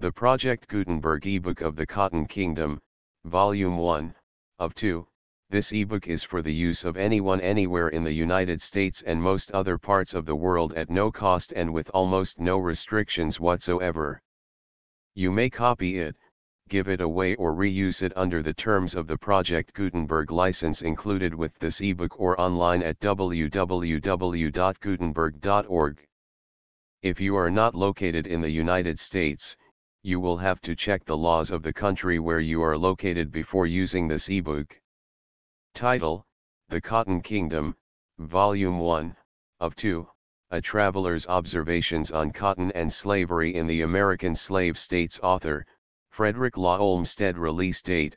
The Project Gutenberg ebook of the Cotton Kingdom, Volume 1, of 2. This ebook is for the use of anyone anywhere in the United States and most other parts of the world at no cost and with almost no restrictions whatsoever. You may copy it, give it away or reuse it under the terms of the Project Gutenberg license included with this ebook or online at www.gutenberg.org. If you are not located in the United States, you will have to check the laws of the country where you are located before using this ebook. Title: The Cotton Kingdom, Volume 1, of 2, A Traveler's Observations on Cotton and Slavery in the American Slave States. Author: Frederick Law. Olmsted. Release date: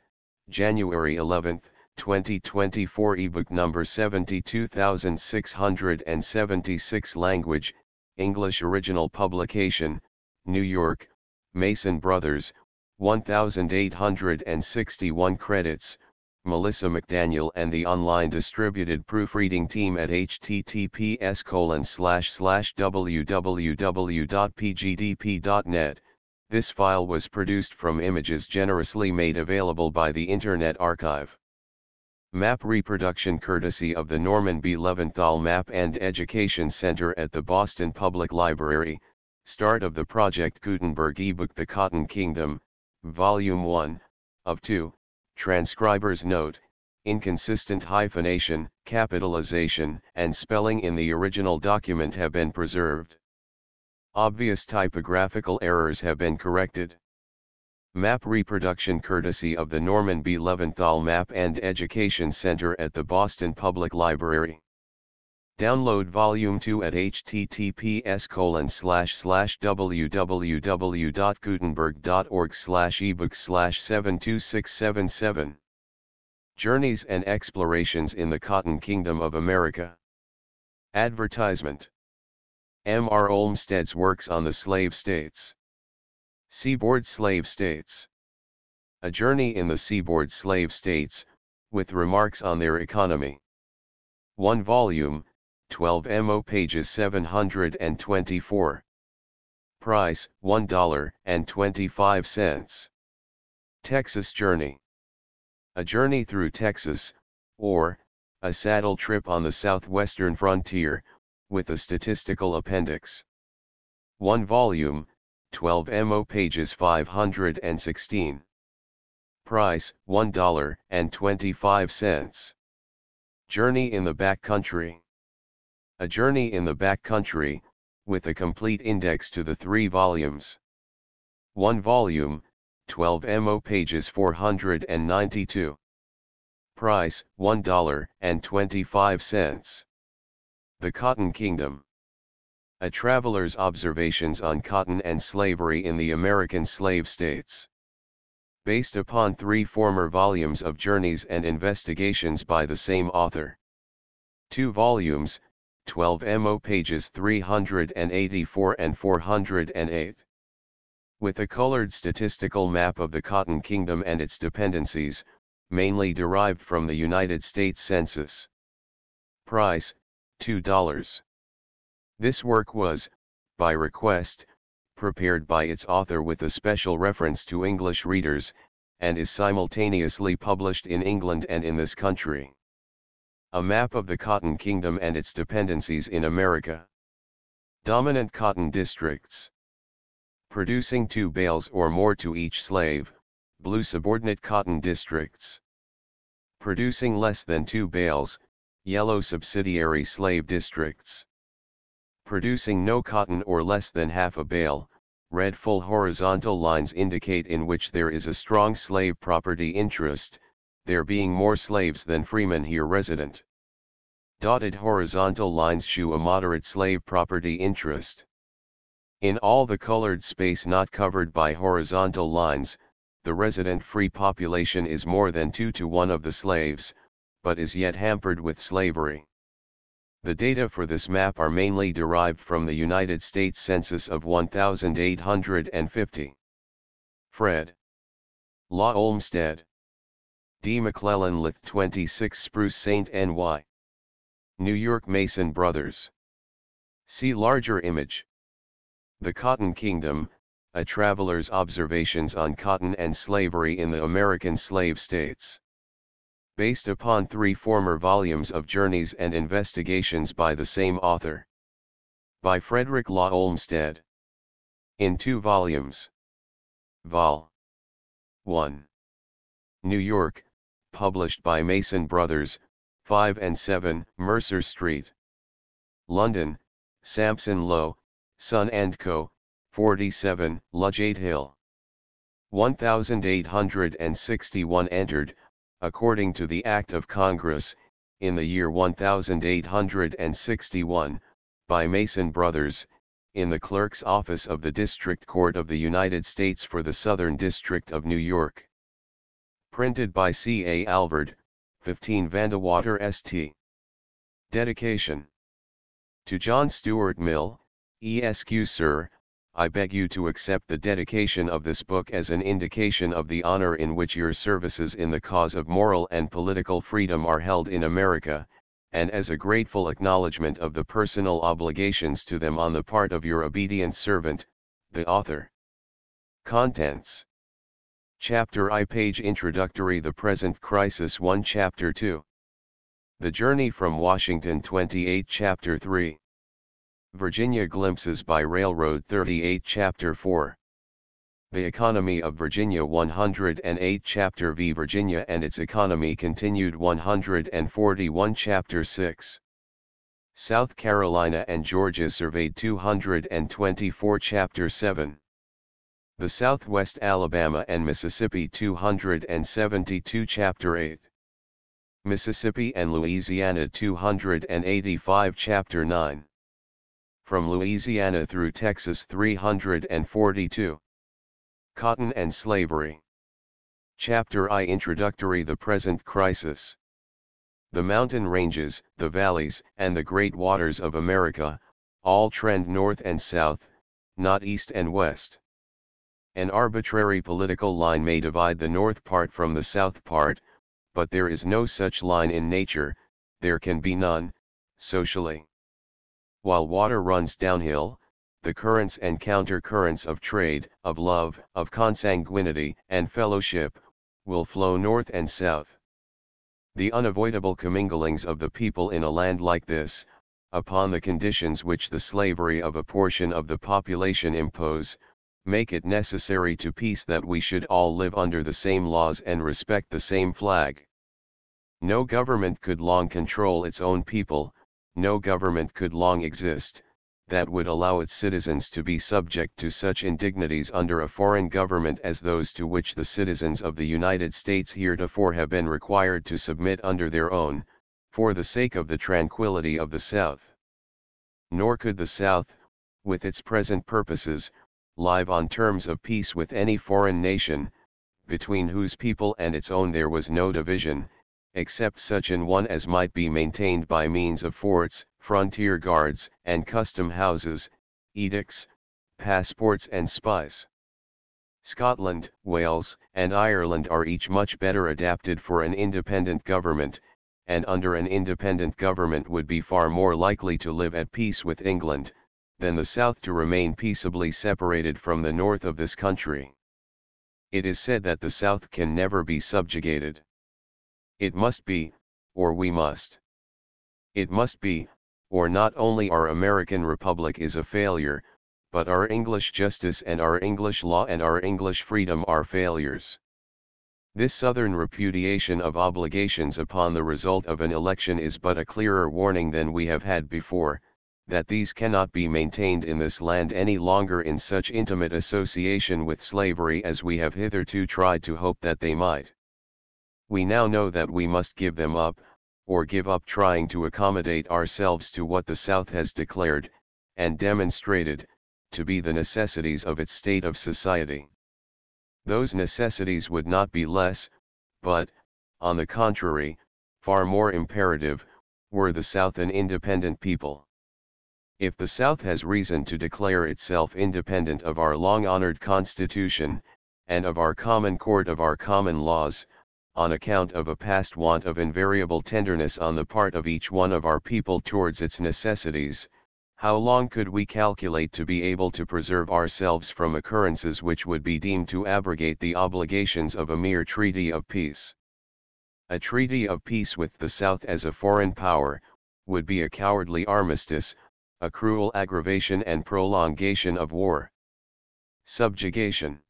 January 11, 2024. Ebook number 72676. Language: English. Original publication: New York, Mason Brothers, 1861. Credits: Melissa McDaniel and the online distributed proofreading team at https://www.pgdp.net. This file was produced from images generously made available by the Internet Archive. Map reproduction courtesy of the Norman B. Leventhal Map and Education Center at the Boston Public Library. Start of the Project Gutenberg ebook The Cotton Kingdom, Volume 1, of 2. Transcriber's note: inconsistent hyphenation, capitalization, and spelling in the original document have been preserved. Obvious typographical errors have been corrected. Map reproduction courtesy of the Norman B. Leventhal Map and Education Center at the Boston Public Library. Download Volume 2 at https://www.gutenberg.org/ebook/72677. Journeys and Explorations in the Cotton Kingdom of America. Advertisement. M. R. Olmsted's works on the slave states. Seaboard slave states. A journey in the seaboard slave states, with remarks on their economy. 1 volume, 12 mo, pages 724. Price: $1.25. Texas Journey. A journey through Texas, or a saddle trip on the southwestern frontier, with a statistical appendix. 1 volume, 12 mo, pages 516. Price: $1.25. Journey in the Back Country. A journey in the back country, with a complete index to the 3 volumes. 1 volume, 12 mo, pages 492. Price: $1.25. The Cotton Kingdom. A Traveler's Observations on Cotton and Slavery in the American Slave States. Based upon 3 former volumes of journeys and investigations by the same author. 2 volumes, 12 mo, pages 384 and 408. With a colored statistical map of the Cotton Kingdom and its dependencies, mainly derived from the United States Census. Price: $2. This work was, by request, prepared by its author with a special reference to English readers, and is simultaneously published in England and in this country. A map of the Cotton Kingdom and its dependencies in America. Dominant cotton districts. Producing 2 bales or more to each slave, blue subordinate cotton districts. Producing less than 2 bales, yellow subsidiary slave districts. Producing no cotton or less than half a bale, red. Full horizontal lines indicate in which there is a strong slave property interest, there being more slaves than freemen here resident. Dotted horizontal lines show a moderate slave property interest. In all the colored space not covered by horizontal lines, the resident free population is more than 2 to 1 of the slaves, but is yet hampered with slavery. The data for this map are mainly derived from the United States Census of 1850. Fred. Law. Olmsted. D. McClellan Lith 26 Spruce St. Ny. New York Mason Brothers. See larger image. The Cotton Kingdom, A Traveler's Observations on Cotton and Slavery in the American Slave States. Based upon 3 former volumes of journeys and investigations by the same author. By Frederick Olmsted. In 2 volumes. Vol. 1. New York, published by Mason Brothers, 5 and 7, Mercer Street. London, Sampson Low, Son & Co., 47, Ludgate Hill. 1861 entered, according to the Act of Congress, in the year 1861, by Mason Brothers, in the Clerk's Office of the District Court of the United States for the Southern District of New York. Printed by C. A. Alvord, 15 Vandewater St. Dedication. To John Stuart Mill, Esq. Sir, I beg you to accept the dedication of this book as an indication of the honor in which your services in the cause of moral and political freedom are held in America, and as a grateful acknowledgement of the personal obligations to them on the part of your obedient servant, the author. Contents. Chapter I. Page Introductory. The Present Crisis 1. Chapter 2. The Journey from Washington 28. Chapter 3. Virginia Glimpses by Railroad 38. Chapter 4. The Economy of Virginia 108. Chapter V. Virginia and its Economy Continued 141. Chapter 6. South Carolina and Georgia Surveyed 224. Chapter 7. The Southwest Alabama and Mississippi 272. Chapter 8. Mississippi and Louisiana 285. Chapter 9. From Louisiana through Texas 342. Cotton and Slavery. Chapter I. Introductory. The Present Crisis. The mountain ranges, the valleys, and the great waters of America, all trend north and south, not east and west. An arbitrary political line may divide the north part from the south part, but there is no such line in nature, there can be none, socially. While water runs downhill, the currents and counter-currents of trade, of love, of consanguinity, and fellowship, will flow north and south. The unavoidable comminglings of the people in a land like this, upon the conditions which the slavery of a portion of the population impose, make it necessary to peace that we should all live under the same laws and respect the same flag. No government could long control its own people, no government could long exist, that would allow its citizens to be subject to such indignities under a foreign government as those to which the citizens of the United States heretofore have been required to submit under their own, for the sake of the tranquility of the South. Nor could the South, with its present purposes, live on terms of peace with any foreign nation, between whose people and its own there was no division, except such an one as might be maintained by means of forts, frontier guards, and custom houses, edicts, passports and spies. Scotland, Wales, and Ireland are each much better adapted for an independent government, and under an independent government would be far more likely to live at peace with England, than the South to remain peaceably separated from the north of this country. It is said that the South can never be subjugated. It must be, or we must. It must be, or not only our American Republic is a failure, but our English justice and our English law and our English freedom are failures. This Southern repudiation of obligations upon the result of an election is but a clearer warning than we have had before, that these cannot be maintained in this land any longer in such intimate association with slavery as we have hitherto tried to hope that they might. We now know that we must give them up, or give up trying to accommodate ourselves to what the South has declared, and demonstrated, to be the necessities of its state of society. Those necessities would not be less, but, on the contrary, far more imperative, were the South an independent people. If the South has reason to declare itself independent of our long-honored Constitution, and of our common court of our common laws, on account of a past want of invariable tenderness on the part of each one of our people towards its necessities, How long could we calculate to be able to preserve ourselves from occurrences which would be deemed to abrogate the obligations of a mere treaty of peace? A treaty of peace with the South as a foreign power, would be a cowardly armistice, a cruel aggravation and prolongation of war. Subjugation.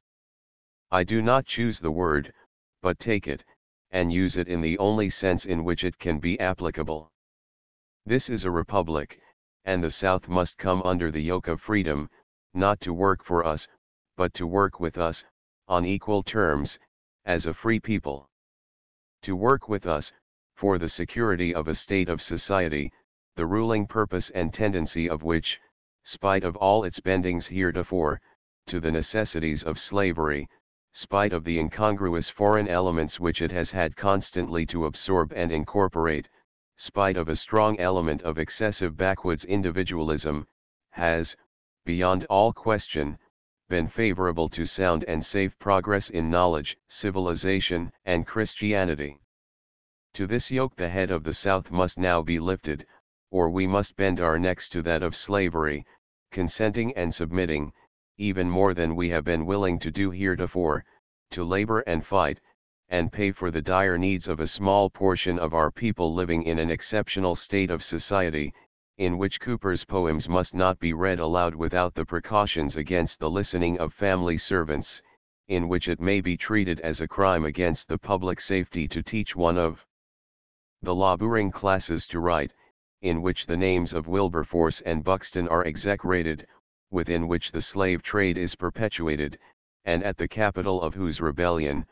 I do not choose the word, but take it, and use it in the only sense in which it can be applicable. This is a republic, and the South must come under the yoke of freedom, not to work for us, but to work with us, on equal terms, as a free people. To work with us, for the security of a state of society, the ruling purpose and tendency of which, spite of all its bendings heretofore, to the necessities of slavery, spite of the incongruous foreign elements which it has had constantly to absorb and incorporate, spite of a strong element of excessive backwoods individualism, has, beyond all question, been favorable to sound and safe progress in knowledge, civilization, and Christianity. To this yoke the head of the South must now be lifted, or we must bend our necks to that of slavery, consenting and submitting, even more than we have been willing to do heretofore, to labor and fight, and pay for the dire needs of a small portion of our people living in an exceptional state of society, in which Cooper's poems must not be read aloud without the precautions against the listening of family servants, in which it may be treated as a crime against the public safety to teach one of the laboring classes to write, in which the names of Wilberforce and Buxton are execrated, within which the slave trade is perpetuated, and at the capital of whose rebellion,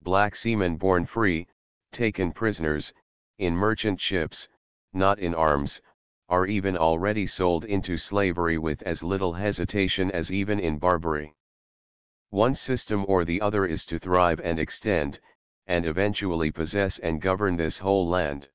black seamen born free, taken prisoners, in merchant ships, not in arms, are even already sold into slavery with as little hesitation as even in Barbary. One system or the other is to thrive and extend, and eventually possess and govern this whole land.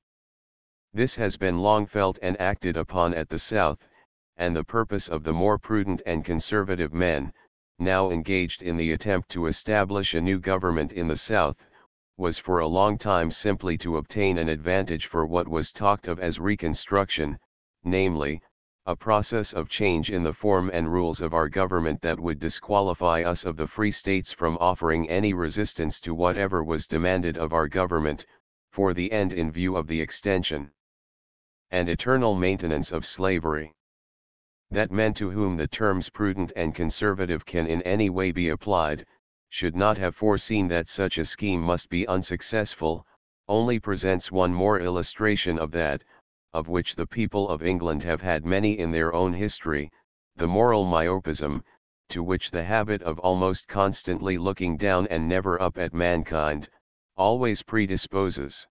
This has been long felt and acted upon at the South, and the purpose of the more prudent and conservative men, now engaged in the attempt to establish a new government in the South, was for a long time simply to obtain an advantage for what was talked of as Reconstruction, namely, a process of change in the form and rules of our government that would disqualify us of the free states from offering any resistance to whatever was demanded of our government, for the end in view of the extension and eternal maintenance of slavery. That men to whom the terms prudent and conservative can in any way be applied, should not have foreseen that such a scheme must be unsuccessful, only presents one more illustration of that, of which the people of England have had many in their own history, the moral myopism, to which the habit of almost constantly looking down and never up at mankind, always predisposes.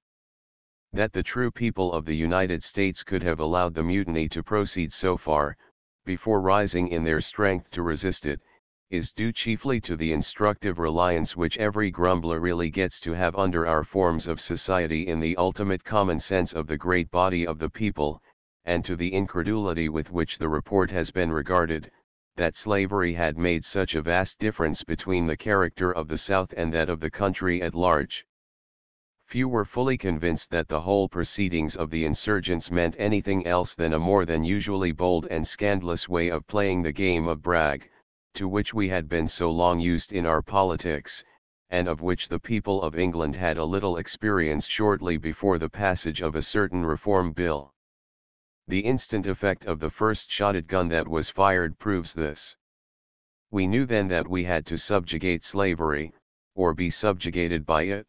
That the true people of the United States could have allowed the mutiny to proceed so far, before rising in their strength to resist it, is due chiefly to the instructive reliance which every grumbler really gets to have under our forms of society in the ultimate common sense of the great body of the people, and to the incredulity with which the report has been regarded, that slavery had made such a vast difference between the character of the South and that of the country at large. Few were fully convinced that the whole proceedings of the insurgents meant anything else than a more than usually bold and scandalous way of playing the game of brag, to which we had been so long used in our politics, and of which the people of England had a little experience shortly before the passage of a certain reform bill. The instant effect of the first shotted gun that was fired proves this. We knew then that we had to subjugate slavery, or be subjugated by it.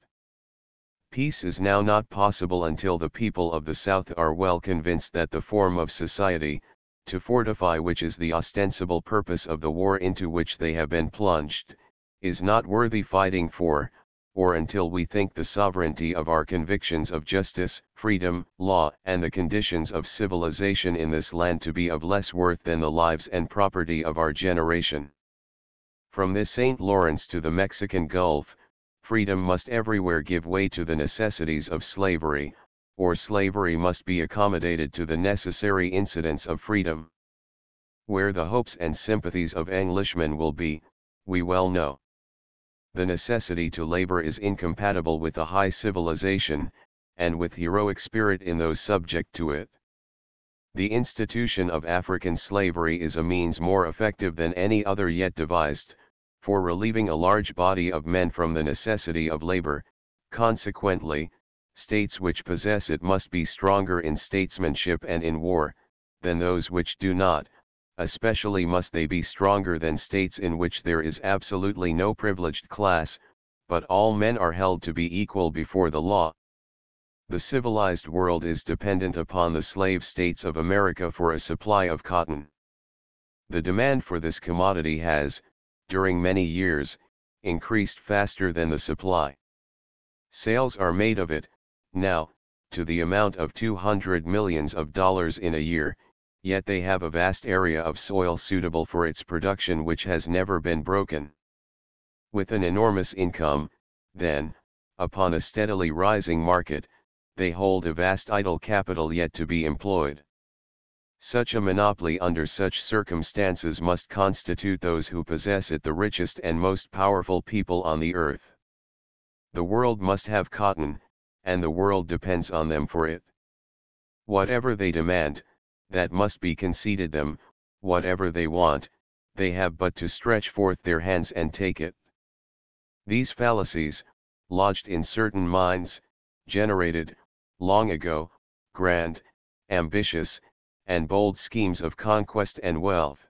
Peace is now not possible until the people of the South are well convinced that the form of society, to fortify which is the ostensible purpose of the war into which they have been plunged, is not worthy fighting for, or until we think the sovereignty of our convictions of justice, freedom, law, and the conditions of civilization in this land to be of less worth than the lives and property of our generation. From the St. Lawrence to the Mexican Gulf, freedom must everywhere give way to the necessities of slavery, or slavery must be accommodated to the necessary incidents of freedom. Where the hopes and sympathies of Englishmen will be, we well know. The necessity to labor is incompatible with a high civilization, and with heroic spirit in those subject to it. The institution of African slavery is a means more effective than any other yet devised, for relieving a large body of men from the necessity of labor. Consequently, states which possess it must be stronger in statesmanship and in war, than those which do not, especially must they be stronger than states in which there is absolutely no privileged class, but all men are held to be equal before the law. The civilized world is dependent upon the slave states of America for a supply of cotton. The demand for this commodity has, during many years, increased faster than the supply. Sales are made of it, now, to the amount of $200 millions in a year, yet they have a vast area of soil suitable for its production which has never been broken. With an enormous income, then, upon a steadily rising market, they hold a vast idle capital yet to be employed. Such a monopoly under such circumstances must constitute those who possess it the richest and most powerful people on the earth. The world must have cotton, and the world depends on them for it. Whatever they demand, that must be conceded them; whatever they want, they have but to stretch forth their hands and take it. These fallacies, lodged in certain minds, generated, long ago, grand, ambitious, and bold schemes of conquest and wealth.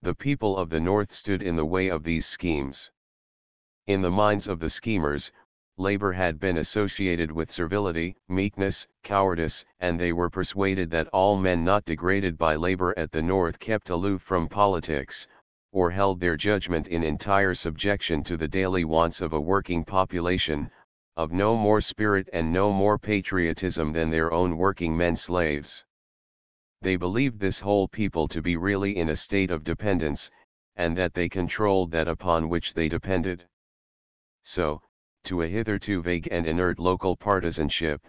The people of the North stood in the way of these schemes. In the minds of the schemers, labor had been associated with servility, meekness, cowardice, and they were persuaded that all men not degraded by labor at the North kept aloof from politics, or held their judgment in entire subjection to the daily wants of a working population, of no more spirit and no more patriotism than their own working men slaves. They believed this whole people to be really in a state of dependence, and that they controlled that upon which they depended. So, to a hitherto vague and inert local partisanship,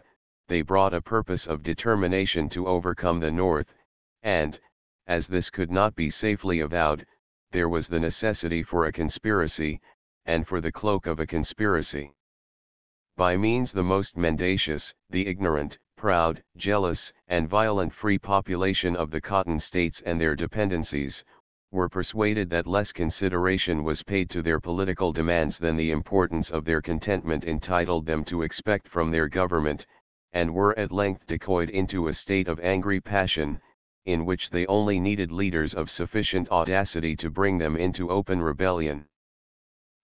they brought a purpose of determination to overcome the North, and, as this could not be safely avowed, there was the necessity for a conspiracy, and for the cloak of a conspiracy. By means the most mendacious, the ignorant, proud, jealous, and violent free population of the cotton states and their dependencies, were persuaded that less consideration was paid to their political demands than the importance of their contentment entitled them to expect from their government, and were at length decoyed into a state of angry passion, in which they only needed leaders of sufficient audacity to bring them into open rebellion.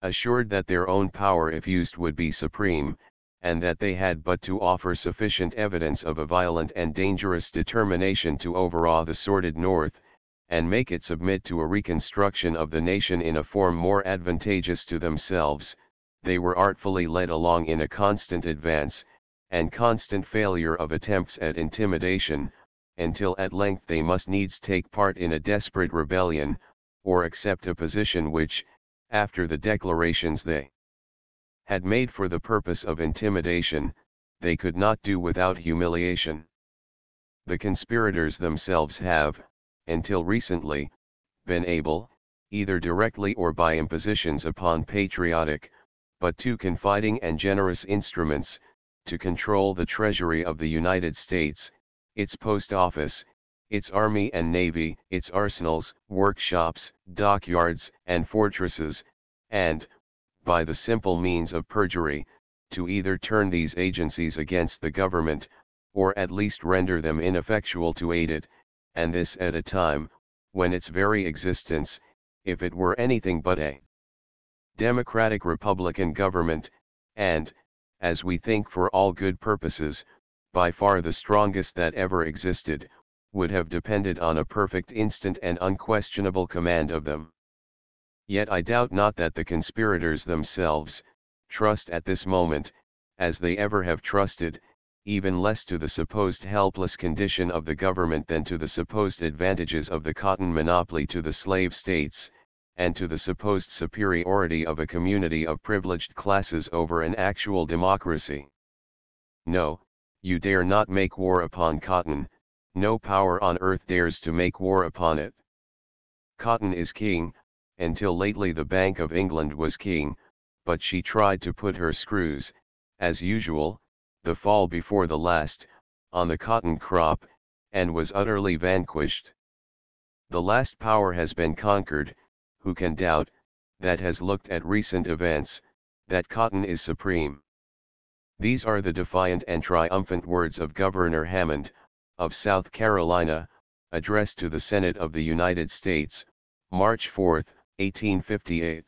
Assured that their own power if used would be supreme, and that they had but to offer sufficient evidence of a violent and dangerous determination to overawe the sordid North, and make it submit to a reconstruction of the nation in a form more advantageous to themselves, they were artfully led along in a constant advance, and constant failure of attempts at intimidation, until at length they must needs take part in a desperate rebellion, or accept a position which, after the declarations they had made for the purpose of intimidation, they could not do without humiliation. The conspirators themselves have, until recently, been able, either directly or by impositions upon patriotic, but too confiding and generous instruments, to control the Treasury of the United States, its post office, its army and navy, its arsenals, workshops, dockyards, and fortresses, and, by the simple means of perjury, to either turn these agencies against the government, or at least render them ineffectual to aid it, and this at a time, when its very existence, if it were anything but a democratic republican government, and, as we think for all good purposes, by far the strongest that ever existed, would have depended on a perfect instant and unquestionable command of them. Yet I doubt not that the conspirators themselves, trust at this moment, as they ever have trusted, even less to the supposed helpless condition of the government than to the supposed advantages of the cotton monopoly to the slave states, and to the supposed superiority of a community of privileged classes over an actual democracy. No, you dare not make war upon cotton, no power on earth dares to make war upon it. Cotton is king. Until lately the Bank of England was king, but she tried to put her screws, as usual, the fall before the last, on the cotton crop, and was utterly vanquished. The last power has been conquered. Who can doubt, that has looked at recent events, that cotton is supreme? These are the defiant and triumphant words of Governor Hammond, of South Carolina, addressed to the Senate of the United States, March 4, 1858.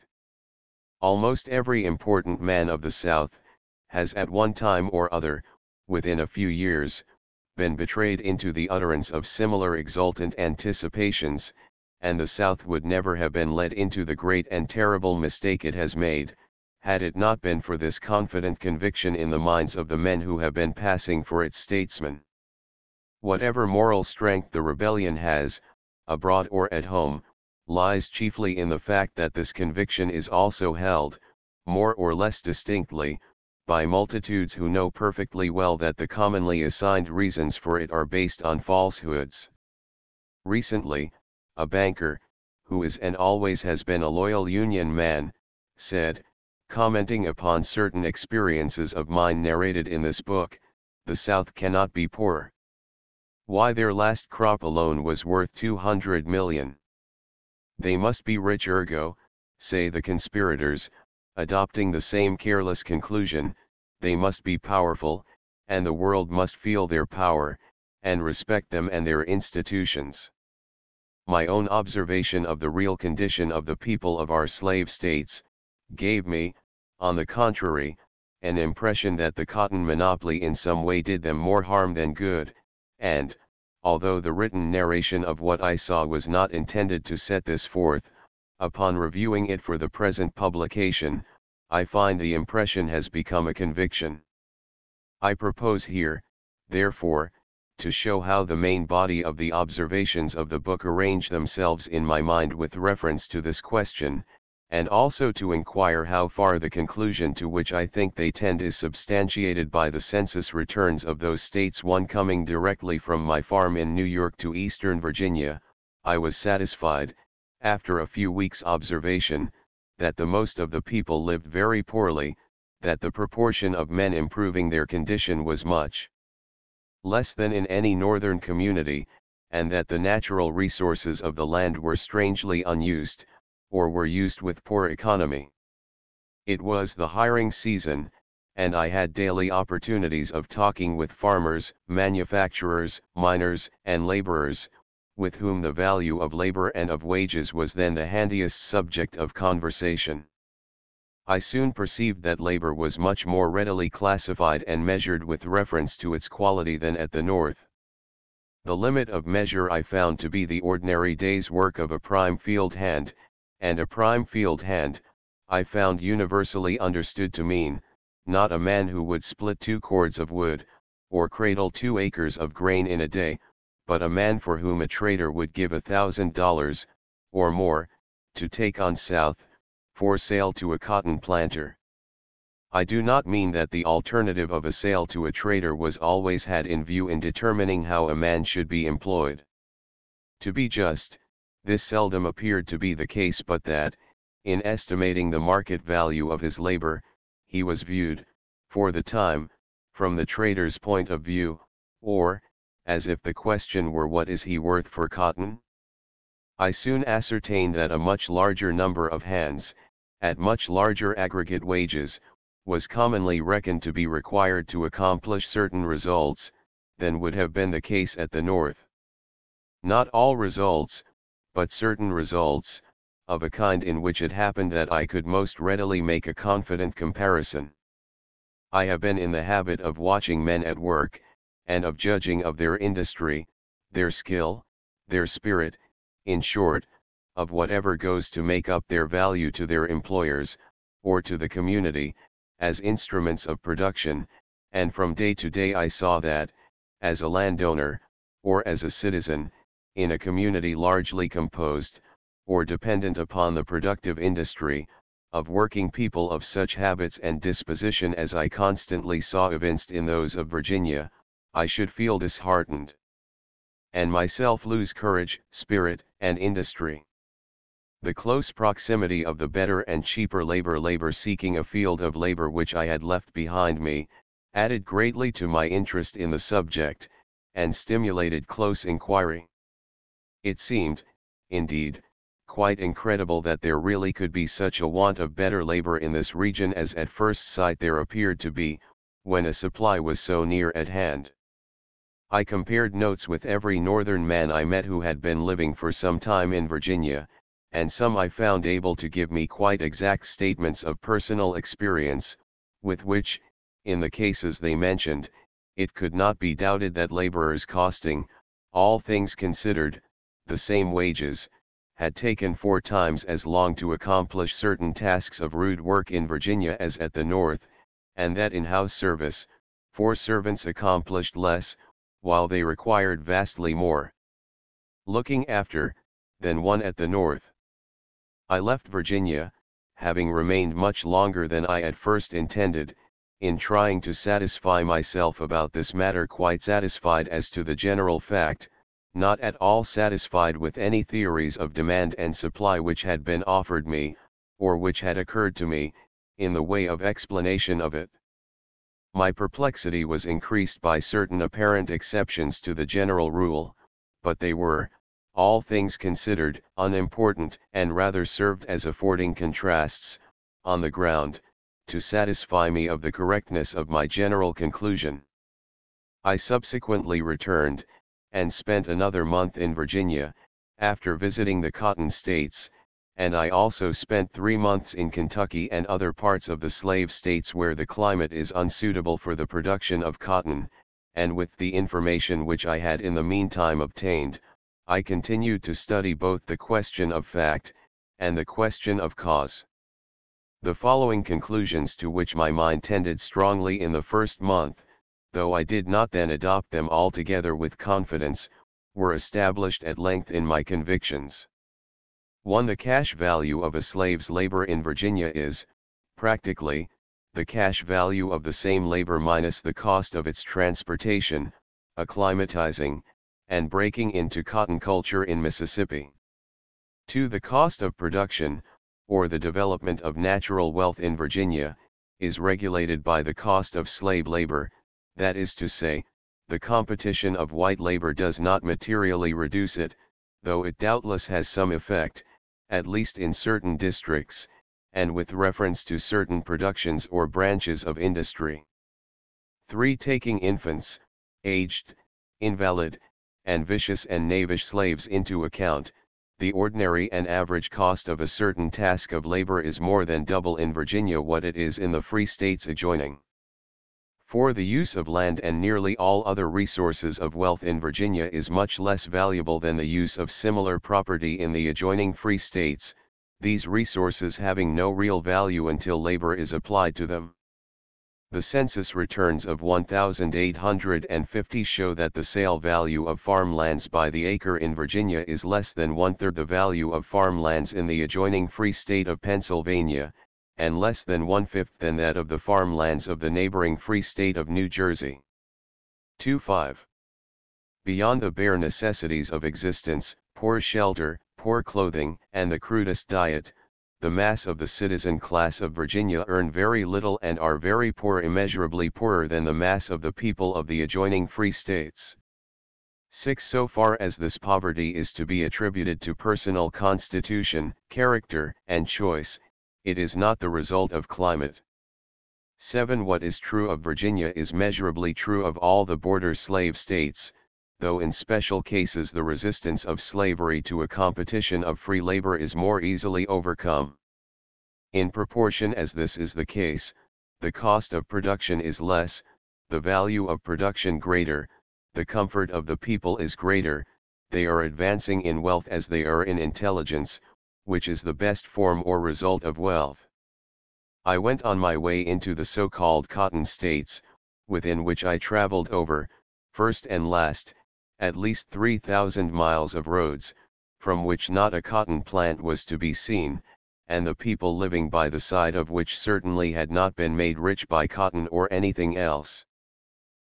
Almost every important man of the South, has at one time or other, within a few years, been betrayed into the utterance of similar exultant anticipations, and the South would never have been led into the great and terrible mistake it has made, had it not been for this confident conviction in the minds of the men who have been passing for its statesmen. Whatever moral strength the rebellion has, abroad or at home, lies chiefly in the fact that this conviction is also held, more or less distinctly, by multitudes who know perfectly well that the commonly assigned reasons for it are based on falsehoods. Recently, a banker, who is and always has been a loyal Union man, said, commenting upon certain experiences of mine narrated in this book, "The South cannot be poor. Why, their last crop alone was worth 200 million. They must be rich ergo," say the conspirators, adopting the same careless conclusion, "they must be powerful, and the world must feel their power, and respect them and their institutions." My own observation of the real condition of the people of our slave states, gave me, on the contrary, an impression that the cotton monopoly in some way did them more harm than good, and, although the written narration of what I saw was not intended to set this forth, upon reviewing it for the present publication, I find the impression has become a conviction. I propose here, therefore, to show how the main body of the observations of the book arrange themselves in my mind with reference to this question, and also to inquire how far the conclusion to which I think they tend is substantiated by the census returns of those states. One coming directly from my farm in New York to Eastern Virginia, I was satisfied, after a few weeks' observation, that the most of the people lived very poorly, that the proportion of men improving their condition was much less than in any northern community, and that the natural resources of the land were strangely unused, or were used with poor economy. It was the hiring season, and I had daily opportunities of talking with farmers, manufacturers, miners, and laborers, with whom the value of labor and of wages was then the handiest subject of conversation. I soon perceived that labor was much more readily classified and measured with reference to its quality than at the North. The limit of measure I found to be the ordinary day's work of a prime field hand, and a prime field hand, I found universally understood to mean, not a man who would split 2 cords of wood, or cradle 2 acres of grain in a day, but a man for whom a trader would give $1,000, or more, to take on south, for sale to a cotton planter. I do not mean that the alternative of a sale to a trader was always had in view in determining how a man should be employed. To be just, this seldom appeared to be the case, but that, in estimating the market value of his labor, he was viewed, for the time, from the trader's point of view, or, as if the question were what is he worth for cotton? I soon ascertained that a much larger number of hands, at much larger aggregate wages, was commonly reckoned to be required to accomplish certain results, than would have been the case at the North. Not all results, but certain results, of a kind in which it happened that I could most readily make a confident comparison. I have been in the habit of watching men at work, and of judging of their industry, their skill, their spirit, in short, of whatever goes to make up their value to their employers, or to the community, as instruments of production, and from day to day I saw that, as a landowner, or as a citizen, in a community largely composed, or dependent upon the productive industry, of working people of such habits and disposition as I constantly saw evinced in those of Virginia, I should feel disheartened, and myself lose courage, spirit, and industry. The close proximity of the better and cheaper labor seeking a field of labor which I had left behind me, added greatly to my interest in the subject, and stimulated close inquiry. It seemed, indeed, quite incredible that there really could be such a want of better labor in this region as at first sight there appeared to be, when a supply was so near at hand. I compared notes with every northern man I met who had been living for some time in Virginia, and some I found able to give me quite exact statements of personal experience, with which, in the cases they mentioned, it could not be doubted that laborers costing, all things considered, the same wages, had taken 4 times as long to accomplish certain tasks of rude work in Virginia as at the North, and that in house service, 4 servants accomplished less, while they required vastly more looking after, than one at the North. I left Virginia, having remained much longer than I at first intended, in trying to satisfy myself about this matter, quite satisfied as to the general fact, not at all satisfied with any theories of demand and supply which had been offered me, or which had occurred to me, in the way of explanation of it. My perplexity was increased by certain apparent exceptions to the general rule, but they were, all things considered, unimportant, and rather served as affording contrasts, on the ground, to satisfy me of the correctness of my general conclusion. I subsequently returned, and spent another month in Virginia, after visiting the Cotton States, and I also spent 3 months in Kentucky and other parts of the slave states where the climate is unsuitable for the production of cotton, and with the information which I had in the meantime obtained, I continued to study both the question of fact, and the question of cause. The following conclusions, to which my mind tended strongly in the first month, though I did not then adopt them altogether with confidence, were established at length in my convictions. 1. The cash value of a slave's labor in Virginia is, practically, the cash value of the same labor minus the cost of its transportation, acclimatizing, and breaking into cotton culture in Mississippi. 2. The cost of production, or the development of natural wealth in Virginia, is regulated by the cost of slave labor, that is to say, the competition of white labor does not materially reduce it, though it doubtless has some effect, at least in certain districts, and with reference to certain productions or branches of industry. 3. Taking infants, aged, invalid, and vicious and knavish slaves into account, the ordinary and average cost of a certain task of labor is more than double in Virginia what it is in the free states adjoining. 4. The use of land and nearly all other resources of wealth in Virginia is much less valuable than the use of similar property in the adjoining free states, these resources having no real value until labor is applied to them. The census returns of 1850 show that the sale value of farmlands by the acre in Virginia is less than 1/3 the value of farmlands in the adjoining free state of Pennsylvania, and less than 1/5 than that of the farmlands of the neighboring free state of New Jersey. 2.5. Beyond the bare necessities of existence, poor shelter, poor clothing, and the crudest diet, the mass of the citizen class of Virginia earn very little and are very poor, immeasurably poorer than the mass of the people of the adjoining free states. 6. So far as this poverty is to be attributed to personal constitution, character, and choice, it is not the result of climate. 7. What is true of Virginia is measurably true of all the border slave states, though in special cases the resistance of slavery to a competition of free labor is more easily overcome. In proportion as this is the case, the cost of production is less, the value of production greater, the comfort of the people is greater, they are advancing in wealth as they are in intelligence, which is the best form or result of wealth. I went on my way into the so-called cotton states, within which I traveled over, first and last, at least 3,000 miles of roads, from which not a cotton plant was to be seen, and the people living by the side of which certainly had not been made rich by cotton or anything else.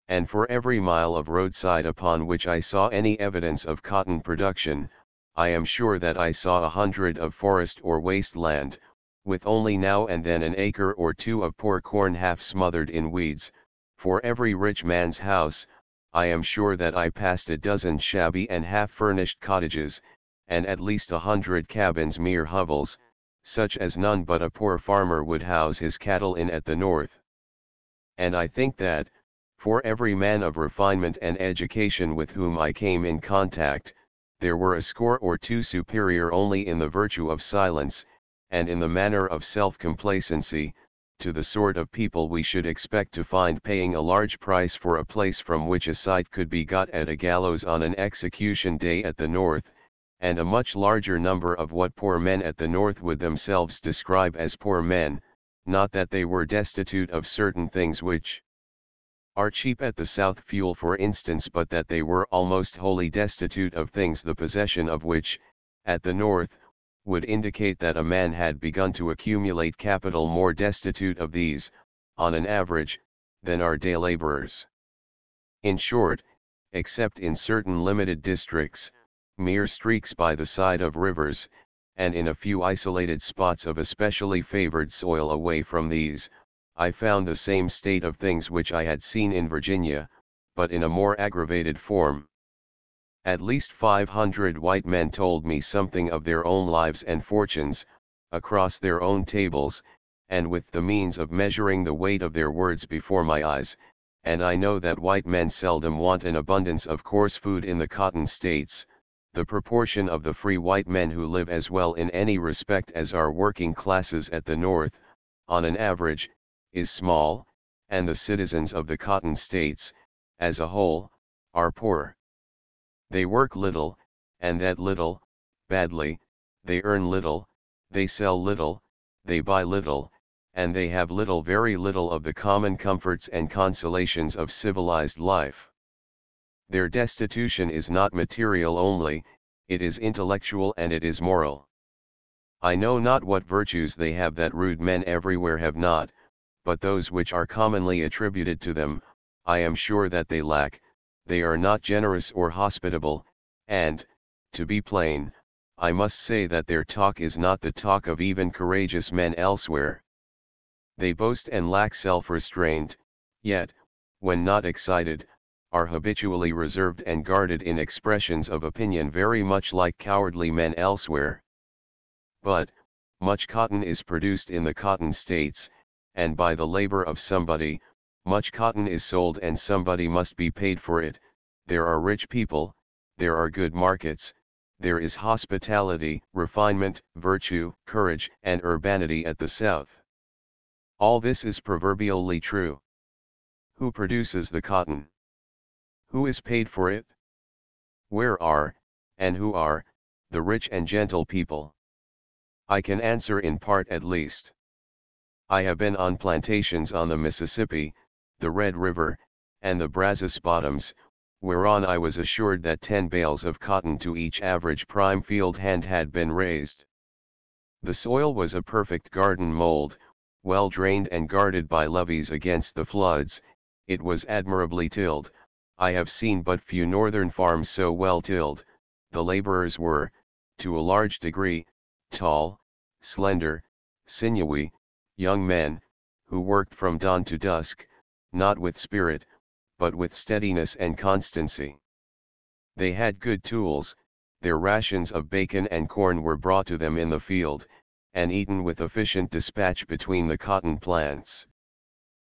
And for every mile of roadside upon which I saw any evidence of cotton production, I am sure that I saw 100 of forest or waste land, with only now and then an acre or two of poor corn half smothered in weeds. For every rich man's house, I am sure that I passed a dozen shabby and half-furnished cottages, and at least 100 cabins, mere hovels, such as none but a poor farmer would house his cattle in at the north. And I think that, for every man of refinement and education with whom I came in contact, there were a score or two superior only in the virtue of silence, and in the manner of self-complacency, to the sort of people we should expect to find paying a large price for a place from which a sight could be got at a gallows on an execution day at the north, and a much larger number of what poor men at the north would themselves describe as poor men, not that they were destitute of certain things which are cheap at the south, fuel for instance, but that they were almost wholly destitute of things the possession of which, at the north, would indicate that a man had begun to accumulate capital. More destitute of these, on an average, than are day laborers. In short, except in certain limited districts, mere streaks by the side of rivers, and in a few isolated spots of especially favored soil away from these, I found the same state of things which I had seen in Virginia, but in a more aggravated form. At least 500 white men told me something of their own lives and fortunes, across their own tables, and with the means of measuring the weight of their words before my eyes, and I know that white men seldom want an abundance of coarse food in the Cotton States. The proportion of the free white men who live as well in any respect as our working classes at the North, on an average, is small, and the citizens of the Cotton States, as a whole, are poor. They work little, and that little, badly, they earn little, they sell little, they buy little, and they have little, very little of the common comforts and consolations of civilized life. Their destitution is not material only, it is intellectual and it is moral. I know not what virtues they have that rude men everywhere have not, but those which are commonly attributed to them, I am sure that they lack. They are not generous or hospitable, and, to be plain, I must say that their talk is not the talk of even courageous men elsewhere. They boast and lack self-restraint, yet, when not excited, are habitually reserved and guarded in expressions of opinion very much like cowardly men elsewhere. But, much cotton is produced in the Cotton States, and by the labor of somebody, much cotton is sold and somebody must be paid for it. There are rich people, there are good markets, there is hospitality, refinement, virtue, courage, and urbanity at the South. All this is proverbially true. Who produces the cotton? Who is paid for it? Where are, and who are, the rich and gentle people? I can answer in part at least. I have been on plantations on the Mississippi, the Red River, and the Brazos Bottoms, whereon I was assured that 10 bales of cotton to each average prime field hand had been raised. The soil was a perfect garden mold, well drained and guarded by levees against the floods. It was admirably tilled. I have seen but few northern farms so well tilled. The laborers were, to a large degree, tall, slender, sinewy, young men, who worked from dawn to dusk, not with spirit, but with steadiness and constancy. They had good tools, their rations of bacon and corn were brought to them in the field, and eaten with efficient dispatch between the cotton plants.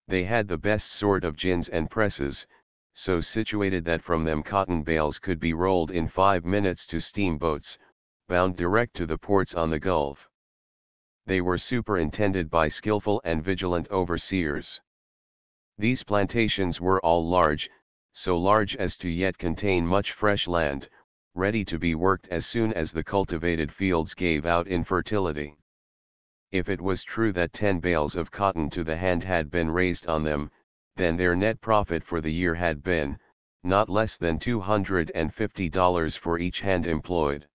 They had the best sort of gins and presses, so situated that from them cotton bales could be rolled in 5 minutes to steamboats, bound direct to the ports on the Gulf. They were superintended by skillful and vigilant overseers. These plantations were all large, so large as to yet contain much fresh land, ready to be worked as soon as the cultivated fields gave out in fertility. If it was true that 10 bales of cotton to the hand had been raised on them, then their net profit for the year had been, not less than $250 for each hand employed.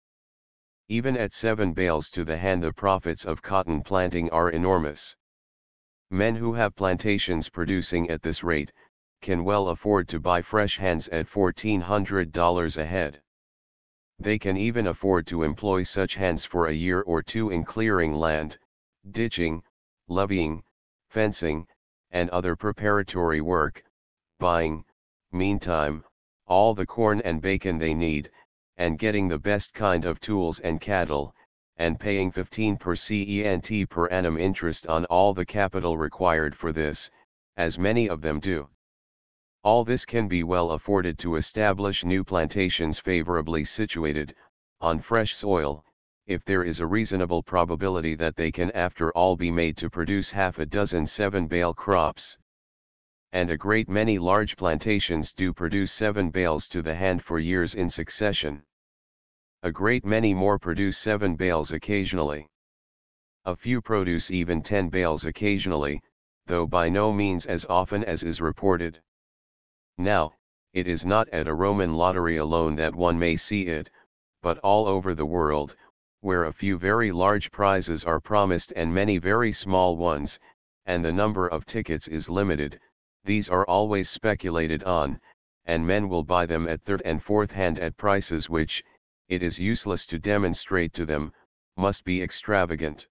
Even at 7 bales to the hand the profits of cotton planting are enormous. Men who have plantations producing at this rate, can well afford to buy fresh hands at $1,400 a head. They can even afford to employ such hands for a year or two in clearing land, ditching, levying, fencing, and other preparatory work, buying, meantime, all the corn and bacon they need, and getting the best kind of tools and cattle, and paying 15% per annum interest on all the capital required for this, as many of them do. All this can be well afforded to establish new plantations favorably situated, on fresh soil, if there is a reasonable probability that they can after all be made to produce half a dozen 7-bale crops. And a great many large plantations do produce 7 bales to the hand for years in succession. A great many more produce 7 bales occasionally. A few produce even 10 bales occasionally, though by no means as often as is reported. Now, it is not at a Roman lottery alone that one may see it, but all over the world, where a few very large prizes are promised and many very small ones, and the number of tickets is limited, these are always speculated on, and men will buy them at third and fourth hand at prices which, it is useless to demonstrate to them, must be extravagant.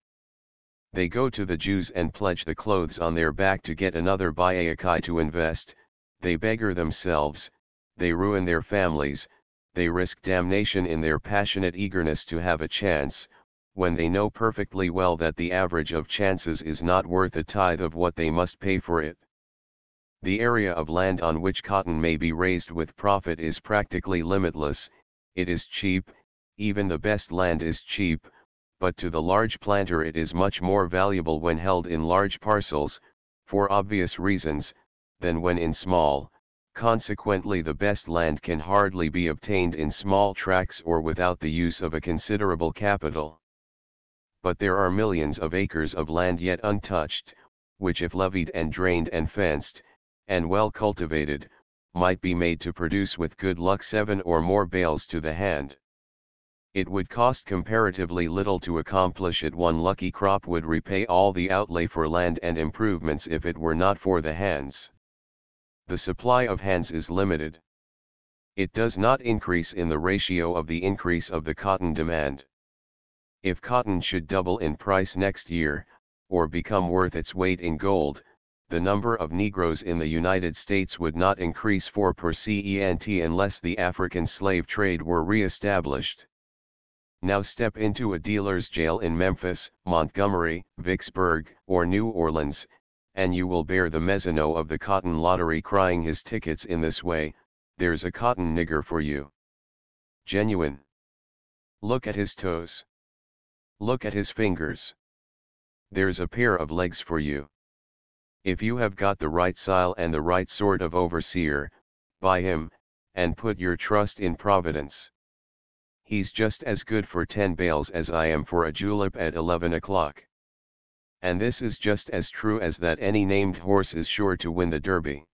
They go to the Jews and pledge the clothes on their back to get another Baiakai to invest, they beggar themselves, they ruin their families, they risk damnation in their passionate eagerness to have a chance, when they know perfectly well that the average of chances is not worth a tithe of what they must pay for it. The area of land on which cotton may be raised with profit is practically limitless, it is cheap, even the best land is cheap, but to the large planter it is much more valuable when held in large parcels, for obvious reasons, than when in small, consequently the best land can hardly be obtained in small tracts or without the use of a considerable capital. But there are millions of acres of land yet untouched, which if levied and drained and fenced, and well cultivated, might be made to produce with good luck 7 or more bales to the hand. It would cost comparatively little to accomplish it. One lucky crop would repay all the outlay for land and improvements if it were not for the hands. The supply of hands is limited. It does not increase in the ratio of the increase of the cotton demand. If cotton should double in price next year, or become worth its weight in gold, the number of Negroes in the United States would not increase 4% unless the African slave trade were re-established. Now step into a dealer's jail in Memphis, Montgomery, Vicksburg, or New Orleans, and you will bear the mezzano of the cotton lottery crying his tickets in this way, "There's a cotton nigger for you." Genuine. Look at his toes. Look at his fingers. There's a pair of legs for you. If you have got the right style and the right sort of overseer, buy him, and put your trust in Providence. He's just as good for 10 bales as I am for a julep at 11 o'clock. And this is just as true as that any named horse is sure to win the Derby.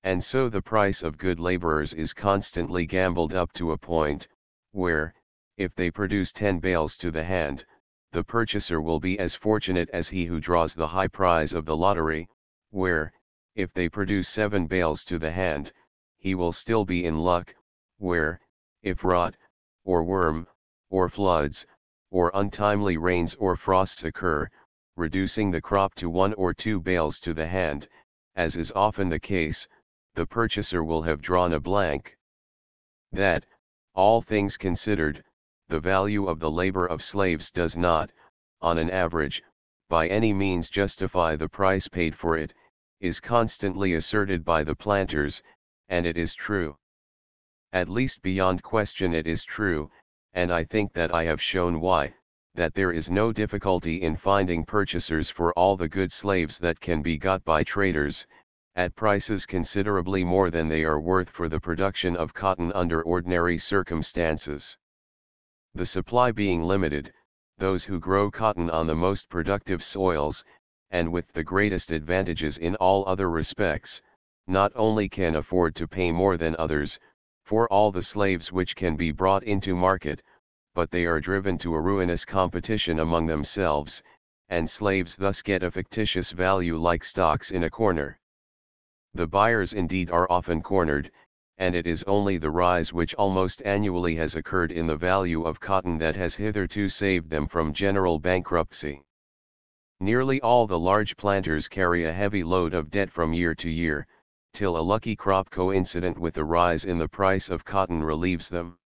And so the price of good laborers is constantly gambled up to a point, where, if they produce 10 bales to the hand, the purchaser will be as fortunate as he who draws the high prize of the lottery, where, if they produce 7 bales to the hand, he will still be in luck, where, if rot, or worm, or floods, or untimely rains or frosts occur, reducing the crop to 1 or 2 bales to the hand, as is often the case, the purchaser will have drawn a blank. That, all things considered, the value of the labor of slaves does not, on an average, by any means justify the price paid for it, is constantly asserted by the planters, and it is true. At least beyond question it is true, and I think that I have shown why, that there is no difficulty in finding purchasers for all the good slaves that can be got by traders, at prices considerably more than they are worth for the production of cotton under ordinary circumstances. The supply being limited, those who grow cotton on the most productive soils, and with the greatest advantages in all other respects, not only can afford to pay more than others, for all the slaves which can be brought into market, but they are driven to a ruinous competition among themselves, and slaves thus get a fictitious value like stocks in a corner. The buyers indeed are often cornered, and it is only the rise which almost annually has occurred in the value of cotton that has hitherto saved them from general bankruptcy. Nearly all the large planters carry a heavy load of debt from year to year, till a lucky crop coincident with the rise in the price of cotton relieves them.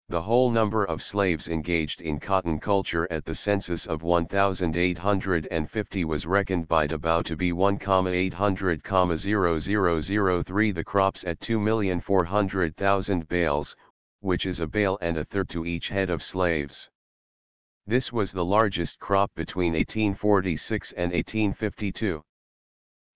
The whole number of slaves engaged in cotton culture at the census of 1850 was reckoned by Dabao to be 1,800,0003, the crops at 2,400,000 bales, which is a bale and a third to each head of slaves. This was the largest crop between 1846 and 1852.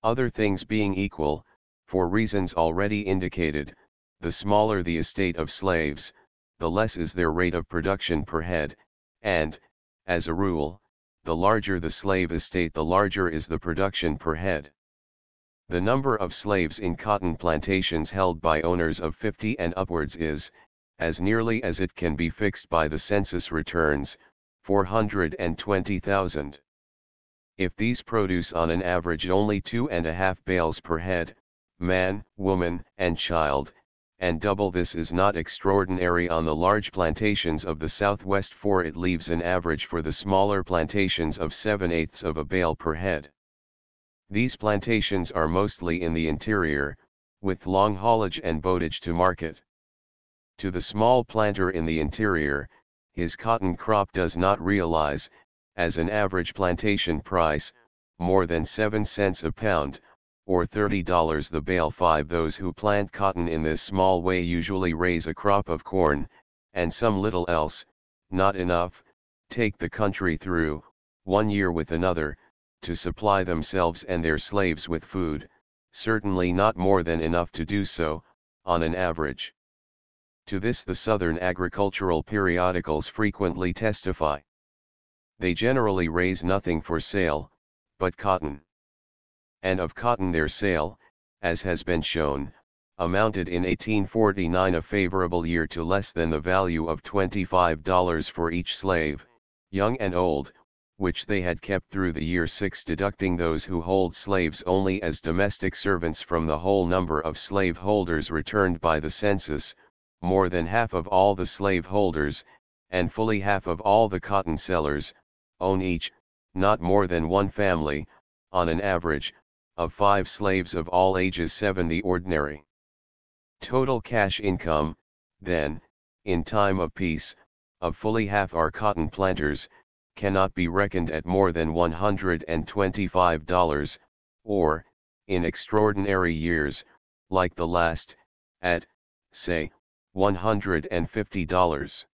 Other things being equal, for reasons already indicated, the smaller the estate of slaves, the less is their rate of production per head, and, as a rule, the larger the slave estate the larger is the production per head. The number of slaves in cotton plantations held by owners of 50 and upwards is, as nearly as it can be fixed by the census returns, 420,000. If these produce on an average only 2.5 bales per head, man, woman, and child, and double this is not extraordinary on the large plantations of the Southwest, for it leaves an average for the smaller plantations of 7/8 of a bale per head. These plantations are mostly in the interior, with long haulage and boatage to market. To the small planter in the interior, his cotton crop does not realize, as an average plantation price, more than 7 cents a pound, or $30 the bale. 5. Those who plant cotton in this small way usually raise a crop of corn, and some little else, not enough, take the country through, one year with another, to supply themselves and their slaves with food, certainly not more than enough to do so, on an average. To this the Southern agricultural periodicals frequently testify. They generally raise nothing for sale, but cotton. And of cotton their sale, as has been shown, amounted in 1849, a favorable year, to less than the value of $25 for each slave, young and old, which they had kept through the year 6, deducting those who hold slaves only as domestic servants from the whole number of slave holders returned by the census. More than half of all the slave holders, and fully half of all the cotton sellers, own each, not more than one family, on an average, of 5 slaves of all ages. 7. The ordinary total cash income, then, in time of peace, of fully half our cotton planters, cannot be reckoned at more than $125, or, in extraordinary years, like the last, at, say, $150.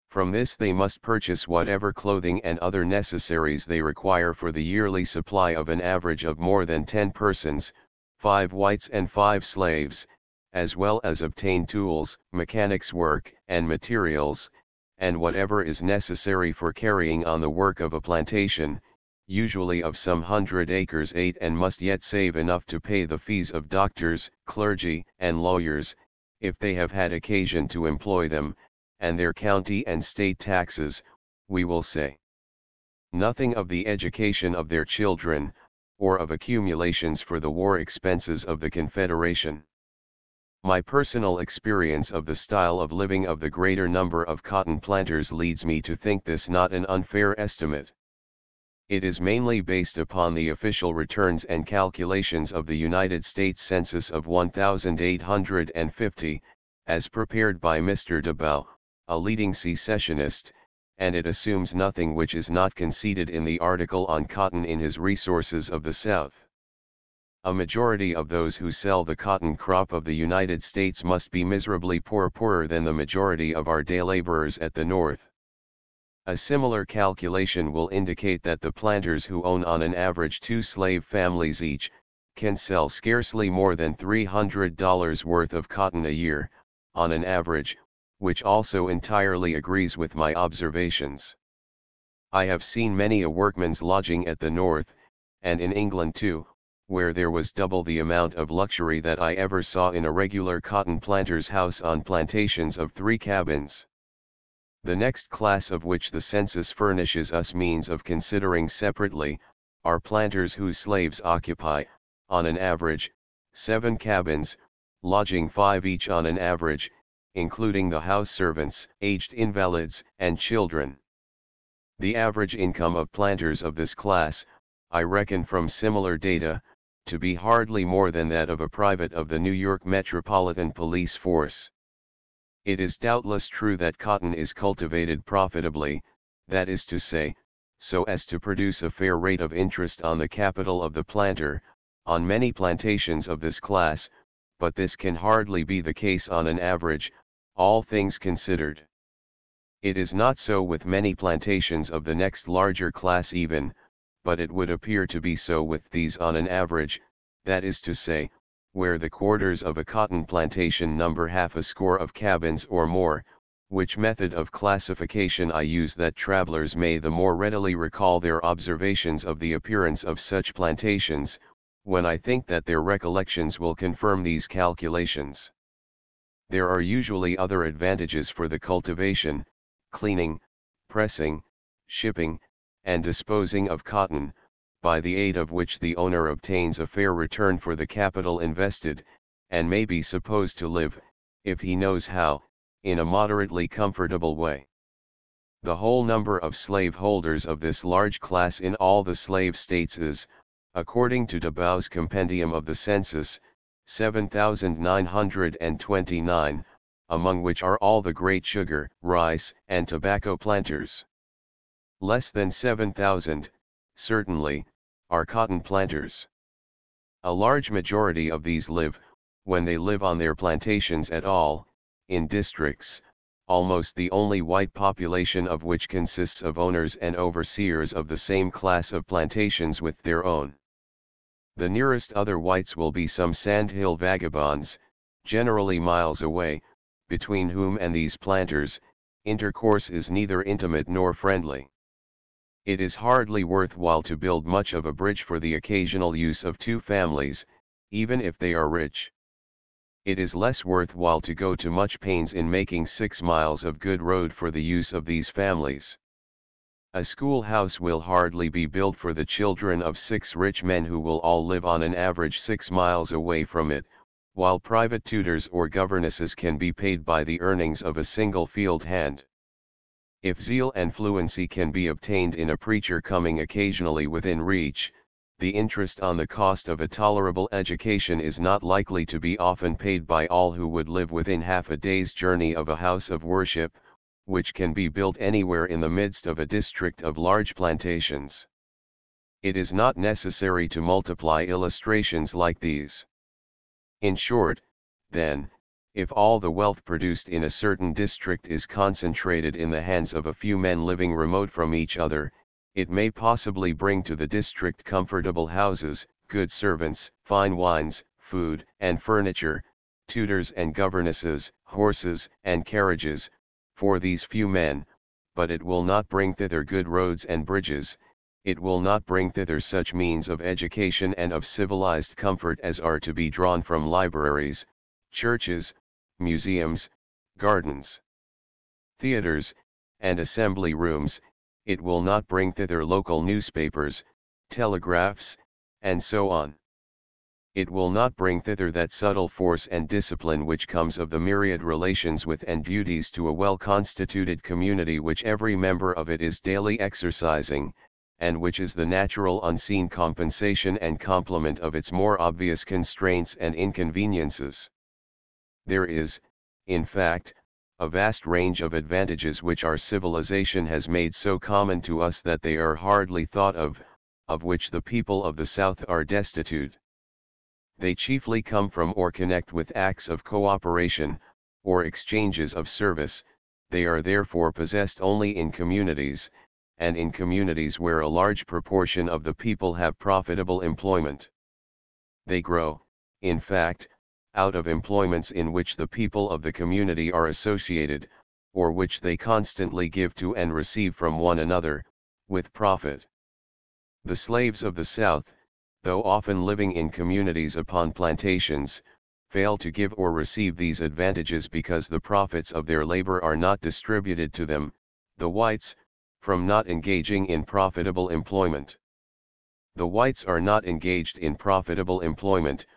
From this they must purchase whatever clothing and other necessaries they require for the yearly supply of an average of more than 10 persons, 5 whites and 5 slaves, as well as obtain tools, mechanics' work, and materials, and whatever is necessary for carrying on the work of a plantation, usually of some 100 acres. 8. And must yet save enough to pay the fees of doctors, clergy, and lawyers, if they have had occasion to employ them, and their county and state taxes, we will say. Nothing of the education of their children, or of accumulations for the war expenses of the Confederation. My personal experience of the style of living of the greater number of cotton planters leads me to think this not an unfair estimate. It is mainly based upon the official returns and calculations of the United States Census of 1850, as prepared by Mr. Dabao, a leading secessionist, and it assumes nothing which is not conceded in the article on cotton in his Resources of the South. A majority of those who sell the cotton crop of the United States must be miserably poor, poorer than the majority of our day laborers at the North. A similar calculation will indicate that the planters who own on an average 2 slave families each, can sell scarcely more than $300 worth of cotton a year, on an average, which also entirely agrees with my observations. I have seen many a workman's lodging at the North, and in England too, where there was double the amount of luxury that I ever saw in a regular cotton planter's house on plantations of 3 cabins. The next class of which the census furnishes us means of considering separately, are planters whose slaves occupy, on an average, 7 cabins, lodging 5 each on an average, including the house servants, aged invalids, and children. The average income of planters of this class, I reckon from similar data, to be hardly more than that of a private of the New York Metropolitan Police Force. It is doubtless true that cotton is cultivated profitably, that is to say, so as to produce a fair rate of interest on the capital of the planter, on many plantations of this class, but this can hardly be the case on an average, all things considered. It is not so with many plantations of the next larger class even, but it would appear to be so with these on an average, that is to say, where the quarters of a cotton plantation number half a score of cabins or more, which method of classification I use that travelers may the more readily recall their observations of the appearance of such plantations, when I think that their recollections will confirm these calculations. There are usually other advantages for the cultivation, cleaning, pressing, shipping, and disposing of cotton, by the aid of which the owner obtains a fair return for the capital invested, and may be supposed to live, if he knows how, in a moderately comfortable way. The whole number of slave holders of this large class in all the slave states is, according to Dabau's Compendium of the Census, 7,929, among which are all the great sugar, rice, and tobacco planters. Less than 7,000, certainly, are cotton planters. A large majority of these live, when they live on their plantations at all, in districts, almost the only white population of which consists of owners and overseers of the same class of plantations with their own. The nearest other whites will be some sandhill vagabonds, generally miles away, between whom and these planters, intercourse is neither intimate nor friendly. It is hardly worth while to build much of a bridge for the occasional use of two families, even if they are rich. It is less worth while to go to much pains in making 6 miles of good road for the use of these families. A schoolhouse will hardly be built for the children of 6 rich men who will all live on an average 6 miles away from it, while private tutors or governesses can be paid by the earnings of a single field hand. If zeal and fluency can be obtained in a preacher coming occasionally within reach, the interest on the cost of a tolerable education is not likely to be often paid by all who would live within half a day's journey of a house of worship, which can be built anywhere in the midst of a district of large plantations. It is not necessary to multiply illustrations like these. In short, then, if all the wealth produced in a certain district is concentrated in the hands of a few men living remote from each other, it may possibly bring to the district comfortable houses, good servants, fine wines, food and furniture, tutors and governesses, horses and carriages, for these few men, but it will not bring thither good roads and bridges, it will not bring thither such means of education and of civilized comfort as are to be drawn from libraries, churches, museums, gardens, theaters, and assembly rooms. It will not bring thither local newspapers, telegraphs, and so on. It will not bring thither that subtle force and discipline which comes of the myriad relations with and duties to a well-constituted community which every member of it is daily exercising, and which is the natural unseen compensation and complement of its more obvious constraints and inconveniences. There is, in fact, a vast range of advantages which our civilization has made so common to us that they are hardly thought of which the people of the South are destitute. They chiefly come from or connect with acts of cooperation, or exchanges of service. They are therefore possessed only in communities, and in communities where a large proportion of the people have profitable employment. They grow, in fact, out of employments in which the people of the community are associated, or which they constantly give to and receive from one another, with profit. The slaves of the South, though often living in communities upon plantations, fail to give or receive these advantages because the profits of their labor are not distributed to them, the whites, from not engaging in profitable employment. The whites are not engaged in profitable employment,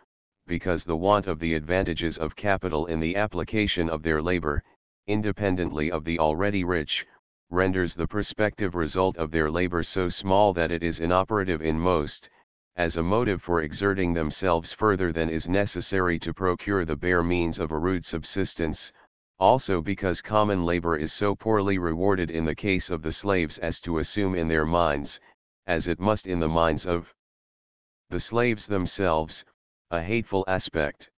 because the want of the advantages of capital in the application of their labor, independently of the already rich, renders the prospective result of their labor so small that it is inoperative in most, as a motive for exerting themselves further than is necessary to procure the bare means of a rude subsistence, also because common labor is so poorly rewarded in the case of the slaves as to assume in their minds, as it must in the minds of the slaves themselves, a hateful aspect.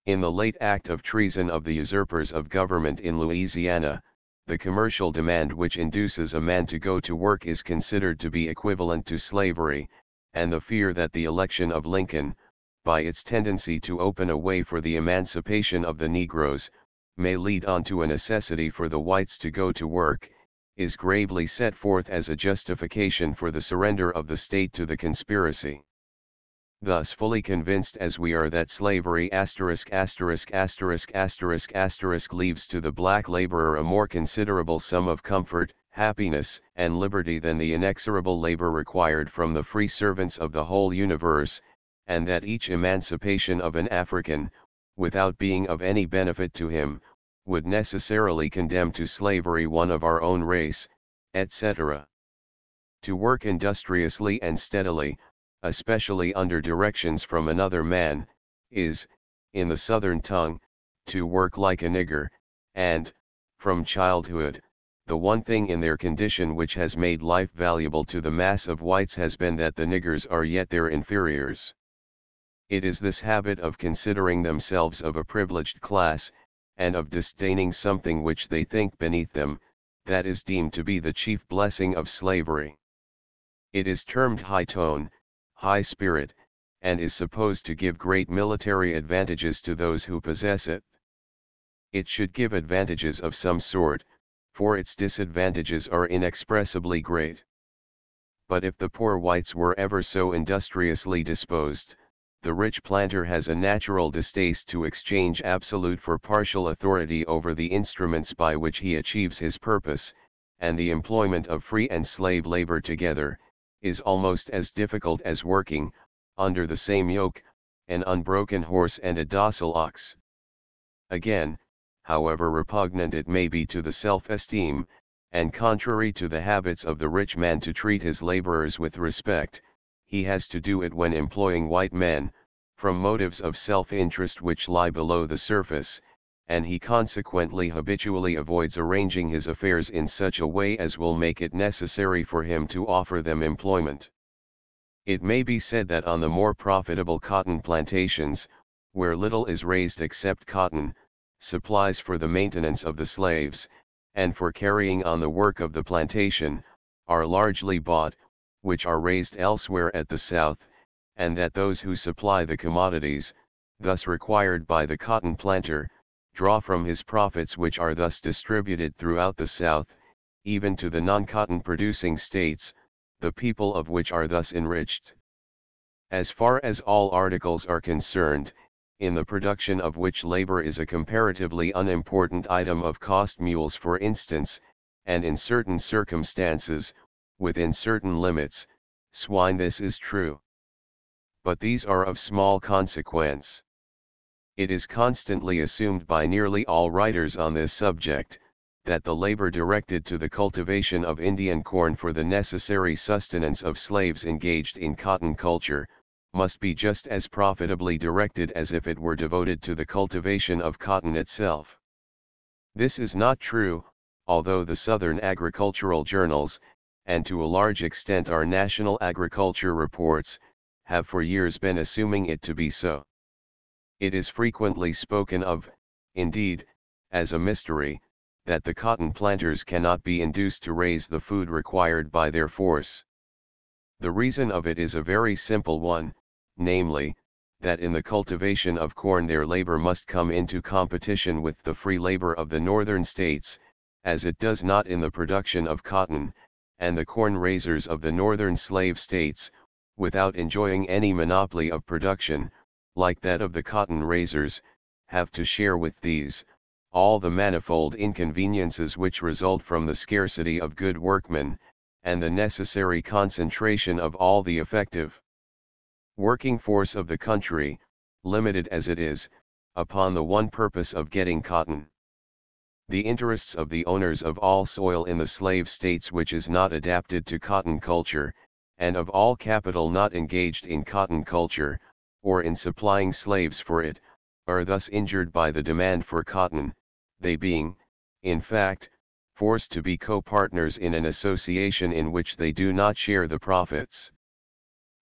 In the late act of treason of the usurpers of government in Louisiana, the commercial demand which induces a man to go to work is considered to be equivalent to slavery, and the fear that the election of Lincoln, by its tendency to open a way for the emancipation of the Negroes, may lead on to a necessity for the whites to go to work, is gravely set forth as a justification for the surrender of the state to the conspiracy. Thus fully convinced as we are that slavery leaves to the black laborer a more considerable sum of comfort, happiness, and liberty than the inexorable labor required from the free servants of the whole universe, and that each emancipation of an African, without being of any benefit to him, would necessarily condemn to slavery one of our own race, etc. To work industriously and steadily, especially under directions from another man, is, in the Southern tongue, to work like a nigger, and, from childhood, the one thing in their condition which has made life valuable to the mass of whites has been that the niggers are yet their inferiors. It is this habit of considering themselves of a privileged class, and of disdaining something which they think beneath them, that is deemed to be the chief blessing of slavery. It is termed high tone, high spirit, and is supposed to give great military advantages to those who possess it. It should give advantages of some sort, for its disadvantages are inexpressibly great. But if the poor whites were ever so industriously disposed, the rich planter has a natural distaste to exchange absolute for partial authority over the instruments by which he achieves his purpose, and the employment of free and slave labor together, is almost as difficult as working, under the same yoke, an unbroken horse and a docile ox. Again, however repugnant it may be to the self-esteem, and contrary to the habits of the rich man to treat his laborers with respect, he has to do it when employing white men, from motives of self-interest which lie below the surface, and he consequently habitually avoids arranging his affairs in such a way as will make it necessary for him to offer them employment. It may be said that on the more profitable cotton plantations, where little is raised except cotton, supplies for the maintenance of the slaves, and for carrying on the work of the plantation, are largely bought, which are raised elsewhere at the South, and that those who supply the commodities, thus required by the cotton planter, draw from his profits which are thus distributed throughout the South, even to the non-cotton producing states, the people of which are thus enriched. As far as all articles are concerned, in the production of which labor is a comparatively unimportant item of cost, mules for instance, and in certain circumstances, within certain limits, swine, this is true. But these are of small consequence. It is constantly assumed by nearly all writers on this subject, that the labor directed to the cultivation of Indian corn for the necessary sustenance of slaves engaged in cotton culture, must be just as profitably directed as if it were devoted to the cultivation of cotton itself. This is not true, although the Southern agricultural journals, and to a large extent our national agriculture reports, have for years been assuming it to be so. It is frequently spoken of, indeed, as a mystery, that the cotton planters cannot be induced to raise the food required by their force. The reason of it is a very simple one, namely, that in the cultivation of corn their labor must come into competition with the free labor of the northern states, as it does not in the production of cotton, and the corn raisers of the northern slave states, without enjoying any monopoly of production, like that of the cotton raisers, have to share with these, all the manifold inconveniences which result from the scarcity of good workmen, and the necessary concentration of all the effective working force of the country, limited as it is, upon the one purpose of getting cotton. The interests of the owners of all soil in the slave states which is not adapted to cotton culture, and of all capital not engaged in cotton culture, or in supplying slaves for it, are thus injured by the demand for cotton, they being, in fact, forced to be co-partners in an association in which they do not share the profits.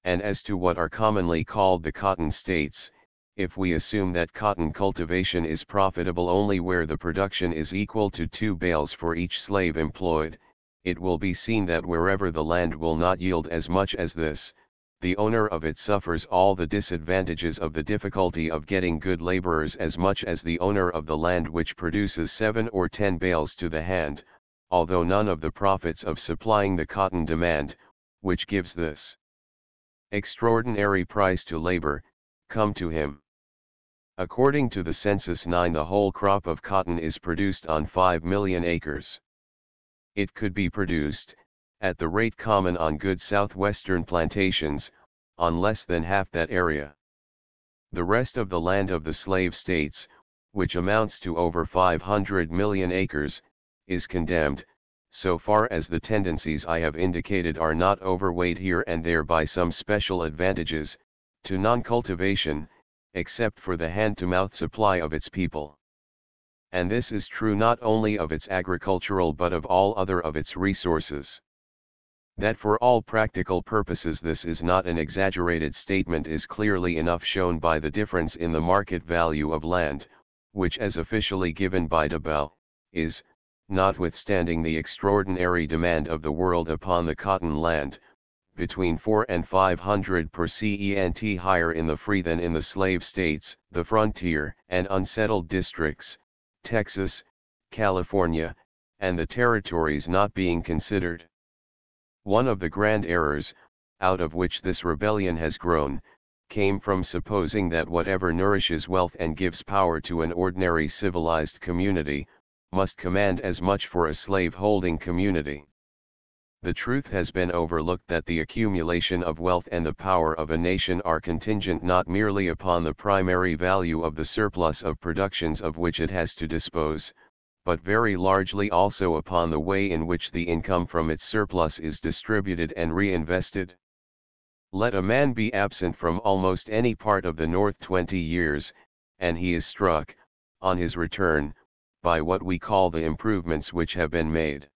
And as to what are commonly called the cotton states, if we assume that cotton cultivation is profitable only where the production is equal to 2 bales for each slave employed, it will be seen that wherever the land will not yield as much as this, the owner of it suffers all the disadvantages of the difficulty of getting good laborers as much as the owner of the land which produces 7 or 10 bales to the hand, although none of the profits of supplying the cotton demand, which gives this extraordinary price to labor, come to him. According to the Census 9, the whole crop of cotton is produced on 5 million acres. It could be produced, at the rate common on good southwestern plantations, on less than half that area. The rest of the land of the slave states, which amounts to over 500 million acres, is condemned, so far as the tendencies I have indicated are not overweighed here and there by some special advantages, to non-cultivation, except for the hand-to-mouth supply of its people. And this is true not only of its agricultural but of all other of its resources. That for all practical purposes this is not an exaggerated statement is clearly enough shown by the difference in the market value of land, which as officially given by Debau, is, notwithstanding the extraordinary demand of the world upon the cotton land, between 400 and 500 per cent higher in the free than in the slave states, the frontier and unsettled districts, Texas, California, and the territories not being considered. One of the grand errors, out of which this rebellion has grown, came from supposing that whatever nourishes wealth and gives power to an ordinary civilized community, must command as much for a slave-holding community. The truth has been overlooked that the accumulation of wealth and the power of a nation are contingent not merely upon the primary value of the surplus of productions of which it has to dispose, but very largely also upon the way in which the income from its surplus is distributed and reinvested. Let a man be absent from almost any part of the North 20 years, and he is struck, on his return, by what we call the improvements which have been made.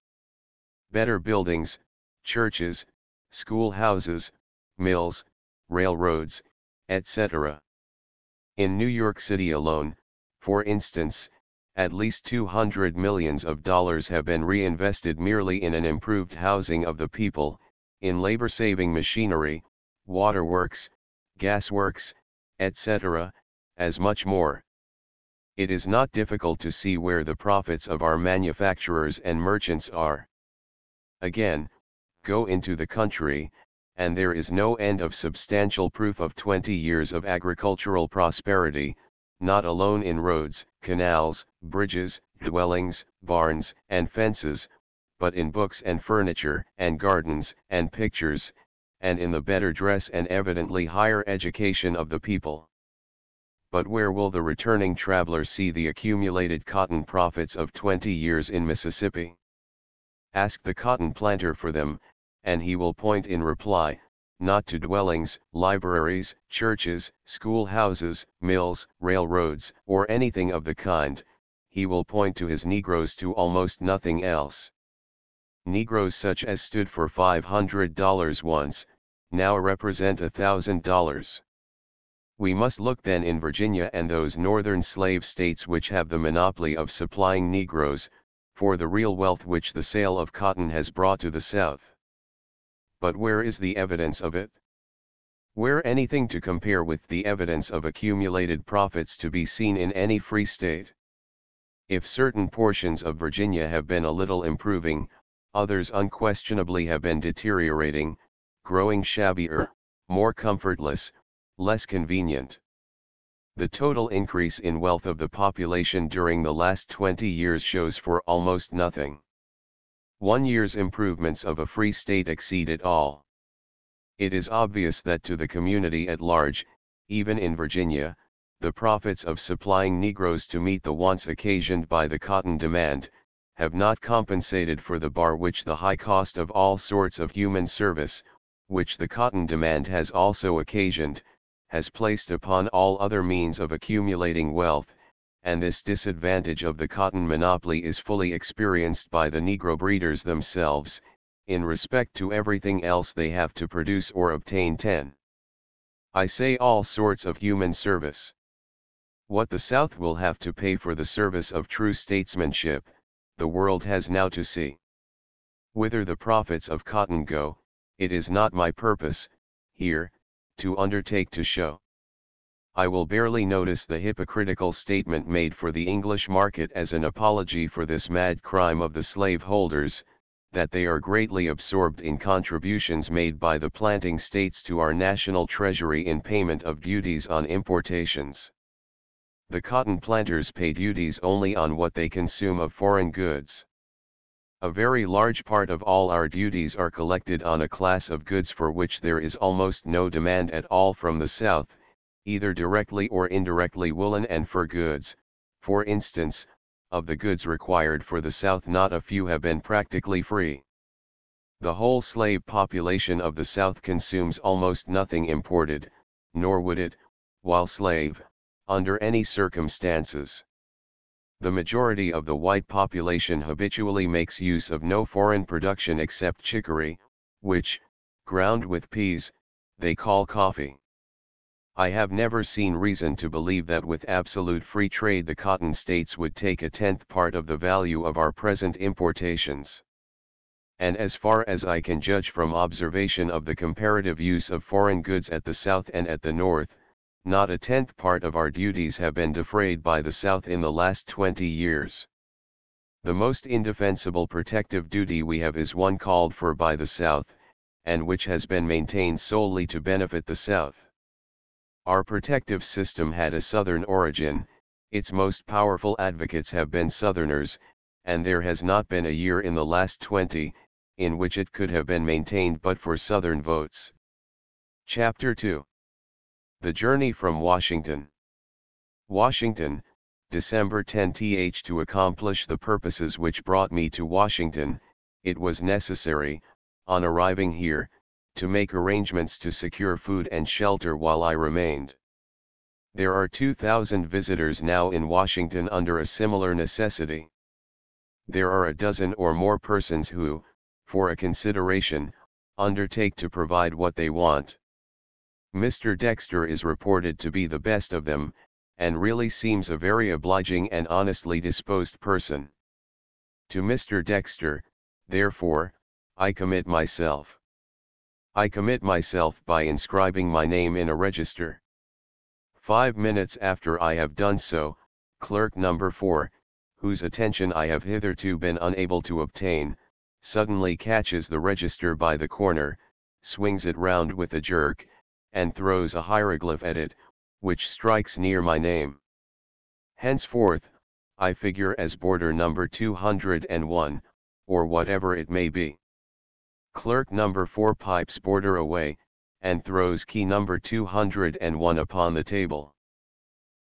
Better buildings, churches, schoolhouses, mills, railroads, etc. In New York City alone, for instance, at least $200 million have been reinvested merely in an improved housing of the people, in labor-saving machinery, waterworks, gasworks, etc., as much more. It is not difficult to see where the profits of our manufacturers and merchants are. Again, go into the country, and there is no end of substantial proof of 20 years of agricultural prosperity, not alone in roads, canals, bridges, dwellings, barns, and fences, but in books and furniture, and gardens, and pictures, and in the better dress and evidently higher education of the people. But where will the returning traveler see the accumulated cotton profits of 20 years in Mississippi? Ask the cotton planter for them, and he will point in reply, not to dwellings, libraries, churches, schoolhouses, mills, railroads, or anything of the kind, he will point to his Negroes to almost nothing else. Negroes such as stood for $500 once, now represent $1,000. We must look then in Virginia and those northern slave states which have the monopoly of supplying Negroes, for the real wealth which the sale of cotton has brought to the South. But where is the evidence of it? Where anything to compare with the evidence of accumulated profits to be seen in any free state? If certain portions of Virginia have been a little improving, others unquestionably have been deteriorating, growing shabbier, more comfortless, less convenient. The total increase in wealth of the population during the last 20 years shows for almost nothing. 1 year's improvements of a free state exceed it all. It is obvious that to the community at large, even in Virginia, the profits of supplying Negroes to meet the wants occasioned by the cotton demand, have not compensated for the bar which the high cost of all sorts of human service, which the cotton demand has also occasioned, has placed upon all other means of accumulating wealth, and this disadvantage of the cotton monopoly is fully experienced by the Negro breeders themselves, in respect to everything else they have to produce or obtain. 10. I say all sorts of human service. What the South will have to pay for the service of true statesmanship, the world has now to see. Whither the profits of cotton go, it is not my purpose, here, to undertake to show. I will barely notice the hypocritical statement made for the English market as an apology for this mad crime of the slaveholders, that they are greatly absorbed in contributions made by the planting states to our national treasury in payment of duties on importations. The cotton planters pay duties only on what they consume of foreign goods. A very large part of all our duties are collected on a class of goods for which there is almost no demand at all from the South, either directly or indirectly. Woolen and fur goods, for instance, of the goods required for the South not a few have been practically free. The whole slave population of the South consumes almost nothing imported, nor would it, while slave, under any circumstances. The majority of the white population habitually makes use of no foreign production except chicory, which, ground with peas, they call coffee. I have never seen reason to believe that with absolute free trade the cotton states would take a tenth part of the value of our present importations. And as far as I can judge from observation of the comparative use of foreign goods at the South and at the North, not a tenth part of our duties have been defrayed by the South in the last 20 years. The most indefensible protective duty we have is one called for by the South, and which has been maintained solely to benefit the South. Our protective system had a Southern origin, its most powerful advocates have been Southerners, and there has not been a year in the last 20, in which it could have been maintained but for Southern votes. Chapter 2. The Journey from Washington. Washington, December 10. To accomplish the purposes which brought me to Washington, it was necessary, on arriving here, to make arrangements to secure food and shelter while I remained. There are 2,000 visitors now in Washington under a similar necessity. There are a dozen or more persons who, for a consideration, undertake to provide what they want. Mr. Dexter is reported to be the best of them, and really seems a very obliging and honestly disposed person. To Mr. Dexter, therefore, I commit myself. I commit myself by inscribing my name in a register. 5 minutes after I have done so, clerk number 4, whose attention I have hitherto been unable to obtain, suddenly catches the register by the corner, swings it round with a jerk, and throws a hieroglyph at it, which strikes near my name. Henceforth, I figure as boarder number 201, or whatever it may be. Clerk number 4 pipes boarder away, and throws key number 201 upon the table.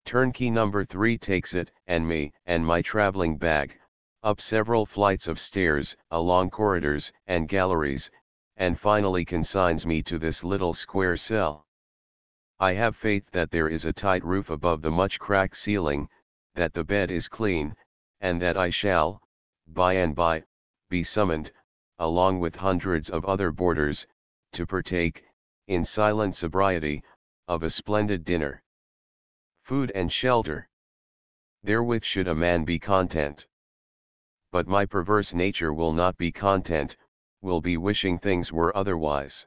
Turnkey number 3 takes it, and me, and my traveling bag, up several flights of stairs, along corridors, and galleries, and finally consigns me to this little square cell. I have faith that there is a tight roof above the much cracked ceiling, that the bed is clean, and that I shall, by and by, be summoned, along with hundreds of other boarders, to partake, in silent sobriety, of a splendid dinner. Food and shelter. Therewith should a man be content. But my perverse nature will not be content, will be wishing things were otherwise.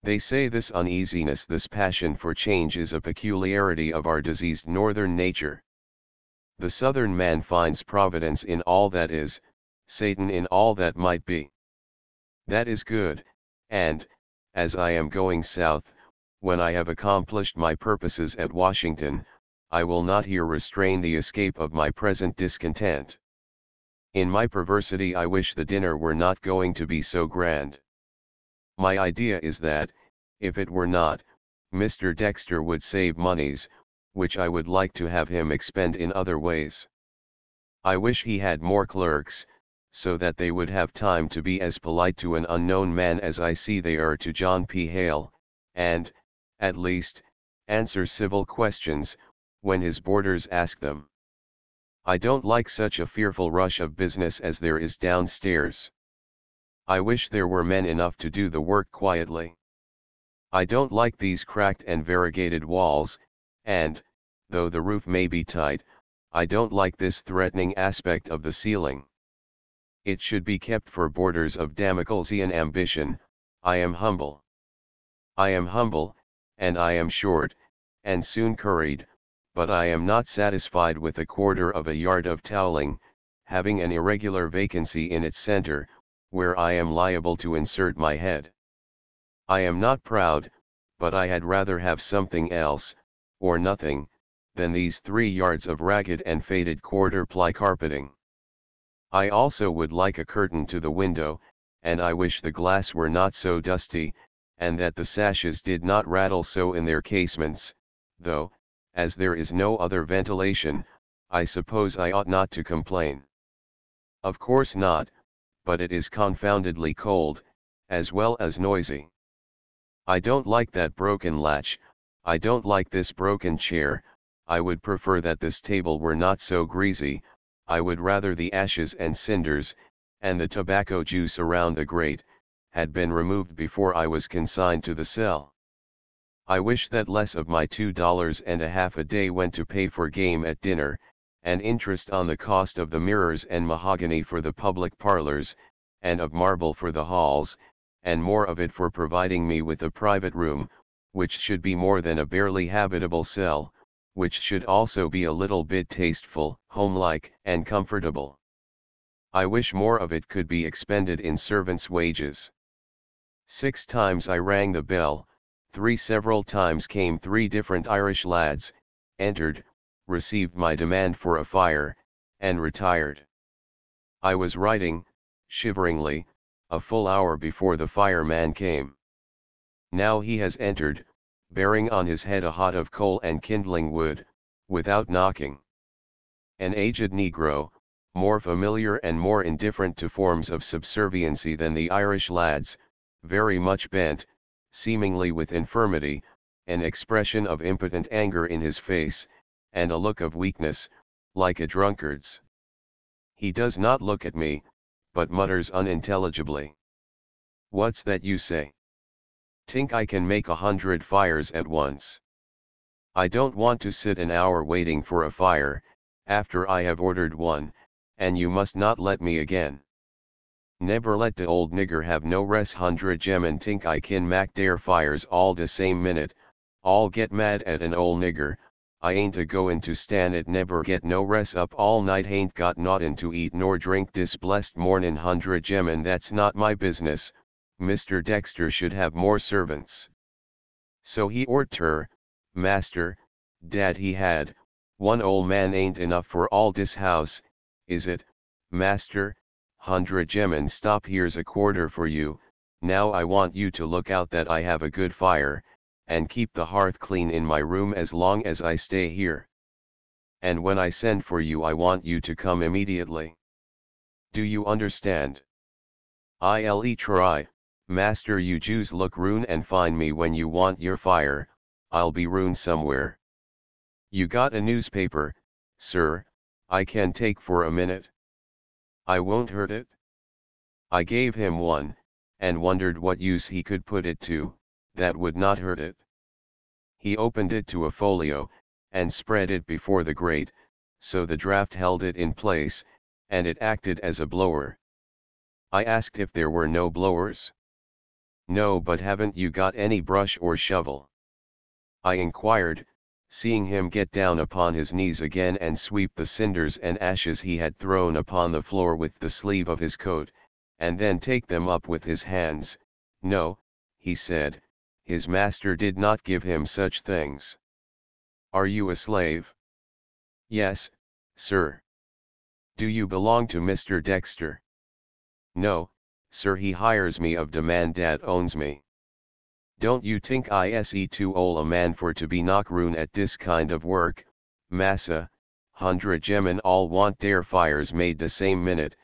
They say this uneasiness, this passion for change is a peculiarity of our diseased northern nature. The southern man finds providence in all that is, Satan in all that might be. That is good, and, as I am going south, when I have accomplished my purposes at Washington, I will not here restrain the escape of my present discontent. In my perversity I wish the dinner were not going to be so grand. My idea is that, if it were not, Mr. Dexter would save moneys, which I would like to have him expend in other ways. I wish he had more clerks, so that they would have time to be as polite to an unknown man as I see they are to John P. Hale, and, at least, answer civil questions, when his boarders ask them. I don't like such a fearful rush of business as there is downstairs. I wish there were men enough to do the work quietly. I don't like these cracked and variegated walls, and, though the roof may be tight, I don't like this threatening aspect of the ceiling. It should be kept for boarders of Damoclesian ambition. I am humble. I am humble, and I am short, and soon curried, but I am not satisfied with a quarter of a yard of toweling, having an irregular vacancy in its center, where I am liable to insert my head. I am not proud, but I had rather have something else, or nothing, than these 3 yards of ragged and faded quarter-ply carpeting. I also would like a curtain to the window, and I wish the glass were not so dusty, and that the sashes did not rattle so in their casements, though, as there is no other ventilation, I suppose I ought not to complain. Of course not, but it is confoundedly cold, as well as noisy. I don't like that broken latch, I don't like this broken chair, I would prefer that this table were not so greasy, I would rather the ashes and cinders, and the tobacco juice around the grate, had been removed before I was consigned to the cell. I wish that less of my $2.50 a day went to pay for game at dinner, and interest on the cost of the mirrors and mahogany for the public parlors, and of marble for the halls, and more of it for providing me with a private room, which should be more than a barely habitable cell, which should also be a little bit tasteful, homelike, and comfortable. I wish more of it could be expended in servants' wages. 6 times I rang the bell, 3 several times came 3 different Irish lads, entered, received my demand for a fire, and retired. I was writing, shiveringly, a full hour before the fireman came. Now he has entered, bearing on his head a hod of coal and kindling wood, without knocking. An aged negro, more familiar and more indifferent to forms of subserviency than the Irish lads, very much bent, seemingly with infirmity, an expression of impotent anger in his face, and a look of weakness, like a drunkard's. He does not look at me, but mutters unintelligibly. "What's that you say?" "Tink I can make 100 fires at once." "I don't want to sit an hour waiting for a fire, after I have ordered one, and you must not let me again. Never let de old nigger have no res 100 gemmen tink I kin mak dere fires all de same minute, all get mad at an old nigger, I ain't a goin' to stan it never get no res up all night hain't got naughtin to eat nor drink dis blessed mornin' 100 gemmen that's not my business, Mr. Dexter should have more servants." So he ort her, master, dad he had, one old man ain't enough for all dis house, is it, master, 100 gemmen stop here's a quarter for you, now I want you to look out that I have a good fire, and keep the hearth clean in my room as long as I stay here. And when I send for you I want you to come immediately. Do you understand? I'll try, master you Jews look roon and find me when you want your fire, I'll be roon somewhere. You got a newspaper, sir, I can take for a minute? I won't hurt it. I gave him one, and wondered what use he could put it to, that would not hurt it. He opened it to a folio, and spread it before the grate, so the draught held it in place, and it acted as a blower. I asked if there were no blowers. "No, but haven't you got any brush or shovel?" I inquired, seeing him get down upon his knees again and sweep the cinders and ashes he had thrown upon the floor with the sleeve of his coat, and then take them up with his hands. No, he said, his master did not give him such things. "Are you a slave?" "Yes, sir." "Do you belong to Mr. Dexter?" "No, sir, he hires me of de man dat owns me." "Don't you tink I too ol' a man for to be knock roon at dis kind of work, massa, 100 gemmen all want dere fires made de same minute,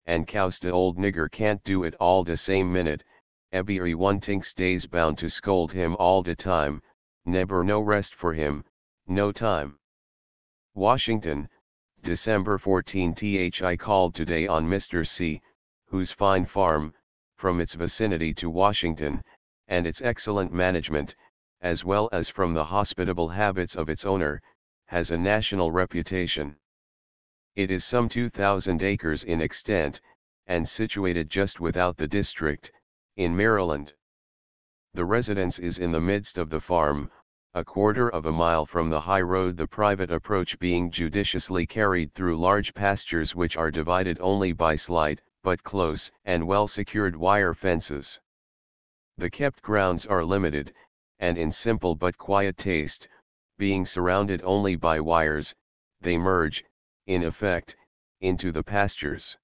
and cows de old nigger can't do it all de same minute, every one thinks dey's bound to scold him all de time, never no rest for him, no time. Washington, December 14 I called today on Mr. C, whose fine farm, from its vicinity to Washington, and its excellent management, as well as from the hospitable habits of its owner, has a national reputation. It is some 2,000 acres in extent, and situated just without the district, in Maryland. The residence is in the midst of the farm, a quarter of a mile from the high road, the private approach being judiciously carried through large pastures which are divided only by slight, but close and well secured wire fences. The kept grounds are limited, and in simple but quiet taste, being surrounded only by wires, they merge, in effect, into the pastures.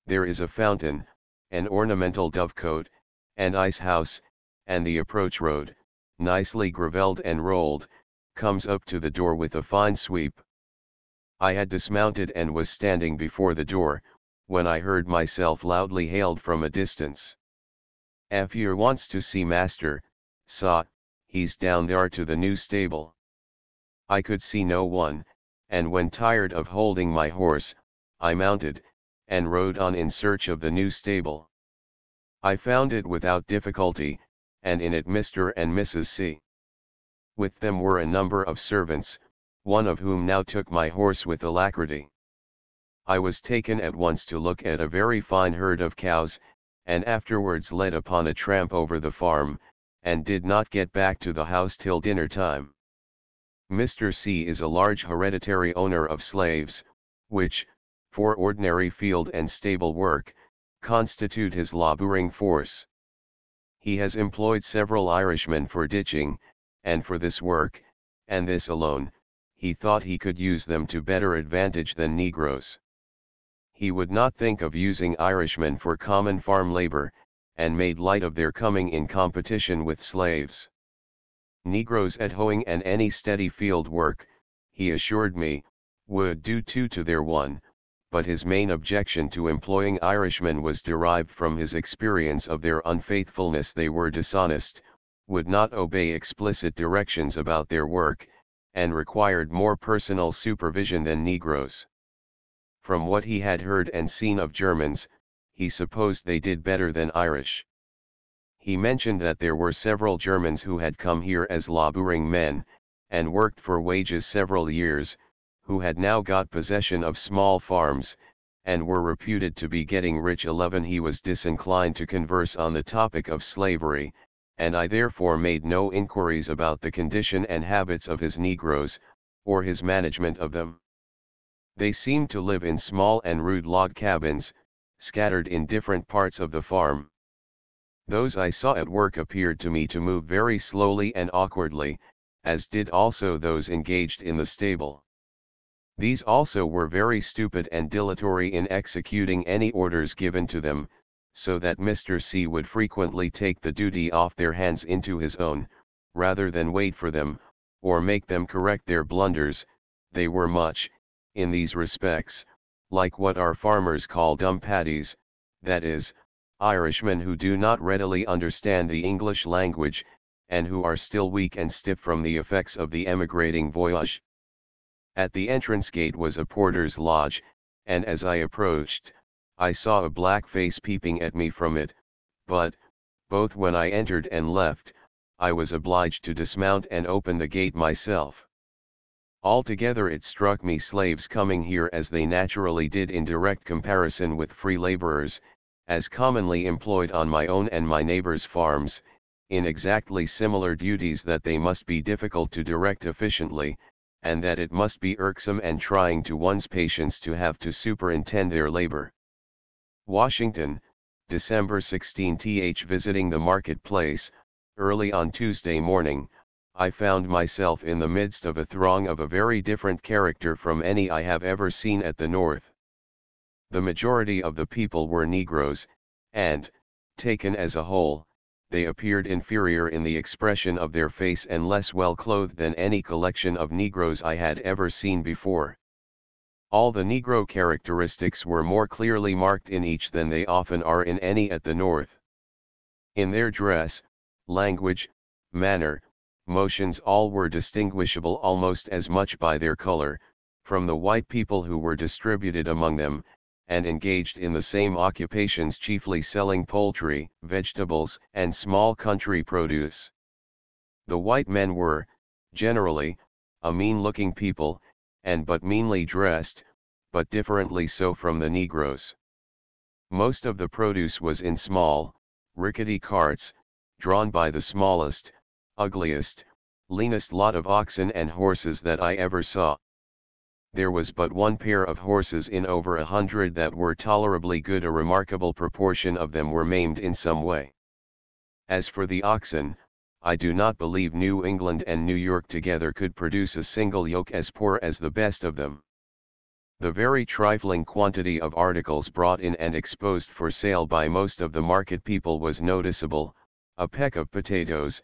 There is a fountain, an ornamental dovecote, an ice house, and the approach road, nicely gravelled and rolled, comes up to the door with a fine sweep. I had dismounted and was standing before the door, when I heard myself loudly hailed from a distance. "Ef yer wants to see master, saw, he's down there to the new stable." I could see no one, and when tired of holding my horse, I mounted, and rode on in search of the new stable. I found it without difficulty, and in it Mr. and Mrs. C. With them were a number of servants, one of whom now took my horse with alacrity. I was taken at once to look at a very fine herd of cows, and afterwards led upon a tramp over the farm, and did not get back to the house till dinner time. Mr. C is a large hereditary owner of slaves, which, for ordinary field and stable work, constitute his laboring force. He has employed several Irishmen for ditching, and for this work, and this alone, he thought he could use them to better advantage than Negroes. He would not think of using Irishmen for common farm labor, and made light of their coming in competition with slaves. Negroes at hoeing and any steady field work, he assured me, would do two to their one, but his main objection to employing Irishmen was derived from his experience of their unfaithfulness. They were dishonest, would not obey explicit directions about their work, and required more personal supervision than Negroes. From what he had heard and seen of Germans, he supposed they did better than Irish. He mentioned that there were several Germans who had come here as laboring men, and worked for wages several years, who had now got possession of small farms, and were reputed to be getting rich. 11 He was disinclined to converse on the topic of slavery, and I therefore made no inquiries about the condition and habits of his Negroes, or his management of them. They seemed to live in small and rude log cabins, scattered in different parts of the farm. Those I saw at work appeared to me to move very slowly and awkwardly, as did also those engaged in the stable. These also were very stupid and dilatory in executing any orders given to them, so that Mr. C would frequently take the duty off their hands into his own, rather than wait for them, or make them correct their blunders. They were much, in these respects, like what our farmers call dumb paddies, that is, Irishmen who do not readily understand the English language, and who are still weak and stiff from the effects of the emigrating voyage. At the entrance gate was a porter's lodge, and as I approached, I saw a black face peeping at me from it, but, both when I entered and left, I was obliged to dismount and open the gate myself. Altogether it struck me slaves coming here as they naturally did in direct comparison with free laborers, as commonly employed on my own and my neighbors' farms, in exactly similar duties, that they must be difficult to direct efficiently, and that it must be irksome and trying to one's patience to have to superintend their labor. Washington, December 16 Visiting the marketplace, early on Tuesday morning, I found myself in the midst of a throng of a very different character from any I have ever seen at the North. The majority of the people were Negroes, and, taken as a whole, they appeared inferior in the expression of their face and less well clothed than any collection of Negroes I had ever seen before. All the Negro characteristics were more clearly marked in each than they often are in any at the North. In their dress, language, manner, motions all were distinguishable almost as much by their color, from the white people who were distributed among them, and engaged in the same occupations, chiefly selling poultry, vegetables, and small country produce. The white men were, generally, a mean-looking people, and but meanly dressed, but differently so from the Negroes. Most of the produce was in small, rickety carts, drawn by the smallest, ugliest, leanest lot of oxen and horses that I ever saw. There was but one pair of horses in over 100 that were tolerably good. A remarkable proportion of them were maimed in some way. As for the oxen, I do not believe New England and New York together could produce a single yoke as poor as the best of them. The very trifling quantity of articles brought in and exposed for sale by most of the market people was noticeable: a peck of potatoes,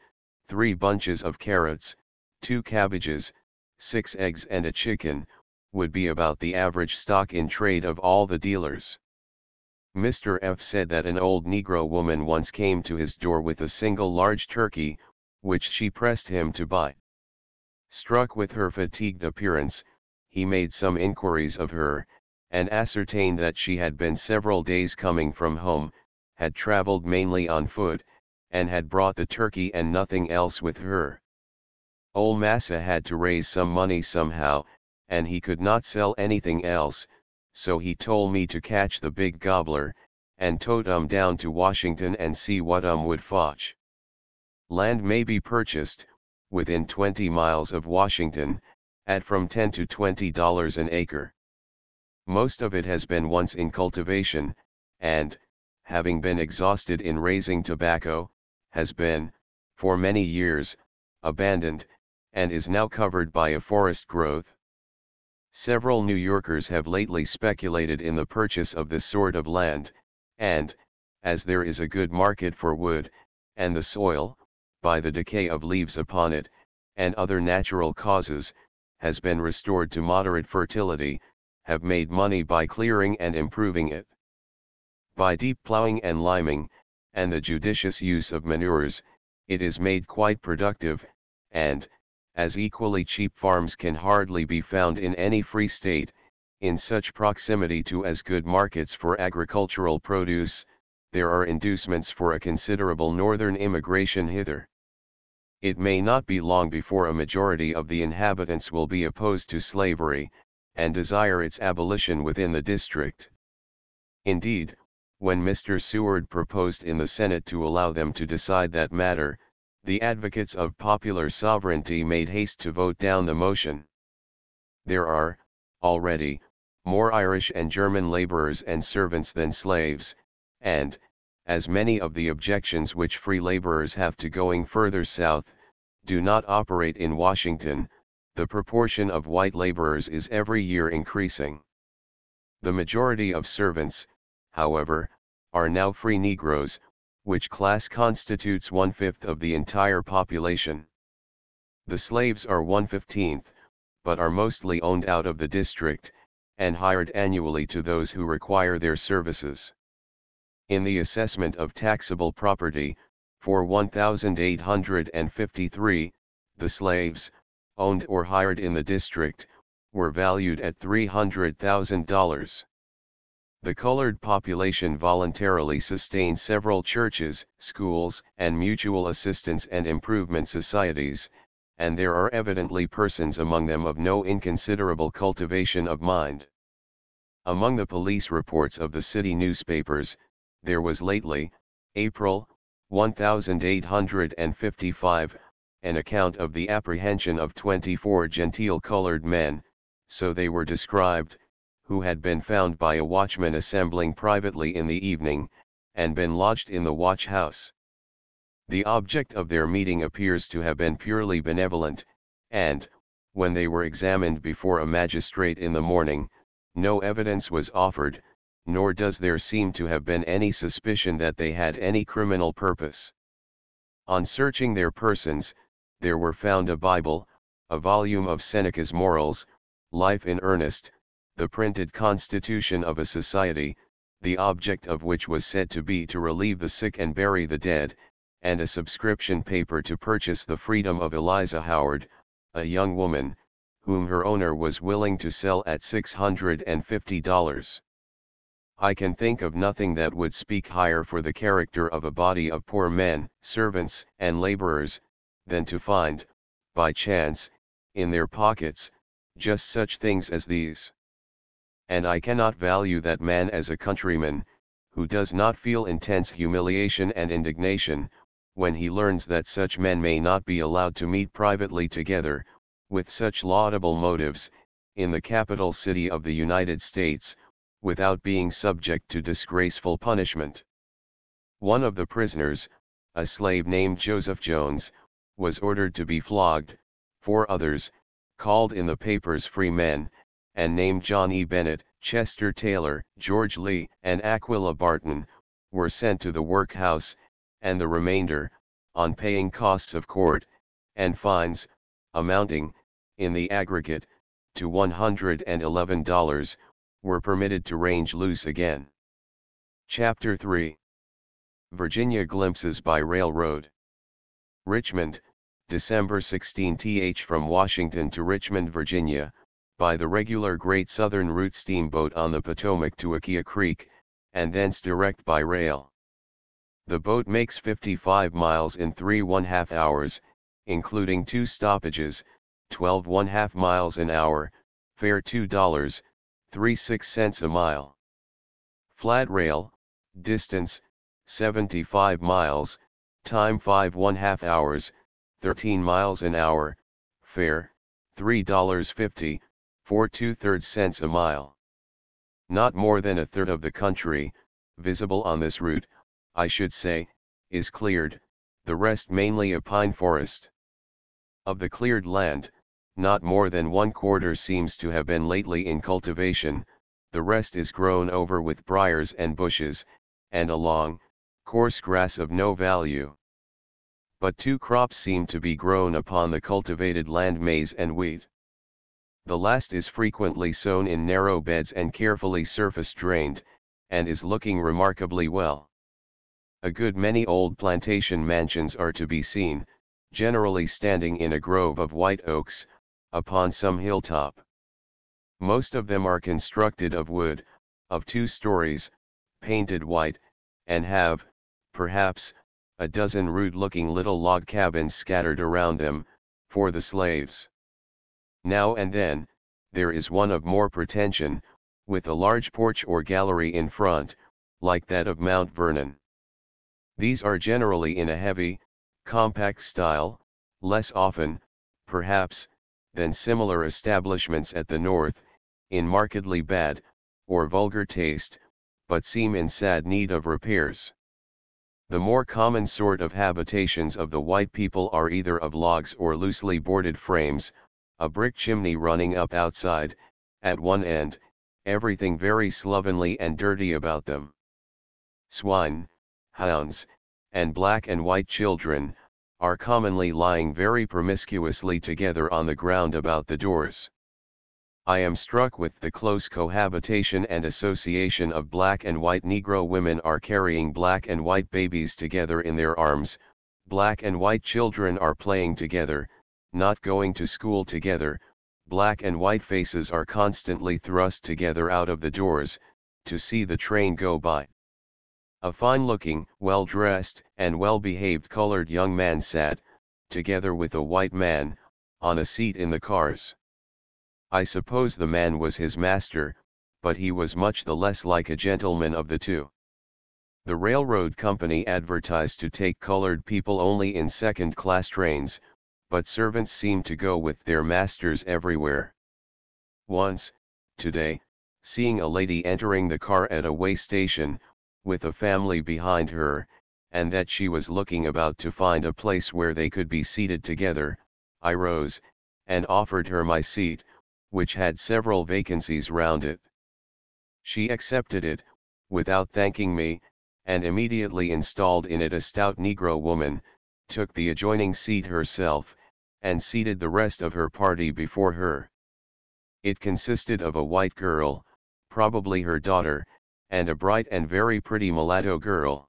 3 bunches of carrots, 2 cabbages, 6 eggs and a chicken, would be about the average stock in trade of all the dealers. Mr. F. said that an old Negro woman once came to his door with a single large turkey, which she pressed him to buy. Struck with her fatigued appearance, he made some inquiries of her, and ascertained that she had been several days coming from home, had traveled mainly on foot, and had brought the turkey and nothing else with her. Ol' Massa had to raise some money somehow, and he could not sell anything else, so he told me to catch the big gobbler, and tote down to Washington and see what would fotch. Land may be purchased, within 20 miles of Washington, at from $10 to $20 an acre. Most of it has been once in cultivation, and, having been exhausted in raising tobacco, has been, for many years, abandoned, and is now covered by a forest growth. Several New Yorkers have lately speculated in the purchase of this sort of land, and, as there is a good market for wood, and the soil, by the decay of leaves upon it, and other natural causes, has been restored to moderate fertility, have made money by clearing and improving it. By deep plowing and liming, and the judicious use of manures, it is made quite productive, and, as equally cheap farms can hardly be found in any free state, in such proximity to as good markets for agricultural produce, there are inducements for a considerable northern immigration hither. It may not be long before a majority of the inhabitants will be opposed to slavery, and desire its abolition within the district. Indeed, when Mr. Seward proposed in the Senate to allow them to decide that matter, the advocates of popular sovereignty made haste to vote down the motion. There are, already, more Irish and German laborers and servants than slaves, and, as many of the objections which free laborers have to going further south, do not operate in Washington, the proportion of white laborers is every year increasing. The majority of servants, however, are now free Negroes, which class constitutes 1/5 of the entire population. The slaves are 1/15, but are mostly owned out of the district, and hired annually to those who require their services. In the assessment of taxable property, for 1853, the slaves, owned or hired in the district, were valued at $300,000. The colored population voluntarily sustained several churches, schools, and mutual assistance and improvement societies, and there are evidently persons among them of no inconsiderable cultivation of mind. Among the police reports of the city newspapers, there was lately, April, 1855, an account of the apprehension of 24 genteel colored men, so they were described, who had been found by a watchman assembling privately in the evening, and been lodged in the watch house. The object of their meeting appears to have been purely benevolent, and, when they were examined before a magistrate in the morning, no evidence was offered, nor does there seem to have been any suspicion that they had any criminal purpose. On searching their persons, there were found a Bible, a volume of Seneca's Morals, Life in Earnest, the printed constitution of a society, the object of which was said to be to relieve the sick and bury the dead, and a subscription paper to purchase the freedom of Eliza Howard, a young woman, whom her owner was willing to sell at $650. I can think of nothing that would speak higher for the character of a body of poor men, servants, and laborers, than to find, by chance, in their pockets, just such things as these. And I cannot value that man as a countryman, who does not feel intense humiliation and indignation, when he learns that such men may not be allowed to meet privately together, with such laudable motives, in the capital city of the United States, without being subject to disgraceful punishment. One of the prisoners, a slave named Joseph Jones, was ordered to be flogged. 4 others, called in the papers free men, and named John E. Bennett, Chester Taylor, George Lee, and Aquila Barton, were sent to the workhouse, and the remainder, on paying costs of court, and fines, amounting, in the aggregate, to $111, were permitted to range loose again. Chapter 3. Virginia Glimpses by Railroad. Richmond, December 16th. From Washington to Richmond, Virginia, by the regular Great Southern Route steamboat on the Potomac to Aquia Creek, and thence direct by rail. The boat makes 55 miles in 3½ hours, including 2 stoppages, 12½ miles an hour, fare $2.36 a mile. Flat rail, distance, 75 miles, time 5½ hours, 13 miles an hour, fare, $3.50, 4 cents a mile. Not more than a third of the country, visible on this route, I should say, is cleared, the rest mainly a pine forest. Of the cleared land, not more than 1/4 seems to have been lately in cultivation, the rest is grown over with briars and bushes, and a long, coarse grass of no value. But 2 crops seem to be grown upon the cultivated land: maize and wheat. The last is frequently sown in narrow beds and carefully surface drained, and is looking remarkably well. A good many old plantation mansions are to be seen, generally standing in a grove of white oaks, upon some hilltop. Most of them are constructed of wood, of 2 stories, painted white, and have, perhaps, a dozen rude-looking little log cabins scattered around them, for the slaves. Now and then, there is one of more pretension, with a large porch or gallery in front, like that of Mount Vernon. These are generally in a heavy, compact style, less often, perhaps, than similar establishments at the north, in markedly bad, or vulgar taste, but seem in sad need of repairs. The more common sort of habitations of the white people are either of logs or loosely boarded frames, a brick chimney running up outside, at one end, everything very slovenly and dirty about them. Swine, hounds, and black and white children, are commonly lying very promiscuously together on the ground about the doors. I am struck with the close cohabitation and association of black and white Negro women are carrying black and white babies together in their arms, black and white children are playing together, not going to school together, black and white faces are constantly thrust together out of the doors, to see the train go by. A fine-looking, well-dressed, and well-behaved colored young man sat, together with a white man, on a seat in the cars. I suppose the man was his master, but he was much the less like a gentleman of the two. The railroad company advertised to take colored people only in second-class trains, but servants seemed to go with their masters everywhere. Once, today, seeing a lady entering the car at a way station, with a family behind her, and that she was looking about to find a place where they could be seated together, I rose, and offered her my seat, which had several vacancies round it. She accepted it, without thanking me, and immediately installed in it a stout Negro woman, took the adjoining seat herself, and seated the rest of her party before her. It consisted of a white girl, probably her daughter, and a bright and very pretty mulatto girl.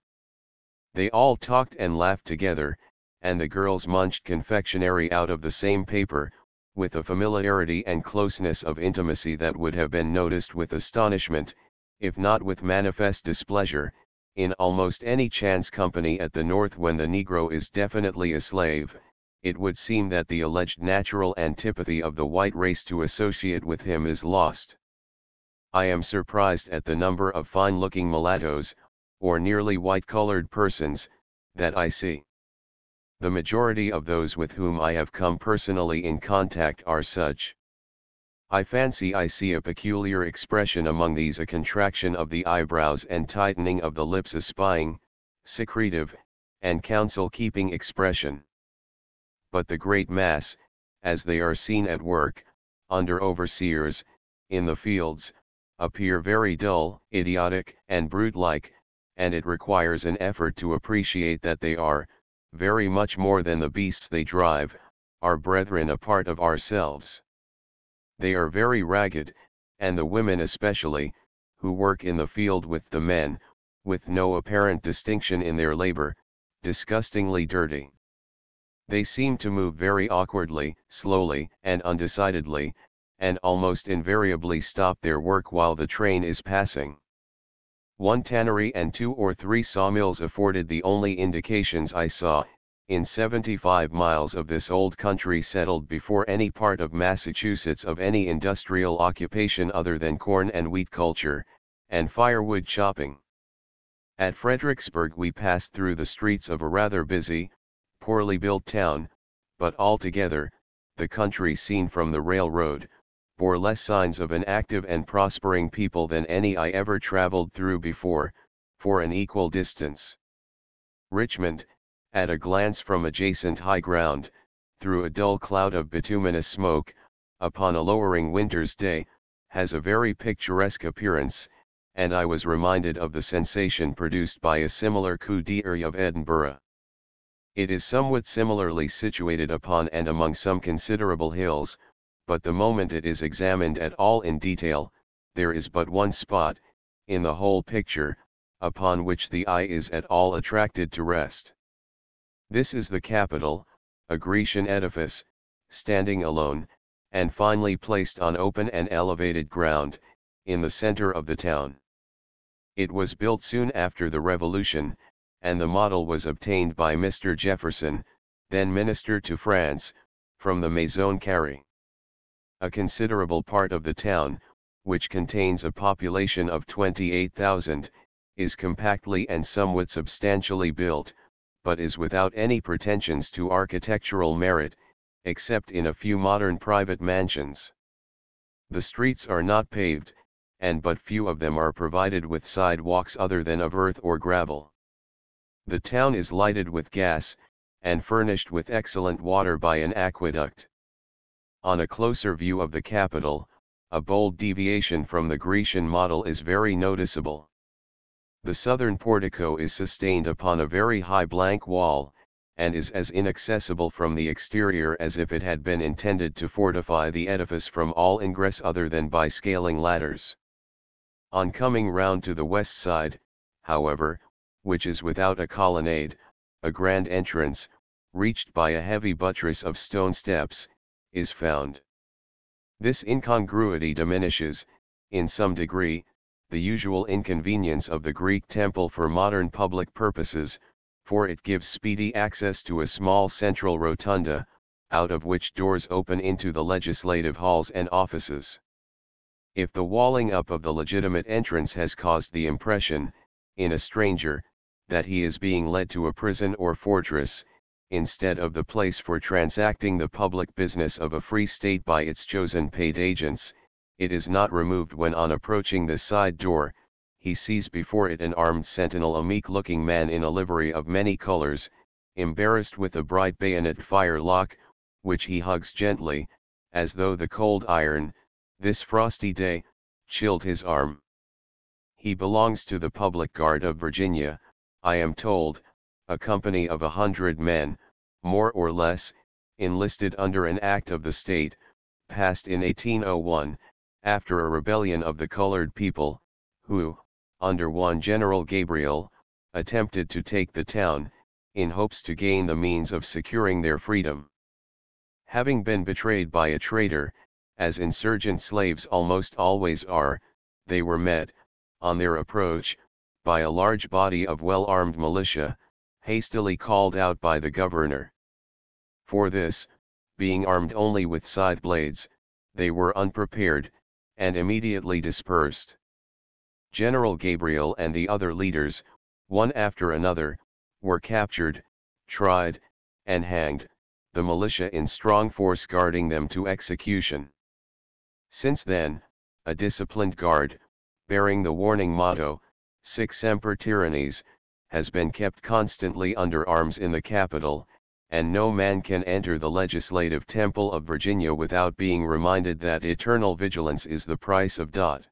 They all talked and laughed together, and the girls munched confectionery out of the same paper, with a familiarity and closeness of intimacy that would have been noticed with astonishment, if not with manifest displeasure, in almost any chance company at the North. When the Negro is definitely a slave, it would seem that the alleged natural antipathy of the white race to associate with him is lost. I am surprised at the number of fine-looking mulattoes, or nearly white-colored persons, that I see. The majority of those with whom I have come personally in contact are such. I fancy I see a peculiar expression among these, a contraction of the eyebrows and tightening of the lips, a spying, secretive, and counsel-keeping expression. But the great mass, as they are seen at work, under overseers, in the fields, appear very dull, idiotic, and brute-like, and it requires an effort to appreciate that they are, very much more than the beasts they drive, our brethren, a part of ourselves. They are very ragged, and the women especially, who work in the field with the men, with no apparent distinction in their labor, disgustingly dirty. They seem to move very awkwardly, slowly, and undecidedly, and almost invariably stop their work while the train is passing. One tannery and 2 or 3 sawmills afforded the only indications I saw, in 75 miles of this old country settled before any part of Massachusetts, of any industrial occupation other than corn and wheat culture, and firewood chopping. At Fredericksburg we passed through the streets of a rather busy, poorly built town, but altogether, the country seen from the railroad, bore less signs of an active and prospering people than any I ever traveled through before, for an equal distance. Richmond, at a glance from adjacent high ground, through a dull cloud of bituminous smoke, upon a lowering winter's day, has a very picturesque appearance, and I was reminded of the sensation produced by a similar coup d'œil of Edinburgh. It is somewhat similarly situated upon and among some considerable hills, but the moment it is examined at all in detail, there is but one spot, in the whole picture, upon which the eye is at all attracted to rest. This is the Capitol, a Grecian edifice, standing alone, and finely placed on open and elevated ground, in the center of the town. It was built soon after the Revolution, and the model was obtained by Mr. Jefferson, then Minister to France, from the Maison Carré. A considerable part of the town, which contains a population of 28,000, is compactly and somewhat substantially built, but is without any pretensions to architectural merit, except in a few modern private mansions. The streets are not paved, and but few of them are provided with sidewalks other than of earth or gravel. The town is lighted with gas, and furnished with excellent water by an aqueduct. On a closer view of the Capitol, a bold deviation from the Grecian model is very noticeable. The southern portico is sustained upon a very high blank wall, and is as inaccessible from the exterior as if it had been intended to fortify the edifice from all ingress other than by scaling ladders. On coming round to the west side, however, which is without a colonnade, a grand entrance, reached by a heavy buttress of stone steps, is found. This incongruity diminishes, in some degree, the usual inconvenience of the Greek temple for modern public purposes, for it gives speedy access to a small central rotunda, out of which doors open into the legislative halls and offices. If the walling up of the legitimate entrance has caused the impression, in a stranger, that he is being led to a prison or fortress, instead of the place for transacting the public business of a free state by its chosen paid agents, it is not removed when on approaching the side door, he sees before it an armed sentinel, a meek-looking man in a livery of many colors, embarrassed with a bright bayonet firelock, which he hugs gently, as though the cold iron, this frosty day, chilled his arm. He belongs to the Public Guard of Virginia, I am told, a company of 100 men, more or less, enlisted under an act of the state, passed in 1801, after a rebellion of the colored people, who, under one General Gabriel, attempted to take the town, in hopes to gain the means of securing their freedom. Having been betrayed by a traitor, as insurgent slaves almost always are, they were met, on their approach, by a large body of well-armed militia, hastily called out by the governor. For this, being armed only with scythe blades, they were unprepared, and immediately dispersed. General Gabriel and the other leaders, one after another, were captured, tried, and hanged, the militia in strong force guarding them to execution. Since then, a disciplined guard, bearing the warning motto, Sic Semper Tyrannis, has been kept constantly under arms in the capital, and no man can enter the legislative temple of Virginia without being reminded that eternal vigilance is the price of dot.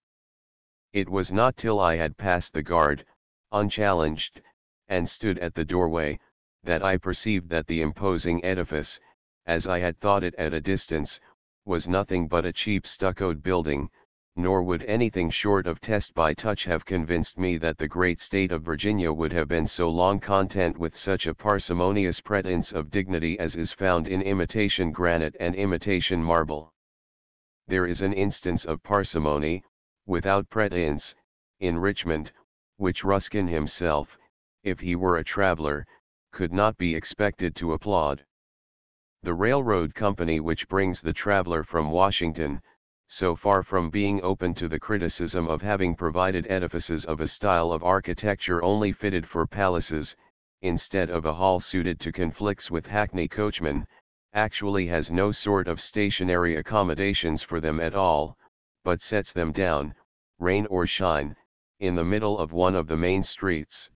It was not till I had passed the guard, unchallenged, and stood at the doorway, that I perceived that the imposing edifice, as I had thought it at a distance, was nothing but a cheap stuccoed building, nor would anything short of test by touch have convinced me that the great state of Virginia would have been so long content with such a parsimonious pretence of dignity as is found in imitation granite and imitation marble. There is an instance of parsimony, without pretence, in Richmond, which Ruskin himself, if he were a traveler, could not be expected to applaud. The railroad company which brings the traveler from Washington, so far from being open to the criticism of having provided edifices of a style of architecture only fitted for palaces, instead of a hall suited to conflicts with hackney coachmen, actually has no sort of stationary accommodations for them at all, but sets them down, rain or shine, in the middle of one of the main streets.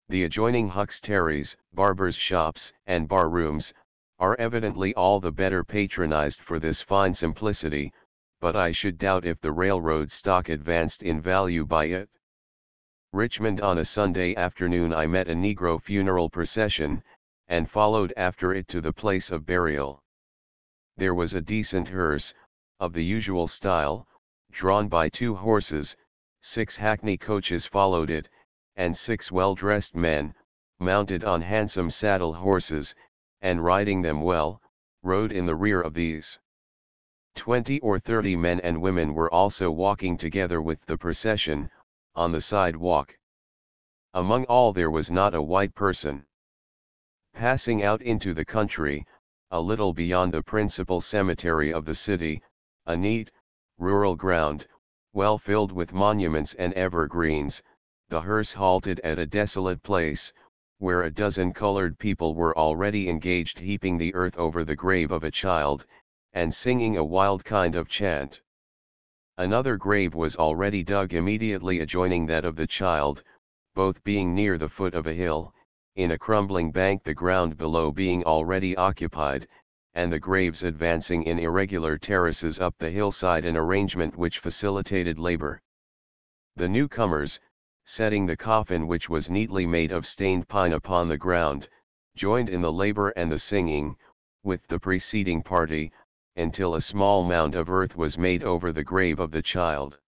The adjoining hucksteries, barbers' shops, and bar rooms, are evidently all the better patronized for this fine simplicity, but I should doubt if the railroad stock advanced in value by it. Richmond. On a Sunday afternoon I met a Negro funeral procession, and followed after it to the place of burial. There was a decent hearse, of the usual style, drawn by 2 horses, 6 hackney coaches followed it, and 6 well-dressed men, mounted on handsome saddle horses, and riding them well, rode in the rear of these. 20 or 30 men and women were also walking together with the procession, on the sidewalk. Among all there was not a white person. Passing out into the country, a little beyond the principal cemetery of the city, a neat, rural ground, well filled with monuments and evergreens, the hearse halted at a desolate place, where a dozen colored people were already engaged heaping the earth over the grave of a child, and singing a wild kind of chant. Another grave was already dug immediately adjoining that of the child, both being near the foot of a hill, in a crumbling bank, the ground below being already occupied, and the graves advancing in irregular terraces up the hillside, an arrangement which facilitated labor. The newcomers, setting the coffin, which was neatly made of stained pine, upon the ground, joined in the labor and the singing, with the preceding party, until a small mound of earth was made over the grave of the child.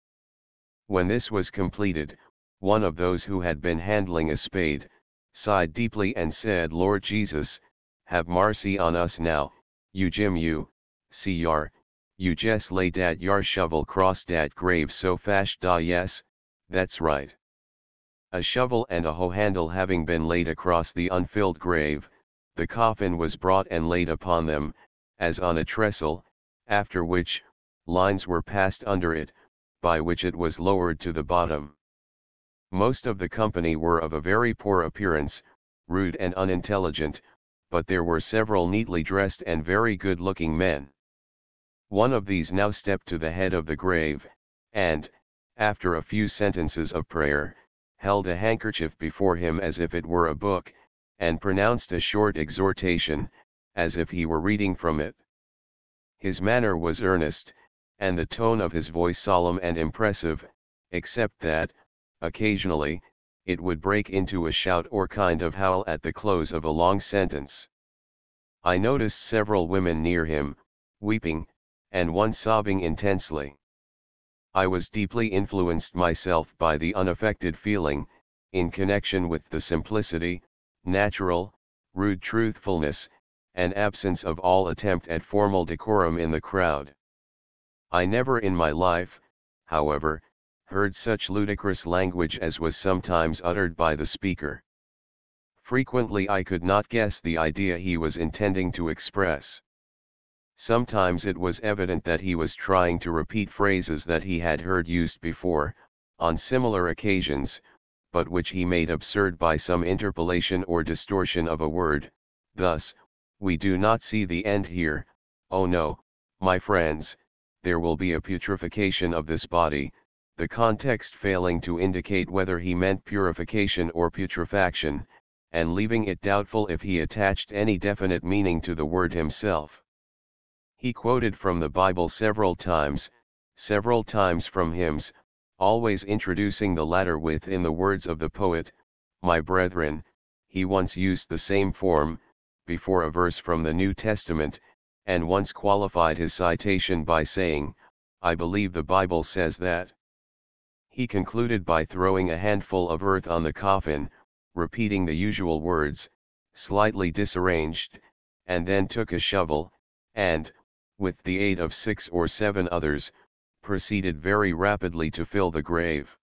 When this was completed, one of those who had been handling a spade, sighed deeply and said, "Lord Jesus, have marcy on us now, you Jim, you, see yar, you jes lay dat yar shovel cross dat grave so fast da." Yes, that's right. A shovel and a hoe handle having been laid across the unfilled grave, the coffin was brought and laid upon them, as on a trestle, after which, lines were passed under it, by which it was lowered to the bottom. Most of the company were of a very poor appearance, rude and unintelligent, but there were several neatly dressed and very good-looking men. One of these now stepped to the head of the grave, and, after a few sentences of prayer, held a handkerchief before him as if it were a book, and pronounced a short exhortation, as if he were reading from it. His manner was earnest, and the tone of his voice solemn and impressive, except that, occasionally, it would break into a shout or kind of howl at the close of a long sentence. I noticed several women near him, weeping, and one sobbing intensely. I was deeply influenced myself by the unaffected feeling, in connection with the simplicity, natural, rude truthfulness, and absence of all attempt at formal decorum in the crowd. I never in my life, however, heard such ludicrous language as was sometimes uttered by the speaker. Frequently I could not guess the idea he was intending to express. Sometimes it was evident that he was trying to repeat phrases that he had heard used before, on similar occasions, but which he made absurd by some interpolation or distortion of a word. Thus, "We do not see the end here, oh no, my friends, there will be a putrefaction of this body," the context failing to indicate whether he meant purification or putrefaction, and leaving it doubtful if he attached any definite meaning to the word himself. He quoted from the Bible several times from hymns, always introducing the latter with in the words of the poet, "My brethren." He once used the same form, before a verse from the New Testament, and once qualified his citation by saying, "I believe the Bible says that." He concluded by throwing a handful of earth on the coffin, repeating the usual words, slightly disarranged, and then took a shovel, and, with the aid of 6 or 7 others, proceeded very rapidly to fill the grave.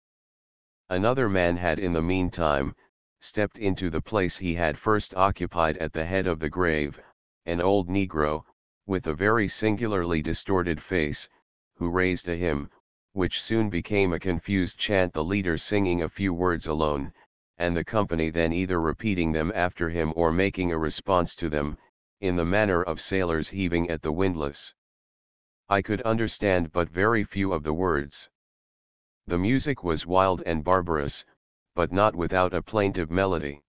Another man had in the meantime, stepped into the place he had first occupied at the head of the grave, an old negro, with a very singularly distorted face, who raised a hymn, which soon became a confused chant, the leader singing a few words alone, and the company then either repeating them after him or making a response to them, in the manner of sailors heaving at the windlass. I could understand but very few of the words. The music was wild and barbarous, but not without a plaintive melody.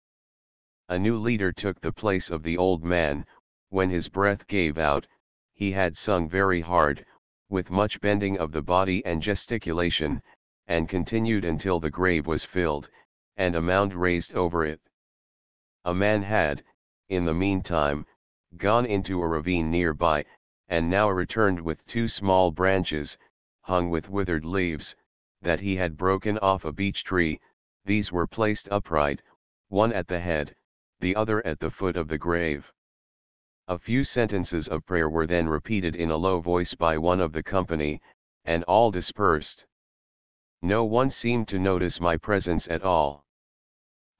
A new leader took the place of the old man. When his breath gave out, he had sung very hard, with much bending of the body and gesticulation, and continued until the grave was filled, and a mound raised over it. A man had, in the meantime, gone into a ravine nearby, and now returned with 2 small branches, hung with withered leaves, that he had broken off a beech tree. These were placed upright, one at the head, the other at the foot of the grave. A few sentences of prayer were then repeated in a low voice by one of the company, and all dispersed. No one seemed to notice my presence at all.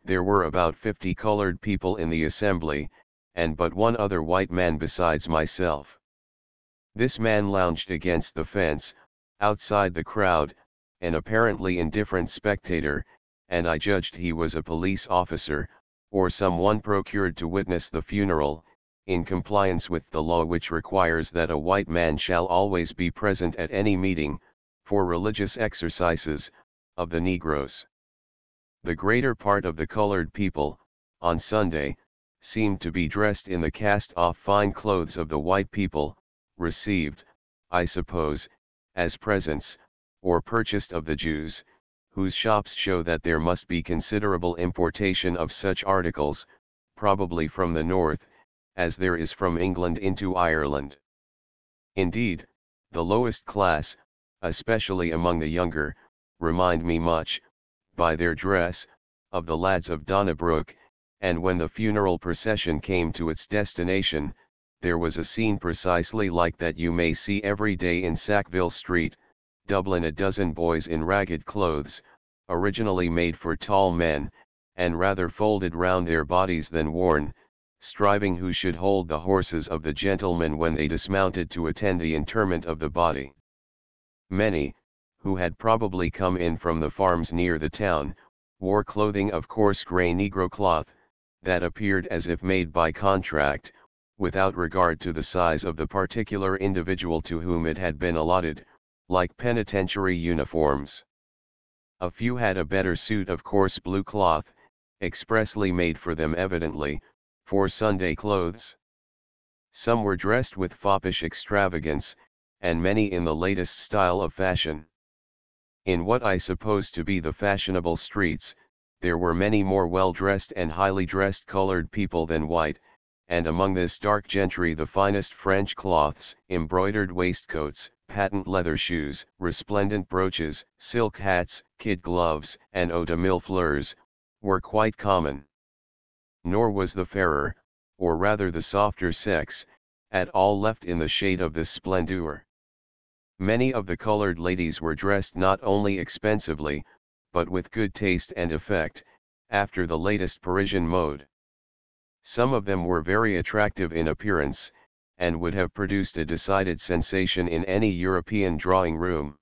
There were about 50 colored people in the assembly, and but one other white man besides myself. This man lounged against the fence, outside the crowd, an apparently indifferent spectator, and I judged he was a police officer, or someone procured to witness the funeral, in compliance with the law which requires that a white man shall always be present at any meeting, for religious exercises, of the Negroes. The greater part of the colored people, on Sunday, seemed to be dressed in the cast-off fine clothes of the white people, received, I suppose, as presents, or purchased of the Jews, whose shops show that there must be considerable importation of such articles, probably from the north, as there is from England into Ireland. Indeed, the lowest class, especially among the younger, remind me much, by their dress, of the lads of Donnybrook, and when the funeral procession came to its destination, there was a scene precisely like that you may see every day in Sackville Street, Dublin. A dozen boys in ragged clothes, originally made for tall men, and rather folded round their bodies than worn, striving who should hold the horses of the gentlemen when they dismounted to attend the interment of the body. Many, who had probably come in from the farms near the town, wore clothing of coarse grey negro cloth, that appeared as if made by contract, without regard to the size of the particular individual to whom it had been allotted, like penitentiary uniforms. A few had a better suit of coarse blue cloth, expressly made for them evidently, for Sunday clothes. Some were dressed with foppish extravagance, and many in the latest style of fashion. In what I suppose to be the fashionable streets, there were many more well-dressed and highly dressed colored people than white, and among this dark gentry the finest French cloths, embroidered waistcoats, patent leather shoes, resplendent brooches, silk hats, kid gloves, and eau de mille fleurs, were quite common. Nor was the fairer, or rather the softer sex, at all left in the shade of this splendor. Many of the colored ladies were dressed not only expensively, but with good taste and effect, after the latest Parisian mode. Some of them were very attractive in appearance, and would have produced a decided sensation in any European drawing room.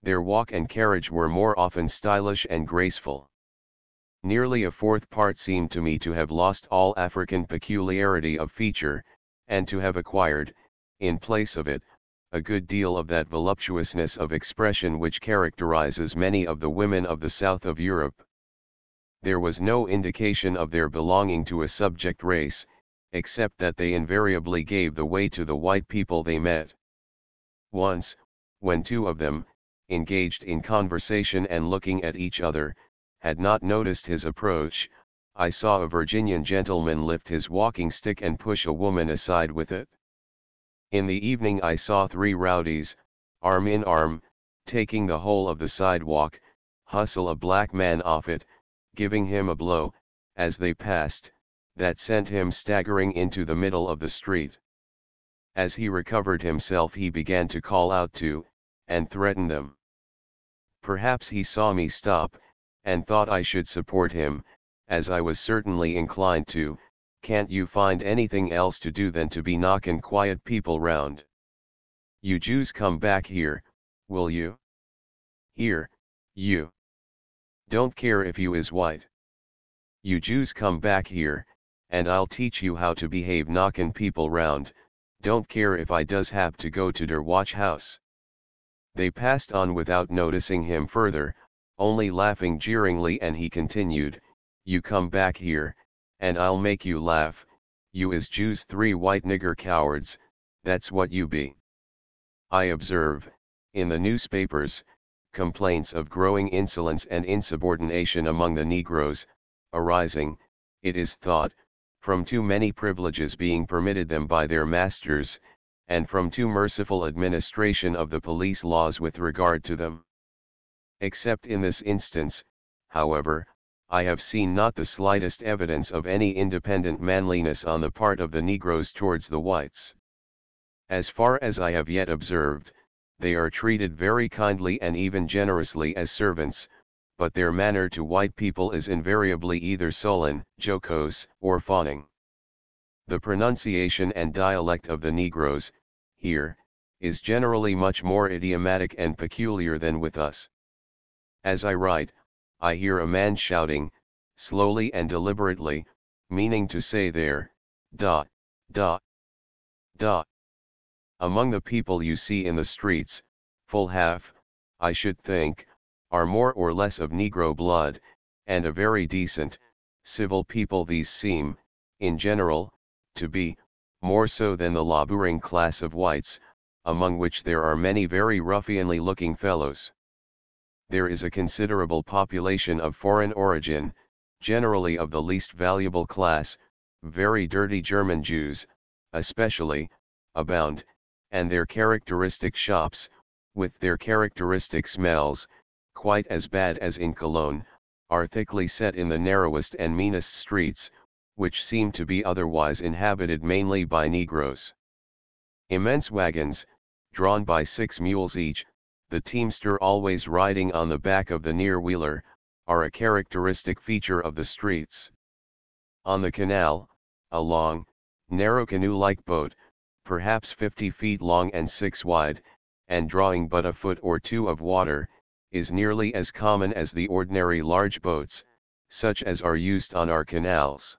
Their walk and carriage were more often stylish and graceful. Nearly a fourth part seemed to me to have lost all African peculiarity of feature, and to have acquired, in place of it, a good deal of that voluptuousness of expression which characterizes many of the women of the south of Europe. There was no indication of their belonging to a subject race, except that they invariably gave the way to the white people they met. Once, when two of them, engaged in conversation and looking at each other, had not noticed his approach, I saw a Virginian gentleman lift his walking stick and push a woman aside with it. In the evening I saw three rowdies, arm in arm, taking the whole of the sidewalk, hustle a black man off it, giving him a blow, as they passed, that sent him staggering into the middle of the street. As he recovered himself he began to call out to, and threaten them. Perhaps he saw me stop, and thought I should support him, as I was certainly inclined to. Can't you find anything else to do than to be knockin' quiet people round? You Jews come back here, will you? Here, you. Don't care if you is white. You Jews come back here, and I'll teach you how to behave knockin' people round, don't care if I does hap to go to der watch house. They passed on without noticing him further, only laughing jeeringly, and he continued, you come back here, and I'll make you laugh, you is Jews, three white nigger cowards, that's what you be. I observe, in the newspapers, complaints of growing insolence and insubordination among the Negroes, arising, it is thought, from too many privileges being permitted them by their masters, and from too merciful administration of the police laws with regard to them. Except in this instance, however, I have seen not the slightest evidence of any independent manliness on the part of the Negroes towards the whites. As far as I have yet observed, they are treated very kindly and even generously as servants, but their manner to white people is invariably either sullen, jocose, or fawning. The pronunciation and dialect of the Negroes, here, is generally much more idiomatic and peculiar than with us. As I write, I hear a man shouting, slowly and deliberately, meaning to say there, da, da, da. Among the people you see in the streets, full half, I should think, are more or less of Negro blood, and a very decent, civil people these seem, in general, to be, more so than the laboring class of whites, among which there are many very ruffianly looking fellows. There is a considerable population of foreign origin, generally of the least valuable class, very dirty German Jews, especially, abound, and their characteristic shops, with their characteristic smells, quite as bad as in Cologne, are thickly set in the narrowest and meanest streets, which seem to be otherwise inhabited mainly by Negroes. Immense wagons, drawn by 6 mules each, the teamster always riding on the back of the near-wheeler, are a characteristic feature of the streets. On the canal, a long, narrow canoe-like boat, perhaps 50 feet long and 6 wide, and drawing but a foot or two of water, is nearly as common as the ordinary large boats, such as are used on our canals.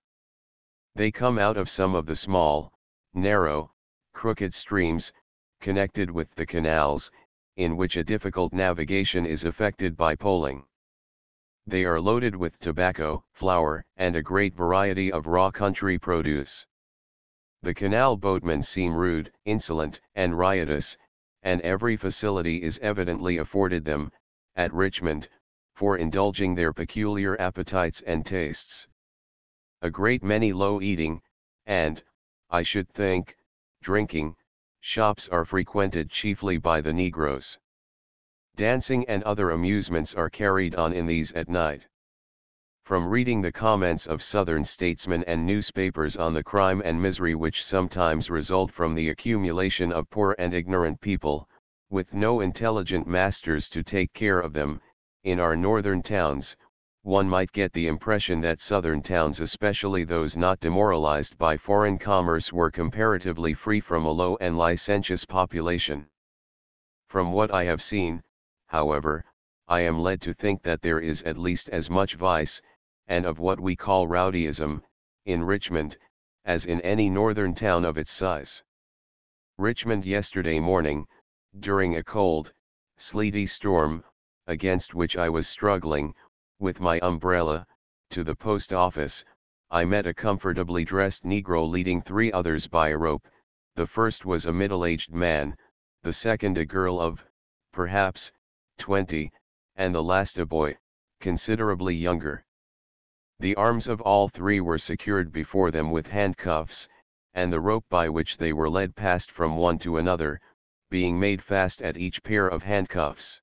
They come out of some of the small, narrow, crooked streams, connected with the canals, in which a difficult navigation is effected by poling. They are loaded with tobacco, flour, and a great variety of raw country produce. The canal boatmen seem rude, insolent, and riotous, and every facility is evidently afforded them, at Richmond, for indulging their peculiar appetites and tastes. A great many low-eating, and, I should think, drinking, shops are frequented chiefly by the Negroes. Dancing and other amusements are carried on in these at night. From reading the comments of Southern statesmen and newspapers on the crime and misery which sometimes result from the accumulation of poor and ignorant people, with no intelligent masters to take care of them, in our northern towns, one might get the impression that southern towns, especially those not demoralized by foreign commerce, were comparatively free from a low and licentious population. From what I have seen, however, I am led to think that there is at least as much vice, and of what we call rowdyism, in Richmond, as in any northern town of its size. Richmond yesterday morning, during a cold, sleety storm, against which I was struggling, with my umbrella, to the post office, I met a comfortably dressed Negro leading 3 others by a rope. The first was a middle-aged man, the second a girl of, perhaps, 20, and the last a boy, considerably younger. The arms of all 3 were secured before them with handcuffs, and the rope by which they were led passed from one to another, being made fast at each pair of handcuffs.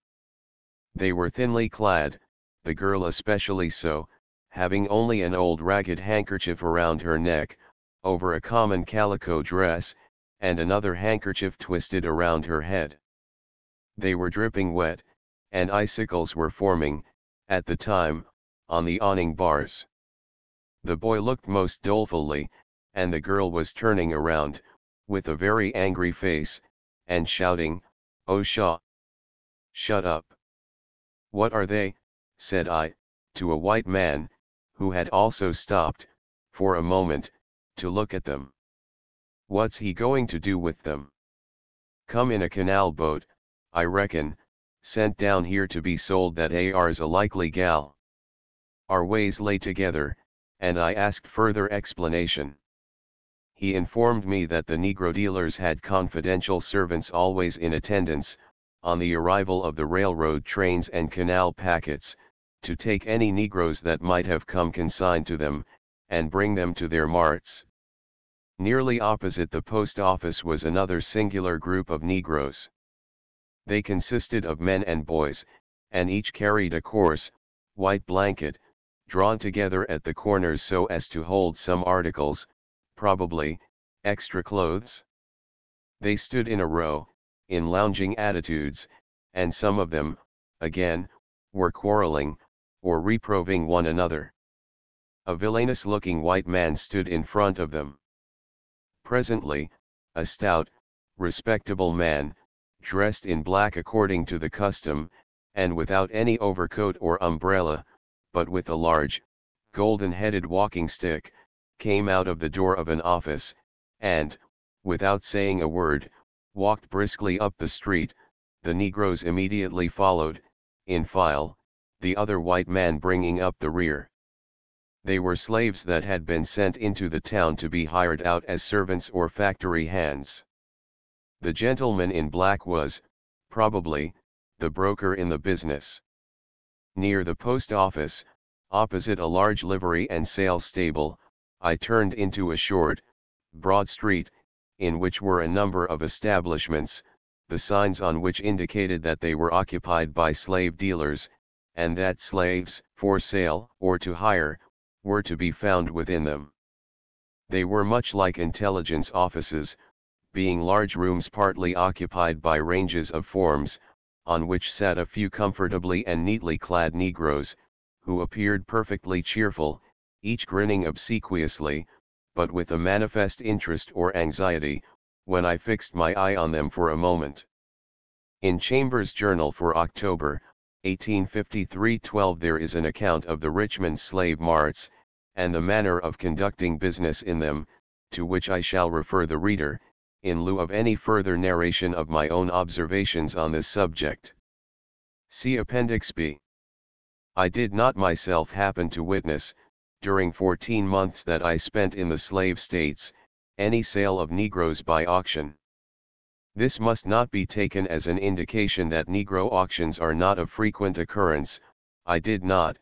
They were thinly clad, the girl especially so, having only an old ragged handkerchief around her neck, over a common calico dress, and another handkerchief twisted around her head. They were dripping wet, and icicles were forming, at the time, on the awning bars. The boy looked most dolefully, and the girl was turning around, with a very angry face, and shouting, "Oh pshaw! Shut up!" "What are they?" said I, to a white man, who had also stopped, for a moment, to look at them. "What's he going to do with them?" "Come in a canal boat, I reckon, sent down here to be sold. That ar's a likely gal." Our ways lay together, and I asked further explanation. He informed me that the Negro dealers had confidential servants always in attendance, on the arrival of the railroad trains and canal packets, to take any Negroes that might have come consigned to them, and bring them to their marts. Nearly opposite the post office was another singular group of Negroes. They consisted of men and boys, and each carried a coarse, white blanket, drawn together at the corners so as to hold some articles, probably, extra clothes. They stood in a row, in lounging attitudes, and some of them, again, were quarreling, or reproving one another. A villainous-looking white man stood in front of them. Presently, a stout, respectable man, dressed in black according to the custom, and without any overcoat or umbrella, but with a large, golden-headed walking stick, came out of the door of an office, and, without saying a word, walked briskly up the street. The Negroes immediately followed, in file, the other white man bringing up the rear. They were slaves that had been sent into the town to be hired out as servants or factory hands. The gentleman in black was, probably, the broker in the business. Near the post office, opposite a large livery and sale stable, I turned into a short, broad street, in which were a number of establishments, the signs on which indicated that they were occupied by slave dealers, and that slaves, for sale or to hire, were to be found within them. They were much like intelligence offices, being large rooms partly occupied by ranges of forms, on which sat a few comfortably and neatly clad Negroes, who appeared perfectly cheerful, each grinning obsequiously, but with a manifest interest or anxiety, when I fixed my eye on them for a moment. In Chambers' Journal for October, 1853-12 there is an account of the Richmond slave marts, and the manner of conducting business in them, to which I shall refer the reader, in lieu of any further narration of my own observations on this subject. See Appendix B. I did not myself happen to witness, during 14 months that I spent in the slave states, any sale of Negroes by auction. This must not be taken as an indication that Negro auctions are not of frequent occurrence. I did not,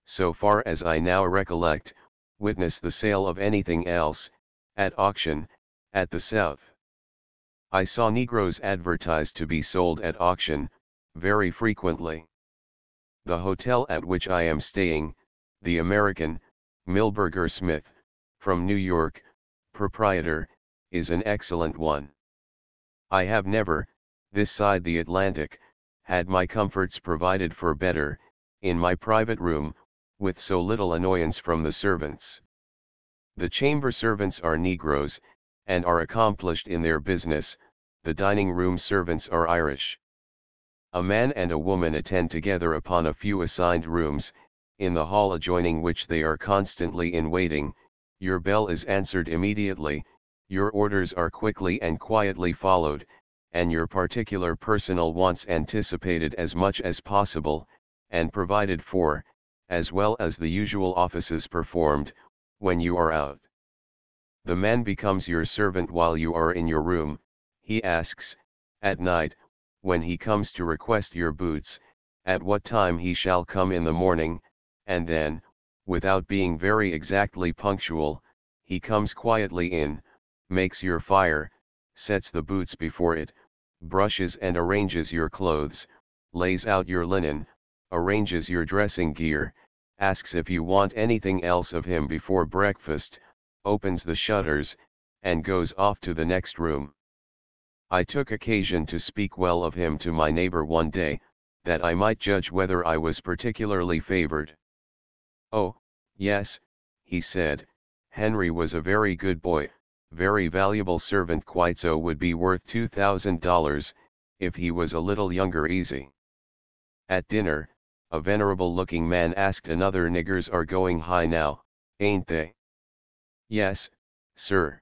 so far as I now recollect, witness the sale of anything else, At auction, at the South. I saw Negroes advertised to be sold at auction, very frequently. The hotel at which I am staying, the American, Milberger Smith, from New York, proprietor, is an excellent one. I have never, this side the Atlantic, had my comforts provided for better, in my private room, with so little annoyance from the servants. The chamber servants are Negroes, and are accomplished in their business. The dining room servants are Irish. A man and a woman attend together upon a few assigned rooms, in the hall adjoining which they are constantly in waiting. Your bell is answered immediately, your orders are quickly and quietly followed, and your particular personal wants anticipated as much as possible, and provided for, as well as the usual offices performed, when you are out. The man becomes your servant while you are in your room. He asks, at night, when he comes to request your boots, at what time he shall come in the morning, and then, without being very exactly punctual, he comes quietly in, makes your fire, sets the boots before it, brushes and arranges your clothes, lays out your linen, arranges your dressing gear, asks if you want anything else of him before breakfast, opens the shutters, and goes off to the next room. I took occasion to speak well of him to my neighbor one day, that I might judge whether I was particularly favored. Oh, yes, he said, Henry was a very good boy, very valuable servant, quite so, would be worth $2,000, if he was a little younger. Easy. At dinner, a venerable-looking man asked another, niggers are going high now, ain't they? Yes, sir.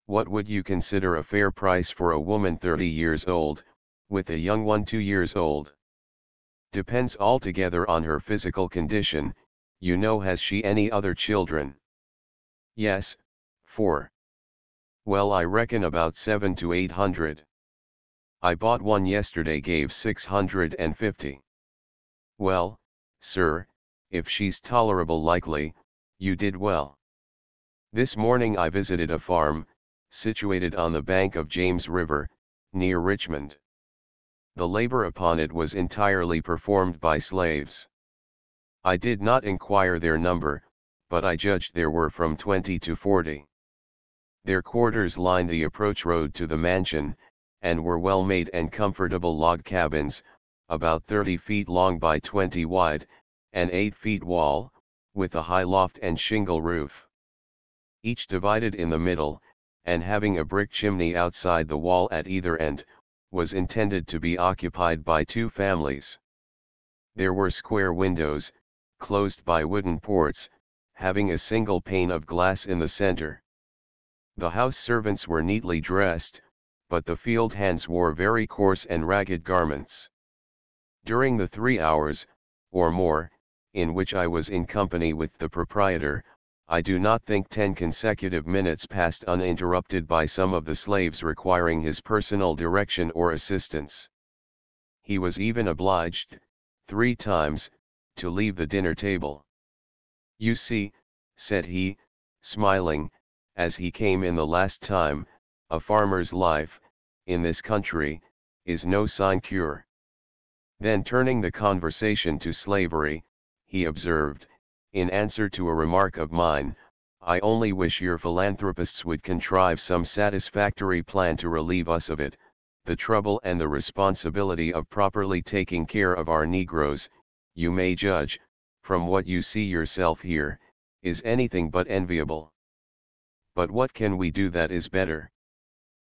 What would you consider a fair price for a woman 30 years old, with a young one 2 years old? Depends altogether on her physical condition. You know, has she any other children? Yes, 4. Well, I reckon about 700 to 800. I bought one yesterday, gave 650. Well, sir, if she's tolerable likely, you did well. This morning I visited a farm, situated on the bank of James River, near Richmond. The labor upon it was entirely performed by slaves. I did not inquire their number, but I judged there were from 20 to 40. Their quarters lined the approach road to the mansion, and were well-made and comfortable log cabins, about 30 feet long by 20 wide, and 8 feet wall, with a high loft and shingle roof. Each divided in the middle, and having a brick chimney outside the wall at either end, was intended to be occupied by 2 families. There were square windows, closed by wooden ports, having a single pane of glass in the center. The house servants were neatly dressed, but the field hands wore very coarse and ragged garments. During the 3 hours, or more, in which I was in company with the proprietor, I do not think 10 consecutive minutes passed uninterrupted by some of the slaves requiring his personal direction or assistance. He was even obliged, 3 times, to leave the dinner table. You see, said he, smiling, as he came in the last time, a farmer's life, in this country, is no sinecure. Then turning the conversation to slavery, he observed, in answer to a remark of mine, I only wish your philanthropists would contrive some satisfactory plan to relieve us of it. The trouble and the responsibility of properly taking care of our Negroes, you may judge, from what you see yourself here, is anything but enviable. But what can we do that is better?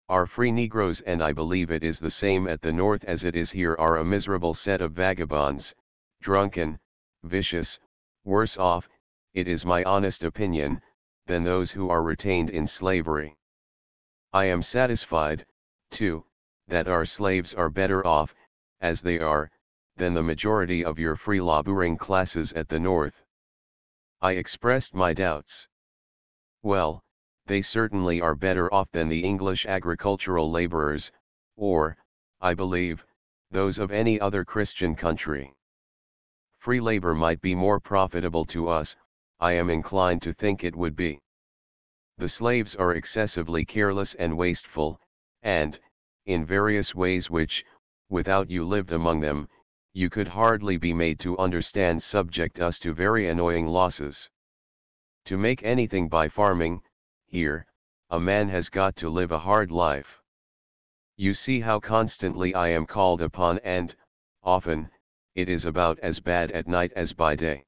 Our free Negroes, and I believe it is the same at the North as it is here, are a miserable set of vagabonds, drunken, vicious, worse off, it is my honest opinion, than those who are retained in slavery. I am satisfied, too, that our slaves are better off, as they are, than the majority of your free laboring classes at the North. I expressed my doubts. Well, they certainly are better off than the English agricultural laborers, or, I believe, those of any other Christian country. Free labor might be more profitable to us, I am inclined to think it would be. The slaves are excessively careless and wasteful, and, in various ways which, without you lived among them, you could hardly be made to understand, subject us to very annoying losses. To make anything by farming, here, a man has got to live a hard life. You see how constantly I am called upon, and, often, it is about as bad at night as by day.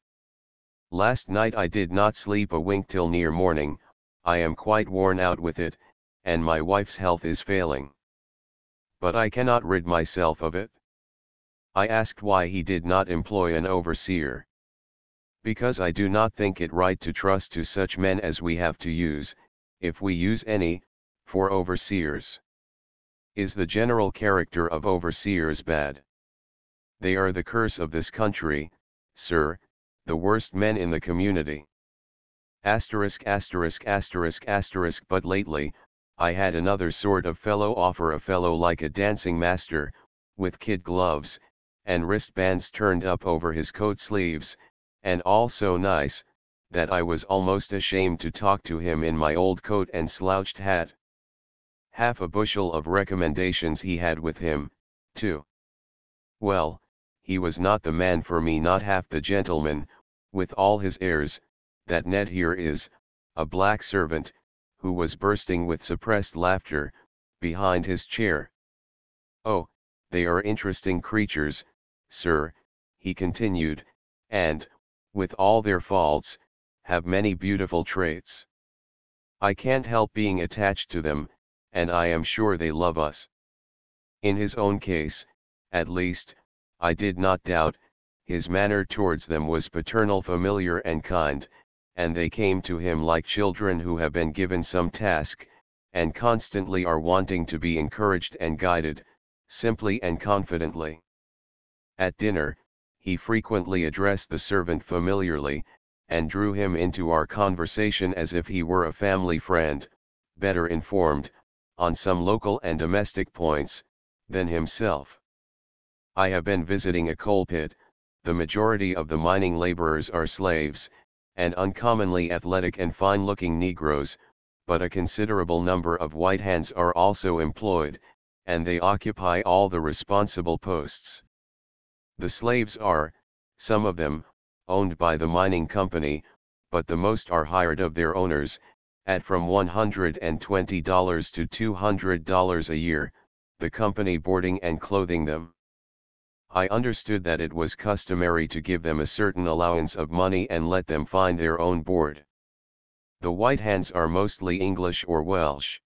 Last night I did not sleep a wink till near morning. I am quite worn out with it, and my wife's health is failing. But I cannot rid myself of it. I asked why he did not employ an overseer. Because I do not think it right to trust to such men as we have to use, if we use any, for overseers. Is the general character of overseers bad? They are the curse of this country, sir, the worst men in the community. But lately, I had another sort of fellow offer, a fellow like a dancing master, with kid gloves, and wristbands turned up over his coat sleeves, and all so nice, that I was almost ashamed to talk to him in my old coat and slouched hat. Half a bushel of recommendations he had with him, too. Well, he was not the man for me, not half the gentleman, with all his airs. That Ned here is, a black servant, who was bursting with suppressed laughter, behind his chair. Oh, they are interesting creatures, sir, he continued, and, with all their faults, have many beautiful traits. I can't help being attached to them, and I am sure they love us. In his own case, at least, I did not doubt, his manner towards them was paternal, familiar and kind, and they came to him like children who have been given some task, and constantly are wanting to be encouraged and guided, simply and confidently. At dinner, he frequently addressed the servant familiarly, and drew him into our conversation as if he were a family friend, better informed, on some local and domestic points, than himself. I have been visiting a coal pit. The majority of the mining laborers are slaves, and uncommonly athletic and fine-looking Negroes, but a considerable number of white hands are also employed, and they occupy all the responsible posts. The slaves are, some of them, owned by the mining company, but the most are hired of their owners, at from $120 to $200 a year, the company boarding and clothing them. I understood that it was customary to give them a certain allowance of money and let them find their own board. The white hands are mostly English or Welsh.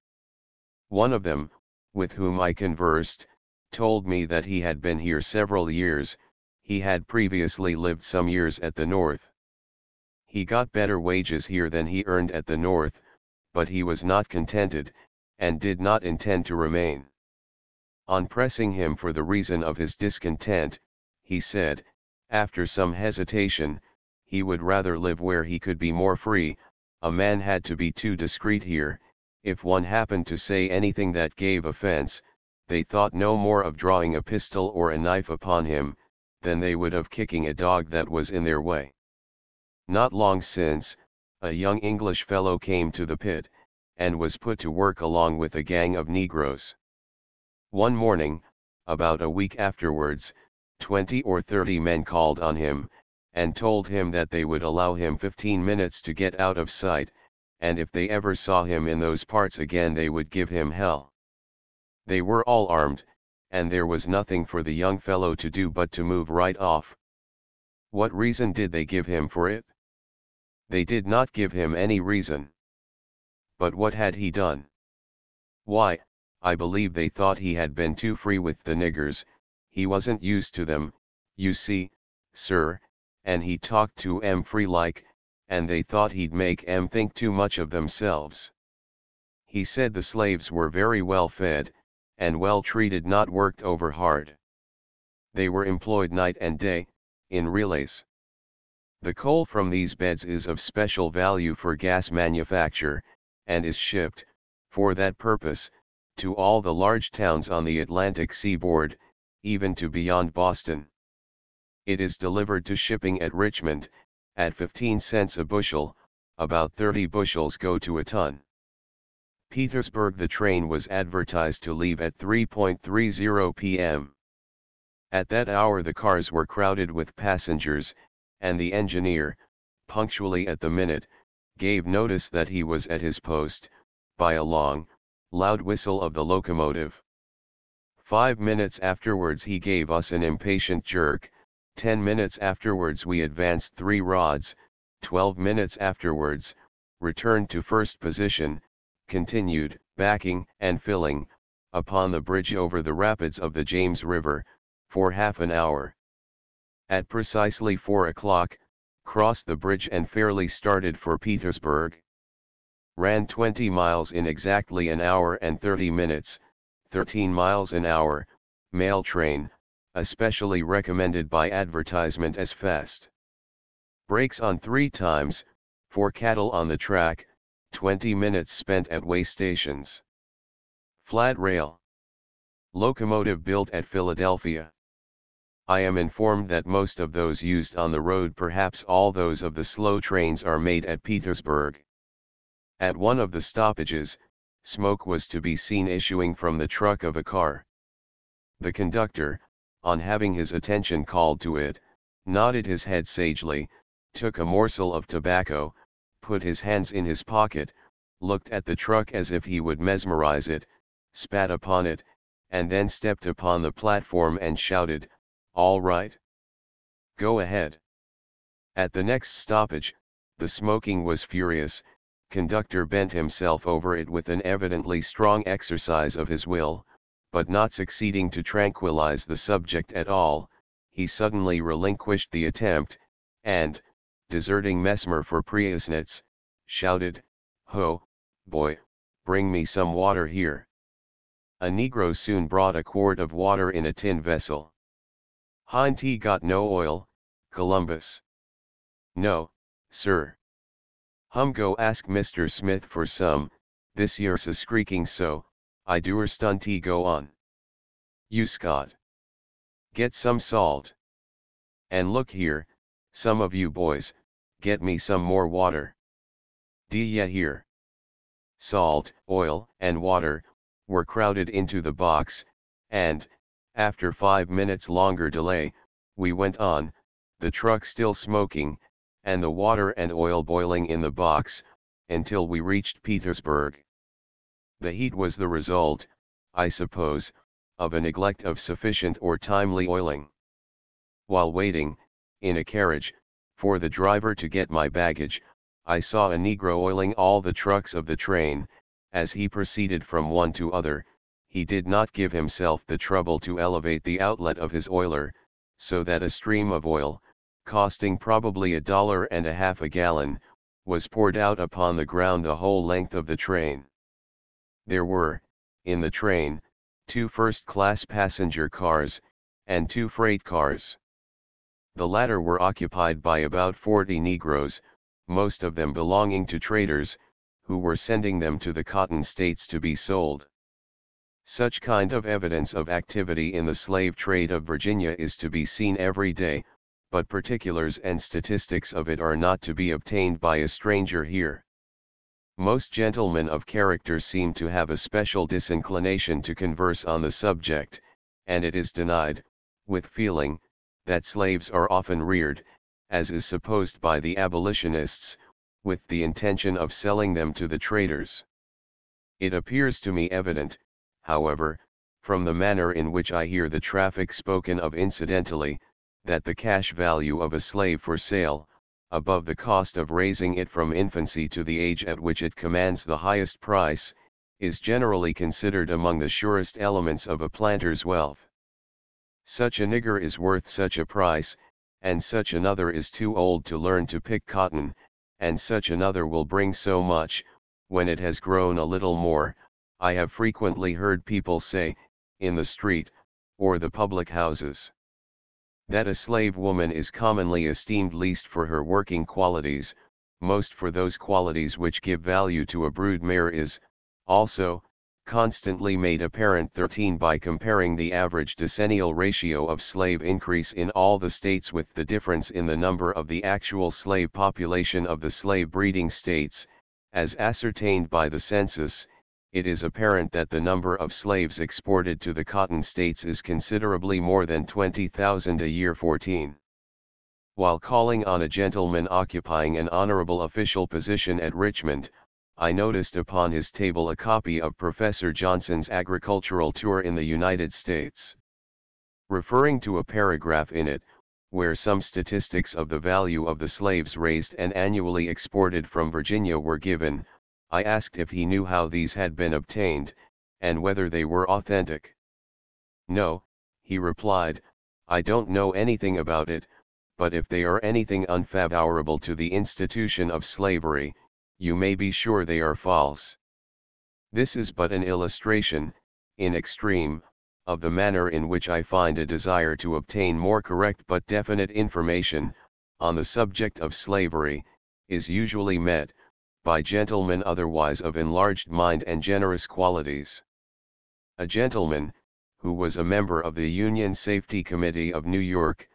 One of them, with whom I conversed, told me that he had been here several years. He had previously lived some years at the north. He got better wages here than he earned at the north, but he was not contented, and did not intend to remain. On pressing him for the reason of his discontent, he said, after some hesitation, he would rather live where he could be more free. A man had to be too discreet here. If one happened to say anything that gave offense, they thought no more of drawing a pistol or a knife upon him, than they would of kicking a dog that was in their way. Not long since, a young English fellow came to the pit, and was put to work along with a gang of Negroes. One morning, about a week afterwards, 20 or 30 men called on him, and told him that they would allow him 15 minutes to get out of sight, and if they ever saw him in those parts again they would give him hell. They were all armed, and there was nothing for the young fellow to do but to move right off. What reason did they give him for it? They did not give him any reason. But what had he done? Why, I believe they thought he had been too free with the niggers. He wasn't used to them, you see, sir, and he talked to 'em free like, and they thought he'd make 'em think too much of themselves. He said the slaves were very well fed, and well treated, not worked over hard. They were employed night and day, in relays. The coal from these beds is of special value for gas manufacture, and is shipped, for that purpose, to all the large towns on the Atlantic seaboard, even to beyond Boston. It is delivered to shipping at Richmond, at 15 cents a bushel. About 30 bushels go to a ton. Petersburg. The train was advertised to leave at 3:30 p.m. At that hour the cars were crowded with passengers, and the engineer, punctually at the minute, gave notice that he was at his post, by a long, loud whistle of the locomotive. 5 minutes afterwards he gave us an impatient jerk, 10 minutes afterwards we advanced 3 rods, 12 minutes afterwards, returned to first position, continued, backing and filling, upon the bridge over the rapids of the James River, for half an hour. At precisely 4 o'clock, crossed the bridge and fairly started for Petersburg. Ran 20 miles in exactly an hour and 30 minutes, 13 miles an hour, mail train, especially recommended by advertisement as fast. Brakes on 3 times, 4 cattle on the track, 20 minutes spent at way stations. Flat rail. Locomotive built at Philadelphia. I am informed that most of those used on the road, perhaps all those of the slow trains, are made at Petersburg. At one of the stoppages, smoke was to be seen issuing from the truck of a car. The conductor, on having his attention called to it, nodded his head sagely, took a morsel of tobacco, put his hands in his pocket, looked at the truck as if he would mesmerize it, spat upon it, and then stepped upon the platform and shouted, "All right. Go ahead." At the next stoppage, the smoking was furious. Conductor bent himself over it with an evidently strong exercise of his will, but not succeeding to tranquilize the subject at all, he suddenly relinquished the attempt, and, deserting Mesmer for Priusnitz, shouted, "Ho, boy, bring me some water here." A negro soon brought a quart of water in a tin vessel. "Hind tea got no oil, Columbus?" "No, sir." "Hum go ask Mr. Smith for some, this year's a screaking so, I doer stun tea go on." "You Scott. Get some salt. And look here, some of you boys, get me some more water. D'ye hear?" Salt, oil, and water, were crowded into the box, and, after 5 minutes longer delay, we went on, the truck still smoking, and the water and oil boiling in the box, until we reached Petersburg. The heat was the result, I suppose, of a neglect of sufficient or timely oiling. While waiting, in a carriage, for the driver to get my baggage, I saw a negro oiling all the trucks of the train. As he proceeded from one to other, he did not give himself the trouble to elevate the outlet of his oiler, so that a stream of oil, costing probably $1.50 a gallon, was poured out upon the ground the whole length of the train. There were, in the train, 2 first-class passenger cars, and 2 freight cars. The latter were occupied by about 40 Negroes, most of them belonging to traders, who were sending them to the cotton states to be sold. Such kind of evidence of activity in the slave trade of Virginia is to be seen every day, but particulars and statistics of it are not to be obtained by a stranger here. Most gentlemen of character seem to have a special disinclination to converse on the subject, and it is denied, with feeling, that slaves are often reared, as is supposed by the abolitionists, with the intention of selling them to the traders. It appears to me evident, however, from the manner in which I hear the traffic spoken of incidentally, that the cash value of a slave for sale, above the cost of raising it from infancy to the age at which it commands the highest price, is generally considered among the surest elements of a planter's wealth. Such a nigger is worth such a price, and such another is too old to learn to pick cotton, and such another will bring so much, when it has grown a little more. I have frequently heard people say, in the street, or the public houses, that a slave woman is commonly esteemed least for her working qualities, most for those qualities which give value to a brood mare is, also, constantly made apparent 13 by comparing the average decennial ratio of slave increase in all the states with the difference in the number of the actual slave population of the slave breeding states, as ascertained by the census, it is apparent that the number of slaves exported to the cotton states is considerably more than 20,000 a year. 14. While calling on a gentleman occupying an honorable official position at Richmond, I noticed upon his table a copy of Professor Johnson's agricultural tour in the United States. Referring to a paragraph in it, where some statistics of the value of the slaves raised and annually exported from Virginia were given, I asked if he knew how these had been obtained, and whether they were authentic. "No," he replied, "I don't know anything about it, but if they are anything unfavorable to the institution of slavery, you may be sure they are false." This is but an illustration, in extreme, of the manner in which I find a desire to obtain more correct but definite information, on the subject of slavery, is usually met, by gentlemen otherwise of enlarged mind and generous qualities. A gentleman, who was a member of the Union Safety Committee of New York,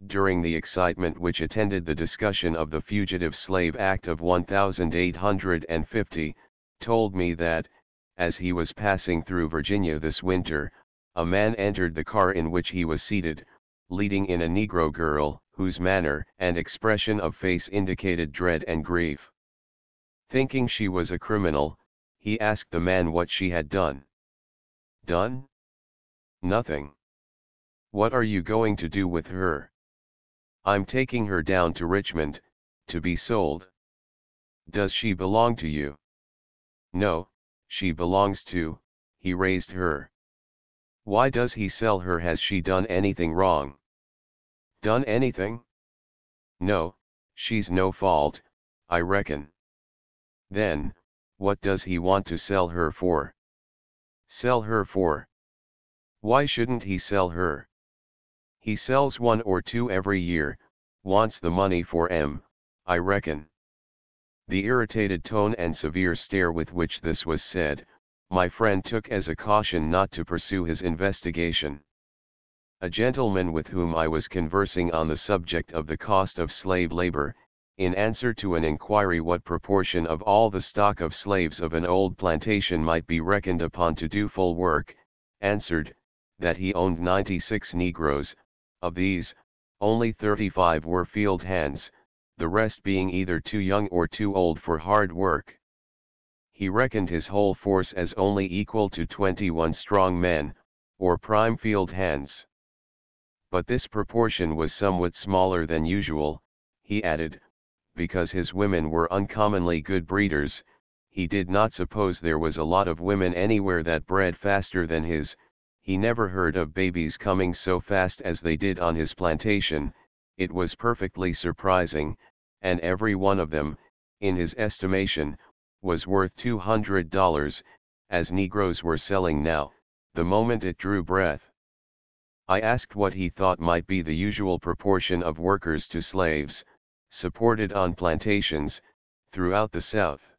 during the excitement which attended the discussion of the Fugitive Slave Act of 1850, told me that, as he was passing through Virginia this winter, a man entered the car in which he was seated, leading in a Negro girl, whose manner and expression of face indicated dread and grief. Thinking she was a criminal, he asked the man what she had done. "Done? Nothing. What are you going to do with her?" "I'm taking her down to Richmond, to be sold." "Does she belong to you?" "No, she belongs to, he raised her." "Why does he sell her? Has she done anything wrong?" "Done anything? No, she's no fault, I reckon." "Then, what does he want to sell her for?" "Sell her for? Why shouldn't he sell her? He sells one or two every year, wants the money for 'em, I reckon." The irritated tone and severe stare with which this was said, my friend took as a caution not to pursue his investigation. A gentleman with whom I was conversing on the subject of the cost of slave labor, in answer to an inquiry what proportion of all the stock of slaves of an old plantation might be reckoned upon to do full work, answered, that he owned 96 Negroes. Of these, only 35 were field hands, the rest being either too young or too old for hard work. He reckoned his whole force as only equal to 21 strong men, or prime field hands. But this proportion was somewhat smaller than usual, he added, because his women were uncommonly good breeders. He did not suppose there was a lot of women anywhere that bred faster than his. He never heard of babies coming so fast as they did on his plantation. It was perfectly surprising, and every one of them, in his estimation, was worth $200, as Negroes were selling now, the moment it drew breath. I asked what he thought might be the usual proportion of workers to slaves, supported on plantations, throughout the South.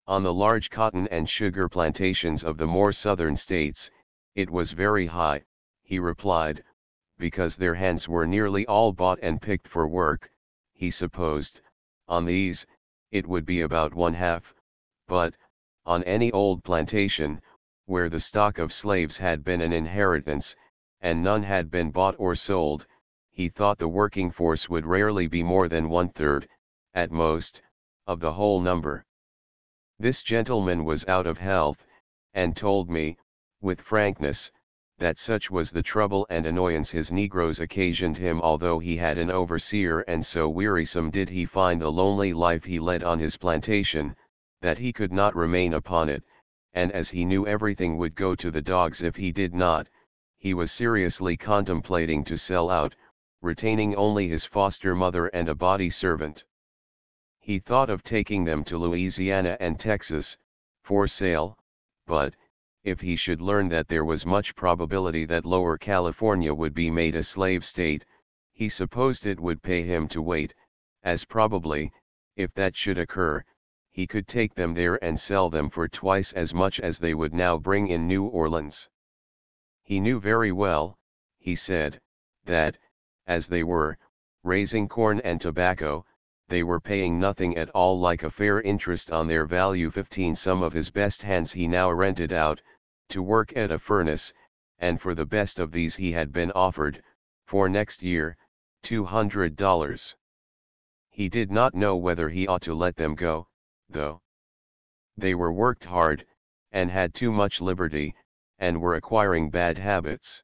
On the large cotton and sugar plantations of the more southern states, it was very high, he replied, because their hands were nearly all bought and picked for work. He supposed, on these, it would be about one half, but, on any old plantation, where the stock of slaves had been an inheritance, and none had been bought or sold, he thought the working force would rarely be more than 1/3, at most, of the whole number. This gentleman was out of health, and told me, with frankness, that such was the trouble and annoyance his Negroes occasioned him, although he had an overseer, and so wearisome did he find the lonely life he led on his plantation, that he could not remain upon it, and as he knew everything would go to the dogs if he did not, he was seriously contemplating to sell out, retaining only his foster mother and a body servant. He thought of taking them to Louisiana and Texas, for sale, but, if he should learn that there was much probability that Lower California would be made a slave state, he supposed it would pay him to wait, as probably, if that should occur, he could take them there and sell them for twice as much as they would now bring in New Orleans. He knew very well, he said, that, as they were, raising corn and tobacco, they were paying nothing at all like a fair interest on their value. 15 Some of his best hands he now rented out, to work at a furnace, and for the best of these he had been offered, for next year, $200. He did not know whether he ought to let them go, though. They were worked hard, and had too much liberty, and were acquiring bad habits.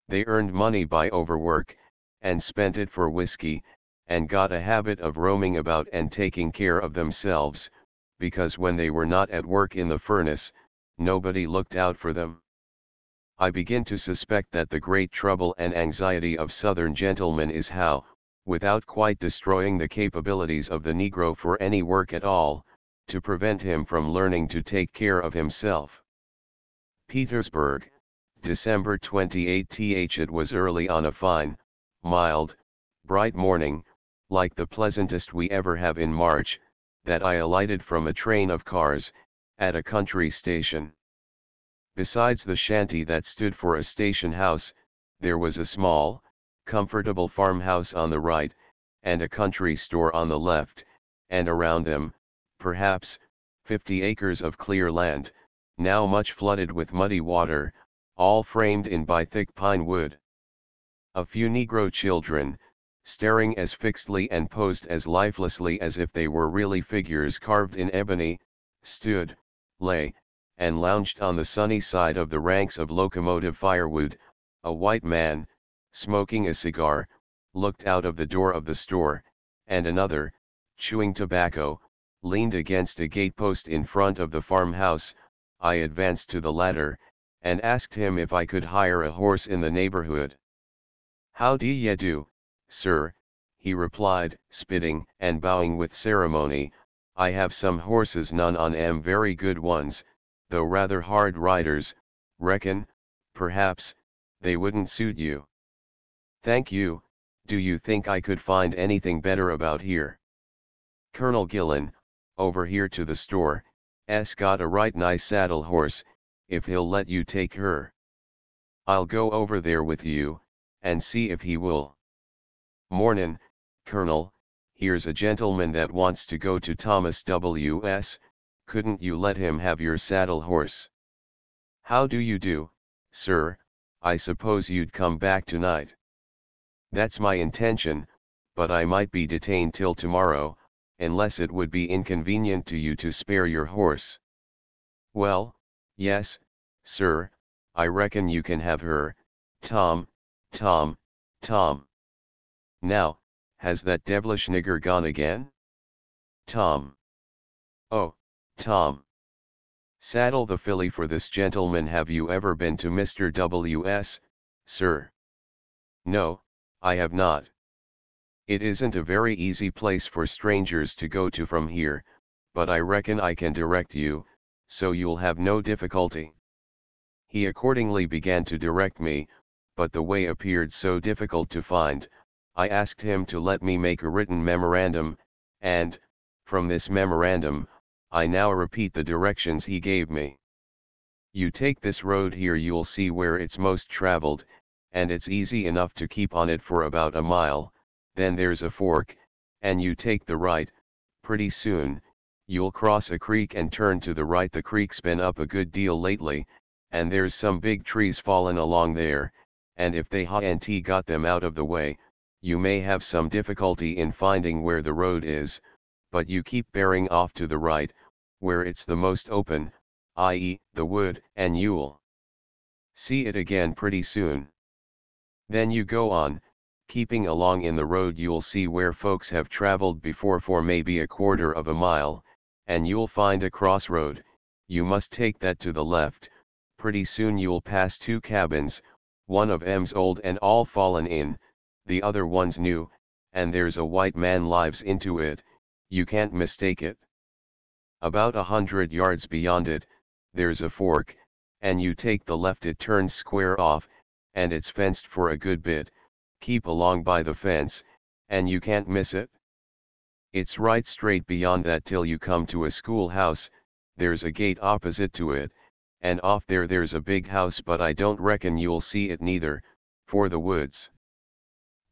They earned money by overwork, and spent it for whiskey, and got a habit of roaming about and taking care of themselves, because when they were not at work in the furnace, nobody looked out for them. I begin to suspect that the great trouble and anxiety of Southern gentlemen is how, without quite destroying the capabilities of the Negro for any work at all, to prevent him from learning to take care of himself. Petersburg, December 28th. It was early on a fine, mild, bright morning, like the pleasantest we ever have in March, that I alighted from a train of cars, at a country station. Besides the shanty that stood for a station house, there was a small, comfortable farmhouse on the right, and a country store on the left, and around them, perhaps, 50 acres of clear land, now much flooded with muddy water, all framed in by thick pine wood. A few Negro children, staring as fixedly and posed as lifelessly as if they were really figures carved in ebony, stood, lay, and lounged on the sunny side of the ranks of locomotive firewood. A white man, smoking a cigar, looked out of the door of the store, and another, chewing tobacco, leaned against a gatepost in front of the farmhouse. I advanced to the latter, and asked him if I could hire a horse in the neighborhood. "How do ye do, sir?" he replied, spitting and bowing with ceremony. "I have some horses, none on 'em very good ones, though rather hard riders. Reckon, perhaps, they wouldn't suit you." "Thank you. Do you think I could find anything better about here?" "Colonel Gillen, over here to the store, 's got a right nice saddle horse, if he'll let you take her." "I'll go over there with you, and see if he will." "Mornin', Colonel, here's a gentleman that wants to go to Thomas W.'s, couldn't you let him have your saddle horse?" "How do you do, sir? I suppose you'd come back tonight." "That's my intention, but I might be detained till tomorrow, unless it would be inconvenient to you to spare your horse." "Well, yes, sir, I reckon you can have her, Tom. Now, has that devilish nigger gone again?" "Tom. Oh, Tom. Saddle the filly for this gentleman. Have you ever been to Mr. W.'s, sir?" "No, I have not." "It isn't a very easy place for strangers to go to from here, but I reckon I can direct you, so you'll have no difficulty." He accordingly began to direct me, but the way appeared so difficult to find, I asked him to let me make a written memorandum, and, from this memorandum, I now repeat the directions he gave me. "You take this road here, you'll see where it's most traveled, and it's easy enough to keep on it for about a mile. Then there's a fork, and you take the right. Pretty soon, you'll cross a creek and turn to the right. The creek's been up a good deal lately, and there's some big trees fallen along there, and if they haven't got them out of the way, you may have some difficulty in finding where the road is, but you keep bearing off to the right, where it's the most open, i.e., the wood, and you'll see it again pretty soon. Then you go on, keeping along in the road. You'll see where folks have traveled before for maybe a quarter of a mile, and you'll find a crossroad. You must take that to the left. Pretty soon you'll pass two cabins, one of 'em's old and all fallen in, the other one's new, and there's a white man lives into it. You can't mistake it. About 100 yards beyond it, there's a fork, and you take the left. It turns square off, and it's fenced for a good bit. Keep along by the fence, and you can't miss it. It's right straight beyond that till you come to a schoolhouse. There's a gate opposite to it, and off there's a big house, but I don't reckon you'll see it neither, for the woods.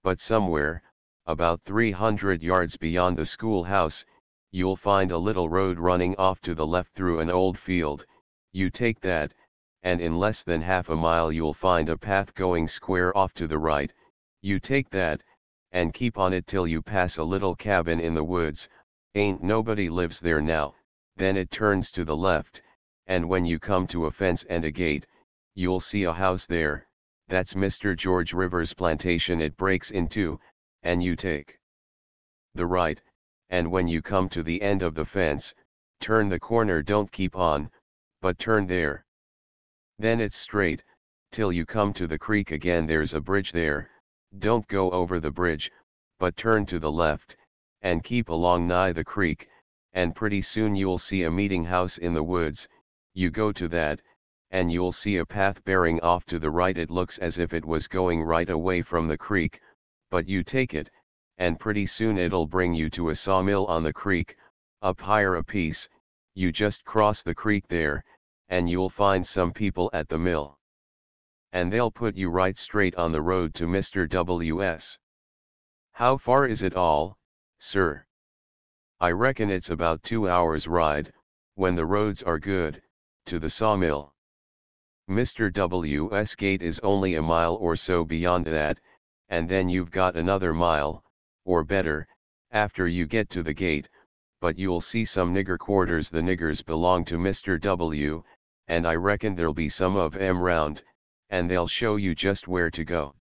But somewhere, about 300 yards beyond the schoolhouse, you'll find a little road running off to the left through an old field. You take that, and in less than half a mile you'll find a path going square off to the right. You take that, and keep on it till you pass a little cabin in the woods. Ain't nobody lives there now. Then it turns to the left, and when you come to a fence and a gate, you'll see a house there. That's Mr. George Rivers' plantation. It breaks in two, and you take the right, and when you come to the end of the fence, turn the corner. Don't keep on, but turn there. Then it's straight, till you come to the creek again. There's a bridge there. Don't go over the bridge, but turn to the left, and keep along nigh the creek, and pretty soon you'll see a meeting house in the woods. You go to that, and you'll see a path bearing off to the right. It looks as if it was going right away from the creek, but you take it, and pretty soon it'll bring you to a sawmill on the creek, up higher a piece. You just cross the creek there, and you'll find some people at the mill. And they'll put you right straight on the road to Mr. W.'s. How far is it all, sir? I reckon it's about 2 hours' ride, when the roads are good, to the sawmill. Mr. W.'s gate is only a mile or so beyond that, and then you've got another mile, or better, after you get to the gate, but you'll see some nigger quarters. The niggers belong to Mr. W., and I reckon there'll be some of 'em round, and they'll show you just where to go.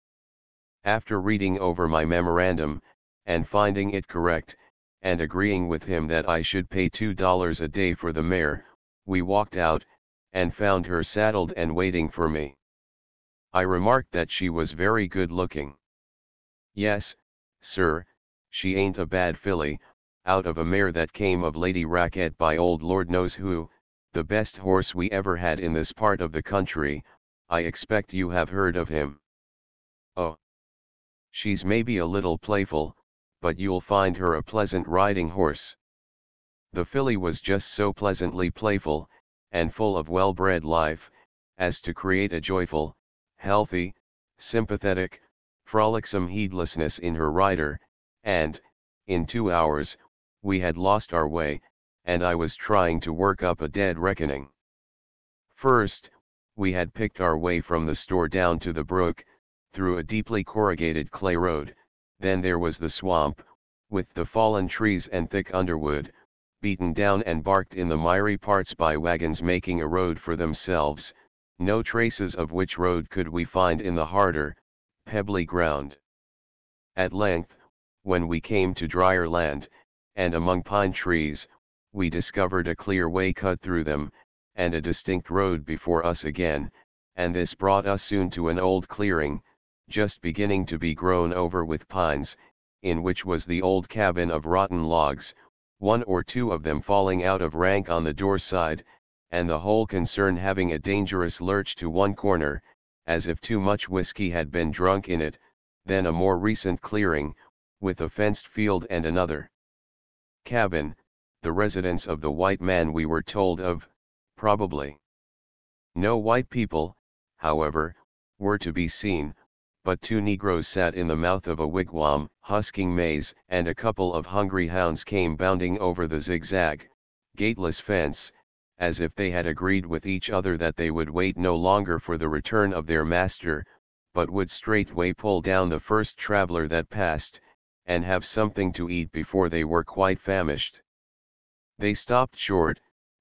After reading over my memorandum, and finding it correct, and agreeing with him that I should pay $2 a day for the mare, we walked out, and found her saddled and waiting for me. I remarked that she was very good looking. Yes, sir, she ain't a bad filly, out of a mare that came of Lady Racket by old Lord knows who, the best horse we ever had in this part of the country. I expect you have heard of him. Oh. She's maybe a little playful, but you'll find her a pleasant riding horse. The filly was just so pleasantly playful, and full of well-bred life, as to create a joyful, healthy, sympathetic, frolicsome heedlessness in her rider, and, in 2 hours, we had lost our way, and I was trying to work up a dead reckoning. First, we had picked our way from the store down to the brook, through a deeply corrugated clay road. Then there was the swamp, with the fallen trees and thick underwood, beaten down and barked in the miry parts by wagons making a road for themselves, no traces of which road could we find in the harder, pebbly ground. At length, when we came to drier land, and among pine trees, we discovered a clear way cut through them, and a distinct road before us again, and this brought us soon to an old clearing, just beginning to be grown over with pines, in which was the old cabin of rotten logs, one or two of them falling out of rank on the door side, and the whole concern having a dangerous lurch to one corner, as if too much whiskey had been drunk in it. Then a more recent clearing, with a fenced field and another cabin, the residence of the white man we were told of, probably. No white people, however, were to be seen, but 2 negroes sat in the mouth of a wigwam, husking maize, and a couple of hungry hounds came bounding over the zigzag, gateless fence, as if they had agreed with each other that they would wait no longer for the return of their master, but would straightway pull down the first traveler that passed, and have something to eat before they were quite famished. They stopped short,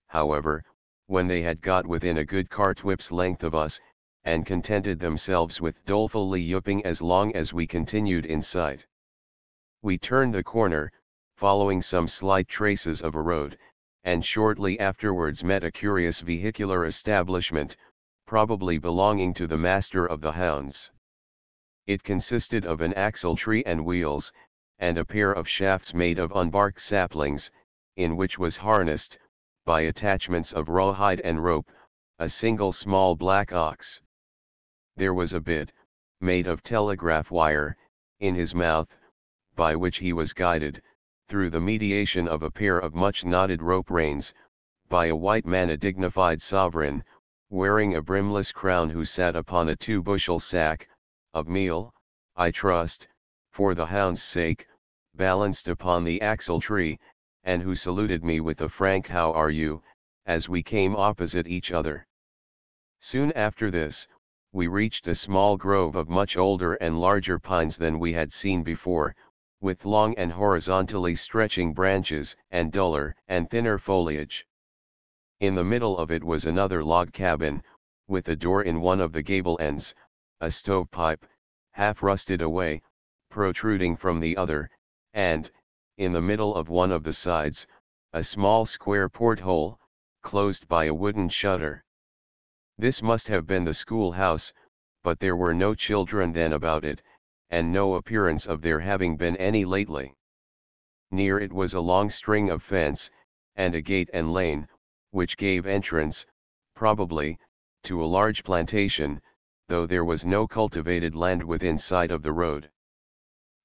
however, when they had got within a good cart-whip's length of us, and contented themselves with dolefully yipping as long as we continued in sight. We turned the corner, following some slight traces of a road, and shortly afterwards met a curious vehicular establishment, probably belonging to the master of the hounds. It consisted of an axle-tree and wheels, and a pair of shafts made of unbarked saplings, in which was harnessed, by attachments of rawhide and rope, a single small black ox. There was a bit, made of telegraph wire, in his mouth, by which he was guided, through the mediation of a pair of much knotted rope reins, by a white man, a dignified sovereign, wearing a brimless crown, who sat upon a 2-bushel sack, of meal, I trust, for the hound's sake, balanced upon the axle tree, and who saluted me with a frank "How are you?" as we came opposite each other. Soon after this, we reached a small grove of much older and larger pines than we had seen before, with long and horizontally stretching branches and duller and thinner foliage. In the middle of it was another log cabin, with a door in one of the gable ends, a stovepipe, half rusted away, protruding from the other, and, in the middle of one of the sides, a small square porthole, closed by a wooden shutter. This must have been the schoolhouse, but there were no children then about it, and no appearance of there having been any lately. Near it was a long string of fence, and a gate and lane, which gave entrance, probably, to a large plantation, though there was no cultivated land within sight of the road.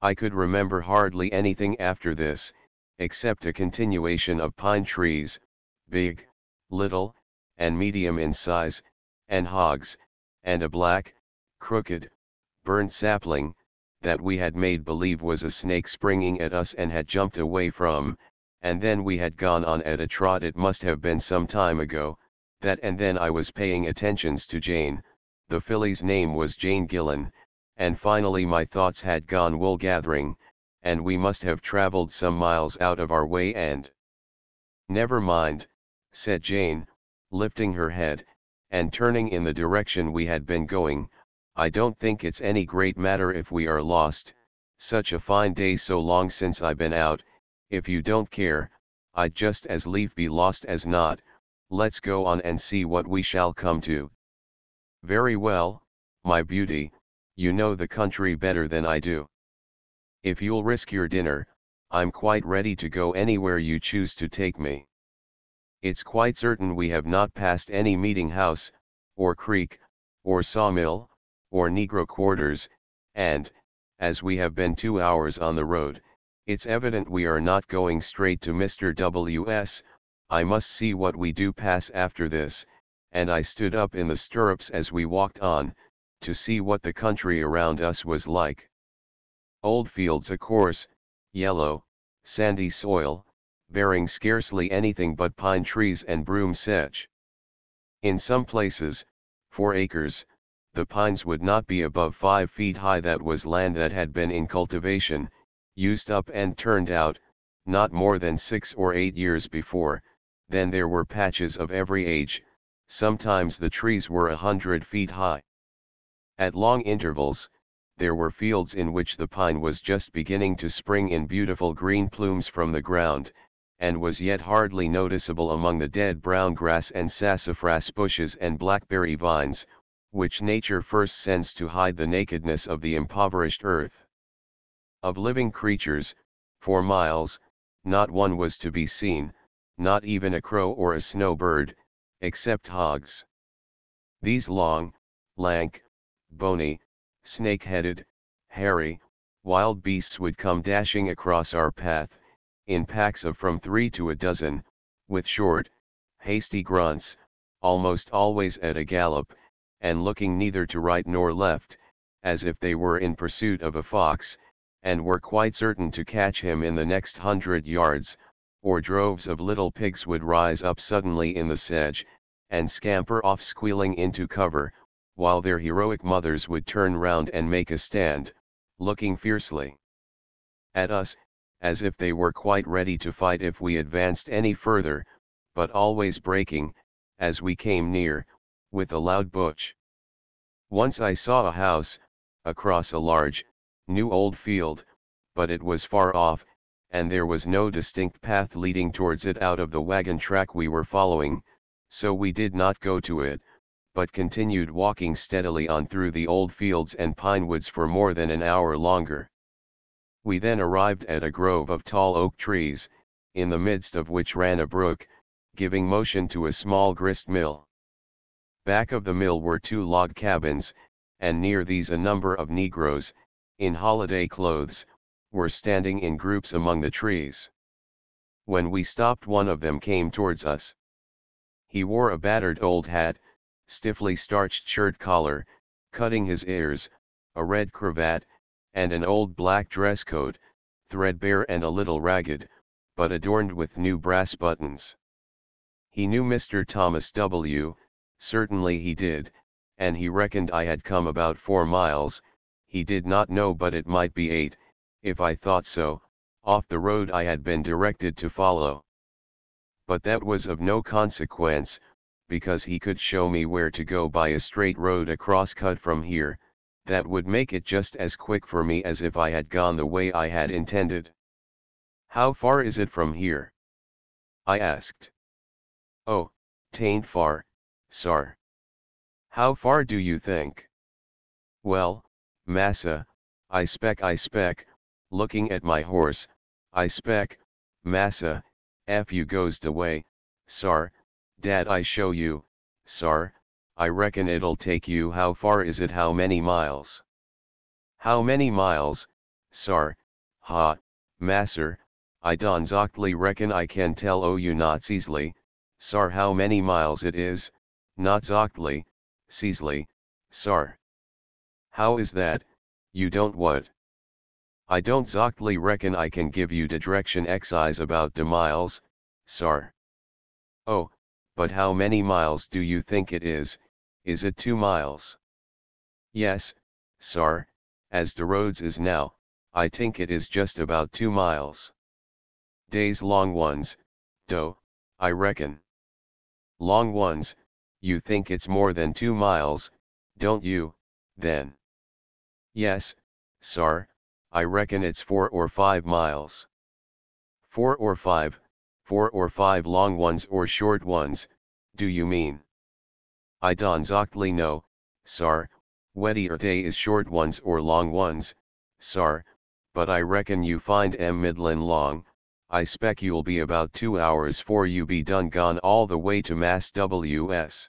I could remember hardly anything after this, except a continuation of pine trees, big, little, and medium in size, and hogs, and a black, crooked, burned sapling, that we had made believe was a snake springing at us and had jumped away from, and then we had gone on at a trot. It must have been some time ago, that and then I was paying attentions to Jane, the filly's name was Jane Gillan, and finally my thoughts had gone wool gathering, and we must have travelled some miles out of our way and— "Never mind," said Jane, lifting her head, and turning in the direction we had been going, "I don't think it's any great matter if we are lost, such a fine day so long since I been out. If you don't care, I'd just as lief be lost as not. Let's go on and see what we shall come to." "Very well, my beauty, you know the country better than I do. If you'll risk your dinner, I'm quite ready to go anywhere you choose to take me. It's quite certain we have not passed any meeting house, or creek, or sawmill, or negro quarters, and, as we have been 2 hours on the road, it's evident we are not going straight to Mr. W.'s. I must see what we do pass after this," and I stood up in the stirrups as we walked on, to see what the country around us was like. Old fields, a coarse, yellow, sandy soil, bearing scarcely anything but pine trees and broom sedge. In some places, 4 acres, the pines would not be above 5 feet high. That was land that had been in cultivation, used up and turned out, not more than 6 or 8 years before. Then there were patches of every age, sometimes the trees were 100 feet high. At long intervals, there were fields in which the pine was just beginning to spring in beautiful green plumes from the ground, and was yet hardly noticeable among the dead brown grass and sassafras bushes and blackberry vines, which nature first sends to hide the nakedness of the impoverished earth. Of living creatures, for miles, not one was to be seen, not even a crow or a snowbird, except hogs. These long, lank, bony, snake-headed, hairy, wild beasts would come dashing across our path, in packs of from 3 to a dozen, with short, hasty grunts, almost always at a gallop, and looking neither to right nor left, as if they were in pursuit of a fox, and were quite certain to catch him in the next 100 yards, or droves of little pigs would rise up suddenly in the sedge, and scamper off squealing into cover, while their heroic mothers would turn round and make a stand, looking fiercely at us, as if they were quite ready to fight if we advanced any further, but always breaking, as we came near, with a loud butch. Once I saw a house, across a large, new old field, but it was far off, and there was no distinct path leading towards it out of the wagon track we were following, so we did not go to it, but continued walking steadily on through the old fields and pine woods for more than an hour longer. We then arrived at a grove of tall oak trees, in the midst of which ran a brook, giving motion to a small grist mill. Back of the mill were 2 log cabins, and near these a number of negroes, in holiday clothes, were standing in groups among the trees. When we stopped, one of them came towards us. He wore a battered old hat, stiffly starched shirt collar, cutting his ears, a red cravat, and an old black dress coat, threadbare and a little ragged, but adorned with new brass buttons. He knew Mr. Thomas W., certainly he did, and he reckoned I had come about 4 miles, he did not know but it might be 8, if I thought so, off the road I had been directed to follow. But that was of no consequence, because he could show me where to go by a straight road across cut from here, that would make it just as quick for me as if I had gone the way I had intended. "How far is it from here?" I asked. "Oh, 'tain't far, sar." "How far do you think?" "Well, massa, I spec, looking at my horse, I spec, massa, ef you goes de way, sar, dat I show you, sar, I reckon it'll take you. How far is it? How many miles?" "How many miles, sar? Ha, masser, I don zochtly reckon I can tell you not easily, sar, how many miles it is, not zochtly, seasly, sar." "How is that, you don't what?" "I don't zochtly reckon I can give you de direction excise about de miles, sar." "Oh, but how many miles do you think it is it 2 miles?" "Yes, sar, as de roads is now, I tink it is just about 2 miles. Days long ones, dough, I reckon." "Long ones, you think it's more than 2 miles, don't you, then?" "Yes, sar, I reckon it's 4 or 5 miles." "4 or 5, 4 or 5 long ones or short ones, do you mean?" "I don zochtly know, sar, whetty or day is short ones or long ones, sar, but I reckon you find middlin long. I spec you'll be about 2 hours 'fore you be done gone all the way to Mass W.S."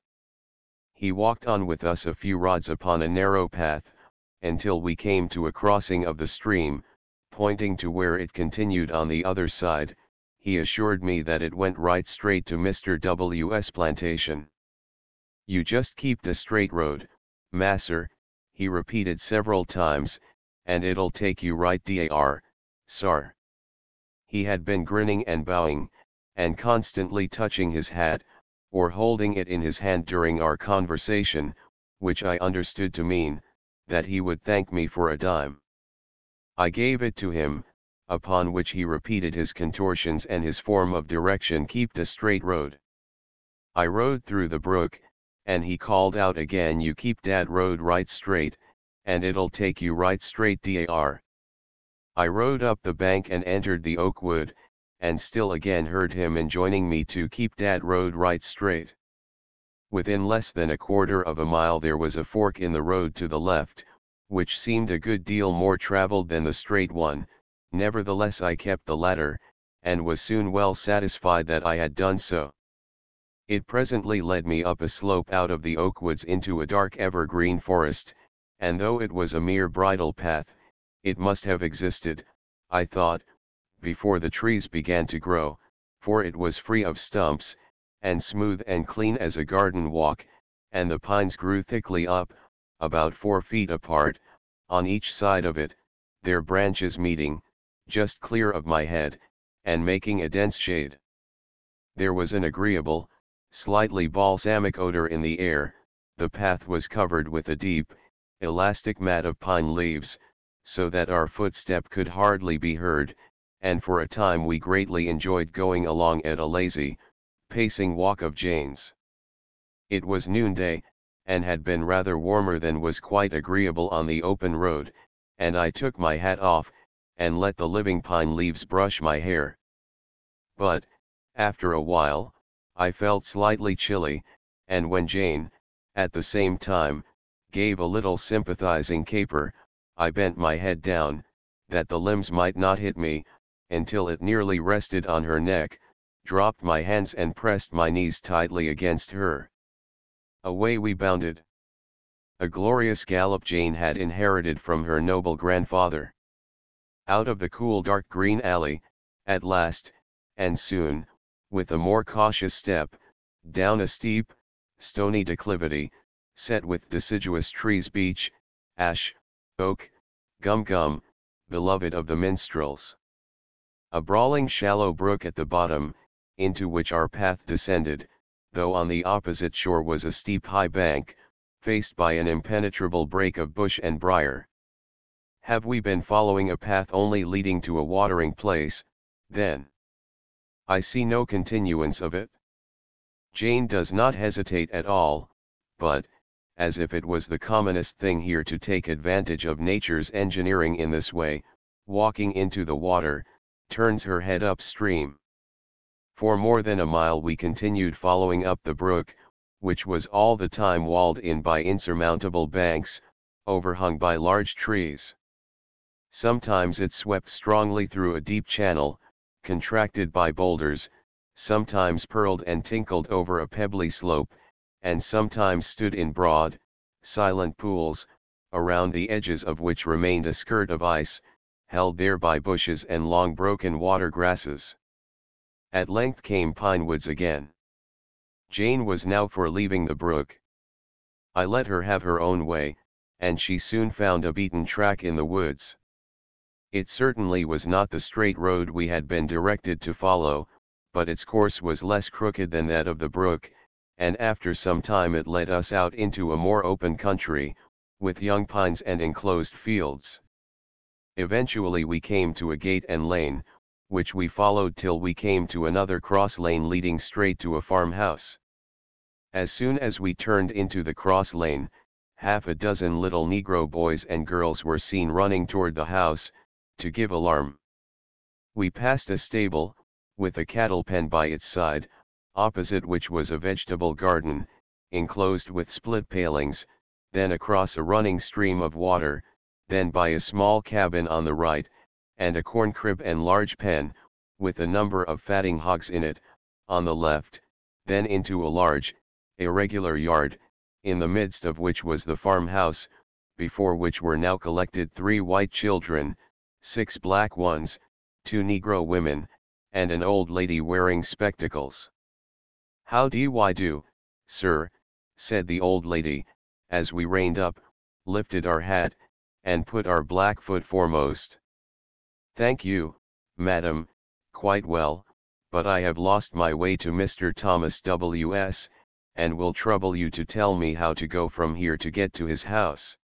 He walked on with us a few rods upon a narrow path, until we came to a crossing of the stream, pointing to where it continued on the other side. He assured me that it went right straight to Mr. W.'s plantation. "You just keep the straight road, masser," he repeated several times, "and it'll take you right dar, sar." He had been grinning and bowing, and constantly touching his hat, or holding it in his hand during our conversation, which I understood to mean, that he would thank me for a dime. I gave it to him, upon which he repeated his contortions and his form of direction: "Keep the straight road." I rode through the brook, and he called out again: "You keep dat road right straight, and it'll take you right straight dar." I rode up the bank and entered the oak wood, and still again heard him enjoining me to keep dat road right straight. Within less than a quarter of a mile there was a fork in the road to the left, which seemed a good deal more traveled than the straight one. Nevertheless I kept the latter, and was soon well satisfied that I had done so. It presently led me up a slope out of the oak woods into a dark evergreen forest, and though it was a mere bridle path, it must have existed, I thought, before the trees began to grow, for it was free of stumps, and smooth and clean as a garden walk, and the pines grew thickly up, about 4 feet apart, on each side of it, their branches meeting, just clear of my head, and making a dense shade. There was an agreeable, slightly balsamic odor in the air. The path was covered with a deep, elastic mat of pine leaves, so that our footstep could hardly be heard, and for a time we greatly enjoyed going along at a lazy, pacing walk of Jane's. It was noonday, and had been rather warmer than was quite agreeable on the open road, and I took my hat off, and let the living pine leaves brush my hair. But, after a while, I felt slightly chilly, and when Jane, at the same time, gave a little sympathizing caper, I bent my head down, that the limbs might not hit me, until it nearly rested on her neck, dropped my hands and pressed my knees tightly against her. Away we bounded. A glorious gallop Jane had inherited from her noble grandfather. Out of the cool dark green alley, at last, and soon, with a more cautious step, down a steep, stony declivity, set with deciduous trees: beech, ash, oak, gum-gum, beloved of the minstrels. A brawling shallow brook at the bottom, into which our path descended, though on the opposite shore was a steep high bank, faced by an impenetrable brake of bush and briar. Have we been following a path only leading to a watering place, then? I see no continuance of it. Jane does not hesitate at all, but, as if it was the commonest thing here to take advantage of nature's engineering in this way, walking into the water, turns her head upstream. For more than a mile we continued following up the brook, which was all the time walled in by insurmountable banks, overhung by large trees. Sometimes it swept strongly through a deep channel, contracted by boulders, sometimes purled and tinkled over a pebbly slope, and sometimes stood in broad, silent pools, around the edges of which remained a skirt of ice, held there by bushes and long broken water grasses. At length came pine woods again. Jane was now for leaving the brook. I let her have her own way, and she soon found a beaten track in the woods. It certainly was not the straight road we had been directed to follow, but its course was less crooked than that of the brook, and after some time it led us out into a more open country, with young pines and enclosed fields. Eventually we came to a gate and lane, which we followed till we came to another cross lane leading straight to a farmhouse. As soon as we turned into the cross lane, half a dozen little Negro boys and girls were seen running toward the house, to give alarm. We passed a stable, with a cattle pen by its side, opposite which was a vegetable garden, enclosed with split palings, then across a running stream of water, then by a small cabin on the right, and a corn crib and large pen, with a number of fatting hogs in it, on the left, then into a large, irregular yard, in the midst of which was the farmhouse, before which were now collected 3 white children, 6 black ones, 2 Negro women, and an old lady wearing spectacles. "How do you do, sir?" said the old lady, as we reined up, lifted our hat, and put our black foot foremost. "Thank you, madam, quite well, but I have lost my way to Mr. Thomas W.S., and will trouble you to tell me how to go from here to get to his house."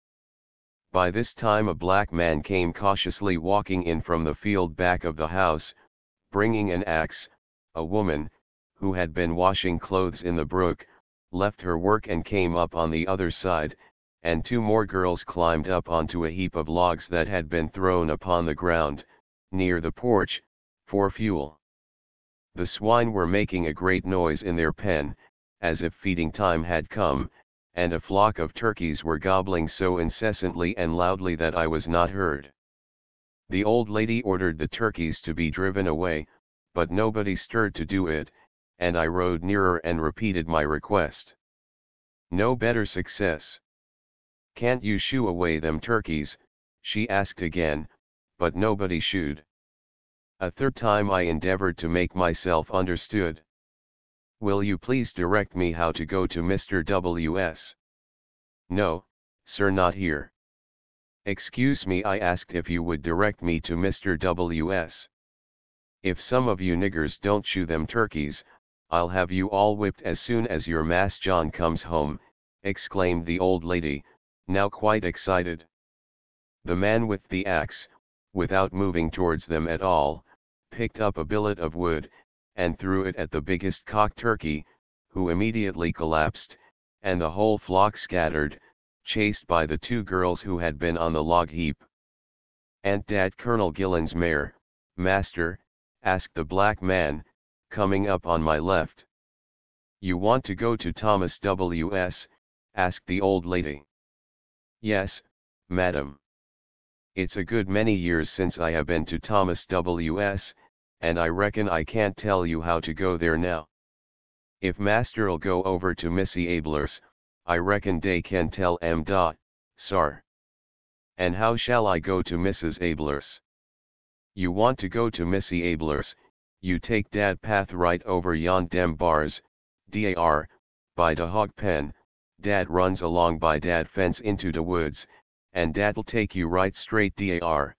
By this time a black man came cautiously walking in from the field back of the house, bringing an axe. A woman, who had been washing clothes in the brook, left her work and came up on the other side, and 2 more girls climbed up onto a heap of logs that had been thrown upon the ground, near the porch, for fuel. The swine were making a great noise in their pen, as if feeding time had come, and a flock of turkeys were gobbling so incessantly and loudly that I was not heard. The old lady ordered the turkeys to be driven away, but nobody stirred to do it, and I rode nearer and repeated my request. No better success. "Can't you shoo away them turkeys?" she asked again, but nobody shooed. A third time I endeavored to make myself understood. "Will you please direct me how to go to Mr. W.S. "No, sir, not here." "Excuse me, I asked if you would direct me to Mr. W.S. "If some of you niggers don't shoo them turkeys, I'll have you all whipped as soon as your Mass John comes home," exclaimed the old lady, now quite excited. The man with the axe, without moving towards them at all, picked up a billet of wood, and threw it at the biggest cock turkey, who immediately collapsed, and the whole flock scattered, chased by the 2 girls who had been on the log heap. "Ain't dat Colonel Gillen's mare, master?" asked the black man, coming up on my left. "You want to go to Thomas W.S.?" asked the old lady. "Yes, madam. It's a good many years since I have been to Thomas W.S., and I reckon I can't tell you how to go there now. If master'll go over to Missy Abler's, I reckon dey can tell sir. And how shall I go to Mrs. Abler's?" "You want to go to Missy Abler's, you take dat path right over yon dem bars, dar, by de hog pen, dat runs along by dat fence into de woods, and dat'll take you right straight dar.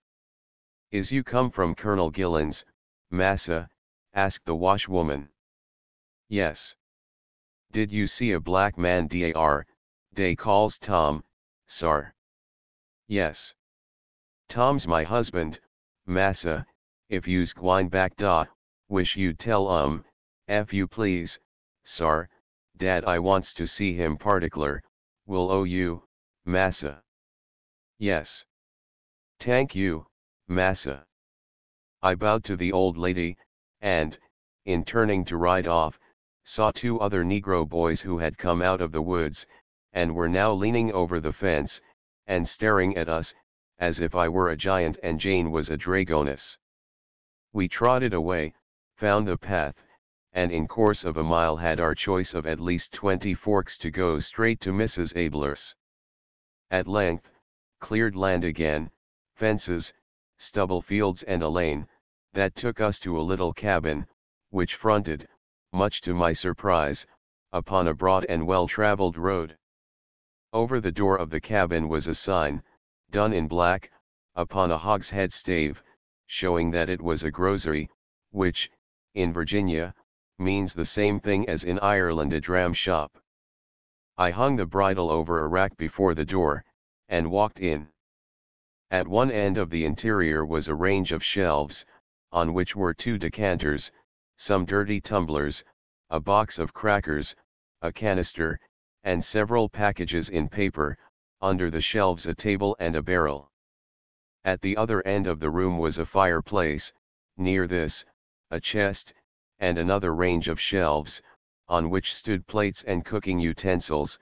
Is you come from Colonel Gillen's, Massa? Asked the washwoman. Yes. Did you see a black man dar? Dey calls Tom, sir. Yes. Tom's my husband, Massa. If you's gwine back da, wish you'd tell if you please, sir, Dad I wants to see him particular, will owe you, Massa. Yes. Tank you, Massa. I bowed to the old lady, and, in turning to ride off, saw two other Negro boys who had come out of the woods, and were now leaning over the fence, and staring at us, as if I were a giant and Jane was a dragoness. We trotted away, found the path, and in course of a mile had our choice of at least 20 forks to go straight to Mrs. Abler's. At length, cleared land again, fences, stubble fields and a lane, that took us to a little cabin, which fronted, much to my surprise, upon a broad and well-traveled road. Over the door of the cabin was a sign, done in black, upon a hogshead stave, showing that it was a grocery, which, in Virginia, means the same thing as in Ireland a dram shop. I hung the bridle over a rack before the door, and walked in. At one end of the interior was a range of shelves, on which were 2 decanters, some dirty tumblers, a box of crackers, a canister, and several packages in paper, under the shelves a table and a barrel. At the other end of the room was a fireplace, near this, a chest, and another range of shelves, on which stood plates and cooking utensils.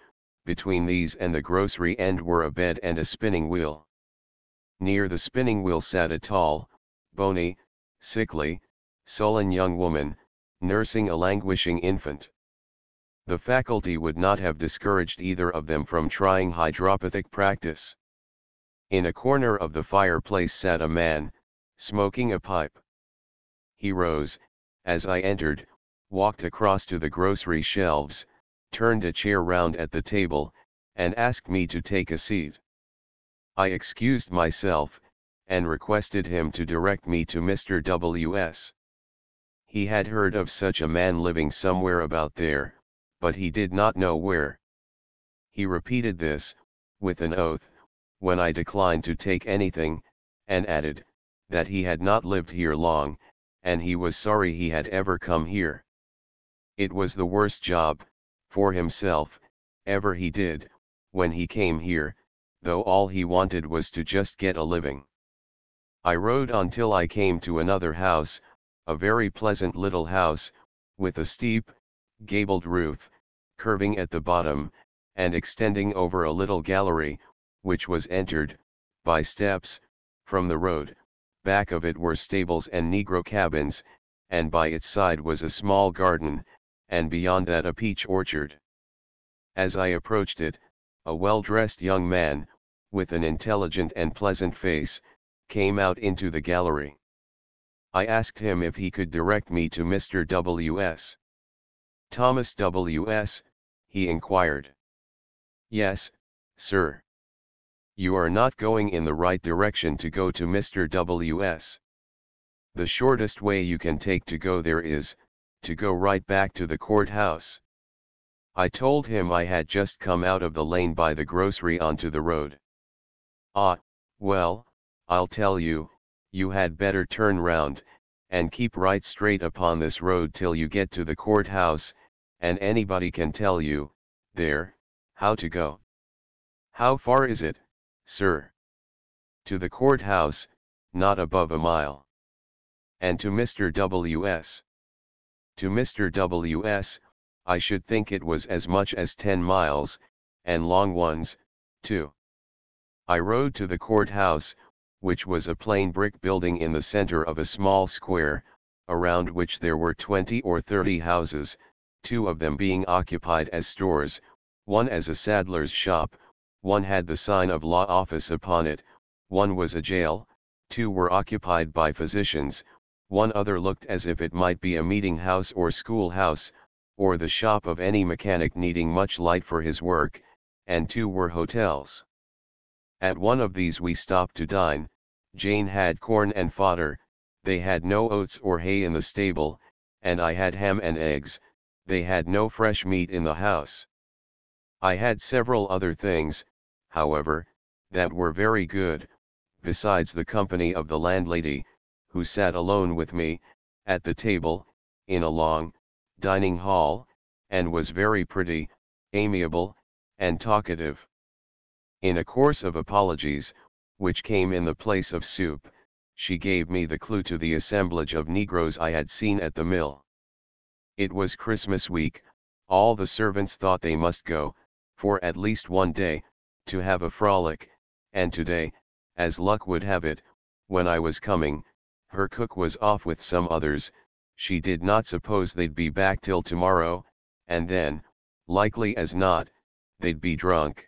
Between these and the grocery end were a bed and a spinning wheel. Near the spinning wheel sat a tall, bony, sickly, sullen young woman, nursing a languishing infant. The faculty would not have discouraged either of them from trying hydropathic practice. In a corner of the fireplace sat a man, smoking a pipe. He rose, as I entered, walked across to the grocery shelves, turned a chair round at the table, and asked me to take a seat. I excused myself, and requested him to direct me to Mr. W.S. He had heard of such a man living somewhere about there, but he did not know where. He repeated this, with an oath, when I declined to take anything, and added, that he had not lived here long, and he was sorry he had ever come here. It was the worst job, for himself, ever he did, when he came here, though all he wanted was to just get a living. I rode on till I came to another house, a very pleasant little house, with a steep, gabled roof, curving at the bottom, and extending over a little gallery, which was entered, by steps, from the road. Back of it were stables and negro cabins, and by its side was a small garden, and beyond that a peach orchard. As I approached it, a well-dressed young man, with an intelligent and pleasant face, came out into the gallery. I asked him if he could direct me to Mr. W.S. Thomas W.S., he inquired. Yes, sir. You are not going in the right direction to go to Mr. W.S. The shortest way you can take to go there is, to go right back to the courthouse. I told him I had just come out of the lane by the grocery onto the road. Ah, well, I'll tell you, you had better turn round, and keep right straight upon this road till you get to the courthouse, and anybody can tell you, there, how to go. How far is it, sir? To the courthouse, not above a mile. And to Mr. W.S. To Mr. W.S., I should think it was as much as 10 miles, and long ones, too. I rode to the courthouse, which was a plain brick building in the center of a small square, around which there were 20 or 30 houses, 2 of them being occupied as stores, one as a saddler's shop, one had the sign of law office upon it, one was a jail, 2 were occupied by physicians, one other looked as if it might be a meeting house or schoolhouse, or the shop of any mechanic needing much light for his work, and 2 were hotels. At one of these we stopped to dine. Jane had corn and fodder, They had no oats or hay in the stable, and I had ham and eggs. They had no fresh meat in the house. I had several other things, however, that were very good, besides the company of the landlady, who sat alone with me, at the table, in a long, dining hall, and was very pretty, amiable, and talkative. In a course of apologies, which came in the place of soup, she gave me the clue to the assemblage of negroes I had seen at the mill. It was Christmas week. All the servants thought they must go, for at least one day, to have a frolic, and today, as luck would have it, when I was coming, her cook was off with some others. She did not suppose they'd be back till tomorrow, and then, likely as not, they'd be drunk.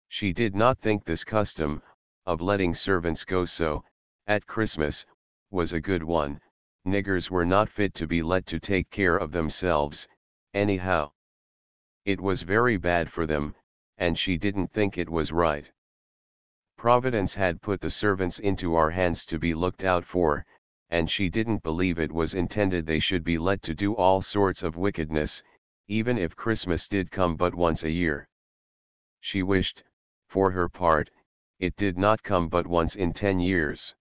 She did not think this custom, of letting servants go so, at Christmas, was a good one. Niggers were not fit to be let to take care of themselves, anyhow. It was very bad for them, and she didn't think it was right. Providence had put the servants into our hands to be looked out for, and she didn't believe it was intended they should be let to do all sorts of wickedness, even if Christmas did come but once a year. She wished, for her part, it did not come but once in 10 years.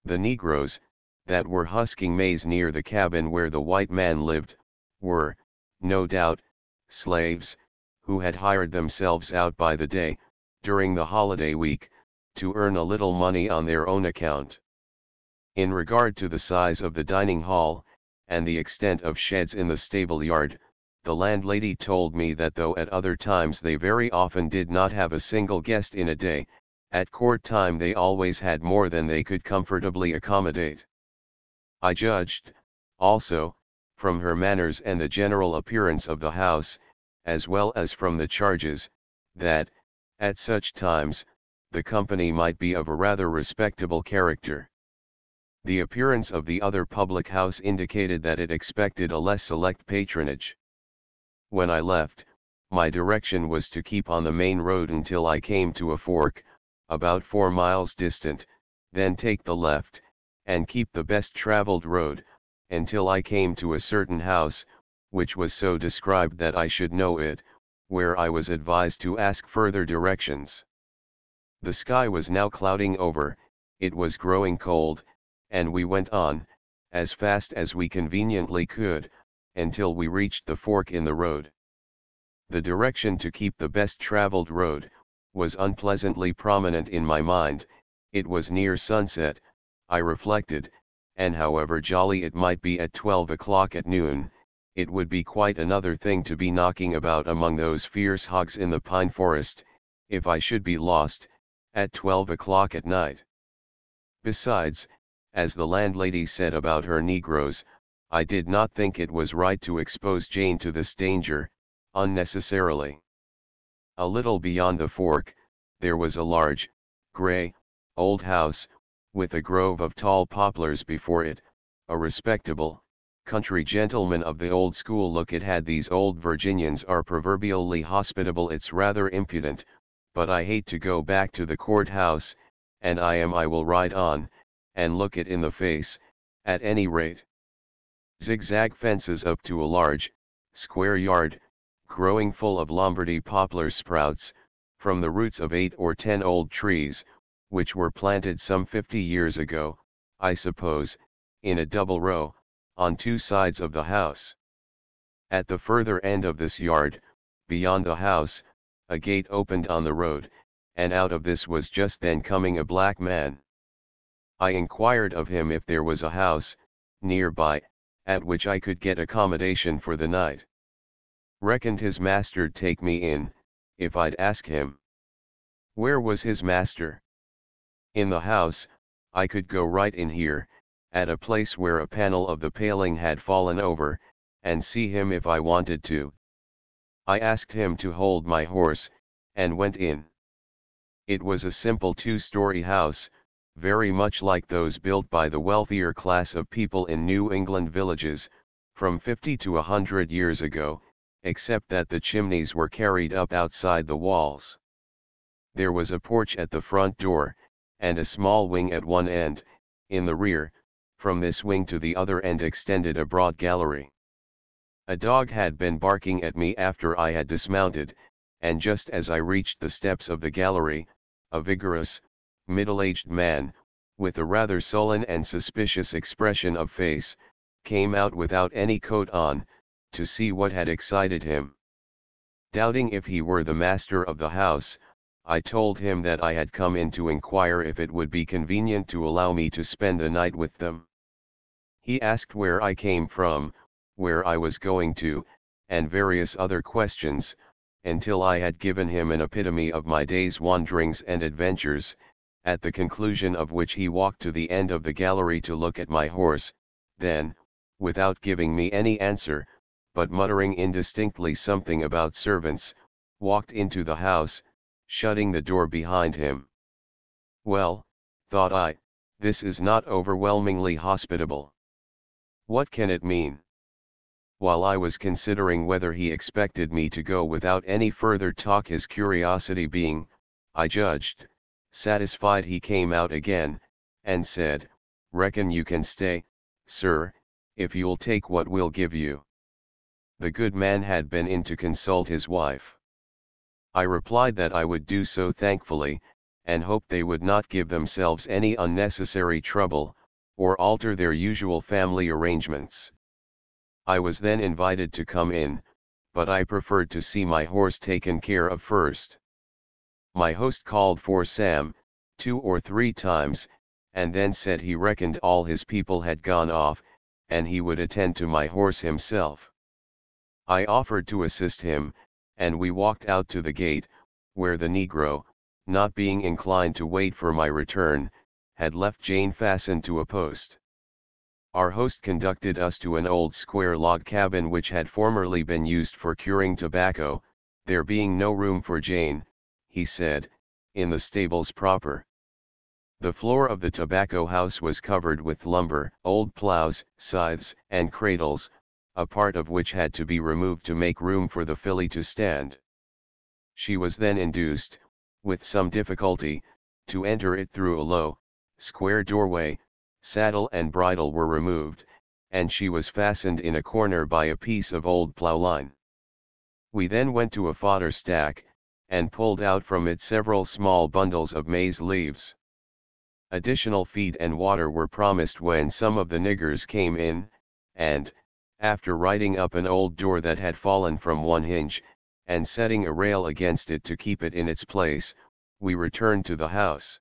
The negroes, that were husking maize near the cabin where the white man lived, were, no doubt, slaves, who had hired themselves out by the day, during the holiday week, to earn a little money on their own account. In regard to the size of the dining hall, and the extent of sheds in the stable yard, the landlady told me that though at other times they very often did not have a single guest in a day, at court time they always had more than they could comfortably accommodate. I judged, also, from her manners and the general appearance of the house, as well as from the charges, that, at such times, the company might be of a rather respectable character. The appearance of the other public house indicated that it expected a less select patronage. When I left, my direction was to keep on the main road until I came to a fork, about 4 miles distant, then take the left, and keep the best traveled road, until I came to a certain house, which was so described that I should know it, where I was advised to ask further directions. The sky was now clouding over, it was growing cold, and we went on, as fast as we conveniently could, until we reached the fork in the road. The direction to keep the best traveled road, was unpleasantly prominent in my mind. It was near sunset, I reflected, and however jolly it might be at 12 o'clock at noon, it would be quite another thing to be knocking about among those fierce hogs in the pine forest, if I should be lost, at 12 o'clock at night. Besides, as the landlady said about her negroes, I did not think it was right to expose Jane to this danger, unnecessarily. A little beyond the fork, there was a large, grey, old house, with a grove of tall poplars before it, a respectable, country gentleman of the old school look. It had. These old Virginians are proverbially hospitable. It's rather impudent, but I hate to go back to the courthouse, and I will ride on, and look it in the face, at any rate. Zigzag fences up to a large, square yard, growing full of Lombardy poplar sprouts, from the roots of 8 or 10 old trees, which were planted some 50 years ago, I suppose, in a double row, on 2 sides of the house. At the further end of this yard, beyond the house, a gate opened on the road, and out of this was just then coming a black man. I inquired of him if there was a house, nearby, at which I could get accommodation for the night. Reckoned his master'd take me in, if I'd ask him. Where was his master? In the house. I could go right in here, at a place where a panel of the paling had fallen over, and see him if I wanted to. I asked him to hold my horse, and went in. It was a simple 2-story house, very much like those built by the wealthier class of people in New England villages, from 50 to 100 years ago, except that the chimneys were carried up outside the walls. There was a porch at the front door, and a small wing at one end. In the rear, From this wing to the other end extended a broad gallery. A dog had been barking at me after I had dismounted, and just as I reached the steps of the gallery, a vigorous, middle-aged man, with a rather sullen and suspicious expression of face, came out without any coat on, to see what had excited him. Doubting if he were the master of the house, I told him that I had come in to inquire if it would be convenient to allow me to spend the night with them. He asked where I came from, where I was going to, and various other questions, until I had given him an epitome of my day's wanderings and adventures, at the conclusion of which he walked to the end of the gallery to look at my horse, then, without giving me any answer, but muttering indistinctly something about servants, walked into the house, shutting the door behind him. Well, thought I, this is not overwhelmingly hospitable. What can it mean? While I was considering whether he expected me to go without any further talk, his curiosity being, I judged, satisfied, he came out again, and said, "Reckon you can stay, sir, if you'll take what we'll give you." The good man had been in to consult his wife. I replied that I would do so thankfully, and hoped they would not give themselves any unnecessary trouble, or alter their usual family arrangements. I was then invited to come in, but I preferred to see my horse taken care of first. My host called for Sam, 2 or 3 times, and then said he reckoned all his people had gone off, and he would attend to my horse himself. I offered to assist him, and we walked out to the gate, where the negro, not being inclined to wait for my return, had left Jane fastened to a post. Our host conducted us to an old square log cabin which had formerly been used for curing tobacco, there being no room for Jane, he said, in the stables proper. The floor of the tobacco house was covered with lumber, old plows, scythes, and cradles, a part of which had to be removed to make room for the filly to stand. She was then induced, with some difficulty, to enter it through a low, square doorway. Saddle and bridle were removed, and she was fastened in a corner by a piece of old plowline. We then went to a fodder stack, and pulled out from it several small bundles of maize leaves. Additional feed and water were promised when some of the niggers came in, and, after righting up an old door that had fallen from one hinge, and setting a rail against it to keep it in its place, we returned to the house.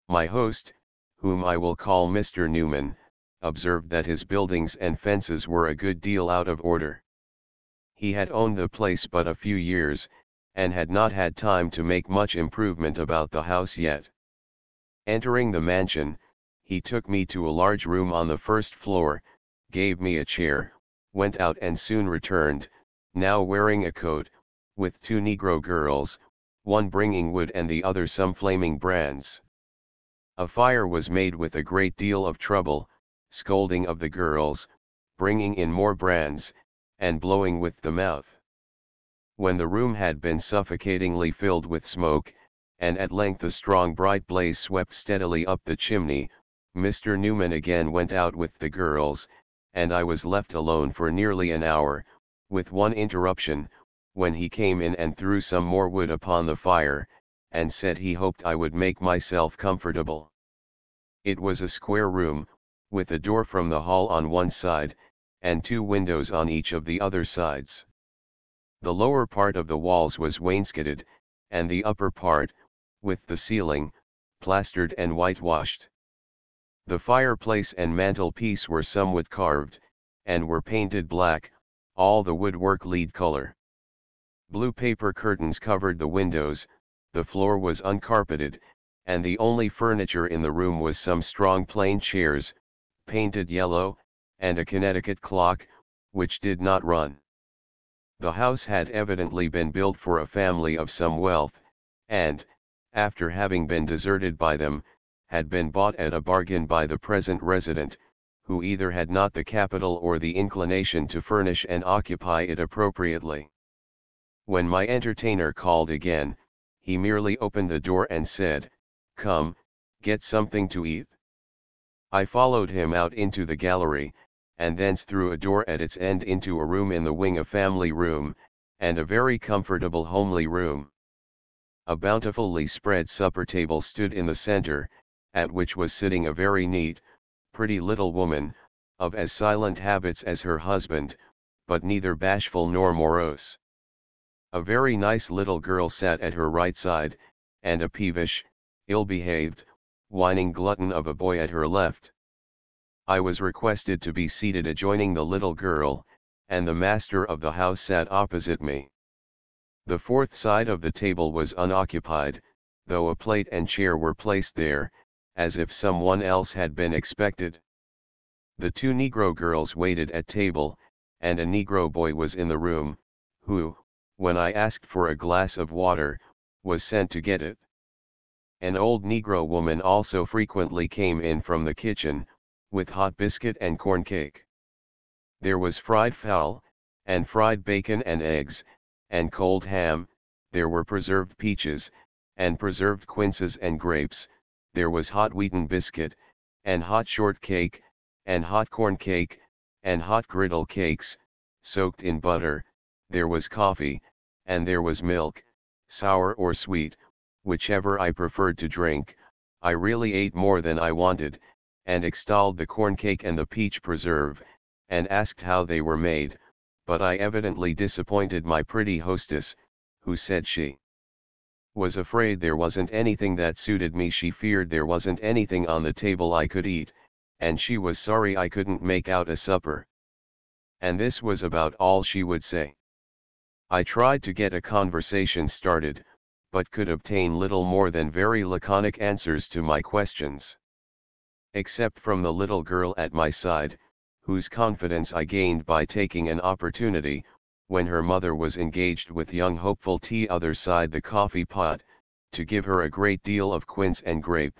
My host, whom I will call Mr. Newman, observed that his buildings and fences were a good deal out of order. He had owned the place but a few years, and had not had time to make much improvement about the house yet. Entering the mansion, he took me to a large room on the first floor, gave me a chair, went out and soon returned, now wearing a coat, with 2 negro girls, one bringing wood and the other some flaming brands. A fire was made with a great deal of trouble, scolding of the girls, bringing in more brands, and blowing with the mouth. When the room had been suffocatingly filled with smoke, and at length a strong bright blaze swept steadily up the chimney, Mr. Newman again went out with the girls, and I was left alone for nearly an hour, with one interruption, when he came in and threw some more wood upon the fire, and said he hoped I would make myself comfortable. It was a square room, with a door from the hall on one side, and 2 windows on each of the other sides. The lower part of the walls was wainscoted, and the upper part, with the ceiling, plastered and whitewashed. The fireplace and mantelpiece were somewhat carved, and were painted black, all the woodwork lead color. Blue paper curtains covered the windows, the floor was uncarpeted, and the only furniture in the room was some strong plain chairs, painted yellow, and a Connecticut clock, which did not run. The house had evidently been built for a family of some wealth, and, after having been deserted by them, had been bought at a bargain by the present resident, who either had not the capital or the inclination to furnish and occupy it appropriately. When my entertainer called again, he merely opened the door and said, "Come, get something to eat." I followed him out into the gallery, and thence through a door at its end into a room in the wing, a family room, and a very comfortable homely room. A bountifully spread supper table stood in the center, at which was sitting a very neat, pretty little woman, of as silent habits as her husband, but neither bashful nor morose. A very nice little girl sat at her right side, and a peevish, ill-behaved, whining glutton of a boy at her left. I was requested to be seated adjoining the little girl, and the master of the house sat opposite me. The fourth side of the table was unoccupied, though a plate and chair were placed there, as if someone else had been expected. The two Negro girls waited at table, and a Negro boy was in the room, who, when I asked for a glass of water, was sent to get it. An old Negro woman also frequently came in from the kitchen, with hot biscuit and corn cake. There was fried fowl, and fried bacon and eggs, and cold ham, there were preserved peaches, and preserved quinces and grapes, there was hot wheaten biscuit, and hot shortcake, and hot corn cake, and hot griddle cakes, soaked in butter, there was coffee, and there was milk, sour or sweet, whichever I preferred to drink. I really ate more than I wanted, and extolled the corn cake and the peach preserve, and asked how they were made, but I evidently disappointed my pretty hostess, who said she was afraid there wasn't anything that suited me. She feared there wasn't anything on the table I could eat, and she was sorry I couldn't make out a supper. And this was about all she would say. I tried to get a conversation started, but could obtain little more than very laconic answers to my questions. Except from the little girl at my side, whose confidence I gained by taking an opportunity, when her mother was engaged with young hopeful T other side the coffee pot, to give her a great deal of quince and grape,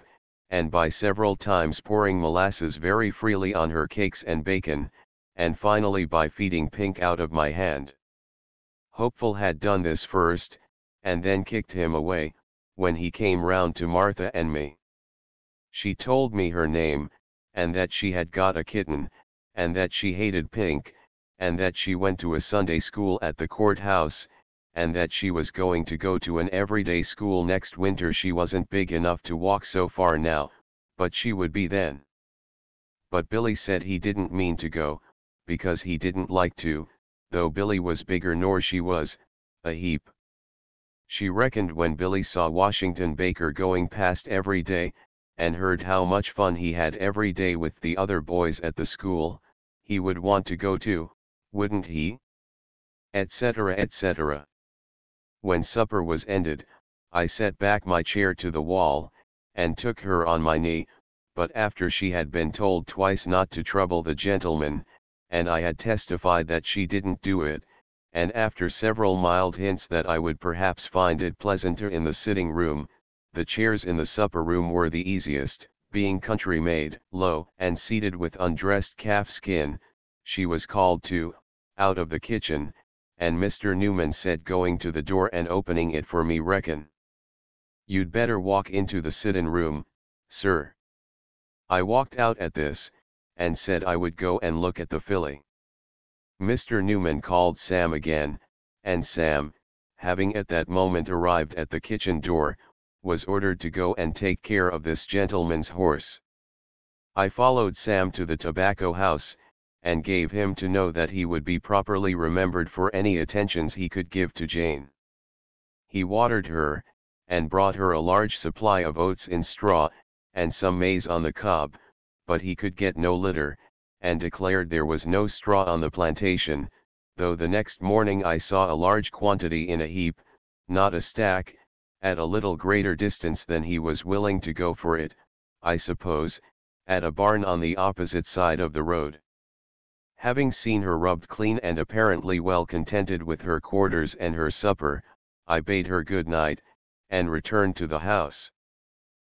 and by several times pouring molasses very freely on her cakes and bacon, and finally by feeding Pink out of my hand. Hopeful had done this first, and then kicked him away, when he came round to Martha and me. She told me her name, and that she had got a kitten, and that she hated Pink, and that she went to a Sunday school at the courthouse, and that she was going to go to an everyday school next winter. She wasn't big enough to walk so far now, but she would be then. But Billy said he didn't mean to go, because he didn't like to, though Billy was bigger nor she was, a heap. She reckoned when Billy saw Washington Baker going past every day, and heard how much fun he had every day with the other boys at the school, he would want to go too, wouldn't he? Etc. etc. When supper was ended, I set back my chair to the wall, and took her on my knee, but after she had been told twice not to trouble the gentleman, and I had testified that she didn't do it, and after several mild hints that I would perhaps find it pleasanter in the sitting room, the chairs in the supper room were the easiest, being country-made, low, and seated with undressed calf skin. She was called to, out of the kitchen, and Mr. Newman said, going to the door and opening it for me, "Reckon you'd better walk into the sittin' room, sir." I walked out at this, and said I would go and look at the filly. Mr. Newman called Sam again, and Sam, having at that moment arrived at the kitchen door, was ordered to go and take care of this gentleman's horse. I followed Sam to the tobacco house, and gave him to know that he would be properly remembered for any attentions he could give to Jane. He watered her, and brought her a large supply of oats in straw, and some maize on the cob, but he could get no litter, and declared there was no straw on the plantation, though the next morning I saw a large quantity in a heap, not a stack, at a little greater distance than he was willing to go for it, I suppose, at a barn on the opposite side of the road. Having seen her rubbed clean and apparently well contented with her quarters and her supper, I bade her good night, and returned to the house.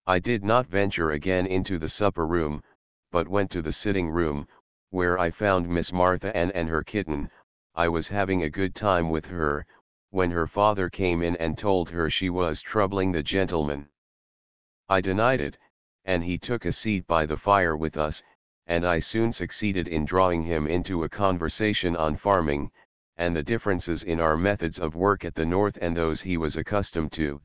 I did not venture again into the supper room, but went to the sitting room, where I found Miss Martha and her kitten. I was having a good time with her, when her father came in and told her she was troubling the gentleman. I denied it, and he took a seat by the fire with us, and I soon succeeded in drawing him into a conversation on farming, and the differences in our methods of work at the North and those he was accustomed to.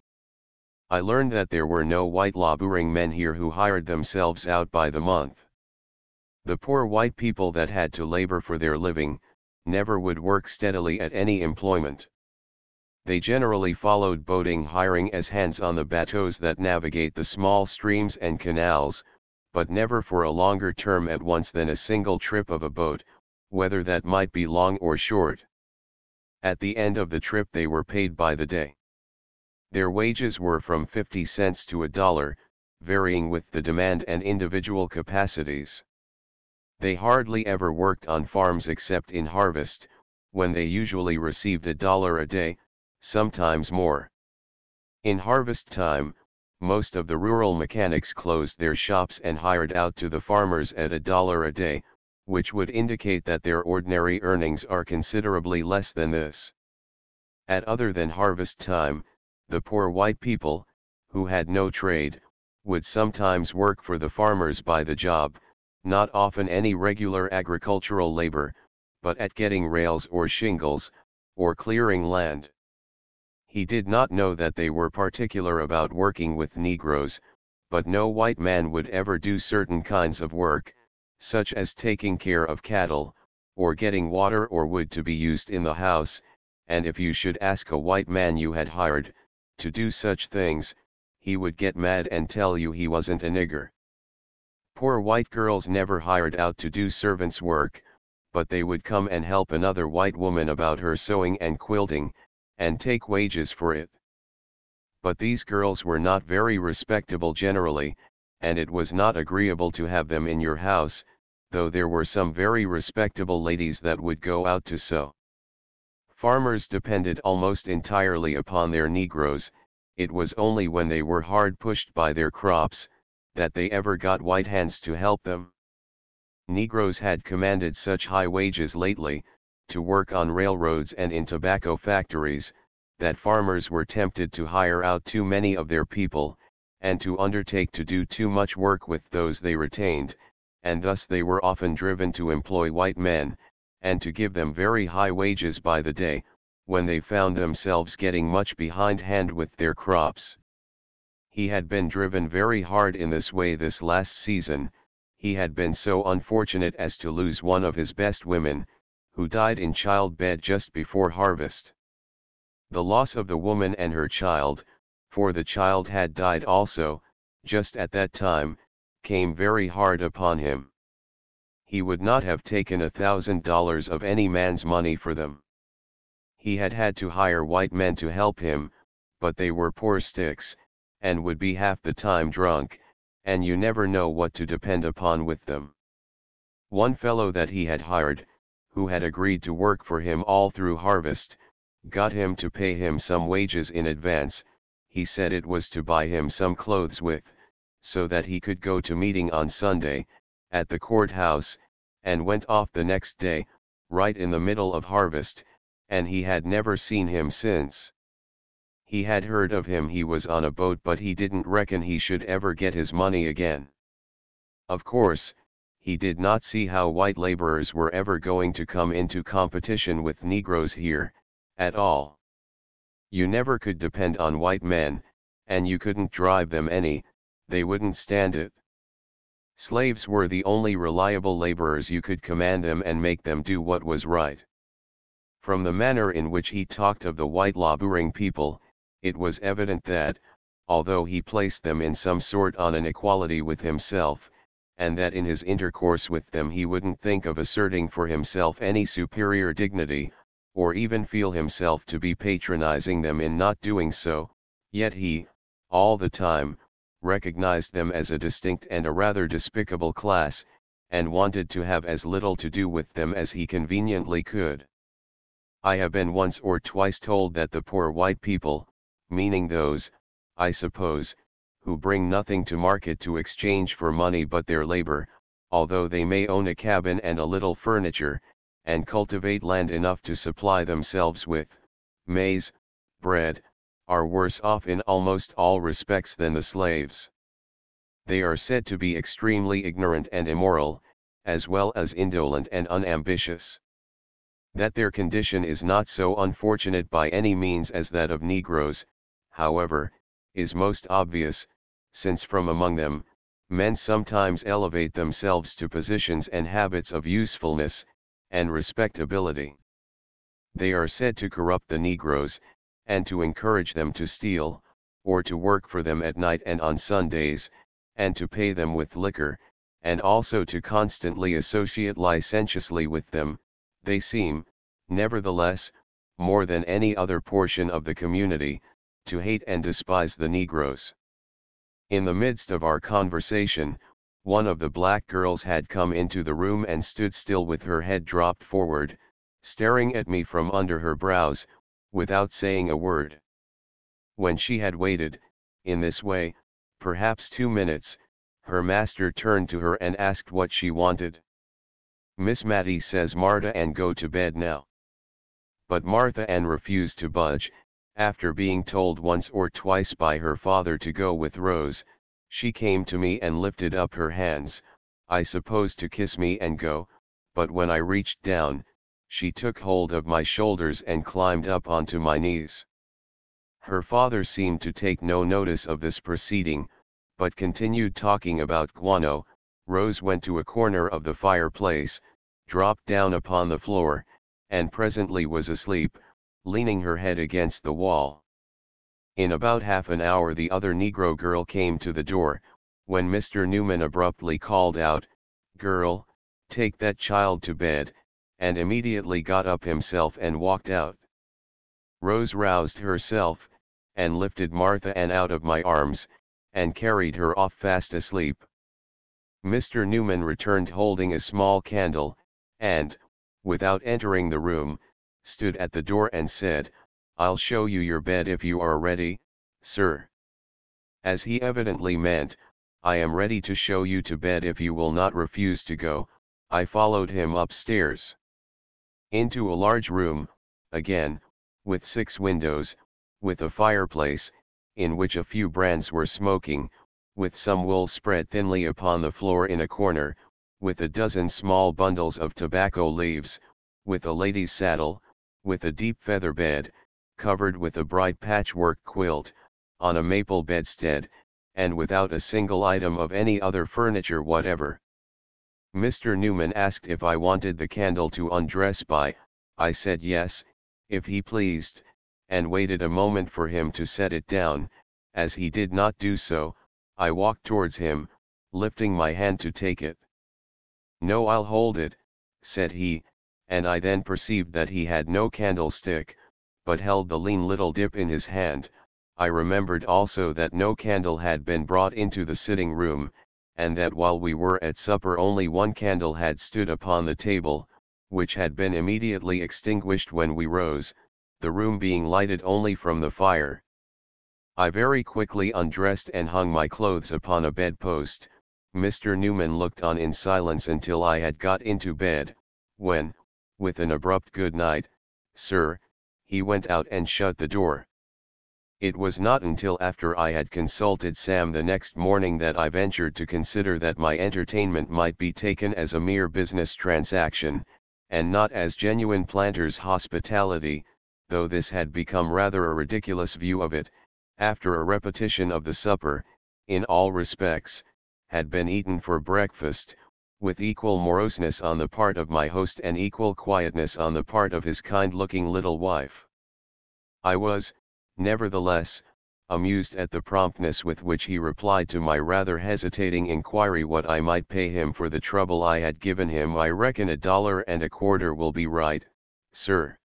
I learned that there were no white laboring men here who hired themselves out by the month. The poor white people that had to labor for their living, never would work steadily at any employment. They generally followed boating hiring as hands on the bateaux that navigate the small streams and canals, but never for a longer term at once than a single trip of a boat, whether that might be long or short. At the end of the trip they were paid by the day. Their wages were from 50 cents to $1, varying with the demand and individual capacities. They hardly ever worked on farms except in harvest, when they usually received $1 a day, sometimes more. In harvest time, most of the rural mechanics closed their shops and hired out to the farmers at $1 a day, which would indicate that their ordinary earnings are considerably less than this. At other than harvest time, the poor white people, who had no trade, would sometimes work for the farmers by the job, not often any regular agricultural labor, but at getting rails or shingles, or clearing land. He did not know that they were particular about working with Negroes, but no white man would ever do certain kinds of work, such as taking care of cattle, or getting water or wood to be used in the house, and if you should ask a white man you had hired, to do such things, he would get mad and tell you he wasn't a nigger. Poor white girls never hired out to do servants' work, but they would come and help another white woman about her sewing and quilting, and take wages for it. But these girls were not very respectable generally, and it was not agreeable to have them in your house, though there were some very respectable ladies that would go out to sew. Farmers depended almost entirely upon their Negroes. It was only when they were hard pushed by their crops, that they ever got white hands to help them. Negroes had commanded such high wages lately, to work on railroads and in tobacco factories, that farmers were tempted to hire out too many of their people, and to undertake to do too much work with those they retained, and thus they were often driven to employ white men, and to give them very high wages by the day, when they found themselves getting much behindhand with their crops. He had been driven very hard in this way this last season. He had been so unfortunate as to lose one of his best women, who died in childbed just before harvest. The loss of the woman and her child, for the child had died also, just at that time, came very hard upon him. He would not have taken $1,000 of any man's money for them. He had had to hire white men to help him, but they were poor sticks, and would be half the time drunk, and you never know what to depend upon with them. One fellow that he had hired, who had agreed to work for him all through harvest, got him to pay him some wages in advance. He said it was to buy him some clothes with, so that he could go to meeting on Sunday, at the courthouse, and went off the next day, right in the middle of harvest, and he had never seen him since. He had heard of him, he was on a boat, but he didn't reckon he should ever get his money again. Of course, he did not see how white laborers were ever going to come into competition with Negroes here, at all. You never could depend on white men, and you couldn't drive them any, they wouldn't stand it. Slaves were the only reliable laborers you could command them and make them do what was right. From the manner in which he talked of the white laboring people, it was evident that, although he placed them in some sort on an equality with himself, and that in his intercourse with them he wouldn't think of asserting for himself any superior dignity, or even feel himself to be patronizing them in not doing so, yet he, all the time, recognized them as a distinct and a rather despicable class, and wanted to have as little to do with them as he conveniently could. I have been once or twice told that the poor white people, meaning those, I suppose, who bring nothing to market to exchange for money but their labor, although they may own a cabin and a little furniture, and cultivate land enough to supply themselves with maize, bread, are worse off in almost all respects than the slaves. They are said to be extremely ignorant and immoral, as well as indolent and unambitious. That their condition is not so unfortunate by any means as that of Negroes, however, is most obvious, since from among them, men sometimes elevate themselves to positions and habits of usefulness, and respectability. They are said to corrupt the Negroes, and to encourage them to steal, or to work for them at night and on Sundays, and to pay them with liquor, and also to constantly associate licentiously with them. They seem, nevertheless, more than any other portion of the community, to hate and despise the Negroes. In the midst of our conversation, one of the black girls had come into the room and stood still with her head dropped forward, staring at me from under her brows, without saying a word. When she had waited, in this way, perhaps 2 minutes, her master turned to her and asked what she wanted. "Miss Mattie says Martha and go to bed now." But Martha Ann refused to budge. After being told once or twice by her father to go with Rose, she came to me and lifted up her hands, I suppose to kiss me and go, but when I reached down, she took hold of my shoulders and climbed up onto my knees. Her father seemed to take no notice of this proceeding, but continued talking about guano. Rose went to a corner of the fireplace, dropped down upon the floor, and presently was asleep, leaning her head against the wall. In about half an hour the other Negro girl came to the door, when Mr. Newman abruptly called out, "Girl, take that child to bed," and immediately got up himself and walked out. Rose roused herself, and lifted Martha Ann out of my arms, and carried her off fast asleep. Mr. Newman returned holding a small candle, and, without entering the room, stood at the door and said, "I'll show you your bed if you are ready, sir." As he evidently meant, "I am ready to show you to bed if you will not refuse to go," I followed him upstairs. Into a large room, again, with 6 windows, with a fireplace, in which a few brands were smoking, with some wool spread thinly upon the floor in a corner, with a dozen small bundles of tobacco leaves, with a lady's saddle, with a deep feather bed, covered with a bright patchwork quilt, on a maple bedstead, and without a single item of any other furniture whatever. Mr. Newman asked if I wanted the candle to undress by. I said yes, if he pleased, and waited a moment for him to set it down. As he did not do so, I walked towards him, lifting my hand to take it. "No, I'll hold it," said he, and I then perceived that he had no candlestick, but held the lean little dip in his hand. I remembered also that no candle had been brought into the sitting room, and that while we were at supper only one candle had stood upon the table, which had been immediately extinguished when we rose, the room being lighted only from the fire. I very quickly undressed and hung my clothes upon a bedpost. Mr. Newman looked on in silence until I had got into bed, when, with an abrupt "Good night, sir," he went out and shut the door. It was not until after I had consulted Sam the next morning that I ventured to consider that my entertainment might be taken as a mere business transaction, and not as genuine planter's hospitality, though this had become rather a ridiculous view of it, after a repetition of the supper, in all respects, had been eaten for breakfast, with equal moroseness on the part of my host and equal quietness on the part of his kind-looking little wife. I was, nevertheless, amused at the promptness with which he replied to my rather hesitating inquiry what I might pay him for the trouble I had given him. "I reckon $1.25 will be right, sir."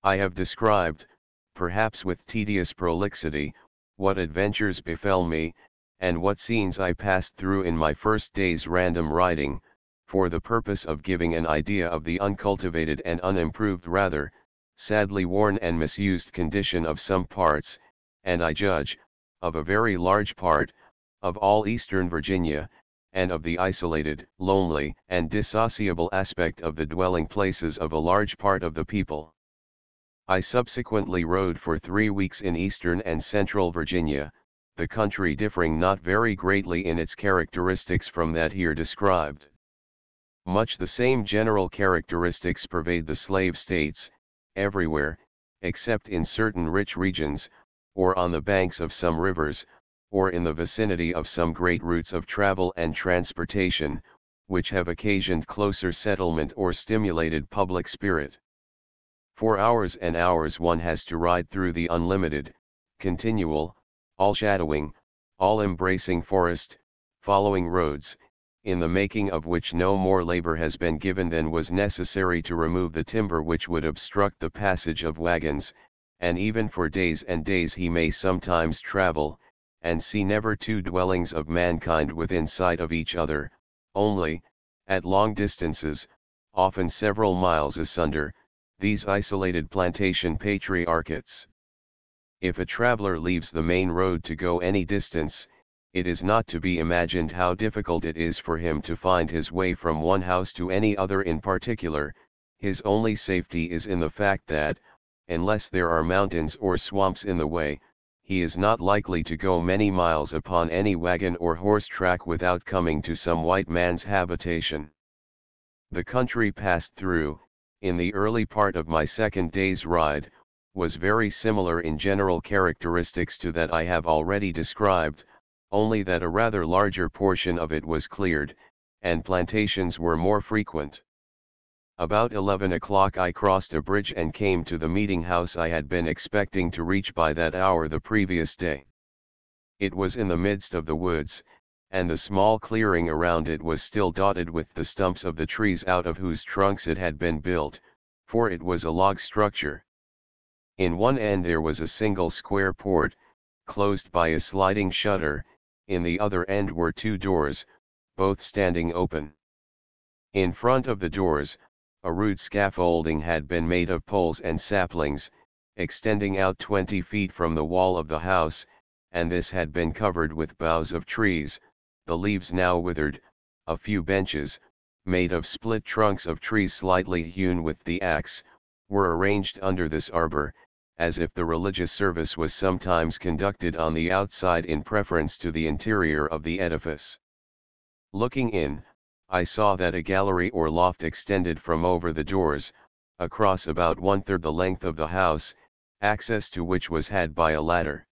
I have described, perhaps with tedious prolixity, what adventures befell me, and what scenes I passed through in my first day's random riding, for the purpose of giving an idea of the uncultivated and unimproved, rather, sadly worn and misused condition of some parts, and I judge, of a very large part, of all eastern Virginia, and of the isolated, lonely, and dissociable aspect of the dwelling places of a large part of the people. I subsequently rode for 3 weeks in eastern and central Virginia, the country differing not very greatly in its characteristics from that here described. Much the same general characteristics pervade the slave states, everywhere, except in certain rich regions, or on the banks of some rivers, or in the vicinity of some great routes of travel and transportation, which have occasioned closer settlement or stimulated public spirit. For hours and hours one has to ride through the unlimited, continual, all-shadowing, all-embracing forest, following roads, in the making of which no more labor has been given than was necessary to remove the timber which would obstruct the passage of wagons, and even for days and days he may sometimes travel, and see never two dwellings of mankind within sight of each other, only, at long distances, often several miles asunder, these isolated plantation patriarchates. If a traveler leaves the main road to go any distance, it is not to be imagined how difficult it is for him to find his way from one house to any other in particular. His only safety is in the fact that, unless there are mountains or swamps in the way, he is not likely to go many miles upon any wagon or horse track without coming to some white man's habitation. The country passed through, in the early part of my second day's ride, was very similar in general characteristics to that I have already described, only that a rather larger portion of it was cleared, and plantations were more frequent. About 11 o'clock I crossed a bridge and came to the meeting house I had been expecting to reach by that hour the previous day. It was in the midst of the woods, and the small clearing around it was still dotted with the stumps of the trees out of whose trunks it had been built, for it was a log structure. In one end there was a single square port, closed by a sliding shutter. In the other end were two doors, both standing open. In front of the doors, a rude scaffolding had been made of poles and saplings, extending out 20 feet from the wall of the house, and this had been covered with boughs of trees, the leaves now withered. A few benches, made of split trunks of trees slightly hewn with the axe, were arranged under this arbor, as if the religious service was sometimes conducted on the outside in preference to the interior of the edifice. Looking in, I saw that a gallery or loft extended from over the doors, across about 1/3 the length of the house, access to which was had by a ladder.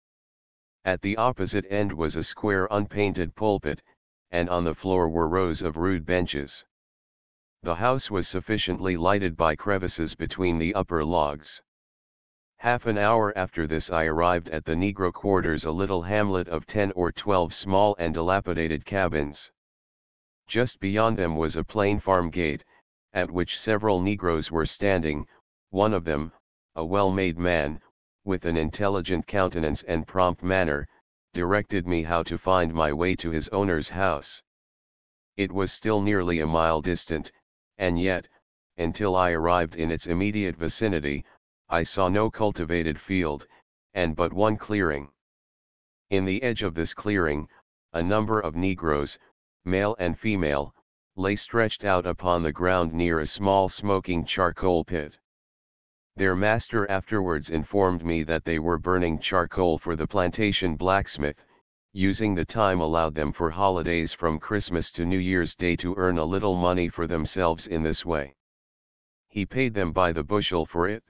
At the opposite end was a square unpainted pulpit, and on the floor were rows of rude benches. The house was sufficiently lighted by crevices between the upper logs. Half an hour after this I arrived at the Negro quarters, a little hamlet of 10 or 12 small and dilapidated cabins. Just beyond them was a plain farm gate, at which several Negroes were standing. One of them, a well-made man, with an intelligent countenance and prompt manner, directed me how to find my way to his owner's house. It was still nearly a mile distant, and yet, until I arrived in its immediate vicinity, I saw no cultivated field, and but one clearing. In the edge of this clearing, a number of Negroes, male and female, lay stretched out upon the ground near a small smoking charcoal pit. Their master afterwards informed me that they were burning charcoal for the plantation blacksmith, using the time allowed them for holidays from Christmas to New Year's Day to earn a little money for themselves in this way. He paid them by the bushel for it.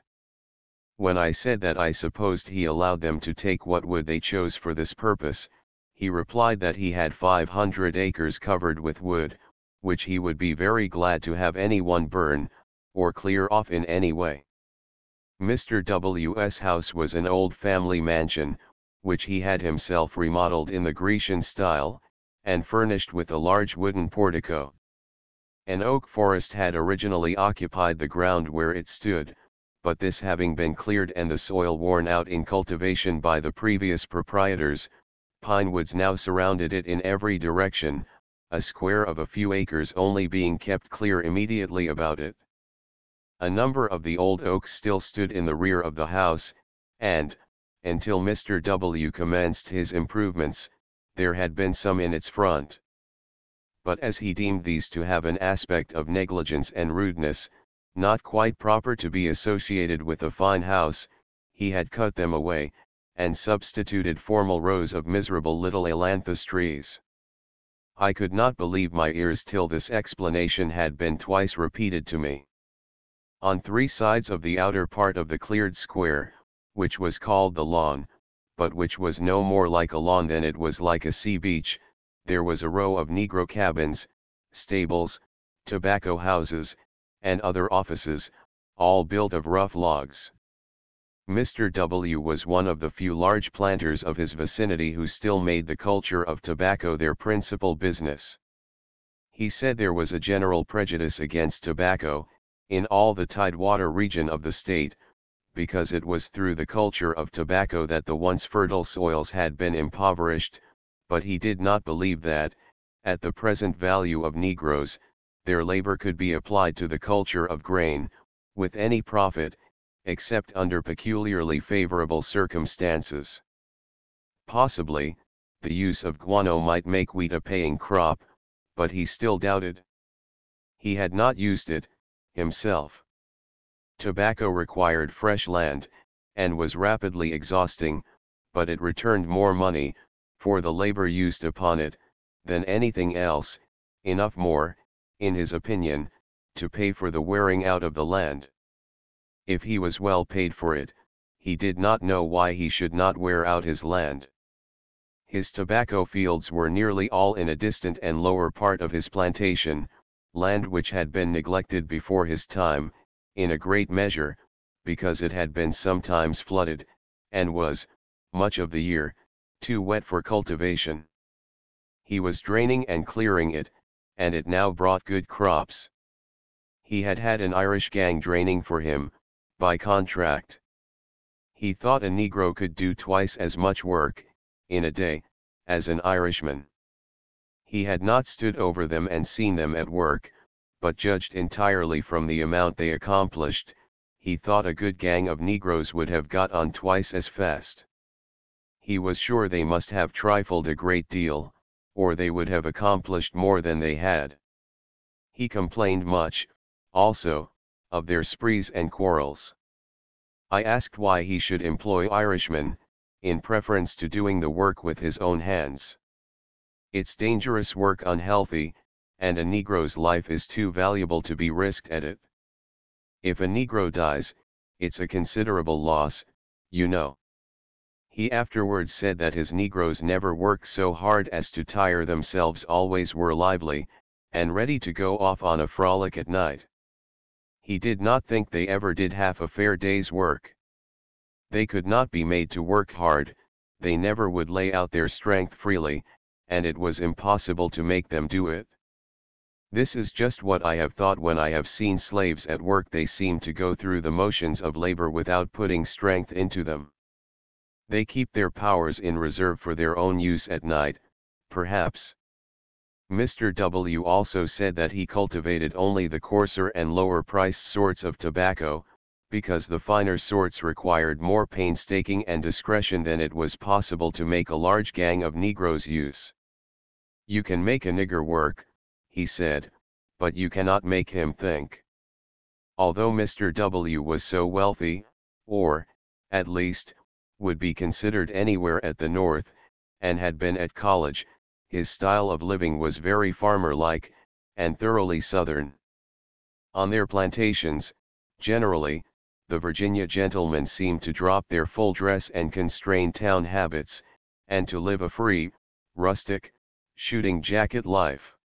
When I said that I supposed he allowed them to take what wood they chose for this purpose, he replied that he had 500 acres covered with wood, which he would be very glad to have any one burn, or clear off in any way. Mr. W.'s house was an old family mansion, which he had himself remodeled in the Grecian style, and furnished with a large wooden portico. An oak forest had originally occupied the ground where it stood, but this having been cleared and the soil worn out in cultivation by the previous proprietors, pine woods now surrounded it in every direction, a square of a few acres only being kept clear immediately about it. A number of the old oaks still stood in the rear of the house, and, until Mr. W. commenced his improvements, there had been some in its front. But as he deemed these to have an aspect of negligence and rudeness, not quite proper to be associated with a fine house, he had cut them away, and substituted formal rows of miserable little ailanthus trees. I could not believe my ears till this explanation had been twice repeated to me. On 3 sides of the outer part of the cleared square, which was called the lawn, but which was no more like a lawn than it was like a sea beach, there was a row of negro cabins, stables, tobacco houses, and other offices, all built of rough logs. Mr. W. was one of the few large planters of his vicinity who still made the culture of tobacco their principal business. He said there was a general prejudice against tobacco, in all the tidewater region of the state, because it was through the culture of tobacco that the once fertile soils had been impoverished, but he did not believe that, at the present value of Negroes, their labor could be applied to the culture of grain, with any profit, except under peculiarly favorable circumstances. Possibly, the use of guano might make wheat a paying crop, but he still doubted. He had not used it, himself. Tobacco required fresh land, and was rapidly exhausting, but it returned more money, for the labor used upon it, than anything else, enough more, in his opinion, to pay for the wearing out of the land. If he was well paid for it, he did not know why he should not wear out his land. His tobacco fields were nearly all in a distant and lower part of his plantation, land which had been neglected before his time, in a great measure, because it had been sometimes flooded, and was, much of the year, too wet for cultivation. He was draining and clearing it, and it now brought good crops. He had had an Irish gang draining for him, by contract. He thought a Negro could do twice as much work, in a day, as an Irishman. He had not stood over them and seen them at work, but judged entirely from the amount they accomplished. He thought a good gang of Negroes would have got on twice as fast. He was sure they must have trifled a great deal, or they would have accomplished more than they had. He complained much, also, of their sprees and quarrels. I asked why he should employ Irishmen, in preference to doing the work with his own hands. It's dangerous work, unhealthy, and a Negro's life is too valuable to be risked at it. If a Negro dies, it's a considerable loss, you know. He afterwards said that his Negroes never worked so hard as to tire themselves, always were lively, and ready to go off on a frolic at night. He did not think they ever did half a fair day's work. They could not be made to work hard, they never would lay out their strength freely, and it was impossible to make them do it. This is just what I have thought when I have seen slaves at work. They seem to go through the motions of labor without putting strength into them. They keep their powers in reserve for their own use at night, perhaps. Mr. W. also said that he cultivated only the coarser and lower-priced sorts of tobacco, because the finer sorts required more painstaking and discretion than it was possible to make a large gang of Negroes use. You can make a nigger work, he said, but you cannot make him think. Although Mr. W. was so wealthy, or, at least, would be considered anywhere at the North, and had been at college, his style of living was very farmer-like, and thoroughly Southern. On their plantations, generally, the Virginia gentlemen seemed to drop their full dress and constrained town habits, and to live a free, rustic, shooting jacket life.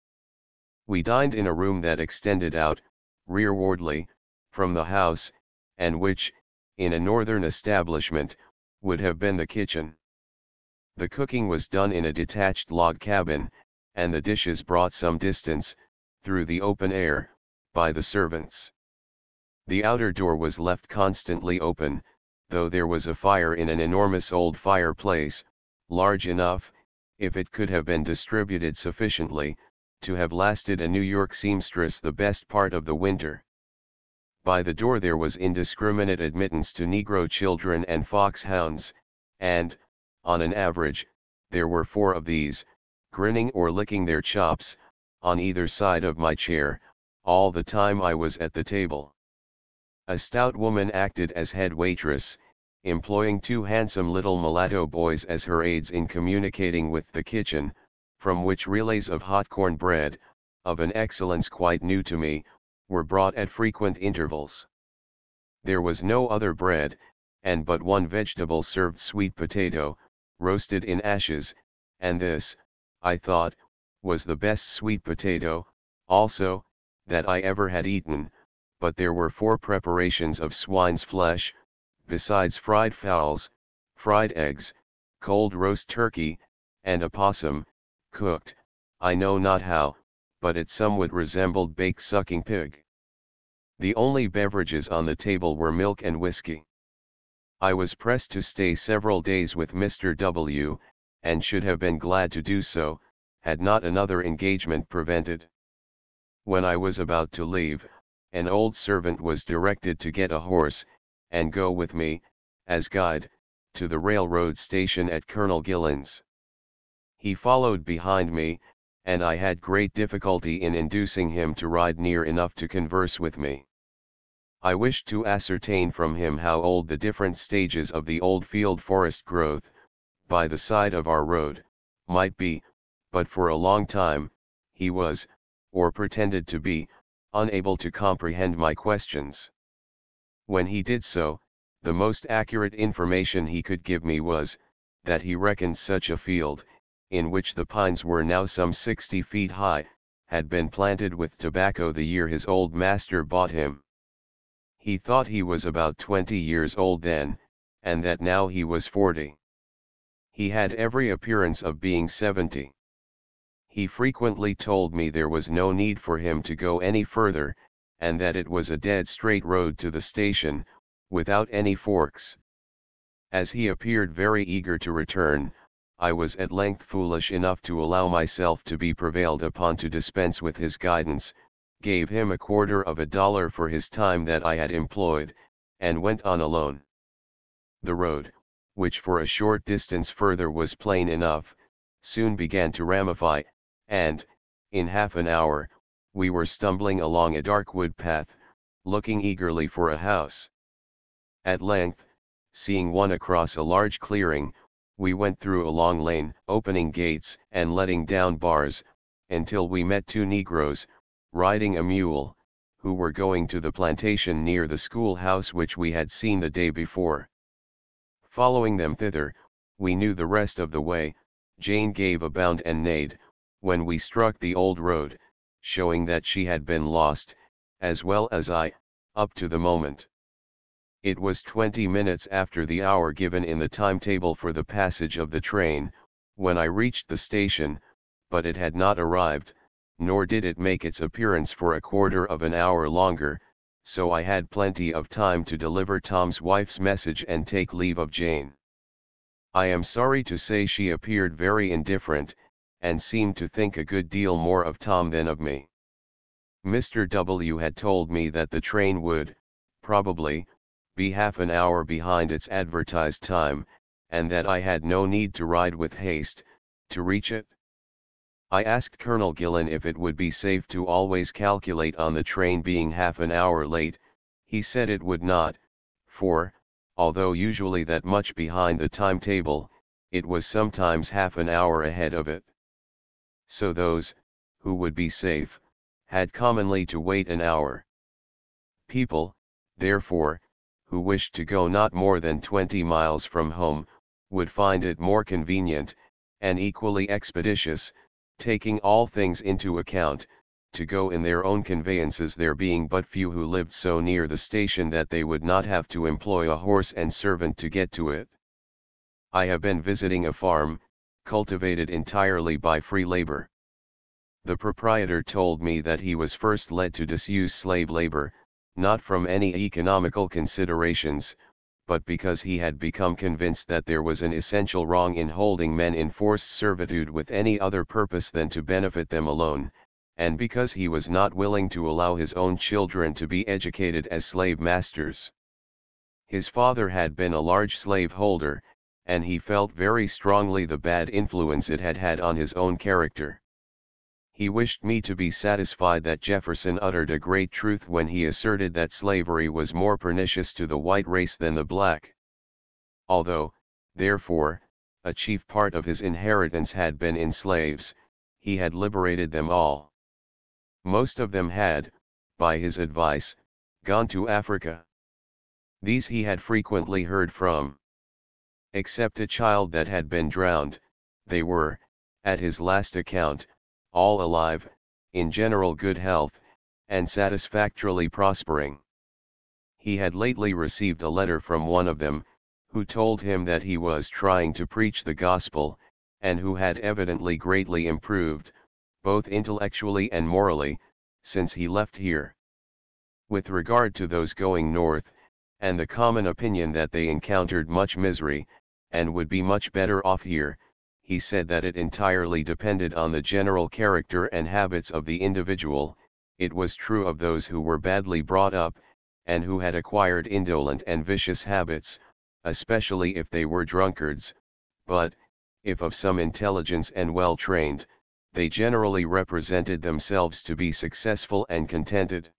We dined in a room that extended out, rearwardly, from the house, and which, in a northern establishment, would have been the kitchen. The cooking was done in a detached log cabin, and the dishes brought some distance, through the open air, by the servants. The outer door was left constantly open, though there was a fire in an enormous old fireplace, large enough, if it could have been distributed sufficiently, to have lasted a New York seamstress the best part of the winter. By the door there was indiscriminate admittance to Negro children and foxhounds, and, on an average, there were 4 of these, grinning or licking their chops, on either side of my chair, all the time I was at the table. A stout woman acted as head waitress, employing two handsome little mulatto boys as her aides in communicating with the kitchen, from which relays of hot corn bread, of an excellence quite new to me, were brought at frequent intervals. There was no other bread, and but one vegetable served sweet potato, roasted in ashes, and this, I thought, was the best sweet potato, also, that I ever had eaten, but there were 4 preparations of swine's flesh, besides fried fowls, fried eggs, cold roast turkey, and a possum, cooked, I know not how, but it somewhat resembled baked sucking pig. The only beverages on the table were milk and whiskey. I was pressed to stay several days with Mr. W., and should have been glad to do so, had not another engagement prevented. When I was about to leave, an old servant was directed to get a horse, and go with me, as guide, to the railroad station at Colonel Gillen's. He followed behind me, and I had great difficulty in inducing him to ride near enough to converse with me. I wished to ascertain from him how old the different stages of the old field forest growth, by the side of our road, might be, but for a long time, he was, or pretended to be, unable to comprehend my questions. When he did so, the most accurate information he could give me was, that he reckoned such a field, in which the pines were now some 60 feet high, had been planted with tobacco the year his old master bought him. He thought he was about 20 years old then, and that now he was 40. He had every appearance of being 70. He frequently told me there was no need for him to go any further, and that it was a dead straight road to the station, without any forks. As he appeared very eager to return, I was at length foolish enough to allow myself to be prevailed upon to dispense with his guidance, gave him $0.25 for his time that I had employed, and went on alone. The road, which for a short distance further was plain enough, soon began to ramify, and, in half an hour, we were stumbling along a dark wood path, looking eagerly for a house. At length, seeing one across a large clearing, we went through a long lane, opening gates and letting down bars, until we met 2 negroes, riding a mule, who were going to the plantation near the schoolhouse which we had seen the day before. Following them thither, we knew the rest of the way. Jane gave a bound and neighed, when we struck the old road, showing that she had been lost, as well as I, up to the moment. It was 20 minutes after the hour given in the timetable for the passage of the train, when I reached the station, but it had not arrived, nor did it make its appearance for a quarter of an hour longer, so I had plenty of time to deliver Tom's wife's message and take leave of Jane. I am sorry to say she appeared very indifferent, and seemed to think a good deal more of Tom than of me. Mr. W. had told me that the train would, probably, be half an hour behind its advertised time, and that I had no need to ride with haste, to reach it. I asked Colonel Gillen if it would be safe to always calculate on the train being half an hour late. He said it would not, for, although usually that much behind the timetable, it was sometimes half an hour ahead of it. So those, who would be safe, had commonly to wait an hour. People, therefore, who wished to go not more than 20 miles from home, would find it more convenient, and equally expeditious, taking all things into account, to go in their own conveyances, there being but few who lived so near the station that they would not have to employ a horse and servant to get to it. I have been visiting a farm, cultivated entirely by free labor. The proprietor told me that he was first led to disuse slave labor, not from any economical considerations, but because he had become convinced that there was an essential wrong in holding men in forced servitude with any other purpose than to benefit them alone, and because he was not willing to allow his own children to be educated as slave masters. His father had been a large slave holder, and he felt very strongly the bad influence it had had on his own character. He wished me to be satisfied that Jefferson uttered a great truth when he asserted that slavery was more pernicious to the white race than the black. Although, therefore, a chief part of his inheritance had been in slaves, he had liberated them all. Most of them had, by his advice, gone to Africa. These he had frequently heard from. Except a child that had been drowned, they were, at his last account, all alive, in general good health, and satisfactorily prospering. He had lately received a letter from one of them, who told him that he was trying to preach the gospel, and who had evidently greatly improved, both intellectually and morally, since he left here. With regard to those going north, and the common opinion that they encountered much misery, and would be much better off here, he said that it entirely depended on the general character and habits of the individual. It was true of those who were badly brought up, and who had acquired indolent and vicious habits, especially if they were drunkards, but, if of some intelligence and well trained, they generally represented themselves to be successful and contented.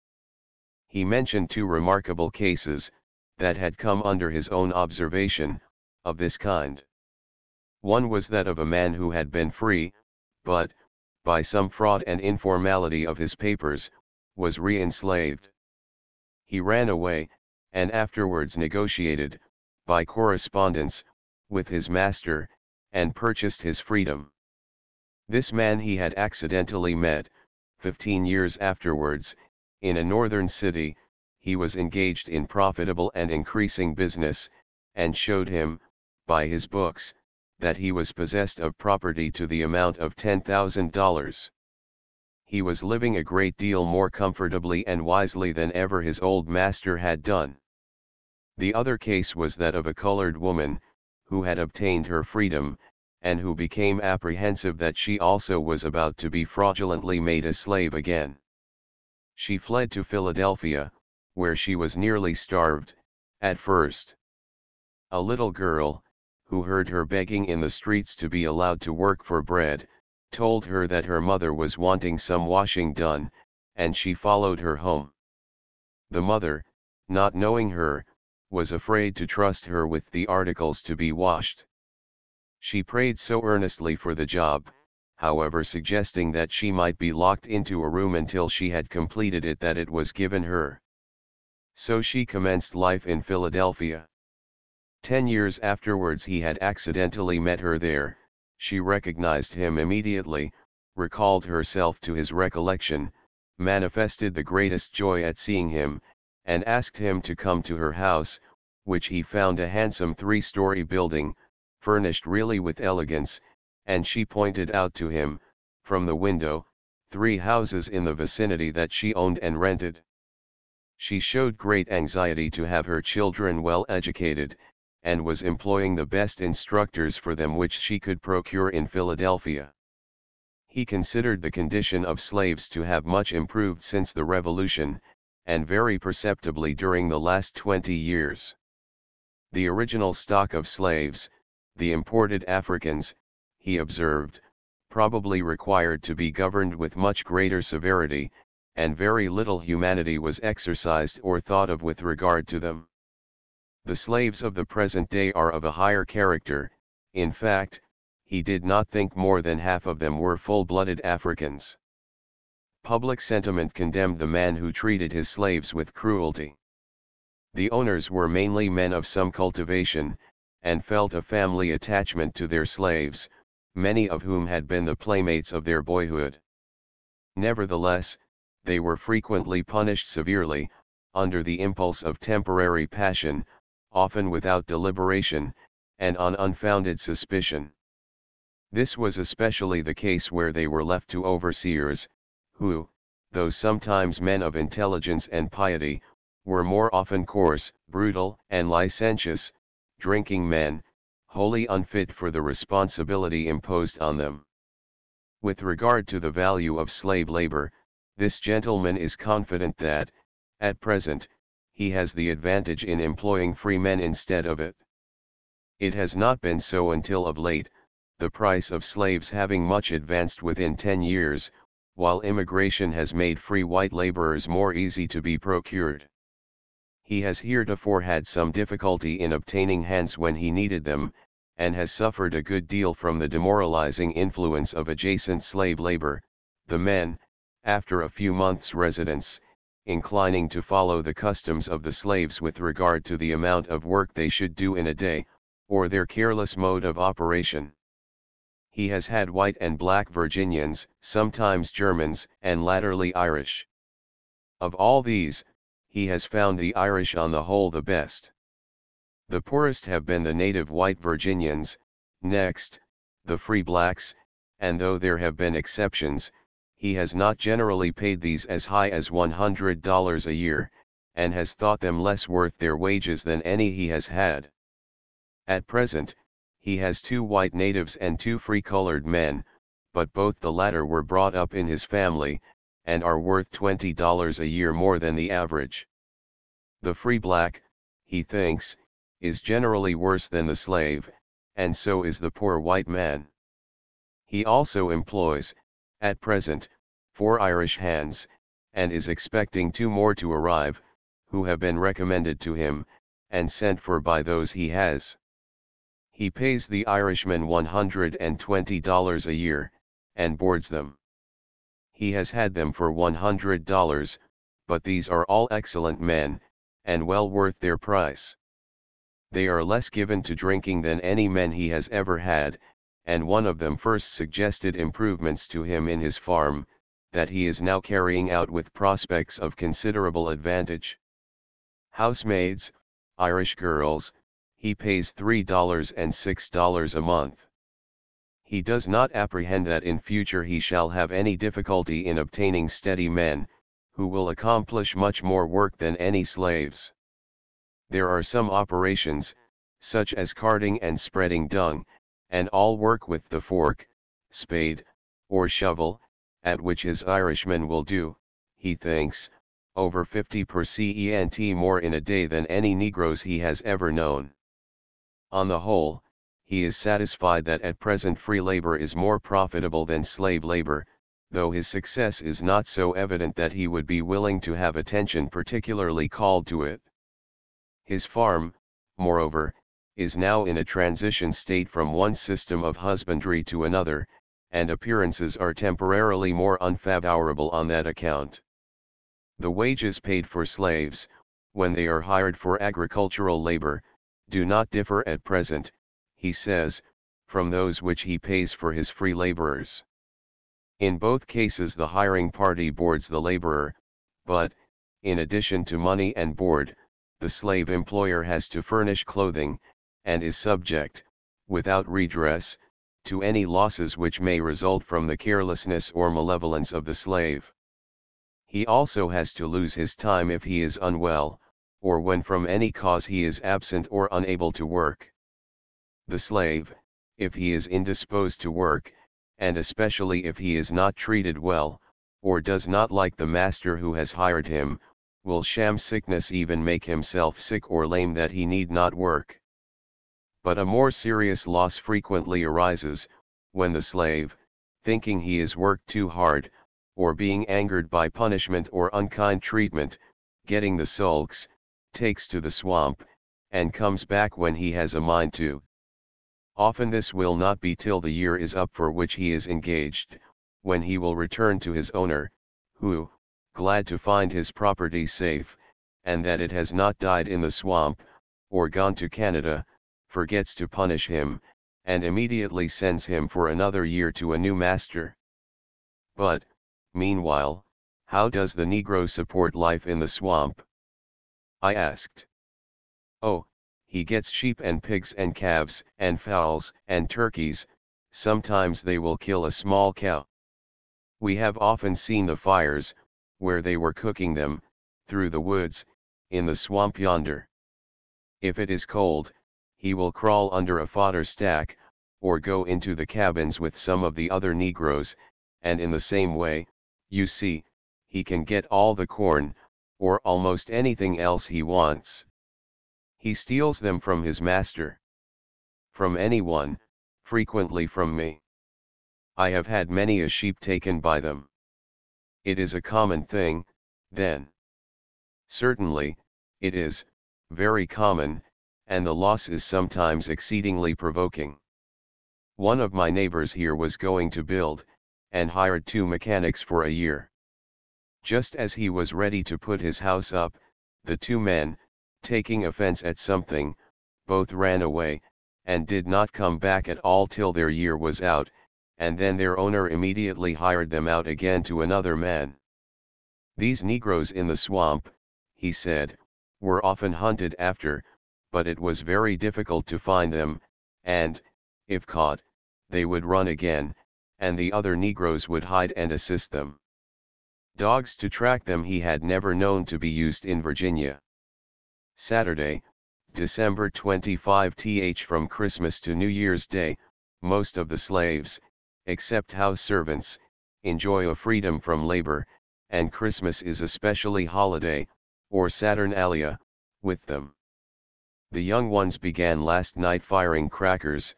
He mentioned two remarkable cases, that had come under his own observation, of this kind. One was that of a man who had been free, but, by some fraud and informality of his papers, was re-enslaved. He ran away, and afterwards negotiated, by correspondence, with his master, and purchased his freedom. This man he had accidentally met, 15 years afterwards, in a northern city. He was engaged in profitable and increasing business, and showed him, by his books, that he was possessed of property to the amount of $10,000. He was living a great deal more comfortably and wisely than ever his old master had done. The other case was that of a colored woman, who had obtained her freedom, and who became apprehensive that she also was about to be fraudulently made a slave again. She fled to Philadelphia, where she was nearly starved, at first. A little girl, who heard her begging in the streets to be allowed to work for bread, told her that her mother was wanting some washing done, and she followed her home. The mother, not knowing her, was afraid to trust her with the articles to be washed. She prayed so earnestly for the job, however, suggesting that she might be locked into a room until she had completed it, that it was given her. So she commenced life in Philadelphia. 10 years afterwards he had accidentally met her there. She recognized him immediately, recalled herself to his recollection, manifested the greatest joy at seeing him, and asked him to come to her house, which he found a handsome 3-story building, furnished really with elegance, and she pointed out to him, from the window, 3 houses in the vicinity that she owned and rented. She showed great anxiety to have her children well educated, and was employing the best instructors for them which she could procure in Philadelphia. He considered the condition of slaves to have much improved since the Revolution, and very perceptibly during the last 20 years. The original stock of slaves, the imported Africans, he observed, probably required to be governed with much greater severity, and very little humanity was exercised or thought of with regard to them. The slaves of the present day are of a higher character. In fact, he did not think more than half of them were full-blooded Africans. Public sentiment condemned the man who treated his slaves with cruelty. The owners were mainly men of some cultivation, and felt a family attachment to their slaves, many of whom had been the playmates of their boyhood. Nevertheless, they were frequently punished severely, under the impulse of temporary passion, often without deliberation, and on unfounded suspicion. This was especially the case where they were left to overseers, who, though sometimes men of intelligence and piety, were more often coarse, brutal, and licentious, drinking men, wholly unfit for the responsibility imposed on them. With regard to the value of slave labor, this gentleman is confident that, at present, he has the advantage in employing free men instead of it. It has not been so until of late, the price of slaves having much advanced within 10 years, while immigration has made free white laborers more easy to be procured. He has heretofore had some difficulty in obtaining hands when he needed them, and has suffered a good deal from the demoralizing influence of adjacent slave labor, the men, after a few months' residence, inclining to follow the customs of the slaves with regard to the amount of work they should do in a day, or their careless mode of operation. He has had white and black Virginians, sometimes Germans, and latterly Irish. Of all these, he has found the Irish on the whole the best. The poorest have been the native white Virginians, next, the free blacks, and though there have been exceptions, he has not generally paid these as high as $100 a year, and has thought them less worth their wages than any he has had. At present, he has 2 white natives and 2 free colored men, but both the latter were brought up in his family, and are worth $20 a year more than the average. The free black, he thinks, is generally worse than the slave, and so is the poor white man. He also employs, at present, 4 Irish hands, and is expecting 2 more to arrive, who have been recommended to him, and sent for by those he has. He pays the Irishmen $120 a year, and boards them. He has had them for $100, but these are all excellent men, and well worth their price. They are less given to drinking than any men he has ever had, and one of them first suggested improvements to him in his farm, that he is now carrying out with prospects of considerable advantage. Housemaids, Irish girls, he pays $3 and $6 a month. He does not apprehend that in future he shall have any difficulty in obtaining steady men, who will accomplish much more work than any slaves. There are some operations, such as carting and spreading dung, and all work with the fork, spade, or shovel, at which his Irishmen will do, he thinks, over 50% more in a day than any Negroes he has ever known. On the whole, he is satisfied that at present free labor is more profitable than slave labor, though his success is not so evident that he would be willing to have attention particularly called to it. His farm, moreover, is now in a transition state from one system of husbandry to another, and appearances are temporarily more unfavorable on that account. The wages paid for slaves, when they are hired for agricultural labor, do not differ at present, he says, from those which he pays for his free laborers. In both cases the hiring party boards the laborer, but, in addition to money and board, the slave employer has to furnish clothing, and is subject, without redress, to any losses which may result from the carelessness or malevolence of the slave. He also has to lose his time if he is unwell, or when from any cause he is absent or unable to work. The slave, if he is indisposed to work, and especially if he is not treated well, or does not like the master who has hired him, will sham sickness, even make himself sick or lame that he need not work. But a more serious loss frequently arises, when the slave, thinking he is worked too hard, or being angered by punishment or unkind treatment, getting the sulks, takes to the swamp, and comes back when he has a mind to. Often this will not be till the year is up for which he is engaged, when he will return to his owner, who, glad to find his property safe, and that it has not died in the swamp, or gone to Canada, forgets to punish him, and immediately sends him for another year to a new master. But, meanwhile, how does the Negro support life in the swamp? I asked. Oh, he gets sheep and pigs and calves and fowls and turkeys, sometimes they will kill a small cow. We have often seen the fires, where they were cooking them, through the woods, in the swamp yonder. If it is cold, he will crawl under a fodder stack, or go into the cabins with some of the other Negroes, and in the same way, you see, he can get all the corn, or almost anything else he wants. He steals them from his master. From anyone, frequently from me. I have had many a sheep taken by them. It is a common thing, then. Certainly, It is very common, and the loss is sometimes exceedingly provoking. One of my neighbors here was going to build, and hired 2 mechanics for a year. Just as he was ready to put his house up, the 2 men, taking offense at something, both ran away, and did not come back at all till their year was out, and then their owner immediately hired them out again to another man. These Negroes in the swamp, he said, were often hunted after, but it was very difficult to find them, and, if caught, they would run again, and the other Negroes would hide and assist them. Dogs to track them he had never known to be used in Virginia. Saturday, December 25th. From Christmas to New Year's Day, most of the slaves, except house servants, enjoy a freedom from labor, and Christmas is a specially holiday, or Saturnalia, with them. The young ones began last night firing crackers,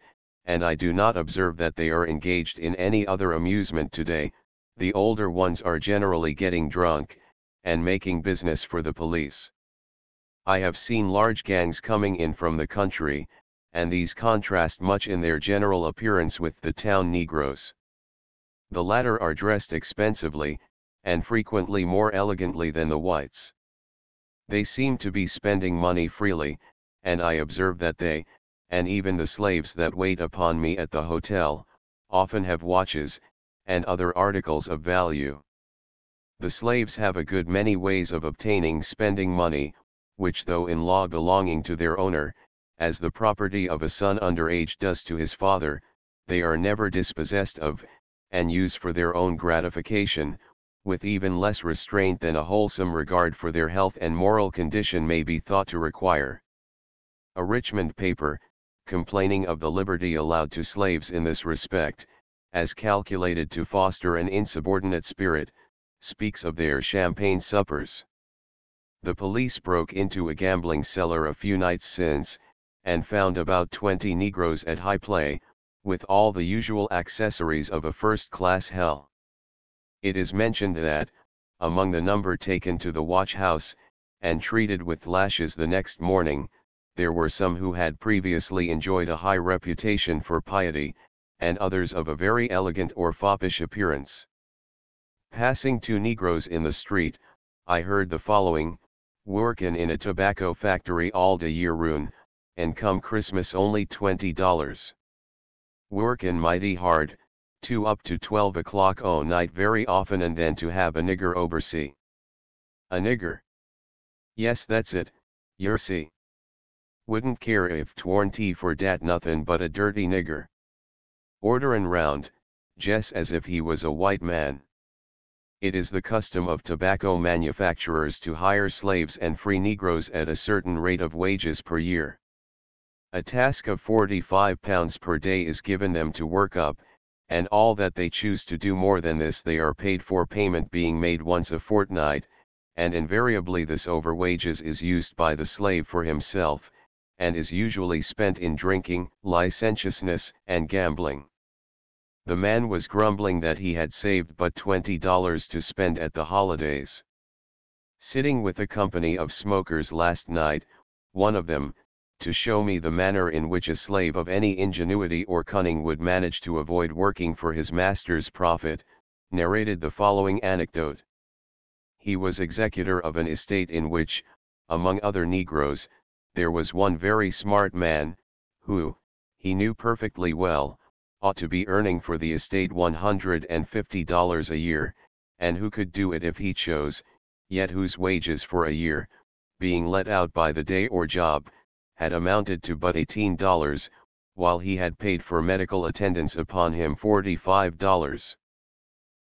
and I do not observe that they are engaged in any other amusement today. The older ones are generally getting drunk, and making business for the police. I have seen large gangs coming in from the country, and these contrast much in their general appearance with the town Negroes. The latter are dressed expensively, and frequently more elegantly than the whites. They seem to be spending money freely, and I observe that they, and even the slaves that wait upon me at the hotel, often have watches, and other articles of value. The slaves have a good many ways of obtaining spending money, which though in law belonging to their owner, as the property of a son under age does to his father, they are never dispossessed of, and use for their own gratification, with even less restraint than a wholesome regard for their health and moral condition may be thought to require. A Richmond paper, complaining of the liberty allowed to slaves in this respect, as calculated to foster an insubordinate spirit, speaks of their champagne suppers. The police broke into a gambling cellar a few nights since, and found about 20 Negroes at high play, with all the usual accessories of a first-class hell. It is mentioned that, among the number taken to the watch-house, and treated with lashes the next morning, there were some who had previously enjoyed a high reputation for piety, and others of a very elegant or foppish appearance. Passing 2 Negroes in the street, I heard the following: "Workin' in a tobacco factory all de year round, and come Christmas only $20. Workin' mighty hard, 2 up to 12 o'clock o' night very often, and then to have a nigger oversee." A nigger? Yes, that's it, yer see. Wouldn't care if 'twarn't for dat nothin' but a dirty nigger. Orderin' round, jes as if he was a white man. It is the custom of tobacco manufacturers to hire slaves and free Negroes at a certain rate of wages per year. A task of £45 per day is given them to work up, and all that they choose to do more than this they are paid for, payment being made once a fortnight, and invariably this overwages is used by the slave for himself, and is usually spent in drinking, licentiousness, and gambling. The man was grumbling that he had saved but $20 to spend at the holidays. Sitting with a company of smokers last night, one of them, to show me the manner in which a slave of any ingenuity or cunning would manage to avoid working for his master's profit, narrated the following anecdote. He was executor of an estate in which, among other Negroes, there was one very smart man, who, he knew perfectly well, ought to be earning for the estate $150 a year, and who could do it if he chose, yet whose wages for a year, being let out by the day or job, had amounted to but $18, while he had paid for medical attendance upon him $45.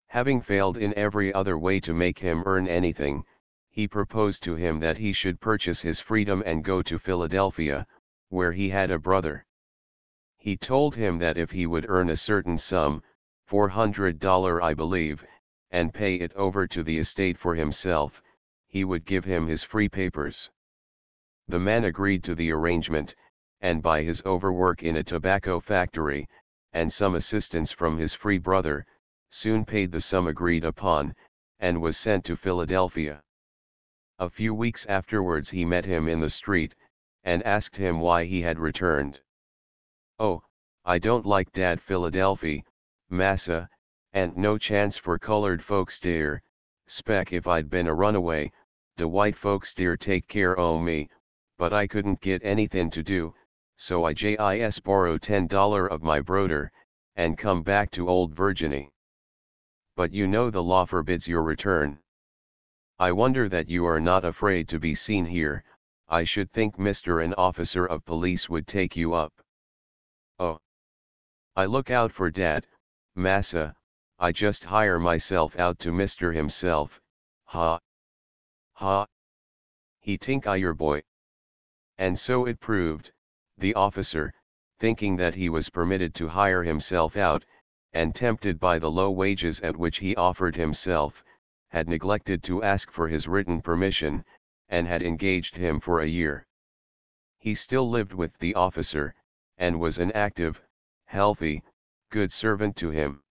Having failed in every other way to make him earn anything, he proposed to him that he should purchase his freedom and go to Philadelphia, where he had a brother. He told him that if he would earn a certain sum, $400 I believe, and pay it over to the estate for himself, he would give him his free papers. The man agreed to the arrangement, and by his overwork in a tobacco factory, and some assistance from his free brother, soon paid the sum agreed upon, and was sent to Philadelphia. A few weeks afterwards he met him in the street, and asked him why he had returned. "Oh, I don't like dat Philadelphy, massa, and no chance for colored folks dere. Spec if I'd been a runaway, de white folks dere take care o' me, but I couldn't get anythin' to do, so I jis borrow $10 of my broder, and come back to Old Virginie. But you know the law forbids your return. I wonder that you are not afraid to be seen here. I should think Mr. an officer of police would take you up." "Oh, I look out for dat, massa, I just hire myself out to Mr. himself, ha, ha. He think I your boy." And so it proved. The officer, thinking that he was permitted to hire himself out, and tempted by the low wages at which he offered himself, had neglected to ask for his written permission, and had engaged him for a year. He still lived with the officer, and was an active, healthy, good servant to him.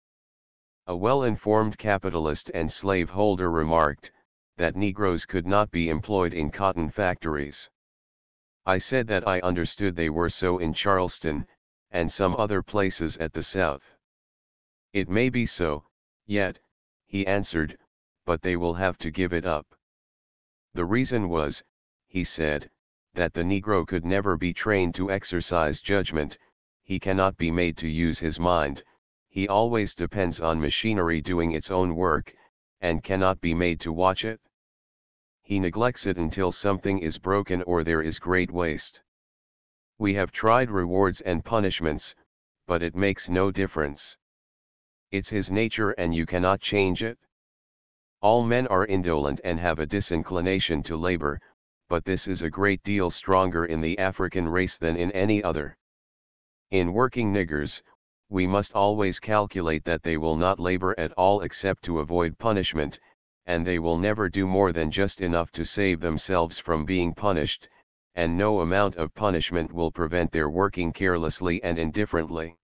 A well-informed capitalist and slaveholder remarked, that Negroes could not be employed in cotton factories. I said that I understood they were so in Charleston, and some other places at the South. "It may be so, yet," he answered, "but they will have to give it up." The reason was, he said, that the Negro could never be trained to exercise judgment, he cannot be made to use his mind, he always depends on machinery doing its own work, and cannot be made to watch it. He neglects it until something is broken or there is great waste. We have tried rewards and punishments, but it makes no difference. It's his nature and you cannot change it. All men are indolent and have a disinclination to labor, but this is a great deal stronger in the African race than in any other. In working niggers, we must always calculate that they will not labor at all except to avoid punishment, and they will never do more than just enough to save themselves from being punished, and no amount of punishment will prevent their working carelessly and indifferently.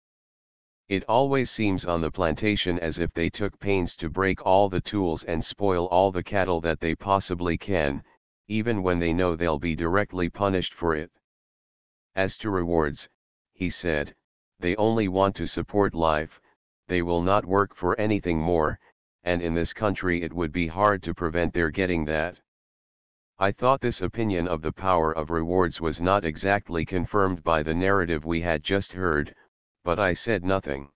It always seems on the plantation as if they took pains to break all the tools and spoil all the cattle that they possibly can, even when they know they'll be directly punished for it. As to rewards, he said, they only want to support life, they will not work for anything more, and in this country it would be hard to prevent their getting that. I thought this opinion of the power of rewards was not exactly confirmed by the narrative we had just heard, but I said nothing.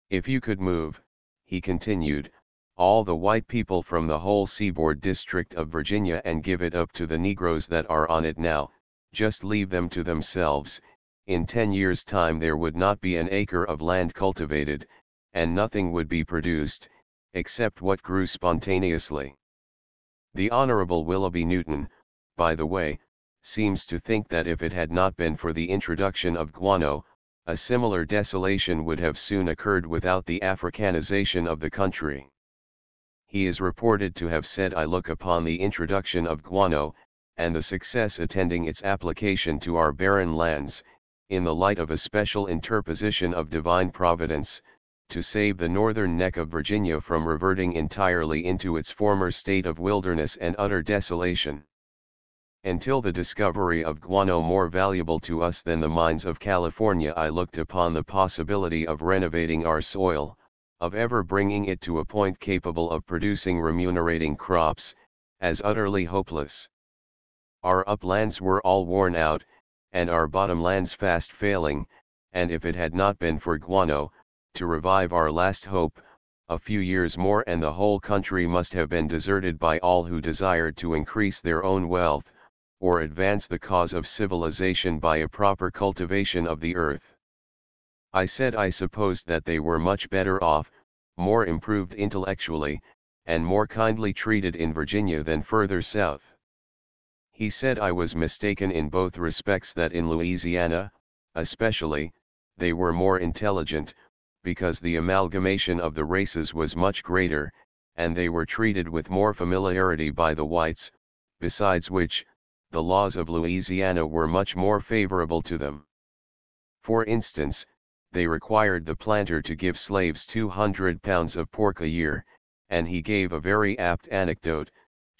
"If you could move," he continued, "all the white people from the whole seaboard district of Virginia and give it up to the Negroes that are on it now, just leave them to themselves, in 10 years' time there would not be an acre of land cultivated, and nothing would be produced, except what grew spontaneously." The Honorable Willoughby Newton, by the way, seems to think that if it had not been for the introduction of guano, a similar desolation would have soon occurred without the Africanization of the country. He is reported to have said, "I look upon the introduction of guano, and the success attending its application to our barren lands, in the light of a special interposition of divine providence, to save the northern neck of Virginia from reverting entirely into its former state of wilderness and utter desolation. Until the discovery of guano more valuable to us than the mines of California, I looked upon the possibility of renovating our soil, of ever bringing it to a point capable of producing remunerating crops, as utterly hopeless. Our uplands were all worn out, and our bottomlands fast failing, and if it had not been for guano, to revive our last hope, a few years more and the whole country must have been deserted by all who desired to increase their own wealth, or advance the cause of civilization by a proper cultivation of the earth. I said I supposed that they were much better off, more improved intellectually, and more kindly treated in Virginia than further south. He said I was mistaken in both respects, that in Louisiana, especially, they were more intelligent, because the amalgamation of the races was much greater, and they were treated with more familiarity by the whites, besides which, the laws of Louisiana were much more favorable to them. For instance, they required the planter to give slaves 200 pounds of pork a year, and he gave a very apt anecdote,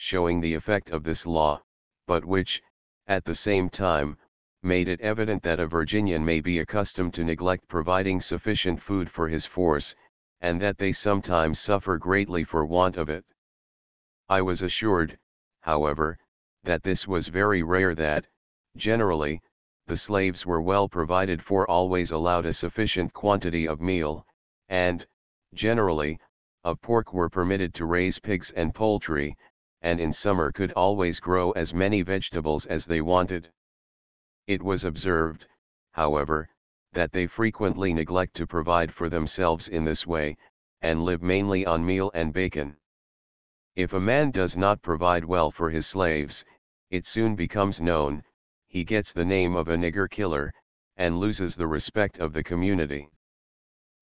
showing the effect of this law, but which, at the same time, made it evident that a Virginian may be accustomed to neglect providing sufficient food for his force, and that they sometimes suffer greatly for want of it. I was assured, however, that this was very rare, that, generally, the slaves were well provided for, always allowed a sufficient quantity of meal, and, generally, of pork, were permitted to raise pigs and poultry, and in summer could always grow as many vegetables as they wanted. It was observed, however, that they frequently neglect to provide for themselves in this way, and live mainly on meal and bacon. If a man does not provide well for his slaves, it soon becomes known, he gets the name of a nigger killer, and loses the respect of the community.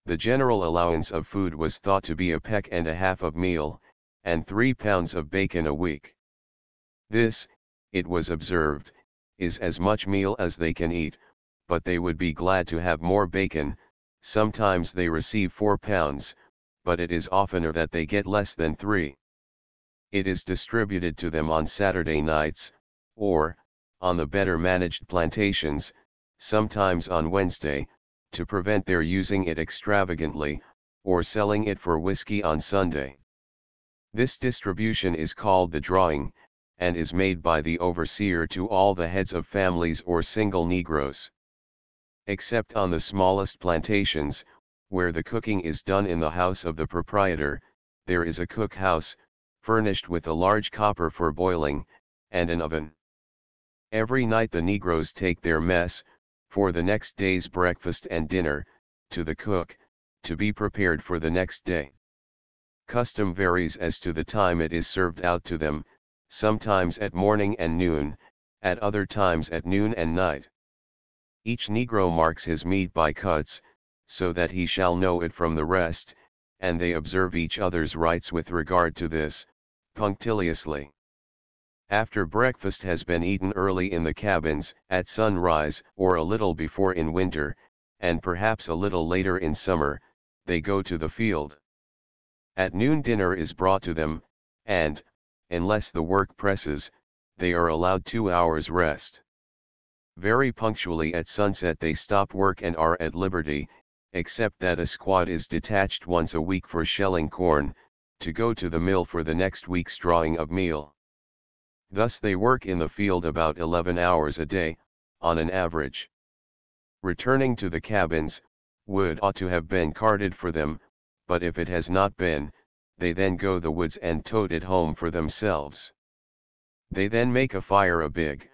The general allowance of food was thought to be a peck and a half of meal, and 3 pounds of bacon a week. This, it was observed, is as much meal as they can eat, but they would be glad to have more bacon. Sometimes they receive 4 pounds, but it is oftener that they get less than 3. It is distributed to them on Saturday nights, or, on the better managed plantations, sometimes on Wednesday, to prevent their using it extravagantly, or selling it for whiskey on Sunday. This distribution is called the drawing, and is made by the overseer to all the heads of families or single Negroes. Except on the smallest plantations, where the cooking is done in the house of the proprietor, there is a cook-house, furnished with a large copper for boiling, and an oven. Every night the Negroes take their mess, for the next day's breakfast and dinner, to the cook, to be prepared for the next day. Custom varies as to the time it is served out to them, sometimes at morning and noon, at other times at noon and night. Each Negro marks his meat by cuts, so that he shall know it from the rest, and they observe each other's rights with regard to this, punctiliously. After breakfast has been eaten early in the cabins, at sunrise, or a little before in winter, and perhaps a little later in summer, they go to the field. At noon dinner is brought to them, and, unless the work presses, they are allowed 2 hours rest. Very punctually at sunset they stop work and are at liberty, except that a squad is detached once a week for shelling corn, to go to the mill for the next week's drawing of meal. Thus they work in the field about 11 hours a day, on an average. Returning to the cabins, wood ought to have been carted for them, but if it has not been, they then go the woods and tote it home for themselves. They then make a fire, a big,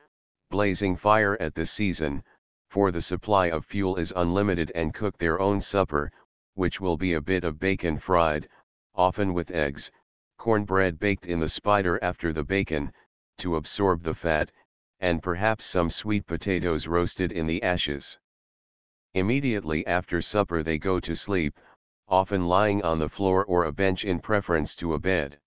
blazing fire at this season, for the supply of fuel is unlimited, and cook their own supper, which will be a bit of bacon fried, often with eggs, cornbread baked in the spider after the bacon, to absorb the fat, and perhaps some sweet potatoes roasted in the ashes. Immediately after supper they go to sleep, often lying on the floor or a bench in preference to a bed.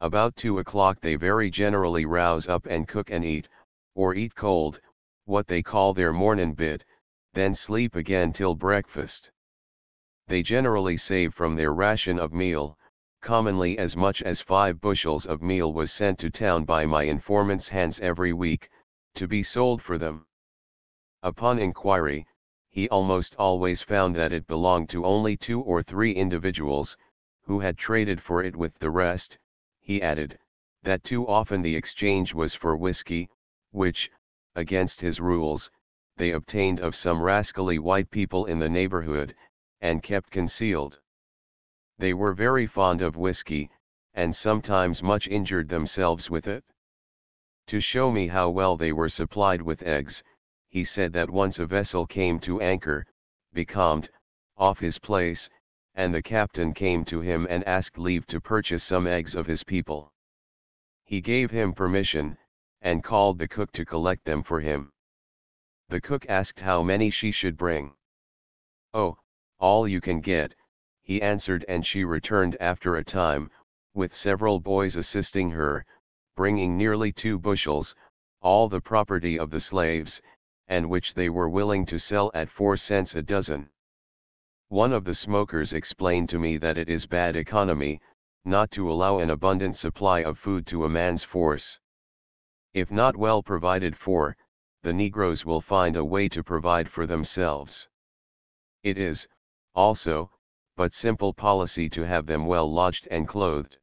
About 2 o'clock they very generally rouse up and cook and eat, or eat cold, what they call their mornin' bit, then sleep again till breakfast. They generally save from their ration of meal, commonly as much as 5 bushels of meal was sent to town by my informant's hands every week, to be sold for them. Upon inquiry, he almost always found that it belonged to only 2 or 3 individuals, who had traded for it with the rest. He added, that too often the exchange was for whiskey, which, against his rules, they obtained of some rascally white people in the neighborhood, and kept concealed. They were very fond of whiskey, and sometimes much injured themselves with it. To show me how well they were supplied with eggs, he said that once a vessel came to anchor, becalmed, off his place, and the captain came to him and asked leave to purchase some eggs of his people. He gave him permission, and called the cook to collect them for him. The cook asked how many she should bring. "Oh, all you can get," he answered, and she returned after a time, with several boys assisting her, bringing nearly 2 bushels, all the property of the slaves, and which they were willing to sell at 4 cents a dozen. One of the smokers explained to me that it is bad economy, not to allow an abundant supply of food to a man's force. If not well provided for, the Negroes will find a way to provide for themselves. It is, also, but simple policy to have them well lodged and clothed.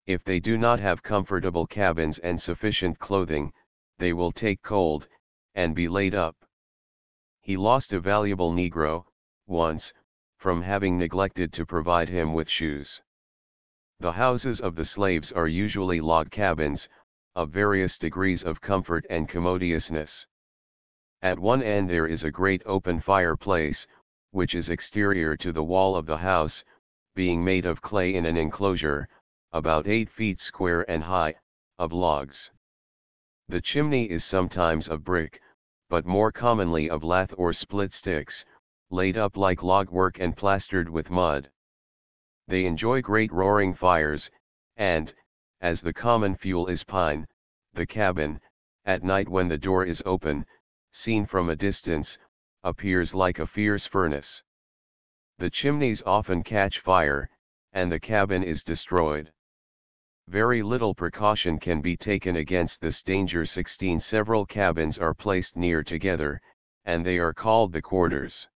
If they do not have comfortable cabins and sufficient clothing, they will take cold, and be laid up. He lost a valuable Negro, once, from having neglected to provide him with shoes. The houses of the slaves are usually log cabins, of various degrees of comfort and commodiousness. At one end there is a great open fireplace, which is exterior to the wall of the house, being made of clay in an enclosure, about 8 feet square and high, of logs. The chimney is sometimes of brick, but more commonly of lath or split sticks, laid up like log work and plastered with mud. They enjoy great roaring fires, and, as the common fuel is pine, the cabin, at night when the door is open, seen from a distance, appears like a fierce furnace. The chimneys often catch fire, and the cabin is destroyed. Very little precaution can be taken against this danger. 16 several cabins are placed near together, and they are called the quarters.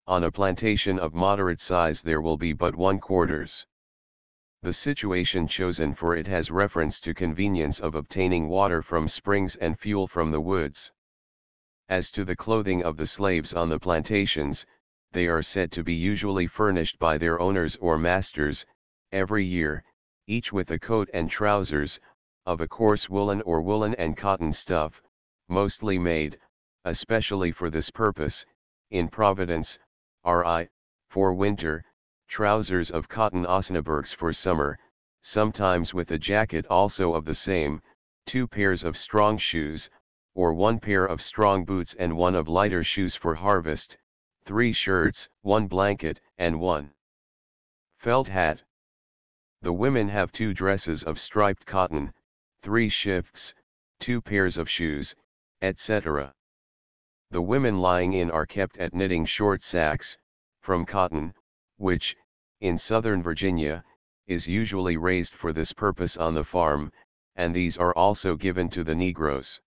On a plantation of moderate size there will be but one quarters. The situation chosen for it has reference to convenience of obtaining water from springs and fuel from the woods. As to the clothing of the slaves on the plantations, they are said to be usually furnished by their owners or masters, every year, each with a coat and trousers, of a coarse woolen or woolen and cotton stuff, mostly made, especially for this purpose, in Providence, RI, for winter, trousers of cotton osnaburgs for summer, sometimes with a jacket also of the same, 2 pairs of strong shoes, or 1 pair of strong boots and 1 of lighter shoes for harvest, 3 shirts, 1 blanket, and 1 felt hat. The women have 2 dresses of striped cotton, 3 shifts, 2 pairs of shoes, etc. The women lying in are kept at knitting short sacks, from cotton, which, in southern Virginia, is usually raised for this purpose on the farm, and these are also given to the Negroes.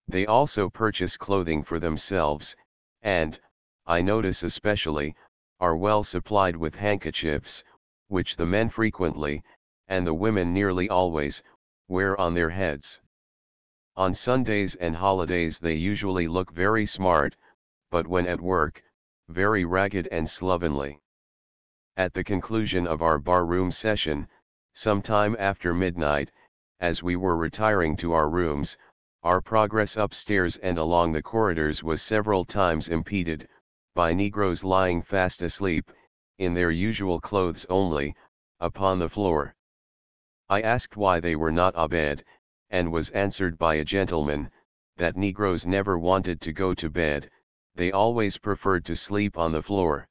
They also purchase clothing for themselves, and, I notice especially, are well supplied with handkerchiefs, which the men frequently, and the women nearly always, wear on their heads. On Sundays and holidays they usually look very smart, but when at work, very ragged and slovenly. At the conclusion of our bar-room session, some time after midnight, as we were retiring to our rooms, our progress upstairs and along the corridors was several times impeded, by Negroes lying fast asleep, in their usual clothes only, upon the floor. I asked why they were not abed, and was answered by a gentleman, that Negroes never wanted to go to bed, they always preferred to sleep on the floor.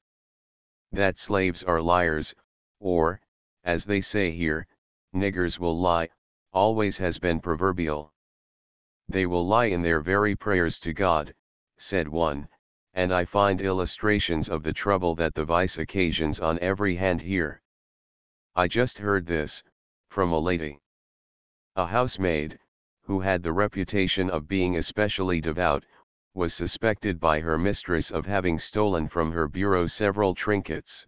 That slaves are liars, or, as they say here, niggers will lie, always has been proverbial. They will lie in their very prayers to God, said one, and I find illustrations of the trouble that the vice occasions on every hand here. I just heard this, from a lady. A housemaid, who had the reputation of being especially devout, was suspected by her mistress of having stolen from her bureau several trinkets.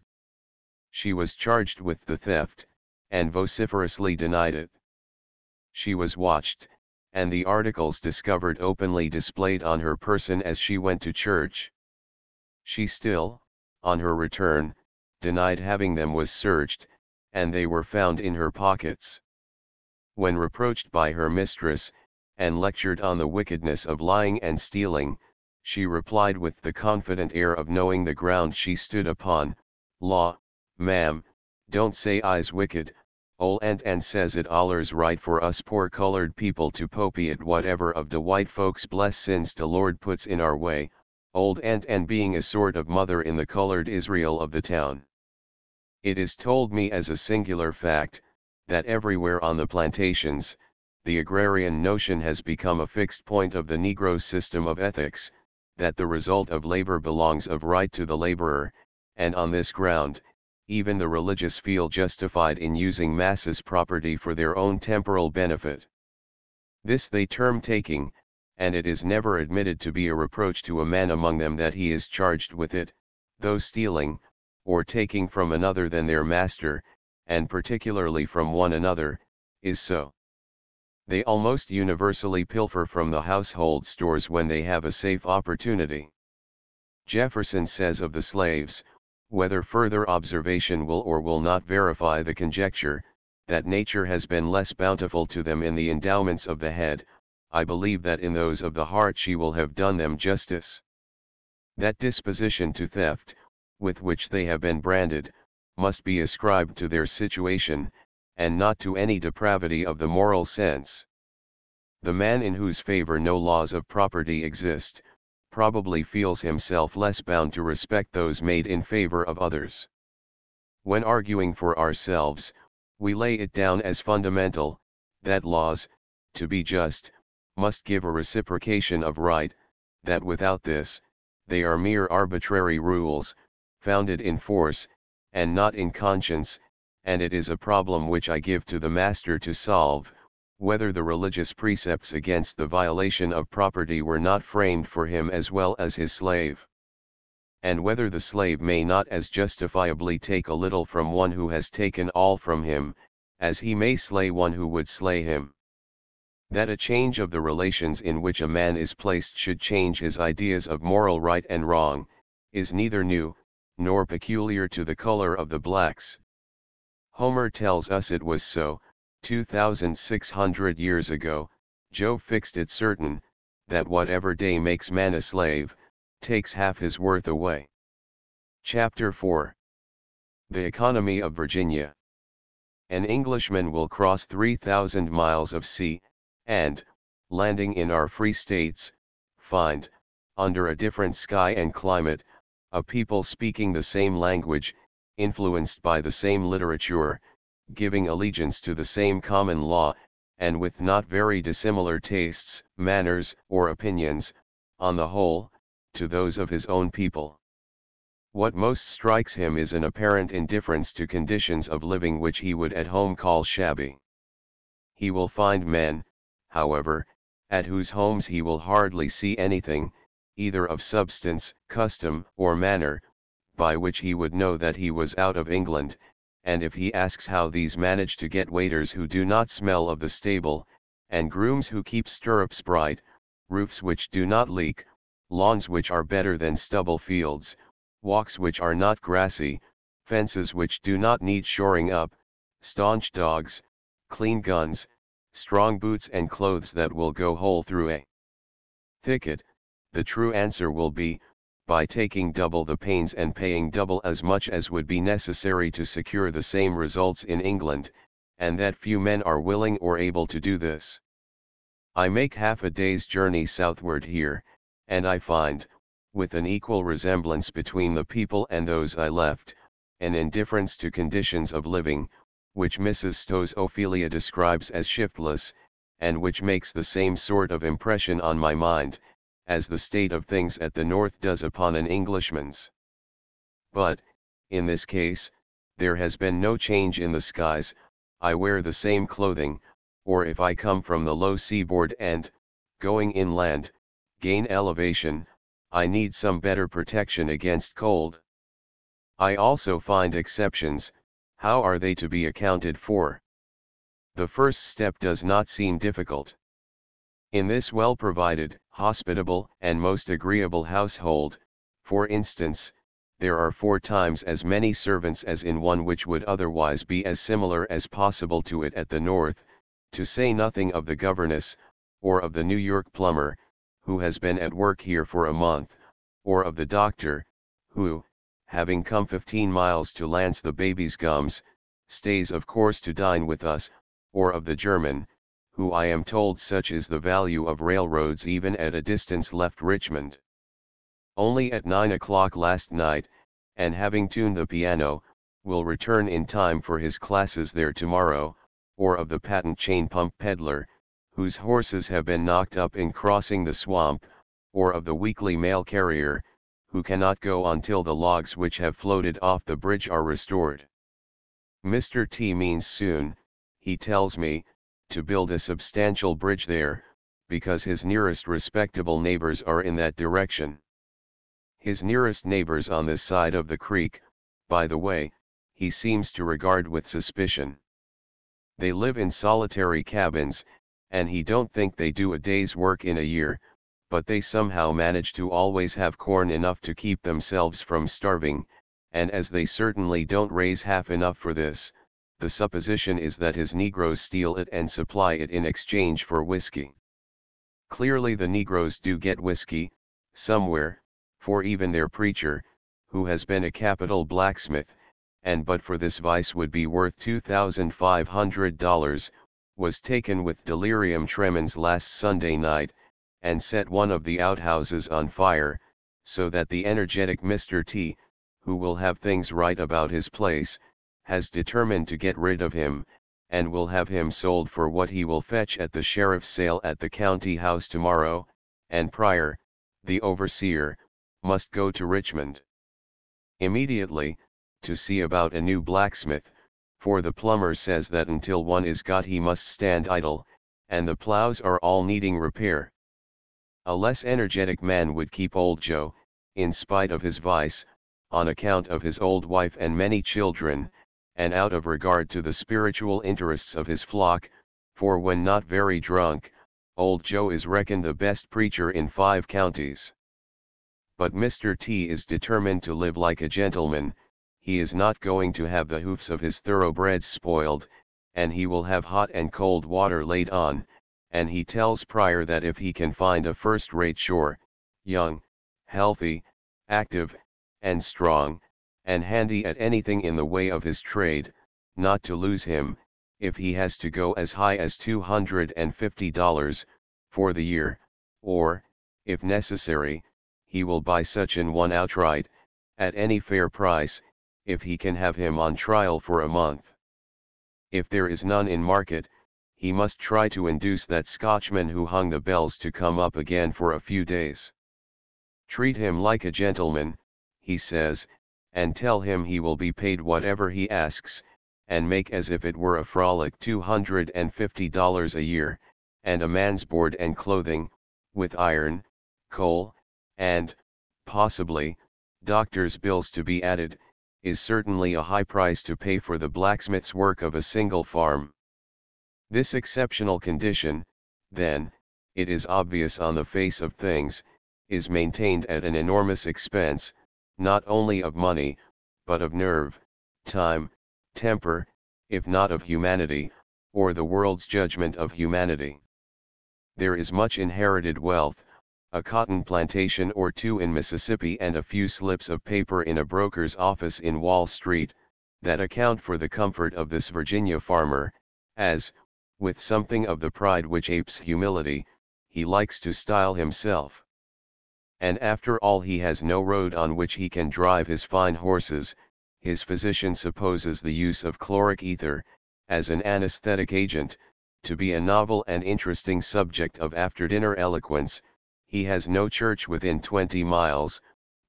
She was charged with the theft, and vociferously denied it. She was watched, and the articles discovered openly displayed on her person as she went to church. She still, on her return, denied having them was searched, and they were found in her pockets. When reproached by her mistress, and lectured on the wickedness of lying and stealing, she replied with the confident air of knowing the ground she stood upon, "Law, ma'am, don't say I's wicked, ol' and says it allers right for us poor colored people to popey at whatever of de white folks bless sins de Lord puts in our way, old and being a sort of mother in the colored Israel of the town. It is told me as a singular fact, that everywhere on the plantations, the agrarian notion has become a fixed point of the Negro system of ethics, that the result of labor belongs of right to the laborer, and on this ground, even the religious feel justified in using masses' property for their own temporal benefit. This they term taking, and it is never admitted to be a reproach to a man among them that he is charged with it, though stealing, or taking from another than their master, and particularly from one another, is so. They almost universally pilfer from the household stores when they have a safe opportunity. Jefferson says of the slaves, whether further observation will or will not verify the conjecture, that nature has been less bountiful to them in the endowments of the head, I believe that in those of the heart she will have done them justice. That disposition to theft, with which they have been branded, must be ascribed to their situation, and not to any depravity of the moral sense. The man in whose favor no laws of property exist, probably feels himself less bound to respect those made in favor of others. When arguing for ourselves, we lay it down as fundamental, that laws, to be just, must give a reciprocation of right, that without this, they are mere arbitrary rules, founded in force, and not in conscience, and it is a problem which I give to the master to solve, whether the religious precepts against the violation of property were not framed for him as well as his slave. And whether the slave may not as justifiably take a little from one who has taken all from him, as he may slay one who would slay him. That a change of the relations in which a man is placed should change his ideas of moral right and wrong, is neither new, nor peculiar to the color of the blacks. Homer tells us it was so, 2,600 years ago. Job fixed it certain, that whatever day makes man a slave, takes half his worth away. Chapter 4. The Economy of Virginia. An Englishman will cross 3,000 miles of sea, and, landing in our free states, find, under a different sky and climate, a people speaking the same language, influenced by the same literature, giving allegiance to the same common law, and with not very dissimilar tastes, manners, or opinions, on the whole, to those of his own people. What most strikes him is an apparent indifference to conditions of living which he would at home call shabby. He will find men, however, at whose homes he will hardly see anything, either of substance, custom, or manner, by which he would know that he was out of England, and if he asks how these manage to get waiters who do not smell of the stable, and grooms who keep stirrups bright, roofs which do not leak, lawns which are better than stubble fields, walks which are not grassy, fences which do not need shoring up, staunch dogs, clean guns, strong boots and clothes that will go whole through a thicket, the true answer will be, by taking double the pains and paying double as much as would be necessary to secure the same results in England, and that few men are willing or able to do this. I make half a day's journey southward here, and I find, with an equal resemblance between the people and those I left, an indifference to conditions of living, which Mrs. Stowe's Ophelia describes as shiftless, and which makes the same sort of impression on my mind, as the state of things at the North does upon an Englishman's. But, in this case, there has been no change in the skies, I wear the same clothing, or if I come from the low seaboard and, going inland, gain elevation, I need some better protection against cold. I also find exceptions. How are they to be accounted for? The first step does not seem difficult. In this well-provided, hospitable, and most agreeable household, for instance, there are 4 times as many servants as in one which would otherwise be as similar as possible to it at the North, to say nothing of the governess, or of the New York plumber, who has been at work here for a month, or of the doctor, who, having come 15 miles to lance the baby's gums, stays of course to dine with us, or of the German, who I am told such is the value of railroads even at a distance left Richmond. Only at 9 o'clock last night, and having tuned the piano, will return in time for his classes there tomorrow, or of the patent chain pump peddler, whose horses have been knocked up in crossing the swamp, or of the weekly mail carrier, who cannot go until the logs which have floated off the bridge are restored. Mr. T means soon, he tells me, to build a substantial bridge there, because his nearest respectable neighbors are in that direction. His nearest neighbors on this side of the creek, by the way, he seems to regard with suspicion. They live in solitary cabins, and he don't think they do a day's work in a year, but they somehow manage to always have corn enough to keep themselves from starving, and as they certainly don't raise half enough for this, the supposition is that his Negroes steal it and supply it in exchange for whiskey. Clearly the Negroes do get whiskey, somewhere, for even their preacher, who has been a capital blacksmith, and but for this vice would be worth $2,500, was taken with delirium tremens last Sunday night, and set one of the outhouses on fire, so that the energetic Mr. T, who will have things right about his place, has determined to get rid of him, and will have him sold for what he will fetch at the sheriff's sale at the county house tomorrow, and Pryor, the overseer, must go to Richmond immediately, to see about a new blacksmith, for the plumber says that until one is got he must stand idle, and the plows are all needing repair. A less energetic man would keep old Joe, in spite of his vice, on account of his old wife and many children, and out of regard to the spiritual interests of his flock, for when not very drunk, old Joe is reckoned the best preacher in 5 counties. But Mr. T is determined to live like a gentleman. He is not going to have the hoofs of his thoroughbreds spoiled, and he will have hot and cold water laid on, and he tells Pryor that if he can find a first-rate shore, young, healthy, active, and strong, and handy at anything in the way of his trade, not to lose him, if he has to go as high as $250, for the year, or, if necessary, he will buy such an one outright, at any fair price, if he can have him on trial for a month. If there is none in market, he must try to induce that Scotchman who hung the bells to come up again for a few days. Treat him like a gentleman, he says, and tell him he will be paid whatever he asks, and make as if it were a frolic $250 a year, and a man's board and clothing, with iron, coal, and, possibly, doctor's bills to be added, is certainly a high price to pay for the blacksmith's work of a single farm. This exceptional condition, then, it is obvious on the face of things, is maintained at an enormous expense, not only of money, but of nerve, time, temper, if not of humanity, or the world's judgment of humanity. There is much inherited wealth, a cotton plantation or 2 in Mississippi and a few slips of paper in a broker's office in Wall Street, that account for the comfort of this Virginia farmer, as, with something of the pride which apes humility, he likes to style himself. And after all he has no road on which he can drive his fine horses. His physician supposes the use of chloric ether, as an anesthetic agent, to be a novel and interesting subject of after-dinner eloquence. He has no church within 20 miles,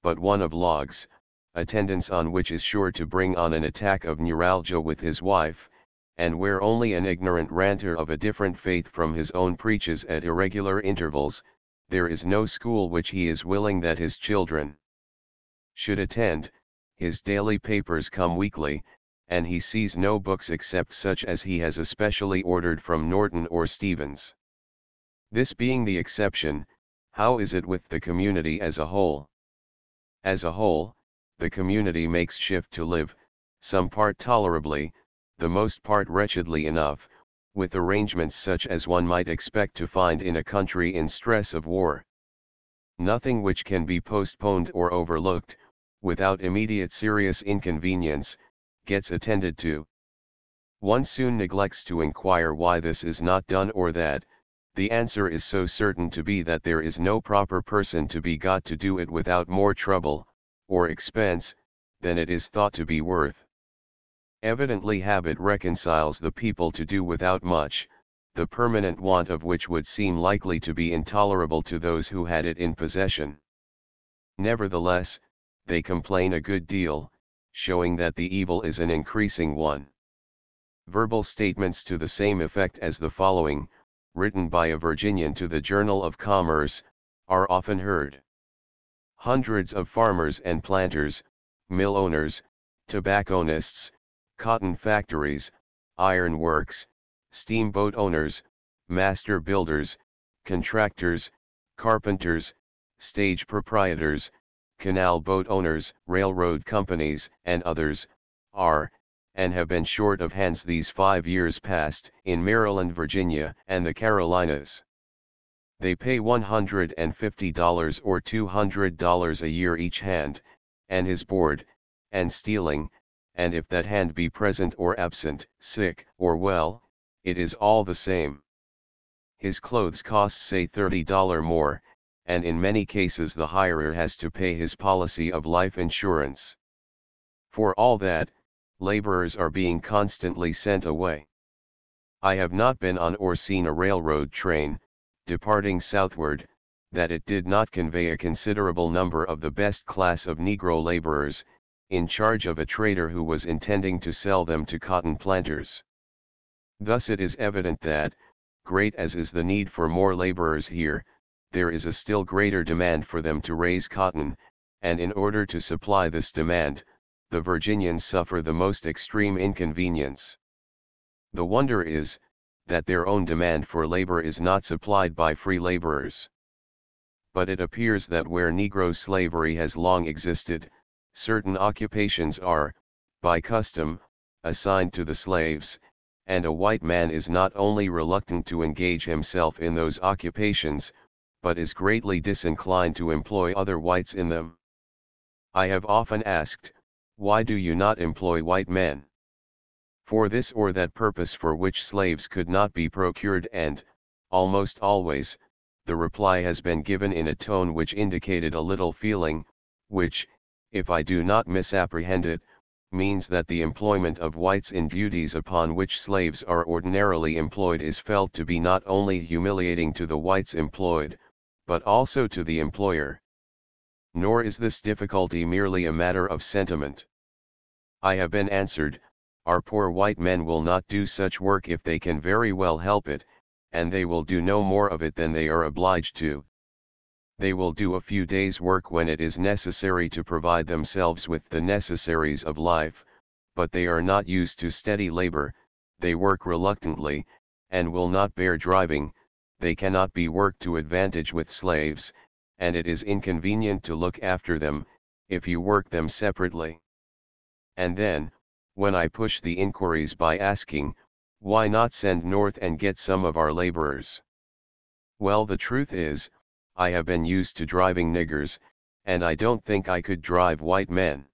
but one of logs, attendance on which is sure to bring on an attack of neuralgia with his wife, and where only an ignorant ranter of a different faith from his own preaches at irregular intervals. There is no school which he is willing that his children should attend. His daily papers come weekly, and he sees no books except such as he has especially ordered from Norton or Stevens. This being the exception, how is it with the community as a whole? As a whole, the community makes shift to live, some part tolerably, the most part wretchedly enough, with arrangements such as one might expect to find in a country in stress of war. Nothing which can be postponed or overlooked, without immediate serious inconvenience, gets attended to. One soon neglects to inquire why this is not done or that. The answer is so certain to be that there is no proper person to be got to do it without more trouble, or expense, than it is thought to be worth. Evidently habit reconciles the people to do without much, the permanent want of which would seem likely to be intolerable to those who had it in possession. Nevertheless, they complain a good deal, showing that the evil is an increasing one. Verbal statements to the same effect as the following, written by a Virginian to the Journal of Commerce, are often heard. Hundreds of farmers and planters, mill owners, tobacconists, cotton factories, iron works, steamboat owners, master builders, contractors, carpenters, stage proprietors, canal boat owners, railroad companies, and others, are, and have been short of hands these 5 years past in Maryland, Virginia, and the Carolinas. They pay $150 or $200 a year each hand, and his board, and stealing, and if that hand be present or absent, sick or well, it is all the same. His clothes cost say $30 more, and in many cases the hirer has to pay his policy of life insurance. For all that, laborers are being constantly sent away. I have not been on or seen a railroad train, departing southward, that it did not convey a considerable number of the best class of Negro laborers, in charge of a trader who was intending to sell them to cotton planters. Thus it is evident that, great as is the need for more laborers here, there is a still greater demand for them to raise cotton, and in order to supply this demand, the Virginians suffer the most extreme inconvenience. The wonder is, that their own demand for labor is not supplied by free laborers. But it appears that where Negro slavery has long existed, certain occupations are, by custom, assigned to the slaves, and a white man is not only reluctant to engage himself in those occupations, but is greatly disinclined to employ other whites in them. I have often asked, why do you not employ white men? For this or that purpose for which slaves could not be procured, and, almost always, the reply has been given in a tone which indicated a little feeling, which, if I do not misapprehend it, means that the employment of whites in duties upon which slaves are ordinarily employed is felt to be not only humiliating to the whites employed, but also to the employer. Nor is this difficulty merely a matter of sentiment. I have been answered, our poor white men will not do such work if they can very well help it, and they will do no more of it than they are obliged to. They will do a few days' work when it is necessary to provide themselves with the necessaries of life, but they are not used to steady labor, they work reluctantly, and will not bear driving, they cannot be worked to advantage with slaves, and it is inconvenient to look after them, if you work them separately. And then, when I push the inquiries by asking, why not send north and get some of our laborers? Well, the truth is, I have been used to driving niggers, and I don't think I could drive white men.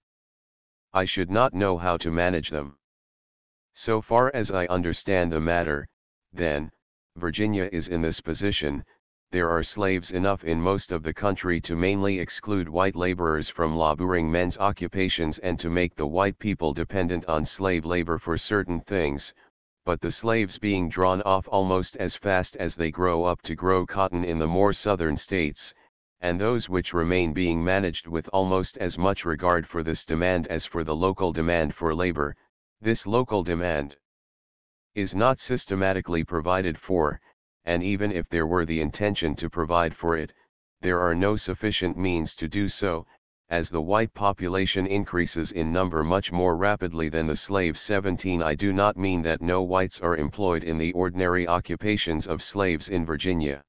I should not know how to manage them. So far as I understand the matter, then, Virginia is in this position. There are slaves enough in most of the country to mainly exclude white laborers from laboring men's occupations and to make the white people dependent on slave labor for certain things, but the slaves being drawn off almost as fast as they grow up to grow cotton in the more southern states, and those which remain being managed with almost as much regard for this demand as for the local demand for labor, this local demand is not systematically provided for, and even if there were the intention to provide for it, there are no sufficient means to do so, as the white population increases in number much more rapidly than the slave 17. I do not mean that no whites are employed in the ordinary occupations of slaves in Virginia.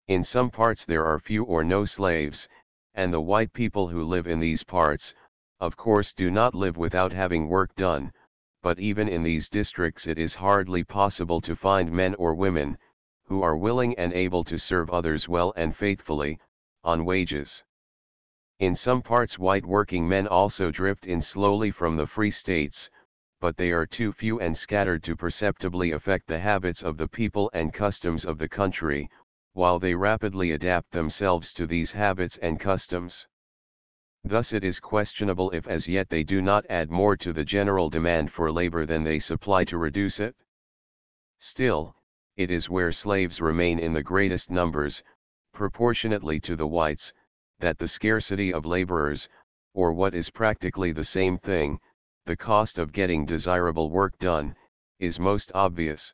In some parts there are few or no slaves, and the white people who live in these parts, of course do not live without having work done, but even in these districts it is hardly possible to find men or women, who are willing and able to serve others well and faithfully, on wages. In some parts white working men also drift in slowly from the free states, but they are too few and scattered to perceptibly affect the habits of the people and customs of the country, while they rapidly adapt themselves to these habits and customs. Thus it is questionable if as yet they do not add more to the general demand for labor than they supply to reduce it. Still, it is where slaves remain in the greatest numbers, proportionately to the whites, that the scarcity of laborers, or what is practically the same thing, the cost of getting desirable work done, is most obvious.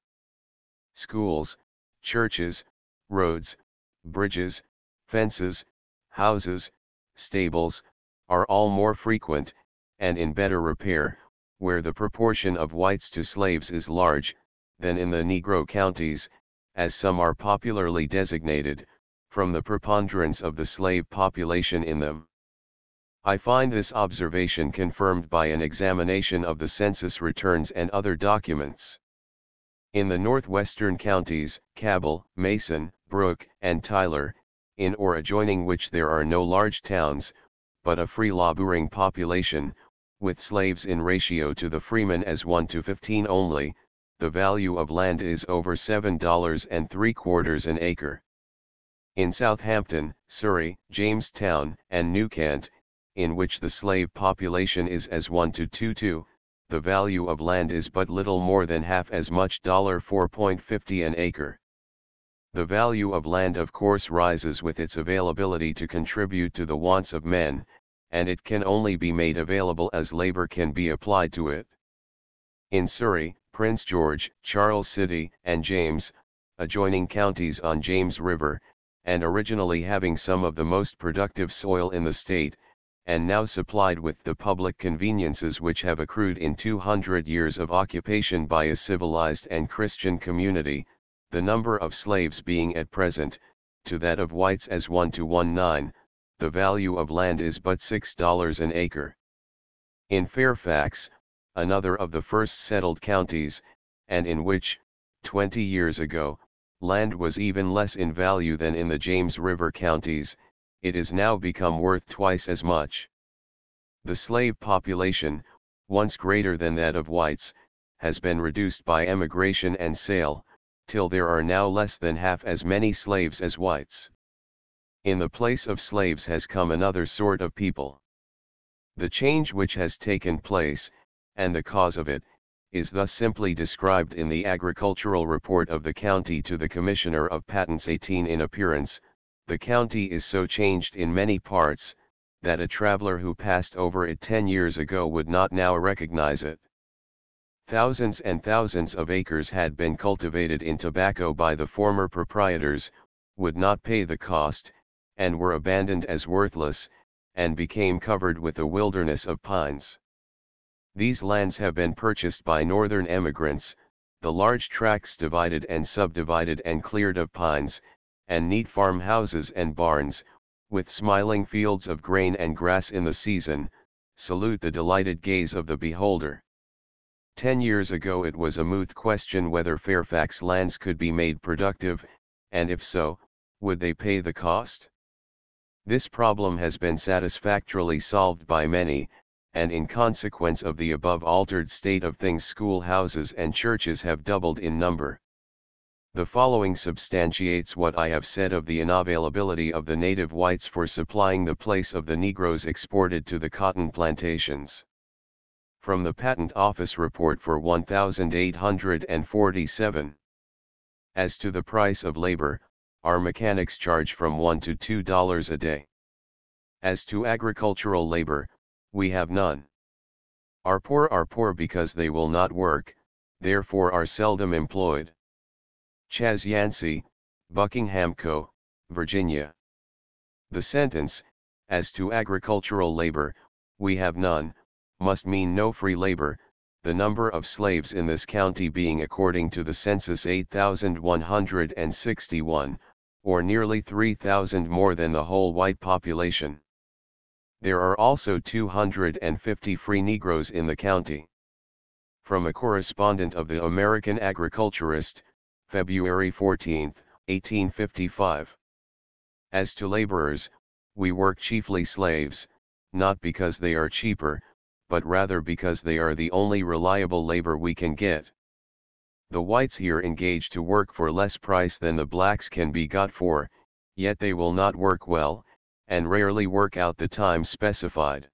Schools, churches, roads, bridges, fences, houses, stables, are all more frequent, and in better repair, where the proportion of whites to slaves is large, than in the Negro counties, as some are popularly designated, from the preponderance of the slave population in them. I find this observation confirmed by an examination of the census returns and other documents. In the northwestern counties, Cabell, Mason, Brooke, and Tyler, in or adjoining which there are no large towns, but a free laboring population, with slaves in ratio to the freemen as 1 to 15 only, the value of land is over $7.75 an acre. In Southampton, Surrey, Jamestown, and Newcant, in which the slave population is as 1 to 22, the value of land is but little more than half as much, $4.50 an acre. The value of land of course rises with its availability to contribute to the wants of men, and it can only be made available as labor can be applied to it. In Surrey, Prince George, Charles City, and James, adjoining counties on James River, and originally having some of the most productive soil in the state, and now supplied with the public conveniences which have accrued in 200 years of occupation by a civilized and Christian community, the number of slaves being at present, to that of whites as 1 to 19, the value of land is but $6 an acre. In Fairfax, another of the first settled counties, and in which, 20 years ago, land was even less in value than in the James River counties, it is now become worth twice as much. The slave population, once greater than that of whites, has been reduced by emigration and sale, till there are now less than half as many slaves as whites. In the place of slaves has come another sort of people. The change which has taken place, and the cause of it, is thus simply described in the agricultural report of the county to the Commissioner of Patents 18 in appearance. The county is so changed in many parts, that a traveler who passed over it 10 years ago would not now recognize it. Thousands and thousands of acres had been cultivated in tobacco by the former proprietors, would not pay the cost, and were abandoned as worthless, and became covered with a wilderness of pines. These lands have been purchased by northern emigrants, the large tracts divided and subdivided and cleared of pines, and neat farmhouses and barns, with smiling fields of grain and grass in the season, salute the delighted gaze of the beholder. 10 years ago it was a moot question whether Fairfax lands could be made productive, and if so, would they pay the cost? This problem has been satisfactorily solved by many, and in consequence of the above altered state of things schoolhouses and churches have doubled in number. The following substantiates what I have said of the unavailability of the native whites for supplying the place of the Negroes exported to the cotton plantations. From the Patent Office Report for 1847. As to the price of labor, our mechanics charge from $1 to $2 a day. As to agricultural labor, we have none. Our poor are poor because they will not work, therefore are seldom employed. Chas. Yancey, Buckingham Co., Virginia. The sentence, as to agricultural labor, we have none, must mean no free labor, the number of slaves in this county being according to the census 8,161, or nearly 3,000 more than the whole white population. There are also 250 free Negroes in the county. From a correspondent of the American Agriculturist, February 14, 1855. As to laborers, we work chiefly slaves, not because they are cheaper, but rather because they are the only reliable labor we can get. The whites here engage to work for less price than the blacks can be got for, yet they will not work well, and rarely work out the time specified.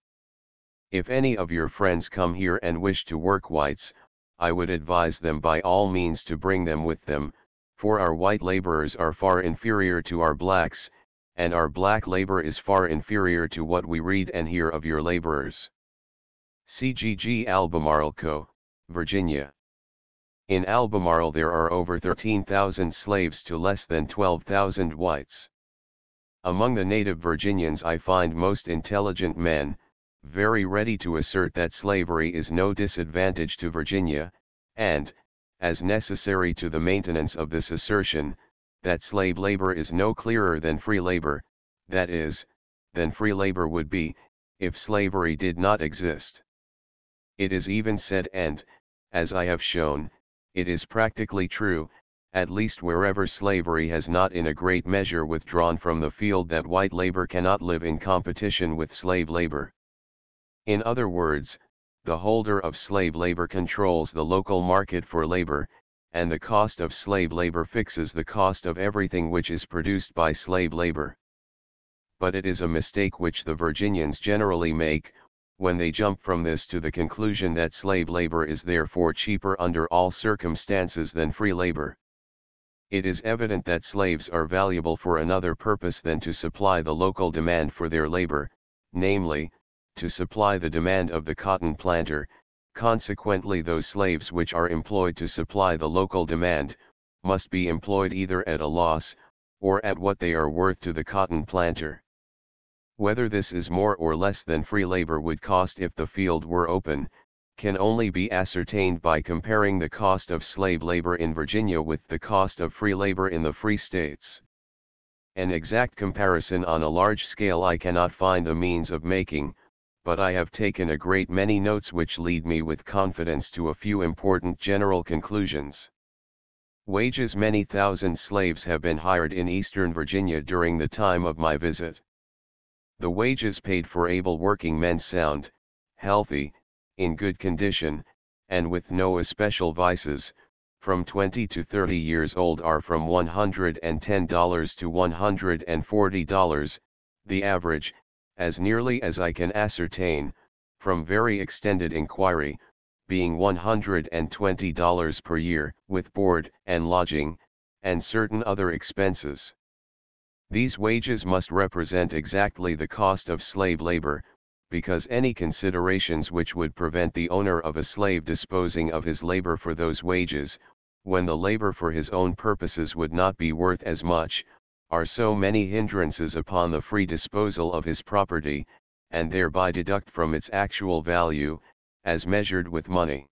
If any of your friends come here and wish to work whites, I would advise them by all means to bring them with them, for our white laborers are far inferior to our blacks, and our black labor is far inferior to what we read and hear of your laborers. CGG Albemarle Co., Virginia. In Albemarle there are over 13,000 slaves to less than 12,000 whites. Among the native Virginians I find most intelligent men, very ready to assert that slavery is no disadvantage to Virginia, and, as necessary to the maintenance of this assertion, that slave labor is no clearer than free labor, that is, than free labor would be, if slavery did not exist. It is even said, and, as I have shown, it is practically true, at least wherever slavery has not in a great measure withdrawn from the field, that white labor cannot live in competition with slave labor. In other words, the holder of slave labor controls the local market for labor, and the cost of slave labor fixes the cost of everything which is produced by slave labor. But it is a mistake which the Virginians generally make, when they jump from this to the conclusion that slave labor is therefore cheaper under all circumstances than free labor. It is evident that slaves are valuable for another purpose than to supply the local demand for their labor, namely, to supply the demand of the cotton planter. Consequently, those slaves which are employed to supply the local demand, must be employed either at a loss, or at what they are worth to the cotton planter. Whether this is more or less than free labor would cost if the field were open, can only be ascertained by comparing the cost of slave labor in Virginia with the cost of free labor in the free states. An exact comparison on a large scale I cannot find the means of making, but I have taken a great many notes which lead me with confidence to a few important general conclusions. Wages. Many thousand slaves have been hired in eastern Virginia during the time of my visit. The wages paid for able working men, sound, healthy, in good condition, and with no especial vices, from 20 to 30 years old, are from $110 to $140, the average, as nearly as I can ascertain, from very extended inquiry, being $120 per year, with board and lodging, and certain other expenses. These wages must represent exactly the cost of slave labor, because any considerations which would prevent the owner of a slave disposing of his labor for those wages, when the labor for his own purposes would not be worth as much, are so many hindrances upon the free disposal of his property, and thereby deduct from its actual value, as measured with money.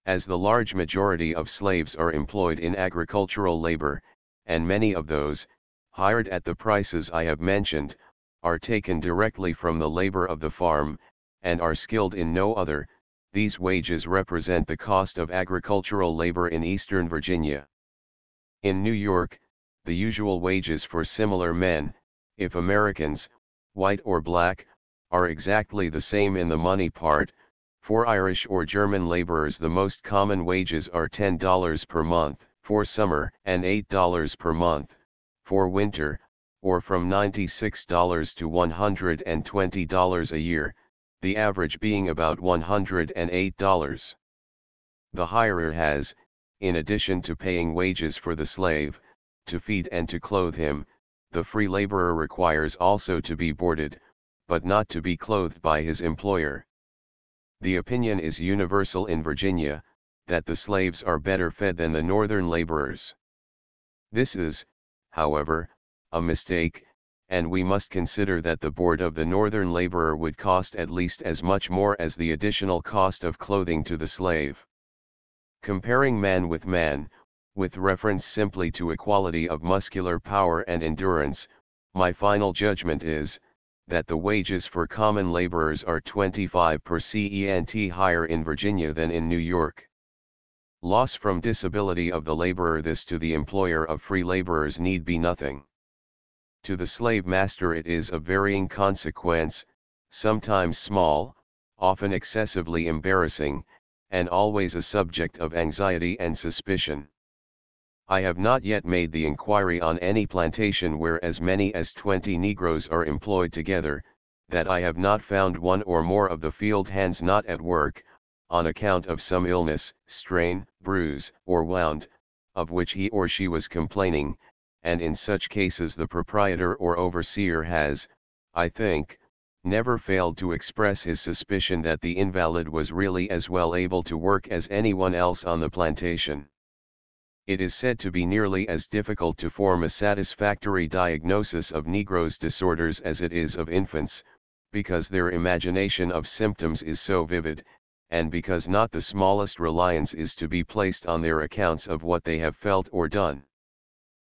As the large majority of slaves are employed in agricultural labor, and many of those, hired at the prices I have mentioned, are taken directly from the labor of the farm, and are skilled in no other, these wages represent the cost of agricultural labor in eastern Virginia. In New York, the usual wages for similar men, if Americans, white or black, are exactly the same in the money part. For Irish or German laborers the most common wages are $10 per month for summer and $8 per month for winter, or from $96 to $120 a year, the average being about $108. The hirer has, in addition to paying wages for the slave, to feed and to clothe him, the free laborer requires also to be boarded, but not to be clothed by his employer. The opinion is universal in Virginia, that the slaves are better fed than the northern laborers. This is, however, a mistake, and we must consider that the board of the northern laborer would cost at least as much more as the additional cost of clothing to the slave. Comparing man, with reference simply to equality of muscular power and endurance, my final judgment is, that the wages for common laborers are 25% higher in Virginia than in New York. Loss from disability of the laborer. This to the employer of free laborers need be nothing. To the slave master it is of varying consequence, sometimes small, often excessively embarrassing, and always a subject of anxiety and suspicion. I have not yet made the inquiry on any plantation where as many as 20 Negroes are employed together, that I have not found one or more of the field hands not at work, on account of some illness, strain, bruise, or wound, of which he or she was complaining, and in such cases the proprietor or overseer has, I think, never failed to express his suspicion that the invalid was really as well able to work as anyone else on the plantation. It is said to be nearly as difficult to form a satisfactory diagnosis of Negroes' disorders as it is of infants, because their imagination of symptoms is so vivid, and because not the smallest reliance is to be placed on their accounts of what they have felt or done.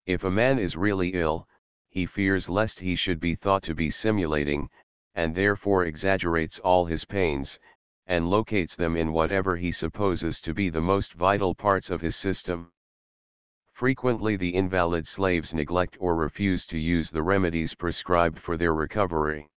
If a man is really ill, he fears lest he should be thought to be simulating, and therefore exaggerates all his pains, and locates them in whatever he supposes to be the most vital parts of his system. Frequently the invalid slaves neglect or refuse to use the remedies prescribed for their recovery.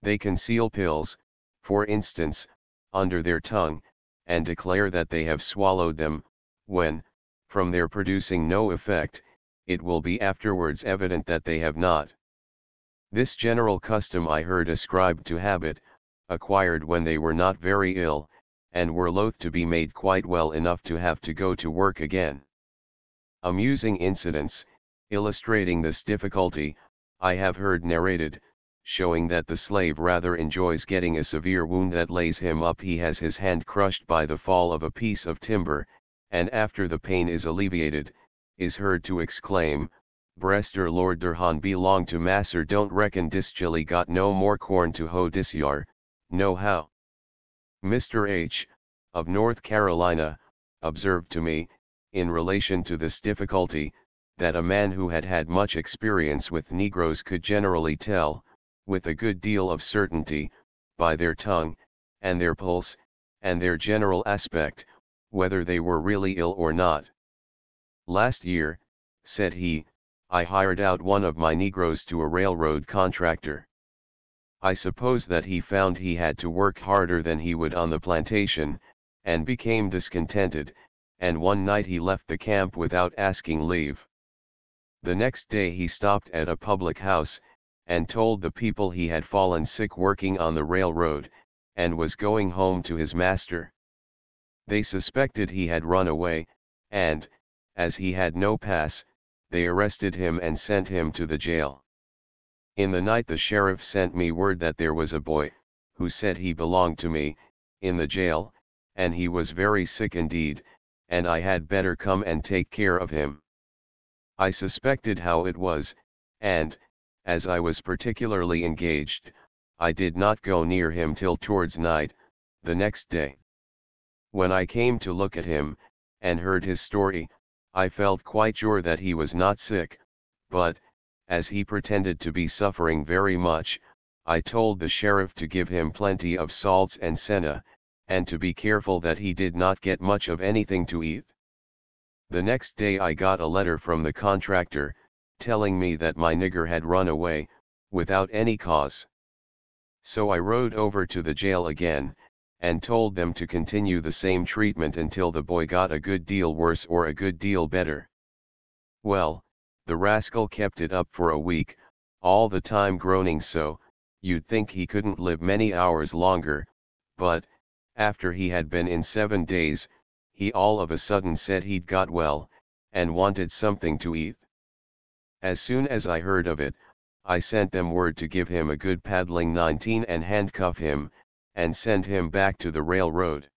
They conceal pills, for instance, under their tongue, and declare that they have swallowed them, when, from their producing no effect, it will be afterwards evident that they have not. This general custom I heard ascribed to habit, acquired when they were not very ill, and were loath to be made quite well enough to have to go to work again. Amusing incidents, illustrating this difficulty, I have heard narrated, showing that the slave rather enjoys getting a severe wound that lays him up. He has his hand crushed by the fall of a piece of timber, and after the pain is alleviated, is heard to exclaim, "Brester Lord der Han belong to masser, don't reckon dis chilly got no more corn to hoe dis yar, no how." Mr. H., of North Carolina, observed to me, in relation to this difficulty, that a man who had had much experience with Negroes could generally tell, with a good deal of certainty, by their tongue, and their pulse, and their general aspect, whether they were really ill or not. "Last year," said he, "I hired out one of my Negroes to a railroad contractor. I suppose that he found he had to work harder than he would on the plantation, and became discontented, and one night he left the camp without asking leave. The next day he stopped at a public house, and told the people he had fallen sick working on the railroad, and was going home to his master. They suspected he had run away, and, as he had no pass, they arrested him and sent him to the jail. In the night the sheriff sent me word that there was a boy, who said he belonged to me, in the jail, and he was very sick indeed, and I had better come and take care of him. I suspected how it was, and, as I was particularly engaged, I did not go near him till towards night, the next day. When I came to look at him, and heard his story, I felt quite sure that he was not sick, but, as he pretended to be suffering very much, I told the sheriff to give him plenty of salts and senna, and to be careful that he did not get much of anything to eat. The next day I got a letter from the contractor, telling me that my nigger had run away, without any cause. So I rode over to the jail again, and told them to continue the same treatment until the boy got a good deal worse or a good deal better. Well, the rascal kept it up for a week, all the time groaning so, you'd think he couldn't live many hours longer, but, after he had been in 7 days, he all of a sudden said he'd got well, and wanted something to eat. As soon as I heard of it, I sent them word to give him a good paddling 19 and handcuff him, and send him back to the railroad.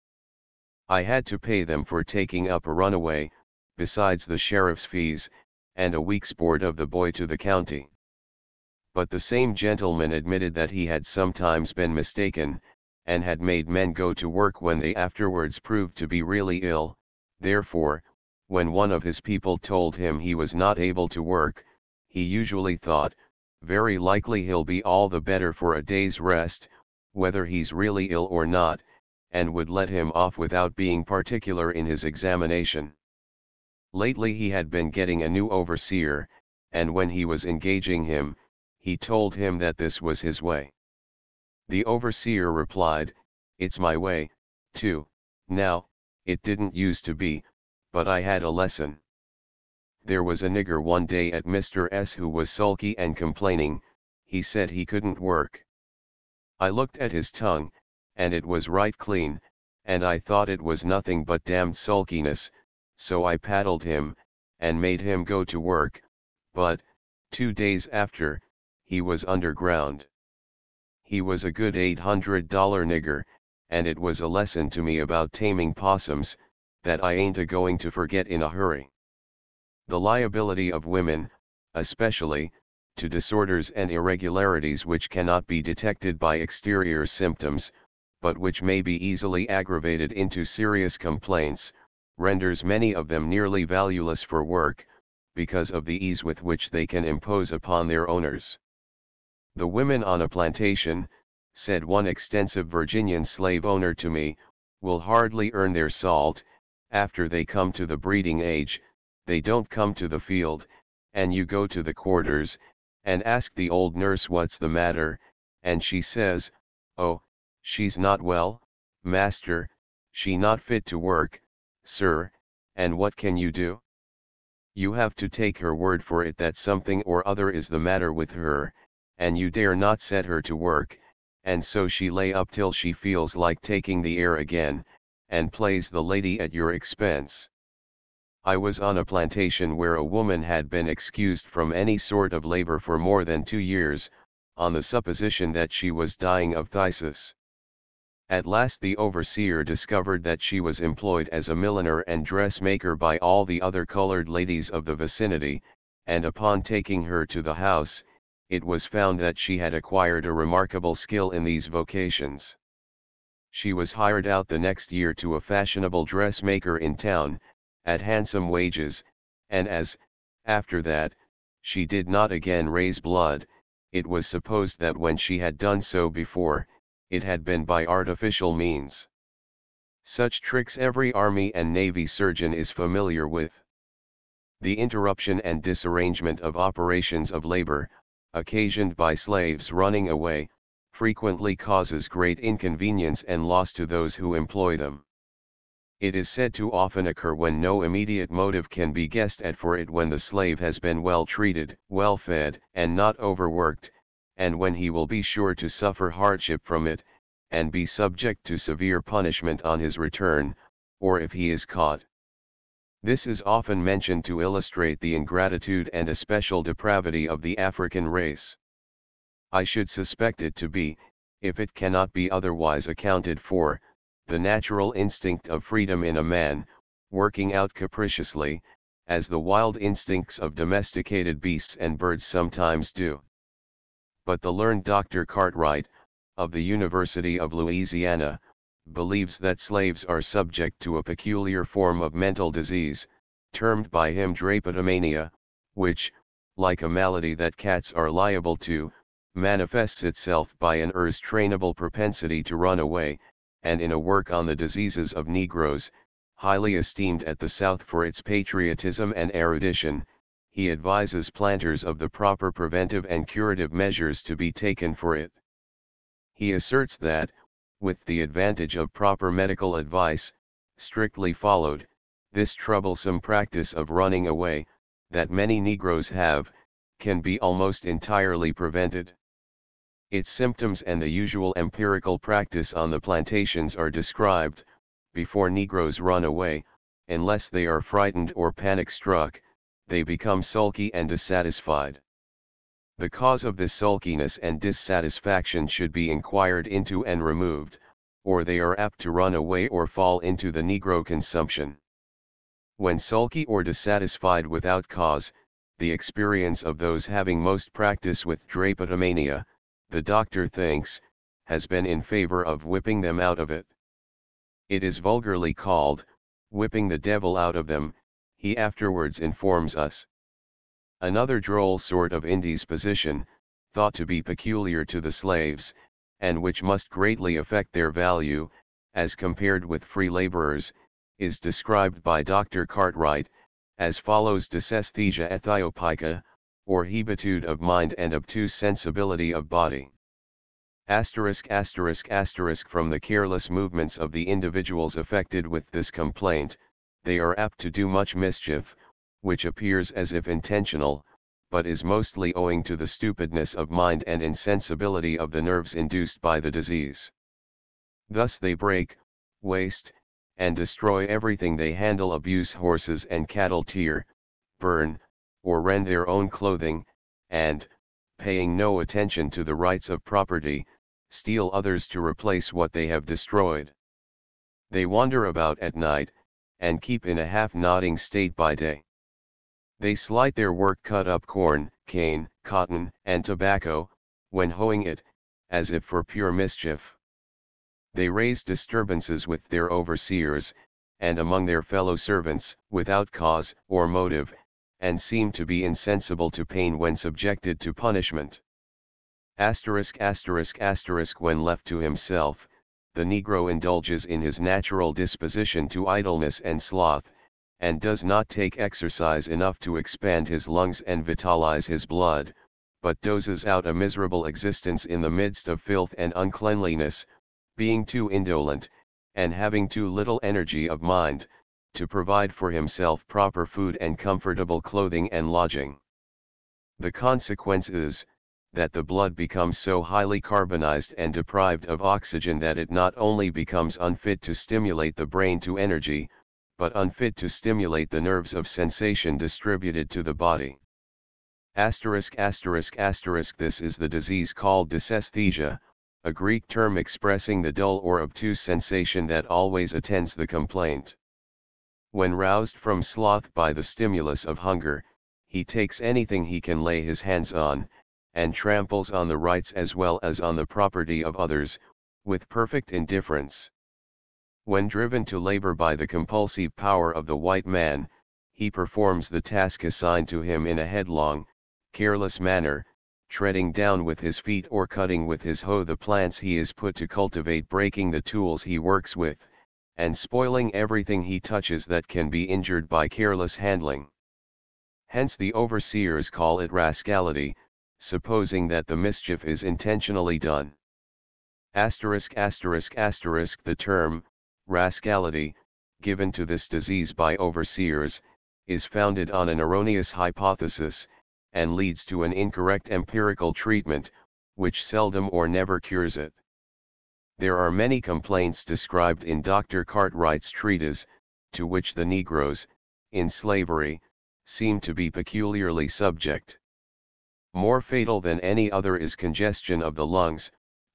I had to pay them for taking up a runaway, besides the sheriff's fees, and a week's board of the boy to the county. But the same gentleman admitted that he had sometimes been mistaken, and had made men go to work when they afterwards proved to be really ill. Therefore, when one of his people told him he was not able to work, he usually thought, very likely he'll be all the better for a day's rest, whether he's really ill or not, and would let him off without being particular in his examination. Lately he had been getting a new overseer, and when he was engaging him, he told him that this was his way. The overseer replied, "It's my way, too, now, it didn't used to be, but I had a lesson." There was a nigger one day at Mr. S who was sulky and complaining. He said he couldn't work. I looked at his tongue, and it was right clean, and I thought it was nothing but damned sulkiness, so I paddled him, and made him go to work, but, 2 days after, he was underground. He was a good $800 nigger, and it was a lesson to me about taming possums, that I ain't a-going to forget in a hurry. The liability of women, especially, to disorders and irregularities which cannot be detected by exterior symptoms, but which may be easily aggravated into serious complaints, renders many of them nearly valueless for work, because of the ease with which they can impose upon their owners. The women on a plantation, said one extensive Virginian slave owner to me, will hardly earn their salt. After they come to the breeding age, they don't come to the field, and you go to the quarters, and ask the old nurse what's the matter, and she says, "Oh, she's not well, master, she not fit to work, sir," and what can you do? You have to take her word for it that something or other is the matter with her, and you dare not set her to work, and so she lay up till she feels like taking the air again, and plays the lady at your expense. I was on a plantation where a woman had been excused from any sort of labor for more than 2 years, on the supposition that she was dying of phthisis. At last the overseer discovered that she was employed as a milliner and dressmaker by all the other colored ladies of the vicinity, and upon taking her to the house, it was found that she had acquired a remarkable skill in these vocations. She was hired out the next year to a fashionable dressmaker in town, at handsome wages, and as, after that, she did not again raise blood, it was supposed that when she had done so before, it had been by artificial means. Such tricks every army and navy surgeon is familiar with. The interruption and disarrangement of operations of labor, occasioned by slaves running away, frequently causes great inconvenience and loss to those who employ them. It is said to often occur when no immediate motive can be guessed at for it, when the slave has been well treated, well fed, and not overworked, and when he will be sure to suffer hardship from it, and be subject to severe punishment on his return, or if he is caught. This is often mentioned to illustrate the ingratitude and especial depravity of the African race. I should suspect it to be, if it cannot be otherwise accounted for, the natural instinct of freedom in a man, working out capriciously, as the wild instincts of domesticated beasts and birds sometimes do. But the learned Dr. Cartwright, of the University of Louisiana, believes that slaves are subject to a peculiar form of mental disease, termed by him drapetomania, which, like a malady that cats are liable to, manifests itself by an irrestrainable propensity to run away, and in a work on the diseases of Negroes, highly esteemed at the South for its patriotism and erudition, he advises planters of the proper preventive and curative measures to be taken for it. He asserts that, with the advantage of proper medical advice, strictly followed, this troublesome practice of running away, that many Negroes have, can be almost entirely prevented. Its symptoms and the usual empirical practice on the plantations are described. Before Negroes run away, unless they are frightened or panic-struck, they become sulky and dissatisfied. The cause of this sulkiness and dissatisfaction should be inquired into and removed, or they are apt to run away or fall into the Negro consumption. When sulky or dissatisfied without cause, the experience of those having most practice with drapetomania, the doctor thinks, has been in favor of whipping them out of it. It is vulgarly called, whipping the devil out of them, he afterwards informs us. Another droll sort of indisposition, thought to be peculiar to the slaves, and which must greatly affect their value, as compared with free laborers, is described by Dr. Cartwright, as follows: dysesthesia ethiopica, or hebetude of mind and obtuse sensibility of body. Asterisk asterisk asterisk. From the careless movements of the individuals affected with this complaint, they are apt to do much mischief, which appears as if intentional, but is mostly owing to the stupidness of mind and insensibility of the nerves induced by the disease. Thus they break, waste, and destroy everything they handle, abuse horses and cattle, tear, burn, or rend their own clothing, and, paying no attention to the rights of property, steal others to replace what they have destroyed. They wander about at night, and keep in a half-nodding state by day. They slight their work, cut up corn, cane, cotton, and tobacco, when hoeing it, as if for pure mischief. They raise disturbances with their overseers, and among their fellow servants, without cause or motive, and seem to be insensible to pain when subjected to punishment. When left to himself, the Negro indulges in his natural disposition to idleness and sloth, and does not take exercise enough to expand his lungs and vitalize his blood, but dozes out a miserable existence in the midst of filth and uncleanliness, being too indolent, and having too little energy of mind, to provide for himself proper food and comfortable clothing and lodging. The consequence is, that the blood becomes so highly carbonized and deprived of oxygen that it not only becomes unfit to stimulate the brain to energy, but unfit to stimulate the nerves of sensation distributed to the body. This is the disease called dysesthesia, a Greek term expressing the dull or obtuse sensation that always attends the complaint. When roused from sloth by the stimulus of hunger, he takes anything he can lay his hands on, and tramples on the rights as well as on the property of others, with perfect indifference. When driven to labor by the compulsive power of the white man, he performs the task assigned to him in a headlong, careless manner, treading down with his feet or cutting with his hoe the plants he is put to cultivate, breaking the tools he works with, and spoiling everything he touches that can be injured by careless handling. Hence the overseers call it rascality, supposing that the mischief is intentionally done. The term, rascality, given to this disease by overseers, is founded on an erroneous hypothesis, and leads to an incorrect empirical treatment, which seldom or never cures it. There are many complaints described in Dr. Cartwright's treatise, to which the Negroes, in slavery, seem to be peculiarly subject. More fatal than any other is congestion of the lungs,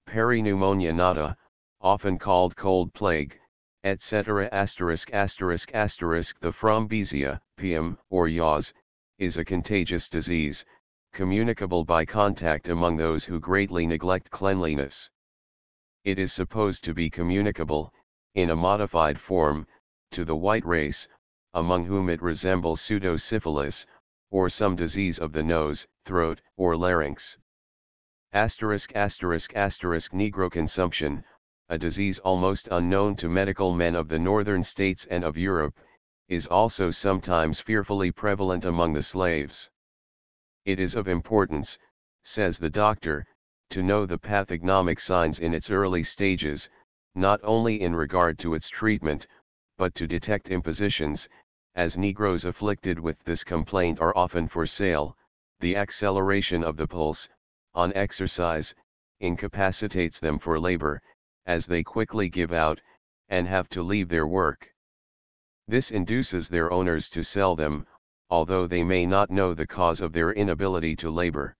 peripneumonia nata, often called cold plague, etc. The phrombezia, PM, or yaws, is a contagious disease, communicable by contact among those who greatly neglect cleanliness. It is supposed to be communicable, in a modified form, to the white race, among whom it resembles pseudosyphilis, or some disease of the nose, throat, or larynx. Negro consumption, a disease almost unknown to medical men of the northern states and of Europe, is also sometimes fearfully prevalent among the slaves. It is of importance, says the doctor, to know the pathognomic signs in its early stages, not only in regard to its treatment, but to detect impositions, as Negroes afflicted with this complaint are often for sale. The acceleration of the pulse, on exercise, incapacitates them for labor, as they quickly give out, and have to leave their work. This induces their owners to sell them, although they may not know the cause of their inability to labor.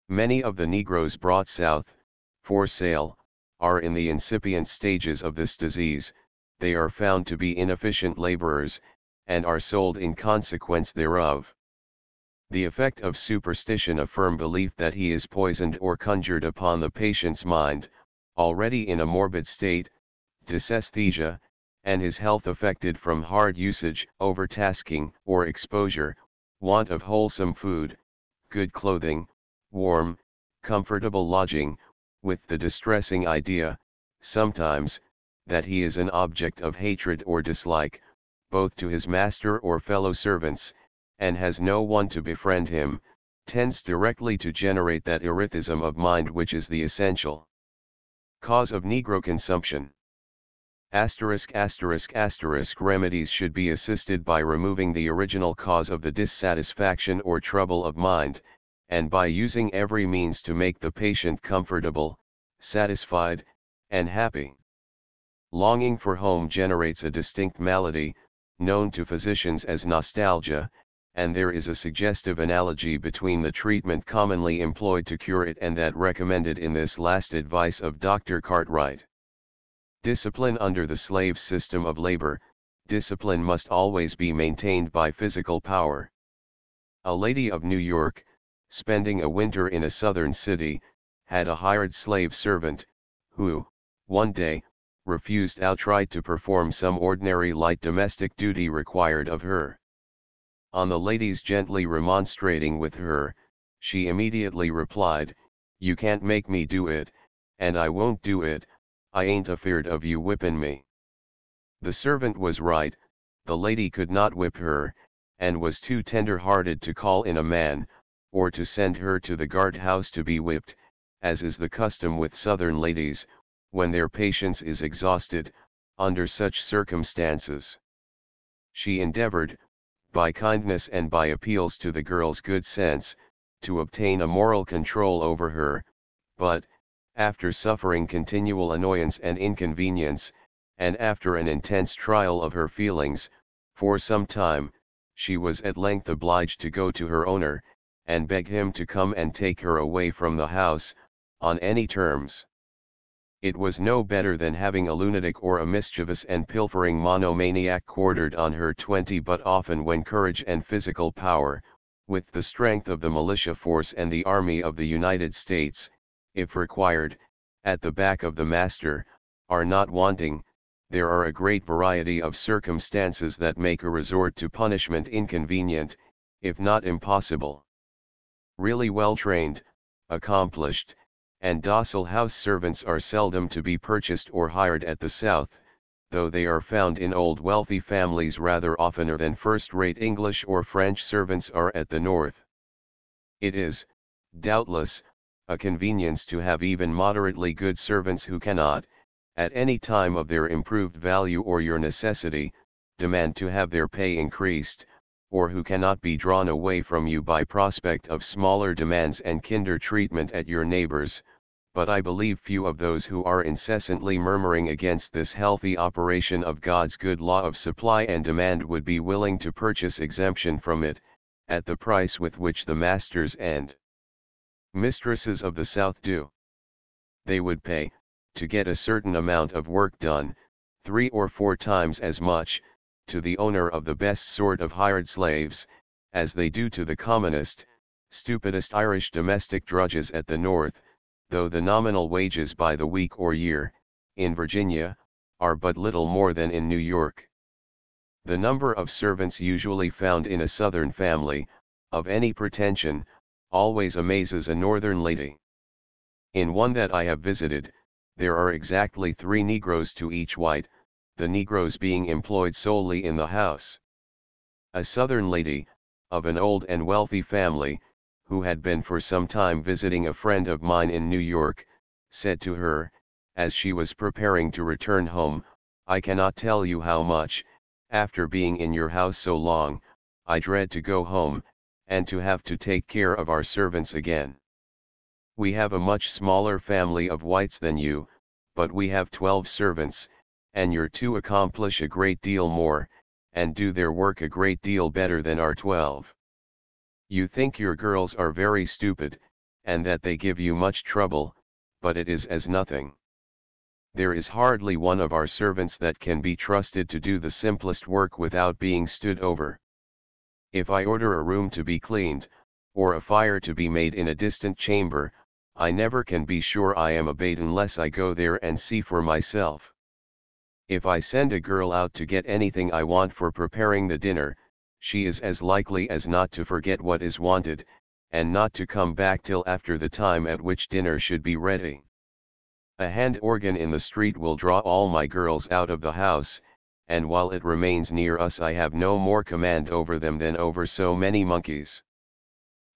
Many of the Negroes brought south, for sale, are in the incipient stages of this disease. They are found to be inefficient laborers, and are sold in consequence thereof. The effect of superstition, a firm belief that he is poisoned or conjured upon the patient's mind, already in a morbid state, dysesthesia, and his health affected from hard usage, overtasking, or exposure, want of wholesome food, good clothing, warm, comfortable lodging, with the distressing idea, sometimes, that he is an object of hatred or dislike, both to his master or fellow servants, and has no one to befriend him, tends directly to generate that erethism of mind which is the essential cause of Negro consumption. Remedies should be assisted by removing the original cause of the dissatisfaction or trouble of mind, and by using every means to make the patient comfortable, satisfied, and happy. Longing for home generates a distinct malady, known to physicians as nostalgia, and there is a suggestive analogy between the treatment commonly employed to cure it and that recommended in this last advice of Dr. Cartwright. Discipline under the slave system of labor. Discipline must always be maintained by physical power. A lady of New York, spending a winter in a southern city, had a hired slave servant, who, one day, refused outright to perform some ordinary light domestic duty required of her. On the lady's gently remonstrating with her, she immediately replied, "You can't make me do it, and I won't do it, I ain't afeard of you whippin' me." The servant was right, the lady could not whip her, and was too tender-hearted to call in a man, or to send her to the guard-house to be whipped, as is the custom with southern ladies, when their patience is exhausted, under such circumstances. She endeavored, by kindness and by appeals to the girl's good sense, to obtain a moral control over her, but, after suffering continual annoyance and inconvenience, and after an intense trial of her feelings, for some time, she was at length obliged to go to her owner, and beg him to come and take her away from the house, on any terms. It was no better than having a lunatic or a mischievous and pilfering monomaniac quartered on her 20, but often when courage and physical power, with the strength of the militia force and the army of the United States, if required, at the back of the master, are not wanting, there are a great variety of circumstances that make a resort to punishment inconvenient, if not impossible. Really well-trained, accomplished, and docile house servants are seldom to be purchased or hired at the South, though they are found in old wealthy families rather oftener than first-rate English or French servants are at the North. It is, doubtless, a convenience to have even moderately good servants who cannot, at any time of their improved value or your necessity, demand to have their pay increased, or who cannot be drawn away from you by prospect of smaller demands and kinder treatment at your neighbors, but I believe few of those who are incessantly murmuring against this healthy operation of God's good law of supply and demand would be willing to purchase exemption from it, at the price with which the masters and mistresses of the South do. They would pay, to get a certain amount of work done, 3 or 4 times as much, to the owner of the best sort of hired slaves, as they do to the commonest, stupidest Irish domestic drudges at the North, though the nominal wages by the week or year, in Virginia, are but little more than in New York. The number of servants usually found in a Southern family, of any pretension, always amazes a Northern lady. In one that I have visited, there are exactly 3 Negroes to each white, the Negroes being employed solely in the house. A Southern lady, of an old and wealthy family, who had been for some time visiting a friend of mine in New York, said to her, as she was preparing to return home, "I cannot tell you how much, after being in your house so long, I dread to go home, and to have to take care of our servants again. We have a much smaller family of whites than you, but we have 12 servants, and your 2 accomplish a great deal more, and do their work a great deal better than our 12. You think your girls are very stupid, and that they give you much trouble, but it is as nothing. There is hardly one of our servants that can be trusted to do the simplest work without being stood over. If I order a room to be cleaned, or a fire to be made in a distant chamber, I never can be sure I am obeyed unless I go there and see for myself. If I send a girl out to get anything I want for preparing the dinner, she is as likely as not to forget what is wanted, and not to come back till after the time at which dinner should be ready. A hand organ in the street will draw all my girls out of the house, and while it remains near us I have no more command over them than over so many monkeys.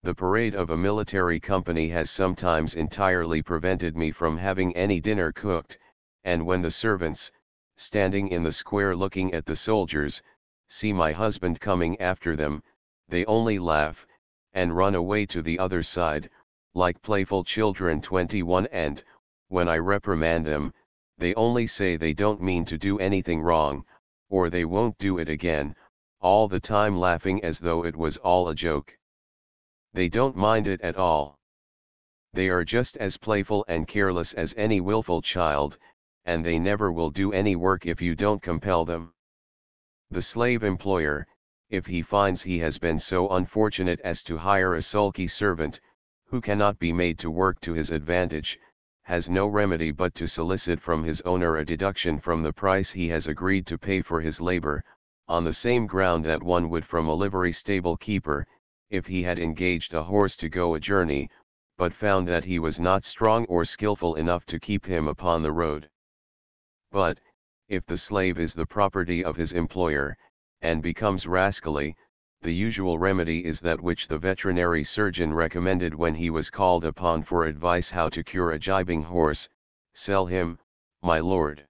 The parade of a military company has sometimes entirely prevented me from having any dinner cooked, and when the servants, standing in the square looking at the soldiers, see my husband coming after them, they only laugh, and run away to the other side, like playful children 21, and, when I reprimand them, they only say they don't mean to do anything wrong, or they won't do it again, all the time laughing as though it was all a joke. They don't mind it at all. They are just as playful and careless as any willful child, and they never will do any work if you don't compel them. The slave employer, if he finds he has been so unfortunate as to hire a sulky servant, who cannot be made to work to his advantage, has no remedy but to solicit from his owner a deduction from the price he has agreed to pay for his labor, on the same ground that one would from a livery stable keeper, if he had engaged a horse to go a journey, but found that he was not strong or skillful enough to keep him upon the road. But, if the slave is the property of his employer, and becomes rascally, the usual remedy is that which the veterinary surgeon recommended when he was called upon for advice how to cure a jibing horse: sell him, my lord.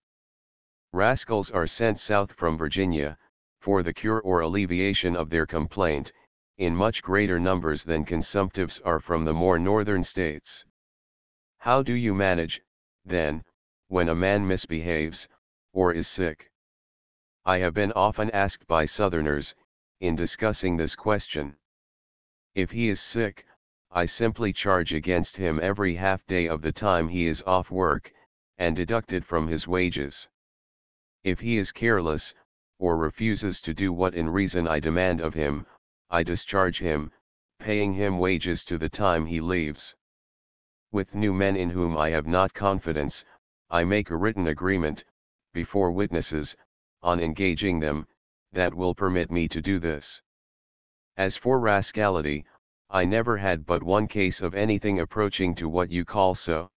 Rascals are sent south from Virginia, for the cure or alleviation of their complaint, in much greater numbers than consumptives are from the more northern states. How do you manage, then, when a man misbehaves, or is sick? I have been often asked by Southerners, in discussing this question. If he is sick, I simply charge against him every half day of the time he is off work, and deduct it from his wages. If he is careless, or refuses to do what in reason I demand of him, I discharge him, paying him wages to the time he leaves. With new men in whom I have not confidence, I make a written agreement, before witnesses, on engaging them, that will permit me to do this. As for rascality, I never had but one case of anything approaching to what you call so.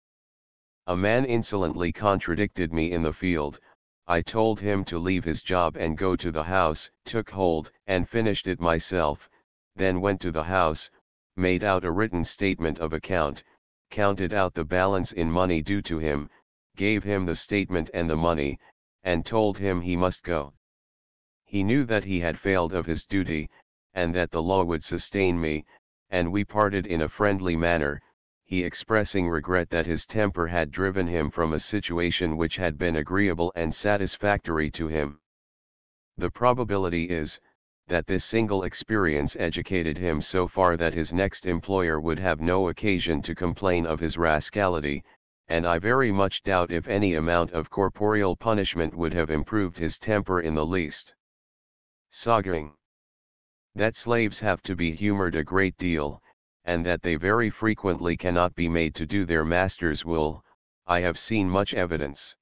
A man insolently contradicted me in the field. I told him to leave his job and go to the house, took hold and finished it myself, then went to the house, made out a written statement of account, counted out the balance in money due to him, gave him the statement and the money, and told him he must go. He knew that he had failed of his duty, and that the law would sustain me, and we parted in a friendly manner, he expressing regret that his temper had driven him from a situation which had been agreeable and satisfactory to him. The probability is, that this single experience educated him so far that his next employer would have no occasion to complain of his rascality, and I very much doubt if any amount of corporeal punishment would have improved his temper in the least. Sogging. That slaves have to be humored a great deal, and that they very frequently cannot be made to do their master's will, I have seen much evidence.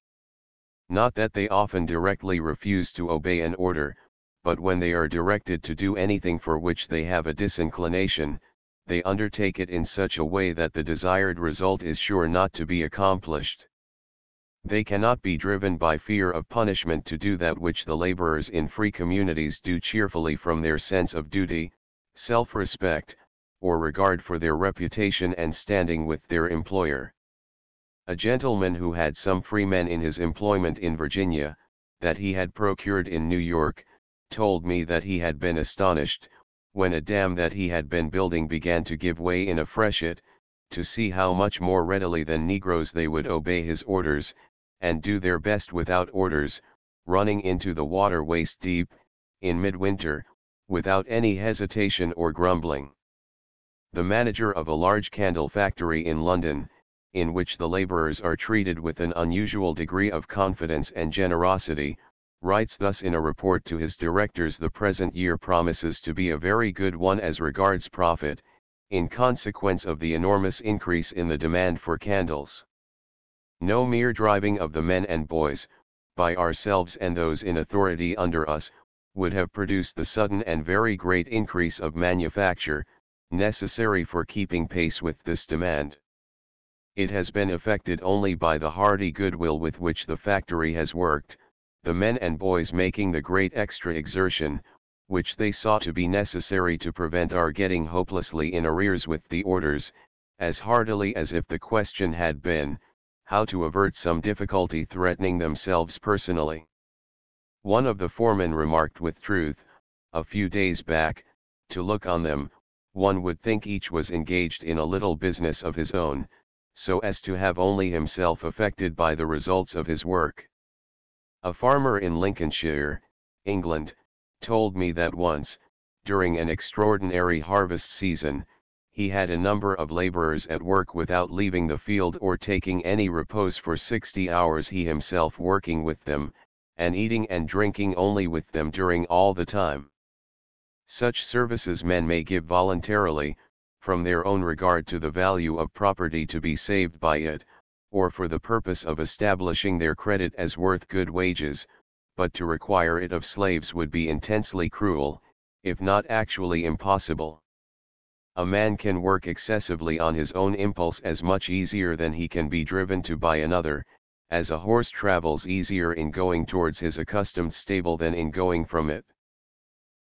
Not that they often directly refuse to obey an order, but when they are directed to do anything for which they have a disinclination, they undertake it in such a way that the desired result is sure not to be accomplished. They cannot be driven by fear of punishment to do that which the laborers in free communities do cheerfully from their sense of duty, self-respect, or regard for their reputation and standing with their employer. A gentleman who had some freemen in his employment in Virginia, that he had procured in New York, told me that he had been astonished, when a dam that he had been building began to give way in a freshet, to see how much more readily than negroes they would obey his orders, and do their best without orders, running into the water waist deep, in midwinter, without any hesitation or grumbling. The manager of a large candle factory in London, in which the laborers are treated with an unusual degree of confidence and generosity, writes thus in a report to his directors: the present year promises to be a very good one as regards profit, in consequence of the enormous increase in the demand for candles. No mere driving of the men and boys, by ourselves and those in authority under us, would have produced the sudden and very great increase of manufacture, necessary for keeping pace with this demand. It has been effected only by the hearty goodwill with which the factory has worked, the men and boys making the great extra exertion, which they saw to be necessary to prevent our getting hopelessly in arrears with the orders, as heartily as if the question had been, how to avert some difficulty threatening themselves personally. One of the foremen remarked with truth, a few days back, to look on them, one would think each was engaged in a little business of his own, so as to have only himself affected by the results of his work. A farmer in Lincolnshire, England, told me that once, during an extraordinary harvest season, he had a number of laborers at work without leaving the field or taking any repose for 60 hours, he himself working with them, and eating and drinking only with them during all the time. Such services men may give voluntarily, from their own regard to the value of property to be saved by it, or for the purpose of establishing their credit as worth good wages, but to require it of slaves would be intensely cruel, if not actually impossible. A man can work excessively on his own impulse as much easier than he can be driven to by another, as a horse travels easier in going towards his accustomed stable than in going from it.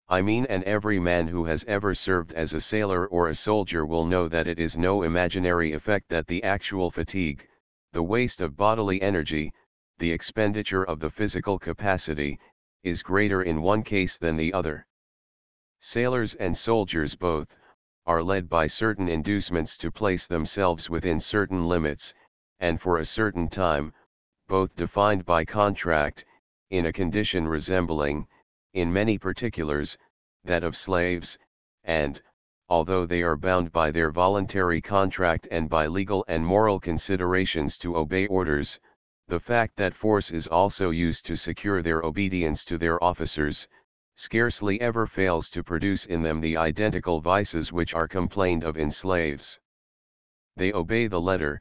I mean, and every man who has ever served as a sailor or a soldier will know that it is no imaginary effect that the actual fatigue, the waste of bodily energy, the expenditure of the physical capacity, is greater in one case than the other. Sailors and soldiers both are led by certain inducements to place themselves within certain limits, and for a certain time, both defined by contract, in a condition resembling, in many particulars, that of slaves, and, although they are bound by their voluntary contract and by legal and moral considerations to obey orders, the fact that force is also used to secure their obedience to their officers, scarcely ever fails to produce in them the identical vices which are complained of in slaves. They obey the letter,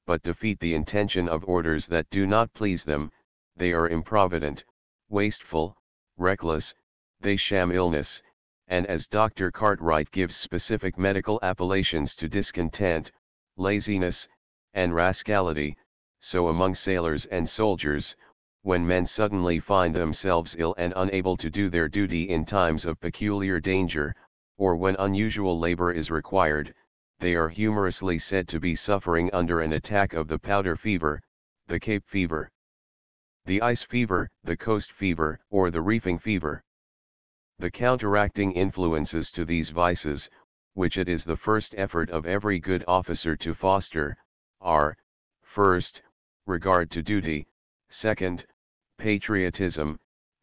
but defeat the intention of orders that do not please them. They are improvident, wasteful, reckless, they sham illness, and as Dr. Cartwright gives specific medical appellations to discontent, laziness, and rascality, so among sailors and soldiers, when men suddenly find themselves ill and unable to do their duty in times of peculiar danger, or when unusual labor is required, they are humorously said to be suffering under an attack of the powder fever, the Cape fever, the ice fever, the coast fever, or the reefing fever. The counteracting influences to these vices, which it is the first effort of every good officer to foster, are, first, regard to duty, second, patriotism,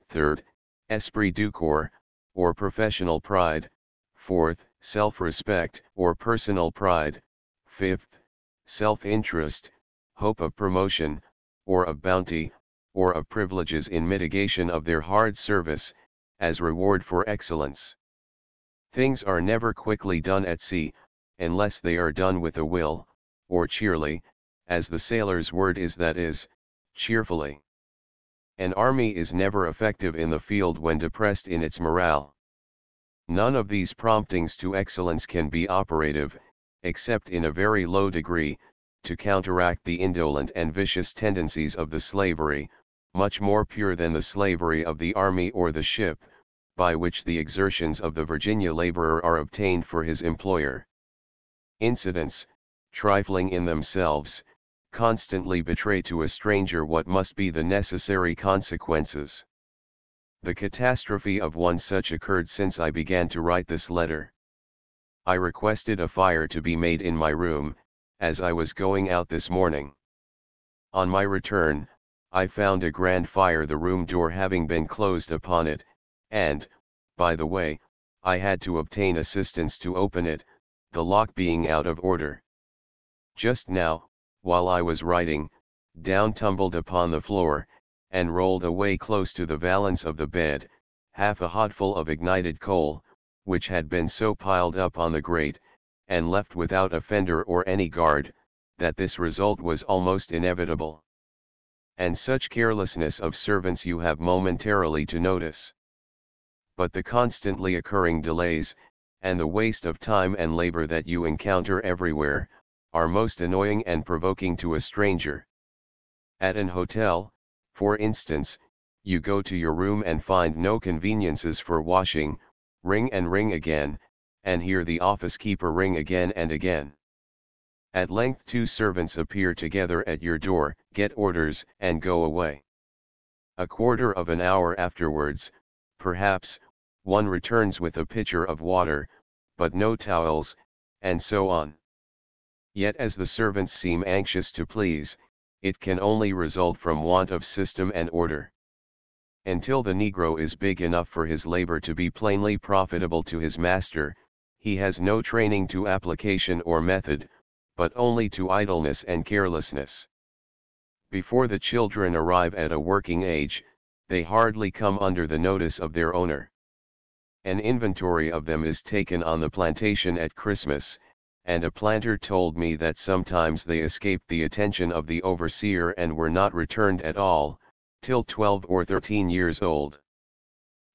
third, esprit du corps, or professional pride, fourth, self-respect, or personal pride, fifth, self-interest, hope of promotion, or of bounty, or of privileges in mitigation of their hard service, as reward for excellence. Things are never quickly done at sea, unless they are done with a will, or cheerly, as the sailor's word is, that is, cheerfully. An army is never effective in the field when depressed in its morale. None of these promptings to excellence can be operative, except in a very low degree, to counteract the indolent and vicious tendencies of the slavery, much more pure than the slavery of the army or the ship, by which the exertions of the Virginia laborer are obtained for his employer. Incidents, trifling in themselves, constantly betray to a stranger what must be the necessary consequences. The catastrophe of one such occurred since I began to write this letter. I requested a fire to be made in my room, as I was going out this morning. On my return, I found a grand fire, the room door having been closed upon it, and, by the way, I had to obtain assistance to open it, the lock being out of order. Just now, while I was writing, down tumbled upon the floor, and rolled away close to the valance of the bed, half a hodful of ignited coal, which had been so piled up on the grate, and left without a fender or any guard, that this result was almost inevitable. And such carelessness of servants you have momentarily to notice. But the constantly occurring delays, and the waste of time and labor that you encounter everywhere, are most annoying and provoking to a stranger. At an hotel, for instance, you go to your room and find no conveniences for washing, ring and ring again, and hear the office keeper ring again and again. At length 2 servants appear together at your door, get orders, and go away. A quarter of an hour afterwards, perhaps, one returns with a pitcher of water, but no towels, and so on. Yet as the servants seem anxious to please, it can only result from want of system and order. Until the Negro is big enough for his labor to be plainly profitable to his master, he has no training to application or method, but only to idleness and carelessness. Before the children arrive at a working age, they hardly come under the notice of their owner. An inventory of them is taken on the plantation at Christmas, and a planter told me that sometimes they escaped the attention of the overseer and were not returned at all, till 12 or 13 years old.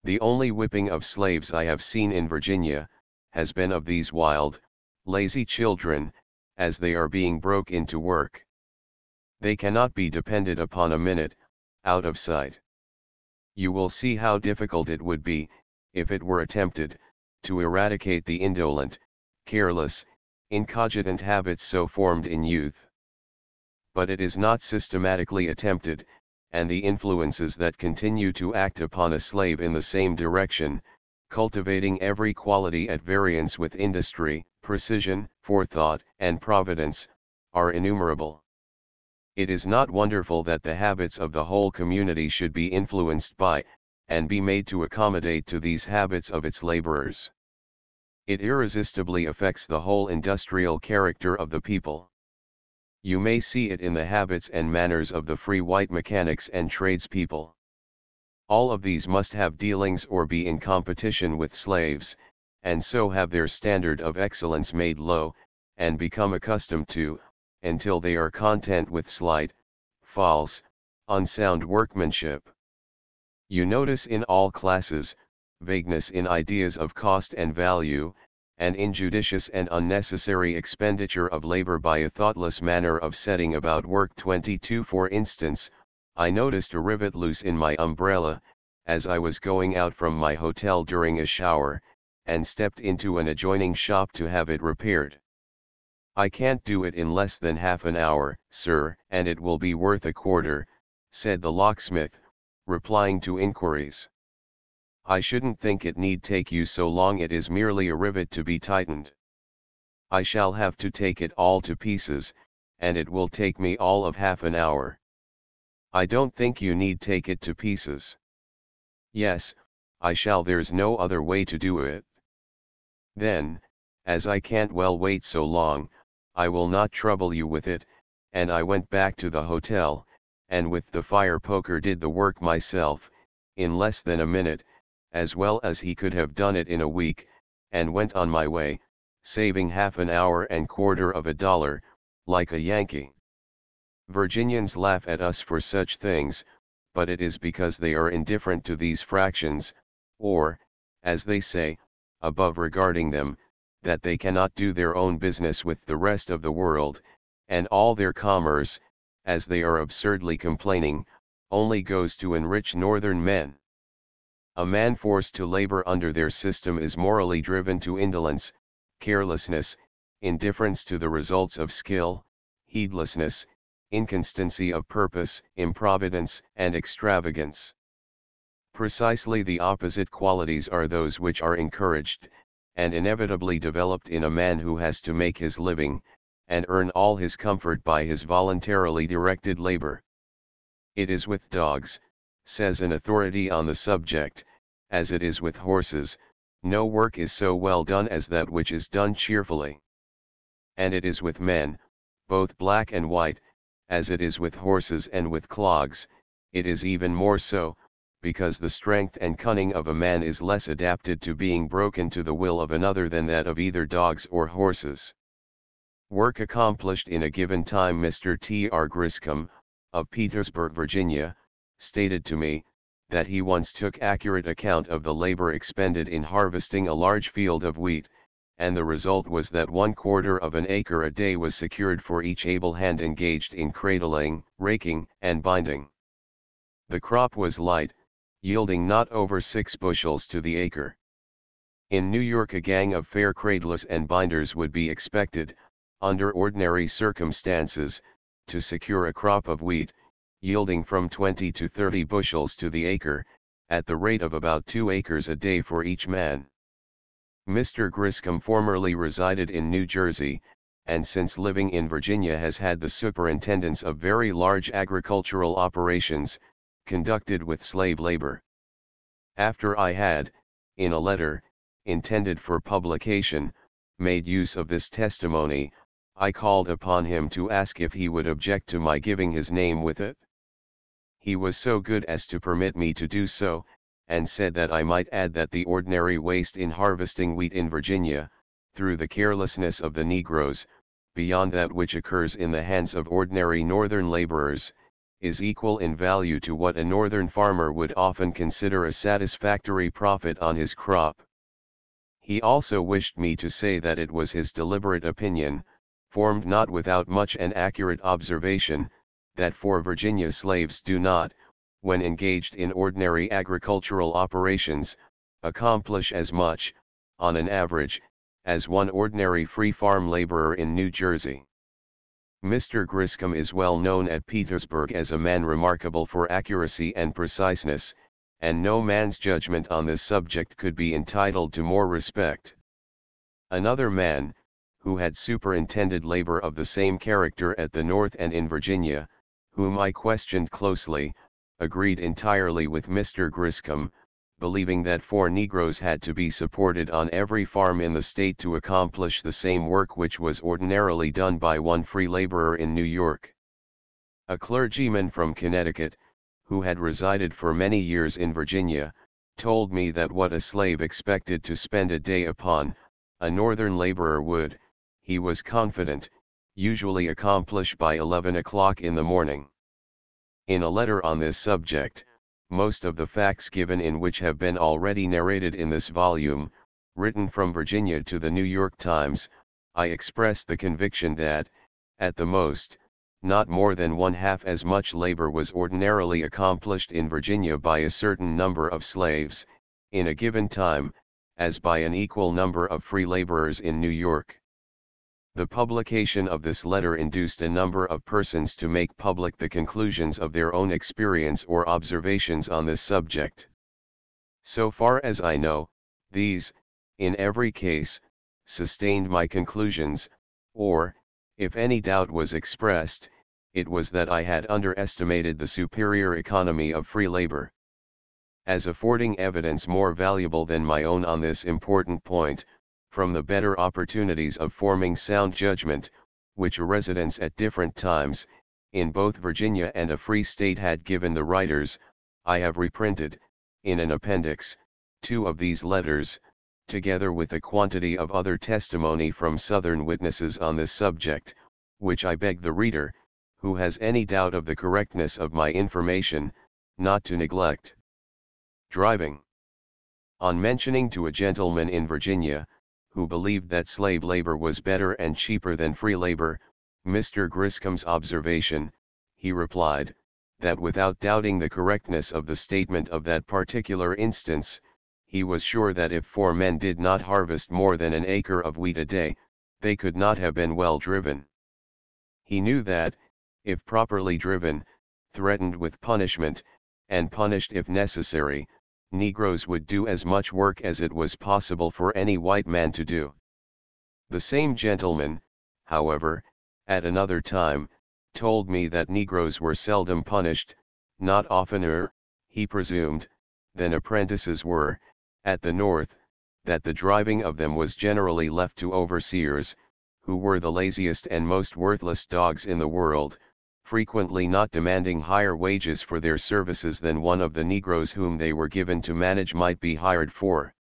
The only whipping of slaves I have seen in Virginia, has been of these wild, lazy children, as they are being broke into work. They cannot be depended upon a minute, out of sight. You will see how difficult it would be, if it were attempted, to eradicate the indolent, careless, incogitant habits so formed in youth. But it is not systematically attempted, and the influences that continue to act upon a slave in the same direction, cultivating every quality at variance with industry, precision, forethought, and providence, are innumerable. It is not wonderful that the habits of the whole community should be influenced by, and be made to accommodate to these habits of its laborers. It irresistibly affects the whole industrial character of the people. You may see it in the habits and manners of the free white mechanics and tradespeople. All of these must have dealings or be in competition with slaves, and so have their standard of excellence made low, and become accustomed to, until they are content with slight, false, unsound workmanship. You notice in all classes, vagueness in ideas of cost and value, and injudicious and unnecessary expenditure of labor by a thoughtless manner of setting about work. 22 For instance, I noticed a rivet loose in my umbrella, as I was going out from my hotel during a shower, and stepped into an adjoining shop to have it repaired. "I can't do it in less than half an hour, sir, and it will be worth a quarter," said the locksmith, replying to inquiries. "I shouldn't think it need take you so long, it is merely a rivet to be tightened." "I shall have to take it all to pieces, and it will take me all of half an hour." "I don't think you need take it to pieces." "Yes, I shall, there's no other way to do it." "Then, as I can't well wait so long, I will not trouble you with it," and I went back to the hotel, and with the fire poker did the work myself, in less than a minute, as well as he could have done it in a week, and went on my way, saving half an hour and quarter of a dollar, like a Yankee. Virginians laugh at us for such things, but it is because they are indifferent to these fractions, or, as they say, above regarding them, that they cannot do their own business with the rest of the world, and all their commerce, as they are absurdly complaining, only goes to enrich northern men. A man forced to labor under their system is morally driven to indolence, carelessness, indifference to the results of skill, heedlessness, inconstancy of purpose, improvidence, and extravagance. Precisely the opposite qualities are those which are encouraged, and inevitably developed in a man who has to make his living, and earn all his comfort by his voluntarily directed labor. "It is with dogs," says an authority on the subject, "as it is with horses, no work is so well done as that which is done cheerfully. And it is with men, both black and white, as it is with horses and with clogs, it is even more so, because the strength and cunning of a man is less adapted to being broken to the will of another than that of either dogs or horses." Work accomplished in a given time. Mr. T.R. Griscom, of Petersburg, Virginia, stated to me, that he once took accurate account of the labor expended in harvesting a large field of wheat, and the result was that 1/4 of an acre a day was secured for each able hand engaged in cradling, raking, and binding. The crop was light, yielding not over 6 bushels to the acre. In New York a gang of fair cradlers and binders would be expected, under ordinary circumstances, to secure a crop of wheat, yielding from 20 to 30 bushels to the acre, at the rate of about 2 acres a day for each man. Mr. Griscom formerly resided in New Jersey, and since living in Virginia has had the superintendence of very large agricultural operations, conducted with slave labor. After I had, in a letter, intended for publication, made use of this testimony, I called upon him to ask if he would object to my giving his name with it. He was so good as to permit me to do so, and said that I might add that the ordinary waste in harvesting wheat in Virginia, through the carelessness of the negroes, beyond that which occurs in the hands of ordinary northern laborers, is equal in value to what a northern farmer would often consider a satisfactory profit on his crop. He also wished me to say that it was his deliberate opinion, formed not without much and accurate observation, that for Virginia slaves do not, when engaged in ordinary agricultural operations, accomplish as much, on an average, as one ordinary free farm laborer in New Jersey. Mr. Griscom is well known at Petersburg as a man remarkable for accuracy and preciseness, and no man's judgment on this subject could be entitled to more respect. Another man, who had superintended labor of the same character at the North and in Virginia, whom I questioned closely, agreed entirely with Mr. Griscom, believing that 4 Negroes had to be supported on every farm in the state to accomplish the same work which was ordinarily done by one free laborer in New York. A clergyman from Connecticut, who had resided for many years in Virginia, told me that what a slave expected to spend a day upon, a northern laborer would, he was confident, usually accomplish by 11 o'clock in the morning. In a letter on this subject, most of the facts given in which have been already narrated in this volume, written from Virginia to the New York Times, I expressed the conviction that, at the most, not more than 1/2 as much labor was ordinarily accomplished in Virginia by a certain number of slaves, in a given time, as by an equal number of free laborers in New York. The publication of this letter induced a number of persons to make public the conclusions of their own experience or observations on this subject. So far as I know, these, in every case, sustained my conclusions, or, if any doubt was expressed, it was that I had underestimated the superior economy of free labor. As affording evidence more valuable than my own on this important point, from the better opportunities of forming sound judgment, which a residence at different times, in both Virginia and a free state had given the writers, I have reprinted, in an appendix, 2 of these letters, together with a quantity of other testimony from Southern witnesses on this subject, which I beg the reader, who has any doubt of the correctness of my information, not to neglect. Driving. On mentioning to a gentleman in Virginia, who believed that slave labor was better and cheaper than free labor, Mr. Griscom's observation, he replied, that without doubting the correctness of the statement of that particular instance, he was sure that if 4 men did not harvest more than an acre of wheat a day, they could not have been well driven. He knew that, if properly driven, threatened with punishment, and punished if necessary, Negroes would do as much work as it was possible for any white man to do. The same gentleman, however, at another time, told me that Negroes were seldom punished, not oftener, he presumed, than apprentices were, at the North, that the driving of them was generally left to overseers, who were the laziest and most worthless dogs in the world, frequently not demanding higher wages for their services than one of the Negroes whom they were given to manage might be hired for.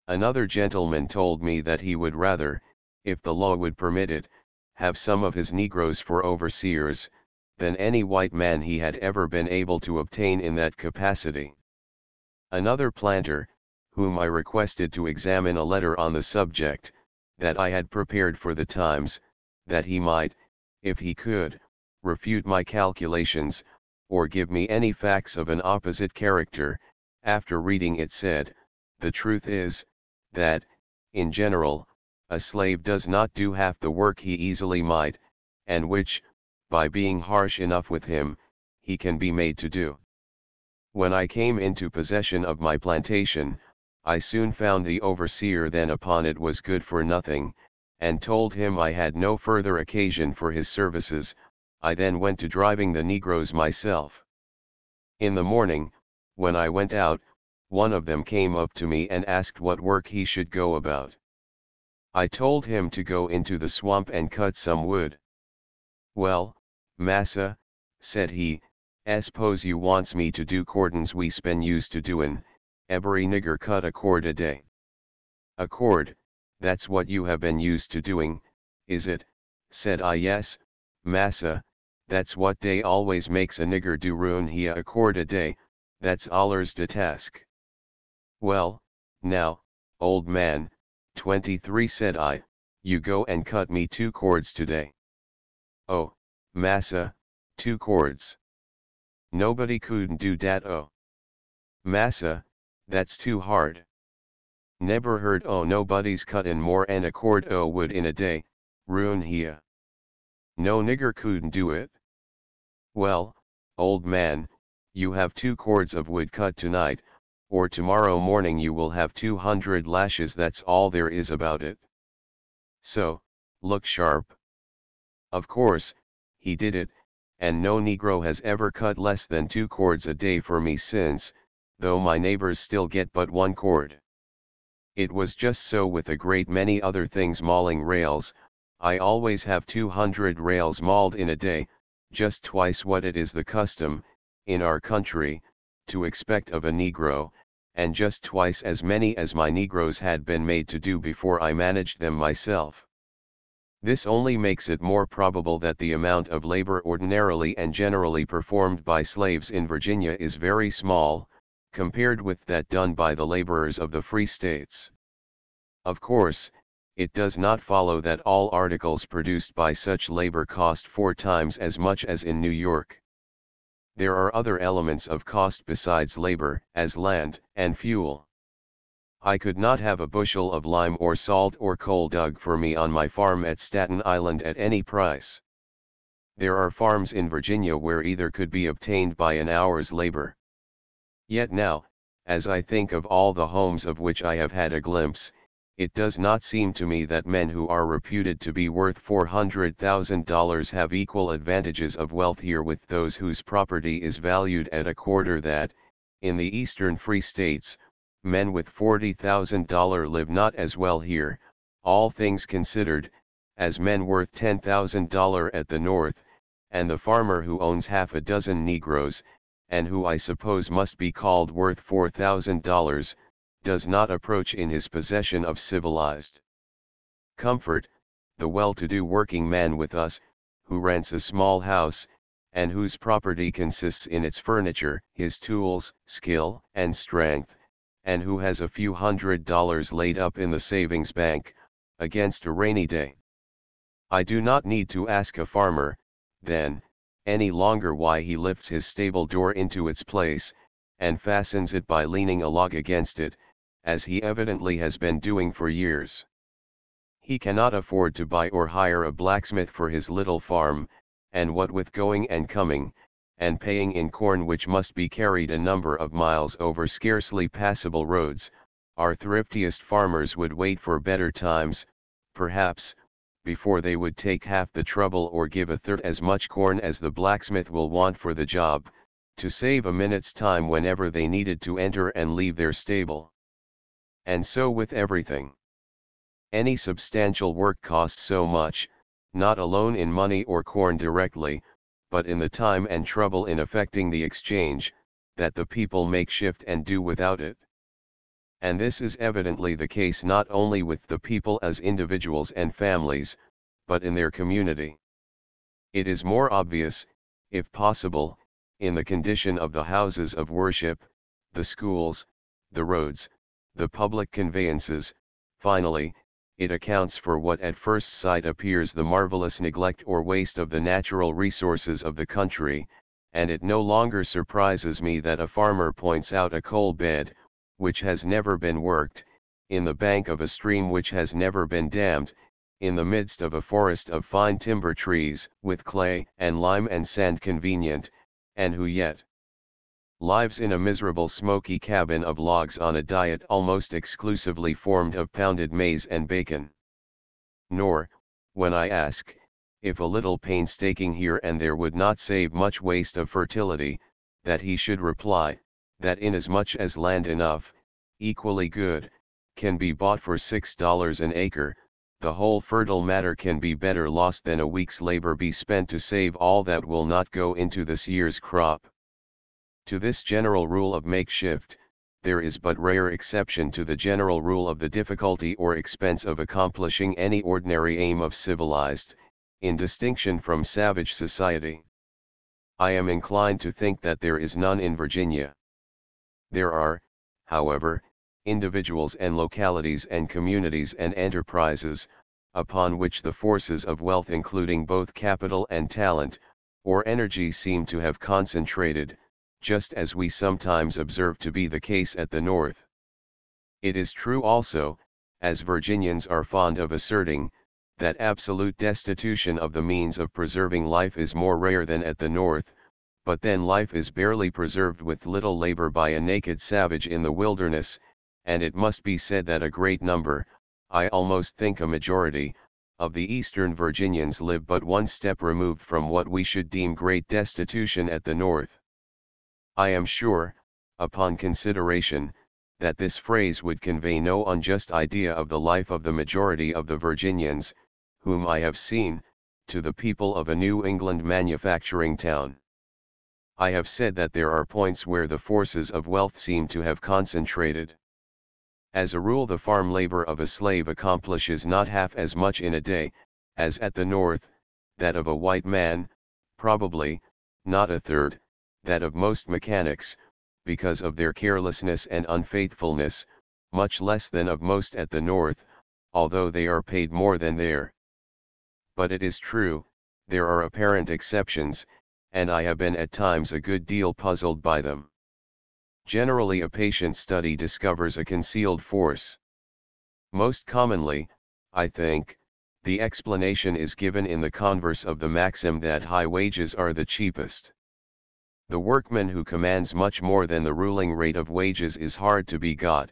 Another gentleman told me that he would rather, if the law would permit it, have some of his Negroes for overseers, than any white man he had ever been able to obtain in that capacity. Another planter, whom I requested to examine a letter on the subject, that I had prepared for the Times, that he might, if he could, refute my calculations, or give me any facts of an opposite character, after reading it said, the truth is, that, in general, a slave does not do half the work he easily might, and which, by being harsh enough with him, he can be made to do. When I came into possession of my plantation, I soon found the overseer then upon it was good for nothing, and told him I had no further occasion for his services. I then went to driving the Negroes myself. In the morning, when I went out, one of them came up to me and asked what work he should go about. I told him to go into the swamp and cut some wood. Well, massa, said he, s'pose you wants me to do cordons we spin used to doin', every nigger cut a cord a day. A cord, that's what you have been used to doing, is it? Said I. Yes, massa, that's what they always makes a nigger do round here a cord a day, that's allers de task. Well, now, old man, 23 said I, you go and cut me 2 cords today. Oh, massa, 2 cords. Nobody couldn't do dat. Oh. Massa, that's too hard. Never heard o nobody's cuttin' more en a cord o wood in a day, ruin here. No nigger couldn't do it. Well, old man, you have 2 cords of wood cut tonight, or tomorrow morning you will have 200 lashes, that's all there is about it. So, look sharp. Of course, he did it, and no Negro has ever cut less than 2 cords a day for me since, though my neighbors still get but 1 cord. It was just so with a great many other things. mauling rails, I always have 200 rails mauled in a day, just twice what it is the custom, in our country, to expect of a Negro, and just twice as many as my Negroes had been made to do before I managed them myself. This only makes it more probable that the amount of labor ordinarily and generally performed by slaves in Virginia is very small, compared with that done by the laborers of the free states. Of course, it does not follow that all articles produced by such labor cost 4 times as much as in New York. There are other elements of cost besides labor, as land and fuel. I could not have a bushel of lime or salt or coal dug for me on my farm at Staten Island at any price. There are farms in Virginia where either could be obtained by an hour's labor. Yet now, as I think of all the homes of which I have had a glimpse, it does not seem to me that men who are reputed to be worth $400,000 have equal advantages of wealth here with those whose property is valued at a quarter that, in the eastern free states, men with $40,000 live not as well here, all things considered, as men worth $10,000 at the north, and the farmer who owns half a dozen Negroes, and who I suppose must be called worth $4,000, does not approach in his possession of civilized comfort, the well-to-do working man with us, who rents a small house, and whose property consists in its furniture, his tools, skill, and strength, and who has a few $100s laid up in the savings bank, against a rainy day. I do not need to ask a farmer, then, any longer why he lifts his stable door into its place, and fastens it by leaning a log against it, as he evidently has been doing for years. He cannot afford to buy or hire a blacksmith for his little farm, and what with going and coming, and paying in corn which must be carried a number of miles over scarcely passable roads, our thriftiest farmers would wait for better times, perhaps, before they would take half the trouble or give a third as much corn as the blacksmith will want for the job, to save a minute's time whenever they needed to enter and leave their stable. And so with everything. Any substantial work costs so much, not alone in money or corn directly, but in the time and trouble in effecting the exchange, that the people make shift and do without it. And this is evidently the case not only with the people as individuals and families, but in their community. It is more obvious, if possible, in the condition of the houses of worship, the schools, the roads, the public conveyances. Finally, it accounts for what at first sight appears the marvelous neglect or waste of the natural resources of the country, and it no longer surprises me that a farmer points out a coal bed, which has never been worked, in the bank of a stream which has never been dammed, in the midst of a forest of fine timber trees, with clay and lime and sand convenient, and who yet lives in a miserable smoky cabin of logs on a diet almost exclusively formed of pounded maize and bacon. Nor, when I ask, if a little painstaking here and there would not save much waste of fertility, that he should reply, that inasmuch as land enough, equally good, can be bought for $6 an acre, the whole fertile matter can be better lost than a week's labor be spent to save all that will not go into this year's crop. To this general rule of makeshift, there is but rare exception to the general rule of the difficulty or expense of accomplishing any ordinary aim of civilized, in distinction from savage society. I am inclined to think that there is none in Virginia. There are, however, individuals and localities and communities and enterprises, upon which the forces of wealth including both capital and talent, or energy seem to have concentrated, just as we sometimes observe to be the case at the North. It is true also, as Virginians are fond of asserting, that absolute destitution of the means of preserving life is more rare than at the North, but then life is barely preserved with little labor by a naked savage in the wilderness, and it must be said that a great number, I almost think a majority, of the Eastern Virginians live but one step removed from what we should deem great destitution at the North. I am sure, upon consideration, that this phrase would convey no unjust idea of the life of the majority of the Virginians, whom I have seen, to the people of a New England manufacturing town. I have said that there are points where the forces of wealth seem to have concentrated. As a rule the farm labor of a slave accomplishes not half as much in a day, as at the North, that of a white man, probably, not a third, that of most mechanics, because of their carelessness and unfaithfulness, much less than of most at the North, although they are paid more than there. But it is true, there are apparent exceptions, and I have been at times a good deal puzzled by them. Generally a patient study discovers a concealed force. Most commonly, I think, the explanation is given in the converse of the maxim that high wages are the cheapest. The workman who commands much more than the ruling rate of wages is hard to be got,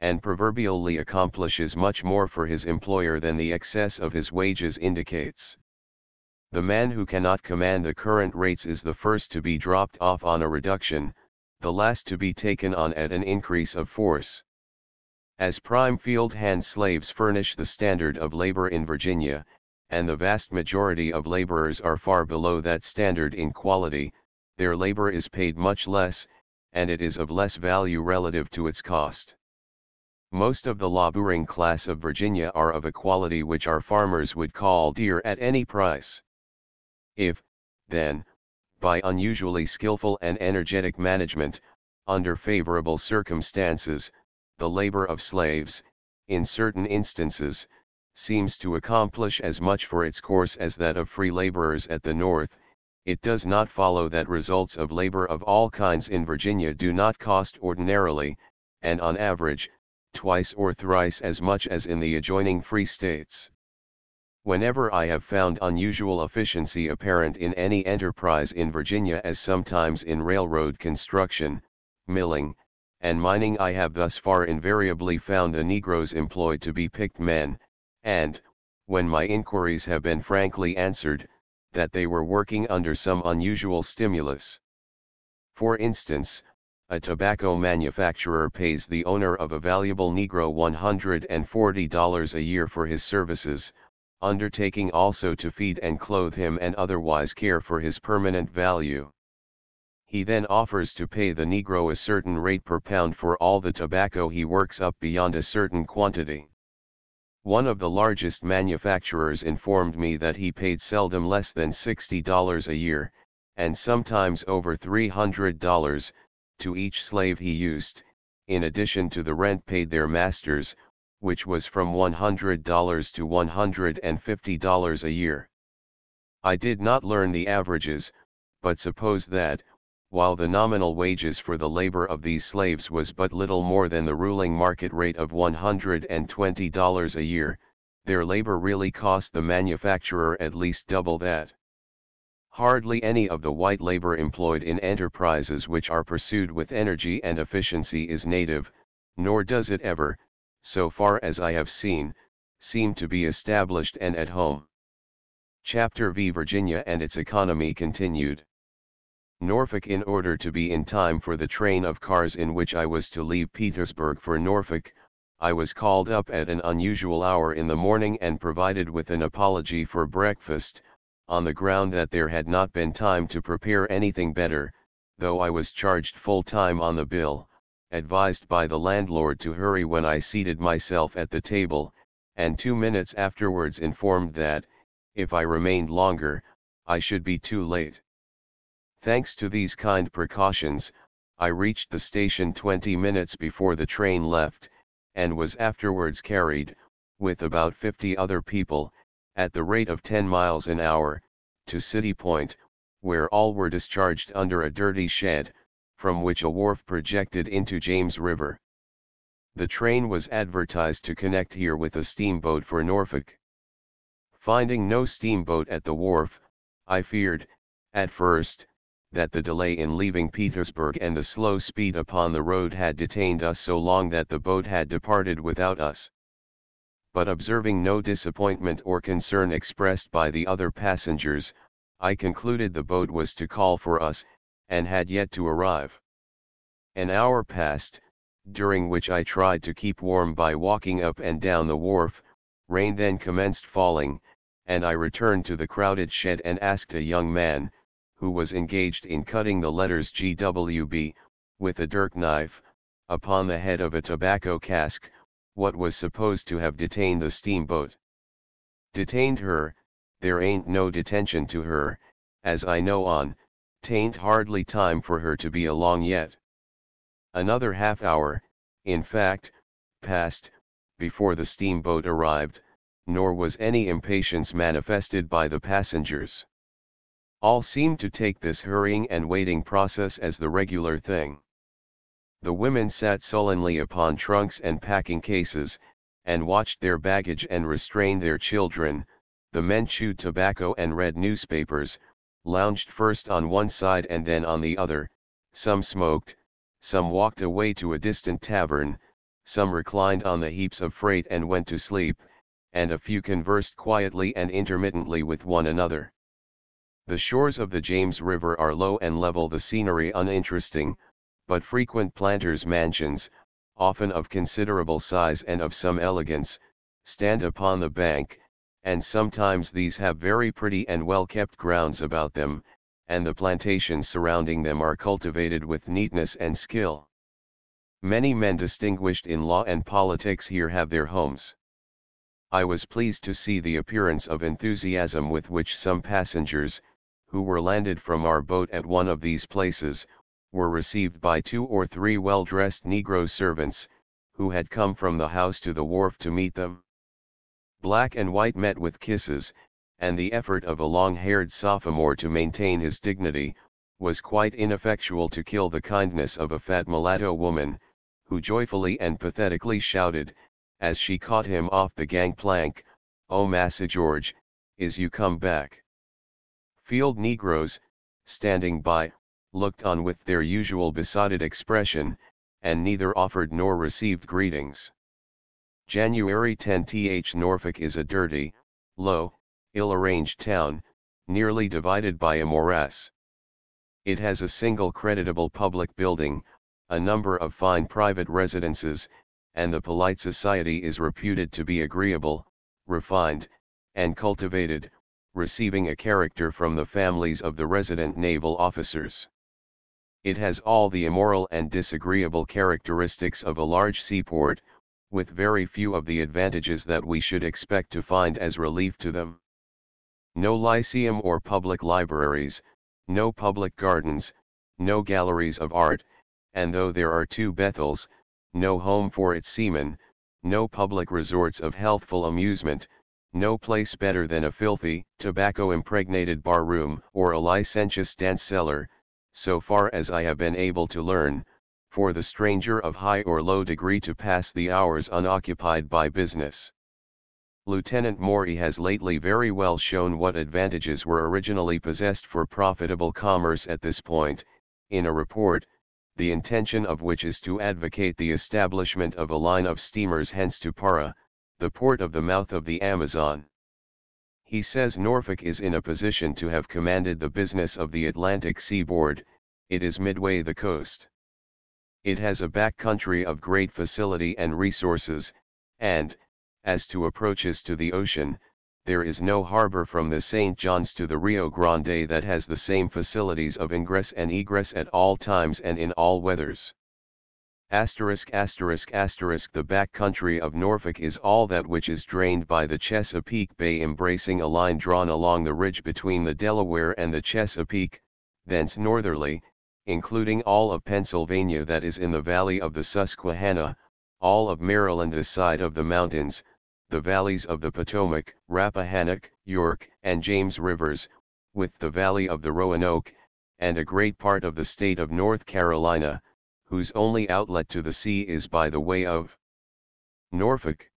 and proverbially accomplishes much more for his employer than the excess of his wages indicates. The man who cannot command the current rates is the first to be dropped off on a reduction, the last to be taken on at an increase of force. As prime field hand slaves furnish the standard of labor in Virginia, and the vast majority of laborers are far below that standard in quality, their labor is paid much less, and it is of less value relative to its cost. Most of the laboring class of Virginia are of a quality which our farmers would call dear at any price. If, then, by unusually skillful and energetic management, under favorable circumstances, the labor of slaves, in certain instances, seems to accomplish as much for its course as that of free laborers at the North, it does not follow that results of labor of all kinds in Virginia do not cost ordinarily, and on average, twice or thrice as much as in the adjoining free states. Whenever I have found unusual efficiency apparent in any enterprise in Virginia, as sometimes in railroad construction, milling, and mining, I have thus far invariably found the negroes employed to be picked men, and, when my inquiries have been frankly answered, that they were working under some unusual stimulus. For instance, a tobacco manufacturer pays the owner of a valuable Negro $140 a year for his services, undertaking also to feed and clothe him and otherwise care for his permanent value. He then offers to pay the Negro a certain rate per pound for all the tobacco he works up beyond a certain quantity. One of the largest manufacturers informed me that he paid seldom less than $60 a year, and sometimes over $300, to each slave he used, in addition to the rent paid their masters, which was from $100 to $150 a year. I did not learn the averages, but suppose that, while the nominal wages for the labor of these slaves was but little more than the ruling market rate of $120 a year, their labor really cost the manufacturer at least double that. Hardly any of the white labor employed in enterprises which are pursued with energy and efficiency is native, nor does it ever, so far as I have seen, seem to be established and at home. Chapter V. Virginia and its economy continued. Norfolk. In order to be in time for the train of cars in which I was to leave Petersburg for Norfolk, I was called up at an unusual hour in the morning and provided with an apology for breakfast, on the ground that there had not been time to prepare anything better, though I was charged full time on the bill, advised by the landlord to hurry when I seated myself at the table, and 2 minutes afterwards informed that, if I remained longer, I should be too late. Thanks to these kind precautions, I reached the station 20 minutes before the train left, and was afterwards carried, with about 50 other people, at the rate of 10 miles an hour, to City Point, where all were discharged under a dirty shed, from which a wharf projected into James River. The train was advertised to connect here with a steamboat for Norfolk. Finding no steamboat at the wharf, I feared, at first, that the delay in leaving Petersburg and the slow speed upon the road had detained us so long that the boat had departed without us. But observing no disappointment or concern expressed by the other passengers, I concluded the boat was to call for us, and had yet to arrive. An hour passed, during which I tried to keep warm by walking up and down the wharf. Rain then commenced falling, and I returned to the crowded shed and asked a young man, who was engaged in cutting the letters GWB, with a dirk knife, upon the head of a tobacco cask, what was supposed to have detained the steamboat. Detained her? There ain't no detention to her, as I know on, 'tain't hardly time for her to be along yet. Another half hour, in fact, passed, before the steamboat arrived, nor was any impatience manifested by the passengers. All seemed to take this hurrying and waiting process as the regular thing. The women sat sullenly upon trunks and packing cases, and watched their baggage and restrained their children. The men chewed tobacco and read newspapers, lounged first on one side and then on the other, some smoked, some walked away to a distant tavern, some reclined on the heaps of freight and went to sleep, and a few conversed quietly and intermittently with one another. The shores of the James River are low and level, the scenery uninteresting, but frequent planters' mansions, often of considerable size and of some elegance, stand upon the bank, and sometimes these have very pretty and well-kept grounds about them, and the plantations surrounding them are cultivated with neatness and skill. Many men distinguished in law and politics here have their homes. I was pleased to see the appearance of enthusiasm with which some passengers, who were landed from our boat at one of these places, were received by 2 or 3 well-dressed negro servants, who had come from the house to the wharf to meet them. Black and white met with kisses, and the effort of a long-haired sophomore to maintain his dignity, was quite ineffectual to kill the kindness of a fat mulatto woman, who joyfully and pathetically shouted, as she caught him off the gangplank, "Oh, Massa George, is you come back?" Field negroes, standing by, looked on with their usual besotted expression, and neither offered nor received greetings. January 10th. Norfolk is a dirty, low, ill-arranged town, nearly divided by a morass. It has a single creditable public building, a number of fine private residences, and the polite society is reputed to be agreeable, refined, and cultivated, receiving a character from the families of the resident naval officers. It has all the immoral and disagreeable characteristics of a large seaport, with very few of the advantages that we should expect to find as relief to them. No lyceum or public libraries, no public gardens, no galleries of art, and though there are 2 Bethels, no home for its seamen, no public resorts of healthful amusement, no place better than a filthy, tobacco-impregnated bar-room or a licentious dance-cellar, so far as I have been able to learn, for the stranger of high or low degree to pass the hours unoccupied by business. Lieutenant Maury has lately very well shown what advantages were originally possessed for profitable commerce at this point, in a report, the intention of which is to advocate the establishment of a line of steamers hence to Para, the port of the mouth of the Amazon. He says Norfolk is in a position to have commanded the business of the Atlantic seaboard, it is midway the coast. It has a backcountry of great facility and resources, and, as to approaches to the ocean, there is no harbor from the St. John's to the Rio Grande that has the same facilities of ingress and egress at all times and in all weathers. The back country of Norfolk is all that which is drained by the Chesapeake Bay, embracing a line drawn along the ridge between the Delaware and the Chesapeake, thence northerly, including all of Pennsylvania that is in the valley of the Susquehanna, all of Maryland this side of the mountains, the valleys of the Potomac, Rappahannock, York, and James rivers, with the valley of the Roanoke, and a great part of the state of North Carolina, whose only outlet to the sea is by the way of Norfolk.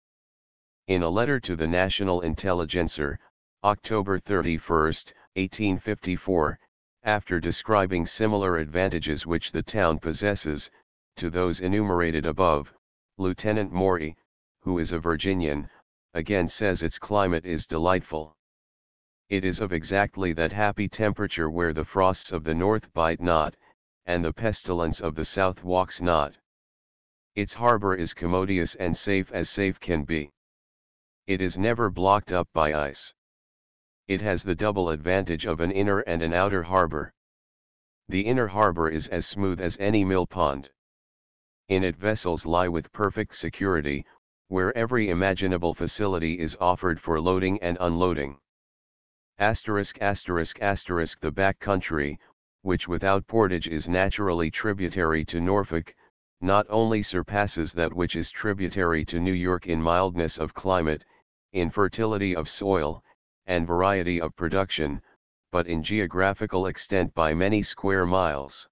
In a letter to the National Intelligencer, October 31, 1854, after describing similar advantages which the town possesses, to those enumerated above, Lieutenant Maury, who is a Virginian, again says its climate is delightful. It is of exactly that happy temperature where the frosts of the north bite not, and the pestilence of the south walks not. Its harbor is commodious and safe as safe can be. It is never blocked up by ice. It has the double advantage of an inner and an outer harbor. The inner harbor is as smooth as any mill pond. In it vessels lie with perfect security, where every imaginable facility is offered for loading and unloading. The back country, which without portage is naturally tributary to Norfolk, not only surpasses that which is tributary to New York in mildness of climate, in fertility of soil, and variety of production, but in geographical extent by many square miles.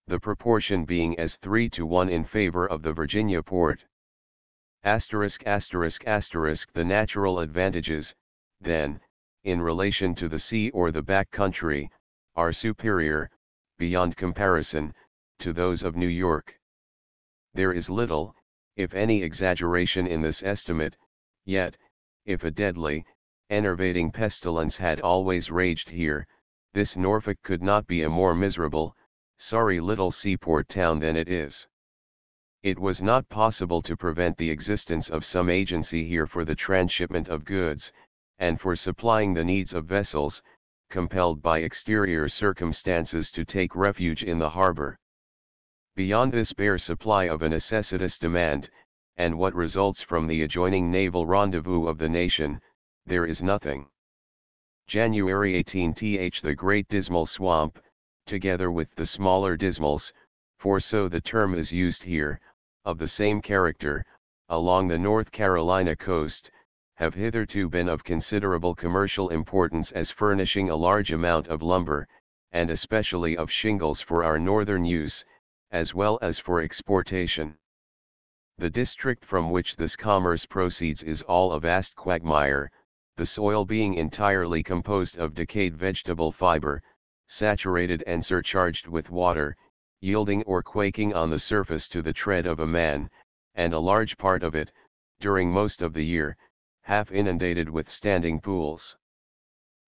The proportion being as 3-to-1 in favor of the Virginia port. The natural advantages, then, in relation to the sea or the back country, are superior, beyond comparison, to those of New York. There is little, if any exaggeration in this estimate, yet, if a deadly, enervating pestilence had always raged here, this Norfolk could not be a more miserable, sorry little seaport town than it is. It was not possible to prevent the existence of some agency here for the transshipment of goods, and for supplying the needs of vessels, compelled by exterior circumstances to take refuge in the harbor. Beyond this bare supply of a necessitous demand, and what results from the adjoining naval rendezvous of the nation, there is nothing. January 18th. The Great Dismal Swamp, together with the smaller Dismals, for so the term is used here, of the same character, along the North Carolina coast, have hitherto been of considerable commercial importance as furnishing a large amount of lumber, and especially of shingles for our northern use, as well as for exportation. The district from which this commerce proceeds is all a vast quagmire, the soil being entirely composed of decayed vegetable fiber, saturated and surcharged with water, yielding or quaking on the surface to the tread of a man, and a large part of it, during most of the year, half inundated with standing pools.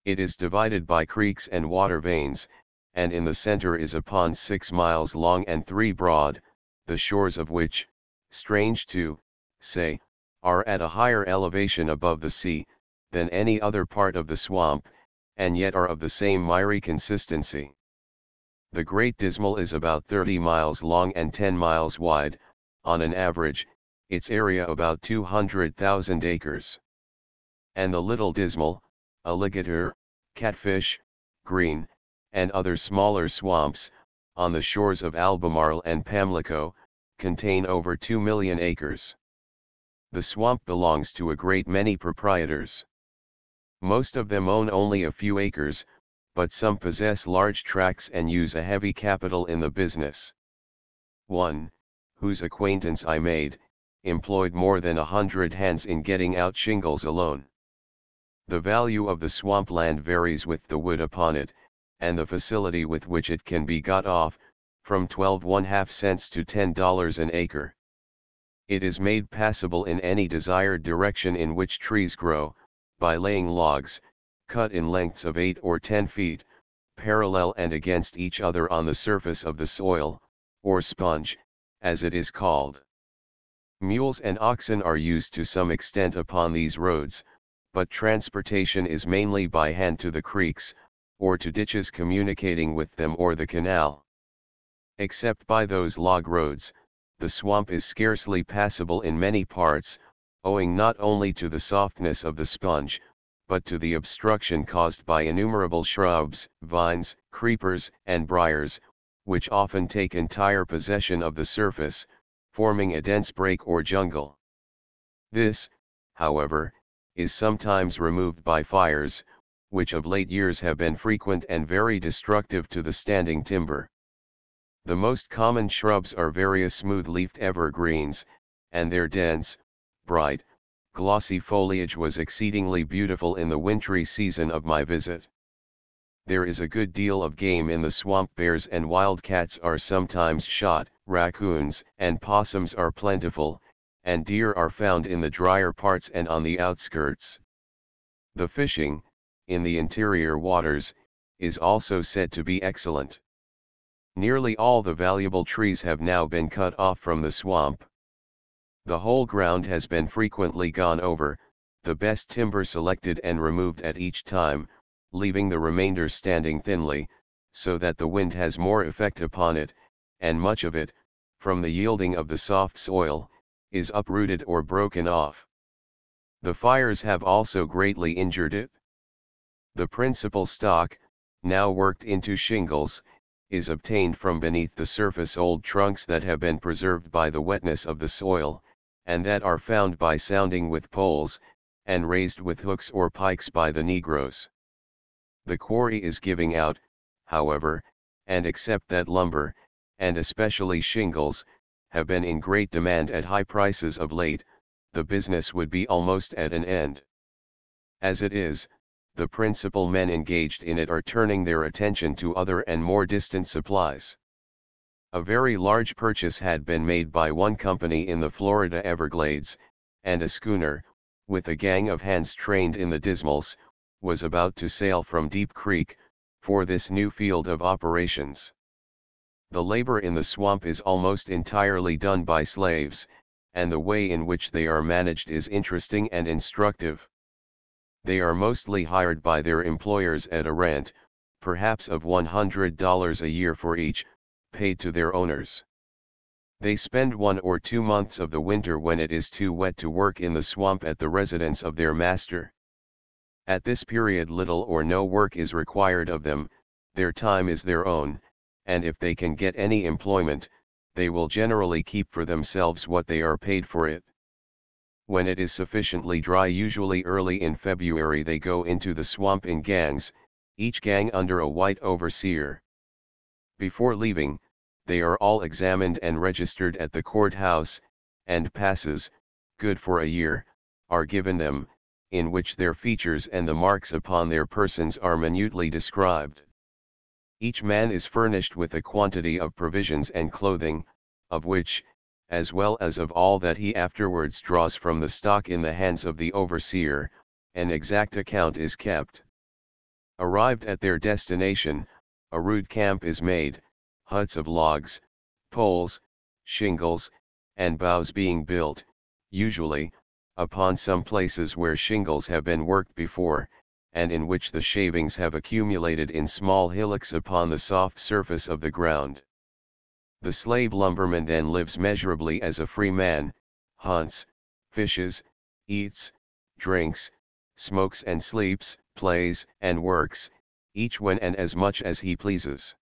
It is divided by creeks and water veins, and in the center is a pond 6 miles long and 3 broad, the shores of which, strange to say, are at a higher elevation above the sea, than any other part of the swamp, and yet are of the same miry consistency. The Great Dismal is about 30 miles long and 10 miles wide, on an average, its area about 200,000 acres. And the Little Dismal, alligator, catfish, green, and other smaller swamps, on the shores of Albemarle and Pamlico, contain over 2 million acres. The swamp belongs to a great many proprietors. Most of them own only a few acres, but some possess large tracts and use a heavy capital in the business. One, whose acquaintance I made, employed more than 100 hands in getting out shingles alone. The value of the swampland varies with the wood upon it, and the facility with which it can be got off, from 12½ cents to $10 an acre. It is made passable in any desired direction in which trees grow, by laying logs, cut in lengths of 8 or 10 feet, parallel and against each other on the surface of the soil, or sponge, as it is called. Mules and oxen are used to some extent upon these roads, but transportation is mainly by hand to the creeks, or to ditches communicating with them or the canal. Except by those log roads, the swamp is scarcely passable in many parts, owing not only to the softness of the sponge, but to the obstruction caused by innumerable shrubs, vines, creepers, and briars, which often take entire possession of the surface, forming a dense brake or jungle. This, however, is sometimes removed by fires, which of late years have been frequent and very destructive to the standing timber. The most common shrubs are various smooth-leafed evergreens, and their dense, bright, glossy foliage was exceedingly beautiful in the wintry season of my visit. There is a good deal of game in the swamp. Bears and wildcats are sometimes shot, raccoons and possums are plentiful, and deer are found in the drier parts and on the outskirts. The fishing, in the interior waters, is also said to be excellent. Nearly all the valuable trees have now been cut off from the swamp. The whole ground has been frequently gone over, the best timber selected and removed at each time, leaving the remainder standing thinly, so that the wind has more effect upon it, and much of it, from the yielding of the soft soil, is uprooted or broken off. The fires have also greatly injured it. The principal stock, now worked into shingles, is obtained from beneath the surface old trunks that have been preserved by the wetness of the soil, and that are found by sounding with poles, and raised with hooks or pikes by the negroes. The quarry is giving out, however, and except that lumber, and especially shingles, have been in great demand at high prices of late, the business would be almost at an end. As it is, the principal men engaged in it are turning their attention to other and more distant supplies. A very large purchase had been made by one company in the Florida Everglades, and a schooner, with a gang of hands trained in the Dismals, was about to sail from Deep Creek, for this new field of operations. The labor in the swamp is almost entirely done by slaves, and the way in which they are managed is interesting and instructive. They are mostly hired by their employers at a rent, perhaps of $100 a year for each, paid to their owners. They spend 1 or 2 months of the winter when it is too wet to work in the swamp at the residence of their master. At this period little or no work is required of them, their time is their own, and if they can get any employment, they will generally keep for themselves what they are paid for it. When it is sufficiently dry, usually early in February, they go into the swamp in gangs, each gang under a white overseer. Before leaving, they are all examined and registered at the courthouse, and passes, good for a year, are given them, in which their features and the marks upon their persons are minutely described. Each man is furnished with a quantity of provisions and clothing, of which, as well as of all that he afterwards draws from the stock in the hands of the overseer, an exact account is kept. Arrived at their destination, a rude camp is made, huts of logs, poles, shingles, and boughs being built, usually, upon some places where shingles have been worked before, and in which the shavings have accumulated in small hillocks upon the soft surface of the ground. The slave lumberman then lives measurably as a free man, hunts, fishes, eats, drinks, smokes and sleeps, plays and works, each when and as much as he pleases.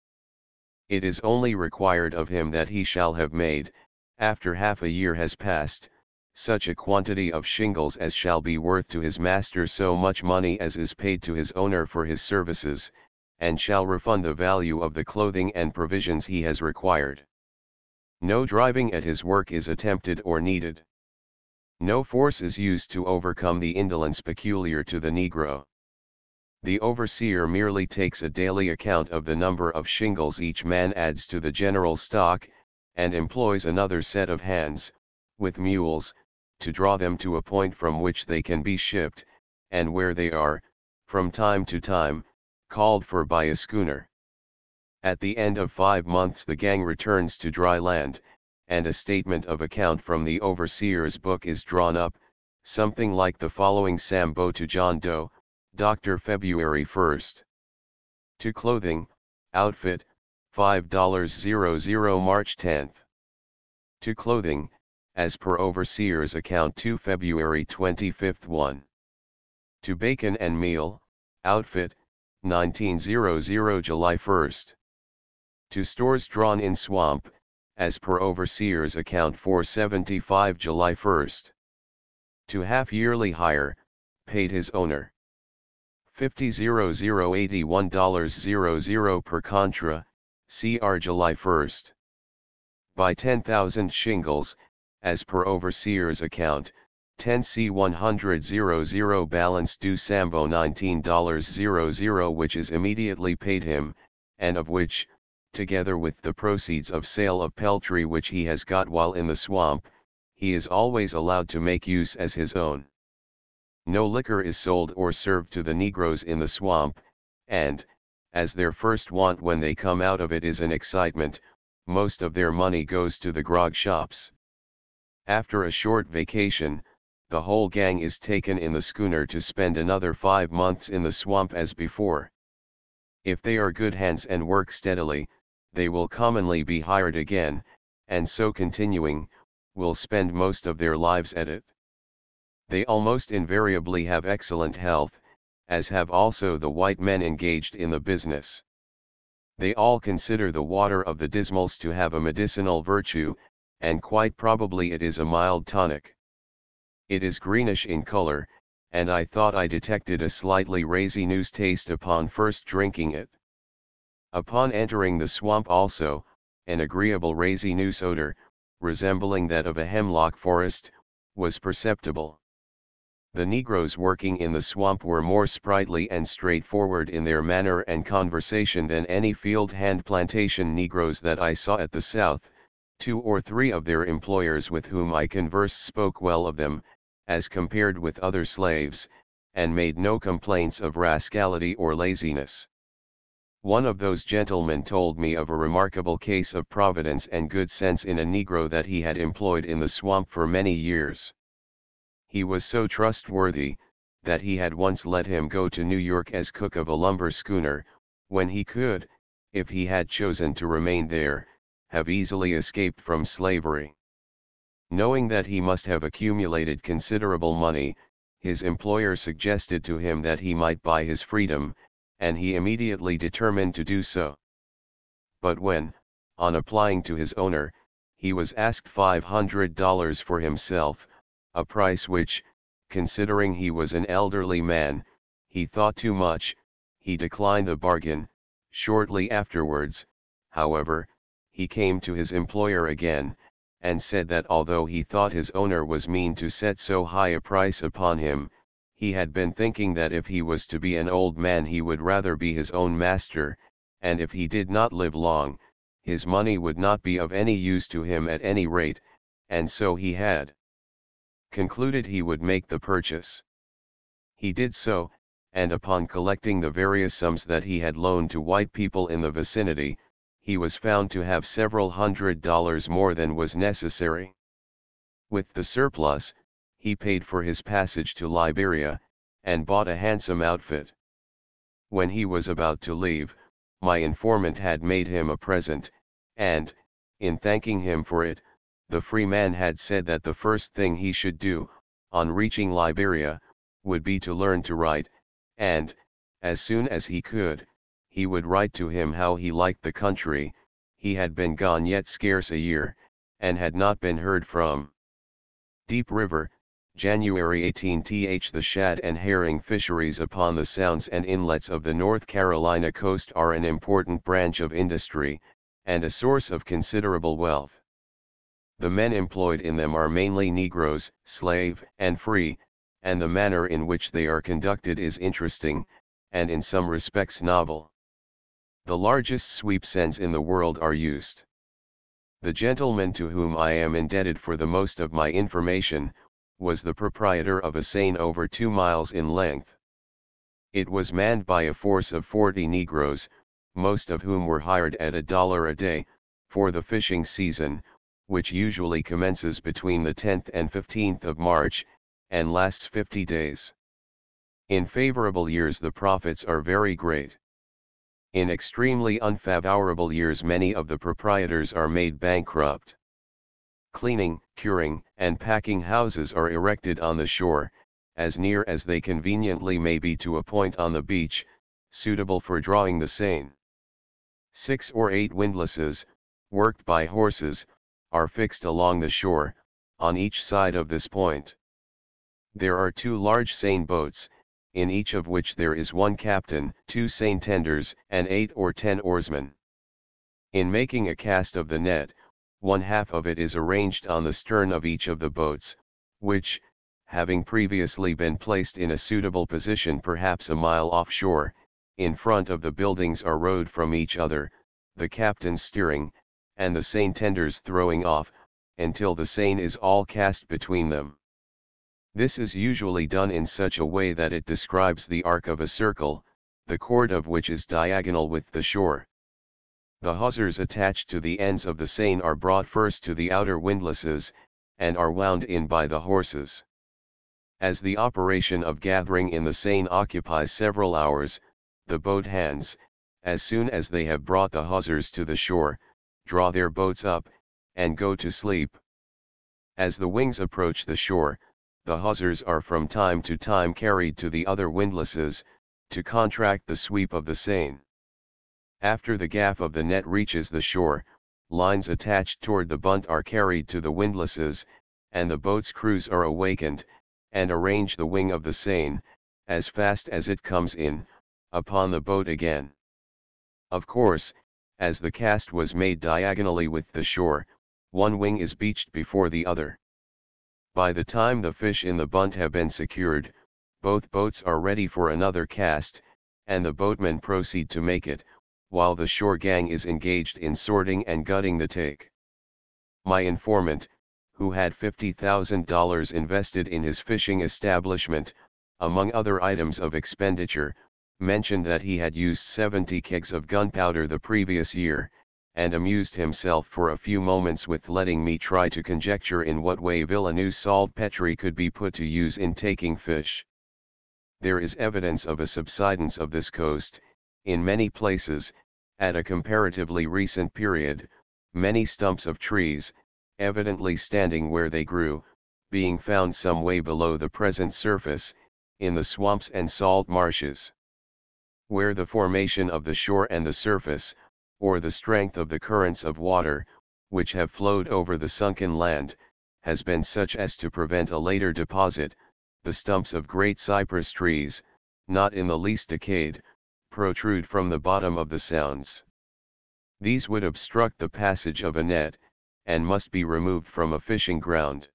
It is only required of him that he shall have made, after half a year has passed, such a quantity of shingles as shall be worth to his master so much money as is paid to his owner for his services, and shall refund the value of the clothing and provisions he has required. No driving at his work is attempted or needed. No force is used to overcome the indolence peculiar to the Negro. The overseer merely takes a daily account of the number of shingles each man adds to the general stock, and employs another set of hands, with mules, to draw them to a point from which they can be shipped, and where they are, from time to time, called for by a schooner. At the end of 5 months the gang returns to dry land, and a statement of account from the overseer's book is drawn up, something like the following: Sambo to John Doe, Dr. February 1st. To clothing, outfit, $5.00 March 10th. To clothing, as per overseer's account 2 February 25th 1. To bacon and meal, outfit, 1900 July 1st. To stores drawn in swamp, as per overseer's account 475 July 1st. To half-yearly hire, paid his owner $50,081.00 per contra, Cr July 1st. By 10,000 shingles, as per overseer's account, 10C100.00 balance due Sambo $19.00 which is immediately paid him, and of which, together with the proceeds of sale of peltry which he has got while in the swamp, he is always allowed to make use as his own. No liquor is sold or served to the Negroes in the swamp, and, as their first want when they come out of it is an excitement, most of their money goes to the grog shops. After a short vacation, the whole gang is taken in the schooner to spend another 5 months in the swamp as before. If they are good hands and work steadily, they will commonly be hired again, and so continuing, will spend most of their lives at it. They almost invariably have excellent health, as have also the white men engaged in the business. They all consider the water of the Dismals to have a medicinal virtue, and quite probably it is a mild tonic. It is greenish in color, and I thought I detected a slightly resinous taste upon first drinking it. Upon entering the swamp also, an agreeable resinous odor, resembling that of a hemlock forest, was perceptible. The Negroes working in the swamp were more sprightly and straightforward in their manner and conversation than any field hand plantation Negroes that I saw at the South. 2 or 3 of their employers with whom I conversed spoke well of them, as compared with other slaves, and made no complaints of rascality or laziness. One of those gentlemen told me of a remarkable case of providence and good sense in a Negro that he had employed in the swamp for many years. He was so trustworthy, that he had once let him go to New York as cook of a lumber schooner, when he could, if he had chosen to remain there, have easily escaped from slavery. Knowing that he must have accumulated considerable money, his employer suggested to him that he might buy his freedom, and he immediately determined to do so. But when, on applying to his owner, he was asked $500 for himself, a price which, considering he was an elderly man, he thought too much, he declined the bargain. Shortly afterwards, however, he came to his employer again, and said that although he thought his owner was mean to set so high a price upon him, he had been thinking that if he was to be an old man he would rather be his own master, and if he did not live long, his money would not be of any use to him at any rate, and so he had concluded he would make the purchase. He did so, and upon collecting the various sums that he had loaned to white people in the vicinity, he was found to have several $100 more than was necessary. With the surplus, he paid for his passage to Liberia, and bought a handsome outfit. When he was about to leave, my informant had made him a present, and, in thanking him for it, the free man had said that the first thing he should do, on reaching Liberia, would be to learn to write, and, as soon as he could, he would write to him how he liked the country. He had been gone yet scarce a year, and had not been heard from. Deep River, January 18th. The shad and herring fisheries upon the sounds and inlets of the North Carolina coast are an important branch of industry, and a source of considerable wealth. The men employed in them are mainly Negroes, slave and free, and the manner in which they are conducted is interesting, and in some respects novel. The largest sweeps ends in the world are used. The gentleman to whom I am indebted for the most of my information, was the proprietor of a seine over 2 miles in length. It was manned by a force of 40 Negroes, most of whom were hired at $1 a day, for the fishing season, which usually commences between the 10th and 15th of March, and lasts 50 days. In favorable years the profits are very great. In extremely unfavorable years many of the proprietors are made bankrupt. Cleaning, curing, and packing houses are erected on the shore, as near as they conveniently may be to a point on the beach, suitable for drawing the seine. 6 or 8 windlasses, worked by horses, are fixed along the shore, on each side of this point. There are 2 large seine boats, in each of which there is 1 captain, 2 seine tenders, and 8 or 10 oarsmen. In making a cast of the net, 1/2 of it is arranged on the stern of each of the boats, which, having previously been placed in a suitable position perhaps a mile offshore, in front of the buildings are rowed from each other, the captain steering, and the seine tenders throwing off, until the seine is all cast between them. This is usually done in such a way that it describes the arc of a circle, the chord of which is diagonal with the shore. The hawsers attached to the ends of the seine are brought first to the outer windlasses, and are wound in by the horses. As the operation of gathering in the seine occupies several hours, the boat hands, as soon as they have brought the hawsers to the shore, draw their boats up, and go to sleep. As the wings approach the shore, the hawsers are from time to time carried to the other windlasses, to contract the sweep of the seine. After the gaff of the net reaches the shore, lines attached toward the bunt are carried to the windlasses, and the boat's crews are awakened, and arrange the wing of the seine, as fast as it comes in, upon the boat again. Of course, as the cast was made diagonally with the shore, one wing is beached before the other. By the time the fish in the bunt have been secured, both boats are ready for another cast, and the boatmen proceed to make it, while the shore gang is engaged in sorting and gutting the take. My informant, who had $50,000 invested in his fishing establishment, among other items of expenditure, mentioned that he had used 70 kegs of gunpowder the previous year, and amused himself for a few moments with letting me try to conjecture in what way Villeneuve saltpetre could be put to use in taking fish. There is evidence of a subsidence of this coast, in many places, at a comparatively recent period, many stumps of trees, evidently standing where they grew, being found some way below the present surface, in the swamps and salt marshes. Where the formation of the shore and the surface, or the strength of the currents of water, which have flowed over the sunken land, has been such as to prevent a later deposit, the stumps of great cypress trees, not in the least decayed, protrude from the bottom of the sounds. These would obstruct the passage of a net, and must be removed from a fishing ground.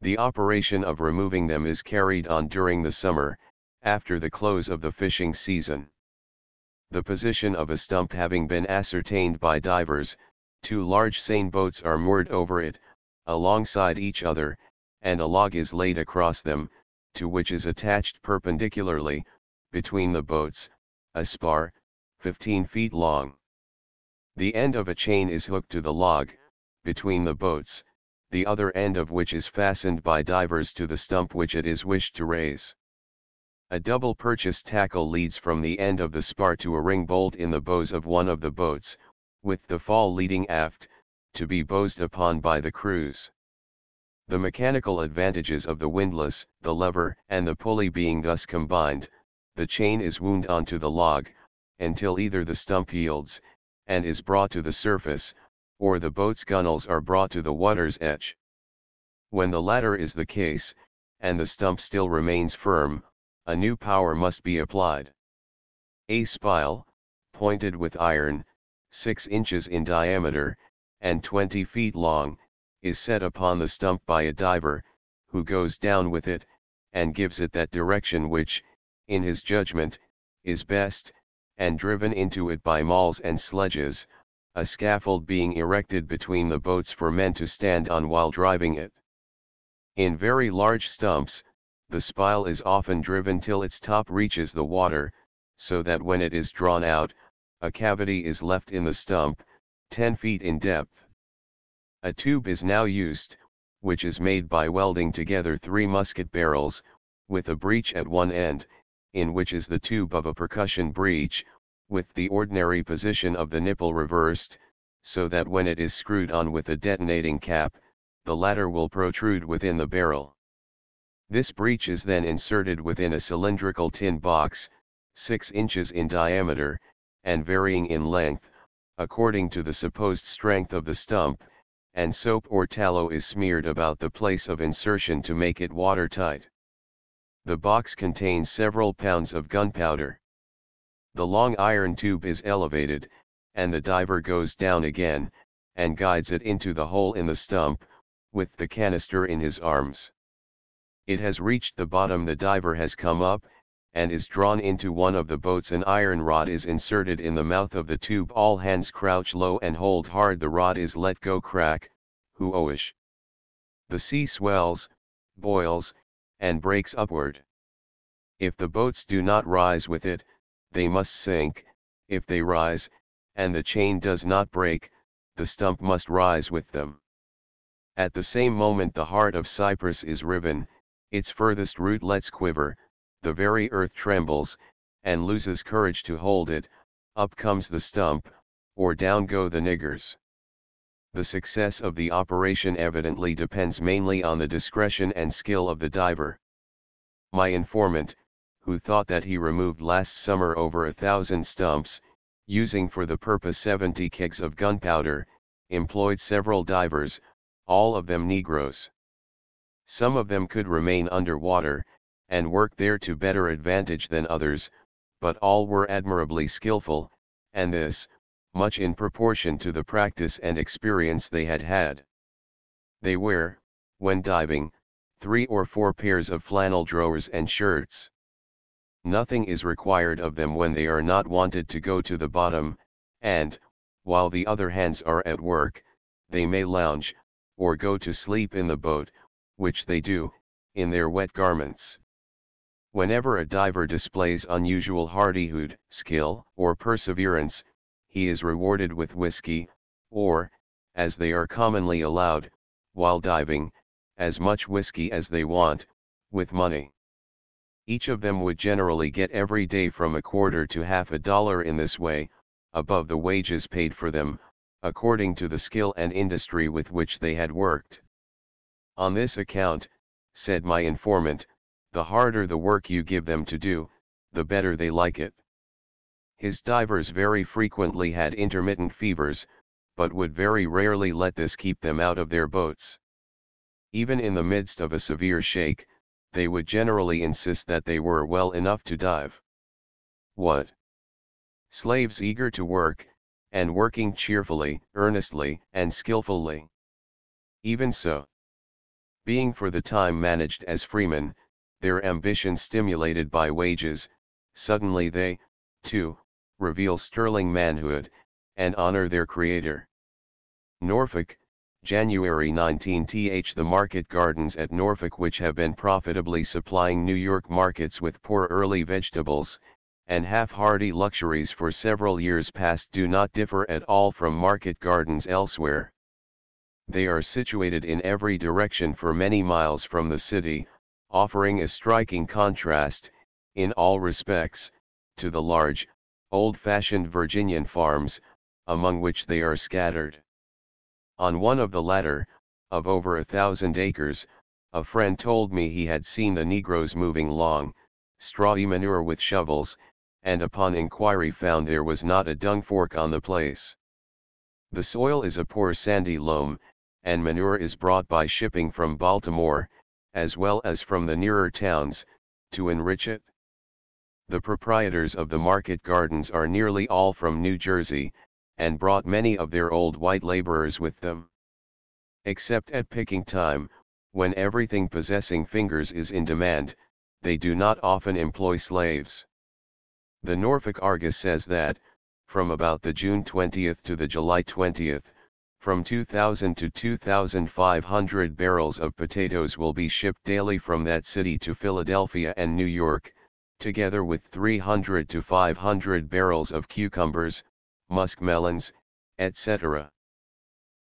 The operation of removing them is carried on during the summer, after the close of the fishing season. The position of a stump having been ascertained by divers, 2 large seine boats are moored over it, alongside each other, and a log is laid across them, to which is attached perpendicularly, between the boats, a spar, 15 feet long. The end of a chain is hooked to the log, between the boats, the other end of which is fastened by divers to the stump which it is wished to raise. A double purchase tackle leads from the end of the spar to a ring bolt in the bows of one of the boats, with the fall leading aft, to be bowsed upon by the crews. The mechanical advantages of the windlass, the lever, and the pulley being thus combined, the chain is wound onto the log, until either the stump yields, and is brought to the surface, or the boat's gunwales are brought to the water's edge. When the latter is the case, and the stump still remains firm, a new power must be applied. A spile, pointed with iron, 6 inches in diameter, and 20 feet long, is set upon the stump by a diver, who goes down with it, and gives it that direction which, in his judgment, is best, and driven into it by mauls and sledges, a scaffold being erected between the boats for men to stand on while driving it. In very large stumps, the spile is often driven till its top reaches the water, so that when it is drawn out, a cavity is left in the stump, 10 feet in depth. A tube is now used, which is made by welding together 3 musket barrels, with a breech at one end, in which is the tube of a percussion breech, with the ordinary position of the nipple reversed, so that when it is screwed on with a detonating cap, the latter will protrude within the barrel. This breech is then inserted within a cylindrical tin box, 6 inches in diameter, and varying in length, according to the supposed strength of the stump, and soap or tallow is smeared about the place of insertion to make it watertight. The box contains several pounds of gunpowder. The long iron tube is elevated, and the diver goes down again, and guides it into the hole in the stump, with the canister in his arms. It has reached the bottom, the diver has come up, and is drawn into one of the boats. An iron rod is inserted in the mouth of the tube. All hands crouch low and hold hard. The rod is let go, crack, whoosh. The sea swells, boils, and breaks upward. If the boats do not rise with it, they must sink. If they rise, and the chain does not break, the stump must rise with them. At the same moment the heart of cypress is riven, its furthest rootlets quiver, the very earth trembles, and loses courage to hold it. Up comes the stump, or down go the niggers. The success of the operation evidently depends mainly on the discretion and skill of the diver. My informant, who thought that he removed last summer over 1,000 stumps, using for the purpose 70 kegs of gunpowder, employed several divers, all of them Negroes. Some of them could remain under water, and work there to better advantage than others, but all were admirably skillful, and this, much in proportion to the practice and experience they had had. They wear, when diving, 3 or 4 pairs of flannel drawers and shirts. Nothing is required of them when they are not wanted to go to the bottom, and, while the other hands are at work, they may lounge, or go to sleep in the boat, which they do, in their wet garments. Whenever a diver displays unusual hardihood, skill, or perseverance, he is rewarded with whiskey, or, as they are commonly allowed, while diving, as much whiskey as they want, with money. Each of them would generally get every day from $0.25 to $half in this way, above the wages paid for them, according to the skill and industry with which they had worked. On this account, said my informant, the harder the work you give them to do, the better they like it. His divers very frequently had intermittent fevers, but would very rarely let this keep them out of their boats. Even in the midst of a severe shake, they would generally insist that they were well enough to dive. What? Slaves eager to work, and working cheerfully, earnestly, and skillfully. Even so. Being for the time managed as freemen, their ambition stimulated by wages, suddenly they, too, reveal sterling manhood, and honor their Creator. Norfolk, January 19. The market gardens at Norfolk, which have been profitably supplying New York markets with poor early vegetables, and half-hearty luxuries for several years past, do not differ at all from market gardens elsewhere. They are situated in every direction for many miles from the city, offering a striking contrast, in all respects, to the large, old-fashioned Virginian farms, among which they are scattered. On one of the latter, of over 1,000 acres, a friend told me he had seen the Negroes moving long, strawy manure with shovels, and upon inquiry found there was not a dung fork on the place. The soil is a poor sandy loam, and manure is brought by shipping from Baltimore, as well as from the nearer towns, to enrich it. The proprietors of the market gardens are nearly all from New Jersey, and brought many of their old white laborers with them. Except at picking time, when everything possessing fingers is in demand, they do not often employ slaves. The Norfolk Argus says that, from about the June 20th to the July 20th, From 2,000 to 2,500 barrels of potatoes will be shipped daily from that city to Philadelphia and New York, together with 300 to 500 barrels of cucumbers, muskmelons, etc.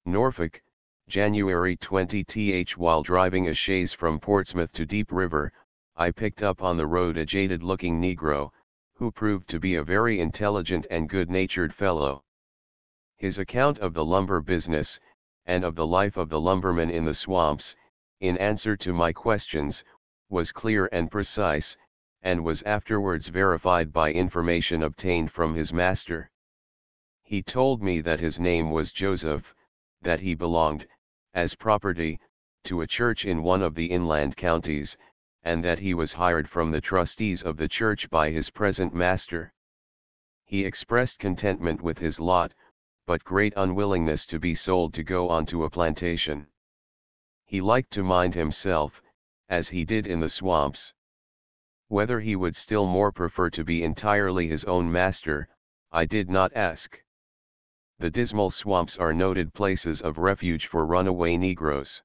Norfolk, January 20th. While driving a chaise from Portsmouth to Deep River, I picked up on the road a jaded-looking Negro, who proved to be a very intelligent and good-natured fellow. His account of the lumber business, and of the life of the lumberman in the swamps, in answer to my questions, was clear and precise, and was afterwards verified by information obtained from his master. He told me that his name was Joseph, that he belonged, as property, to a church in one of the inland counties, and that he was hired from the trustees of the church by his present master. He expressed contentment with his lot, but great unwillingness to be sold to go on to a plantation. He liked to mind himself, as he did in the swamps. Whether he would still more prefer to be entirely his own master, I did not ask. The dismal swamps are noted places of refuge for runaway Negroes.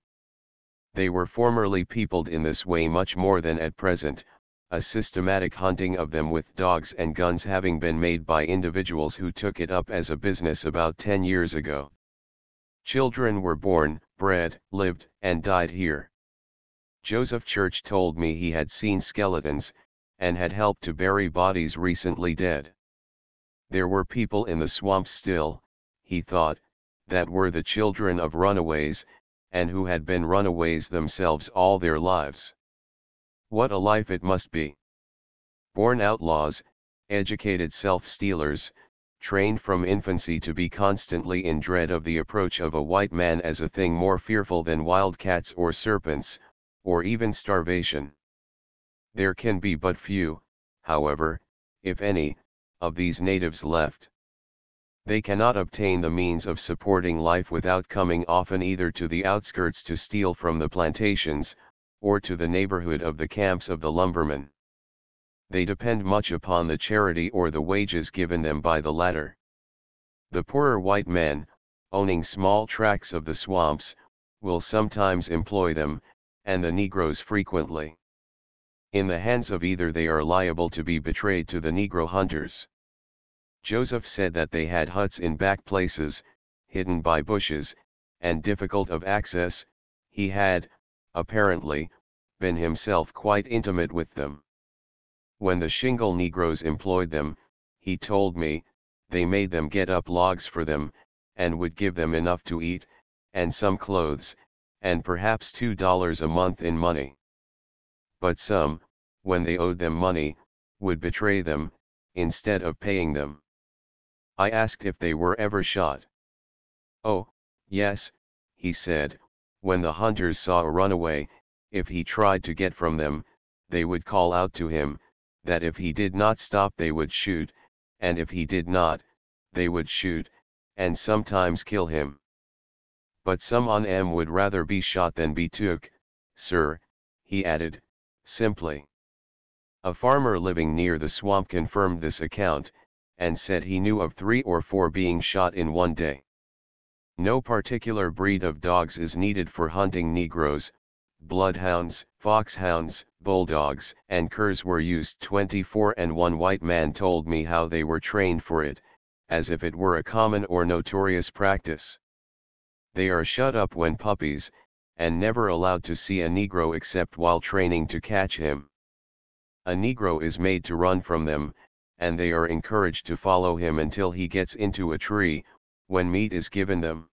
They were formerly peopled in this way much more than at present, a systematic hunting of them with dogs and guns having been made by individuals who took it up as a business about 10 years ago. Children were born, bred, lived, and died here. Joseph Church told me he had seen skeletons, and had helped to bury bodies recently dead. There were people in the swamps still, he thought, that were the children of runaways, and who had been runaways themselves all their lives. What a life it must be! Born outlaws, educated self-stealers, trained from infancy to be constantly in dread of the approach of a white man as a thing more fearful than wildcats or serpents, or even starvation. There can be but few, however, if any, of these natives left. They cannot obtain the means of supporting life without coming often either to the outskirts to steal from the plantations, or to the neighborhood of the camps of the lumbermen. They depend much upon the charity or the wages given them by the latter. The poorer white man, owning small tracts of the swamps, will sometimes employ them, and the Negroes frequently. In the hands of either they are liable to be betrayed to the Negro hunters. Joseph said that they had huts in back places, hidden by bushes, and difficult of access. He had, apparently, been himself quite intimate with them. When the shingle Negroes employed them, he told me, they made them get up logs for them, and would give them enough to eat, and some clothes, and perhaps $2 a month in money. But some, when they owed them money, would betray them, instead of paying them. I asked if they were ever shot. Oh, yes, he said, when the hunters saw a runaway, if he tried to get from them, they would call out to him, that if he did not stop they would shoot, and if he did not, they would shoot, and sometimes kill him. But some on 'em would rather be shot than be took, sir, he added, simply. A farmer living near the swamp confirmed this account, and said he knew of 3 or 4 being shot in one day. No particular breed of dogs is needed for hunting Negroes. Bloodhounds, foxhounds, bulldogs, and curs were used 24, and one white man told me how they were trained for it, as if it were a common or notorious practice. They are shut up when puppies, and never allowed to see a Negro except while training to catch him. A Negro is made to run from them, and they are encouraged to follow him until he gets into a tree, when meat is given them.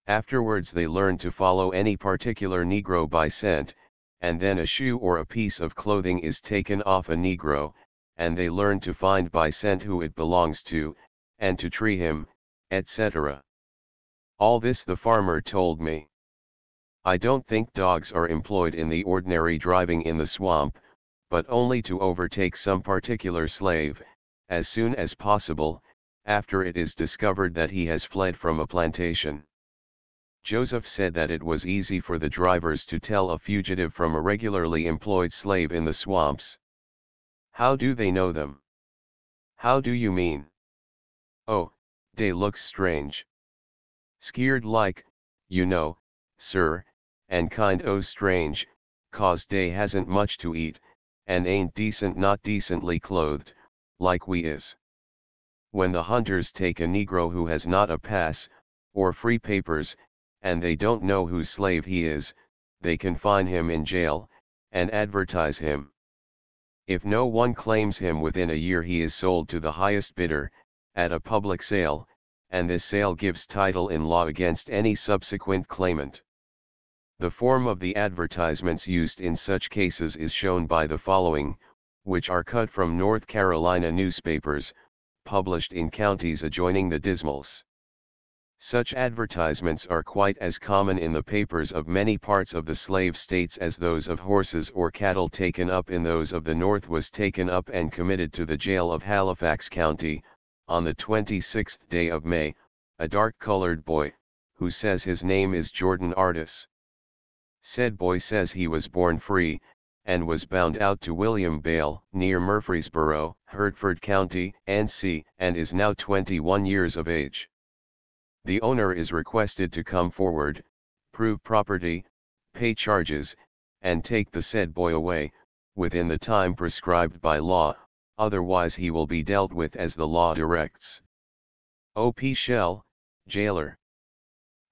Afterwards they learn to follow any particular Negro by scent, and then a shoe or a piece of clothing is taken off a Negro, and they learn to find by scent who it belongs to, and to tree him, etc. All this the farmer told me. I don't think dogs are employed in the ordinary driving in the swamp, but only to overtake some particular slave, as soon as possible, after it is discovered that he has fled from a plantation. Joseph said that it was easy for the drivers to tell a fugitive from a regularly employed slave in the swamps. How do they know them? How do you mean? Oh, they looks strange. Skeered like, you know, sir, and kind o' strange, 'cause dey hasn't much to eat, and ain't decent not decently clothed, like we is. When the hunters take a Negro who has not a pass, or free papers, and they don't know whose slave he is, they confine him in jail, and advertise him. If no one claims him within a year, he is sold to the highest bidder, at a public sale, and this sale gives title in law against any subsequent claimant. The form of the advertisements used in such cases is shown by the following, which are cut from North Carolina newspapers, published in counties adjoining the Dismals. Such advertisements are quite as common in the papers of many parts of the slave states as those of horses or cattle taken up in those of the North. Was taken up and committed to the jail of Halifax County, on the 26th day of May, a dark-colored boy, who says his name is Jordan Artis. Said boy says he was born free, and was bound out to William Bale, near Murfreesboro, Hertford County, NC, and is now 21 years of age. The owner is requested to come forward, prove property, pay charges, and take the said boy away, within the time prescribed by law, otherwise he will be dealt with as the law directs. O.P. Shell, Jailer.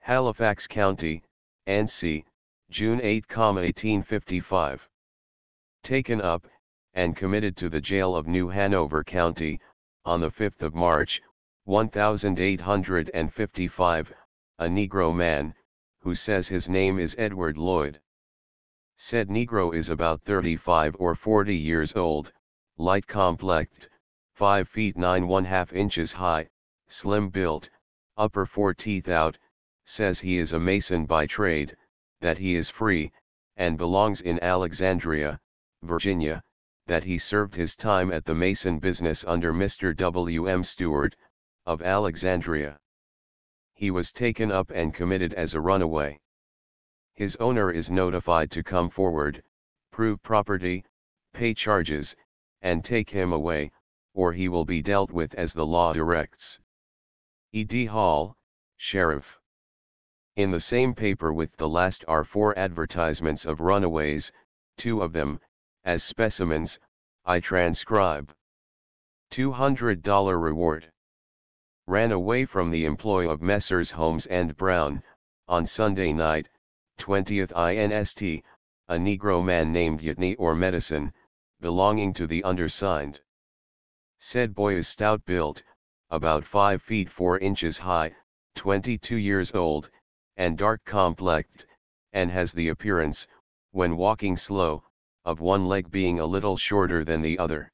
Halifax County, NC, June 8, 1855. Taken up, and committed to the jail of New Hanover County, on the 5th of March, 1855, a Negro man, who says his name is Edward Lloyd. Said Negro is about 35 or 40 years old, light complected, 5 feet 9 1/2 inches high, slim built, upper 4 teeth out, says he is a mason by trade, that he is free, and belongs in Alexandria, Virginia, that he served his time at the mason business under Mr. W. M. Stewart, of Alexandria. He was taken up and committed as a runaway. His owner is notified to come forward, prove property, pay charges, and take him away, or he will be dealt with as the law directs. E.D. Hall, Sheriff. In the same paper with the last are 4 advertisements of runaways, 2 of them, as specimens, I transcribe. $200 reward. Ran away from the employ of Messrs. Holmes and Brown, on Sunday night, 20th Inst., a Negro man named Yatney or Medicine, belonging to the undersigned. Said boy is stout built, about 5 feet 4 inches high, 22 years old, and dark complected, and has the appearance, when walking slow, of one leg being a little shorter than the other.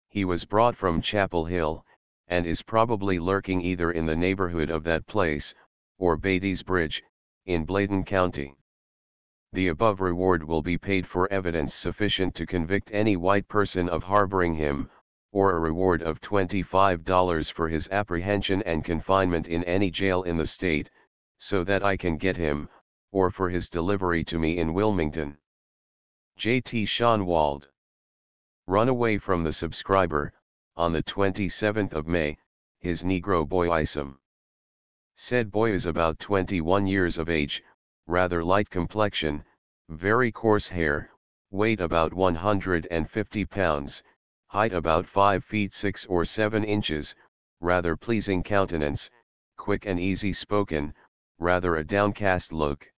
He was brought from Chapel Hill, and is probably lurking either in the neighborhood of that place, or Beatty's Bridge, in Bladen County. The above reward will be paid for evidence sufficient to convict any white person of harboring him, or a reward of $25 for his apprehension and confinement in any jail in the state, so that I can get him, or for his delivery to me in Wilmington. J.T. Schonwald. Run away from the subscriber, on the 27th of May, his Negro boy Isom. Said boy is about 21 years of age, rather light complexion, very coarse hair, weight about 150 pounds, height about 5 feet 6 or 7 inches, rather pleasing countenance, quick and easy spoken, rather a downcast look.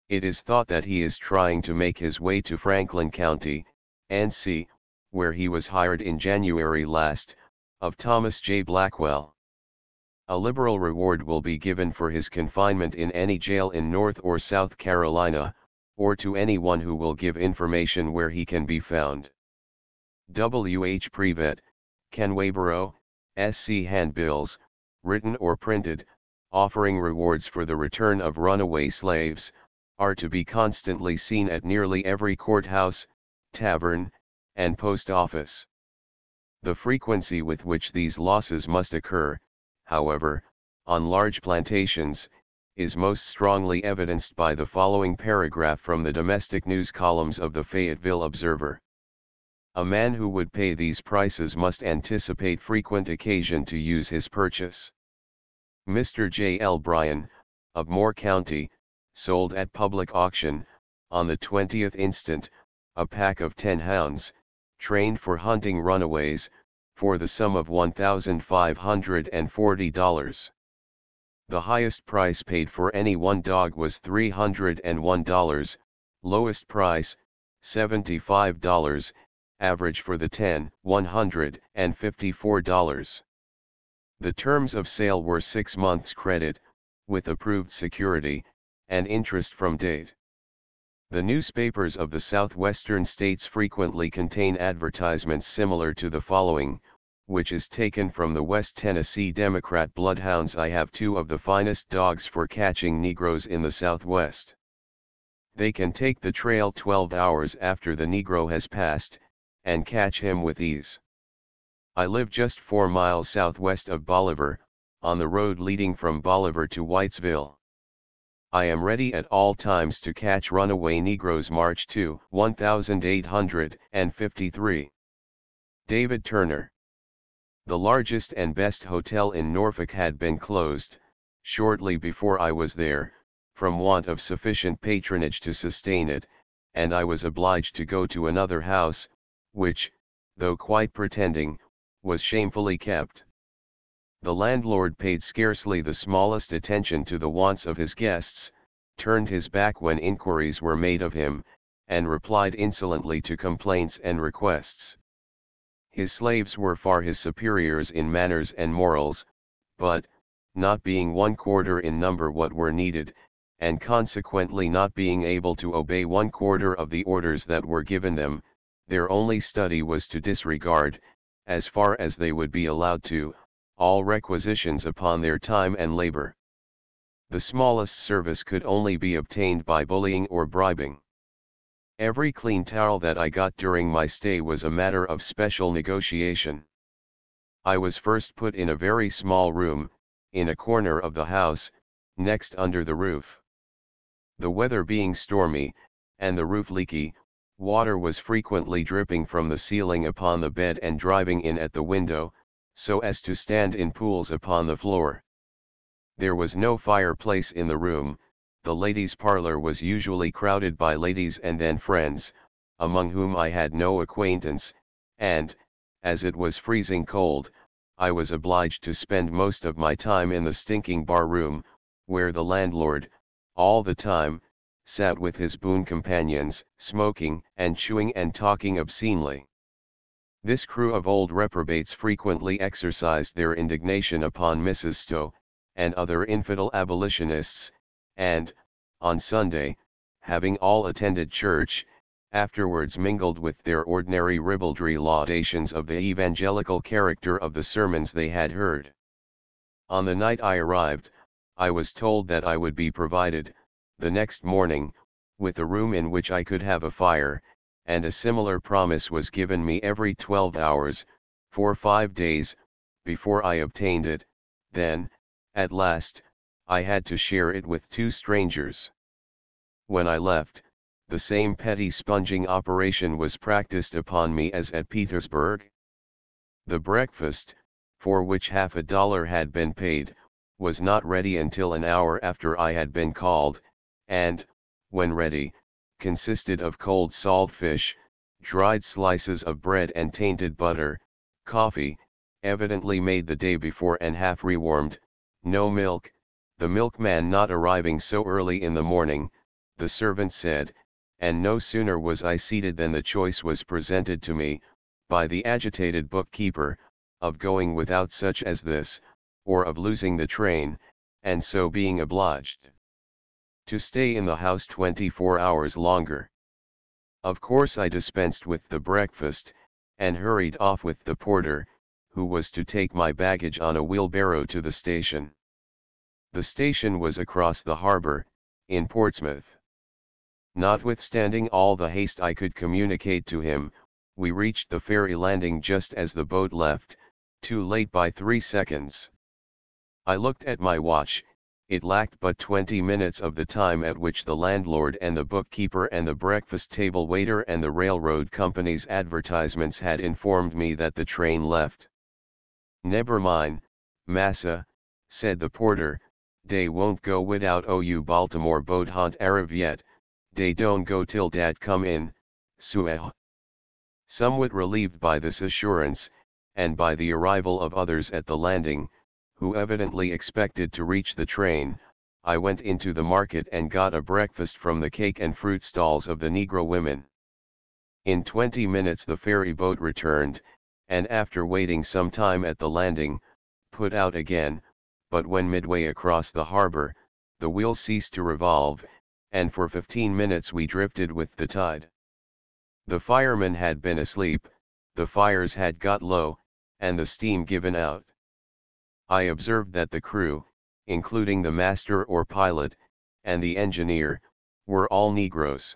It is thought that he is trying to make his way to Franklin County, NC, where he was hired in January last, of Thomas J. Blackwell. A liberal reward will be given for his confinement in any jail in North or South Carolina, or to anyone who will give information where he can be found. W. H. Prevet, Kenwayboro, S.C. Handbills, written or printed, offering rewards for the return of runaway slaves, are to be constantly seen at nearly every courthouse, tavern, and post office. The frequency with which these losses must occur, however, on large plantations, is most strongly evidenced by the following paragraph from the domestic news columns of the Fayetteville Observer. A man who would pay these prices must anticipate frequent occasion to use his purchase. Mr. J. L. Bryan, of Moore County, sold at public auction, on the 20th instant, a pack of 10 hounds, trained for hunting runaways, for the sum of $1,540. The highest price paid for any one dog was $301, lowest price, $75, average for the 10, $154. The terms of sale were 6 months credit, with approved security, and interest from date. The newspapers of the southwestern states frequently contain advertisements similar to the following, which is taken from the West Tennessee Democrat Bloodhounds. I have 2 of the finest dogs for catching Negroes in the Southwest. They can take the trail 12 hours after the Negro has passed, and catch him with ease. I live just 4 miles southwest of Bolivar, on the road leading from Bolivar to Whitesville. I am ready at all times to catch runaway Negroes. March 2, 1853. David Turner. The largest and best hotel in Norfolk had been closed, shortly before I was there, from want of sufficient patronage to sustain it, and I was obliged to go to another house, which, though quite pretending, was shamefully kept. The landlord paid scarcely the smallest attention to the wants of his guests, turned his back when inquiries were made of him, and replied insolently to complaints and requests. His slaves were far his superiors in manners and morals, but, not being 1/4 in number what were needed, and consequently not being able to obey 1/4 of the orders that were given them, their only study was to disregard, as far as they would be allowed to, all requisitions upon their time and labor. The smallest service could only be obtained by bullying or bribing. Every clean towel that I got during my stay was a matter of special negotiation. I was first put in a very small room, in a corner of the house, next under the roof. The weather being stormy, and the roof leaky, water was frequently dripping from the ceiling upon the bed and driving in at the window, so as to stand in pools upon the floor. There was no fireplace in the room. The ladies' parlor was usually crowded by ladies and then friends, among whom I had no acquaintance, and, as it was freezing cold, I was obliged to spend most of my time in the stinking bar room, where the landlord, all the time, sat with his boon companions, smoking and chewing and talking obscenely. This crew of old reprobates frequently exercised their indignation upon Mrs. Stowe, and other infidel abolitionists, and, on Sunday, having all attended church, afterwards mingled with their ordinary ribaldry laudations of the evangelical character of the sermons they had heard. On the night I arrived, I was told that I would be provided, the next morning, with a room in which I could have a fire, and a similar promise was given me every 12 hours, for 5 days, before I obtained it. Then, at last, I had to share it with 2 strangers. When I left, the same petty sponging operation was practiced upon me as at Petersburg. The breakfast, for which $50 had been paid, was not ready until an hour after I had been called, and, when ready, consisted of cold salt fish, dried slices of bread and tainted butter, coffee, evidently made the day before and half rewarmed, no milk, the milkman not arriving so early in the morning, the servant said, and no sooner was I seated than the choice was presented to me, by the agitated bookkeeper, of going without such as this, or of losing the train, and so being obliged to stay in the house 24 hours longer. Of course I dispensed with the breakfast, and hurried off with the porter, who was to take my baggage on a wheelbarrow to the station. The station was across the harbor, in Portsmouth. Notwithstanding all the haste I could communicate to him, we reached the ferry landing just as the boat left, too late by 3 seconds. I looked at my watch. It lacked but 20 minutes of the time at which the landlord and the bookkeeper and the breakfast table waiter and the railroad company's advertisements had informed me that the train left. "Neber mind, massa," said the porter, "Dey won't go without ou Baltimore boat haunt arrive yet, dey don't go till dat come in, sueh." Somewhat relieved by this assurance, and by the arrival of others at the landing, who evidently expected to reach the train, I went into the market and got a breakfast from the cake and fruit stalls of the Negro women. In 20 minutes the ferry boat returned, and after waiting some time at the landing, put out again, but when midway across the harbor, the wheel ceased to revolve, and for 15 minutes we drifted with the tide. The firemen had been asleep, the fires had got low, and the steam given out. I observed that the crew, including the master or pilot, and the engineer, were all Negroes.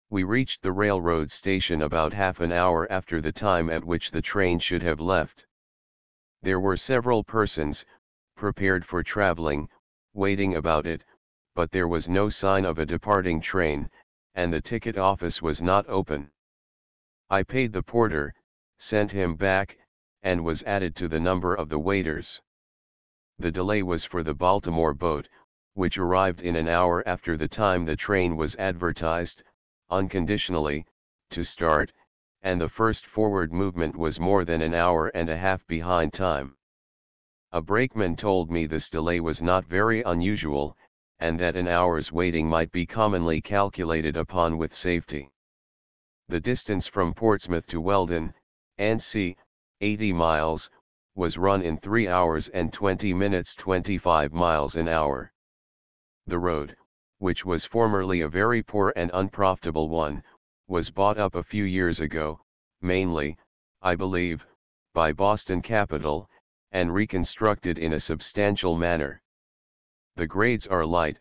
We reached the railroad station about half an hour after the time at which the train should have left. There were several persons, prepared for traveling, waiting about it, but there was no sign of a departing train, and the ticket office was not open. I paid the porter, sent him back, and was added to the number of the waiters. The delay was for the Baltimore boat, which arrived in an hour after the time the train was advertised, unconditionally, to start, and the first forward movement was more than an hour and a half behind time. A brakeman told me this delay was not very unusual, and that an hour's waiting might be commonly calculated upon with safety. The distance from Portsmouth to Weldon, NC, 80 miles, was run in 3 hours and 20 minutes 25 miles an hour. The road, which was formerly a very poor and unprofitable one, was bought up a few years ago, mainly, I believe, by Boston Capital, and reconstructed in a substantial manner. The grades are light,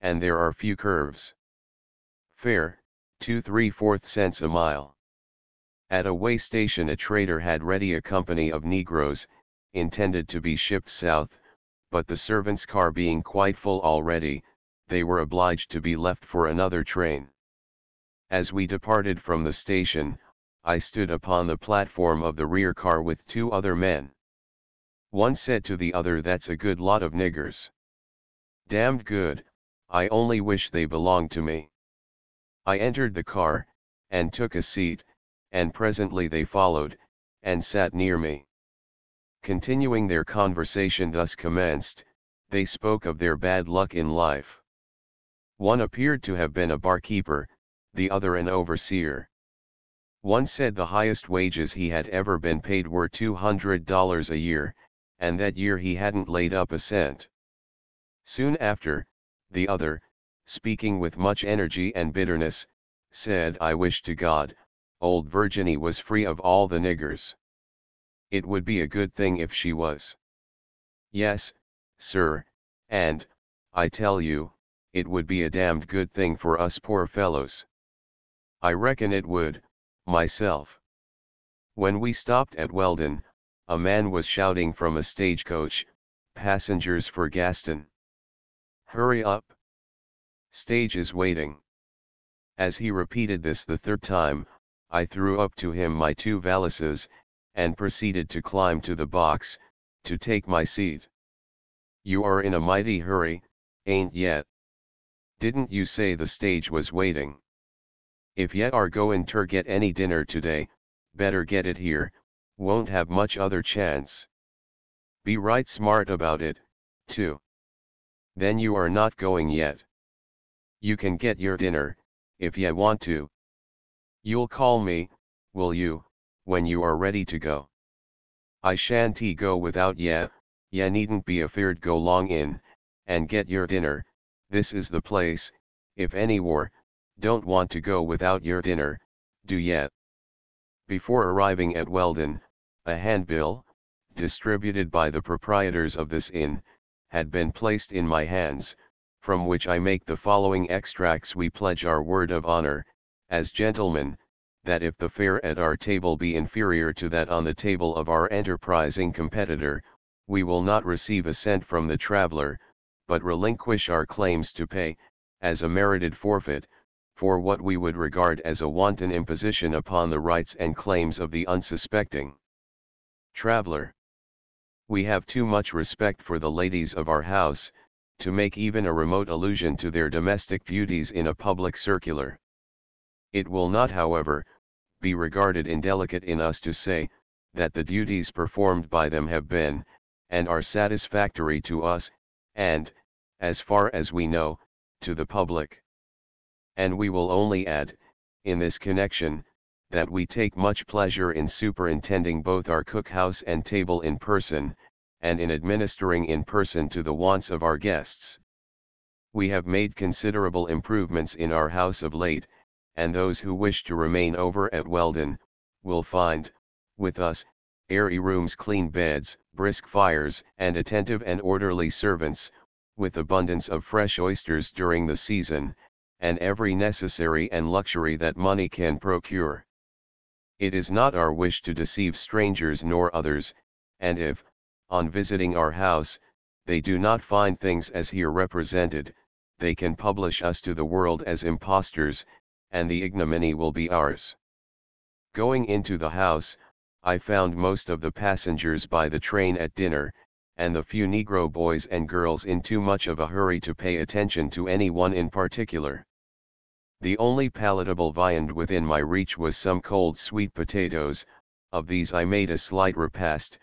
and there are few curves. Fare, 2 3/4 cents a mile. At a way station a trader had ready a company of Negroes, intended to be shipped south, but the servant's car being quite full already, they were obliged to be left for another train. As we departed from the station, I stood upon the platform of the rear car with 2 other men. One said to the other, "That's a good lot of niggers. Damned good, I only wish they belonged to me." I entered the car, and took a seat, and presently they followed, and sat near me. Continuing their conversation thus commenced, they spoke of their bad luck in life. One appeared to have been a barkeeper, the other an overseer. One said the highest wages he had ever been paid were $200 a year, and that year he hadn't laid up a cent. Soon after, the other, speaking with much energy and bitterness, said, "I wish to God, old Virginie was free of all the niggers. It would be a good thing if she was. Yes, sir, and, I tell you, it would be a damned good thing for us poor fellows. I reckon it would, myself." When we stopped at Weldon, a man was shouting from a stagecoach, "Passengers for Gaston. Hurry up. Stage is waiting." As he repeated this the 3rd time, I threw up to him my 2 valises, and proceeded to climb to the box, to take my seat. "You are in a mighty hurry, ain't yet? Didn't you say the stage was waiting? If ye are goin' ter get any dinner today, better get it here, won't have much other chance. Be right smart about it, too. Then you are not going yet. You can get your dinner, if ye want to. You'll call me, will you, when you are ready to go? I shan't go without ye needn't be afeard. Go long in, and get your dinner, this is the place, if any war, don't want to go without your dinner, do ye?" Before arriving at Weldon, a handbill, distributed by the proprietors of this inn, had been placed in my hands, from which I make the following extracts. "We pledge our word of honor, as gentlemen, that if the fare at our table be inferior to that on the table of our enterprising competitor, we will not receive a cent from the traveler, but relinquish our claims to pay, as a merited forfeit, for what we would regard as a wanton imposition upon the rights and claims of the unsuspecting traveler." We have too much respect for the ladies of our house, to make even a remote allusion to their domestic duties in a public circular. It will not, however, be regarded indelicate in us to say, that the duties performed by them have been, and are satisfactory to us, and, as far as we know, to the public. And we will only add, in this connection, that we take much pleasure in superintending both our cookhouse and table in person, and in administering in person to the wants of our guests. We have made considerable improvements in our house of late, and those who wish to remain over at Weldon, will find, with us, airy rooms, clean beds, brisk fires, and attentive and orderly servants, with abundance of fresh oysters during the season, and every necessary and luxury that money can procure. It is not our wish to deceive strangers nor others, and if, on visiting our house, they do not find things as here represented, they can publish us to the world as impostors, and the ignominy will be ours. Going into the house, I found most of the passengers by the train at dinner, and the few Negro boys and girls in too much of a hurry to pay attention to any one in particular. The only palatable viand within my reach was some cold sweet potatoes. Of these I made a slight repast,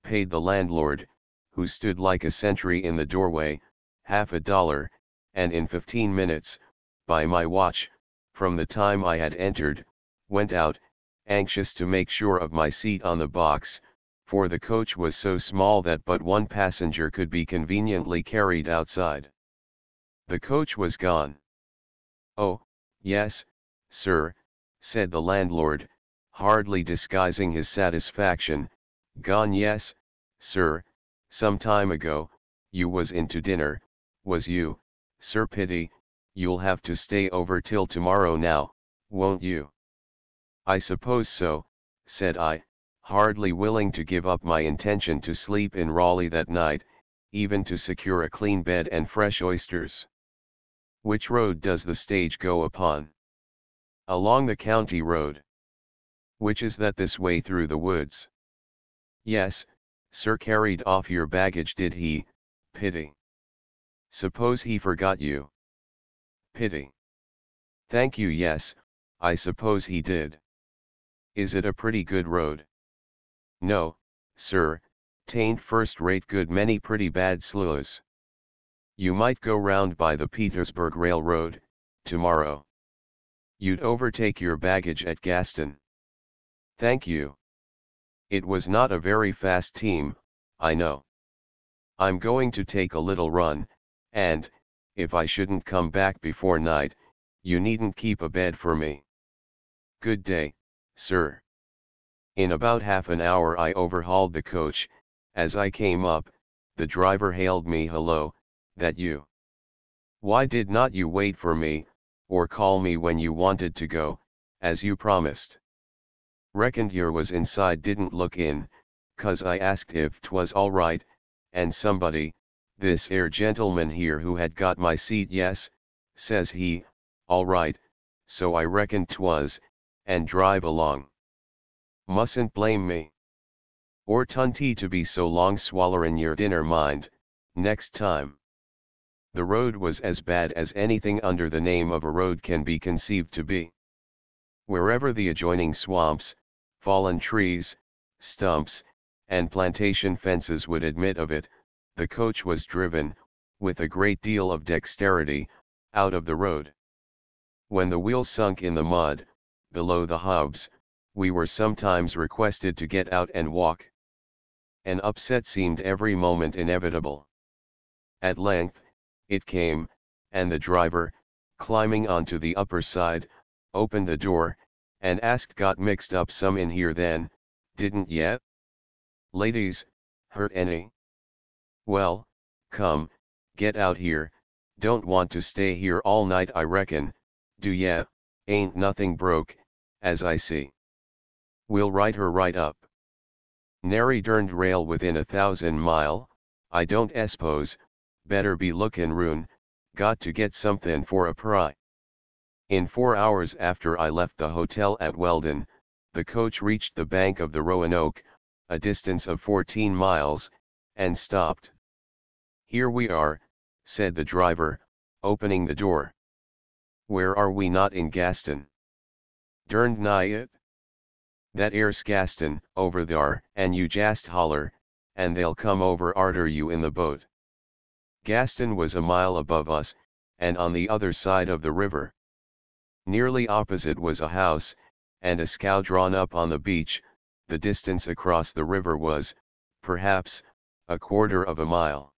paid the landlord, who stood like a sentry in the doorway, $50, and in 15 minutes, by my watch, from the time I had entered, went out, anxious to make sure of my seat on the box, for the coach was so small that but one passenger could be conveniently carried outside. The coach was gone. "Oh, yes, sir," said the landlord, hardly disguising his satisfaction, "gone, yes, sir, some time ago. You was in to dinner, was you, sir? Pity, you'll have to stay over till tomorrow now, won't you?" "I suppose so," said I, hardly willing to give up my intention to sleep in Raleigh that night, even to secure a clean bed and fresh oysters. "Which road does the stage go upon?" "Along the county road." "Which is that this way through the woods?" "Yes, sir." "Carried off your baggage, did he? Pity. Suppose he forgot you?" "Pity." "Thank you, yes, I suppose he did." "Is it a pretty good road?" "No, sir, 'tain't first-rate good, many pretty bad sloughs." "You might go round by the Petersburg Railroad, tomorrow. You'd overtake your baggage at Gaston." "Thank you." It was not a very fast team, I know. "I'm going to take a little run, and, if I shouldn't come back before night, you needn't keep a bed for me." "Good day, sir." In about half an hour I overhauled the coach. As I came up, the driver hailed me, "Hello, that you? Why did not you wait for me, or call me when you wanted to go, as you promised?" "Reckoned yer was inside, didn't look in, 'cause I asked if 'twas all right, and somebody, this 'ere gentleman here who had got my seat, yes, says he, all right, so I reckoned 'twas, and drive along. Mustn't blame me. Or tunty to be so long swallerin' yer dinner, mind, next time." The road was as bad as anything under the name of a road can be conceived to be. Wherever the adjoining swamps, fallen trees, stumps, and plantation fences would admit of it, the coach was driven, with a great deal of dexterity, out of the road. When the wheel sunk in the mud, below the hubs, we were sometimes requested to get out and walk. An upset seemed every moment inevitable. At length, it came, and the driver, climbing onto the upper side, opened the door, and asked, "Got mixed up some in here then, didn't ye? Ladies, hurt any? Well, come, get out here, don't want to stay here all night, I reckon, do ye? Ain't nothing broke, as I see. We'll write her right up. Nary derned rail within 1,000 mile, I don't espose, better be lookin' roon, got to get somethin' for a pry." In 4 hours after I left the hotel at Weldon, the coach reached the bank of the Roanoke, a distance of 14 miles, and stopped. "Here we are," said the driver, opening the door. "Where are we? Not in Gaston?" "Derned nigh it. That air's Gaston, over thar, and you just holler, and they'll come over arter you in the boat." Gaston was a mile above us, and on the other side of the river. Nearly opposite was a house, and a scow drawn up on the beach. The distance across the river was, perhaps, a quarter of a mile.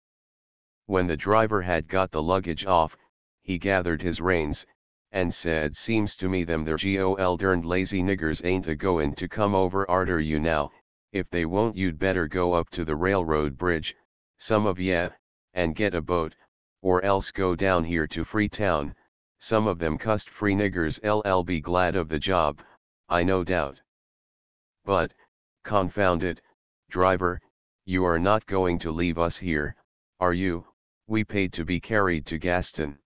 When the driver had got the luggage off, he gathered his reins, and said, "Seems to me them there gol derned lazy niggers ain't a-goin' to come over arter you now. If they won't, you'd better go up to the railroad bridge, some of ye, and get a boat, or else go down here to Freetown. Some of them cussed free niggers ll be glad of the job, I no doubt. But, confound it, driver, you are not going to leave us here, are you? We paid to be carried to Gaston."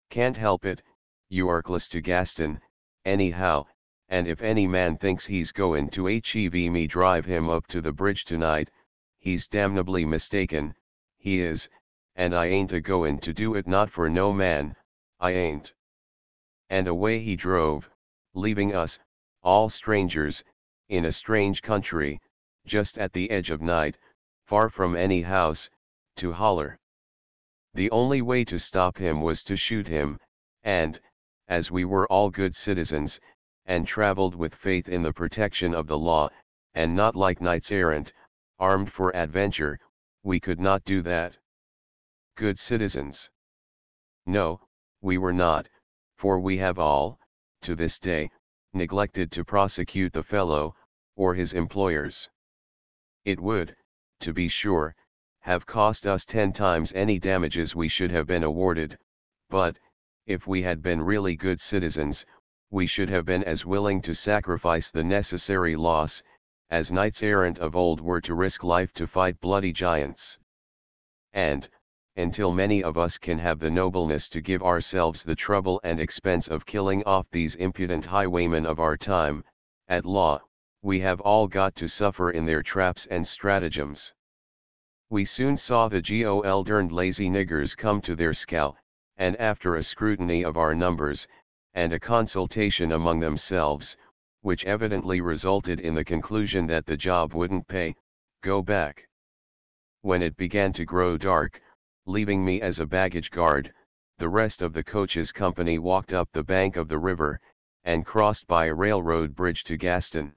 "Can't help it, you are close to Gaston, anyhow, and if any man thinks he's goin' to hev me drive him up to the bridge tonight, he's damnably mistaken, he is, and I ain't a-goin' to do it, not for no man, I ain't." And away he drove, leaving us, all strangers, in a strange country, just at the edge of night, far from any house, to holler. The only way to stop him was to shoot him, and, as we were all good citizens, and traveled with faith in the protection of the law, and not like knights errant, armed for adventure, we could not do that. Good citizens? No, we were not, for we have all, to this day, neglected to prosecute the fellow, or his employers. It would, to be sure, have cost us 10 times any damages we should have been awarded, but, if we had been really good citizens, we should have been as willing to sacrifice the necessary loss, as knights errant of old were to risk life to fight bloody giants. And, until many of us can have the nobleness to give ourselves the trouble and expense of killing off these impudent highwaymen of our time, at law, we have all got to suffer in their traps and stratagems. We soon saw the gol derned lazy niggers come to their scow, and after a scrutiny of our numbers, and a consultation among themselves, which evidently resulted in the conclusion that the job wouldn't pay, go back. When it began to grow dark, leaving me as a baggage guard, the rest of the coach's company walked up the bank of the river, and crossed by a railroad bridge to Gaston.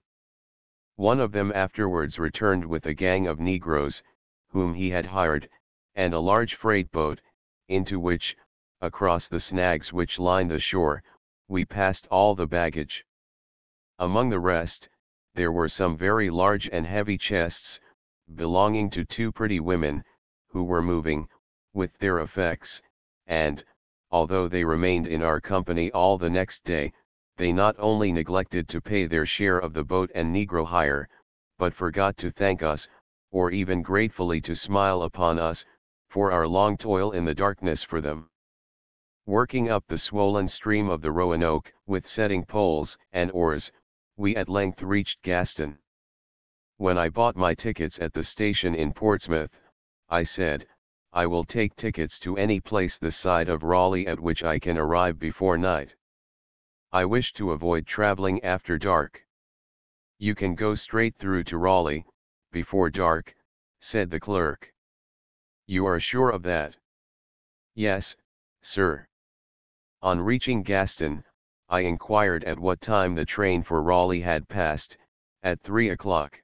One of them afterwards returned with a gang of Negroes, whom he had hired, and a large freight boat, into which, across the snags which lined the shore, we passed all the baggage. Among the rest, there were some very large and heavy chests, belonging to 2 pretty women, who were moving, with their effects, and, although they remained in our company all the next day, they not only neglected to pay their share of the boat and Negro hire, but forgot to thank us, or even gratefully to smile upon us, for our long toil in the darkness for them. Working up the swollen stream of the Roanoke, with setting poles and oars, we at length reached Gaston. When I bought my tickets at the station in Portsmouth, I said, "I will take tickets to any place this side of Raleigh at which I can arrive before night. I wish to avoid traveling after dark." "You can go straight through to Raleigh, before dark," said the clerk. "You are sure of that?" "Yes, sir." On reaching Gaston, I inquired at what time the train for Raleigh had passed. "At 3 o'clock.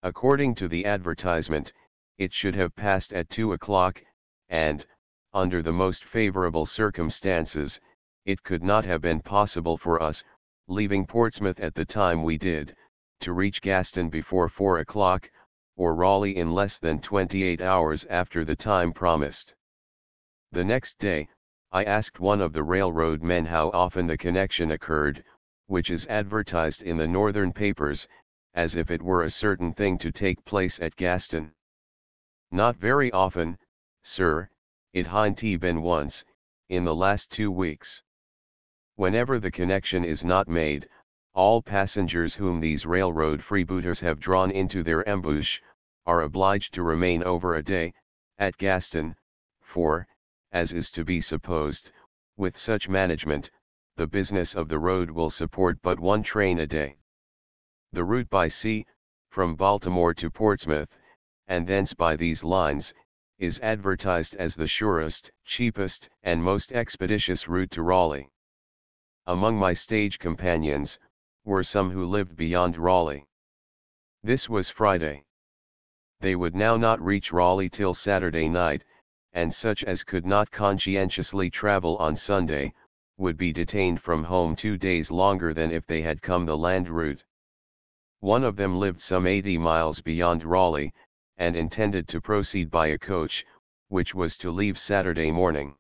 According to the advertisement, it should have passed at 2 o'clock, and, under the most favorable circumstances, it could not have been possible for us, leaving Portsmouth at the time we did, to reach Gaston before 4 o'clock, or Raleigh in less than 28 hours after the time promised. The next day, I asked one of the railroad men how often the connection occurred, which is advertised in the northern papers, as if it were a certain thing to take place at Gaston. "Not very often, sir, it hain't been once, in the last 2 weeks. Whenever the connection is not made, all passengers whom these railroad freebooters have drawn into their ambush, are obliged to remain over a day, at Gaston, for, as is to be supposed, with such management, the business of the road will support but one train a day. The route by sea, from Baltimore to Portsmouth, and thence by these lines, is advertised as the surest, cheapest, and most expeditious route to Raleigh. Among my stage companions, were some who lived beyond Raleigh. This was Friday. They would now not reach Raleigh till Saturday night, and such as could not conscientiously travel on Sunday, would be detained from home 2 days longer than if they had come the land route. One of them lived some 80 miles beyond Raleigh, and intended to proceed by a coach, which was to leave Saturday morning.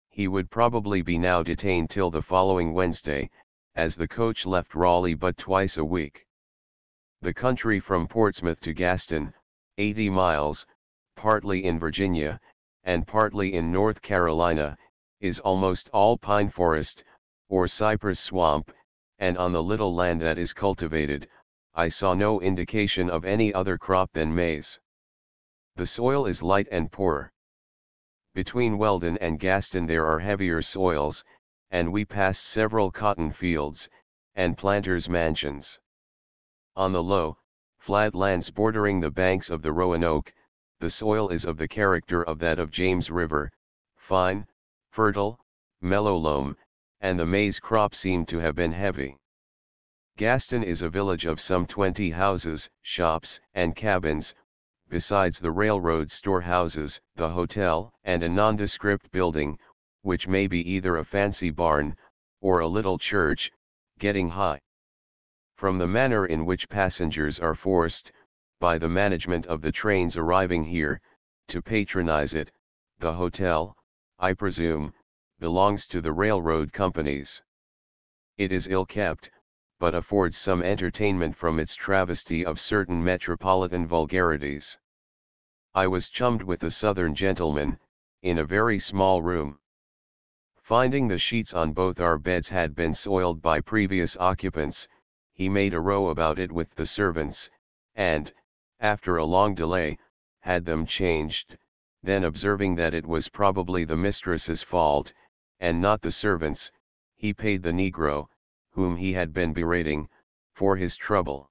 He would probably be now detained till the following Wednesday, as the coach left Raleigh but twice a week. The country from Portsmouth to Gaston, 80 miles, partly in Virginia, and partly in North Carolina, is almost all pine forest, or cypress swamp, and on the little land that is cultivated, I saw no indication of any other crop than maize. The soil is light and poor. Between Weldon and Gaston there are heavier soils, and we passed several cotton fields, and planters' mansions. On the low, flat lands bordering the banks of the Roanoke, the soil is of the character of that of James River, fine, fertile, mellow loam, and the maize crop seemed to have been heavy. Gaston is a village of some 20 houses, shops, and cabins, besides the railroad storehouses, the hotel, and a nondescript building, which may be either a fancy barn, or a little church, getting high. From the manner in which passengers are forced, by the management of the trains arriving here, to patronize it, the hotel, I presume, belongs to the railroad companies. It is ill kept, but affords some entertainment from its travesty of certain metropolitan vulgarities. I was chummed with a Southern gentleman, in a very small room. Finding the sheets on both our beds had been soiled by previous occupants, he made a row about it with the servants, and, after a long delay, had them changed, then observing that it was probably the mistress's fault, and not the servants', he paid the negro, whom he had been berating, for his trouble.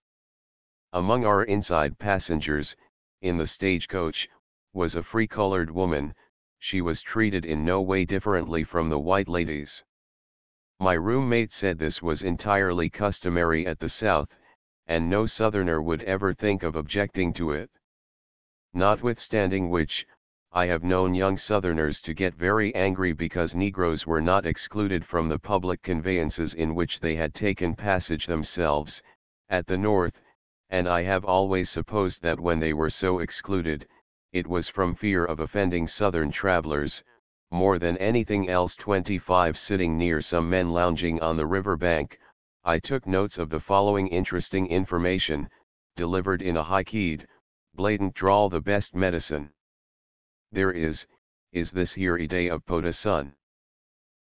Among our inside passengers, in the stagecoach, was a free-colored woman. She was treated in no way differently from the white ladies. My roommate said this was entirely customary at the South, and no Southerner would ever think of objecting to it. Notwithstanding which, I have known young Southerners to get very angry because Negroes were not excluded from the public conveyances in which they had taken passage themselves, at the North, and I have always supposed that when they were so excluded, it was from fear of offending Southern travelers, more than anything else. 25 Sitting near some men lounging on the river bank, I took notes of the following interesting information, delivered in a high-keyed, blatant drawl: the best medicine there is this here day of potasun.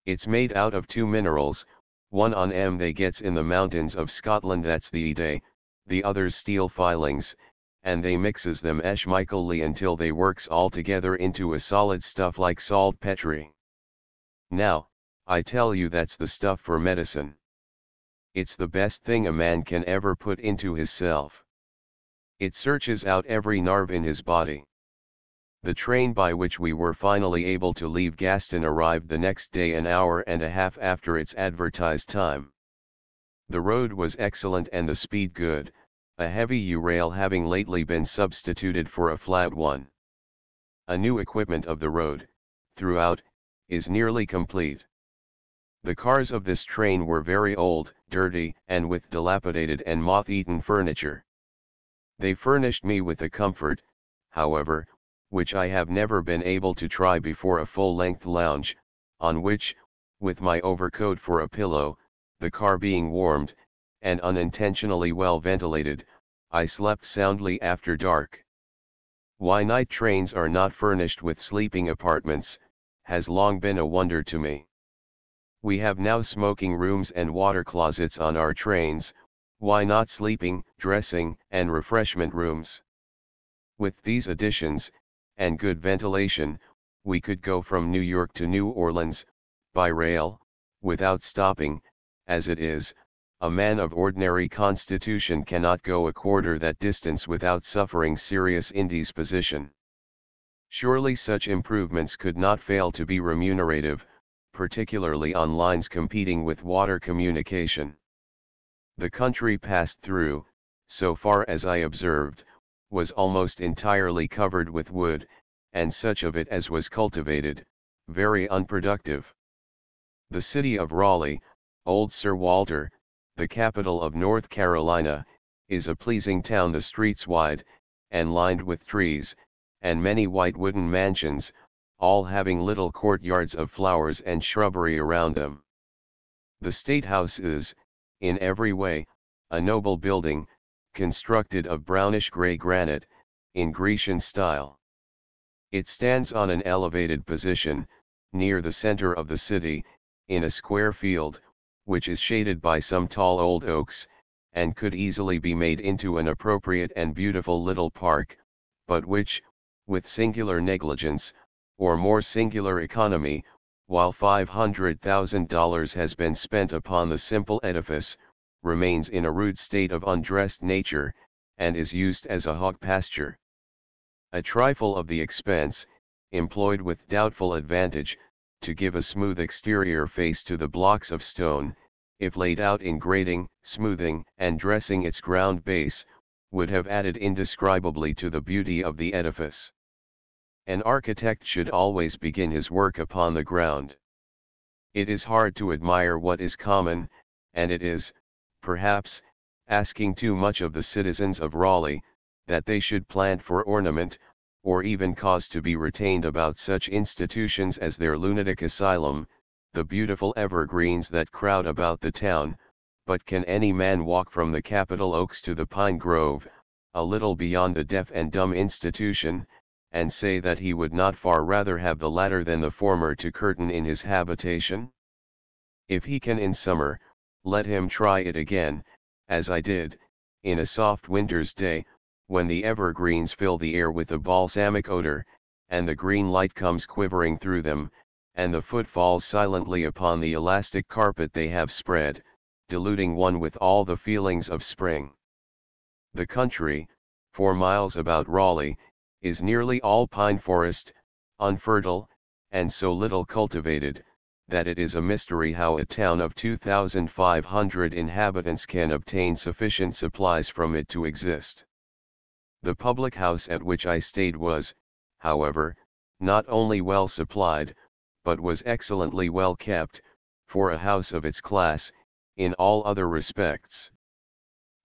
It's made out of 2 minerals, one on they gets in the mountains of Scotland, that's the day, the other's steel filings, and they mixes them eshmically until they works all together into a solid stuff like saltpetre. Now, I tell you that's the stuff for medicine. It's the best thing a man can ever put into hisself. It searches out every nerve in his body. The train by which we were finally able to leave Gaston arrived the next day an hour and a half after its advertised time. The road was excellent and the speed good, a heavy U-rail having lately been substituted for a flat one. A new equipment of the road, throughout, is nearly complete. The cars of this train were very old, dirty, and with dilapidated and moth-eaten furniture. They furnished me with a comfort, however, which I have never been able to try before: a full-length lounge, on which, with my overcoat for a pillow, the car being warmed, and unintentionally well ventilated, I slept soundly after dark. Why night trains are not furnished with sleeping apartments, has long been a wonder to me. We have now smoking rooms and water closets on our trains, why not sleeping, dressing, and refreshment rooms? With these additions, and good ventilation, we could go from New York to New Orleans, by rail, without stopping. As it is, a man of ordinary constitution cannot go a quarter that distance without suffering serious indisposition. Surely such improvements could not fail to be remunerative, particularly on lines competing with water communication. The country passed through, so far as I observed, was almost entirely covered with wood, and such of it as was cultivated, very unproductive. The city of Raleigh, Old Sir Walter, the capital of North Carolina, is a pleasing town, the streets wide, and lined with trees, and many white wooden mansions, all having little courtyards of flowers and shrubbery around them. The State House is, in every way, a noble building, constructed of brownish-gray granite, in Grecian style. It stands on an elevated position, near the center of the city, in a square field, which is shaded by some tall old oaks, and could easily be made into an appropriate and beautiful little park, but which, with singular negligence, or more singular economy, while $500,000 has been spent upon the simple edifice, remains in a rude state of undressed nature, and is used as a hog pasture. A trifle of the expense, employed with doubtful advantage, to give a smooth exterior face to the blocks of stone, if laid out in grading, smoothing, and dressing its ground base, would have added indescribably to the beauty of the edifice. An architect should always begin his work upon the ground. It is hard to admire what is common, and it is, perhaps, asking too much of the citizens of Raleigh, that they should plant for ornament, or even cause to be retained about such institutions as their lunatic asylum, the beautiful evergreens that crowd about the town. But can any man walk from the Capitol Oaks to the Pine Grove, a little beyond the deaf and dumb institution, and say that he would not far rather have the latter than the former to curtain in his habitation? If he can in summer, let him try it again, as I did, in a soft winter's day, when the evergreens fill the air with a balsamic odor, and the green light comes quivering through them, and the foot falls silently upon the elastic carpet they have spread, deluding one with all the feelings of spring. The country, 4 miles about Raleigh, is nearly all pine forest, unfertile, and so little cultivated, that it is a mystery how a town of 2,500 inhabitants can obtain sufficient supplies from it to exist. The public house at which I stayed was, however, not only well supplied, but was excellently well kept, for a house of its class, in all other respects.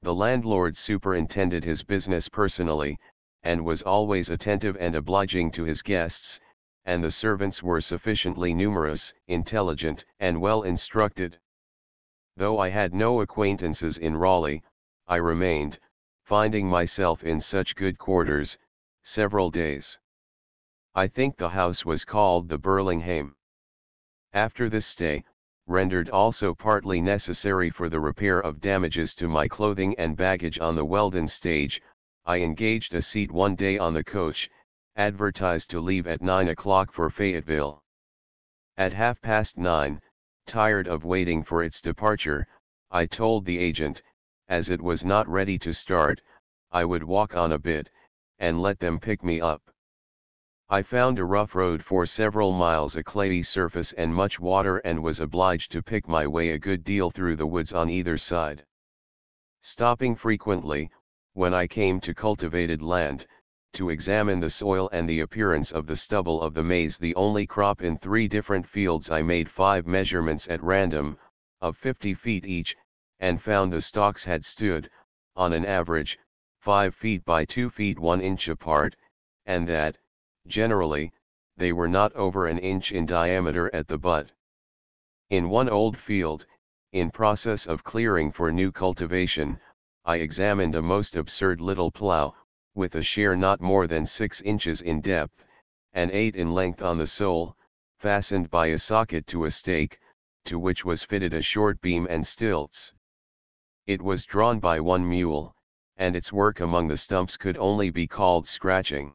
The landlord superintended his business personally, and was always attentive and obliging to his guests, and the servants were sufficiently numerous, intelligent, and well instructed. Though I had no acquaintances in Raleigh, I remained, finding myself in such good quarters, several days. I think the house was called the Burlingham. After this stay, rendered also partly necessary for the repair of damages to my clothing and baggage on the Weldon stage, I engaged a seat one day on the coach, advertised to leave at 9 o'clock for Fayetteville. At 9:30, tired of waiting for its departure, I told the agent, as it was not ready to start, I would walk on a bit, and let them pick me up. I found a rough road for several miles, a clayey surface and much water, and was obliged to pick my way a good deal through the woods on either side. Stopping frequently, when I came to cultivated land, to examine the soil and the appearance of the stubble of the maize, the only crop in 3 different fields, I made 5 measurements at random, of 50 feet each, and found the stalks had stood, on an average, 5 feet by 2 feet 1 inch apart, and that, generally, they were not over an inch in diameter at the butt. In one old field, in process of clearing for new cultivation, I examined a most absurd little plough, with a share not more than 6 inches in depth, and 8 in length on the sole, fastened by a socket to a stake, to which was fitted a short beam and stilts. It was drawn by 1 mule, and its work among the stumps could only be called scratching.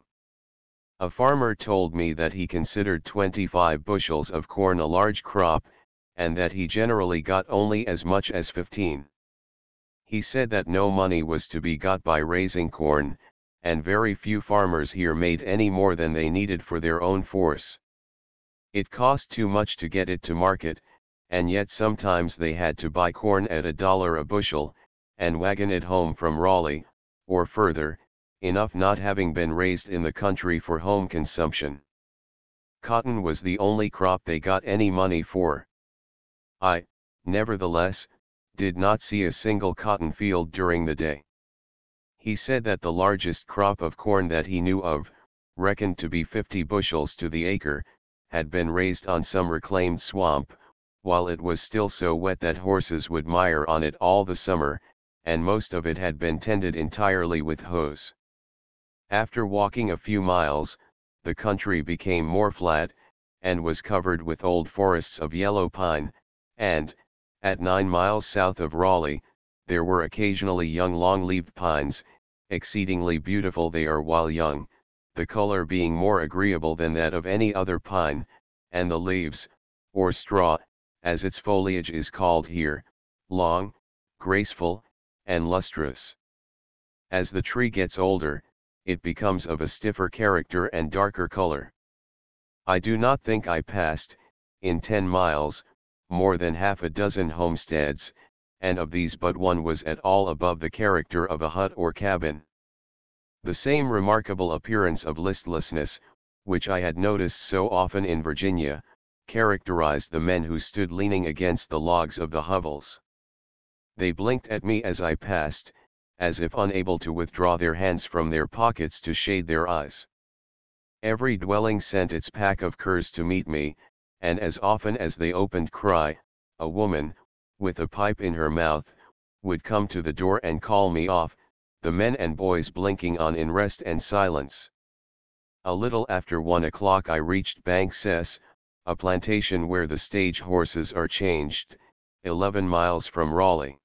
A farmer told me that he considered 25 bushels of corn a large crop, and that he generally got only as much as 15. He said that no money was to be got by raising corn, and very few farmers here made any more than they needed for their own force. It cost too much to get it to market, and yet sometimes they had to buy corn at $1 a bushel, and wagon it home from Raleigh, or further, enough not having been raised in the country for home consumption. Cotton was the only crop they got any money for. I, nevertheless, did not see a single cotton field during the day. He said that the largest crop of corn that he knew of, reckoned to be 50 bushels to the acre, had been raised on some reclaimed swamp, while it was still so wet that horses would mire on it all the summer, and most of it had been tended entirely with hoes. After walking a few miles, the country became more flat, and was covered with old forests of yellow pine, and, at 9 miles south of Raleigh, there were occasionally young long-leaved pines, exceedingly beautiful they are while young, the color being more agreeable than that of any other pine, and the leaves, or straw, as its foliage is called here, long, graceful, and lustrous. As the tree gets older, it becomes of a stiffer character and darker color. I do not think I passed, in 10 miles, more than half a dozen homesteads, and of these but one was at all above the character of a hut or cabin. The same remarkable appearance of listlessness, which I had noticed so often in Virginia, characterized the men who stood leaning against the logs of the hovels. They blinked at me as I passed, as if unable to withdraw their hands from their pockets to shade their eyes. Every dwelling sent its pack of curs to meet me, and as often as they opened cry, a woman, with a pipe in her mouth, would come to the door and call me off, the men and boys blinking on in rest and silence. A little after 1 o'clock I reached Banks, a plantation where the stage horses are changed, 11 miles from Raleigh.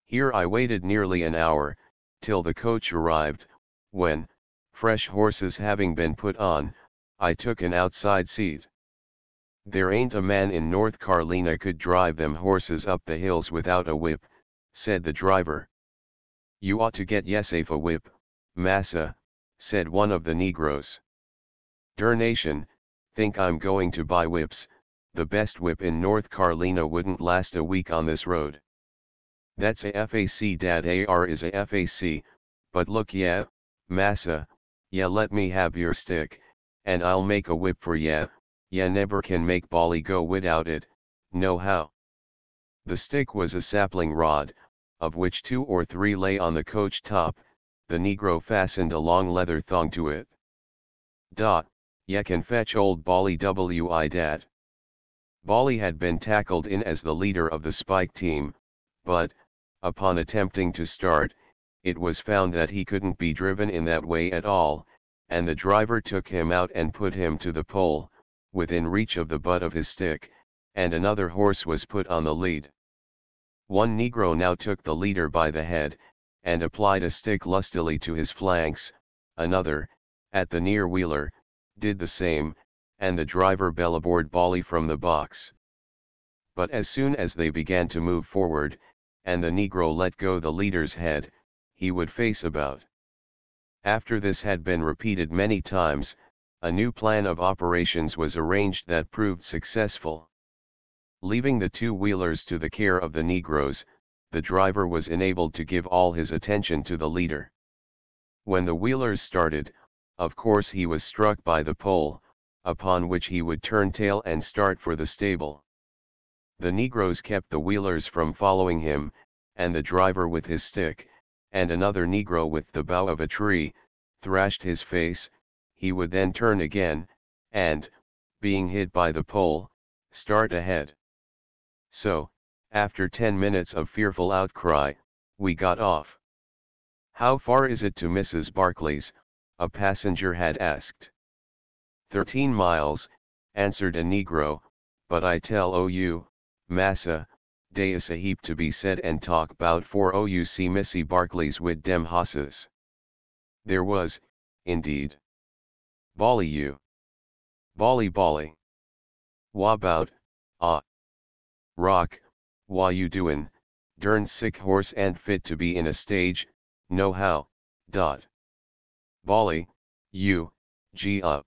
Here I waited nearly an hour, till the coach arrived, when, fresh horses having been put on, I took an outside seat. "There ain't a man in North Carolina could drive them horses up the hills without a whip," said the driver. "You ought to get yesafe a whip, massa," said one of the negroes. "Dernation, think I'm going to buy whips, the best whip in North Carolina wouldn't last a week on this road." "That's a fac, dat ar is a fac, but look yeah, massa, yeah let me have your stick, and I'll make a whip for yeah never can make Bolly go without it, no how." The stick was a sapling rod, of which 2 or 3 lay on the coach top, the negro fastened a long leather thong to it. "Ya can fetch old Bolly wi dat." Bolly had been tackled in as the leader of the spike team, but, upon attempting to start, it was found that he couldn't be driven in that way at all, and the driver took him out and put him to the pole, within reach of the butt of his stick, and another horse was put on the lead. One negro now took the leader by the head, and applied a stick lustily to his flanks, another, at the near wheeler, did the same, and the driver bellaboured Bolly from the box. But as soon as they began to move forward, and the negro let go the leader's head, he would face about. After this had been repeated many times, a new plan of operations was arranged that proved successful. Leaving the 2 wheelers to the care of the negroes, the driver was enabled to give all his attention to the leader. When the wheelers started, of course he was struck by the pole, upon which he would turn tail and start for the stable. The negroes kept the wheelers from following him, and the driver with his stick, and another negro with the bough of a tree, thrashed his face. He would then turn again, and, being hit by the pole, start ahead. So, after 10 minutes of fearful outcry, we got off. "How far is it to Mrs. Barclay's?" a passenger had asked. 13 miles, answered a negro, "but I tell you, massa, Dey is a heap to be said and talk bout for you Missy Barclays wid dem hosses. There was, indeed. Bally you. Bally bally. Wha bout, ah. Rock, wha you doin', dern sick horse and fit to be in a stage, no how, dot. Bally, you, gee up.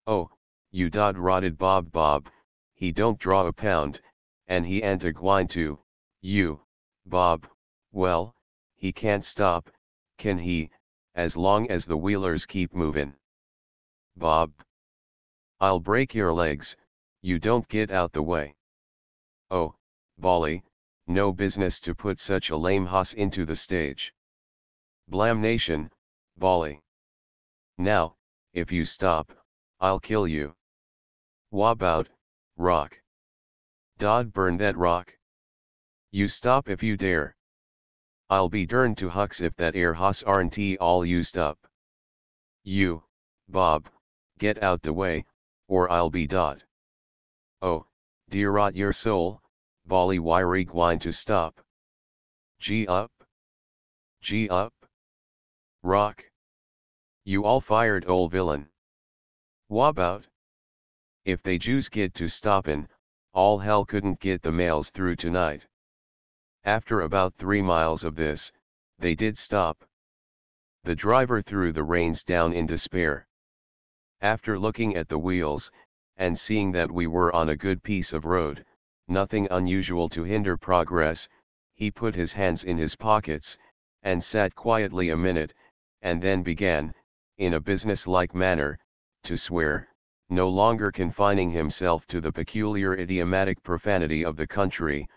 Oh, you dod rotted Bob, he don't draw a pound, and he ain't a gwine to, you, Bob, well, he can't stop, can he, as long as the wheelers keep movin'. Bob. I'll break your legs, you don't get out the way. Oh, Bally, no business to put such a lame hoss into the stage. Blamnation, Bally. Now, if you stop, I'll kill you. Wha bout, Rock? Dod burn that rock. You stop if you dare. I'll be derned to hucks if that air hoss aren't all used up. You, Bob, get out the way, or I'll be dod. Oh, dear rot your soul, Bally wiry gwine to stop. Gee up. Gee up. Rock. You all fired ol' villain. Wha bout? If they Jews get to stoppin', all hell couldn't get the mails through tonight. After about 3 miles of this, they did stop. The driver threw the reins down in despair. After looking at the wheels, and seeing that we were on a good piece of road, nothing unusual to hinder progress, he put his hands in his pockets, and sat quietly a minute, and then began, in a business-like manner, to swear, no longer confining himself to the peculiar idiomatic profanity of the country,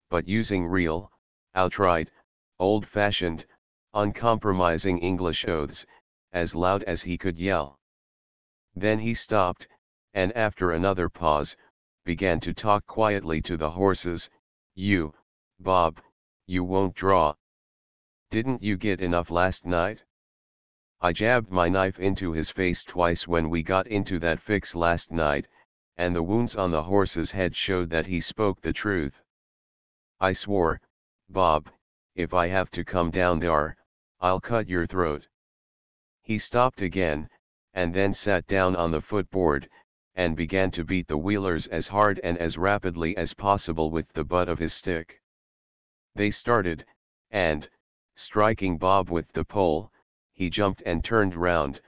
but using real, outright, old-fashioned, uncompromising English oaths, as loud as he could yell. Then he stopped, and after another pause, began to talk quietly to the horses. You, Bob, you won't draw. Didn't you get enough last night? I jabbed my knife into his face twice when we got into that fix last night, and the wounds on the horse's head showed that he spoke the truth. I swore, Bob, if I have to come down there, I'll cut your throat. He stopped again, and then sat down on the footboard, and began to beat the wheelers as hard and as rapidly as possible with the butt of his stick. They started, and, striking Bob with the pole, he jumped and turned round,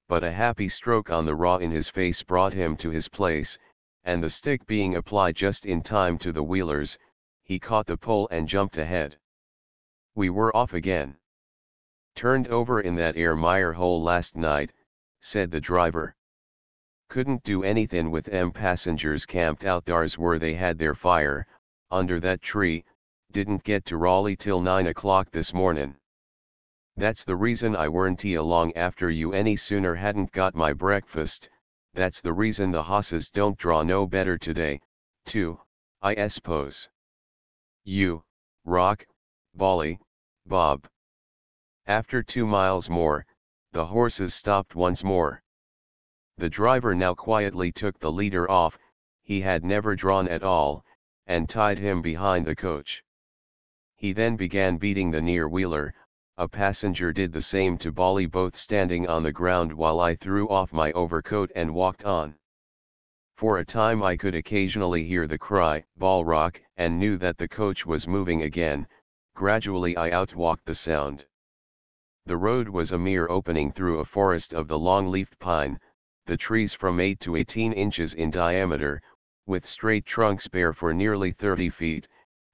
but a happy stroke on the raw in his face brought him to his place, and the stick being applied just in time to the wheelers, he caught the pole and jumped ahead. We were off again. Turned over in that air mire hole last night, said the driver. Couldn't do anything with them passengers camped out thars where they had their fire, under that tree, didn't get to Raleigh till 9 o'clock this mornin'. That's the reason I weren't along after you any sooner hadn't got my breakfast, that's the reason the hosses don't draw no better today, too, I s'pose. You, Rock, Bally, Bob. After 2 miles more, the horses stopped once more. The driver now quietly took the leader off, he had never drawn at all, and tied him behind the coach. He then began beating the near wheeler. A passenger did the same to Bally, both standing on the ground while I threw off my overcoat and walked on. For a time I could occasionally hear the cry, "Ball rock," and knew that the coach was moving again. Gradually I outwalked the sound. The road was a mere opening through a forest of the long-leafed pine, the trees from 8 to 18 inches in diameter, with straight trunks bare for nearly 30 feet,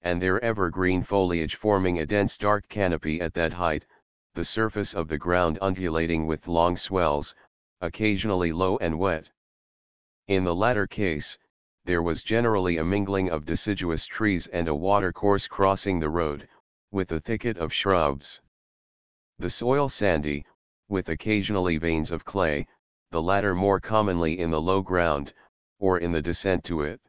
and their evergreen foliage forming a dense dark canopy at that height, the surface of the ground undulating with long swells, occasionally low and wet. In the latter case, there was generally a mingling of deciduous trees and a watercourse crossing the road, with a thicket of shrubs. The soil sandy, with occasionally veins of clay, the latter more commonly in the low ground, or in the descent to it.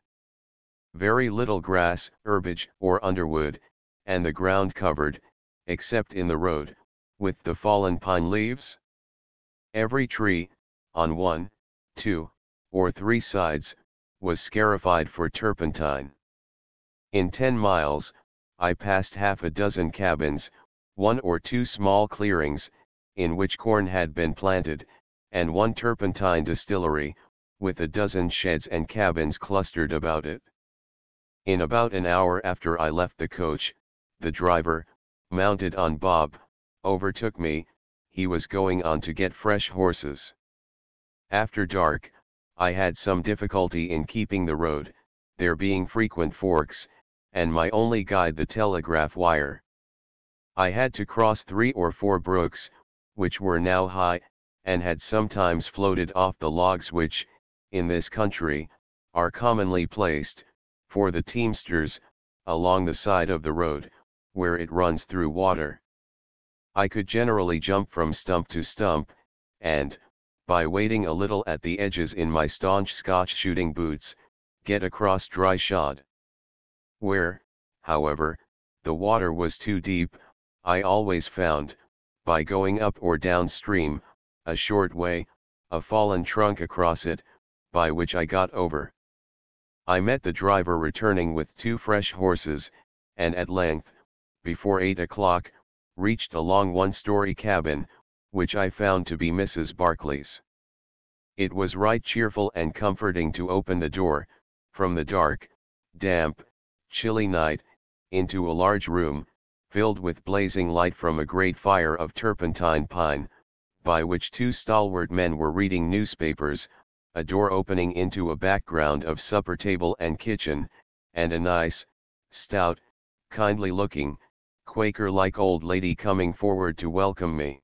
Very little grass, herbage, or underwood, and the ground covered, except in the road, with the fallen pine leaves. Every tree, on 1, 2, or 3 sides, was scarified for turpentine. In 10 miles, I passed half a dozen cabins, 1 or 2 small clearings, in which corn had been planted, and 1 turpentine distillery, with a dozen sheds and cabins clustered about it. In about an hour after I left the coach, the driver, mounted on Bob, overtook me. He was going on to get fresh horses. After dark, I had some difficulty in keeping the road, there being frequent forks, and my only guide the telegraph wire. I had to cross 3 or 4 brooks, which were now high, and had sometimes floated off the logs which, in this country, are commonly placed, for the teamsters, along the side of the road, where it runs through water. I could generally jump from stump to stump, and, by waiting a little at the edges in my staunch Scotch shooting boots, get across dry shod. Where, however, the water was too deep, I always found, by going up or down stream, a short way, a fallen trunk across it, by which I got over. I met the driver returning with 2 fresh horses, and at length, before 8 o'clock, reached a long 1-story cabin, which I found to be Mrs. Barclay's. It was right cheerful and comforting to open the door, from the dark, damp, chilly night, into a large room, filled with blazing light from a great fire of turpentine pine, by which 2 stalwart men were reading newspapers, a door opening into a background of supper table and kitchen, and a nice, stout, kindly-looking, Quaker-like old lady coming forward to welcome me.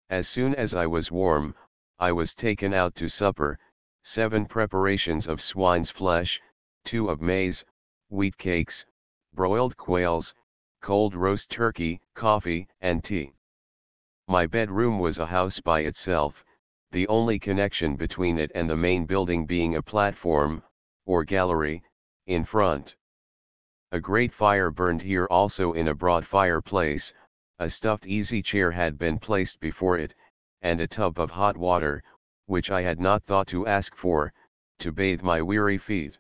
As soon as I was warm, I was taken out to supper, 7 preparations of swine's flesh, 2 of maize, wheat cakes, broiled quails, cold roast turkey, coffee, and tea. My bedroom was a house by itself, the only connection between it and the main building being a platform, or gallery, in front. A great fire burned here also in a broad fireplace, a stuffed easy chair had been placed before it, and a tub of hot water, which I had not thought to ask for, to bathe my weary feet.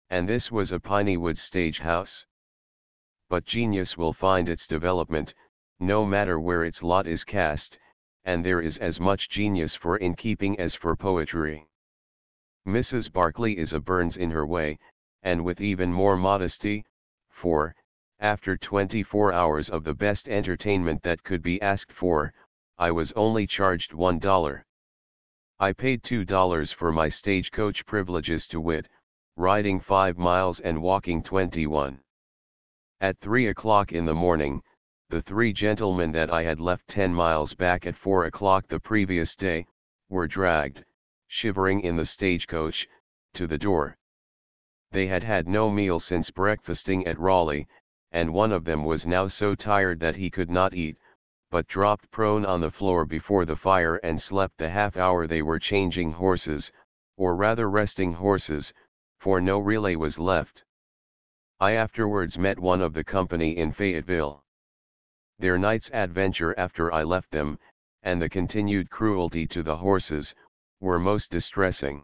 And this was a piney wood stage house. But genius will find its development, no matter where its lot is cast, and there is as much genius for innkeeping as for poetry. Mrs. Barclay is a Burns in her way, and with even more modesty, for, after 24 hours of the best entertainment that could be asked for, I was only charged $1. I paid $2 for my stagecoach privileges, to wit, riding 5 miles and walking 21. At 3 o'clock in the morning, the 3 gentlemen that I had left 10 miles back at 4 o'clock the previous day, were dragged, shivering in the stagecoach, to the door. They had had no meal since breakfasting at Raleigh, and one of them was now so tired that he could not eat, but dropped prone on the floor before the fire and slept the half hour they were changing horses, or rather resting horses, for no relay was left. I afterwards met one of the company in Fayetteville. Their night's adventure after I left them, and the continued cruelty to the horses, were most distressing.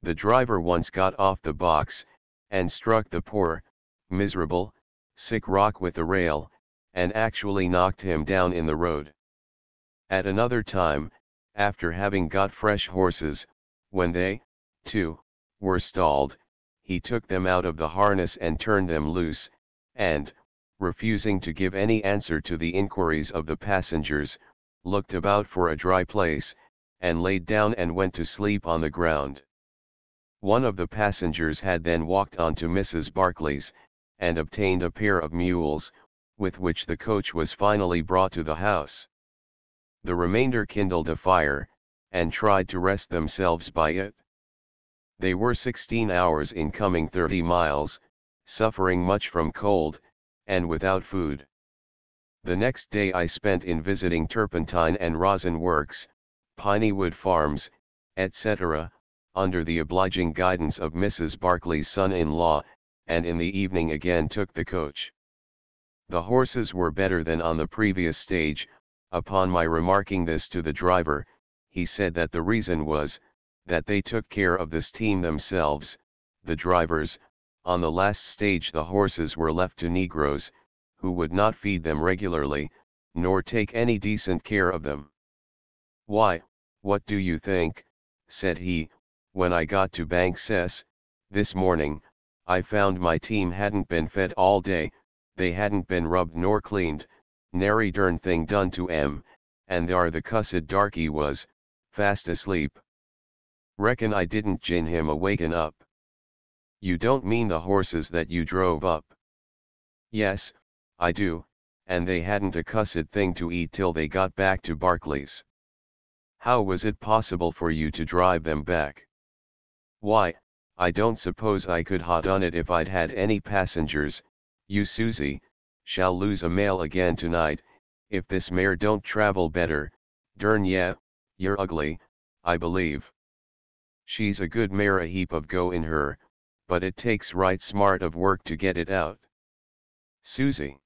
The driver once got off the box, and struck the poor, miserable, sick rock with the rail, and actually knocked him down in the road. At another time, after having got fresh horses, when they, too, were stalled, he took them out of the harness and turned them loose, and, refusing to give any answer to the inquiries of the passengers, looked about for a dry place, and laid down and went to sleep on the ground. One of the passengers had then walked on to Mrs. Barclay's, and obtained a pair of mules, with which the coach was finally brought to the house. The remainder kindled a fire, and tried to rest themselves by it. They were 16 hours in coming 30 miles, suffering much from cold, and without food. The next day I spent in visiting turpentine and rosin works, piney wood farms, etc., under the obliging guidance of Mrs. Barclay's son-in-law, and in the evening again took the coach. The horses were better than on the previous stage. Upon my remarking this to the driver, he said that the reason was, that they took care of this team themselves, the drivers, On the last stage the horses were left to Negroes, who would not feed them regularly, nor take any decent care of them. "Why, what do you think," said he, when I got to Banksess, this morning, I found my team hadn't been fed all day, they hadn't been rubbed nor cleaned, nary dern thing done to 'em, and thar the cussed darky was, fast asleep. Reckon I didn't gin him a wakin' up." "You don't mean the horses that you drove up?" "Yes, I do, and they hadn't a cussed thing to eat till they got back to Barclays." "How was it possible for you to drive them back?" "Why, I don't suppose I could ha' done it if I'd had any passengers. You Susie, shall lose a mail again tonight, if this mare don't travel better, dern ye, you're ugly, I believe. She's a good mare, a heap of go in her, but it takes right smart of work to get it out." "Susie."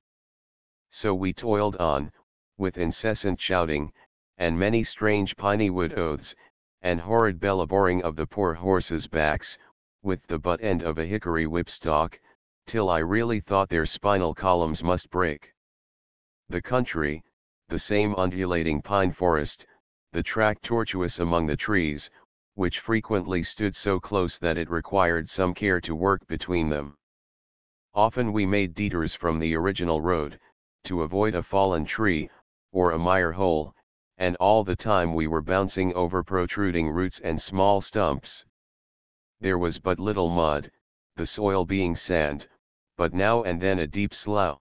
So we toiled on, with incessant shouting, and many strange piney-wood oaths, and horrid bellaboring of the poor horses' backs, with the butt end of a hickory whipstock, till I really thought their spinal columns must break. The country, the same undulating pine forest, the track tortuous among the trees, which frequently stood so close that it required some care to work between them. Often we made detours from the original road, to avoid a fallen tree, or a mire hole, and all the time we were bouncing over protruding roots and small stumps. There was but little mud, the soil being sand, but now and then a deep slough.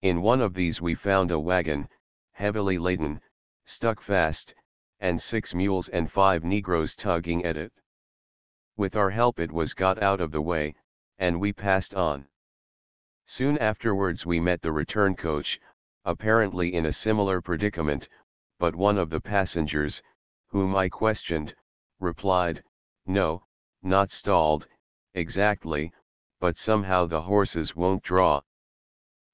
In one of these we found a wagon, heavily laden, stuck fast, and 6 mules and 5 Negroes tugging at it. With our help it was got out of the way, and we passed on. Soon afterwards we met the return coach, apparently in a similar predicament, but one of the passengers, whom I questioned, replied, "No, not stalled, exactly, but somehow the horses won't draw.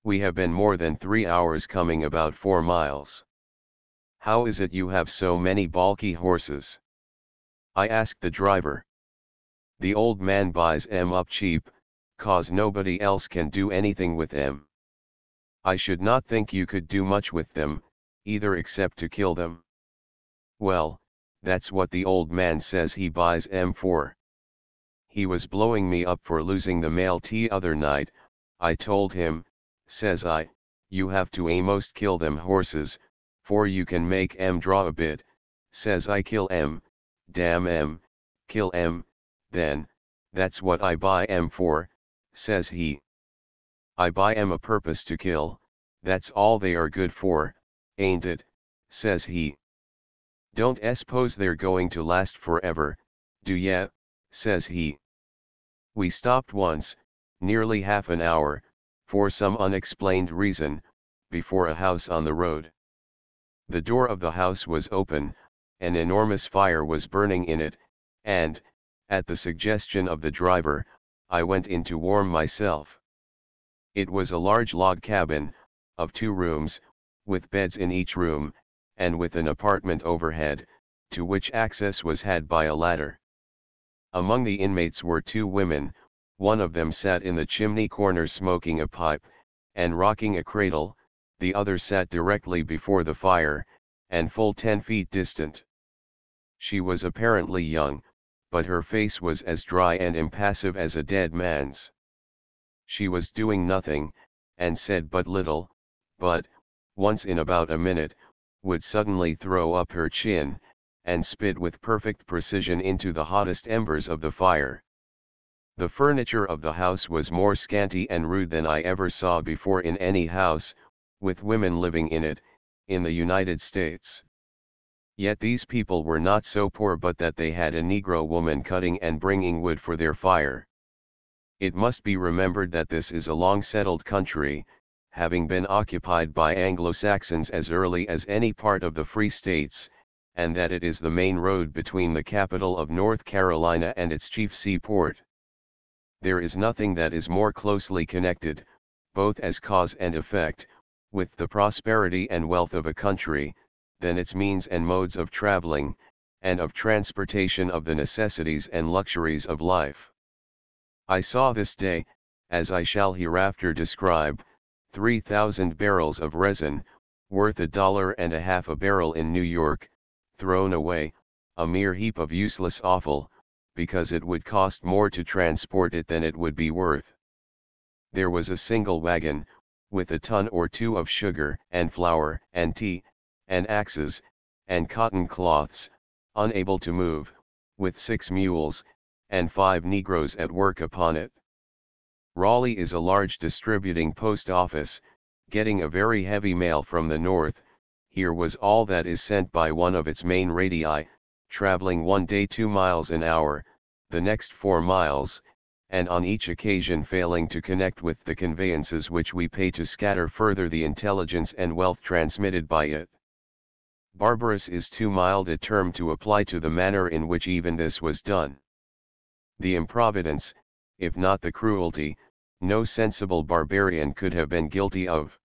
We have been more than 3 hours coming about 4 miles. How is it you have so many balky horses?" I asked the driver. "The old man buys 'em up cheap, 'cause nobody else can do anything with 'em. I should not think you could do much with them, either except to kill them." "Well, that's what the old man says he buys 'em for. He was blowing me up for losing the mail t'other night. I told him, says I, you have to a'most kill them horses, for you can make 'em draw a bit, says I. Kill 'em, damn 'em, kill 'em, then, that's what I buy 'em for, says he. I buy 'em a purpose to kill, that's all they are good for, ain't it, says he. Don't s'pose they're going to last forever, do ye, says he. We stopped once, nearly half an hour, for some unexplained reason, before a house on the road. The door of the house was open, an enormous fire was burning in it, and, at the suggestion of the driver, I went in to warm myself. It was a large log cabin, of 2 rooms, with beds in each room, and with an apartment overhead, to which access was had by a ladder. Among the inmates were 2 women, one of them sat in the chimney corner smoking a pipe, and rocking a cradle, the other sat directly before the fire, and full 10 feet distant. She was apparently young, but her face was as dry and impassive as a dead man's. She was doing nothing, and said but little, but, once in about a minute, would suddenly throw up her chin, and spit with perfect precision into the hottest embers of the fire. The furniture of the house was more scanty and rude than I ever saw before in any house, with women living in it, in the United States. Yet these people were not so poor but that they had a Negro woman cutting and bringing wood for their fire. It must be remembered that this is a long-settled country, having been occupied by Anglo-Saxons as early as any part of the Free States, and that it is the main road between the capital of North Carolina and its chief seaport. There is nothing that is more closely connected, both as cause and effect, with the prosperity and wealth of a country, than its means and modes of traveling, and of transportation of the necessities and luxuries of life. I saw this day, as I shall hereafter describe, 3,000 barrels of resin, worth $1.50 a barrel in New York, thrown away, a mere heap of useless offal, because it would cost more to transport it than it would be worth. There was a single wagon, with a ton or two of sugar and flour and tea, and axes, and cotton cloths, unable to move, with 6 mules, and 5 negroes at work upon it. Raleigh is a large distributing post office, getting a very heavy mail from the north. Here was all that is sent by one of its main radii, traveling one day 2 miles an hour, the next 4 miles, and on each occasion failing to connect with the conveyances which we pay to scatter further the intelligence and wealth transmitted by it. Barbarous is too mild a term to apply to the manner in which even this was done. The improvidence, if not the cruelty, no sensible barbarian could have been guilty of.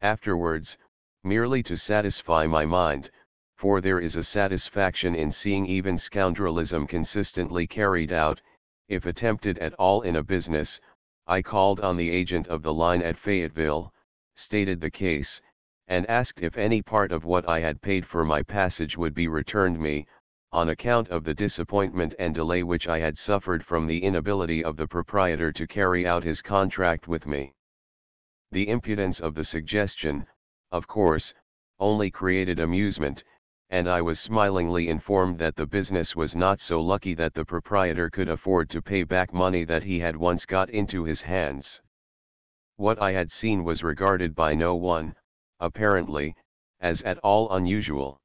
Afterwards, merely to satisfy my mind, for there is a satisfaction in seeing even scoundrelism consistently carried out, if attempted at all in a business, I called on the agent of the line at Fayetteville, stated the case, and asked if any part of what I had paid for my passage would be returned me, on account of the disappointment and delay which I had suffered from the inability of the proprietor to carry out his contract with me. The impudence of the suggestion, of course, only created amusement, and I was smilingly informed that the business was not so lucky that the proprietor could afford to pay back money that he had once got into his hands. What I had seen was regarded by no one, apparently, as at all unusual.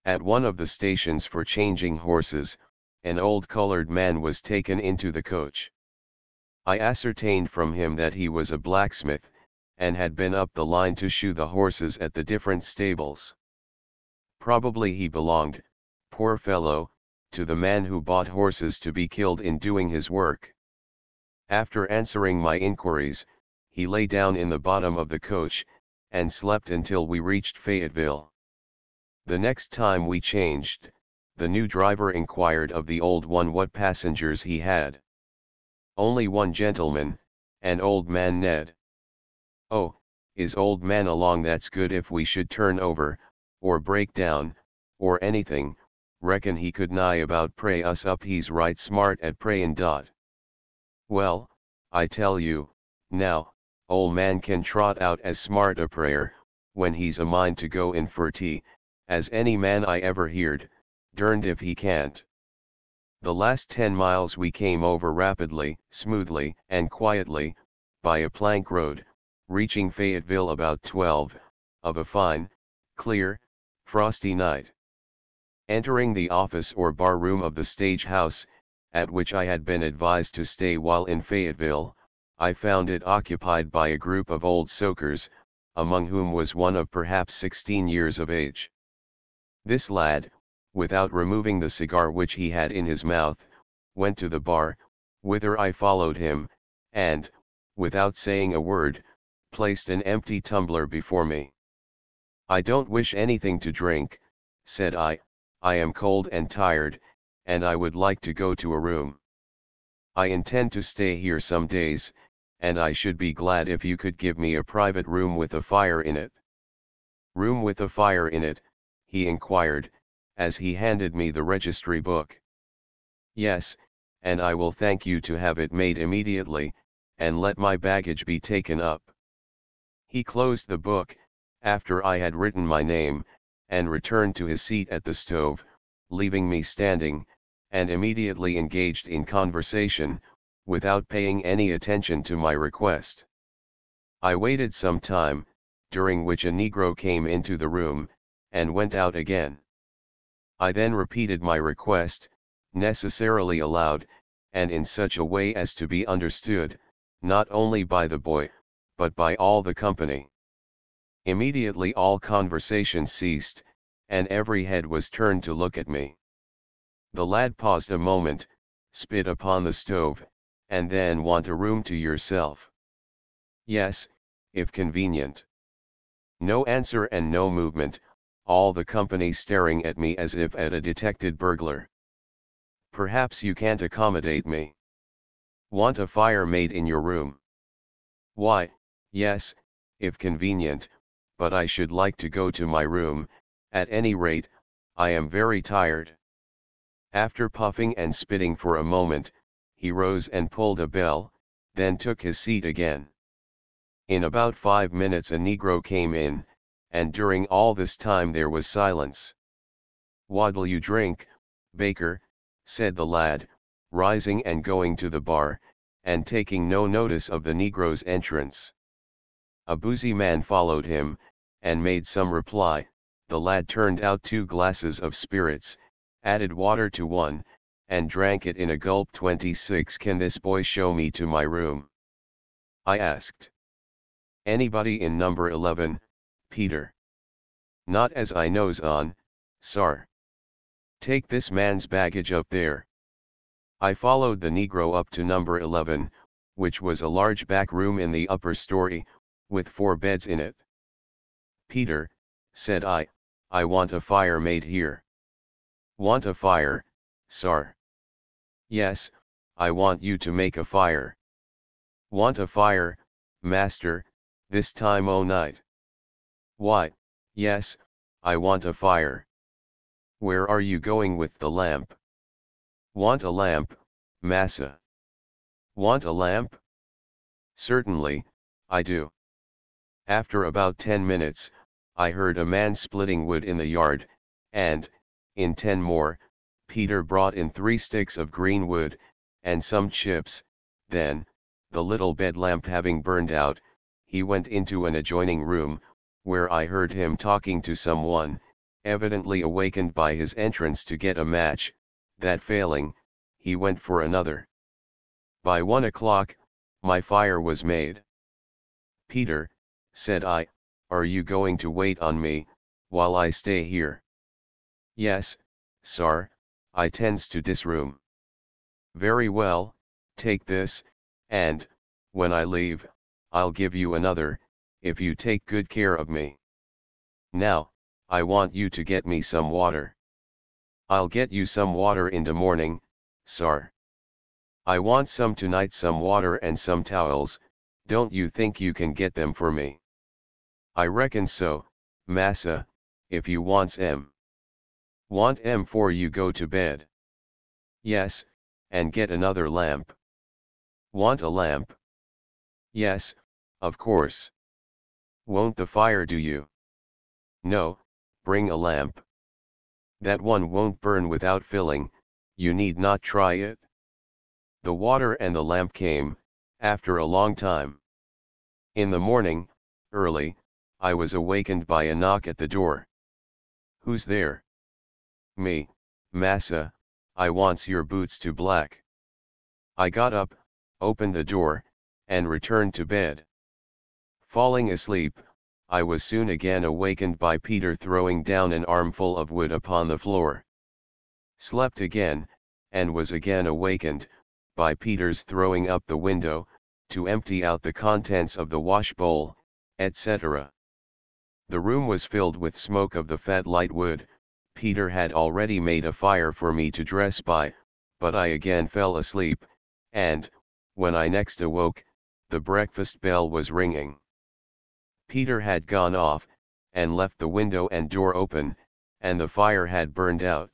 At one of the stations for changing horses, an old colored man was taken into the coach. I ascertained from him that he was a blacksmith, and had been up the line to shoe the horses at the different stables. Probably he belonged, poor fellow, to the man who bought horses to be killed in doing his work. After answering my inquiries, he lay down in the bottom of the coach, and slept until we reached Fayetteville. The next time we changed, the new driver inquired of the old one what passengers he had. Only one gentleman, an old man Ned. Oh, is old man along? That's good. If we should turn over, or break down, or anything, reckon he could nigh about pray us up. He's right smart at prayin'. Well, I tell you, now, old man can trot out as smart a prayer, when he's a mind to go in for tea, as any man I ever heard, derned if he can't. The last 10 miles we came over rapidly, smoothly, and quietly, by a plank road, reaching Fayetteville about 12, of a fine, clear, frosty night. Entering the office or bar room of the stage house, at which I had been advised to stay while in Fayetteville, I found it occupied by a group of old soakers, among whom was one of perhaps 16 years of age. This lad, without removing the cigar which he had in his mouth, went to the bar, whither I followed him, and, without saying a word, placed an empty tumbler before me. "I don't wish anything to drink," said I am cold and tired, and I would like to go to a room. "I intend to stay here some days, and I should be glad if you could give me a private room with a fire in it." "Room with a fire in it?" he inquired, as he handed me the registry book. "Yes, and I will thank you to have it made immediately, and let my baggage be taken up." He closed the book, after I had written my name, and returned to his seat at the stove, leaving me standing, and immediately engaged in conversation, without paying any attention to my request. I waited some time, during which a negro came into the room, and went out again. I then repeated my request, necessarily aloud, and in such a way as to be understood, not only by the boy, but by all the company. Immediately all conversation ceased, and every head was turned to look at me. The lad paused a moment, spit upon the stove, and then "Want a room to yourself?" "Yes, if convenient." No answer and no movement, all the company staring at me as if at a detected burglar. "Perhaps you can't accommodate me." Want a fire made in your room? Why, yes, if convenient, but I should like to go to my room, at any rate, I am very tired. After puffing and spitting for a moment, he rose and pulled a bell, then took his seat again. In about 5 minutes a negro came in, and during all this time there was silence. "What'll you drink, Baker?" said the lad, rising and going to the bar, and taking no notice of the negro's entrance. A boozy man followed him, and made some reply. The lad turned out 2 glasses of spirits, added water to one, and drank it in a gulp. 26. Can this boy show me to my room? I asked. Anybody in number 11, Peter? Not as I knows on, sir. Take this man's baggage up there. I followed the negro up to number 11, which was a large back room in the upper story, with 4 beds in it. Peter, said I want a fire made here. Want a fire, sir? Yes, I want you to make a fire. Want a fire, master, this time o' night? Why, yes, I want a fire. Where are you going with the lamp? Want a lamp, massa? Want a lamp? Certainly, I do. After about 10 minutes, I heard a man splitting wood in the yard, and, in 10 more, Peter brought in 3 sticks of green wood, and some chips. Then, the little bed lamp having burned out, he went into an adjoining room, where I heard him talking to someone, evidently awakened by his entrance to get a match. That failing, he went for another. By 1 o'clock, my fire was made. Peter, said I, are you going to wait on me, while I stay here? Yes, sir, I tends to this room. Very well, take this, and, when I leave, I'll give you another, if you take good care of me. Now, I want you to get me some water. I'll get you some water in the morning, sir. I want some tonight, some water and some towels. Don't you think you can get them for me? I reckon so, massa, if you wants 'em. Want 'em for you go to bed? Yes, and get another lamp. Want a lamp? Yes, of course. Won't the fire do you? No, bring a lamp. That one won't burn without filling, you need not try it. The water and the lamp came, after a long time. In the morning, early, I was awakened by a knock at the door. Who's there? Me, massa, I wants your boots to black. I got up, opened the door, and returned to bed. Falling asleep, I was soon again awakened by Peter throwing down an armful of wood upon the floor. Slept again, and was again awakened, by Peter's throwing up the window, to empty out the contents of the wash bowl, etc. The room was filled with smoke of the fat light wood. Peter had already made a fire for me to dress by, but I again fell asleep, and, when I next awoke, the breakfast bell was ringing. Peter had gone off, and left the window and door open, and the fire had burned out.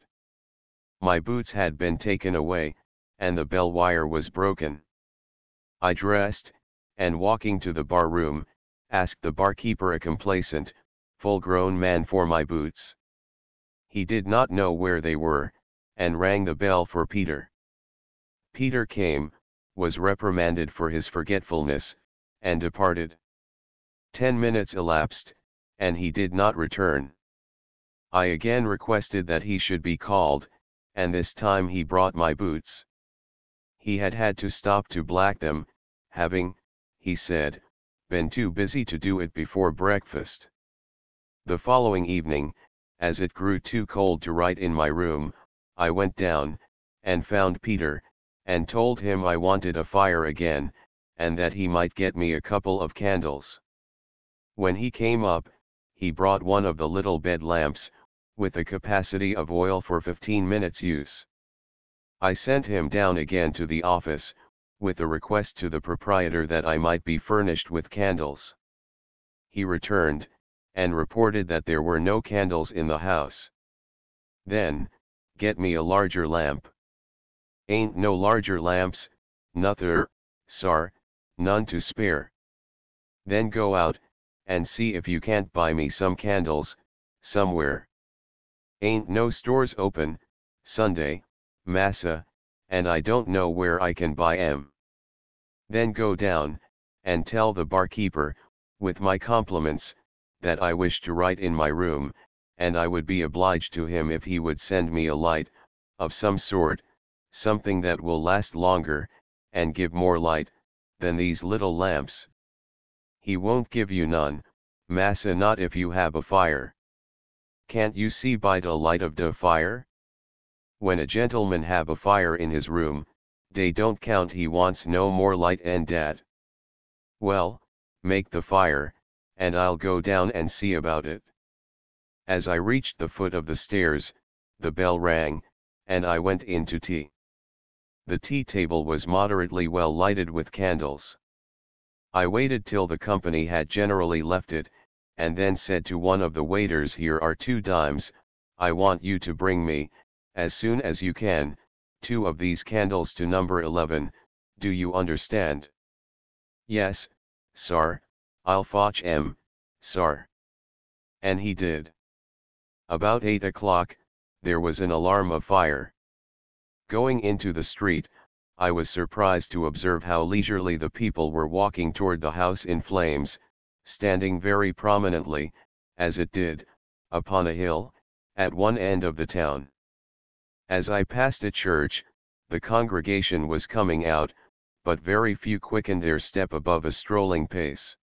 My boots had been taken away, and the bell wire was broken. I dressed, and walking to the bar room, asked the barkeeper, a complacent, full-grown man, for my boots. He did not know where they were, and rang the bell for Peter. Peter came, was reprimanded for his forgetfulness, and departed. 10 minutes elapsed, and he did not return. I again requested that he should be called, and this time he brought my boots. He had had to stop to black them, having, he said, been too busy to do it before breakfast. The following evening, as it grew too cold to write in my room, I went down, and found Peter, and told him I wanted a fire again, and that he might get me a couple of candles. When he came up, he brought one of the little bed lamps, with a capacity of oil for 15 minutes use. I sent him down again to the office, with a request to the proprietor that I might be furnished with candles. He returned, and reported that there were no candles in the house. Then, get me a larger lamp. Ain't no larger lamps, nuther, sar, none to spare. Then go out, and see if you can't buy me some candles, somewhere. Ain't no stores open, Sunday, massa, and I don't know where I can buy 'em. Then go down, and tell the barkeeper, with my compliments, that I wish to write in my room, and I would be obliged to him if he would send me a light, of some sort, something that will last longer, and give more light, than these little lamps. He won't give you none, massa, not if you have a fire. Can't you see by the light of the fire? When a gentleman have a fire in his room, they don't count he wants no more light and dat. Well, make the fire, and I'll go down and see about it. As I reached the foot of the stairs, the bell rang, and I went in to tea. The tea table was moderately well lighted with candles. I waited till the company had generally left it, and then said to one of the waiters, "Here are 2 dimes, I want you to bring me, as soon as you can, 2 of these candles to number 11, do you understand?" "Yes, sar, I'll fotch 'em, sar." And he did. About 8 o'clock, there was an alarm of fire. Going into the street, I was surprised to observe how leisurely the people were walking toward the house in flames, standing very prominently, as it did, upon a hill, at one end of the town. As I passed a church, the congregation was coming out, but very few quickened their step above a strolling pace.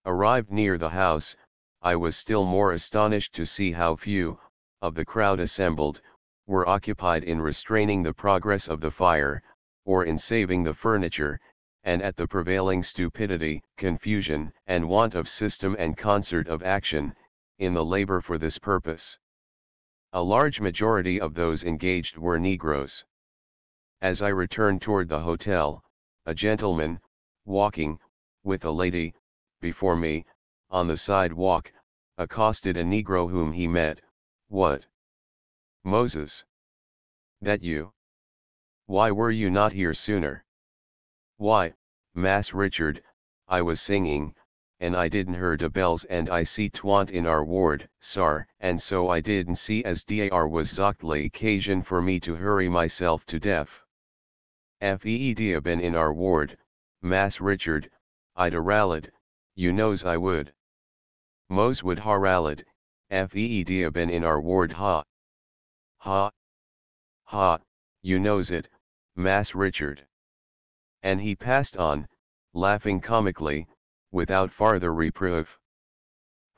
Arrived near the house, I was still more astonished to see how few, of the crowd assembled, were occupied in restraining the progress of the fire, or in saving the furniture, and at the prevailing stupidity, confusion, and want of system and concert of action, in the labor for this purpose. A large majority of those engaged were Negroes. As I returned toward the hotel, a gentleman, walking, with a lady, before me, on the sidewalk, accosted a Negro whom he met. "What? Moses? That you? Why were you not here sooner?" "Why, Mass Richard, I was singing, and I didn't hear de bells, and I see 'twant in our ward, sar, and so I didn't see as dar was zochtly occasion for me to hurry myself to deaf. Feed a been in our ward, Mass Richard, I'd a rallied, you knows I would." "Mose would ha rallied, feed a been in our ward, ha. Ha. Ha, you knows it, Mass Richard." And he passed on, laughing comically, without farther reproof.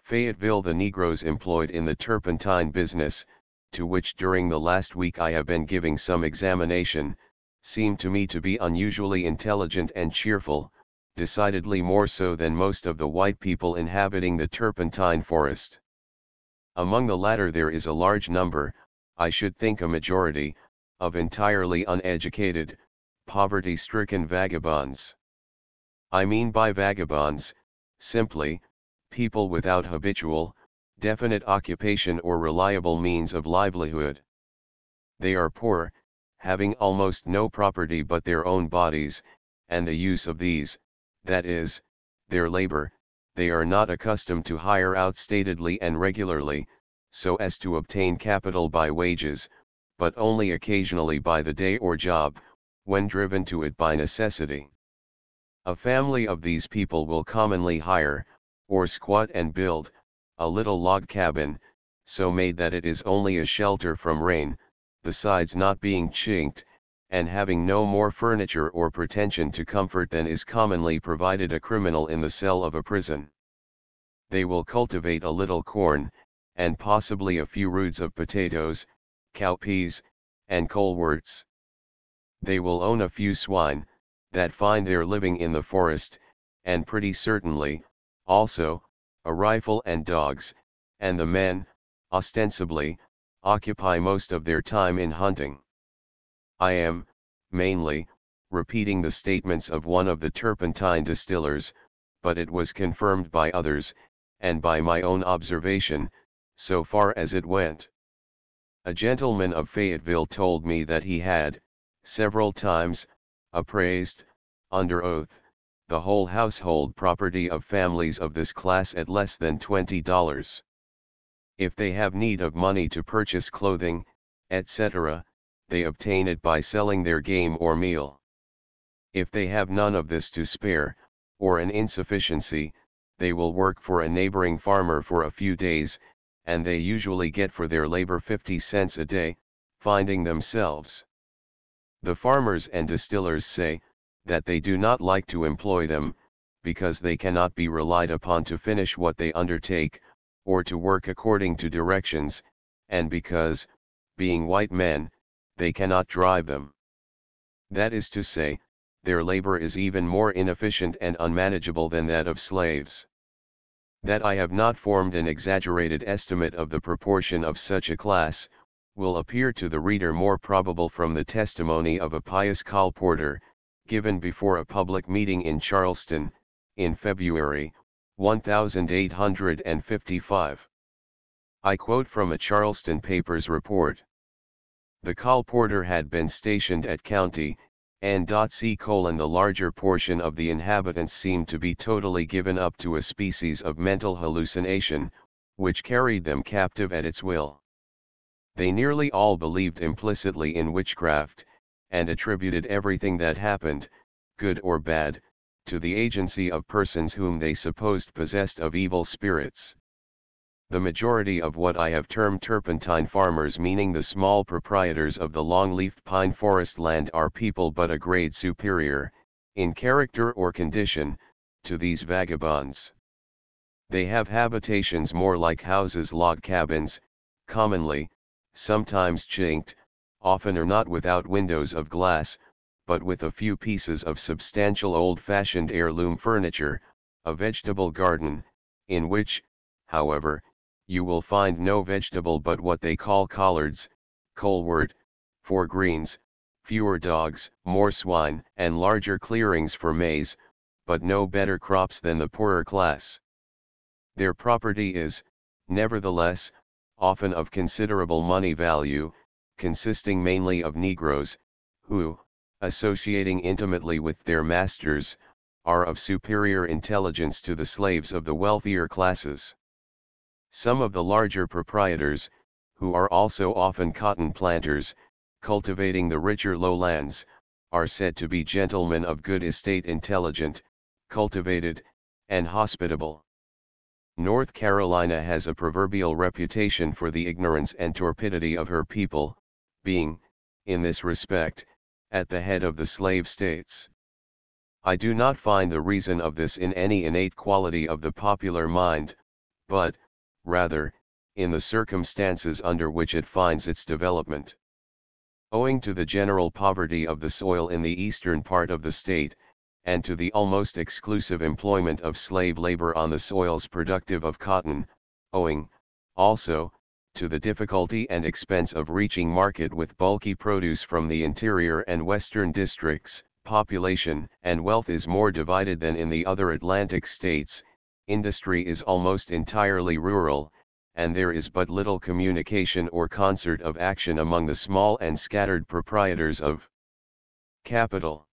Fayetteville. The Negroes employed in the turpentine business, to which during the last week I have been giving some examination, seem to me to be unusually intelligent and cheerful, decidedly more so than most of the white people inhabiting the turpentine forest. Among the latter there is a large number, I should think a majority, of entirely uneducated, poverty-stricken vagabonds. I mean by vagabonds, simply, people without habitual, definite occupation or reliable means of livelihood. They are poor, having almost no property but their own bodies, and the use of these, that is, their labor, they are not accustomed to hire out statedly and regularly, so as to obtain capital by wages, but only occasionally by the day or job, when driven to it by necessity. A family of these people will commonly hire, or squat and build, a little log cabin, so made that it is only a shelter from rain, the sides not being chinked, and having no more furniture or pretension to comfort than is commonly provided a criminal in the cell of a prison. They will cultivate a little corn, and possibly a few roods of potatoes, cowpeas, and coleworts. They will own a few swine, that find their living in the forest, and pretty certainly, also, a rifle and dogs, and the men, ostensibly, occupy most of their time in hunting. I am, mainly, repeating the statements of one of the turpentine distillers, but it was confirmed by others, and by my own observation, so far as it went. A gentleman of Fayetteville told me that he had, several times, appraised, under oath, the whole household property of families of this class at less than $20. If they have need of money to purchase clothing, etc., they obtain it by selling their game or meal. If they have none of this to spare, or an insufficiency, they will work for a neighboring farmer for a few days, and they usually get for their labor 50 cents a day, finding themselves. The farmers and distillers say, that they do not like to employ them, because they cannot be relied upon to finish what they undertake, or to work according to directions, and because, being white men, they cannot drive them. That is to say, their labor is even more inefficient and unmanageable than that of slaves. That I have not formed an exaggerated estimate of the proportion of such a class, will appear to the reader more probable from the testimony of a pious colporteur, given before a public meeting in Charleston, in February, 1855. I quote from a Charleston paper's report. The colporteur had been stationed at County, N.C. The larger portion of the inhabitants seemed to be totally given up to a species of mental hallucination, which carried them captive at its will. They nearly all believed implicitly in witchcraft, and attributed everything that happened, good or bad, to the agency of persons whom they supposed possessed of evil spirits. The majority of what I have termed turpentine farmers, meaning the small proprietors of the long-leafed pine forest land, are people but a grade superior, in character or condition, to these vagabonds. They have habitations more like houses, log cabins, commonly, sometimes chinked, oftener not without windows of glass, but with a few pieces of substantial old-fashioned heirloom furniture, a vegetable garden, in which, however, you will find no vegetable but what they call collards, colewort, for greens, fewer dogs, more swine, and larger clearings for maize, but no better crops than the poorer class. Their property is, nevertheless, often of considerable money value, consisting mainly of Negroes, who, associating intimately with their masters, are of superior intelligence to the slaves of the wealthier classes. Some of the larger proprietors, who are also often cotton planters, cultivating the richer lowlands, are said to be gentlemen of good estate, intelligent, cultivated, and hospitable. North Carolina has a proverbial reputation for the ignorance and torpidity of her people, being, in this respect, at the head of the slave states. I do not find the reason of this in any innate quality of the popular mind, but, rather, in the circumstances under which it finds its development. Owing to the general poverty of the soil in the eastern part of the state, and to the almost exclusive employment of slave labor on the soils productive of cotton, owing, also, to the difficulty and expense of reaching market with bulky produce from the interior and western districts, population and wealth is more divided than in the other Atlantic states, industry is almost entirely rural, and there is but little communication or concert of action among the small and scattered proprietors of capital.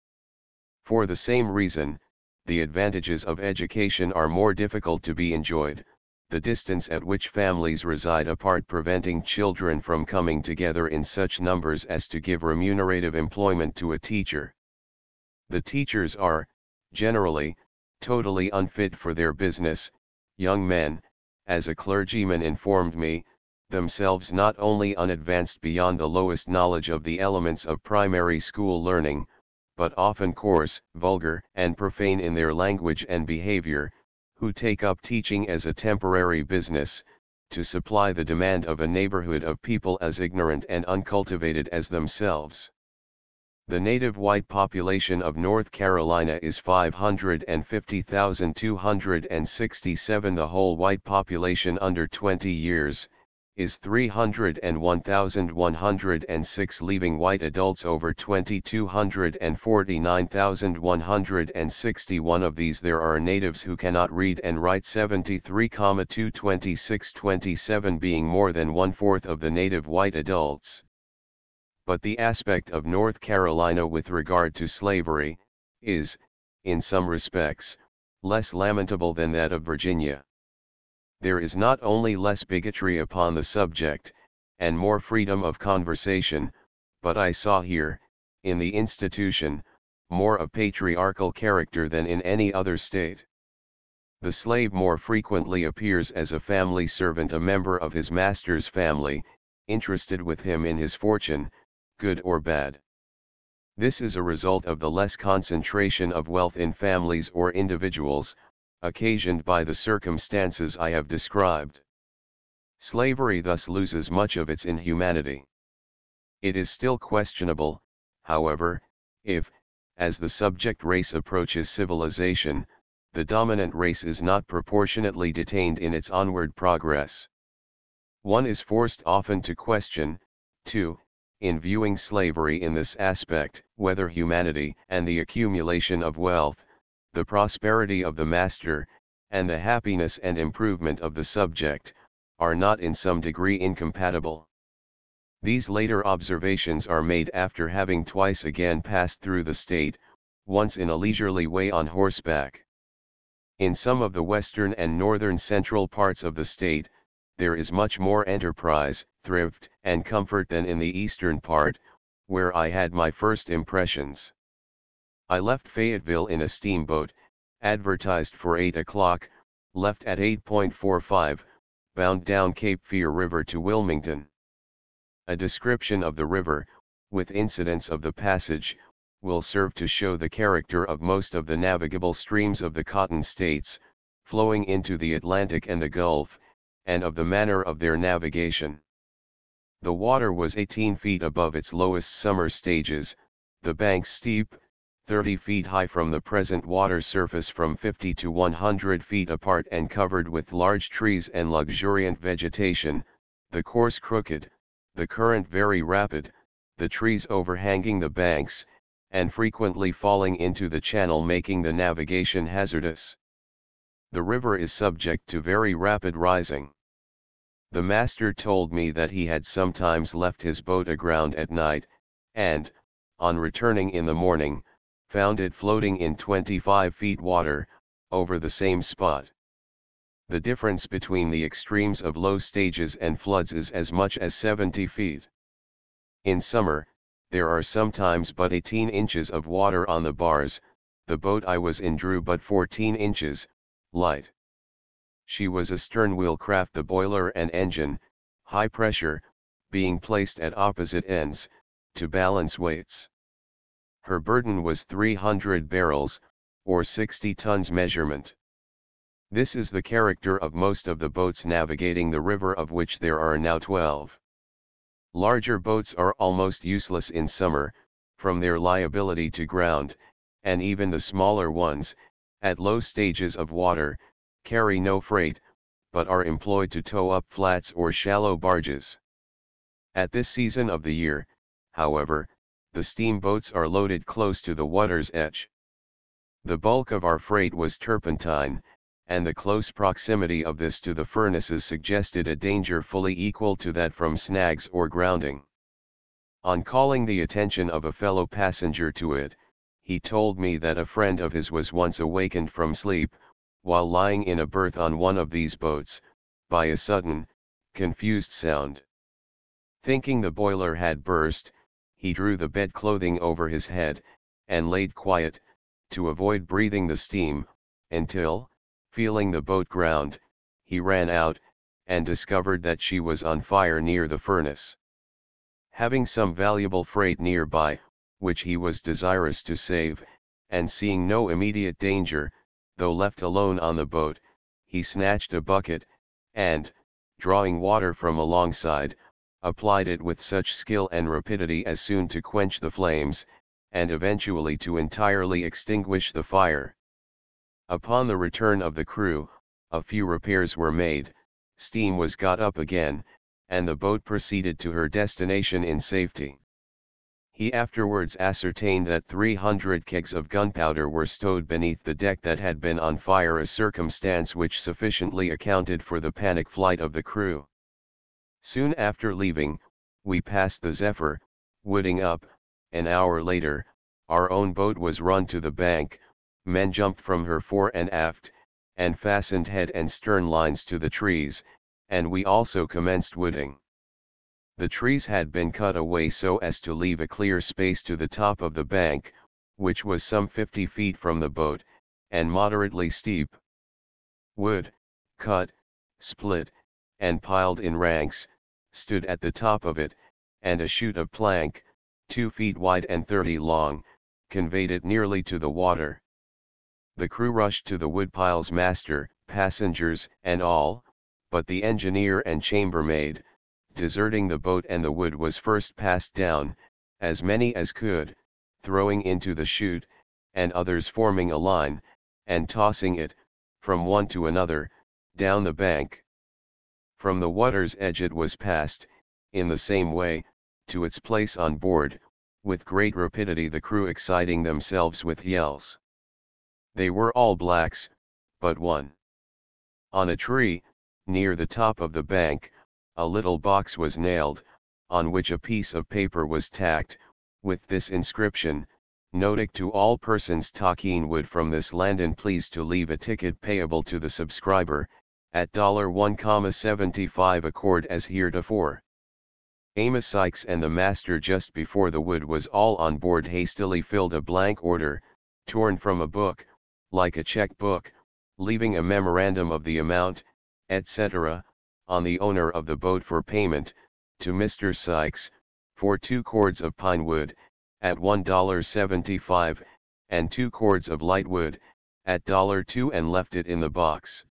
For the same reason, the advantages of education are more difficult to be enjoyed, the distance at which families reside apart preventing children from coming together in such numbers as to give remunerative employment to a teacher. The teachers are, generally, totally unfit for their business, young men, as a clergyman informed me, themselves not only unadvanced beyond the lowest knowledge of the elements of primary school learning, but often coarse, vulgar, and profane in their language and behavior, who take up teaching as a temporary business, to supply the demand of a neighborhood of people as ignorant and uncultivated as themselves. The native white population of North Carolina is 550,267. The whole white population under 20 years, is 301,106, leaving white adults over 2,249,161. Of these there are natives who cannot read and write 73,226,27, being more than one-fourth of the native white adults. But the aspect of North Carolina with regard to slavery, is, in some respects, less lamentable than that of Virginia. There is not only less bigotry upon the subject, and more freedom of conversation, but I saw here, in the institution, more of patriarchal character than in any other state. The slave more frequently appears as a family servant, a member of his master's family, interested with him in his fortune, good or bad. This is a result of the less concentration of wealth in families or individuals, occasioned by the circumstances I have described. Slavery thus loses much of its inhumanity. It is still questionable, however, if, as the subject race approaches civilization, the dominant race is not proportionately detained in its onward progress. One is forced often to question, too, in viewing slavery in this aspect, whether humanity and the accumulation of wealth, the prosperity of the master, and the happiness and improvement of the subject, are not in some degree incompatible. These later observations are made after having twice again passed through the state, once in a leisurely way on horseback. In some of the western and northern central parts of the state, there is much more enterprise, thrift, and comfort than in the eastern part, where I had my first impressions. I left Fayetteville in a steamboat, advertised for 8 o'clock, left at 8:45, bound down Cape Fear River to Wilmington. A description of the river, with incidents of the passage, will serve to show the character of most of the navigable streams of the Cotton States, flowing into the Atlantic and the Gulf, and of the manner of their navigation. The water was 18 feet above its lowest summer stages, the banks steep, 30 feet high from the present water surface, from 50 to 100 feet apart, and covered with large trees and luxuriant vegetation, the course crooked, the current very rapid, the trees overhanging the banks, and frequently falling into the channel, making the navigation hazardous. The river is subject to very rapid rising. The master told me that he had sometimes left his boat aground at night, and, on returning in the morning, found it floating in 25 feet water, over the same spot. The difference between the extremes of low stages and floods is as much as 70 feet. In summer, there are sometimes but 18 inches of water on the bars. The boat I was in drew but 14 inches, light. She was a stern-wheel craft, the boiler and engine, high pressure, being placed at opposite ends, to balance weights. Her burden was 300 barrels, or 60 tons measurement. This is the character of most of the boats navigating the river, of which there are now 12. Larger boats are almost useless in summer, from their liability to ground, and even the smaller ones, at low stages of water, carry no freight, but are employed to tow up flats or shallow barges. At this season of the year, however, the steamboats are loaded close to the water's edge. The bulk of our freight was turpentine, and the close proximity of this to the furnaces suggested a danger fully equal to that from snags or grounding. On calling the attention of a fellow passenger to it, he told me that a friend of his was once awakened from sleep, while lying in a berth on one of these boats, by a sudden, confused sound. Thinking the boiler had burst, he drew the bedclothing over his head, and laid quiet, to avoid breathing the steam, until, feeling the boat ground, he ran out, and discovered that she was on fire near the furnace. Having some valuable freight nearby, which he was desirous to save, and seeing no immediate danger, though left alone on the boat, he snatched a bucket, and, drawing water from alongside, applied it with such skill and rapidity as soon to quench the flames, and eventually to entirely extinguish the fire. Upon the return of the crew, a few repairs were made, steam was got up again, and the boat proceeded to her destination in safety. He afterwards ascertained that 300 kegs of gunpowder were stowed beneath the deck that had been on fire, a circumstance which sufficiently accounted for the panic flight of the crew. Soon after leaving, we passed the Zephyr, wooding up. An hour later, our own boat was run to the bank, men jumped from her fore and aft, and fastened head and stern lines to the trees, and we also commenced wooding. The trees had been cut away so as to leave a clear space to the top of the bank, which was some 50 feet from the boat, and moderately steep. Wood, cut, split, and piled in ranks, stood at the top of it, and a chute of plank, 2 feet wide and 30 long, conveyed it nearly to the water. The crew rushed to the woodpiles, master, passengers, and all, but the engineer and chambermaid, deserting the boat, and the wood was first passed down, as many as could, throwing into the chute, and others forming a line, and tossing it, from one to another, down the bank. From the water's edge it was passed, in the same way, to its place on board, with great rapidity, the crew exciting themselves with yells. They were all blacks, but one. On a tree, near the top of the bank, a little box was nailed, on which a piece of paper was tacked, with this inscription: "Notice to all persons taking wood from this land, and please to leave a ticket payable to the subscriber, at $1.75 a cord as heretofore." Amos Sykes and the master, just before the wood was all on board, hastily filled a blank order, torn from a book, like a check book, leaving a memorandum of the amount, etc., on the owner of the boat for payment, to Mr. Sykes, for 2 cords of pine wood, at $1.75, and 2 cords of light wood, at $2, and left it in the box.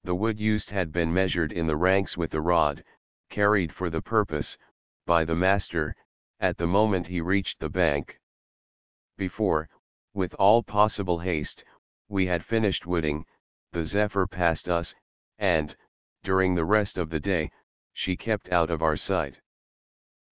The wood used had been measured in the ranks with the rod, carried for the purpose, by the master, at the moment he reached the bank. Before, with all possible haste, we had finished wooding, the Zephyr passed us, and, during the rest of the day, she kept out of our sight.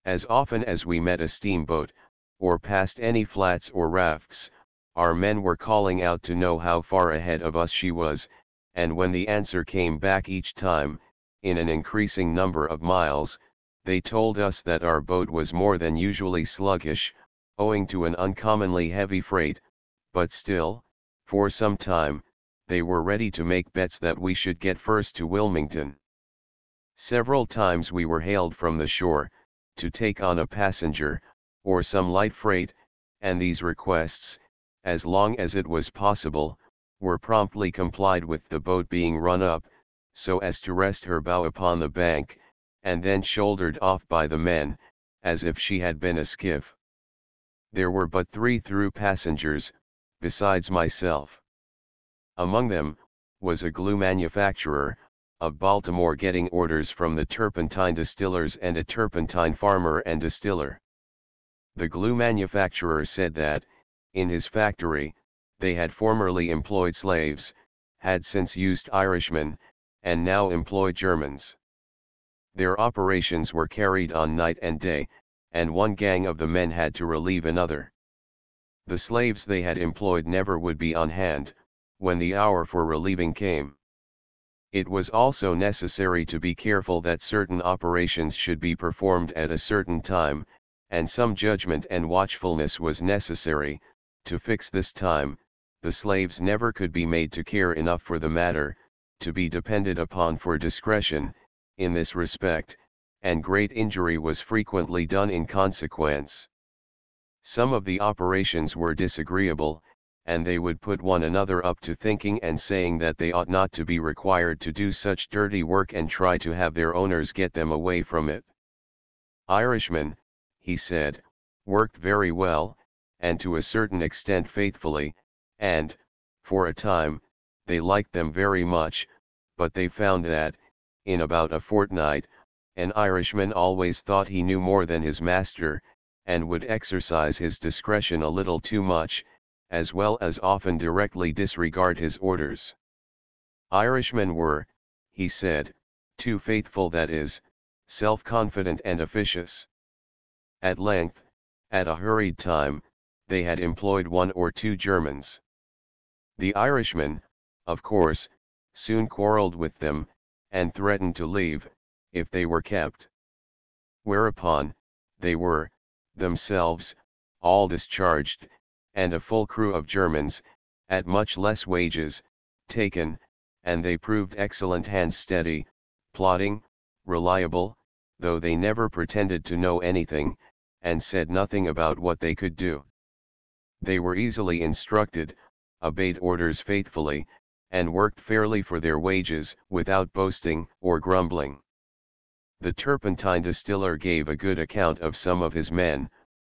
As often as we met a steamboat, or passed any flats or rafts, our men were calling out to know how far ahead of us she was, and when the answer came back each time, in an increasing number of miles, they told us that our boat was more than usually sluggish, owing to an uncommonly heavy freight, but still, for some time, they were ready to make bets that we should get first to Wilmington. Several times we were hailed from the shore, to take on a passenger, or some light freight, and these requests, as long as it was possible, were promptly complied with, the boat being run up, so as to rest her bow upon the bank, and then shouldered off by the men, as if she had been a skiff. There were but 3 through passengers, besides myself. Among them, was a glue manufacturer, of Baltimore, getting orders from the turpentine distillers, and a turpentine farmer and distiller. The glue manufacturer said that, in his factory, they had formerly employed slaves, had since used Irishmen, and now employ Germans. Their operations were carried on night and day, and one gang of the men had to relieve another. The slaves they had employed never would be on hand, when the hour for relieving came. It was also necessary to be careful that certain operations should be performed at a certain time, and some judgment and watchfulness was necessary, to fix this time. The slaves never could be made to care enough for the matter, to be depended upon for discretion, in this respect, and great injury was frequently done in consequence. Some of the operations were disagreeable, and they would put one another up to thinking and saying that they ought not to be required to do such dirty work, and try to have their owners get them away from it. Irishmen, he said, worked very well, and to a certain extent faithfully, and, for a time, they liked them very much, but they found that, in about a fortnight, an Irishman always thought he knew more than his master, and would exercise his discretion a little too much, as well as often directly disregard his orders. Irishmen were, he said, too faithful, that is, self-confident and officious. At length, at a hurried time, they had employed 1 or 2 Germans. The Irishmen, of course, soon quarrelled with them, and threatened to leave, if they were kept. Whereupon, they were, themselves, all discharged, and a full crew of Germans, at much less wages, taken, and they proved excellent hands, steady, plodding, reliable, though they never pretended to know anything, and said nothing about what they could do. They were easily instructed, obeyed orders faithfully, and worked fairly for their wages, without boasting or grumbling. The turpentine distiller gave a good account of some of his men,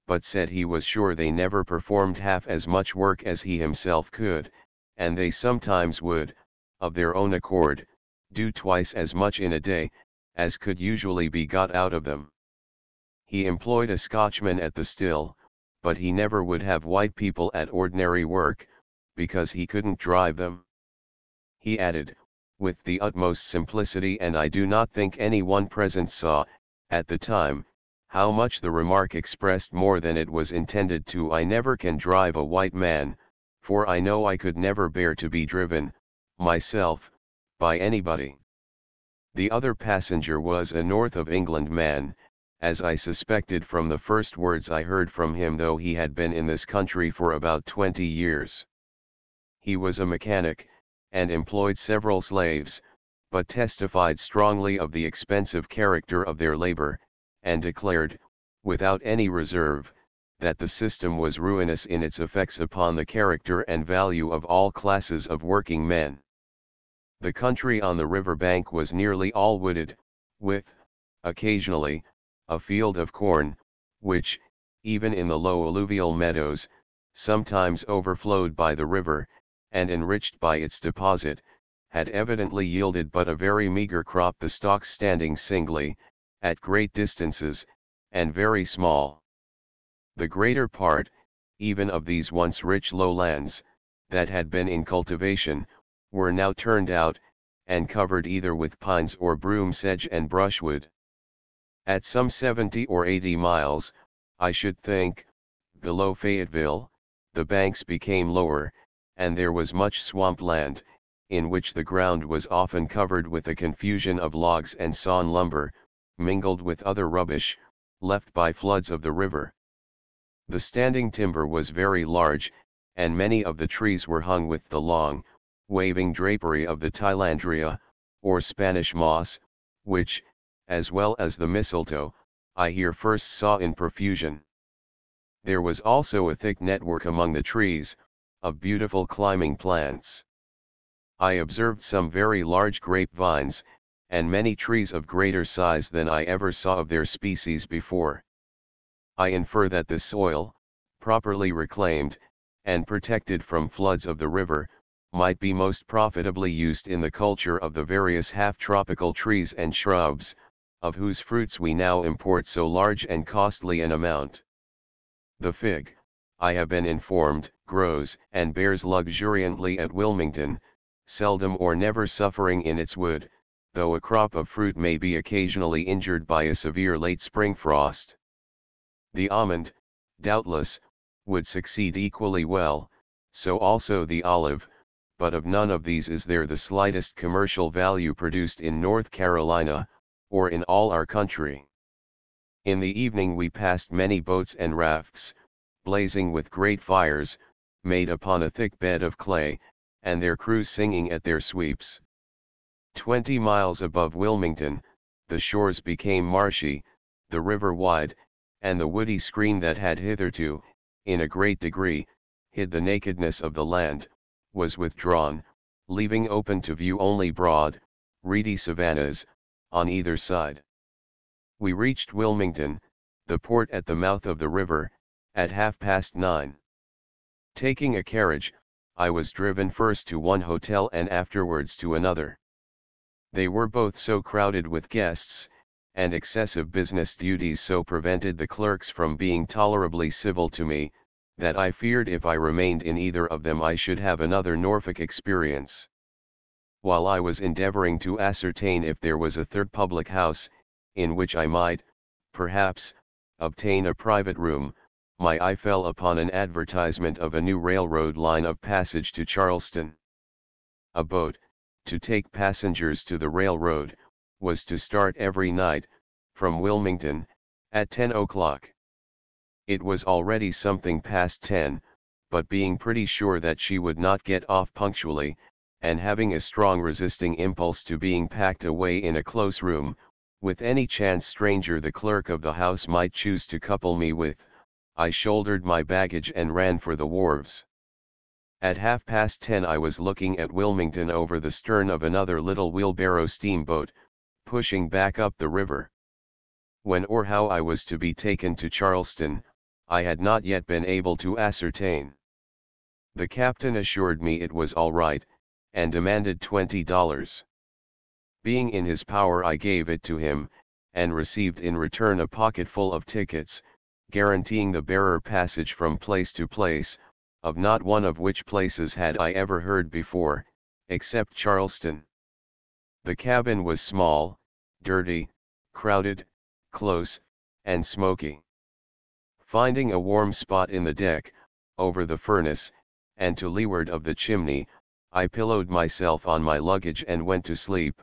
but said he was sure they never performed half as much work as he himself could, and they sometimes would, of their own accord, do twice as much in a day, as could usually be got out of them. He employed a Scotchman at the still, but he never would have white people at ordinary work, because he couldn't drive them. He added, with the utmost simplicity, and I do not think any one present saw, at the time, how much the remark expressed more than it was intended to: I never can drive a white man, for I know I could never bear to be driven, myself, by anybody. The other passenger was a North of England man, as I suspected from the first words I heard from him, though he had been in this country for about 20 years. He was a mechanic, and employed several slaves, but testified strongly of the expensive character of their labor, and declared, without any reserve, that the system was ruinous in its effects upon the character and value of all classes of working men. The country on the river bank was nearly all wooded, with, occasionally, a field of corn, which, even in the low alluvial meadows, sometimes overflowed by the river, and enriched by its deposit, had evidently yielded but a very meager crop, the stalks standing singly, at great distances, and very small. The greater part, even of these once rich lowlands, that had been in cultivation, were now turned out, and covered either with pines or broom sedge and brushwood. At some 70 or 80 miles, I should think, below Fayetteville, the banks became lower, and there was much swamp land, in which the ground was often covered with a confusion of logs and sawn lumber, mingled with other rubbish, left by floods of the river. The standing timber was very large, and many of the trees were hung with the long, waving drapery of the Tilandria, or Spanish moss, which, as well as the mistletoe, I here first saw in profusion. There was also a thick network among the trees, of beautiful climbing plants. I observed some very large grapevines, and many trees of greater size than I ever saw of their species before. I infer that the soil, properly reclaimed, and protected from floods of the river, might be most profitably used in the culture of the various half-tropical trees and shrubs, of whose fruits we now import so large and costly an amount. The fig, I have been informed, grows and bears luxuriantly at Wilmington, seldom or never suffering in its wood, though a crop of fruit may be occasionally injured by a severe late spring frost. The almond, doubtless, would succeed equally well, so also the olive, but of none of these is there the slightest commercial value produced in North Carolina, or in all our country. In the evening we passed many boats and rafts, blazing with great fires, made upon a thick bed of clay, and their crews singing at their sweeps. 20 miles above Wilmington, the shores became marshy, the river wide, and the woody screen that had hitherto, in a great degree, hid the nakedness of the land, was withdrawn, leaving open to view only broad, reedy savannas, on either side. We reached Wilmington, the port at the mouth of the river, at 9:30. Taking a carriage, I was driven first to one hotel and afterwards to another. They were both so crowded with guests, and excessive business duties so prevented the clerks from being tolerably civil to me, that I feared if I remained in either of them I should have another Norfolk experience. While I was endeavoring to ascertain if there was a third public house, in which I might, perhaps, obtain a private room, my eye fell upon an advertisement of a new railroad line of passage to Charleston. A boat, to take passengers to the railroad, was to start every night, from Wilmington, at 10 o'clock. It was already something past 10, but being pretty sure that she would not get off punctually, and having a strong resisting impulse to being packed away in a close room, with any chance stranger the clerk of the house might choose to couple me with, I shouldered my baggage and ran for the wharves. At 10:30 I was looking at Wilmington over the stern of another little wheelbarrow steamboat, pushing back up the river. When or how I was to be taken to Charleston, I had not yet been able to ascertain. The captain assured me it was all right, and demanded $20. Being in his power I gave it to him, and received in return a pocketful of tickets, guaranteeing the bearer passage from place to place, of not one of which places had I ever heard before, except Charleston. The cabin was small, dirty, crowded, close, and smoky. Finding a warm spot in the deck, over the furnace, and to leeward of the chimney, I pillowed myself on my luggage and went to sleep.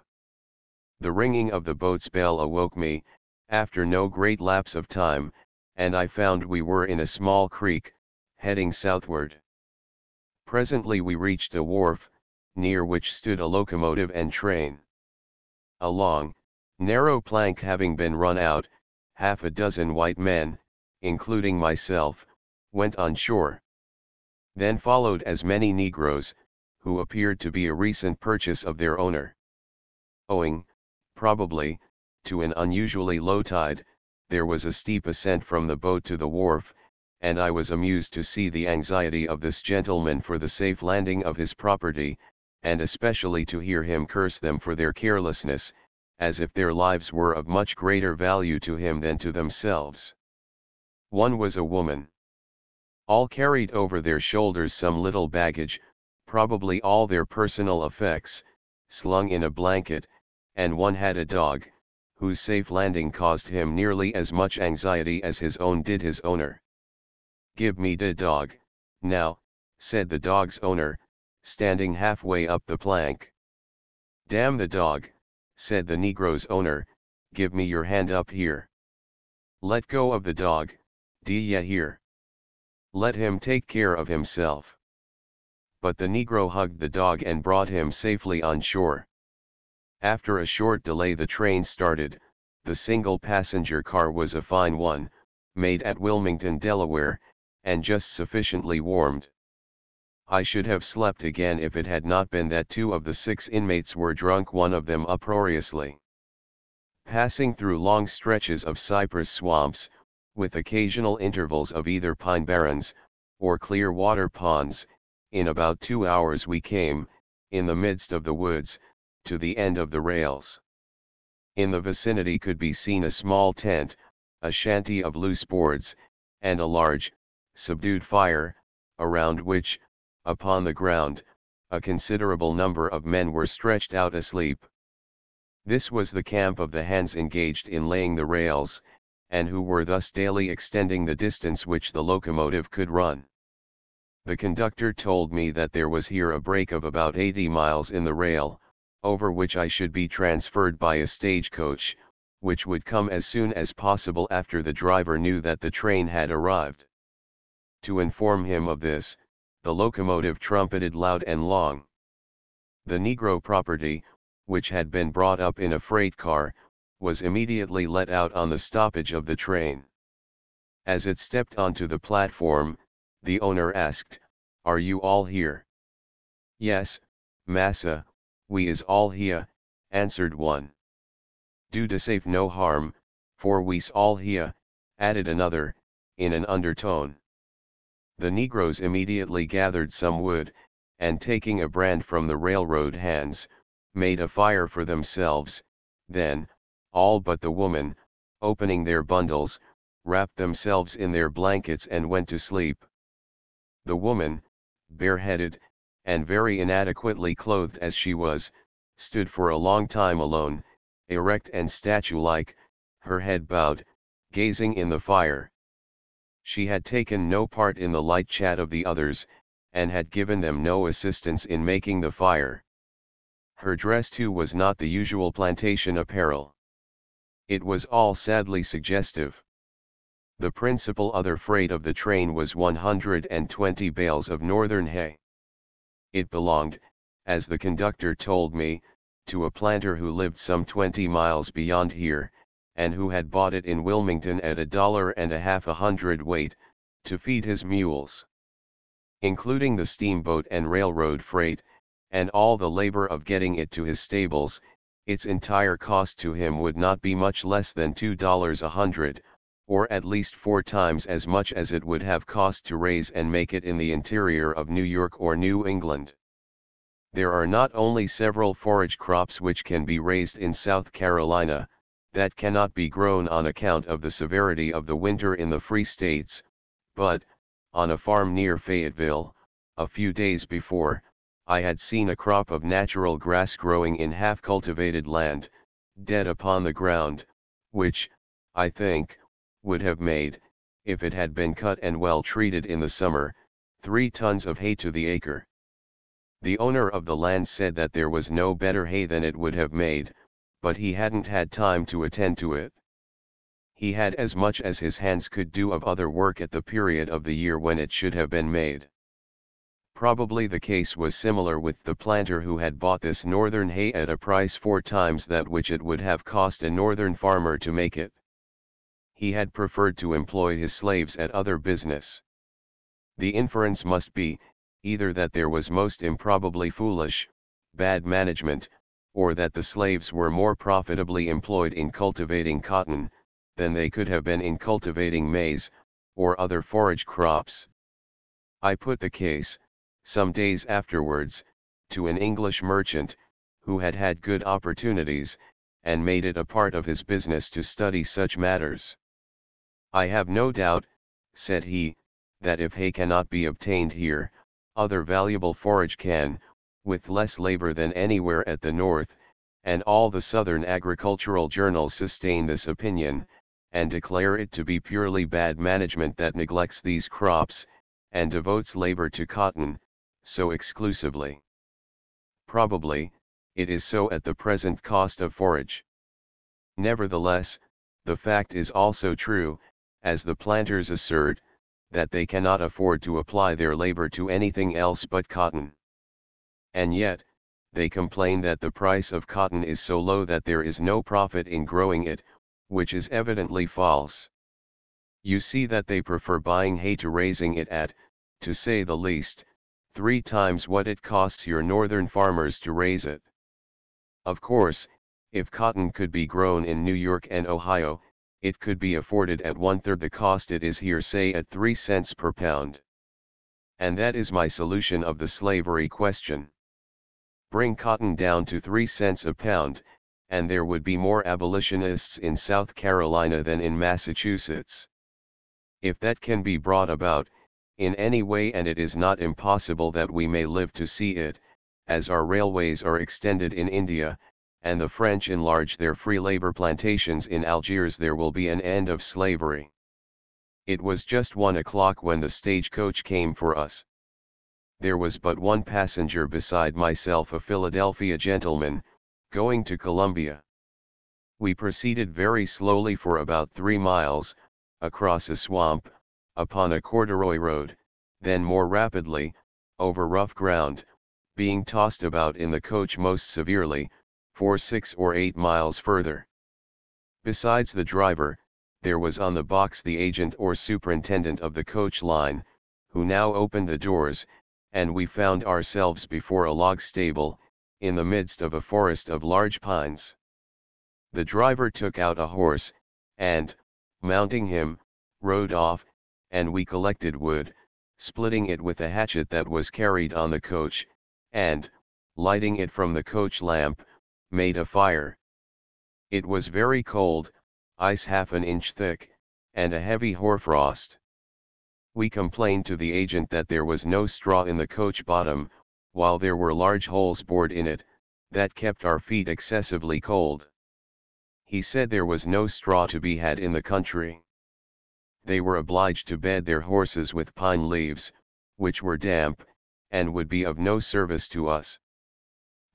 The ringing of the boat's bell awoke me, after no great lapse of time, and I found we were in a small creek, heading southward. Presently we reached a wharf, near which stood a locomotive and train. A long, narrow plank having been run out, half a dozen white men, including myself, went on shore. Then followed as many Negroes, who appeared to be a recent purchase of their owner. Owing, probably, to an unusually low tide, there was a steep ascent from the boat to the wharf, and I was amused to see the anxiety of this gentleman for the safe landing of his property, and especially to hear him curse them for their carelessness, as if their lives were of much greater value to him than to themselves. One was a woman. All carried over their shoulders some little baggage, probably all their personal effects, slung in a blanket, and one had a dog, whose safe landing caused him nearly as much anxiety as his own did his owner. "Give me de dog, now," said the dog's owner, standing halfway up the plank. "Damn the dog," said the Negro's owner, "give me your hand up here. Let go of the dog, d'ye hear? Let him take care of himself." But the Negro hugged the dog and brought him safely on shore. After a short delay the train started. The single passenger car was a fine one, made at Wilmington, Delaware, and just sufficiently warmed. I should have slept again if it had not been that 2 of the 6 inmates were drunk, one of them uproariously. Passing through long stretches of cypress swamps, with occasional intervals of either pine barrens, or clear water ponds, in about 2 hours we came, in the midst of the woods, to the end of the rails. In the vicinity could be seen a small tent, a shanty of loose boards, and a large, subdued fire, around which, upon the ground, a considerable number of men were stretched out asleep. This was the camp of the hands engaged in laying the rails, and who were thus daily extending the distance which the locomotive could run. The conductor told me that there was here a break of about 80 miles in the rail, over which I should be transferred by a stagecoach, which would come as soon as possible after the driver knew that the train had arrived. To inform him of this, the locomotive trumpeted loud and long. The Negro property, which had been brought up in a freight car, was immediately let out on the stoppage of the train. As it stepped onto the platform, the owner asked, "Are you all here?" "Yes, massa, we is all here," answered one. "Do de safe no harm, for we's all here," added another, in an undertone. The Negroes immediately gathered some wood, and taking a brand from the railroad hands, made a fire for themselves, then, all but the woman, opening their bundles, wrapped themselves in their blankets and went to sleep. The woman, bareheaded, and very inadequately clothed as she was, stood for a long time alone, erect and statue-like, her head bowed, gazing in the fire. She had taken no part in the light chat of the others, and had given them no assistance in making the fire. Her dress too was not the usual plantation apparel. It was all sadly suggestive. The principal other freight of the train was 120 bales of northern hay. It belonged, as the conductor told me, to a planter who lived some 20 miles beyond here, and who had bought it in Wilmington at $1.50 a hundredweight, to feed his mules. Including the steamboat and railroad freight, and all the labor of getting it to his stables, its entire cost to him would not be much less than $2 a hundred, or at least 4 times as much as it would have cost to raise and make it in the interior of New York or New England. There are not only several forage crops which can be raised in South Carolina, that cannot be grown on account of the severity of the winter in the Free States, but, on a farm near Fayetteville, a few days before, I had seen a crop of natural grass growing in half-cultivated land, dead upon the ground, which, I think, would have made, if it had been cut and well treated in the summer, 3 tons of hay to the acre. The owner of the land said that there was no better hay than it would have made, but he hadn't had time to attend to it. He had as much as his hands could do of other work at the period of the year when it should have been made. Probably the case was similar with the planter who had bought this northern hay at a price 4 times that which it would have cost a northern farmer to make it. He had preferred to employ his slaves at other business. The inference must be, either that there was most improbably foolish, bad management, or that the slaves were more profitably employed in cultivating cotton, than they could have been in cultivating maize, or other forage crops. I put the case, some days afterwards, to an English merchant, who had had good opportunities, and made it a part of his business to study such matters. I have no doubt, said he, that if hay cannot be obtained here, other valuable forage can, with less labor than anywhere at the North, and all the Southern agricultural journals sustain this opinion, and declare it to be purely bad management that neglects these crops, and devotes labor to cotton, so exclusively. Probably, it is so at the present cost of forage. Nevertheless, the fact is also true, as the planters assert, that they cannot afford to apply their labor to anything else but cotton. And yet, they complain that the price of cotton is so low that there is no profit in growing it, which is evidently false. You see that they prefer buying hay to raising it at, to say the least, 3 times what it costs your northern farmers to raise it. Of course, if cotton could be grown in New York and Ohio, it could be afforded at 1/3 the cost it is here, say at 3 cents per pound. And that is my solution of the slavery question. Bring cotton down to 3 cents a pound, and there would be more abolitionists in South Carolina than in Massachusetts. If that can be brought about, in any way, and it is not impossible that we may live to see it, as our railways are extended in India, and the French enlarge their free labor plantations in Algiers, there will be an end of slavery. It was just 1 o'clock when the stagecoach came for us. There was but one passenger beside myself, a Philadelphia gentleman, going to Columbia. We proceeded very slowly for about 3 miles, across a swamp, upon a corduroy road, then more rapidly, over rough ground, being tossed about in the coach most severely, for 6 or 8 miles further. Besides the driver, there was on the box the agent or superintendent of the coach line, who now opened the doors, and we found ourselves before a log stable, in the midst of a forest of large pines. The driver took out a horse, and, mounting him, rode off, and we collected wood, splitting it with a hatchet that was carried on the coach, and, lighting it from the coach lamp, made a fire. It was very cold, ice half an inch thick, and a heavy hoarfrost. We complained to the agent that there was no straw in the coach bottom, while there were large holes bored in it, that kept our feet excessively cold. He said there was no straw to be had in the country. They were obliged to bed their horses with pine leaves, which were damp, and would be of no service to us.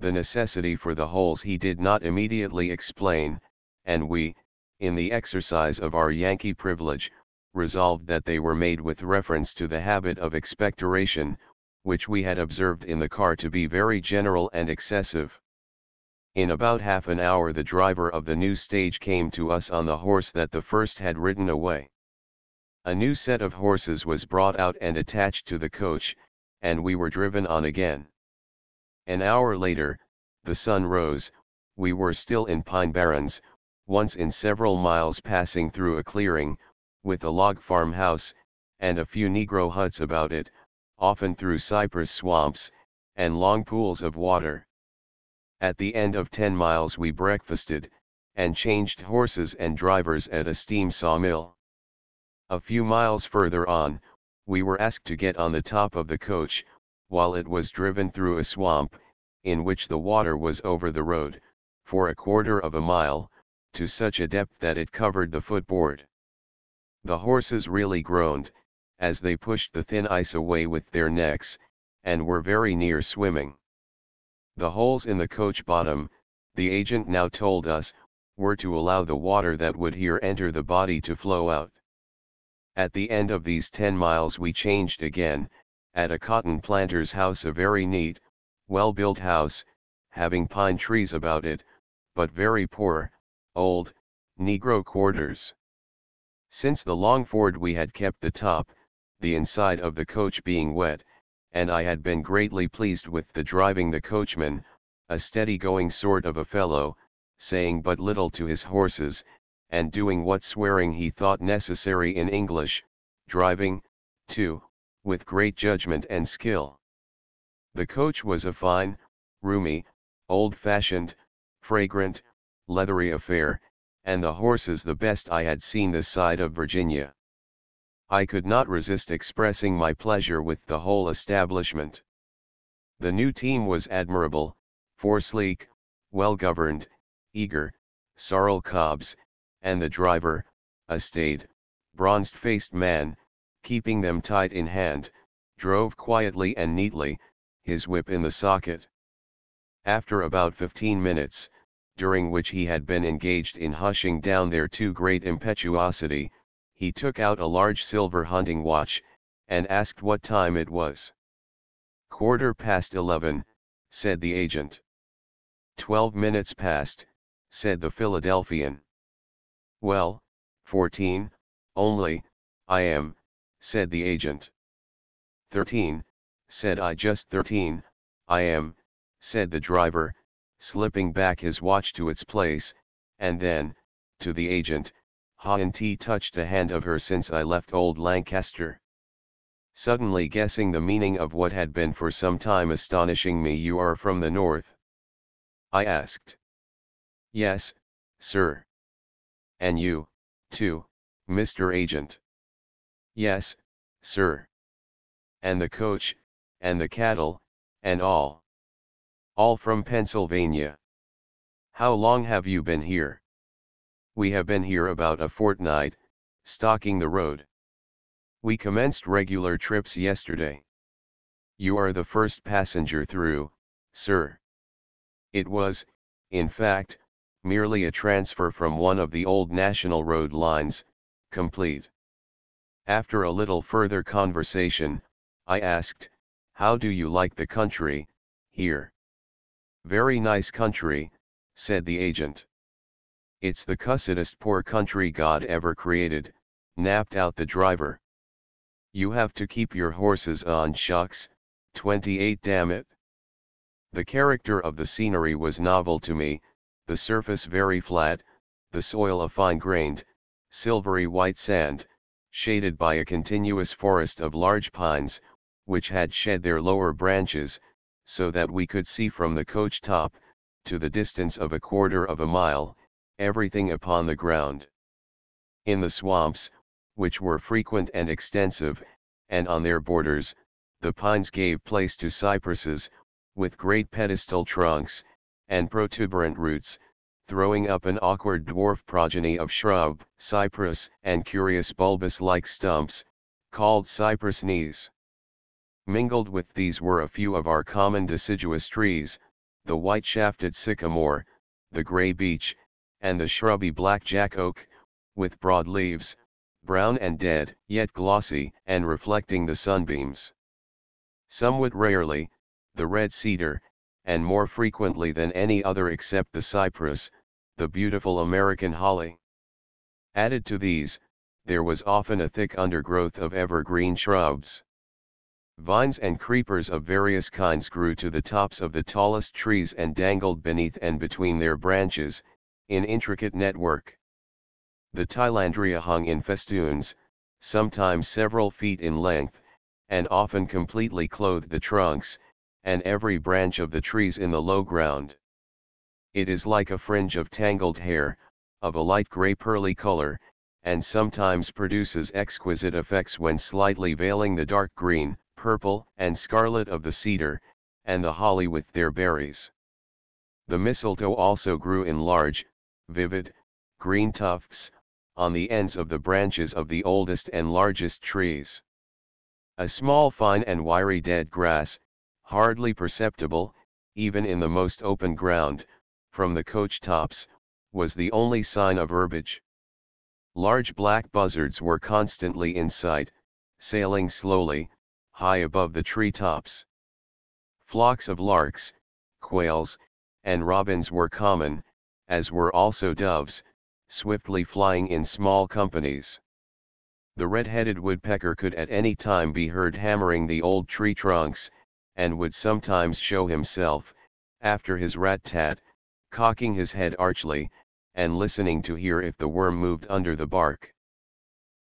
The necessity for the holes he did not immediately explain, and we, in the exercise of our Yankee privilege, resolved that they were made with reference to the habit of expectoration, which we had observed in the car to be very general and excessive. In about half an hour the driver of the new stage came to us on the horse that the first had ridden away. A new set of horses was brought out and attached to the coach, and we were driven on again. An hour later, the sun rose, we were still in Pine Barrens, once in several miles passing through a clearing, with a log farmhouse, and a few negro huts about it, often through cypress swamps, and long pools of water. At the end of 10 miles we breakfasted, and changed horses and drivers at a steam sawmill. A few miles further on, we were asked to get on the top of the coach, while it was driven through a swamp, in which the water was over the road, for a quarter of a mile, to such a depth that it covered the footboard. The horses really groaned, as they pushed the thin ice away with their necks, and were very near swimming. The holes in the coach bottom, the agent now told us, were to allow the water that would here enter the body to flow out. At the end of these 10 miles we changed again, at a cotton planter's house, a very neat, well-built house, having pine trees about it, but very poor, old, negro quarters. Since the long ford we had kept the top, the inside of the coach being wet, and I had been greatly pleased with the driving. The coachman, a steady-going sort of a fellow, saying but little to his horses, and doing what swearing he thought necessary in English, driving, too, with great judgment and skill. The coach was a fine, roomy, old-fashioned, fragrant, leathery affair, and the horses the best I had seen this side of Virginia. I could not resist expressing my pleasure with the whole establishment. The new team was admirable, 4 sleek, well-governed, eager, sorrel cobs, and the driver, a staid, bronzed-faced man, keeping them tight in hand, drove quietly and neatly, his whip in the socket. After about 15 minutes, during which he had been engaged in hushing down their too great impetuosity, he took out a large silver hunting watch, and asked what time it was. 11:15, said the agent. 12 minutes past, said the Philadelphian. Well, 14, only, I am, said the agent. 13, said I. Just 13, I am, said the driver, slipping back his watch to its place, and then, to the agent, "Haven't touched a hand of her since I left old Lancaster?" Suddenly guessing the meaning of what had been for some time astonishing me. "You are from the north?" I asked. "Yes, sir." "And you, too, Mr. Agent?" "Yes, sir." "And the coach, and the cattle, and all?" "All from Pennsylvania." "How long have you been here?" "We have been here about a fortnight, stocking the road. We commenced regular trips yesterday." "You are the first passenger through, sir." It was, in fact, merely a transfer from one of the old national road lines, complete. After a little further conversation, I asked, "How do you like the country, here?" "Very nice country," said the agent. "It's the cussedest poor country God ever created," napped out the driver. "You have to keep your horses on shucks, 28 damn it." The character of the scenery was novel to me, the surface very flat, the soil a fine-grained, silvery white sand, shaded by a continuous forest of large pines, which had shed their lower branches, so that we could see from the coach top, to the distance of a quarter of a mile, everything upon the ground. In the swamps, which were frequent and extensive, and on their borders, the pines gave place to cypresses, with great pedestal trunks, and protuberant roots, throwing up an awkward dwarf progeny of shrub, cypress, and curious bulbous-like stumps, called cypress knees. Mingled with these were a few of our common deciduous trees, the white-shafted sycamore, the gray beech, and the shrubby blackjack oak, with broad leaves, brown and dead, yet glossy and reflecting the sunbeams. Somewhat rarely, the red cedar, and more frequently than any other except the cypress, the beautiful American holly. Added to these, there was often a thick undergrowth of evergreen shrubs. Vines and creepers of various kinds grew to the tops of the tallest trees and dangled beneath and between their branches, in intricate network. The Tilandria hung in festoons, sometimes several feet in length, and often completely clothed the trunks, and every branch of the trees in the low ground. It is like a fringe of tangled hair, of a light gray pearly color, and sometimes produces exquisite effects when slightly veiling the dark green, purple, and scarlet of the cedar, and the holly with their berries. The mistletoe also grew in large, vivid, green tufts, on the ends of the branches of the oldest and largest trees. A small fine and wiry dead grass, hardly perceptible, even in the most open ground, from the coach tops, was the only sign of herbage. Large black buzzards were constantly in sight, sailing slowly, high above the tree tops. Flocks of larks, quails, and robins were common, as were also doves, swiftly flying in small companies. The red-headed woodpecker could at any time be heard hammering the old tree trunks, and would sometimes show himself, after his rat-tat, cocking his head archly, and listening to hear if the worm moved under the bark.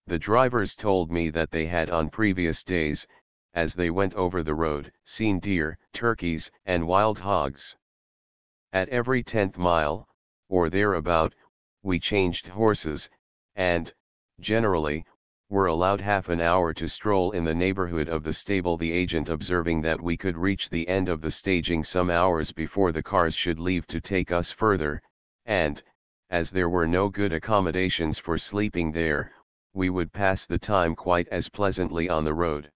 The drivers told me that they had on previous days, as they went over the road, seen deer, turkeys, and wild hogs. At every 10th mile, or thereabout, we changed horses, and, generally, were allowed half an hour to stroll in the neighborhood of the stable, the agent observing that we could reach the end of the staging some hours before the cars should leave to take us further, and, as there were no good accommodations for sleeping there, we would pass the time quite as pleasantly on the road.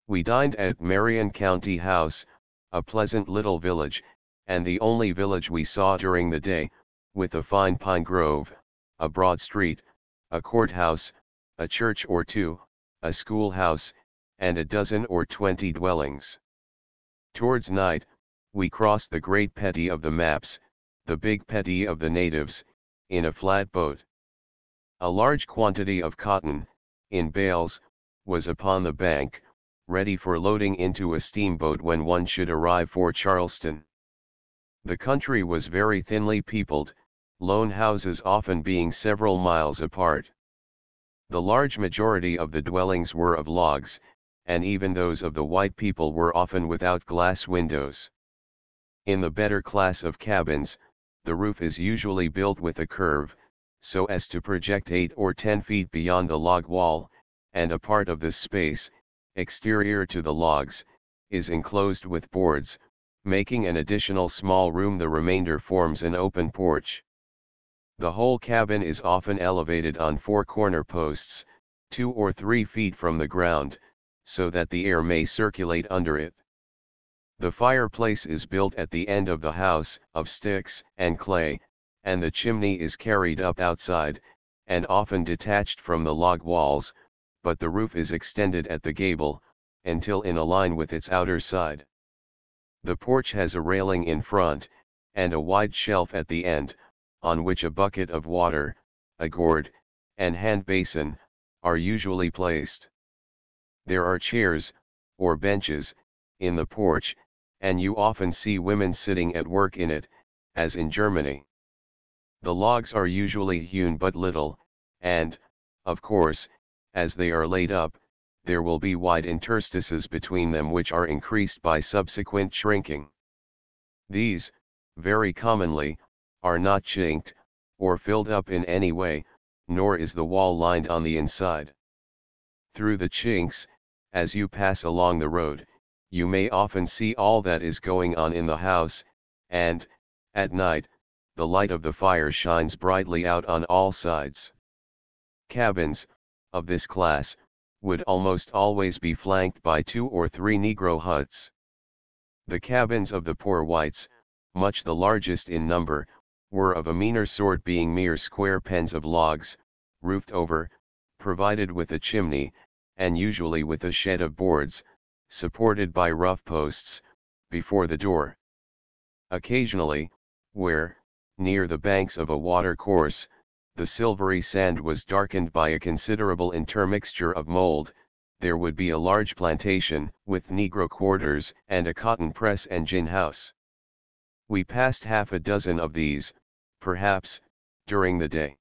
We dined at Marion County House, a pleasant little village, and the only village we saw during the day, with a fine pine grove, a broad street, a courthouse, a church or two, a schoolhouse, and a dozen or 20 dwellings. Towards night, we crossed the great petty of the maps, the big petty of the natives, in a flat boat. A large quantity of cotton, in bales, was upon the bank, ready for loading into a steamboat when one should arrive for Charleston. The country was very thinly peopled, lone houses often being several miles apart. The large majority of the dwellings were of logs, and even those of the white people were often without glass windows. In the better class of cabins, the roof is usually built with a curve, so as to project 8 or 10 feet beyond the log wall, and a part of this space, exterior to the logs, is enclosed with boards, making an additional small room. The remainder forms an open porch. The whole cabin is often elevated on 4 corner posts, 2 or 3 feet from the ground, so that the air may circulate under it. The fireplace is built at the end of the house, of sticks and clay, and the chimney is carried up outside, and often detached from the log walls, but the roof is extended at the gable, until in a line with its outer side. The porch has a railing in front, and a wide shelf at the end, on which a bucket of water, a gourd, and hand basin, are usually placed. There are chairs, or benches, in the porch, and you often see women sitting at work in it, as in Germany. The logs are usually hewn but little, and, of course, as they are laid up, there will be wide interstices between them which are increased by subsequent shrinking. These, very commonly, are not chinked, or filled up in any way, nor is the wall lined on the inside. Through the chinks, as you pass along the road, you may often see all that is going on in the house, and, at night, the light of the fire shines brightly out on all sides. Cabins, of this class, would almost always be flanked by 2 or 3 Negro huts. The cabins of the poor whites, much the largest in number, were of a meaner sort, being mere square pens of logs, roofed over, provided with a chimney, and usually with a shed of boards, supported by rough posts, before the door. Occasionally, where, near the banks of a water course, the silvery sand was darkened by a considerable intermixture of mold, there would be a large plantation, with Negro quarters and a cotton press and gin house. We passed half a dozen of these, perhaps, during the day.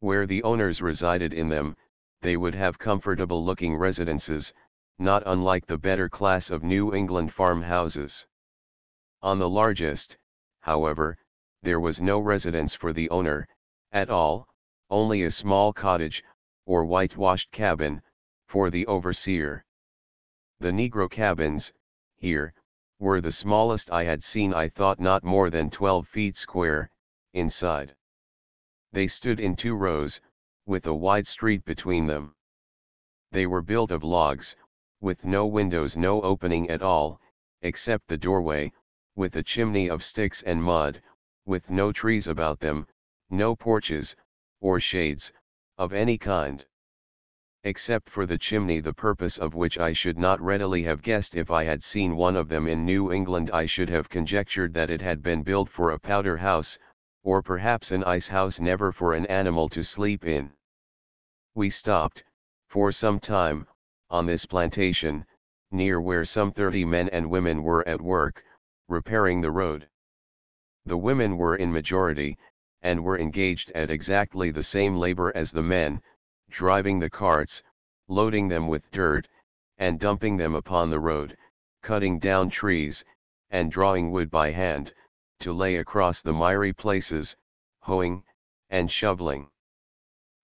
Where the owners resided in them, they would have comfortable-looking residences, not unlike the better class of New England farmhouses. On the largest, however, there was no residence for the owner, at all, only a small cottage, or whitewashed cabin, for the overseer. The Negro cabins, here, were the smallest I had seen. I thought not more than 12 feet square, inside. They stood in 2 rows, with a wide street between them. They were built of logs, with no windows, no opening at all, except the doorway, with a chimney of sticks and mud, with no trees about them, no porches, or shades, of any kind. Except for the chimney, the purpose of which I should not readily have guessed if I had seen one of them in New England. I should have conjectured that it had been built for a powder house, or perhaps an ice house, never for an animal to sleep in. We stopped, for some time, on this plantation, near where some 30 men and women were at work, repairing the road. The women were in majority, and were engaged at exactly the same labor as the men, driving the carts, loading them with dirt, and dumping them upon the road, cutting down trees, and drawing wood by hand, to lay across the miry places, hoeing, and shoveling.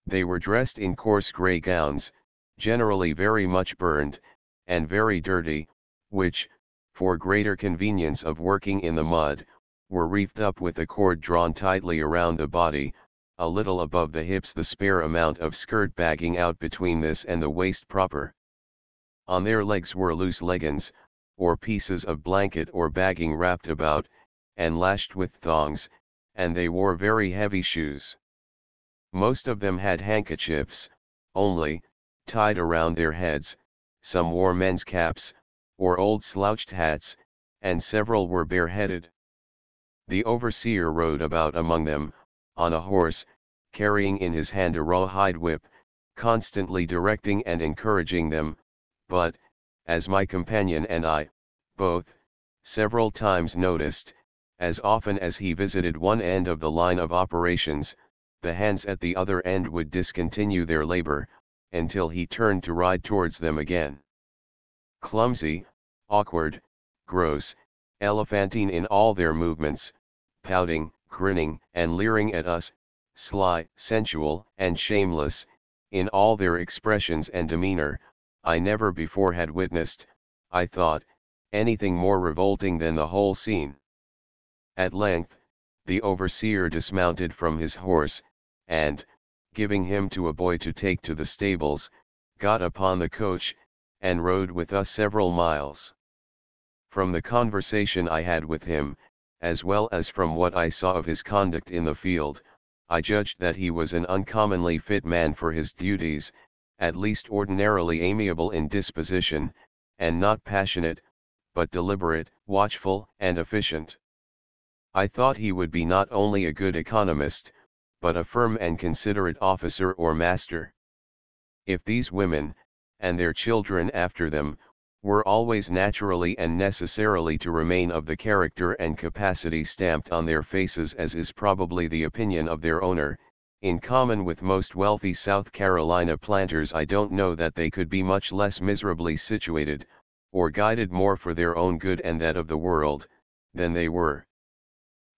They were dressed in coarse gray gowns, generally very much burned, and very dirty, which, for greater convenience of working in the mud, were reefed up with a cord drawn tightly around the body, a little above the hips, the spare amount of skirt bagging out between this and the waist proper. On their legs were loose leggins, or pieces of blanket or bagging wrapped about, and lashed with thongs, and they wore very heavy shoes. Most of them had handkerchiefs, only, tied around their heads, some wore men's caps, or old slouched hats, and several were bareheaded. The overseer rode about among them, on a horse, carrying in his hand a rawhide whip, constantly directing and encouraging them, but, as my companion and I, both, several times noticed, as often as he visited one end of the line of operations, the hands at the other end would discontinue their labor, until he turned to ride towards them again. Clumsy, awkward, gross, elephantine in all their movements, pouting, grinning, and leering at us, sly, sensual, and shameless, in all their expressions and demeanor, I never before had witnessed, I thought, anything more revolting than the whole scene. At length, the overseer dismounted from his horse, and, giving him to a boy to take to the stables, got upon the coach, and rode with us several miles. From the conversation I had with him, as well as from what I saw of his conduct in the field, I judged that he was an uncommonly fit man for his duties, at least ordinarily amiable in disposition, and not passionate, but deliberate, watchful, and efficient. I thought he would be not only a good economist, but a firm and considerate officer or master. If these women, and their children after them, were always naturally and necessarily to remain of the character and capacity stamped on their faces, as is probably the opinion of their owner, in common with most wealthy South Carolina planters, I don't know that they could be much less miserably situated, or guided more for their own good and that of the world, than they were.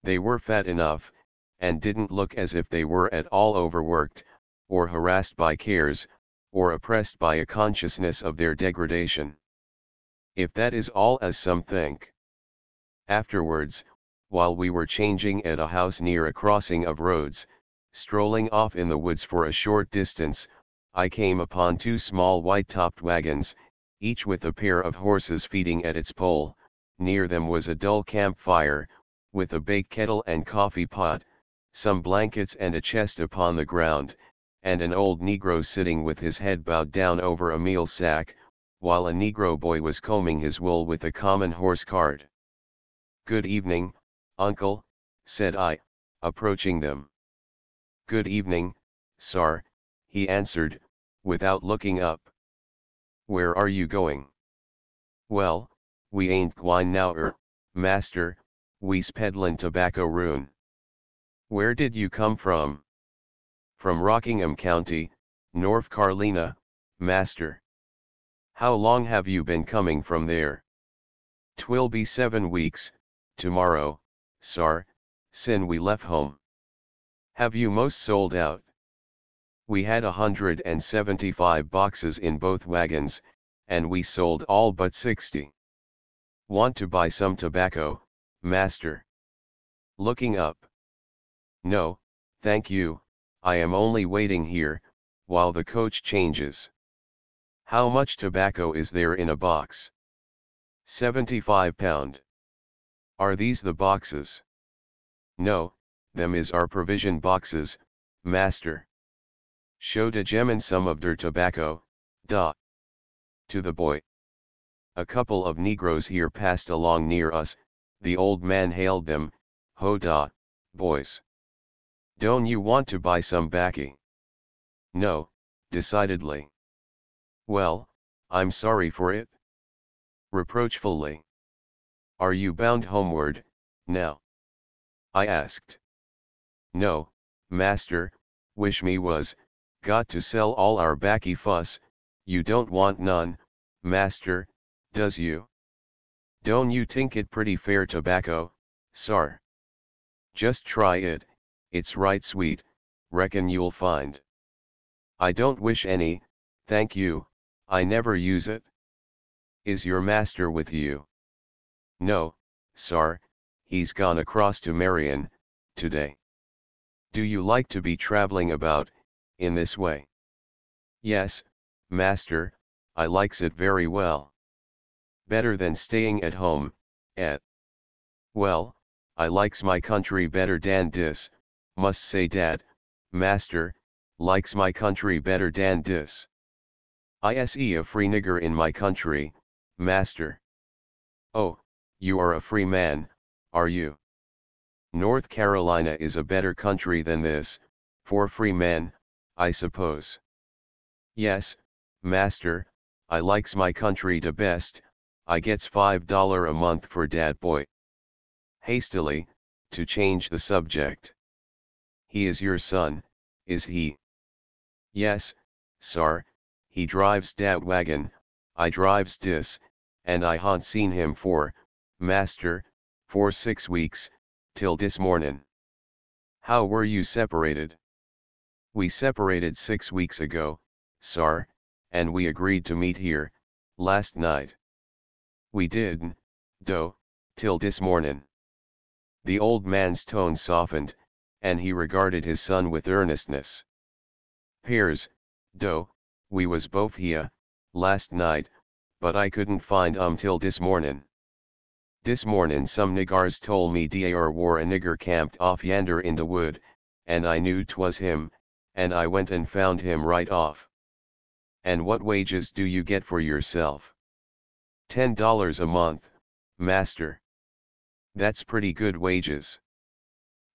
They were fat enough, and didn't look as if they were at all overworked, or harassed by cares, or oppressed by a consciousness of their degradation. If that is all, as some think. Afterwards, while we were changing at a house near a crossing of roads, strolling off in the woods for a short distance, I came upon two small white-topped wagons, each with a pair of horses feeding at its pole. Near them was a dull campfire, with a bake kettle and coffee pot, some blankets and a chest upon the ground, and an old Negro sitting with his head bowed down over a meal sack, while a Negro boy was combing his wool with a common horse cart. "Good evening, uncle," said I, approaching them. "Good evening, sir," he answered, without looking up. "Where are you going?" "Well, we ain't gwine now, master, we's peddlin' tobacco roon." "Where did you come from?" "From Rockingham County, North Carolina, master." "How long have you been coming from there?" "'Twill be 7 weeks, tomorrow, sir, sin we left home." "Have you most sold out?" "We had 175 boxes in both wagons, and we sold all but 60. "Want to buy some tobacco, master?" Looking up. "No, thank you, I am only waiting here, while the coach changes." "How much tobacco is there in a box?" £75. "Are these the boxes?" "No, them is our provision boxes, master." "Show de gemmen some of der tobacco, da." To the boy. A couple of Negroes here passed along near us, the old man hailed them, "Ho da, boys. Don't you want to buy some baccy?" "No, decidedly." "Well, I'm sorry for it." Reproachfully. "Are you bound homeward, now?" I asked. "No, master, wish me was, got to sell all our baccy fuss, you don't want none, master, does you? Don't you tink it pretty fair tobacco, sar? Just try it, it's right sweet, reckon you'll find." "I don't wish any, thank you, I never use it." "Is your master with you?" "No, sar, he's gone across to Marion, today." "Do you like to be traveling about, in this way?" "Yes, master, I likes it very well." "Better than staying at home, eh?" "Well, I likes my country better dan dis, must say dad, master, likes my country better dan dis. Ise a free nigger in my country, master." "Oh, you are a free man, are you?" "North Carolina is a better country than this, for free men, I suppose." "Yes, master, I likes my country de best, I gets $5 a month for dat boy." Hastily, to change the subject. "He is your son, is he?" "Yes, sar, he drives dat wagon, I drives dis, and I hant seen him for, master, for 6 weeks, till dis mornin'." "How were you separated?" "We separated 6 weeks ago, sar, and we agreed to meet here, last night." "We didn't, do, till dis mornin'." The old man's tone softened, and he regarded his son with earnestness. "'Pears, do, we was both here, last night, but I couldn't find till dis mornin'. Dis mornin' some niggars tole me dar war a nigger camped off yander in de wood, and I knew 'twas him, and I went and found him right off." "And what wages do you get for yourself?" $10 a month, master." "That's pretty good wages."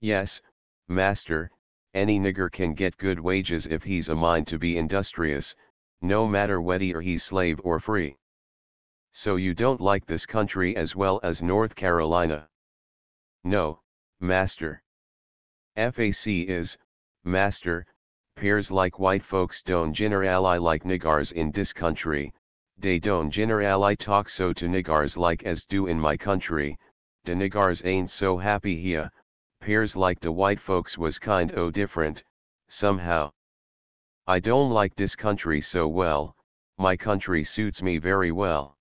"Yes, master, any nigger can get good wages if he's a mind to be industrious, no matter whether he's slave or free." "So you don't like this country as well as North Carolina?" "No, master. Fac is, master, 'pears like white folks don't generally like niggars in dis country, dey don't generally talk so to niggars like as do in my country, de niggars ain't so happy here, 'pears like de white folks was kind o' different, somehow. I don't like dis country so well, my country suits me very well."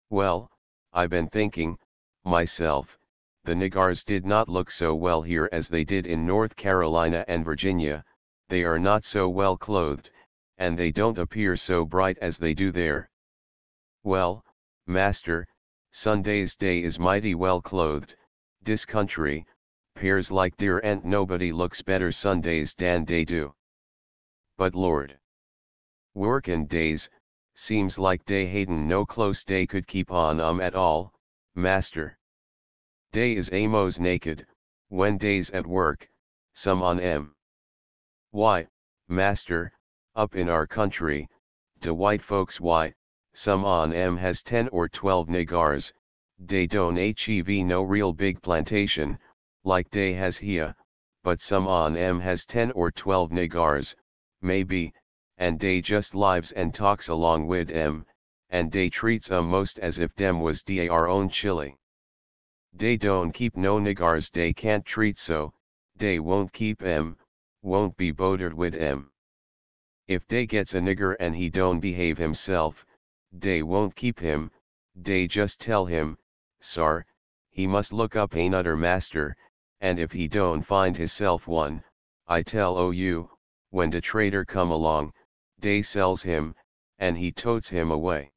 "Well, I been thinking, myself, the niggars did not look so well here as they did in North Carolina and Virginia, they are not so well clothed, and they don't appear so bright as they do there. Well, master, Sunday's day is mighty well clothed, dis country, 'pears like dear and nobody looks better Sundays dan they do. But Lord, workin' days, seems like dey haden no close day could keep on at all, master. Dey is amos naked, when day's at work, some on 'em. Why, master, up in our country, de white folks why, some on 'em has 10 or 12 niggars, dey don't hev no real big plantation, like dey has here, but some on 'em has 10 or 12 niggars, maybe, and dey just lives and talks along wid 'em, and dey treats 'em most as if dem was dar own chili. Dey don't keep no niggars dey can't treat so, dey won't keep 'em, won't be bothered wid 'em. If dey gets a nigger and he don't behave himself, dey won't keep him, dey just tell him, sar, he must look up another master, and if he don't find hisself one, I tell you, when de trader come along, dey sells him, and he totes him away.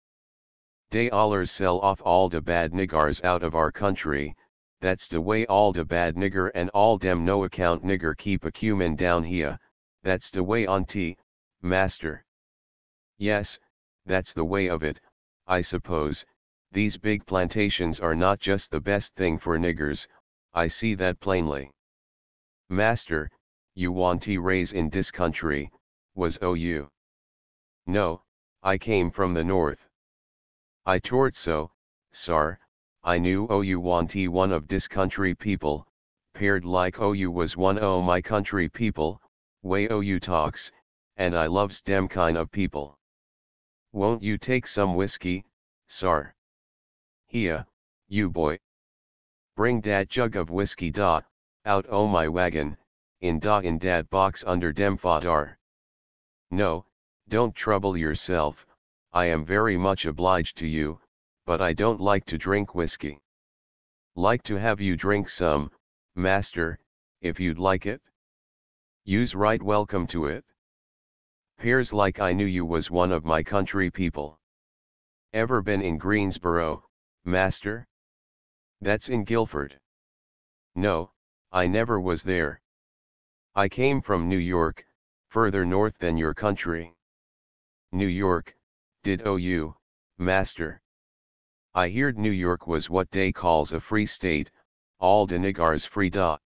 Dey allers sell off all de bad niggars out of our country, that's de way all de bad nigger and all dem no account nigger keep a cumin down here, that's de way auntie, master. Yes, that's the way of it, I suppose, these big plantations are not just the best thing for niggers, I see that plainly. Master, you wantee raise in dis country, was you? No, I came from the north. I tort so, sar, I knew you wantee one of dis country people, peared like you was one o my country people, way you talks, and I loves dem kind of people. Won't you take some whiskey, sar? Here, you boy. Bring dat jug of whiskey out o my wagon, in dat box under dem fodder. No, don't trouble yourself, I am very much obliged to you, but I don't like to drink whiskey. Like to have you drink some, master, if you'd like it. You's right welcome to it. 'Pears like I knew you was one of my country people. Ever been in Greensboro, master? That's in Guilford. No, I never was there. I came from New York, further north than your country. New York, did you, master? I heerd New York was what dey calls a free state, all de niggars free da.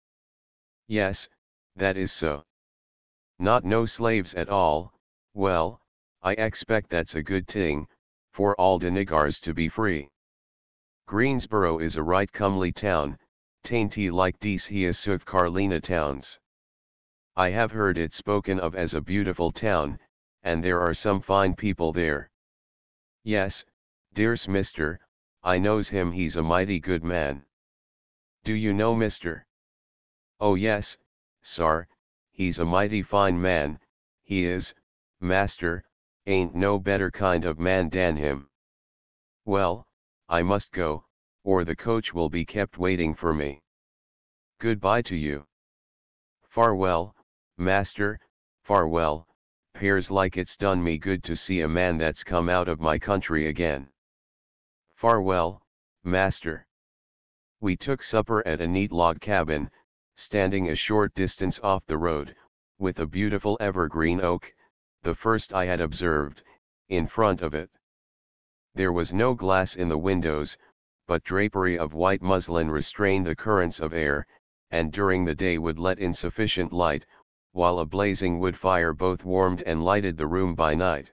Yes, that is so. Not no slaves at all, well, I expect that's a good ting, for all de niggars to be free. Greensboro is a right comely town, tainty like dese here South Carolina towns. I have heard it spoken of as a beautiful town, and there are some fine people there. Yes, dears mister, I knows him, he's a mighty good man. Do you know mister? Oh yes, sar, he's a mighty fine man, he is, master, ain't no better kind of man dan him. Well, I must go, or the coach will be kept waiting for me. Goodbye to you. Farewell, master, farewell, 'pears like it's done me good to see a man that's come out of my country again. Farewell, master. We took supper at a neat log cabin, standing a short distance off the road, with a beautiful evergreen oak, the first I had observed, in front of it. There was no glass in the windows, but drapery of white muslin restrained the currents of air, and during the day would let in sufficient light, while a blazing wood fire both warmed and lighted the room by night.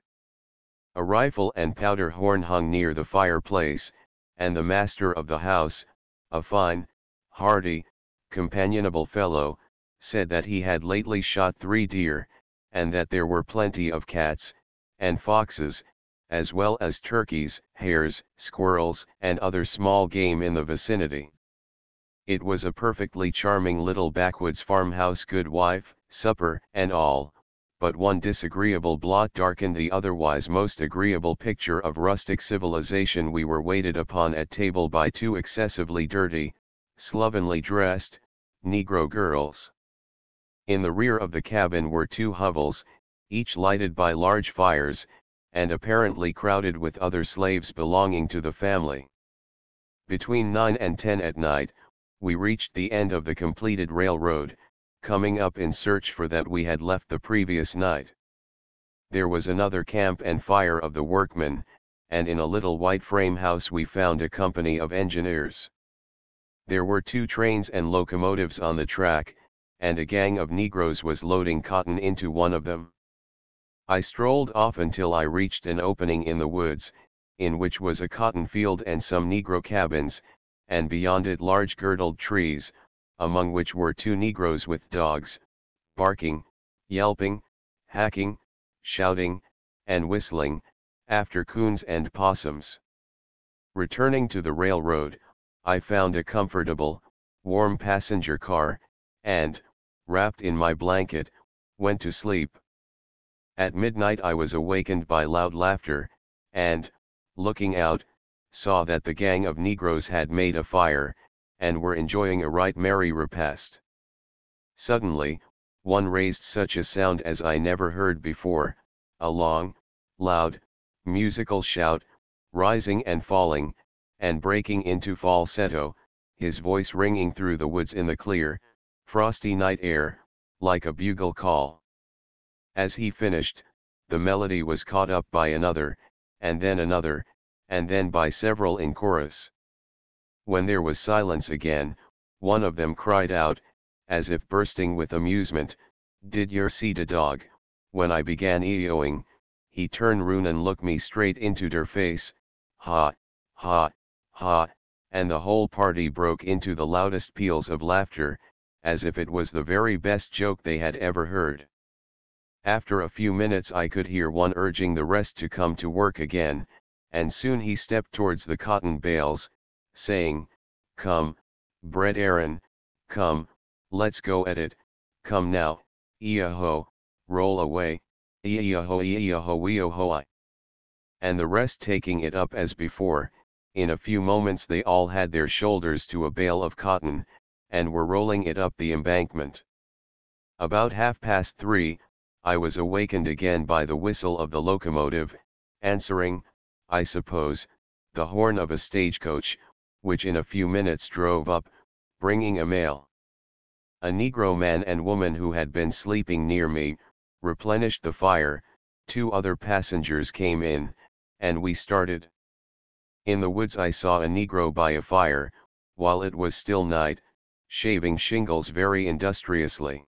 A rifle and powder horn hung near the fireplace, and the master of the house, a fine, hearty, companionable fellow, said that he had lately shot 3 deer, and that there were plenty of cats, and foxes, as well as turkeys, hares, squirrels, and other small game in the vicinity. It was a perfectly charming little backwoods farmhouse, good wife, supper, and all, but one disagreeable blot darkened the otherwise most agreeable picture of rustic civilization. We were waited upon at table by 2 excessively dirty, slovenly dressed, Negro girls. In the rear of the cabin were two hovels, each lighted by large fires, and apparently crowded with other slaves belonging to the family. Between 9 and 10 at night, we reached the end of the completed railroad, coming up in search for that we had left the previous night. There was another camp and fire of the workmen, and in a little white frame house we found a company of engineers. There were 2 trains and locomotives on the track, and a gang of Negroes was loading cotton into one of them. I strolled off until I reached an opening in the woods, in which was a cotton field and some Negro cabins, and beyond it large girdled trees, among which were 2 Negroes with dogs, barking, yelping, hacking, shouting, and whistling, after coons and possums. Returning to the railroad, I found a comfortable, warm passenger car, and, wrapped in my blanket, went to sleep. At midnight I was awakened by loud laughter, and, looking out, saw that the gang of Negroes had made a fire, and were enjoying a right merry repast. Suddenly, one raised such a sound as I never heard before, a long, loud, musical shout, rising and falling, and breaking into falsetto, his voice ringing through the woods in the clear, frosty night air, like a bugle call. As he finished, the melody was caught up by another, and then by several in chorus. When there was silence again, one of them cried out, as if bursting with amusement, "Did yer see de dog?" When I began EOing, he turned round and looked me straight into der face, ha, ha, ha, and the whole party broke into the loudest peals of laughter, as if it was the very best joke they had ever heard. After a few minutes I could hear one urging the rest to come to work again, and soon he stepped towards the cotton bales, saying, "Come, Bread Aaron, come, let's go at it, come now, ee-a-ho, roll away, ee-a-ho wee-o-ho-I." And the rest taking it up as before, in a few moments they all had their shoulders to a bale of cotton, and were rolling it up the embankment. About 3:30, I was awakened again by the whistle of the locomotive, answering, I suppose, the horn of a stagecoach, which in a few minutes drove up, bringing a mail. A Negro man and woman who had been sleeping near me, replenished the fire, 2 other passengers came in, and we started. In the woods I saw a Negro by a fire, while it was still night, shaving shingles very industriously.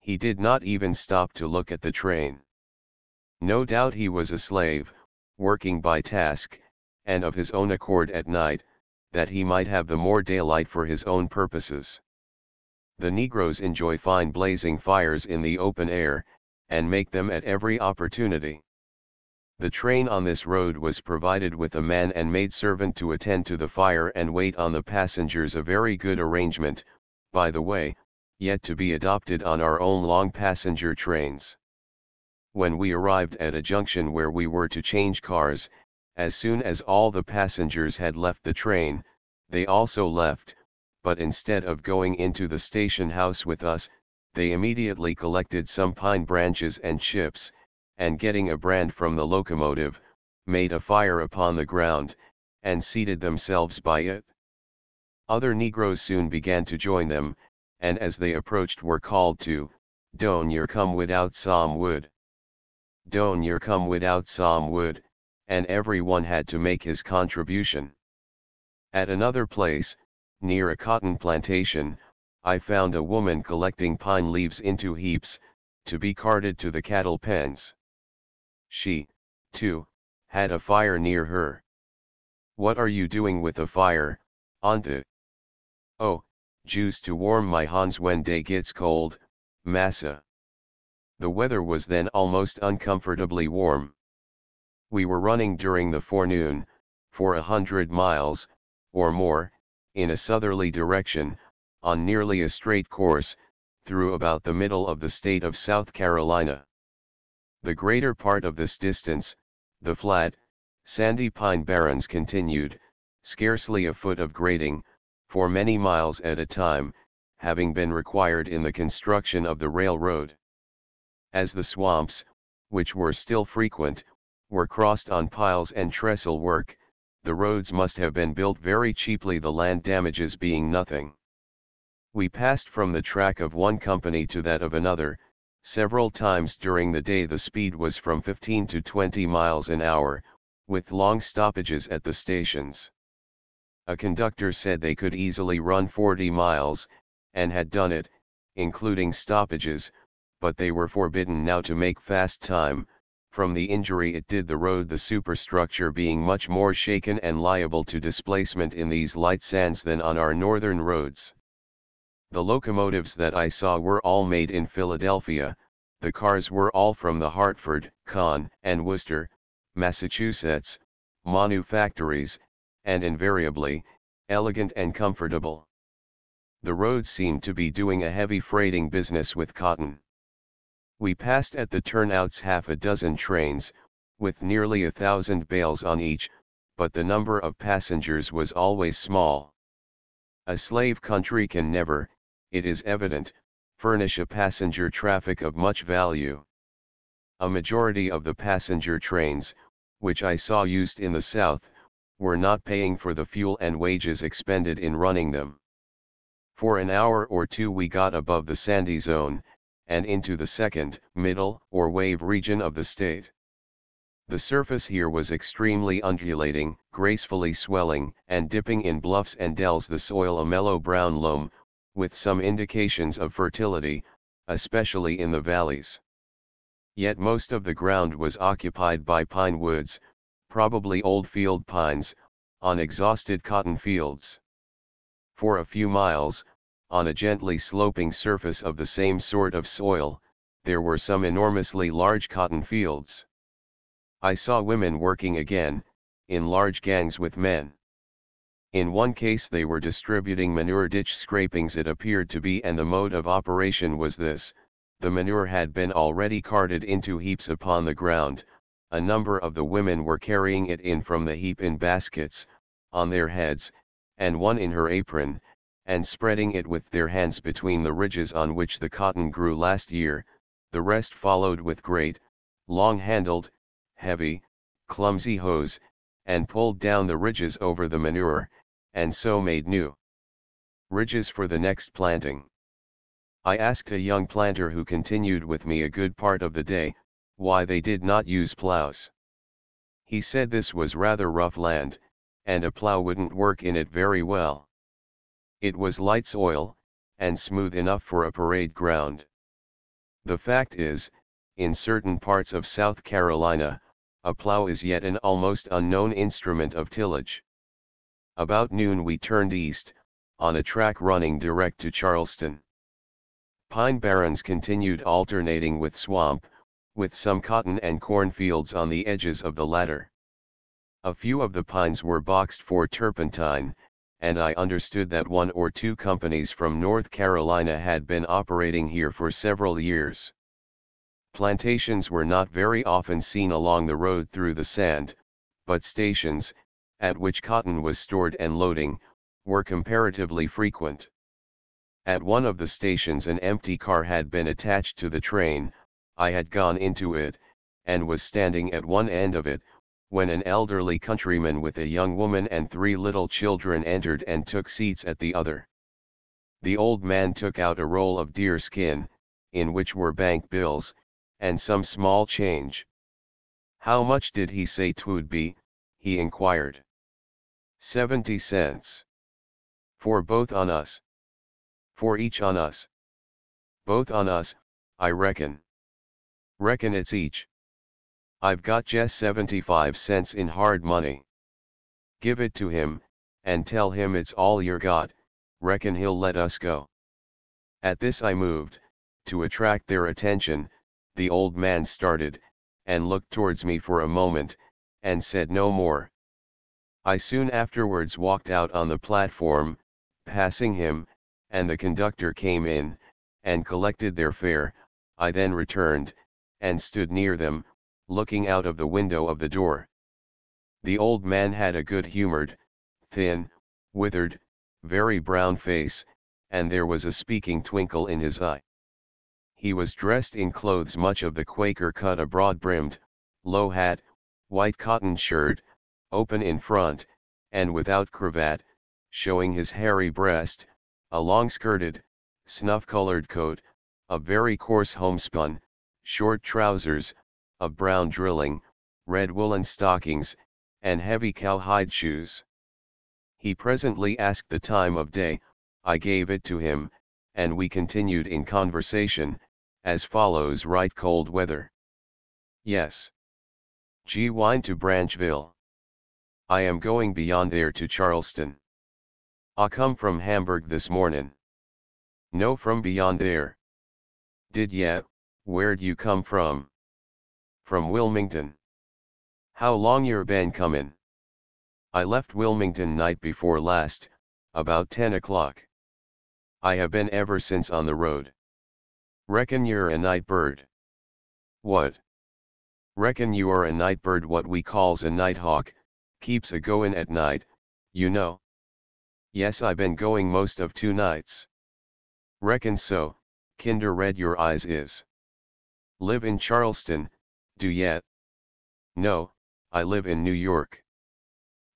He did not even stop to look at the train. No doubt he was a slave, working by task, and of his own accord at night, that he might have the more daylight for his own purposes. The Negroes enjoy fine blazing fires in the open air, and make them at every opportunity. The train on this road was provided with a man and maid servant to attend to the fire and wait on the passengers, a very good arrangement, by the way, yet to be adopted on our own long passenger trains. When we arrived at a junction where we were to change cars, as soon as all the passengers had left the train, they also left, but instead of going into the station house with us, they immediately collected some pine branches and chips, and getting a brand from the locomotive, made a fire upon the ground, and seated themselves by it. Other Negroes soon began to join them, and as they approached were called to, "Don' yer come widout some wood. Don' yer come widout some wood," and every one had to make his contribution. At another place, near a cotton plantation, I found a woman collecting pine leaves into heaps, to be carted to the cattle pens. She, too, had a fire near her. "What are you doing with a fire, auntie?" "Oh, juice to warm my hands when day gets cold, massa." The weather was then almost uncomfortably warm. We were running during the forenoon, for 100 miles, or more, in a southerly direction, on nearly a straight course, through about the middle of the state of South Carolina. The greater part of this distance, the flat, sandy pine barrens continued, scarcely a foot of grading, for many miles at a time, having been required in the construction of the railroad. As the swamps, which were still frequent, were crossed on piles and trestle work, the roads must have been built very cheaply, the land damages being nothing. We passed from the track of one company to that of another. Several times during the day the speed was from 15 to 20 miles an hour, with long stoppages at the stations. A conductor said they could easily run 40 miles, and had done it, including stoppages, but they were forbidden now to make fast time, from the injury it did the road, the superstructure being much more shaken and liable to displacement in these light sands than on our northern roads. The locomotives that I saw were all made in Philadelphia. The cars were all from the Hartford, Conn, and Worcester, Massachusetts, manufactories, and invariably, elegant and comfortable. The roads seemed to be doing a heavy freighting business with cotton. We passed at the turnouts half a dozen trains, with nearly 1,000 bales on each, but the number of passengers was always small. A slave country can never, it is evident, furnish a passenger traffic of much value. A majority of the passenger trains, which I saw used in the South, were not paying for the fuel and wages expended in running them. For an hour or two we got above the sandy zone, and into the second, middle, or wave region of the state. The surface here was extremely undulating, gracefully swelling, and dipping in bluffs and dells, the soil a mellow brown loam, with some indications of fertility, especially in the valleys. Yet most of the ground was occupied by pine woods, probably old field pines, on exhausted cotton fields. For a few miles, on a gently sloping surface of the same sort of soil, there were some enormously large cotton fields. I saw women working again, in large gangs with men. In one case they were distributing manure ditch scrapings, it appeared to be, and the mode of operation was this: the manure had been already carted into heaps upon the ground, a number of the women were carrying it in from the heap in baskets, on their heads, and one in her apron, and spreading it with their hands between the ridges on which the cotton grew last year. The rest followed with great, long-handled, heavy, clumsy hoes, and pulled down the ridges over the manure, and so made new ridges for the next planting. I asked a young planter who continued with me a good part of the day, why they did not use plows. He said this was rather rough land, and a plow wouldn't work in it very well. It was light soil, and smooth enough for a parade ground. The fact is, in certain parts of South Carolina, a plow is yet an almost unknown instrument of tillage. About noon we turned east, on a track running direct to Charleston. Pine barrens continued alternating with swamp, with some cotton and corn fields on the edges of the latter. A few of the pines were boxed for turpentine, and I understood that one or two companies from North Carolina had been operating here for several years. Plantations were not very often seen along the road through the sand, but stations, at which cotton was stored and loading, were comparatively frequent. At one of the stations an empty car had been attached to the train. I had gone into it, and was standing at one end of it, when an elderly countryman with a young woman and 3 little children entered and took seats at the other. The old man took out a roll of deer skin, in which were bank bills, and some small change. "How much did he say 'twould be?" he inquired. 70 cents. "For both on us?" "For each on us." "Both on us, I reckon." "Reckon it's each." "I've got just 75 cents in hard money." "Give it to him, and tell him it's all you're got. Reckon he'll let us go." At this I moved, to attract their attention. The old man started, and looked towards me for a moment, and said no more. I soon afterwards walked out on the platform, passing him, and the conductor came in, and collected their fare. I then returned, and stood near them, looking out of the window of the door. The old man had a good-humored, thin, withered, very brown face, and there was a speaking twinkle in his eye. He was dressed in clothes much of the Quaker cut, a broad-brimmed, low hat, white cotton shirt, open in front, and without cravat, showing his hairy breast, a long-skirted, snuff-colored coat, of very coarse homespun, short trousers, of brown drilling, red woolen stockings, and heavy cowhide shoes. He presently asked the time of day, I gave it to him, and we continued in conversation, as follows: right cold weather. Yes. Wine to Branchville. I am going beyond there to Charleston. I come from Hamburg this morning. No, from beyond there. Did ya? Where'd you come from? From Wilmington. How long yer been comin'? I left Wilmington night before last, about 10 o'clock. I have been ever since on the road. Reckon you're a night bird. What? Reckon you are a night bird, what we calls a night hawk, keeps a goin' at night, you know. Yes, I been going most of 2 nights. Reckon so, kinder red your eyes is. Live in Charleston, do yet? No, I live in New York.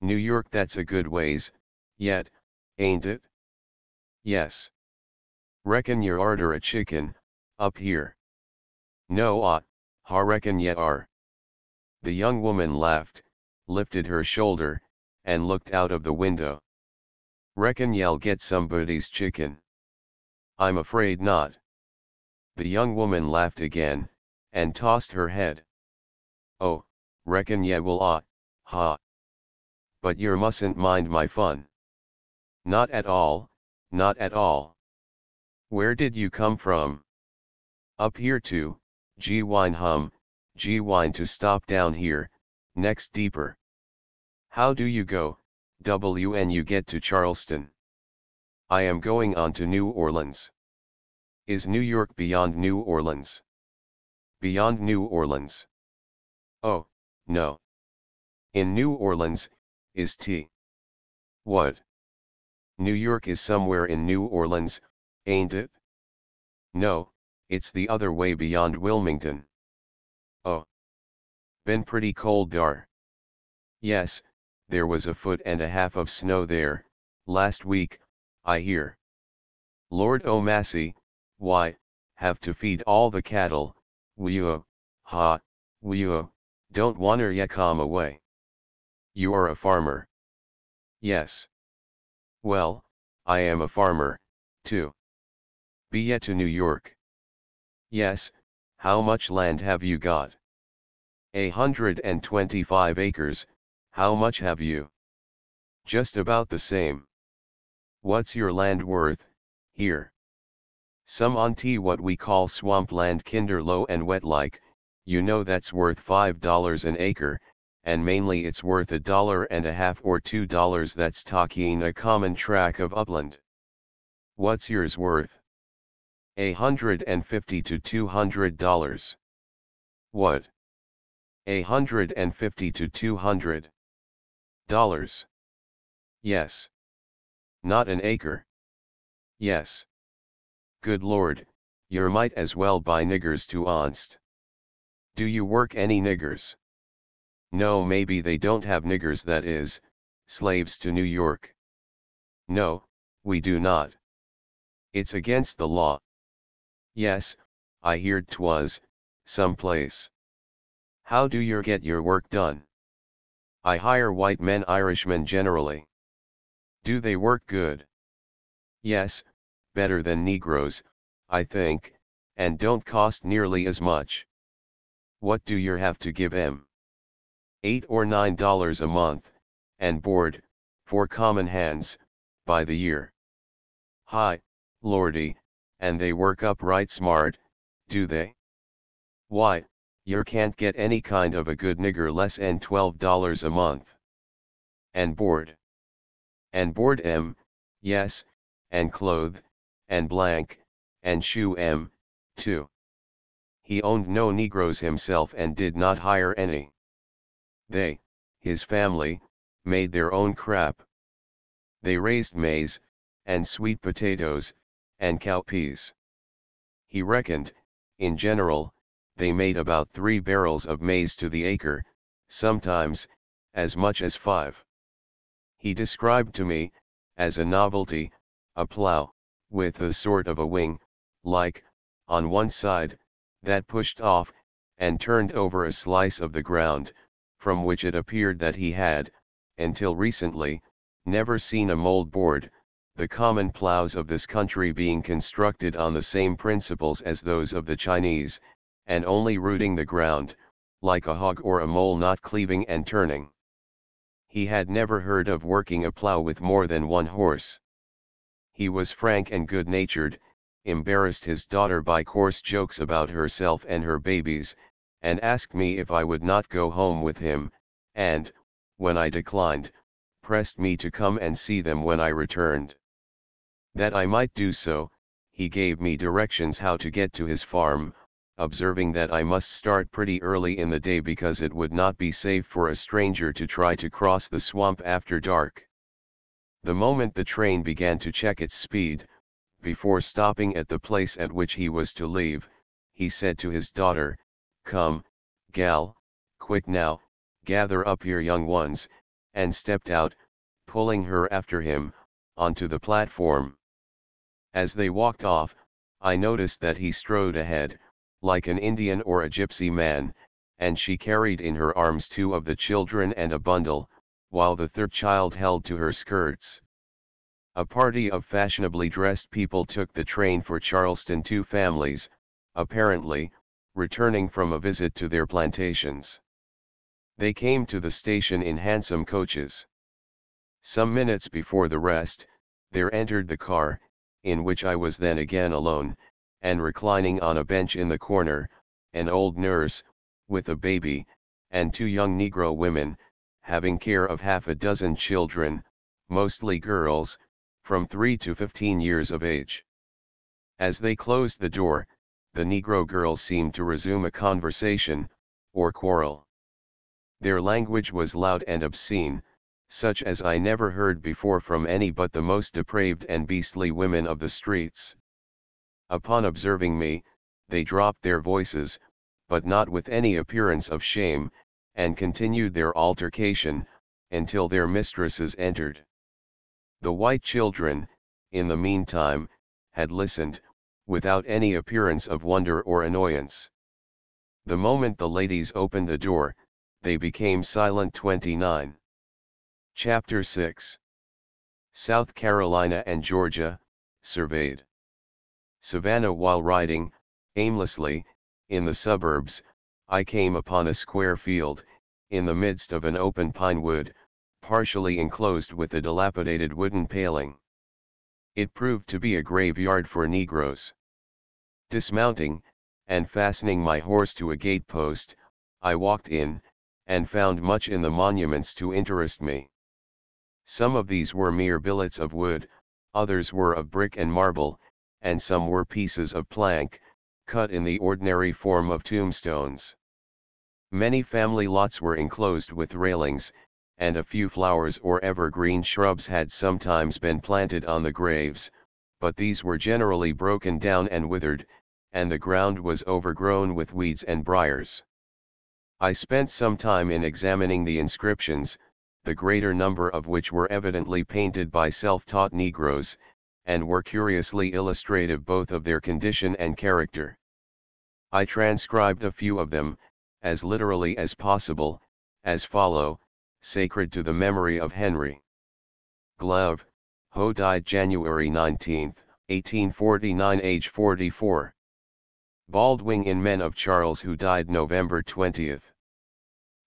New York, that's a good ways, yet, ain't it? Yes. Reckon you're arter a chicken, up here. No, ha reckon ye are. The young woman laughed, lifted her shoulder, and looked out of the window. Reckon ye'll get somebody's chicken. I'm afraid not. The young woman laughed again, and tossed her head. Oh, reckon ye will, ha. But yer mustn't mind my fun. Not at all, not at all. Where did you come from? Up here too, Gwine to stop down here, next deeper. How do you go, when you get to Charleston? I am going on to New Orleans. Is New York beyond New Orleans? Beyond New Orleans. Oh, no. In New Orleans, is T. What? New York is somewhere in New Orleans, ain't it? No, it's the other way beyond Wilmington. Oh. Been pretty cold dar. Yes, there was 1.5 feet of snow there, last week, I hear. Lord o' massy, why, have to feed all the cattle, will you, don't wanter ya come away. You are a farmer. Yes. Well, I am a farmer, too. Be ya to New York? Yes, how much land have you got? 125 acres, how much have you? Just about the same. What's your land worth, here? Some on what we call swamp land, kinder low and wet like, you know, that's worth $5 an acre, and mainly it's worth $1.50 or $2, that's talking a common tract of upland. What's yours worth? $150 to $200. What? $150 to $200. Yes. Not an acre. Yes. Good Lord, yer might as well buy niggers to onst. Do you work any niggers? No, maybe they don't have niggers, that is, slaves to New York. No, we do not. It's against the law. Yes, I heard 'twas, some place. How do yer get your work done? I hire white men, Irishmen generally. Do they work good? Yes, better than Negroes, I think, and don't cost nearly as much. What do yer have to give 'em? $8 or $9 a month, and board, for common hands, by the year. Hi, Lordy, and they work up right smart, do they? Why, yer can't get any kind of a good nigger less'n $12 a month. And board. And board 'em, yes, and clothe, and blank, and shoe 'em, too. He owned no Negroes himself and did not hire any. They, his family, made their own crap. They raised maize, and sweet potatoes, and cowpeas. He reckoned, in general, they made about 3 barrels of maize to the acre, sometimes, as much as 5. He described to me, as a novelty, a plough, with a sort of a wing, like, on one side, that pushed off, and turned over a slice of the ground, from which it appeared that he had, until recently, never seen a mold board, the common ploughs of this country being constructed on the same principles as those of the Chinese, and only rooting the ground, like a hog or a mole, not cleaving and turning. He had never heard of working a plough with more than 1 horse. He was frank and good-natured, embarrassed his daughter by coarse jokes about herself and her babies, and asked me if I would not go home with him, and, when I declined, pressed me to come and see them when I returned. That I might do so, he gave me directions how to get to his farm, observing that I must start pretty early in the day because it would not be safe for a stranger to try to cross the swamp after dark. The moment the train began to check its speed, before stopping at the place at which he was to leave, he said to his daughter, "Come, gal, quick now, gather up your young ones," and stepped out, pulling her after him, onto the platform. As they walked off, I noticed that he strode ahead, like an Indian or a gypsy man, and she carried in her arms 2 of the children and a bundle, while the 3rd child held to her skirts. A party of fashionably dressed people took the train for Charleston, 2 families, apparently, returning from a visit to their plantations. They came to the station in handsome coaches. Some minutes before the rest, there entered the car, in which I was then again alone, and reclining on a bench in the corner, an old nurse, with a baby, and 2 young Negro women, having care of half a dozen children, mostly girls, from 3 to 15 years of age. As they closed the door, the Negro girls seemed to resume a conversation, or quarrel. Their language was loud and obscene, such as I never heard before from any but the most depraved and beastly women of the streets. Upon observing me, they dropped their voices, but not with any appearance of shame, and continued their altercation, until their mistresses entered. The white children, in the meantime, had listened, without any appearance of wonder or annoyance. The moment the ladies opened the door, they became silent. 29. Chapter 6. South Carolina and Georgia, surveyed. Savannah. While riding, aimlessly, in the suburbs, I came upon a square field, in the midst of an open pine wood, partially enclosed with a dilapidated wooden paling. It proved to be a graveyard for Negroes. Dismounting, and fastening my horse to a gate-post, I walked in, and found much in the monuments to interest me. Some of these were mere billets of wood, others were of brick and marble, and some were pieces of plank, cut in the ordinary form of tombstones. Many family lots were enclosed with railings, and a few flowers or evergreen shrubs had sometimes been planted on the graves, but these were generally broken down and withered, and the ground was overgrown with weeds and briars. I spent some time in examining the inscriptions, the greater number of which were evidently painted by self-taught Negroes, and were curiously illustrative both of their condition and character. I transcribed a few of them, as literally as possible, as follow: Sacred to the memory of Henry Glove, Ho, died January 19, 1849, age 44. Baldwin in Men of Charles, who died November 20.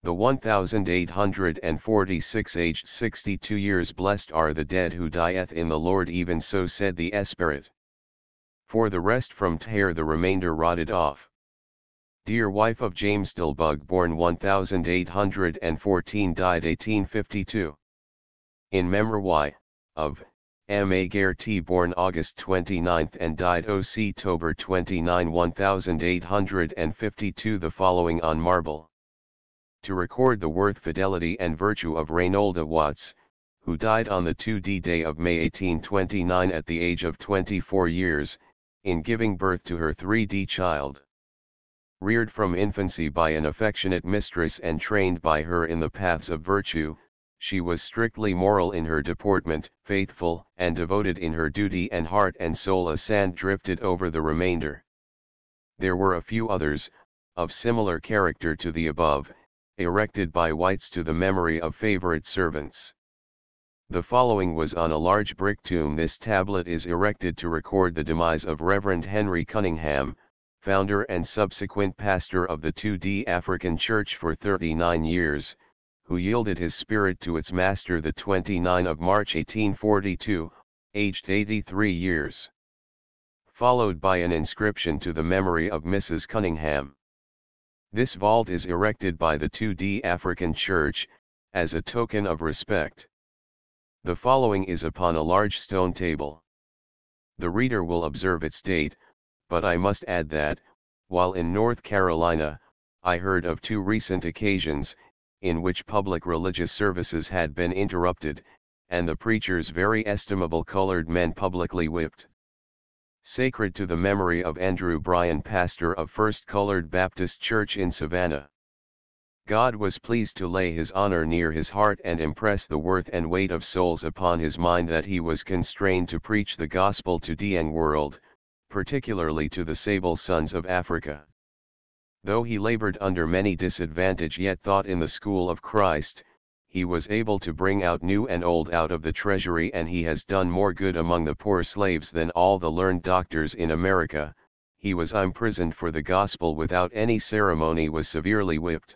The 1846, aged 62 years. Blessed are the dead who dieth in the Lord, even so said the Esprit. For the rest from Tyre the remainder rotted off. Dear wife of James Dilbug, born 1814, died 1852. In memory of M.A. Gertie, born August 29 and died October 29, 1852. The following on marble. To record the worth, fidelity and virtue of Reynolda Watts, who died on the 2D day of May 1829 at the age of 24 years, in giving birth to her 3D child. Reared from infancy by an affectionate mistress and trained by her in the paths of virtue, she was strictly moral in her deportment, faithful and devoted in her duty, and heart and soul a sand drifted over the remainder. There were a few others, of similar character to the above, erected by whites to the memory of favorite servants. The following was on a large brick tomb. This tablet is erected to record the demise of Reverend Henry Cunningham, founder and subsequent pastor of the 2D African Church for 39 years, who yielded his spirit to its master the 29th of March 1842, aged 83 years. Followed by an inscription to the memory of Mrs. Cunningham. This vault is erected by the 2D African Church, as a token of respect. The following is upon a large stone table. The reader will observe its date, but I must add that, while in North Carolina, I heard of 2 recent occasions, in which public religious services had been interrupted, and the preachers, very estimable colored men, publicly whipped. Sacred to the memory of Andrew Bryan, pastor of First Colored Baptist Church in Savannah. God was pleased to lay his honor near his heart and impress the worth and weight of souls upon his mind that he was constrained to preach the gospel to the world, particularly to the sable sons of Africa. Though he labored under many disadvantage, yet thought in the school of Christ, he was able to bring out new and old out of the treasury, and he has done more good among the poor slaves than all the learned doctors in America. He was imprisoned for the gospel without any ceremony, was severely whipped.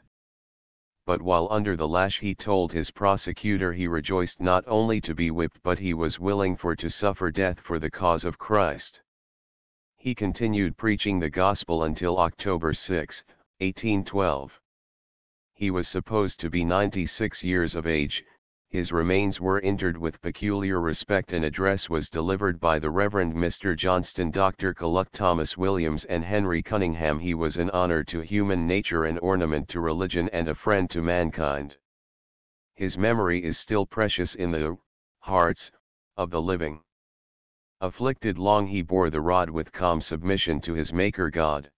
But while under the lash he told his prosecutor he rejoiced not only to be whipped, but he was willing for to suffer death for the cause of Christ. He continued preaching the gospel until October 6, 1812. He was supposed to be 96 years of age. His remains were interred with peculiar respect. An address was delivered by the Reverend Mr. Johnston, Dr. Culluck, Thomas Williams, and Henry Cunningham. He was an honor to human nature, an ornament to religion, and a friend to mankind. His memory is still precious in the hearts of the living. Afflicted long, he bore the rod with calm submission to his Maker God.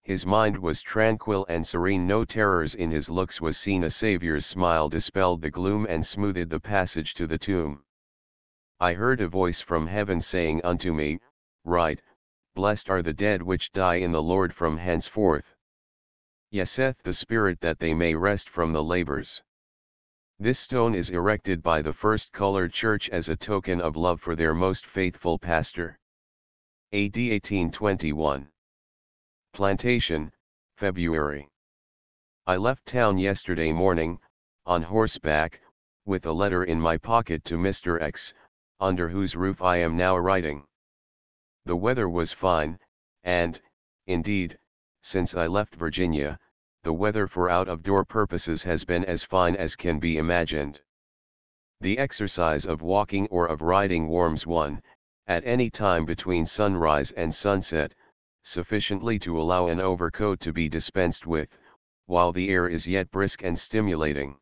His mind was tranquil and serene, no terrors in his looks was seen. A Saviour's smile dispelled the gloom and smoothed the passage to the tomb. I heard a voice from heaven saying unto me, Write, Blessed are the dead which die in the Lord from henceforth. Yes, saith the Spirit, that they may rest from the labors. This stone is erected by the First Colored Church as a token of love for their most faithful pastor. A.D. 1821. Plantation, February. I left town yesterday morning, on horseback, with a letter in my pocket to Mr. X, under whose roof I am now writing. The weather was fine, and, indeed, since I left Virginia, the weather for out-of-door purposes has been as fine as can be imagined. The exercise of walking or of riding warms one, at any time between sunrise and sunset, sufficiently to allow an overcoat to be dispensed with, while the air is yet brisk and stimulating.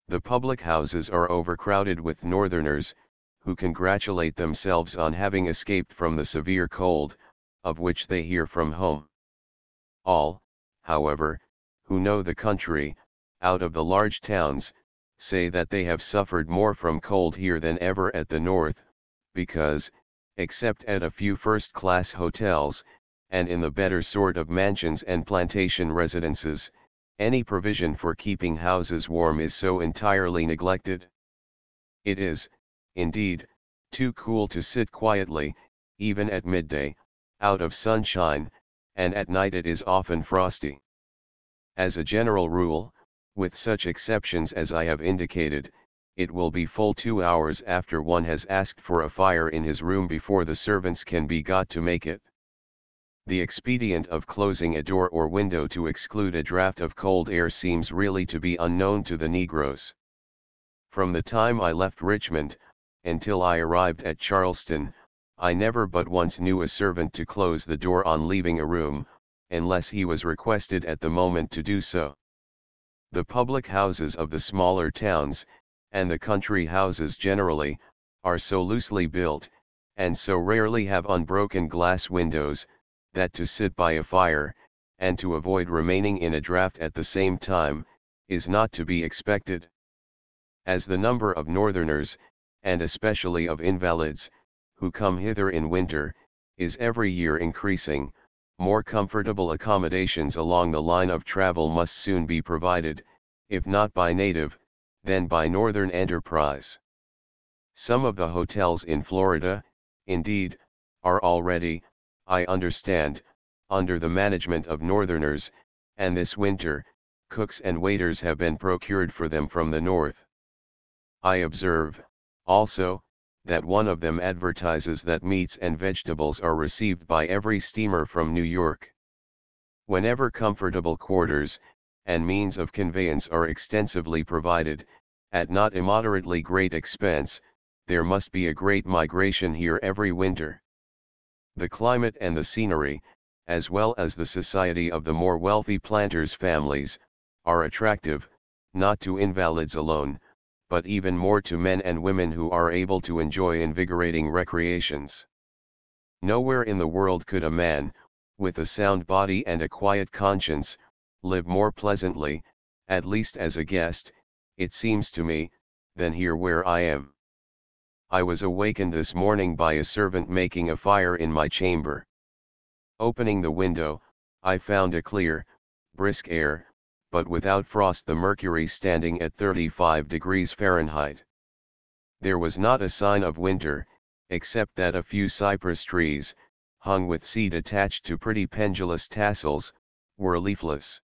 The public houses are overcrowded with northerners, who congratulate themselves on having escaped from the severe cold, of which they hear from home. All, however, who know the country, out of the large towns, say that they have suffered more from cold here than ever at the north, because, except at a few first-class hotels, and in the better sort of mansions and plantation residences, any provision for keeping houses warm is so entirely neglected. It is, indeed, too cool to sit quietly, even at midday, out of sunshine, and at night it is often frosty. As a general rule, with such exceptions as I have indicated, it will be full 2 hours after one has asked for a fire in his room before the servants can be got to make it. The expedient of closing a door or window to exclude a draught of cold air seems really to be unknown to the negroes. From the time I left Richmond, until I arrived at Charleston, I never but once knew a servant to close the door on leaving a room, unless he was requested at the moment to do so. The public houses of the smaller towns, and the country houses generally, are so loosely built, and so rarely have unbroken glass windows, that to sit by a fire, and to avoid remaining in a draught at the same time, is not to be expected. As the number of northerners, and especially of invalids, who come hither in winter, is every year increasing, more comfortable accommodations along the line of travel must soon be provided, if not by native, then by northern enterprise. Some of the hotels in Florida, indeed, are already, I understand, under the management of northerners, and this winter, cooks and waiters have been procured for them from the north. I observe, also, that one of them advertises that meats and vegetables are received by every steamer from New York. Whenever comfortable quarters, and means of conveyance are extensively provided, at not immoderately great expense, there must be a great migration here every winter. The climate and the scenery, as well as the society of the more wealthy planters' families, are attractive, not to invalids alone, but even more to men and women who are able to enjoy invigorating recreations. Nowhere in the world could a man, with a sound body and a quiet conscience, live more pleasantly, at least as a guest, it seems to me, than here where I am. I was awakened this morning by a servant making a fire in my chamber. Opening the window, I found a clear, brisk air, but without frost, the mercury standing at 35 degrees Fahrenheit. There was not a sign of winter, except that a few cypress trees, hung with seed attached to pretty pendulous tassels, were leafless.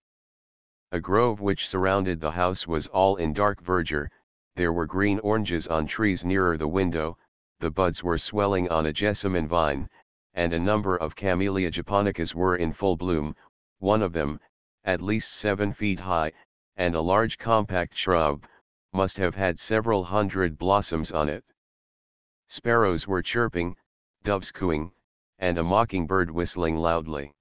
A grove which surrounded the house was all in dark verdure, there were green oranges on trees nearer the window, the buds were swelling on a jessamine vine, and a number of Camellia japonicas were in full bloom, one of them, at least 7 feet high, and a large compact shrub, must have had several hundred blossoms on it. Sparrows were chirping, doves cooing, and a mockingbird whistling loudly.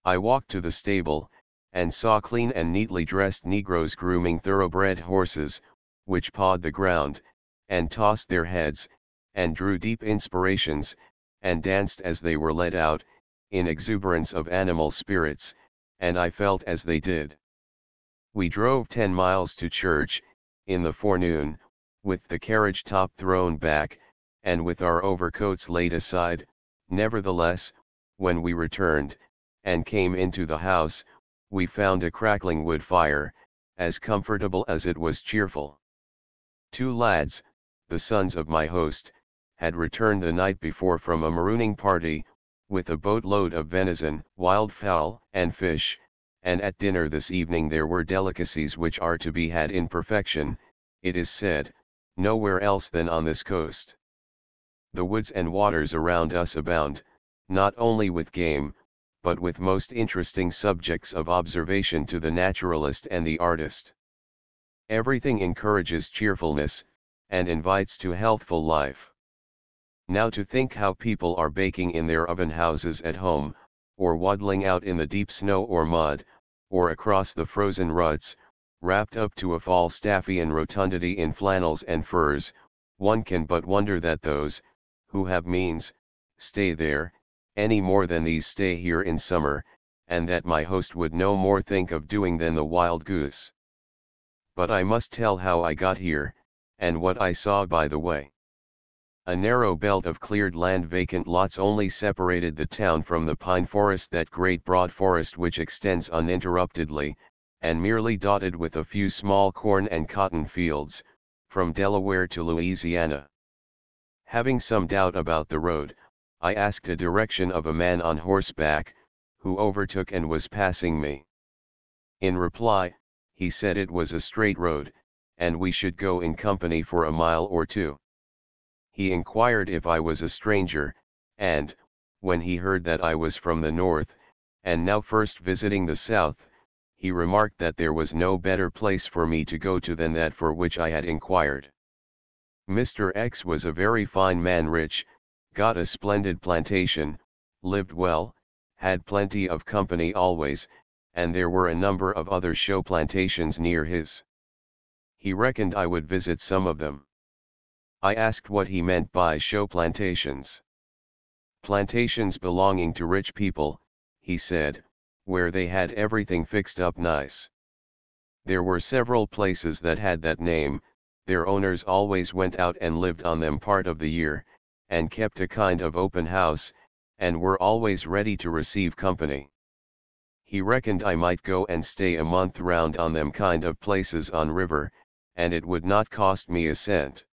I walked to the stable, and saw clean and neatly dressed negroes grooming thoroughbred horses, which pawed the ground, and tossed their heads, and drew deep inspirations, and danced as they were led out, in exuberance of animal spirits, and I felt as they did. We drove 10 miles to church, in the forenoon, with the carriage top thrown back, and with our overcoats laid aside. Nevertheless, when we returned, and came into the house, we found a crackling wood fire, as comfortable as it was cheerful. 2 lads, the sons of my host, had returned the night before from a marooning party, with a boatload of venison, wildfowl, and fish, and at dinner this evening there were delicacies which are to be had in perfection, it is said, nowhere else than on this coast. The woods and waters around us abound, not only with game, but with most interesting subjects of observation to the naturalist and the artist. Everything encourages cheerfulness, and invites to healthful life. Now to think how people are baking in their oven houses at home, or waddling out in the deep snow or mud, or across the frozen ruts, wrapped up to a Falstaffian rotundity in flannels and furs, one can but wonder that those, who have means, stay there, any more than these stay here in summer, and that my host would no more think of doing than the wild goose. But I must tell how I got here, and what I saw by the way. A narrow belt of cleared land, vacant lots only, separated the town from the pine forest, that great broad forest which extends uninterruptedly, and merely dotted with a few small corn and cotton fields, from Delaware to Louisiana. Having some doubt about the road, I asked a direction of a man on horseback, who overtook and was passing me. In reply, he said it was a straight road, and we should go in company for a mile or 2. He inquired if I was a stranger, and, when he heard that I was from the north, and now first visiting the south, he remarked that there was no better place for me to go to than that for which I had inquired. Mr. X was a very fine man, rich, got a splendid plantation, lived well, had plenty of company always, and there were a number of other show plantations near his. He reckoned I would visit some of them. I asked what he meant by show plantations. Plantations belonging to rich people, he said, where they had everything fixed up nice. There were several places that had that name, their owners always went out and lived on them part of the year, and kept a kind of open house, and were always ready to receive company. He reckoned I might go and stay a month round on them kind of places on river, and it would not cost me a cent.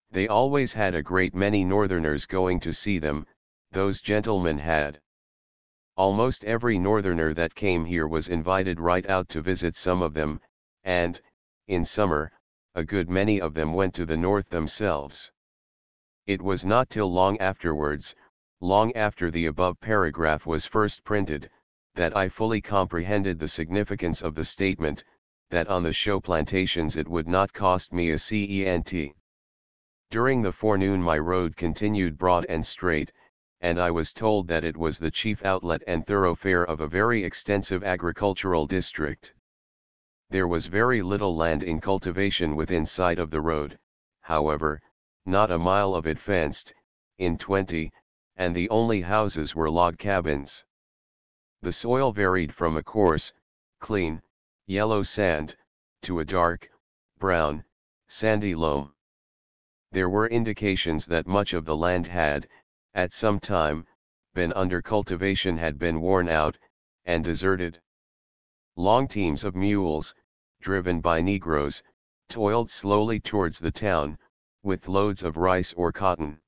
They always had a great many northerners going to see them, those gentlemen had. Almost every northerner that came here was invited right out to visit some of them, and, in summer, a good many of them went to the north themselves. It was not till long afterwards, long after the above paragraph was first printed, that I fully comprehended the significance of the statement, that on the show plantations it would not cost me a cent. During the forenoon my road continued broad and straight, and I was told that it was the chief outlet and thoroughfare of a very extensive agricultural district. There was very little land in cultivation within sight of the road, however, not a mile of it fenced, in 20, and the only houses were log cabins. The soil varied from a coarse, clean, yellow sand, to a dark, brown, sandy loam. There were indications that much of the land had, at some time, been under cultivation, had been worn out, and deserted. Long teams of mules, driven by Negroes, toiled slowly towards the town, with loads of rice or cotton.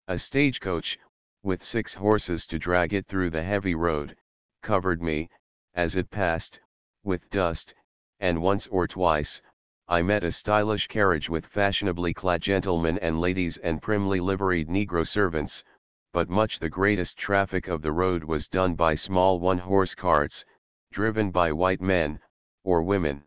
A stagecoach, with 6 horses to drag it through the heavy road, covered me, as it passed, with dust, and once or twice, I met a stylish carriage with fashionably clad gentlemen and ladies and primly liveried Negro servants, but much the greatest traffic of the road was done by small one-horse carts, driven by white men, or women.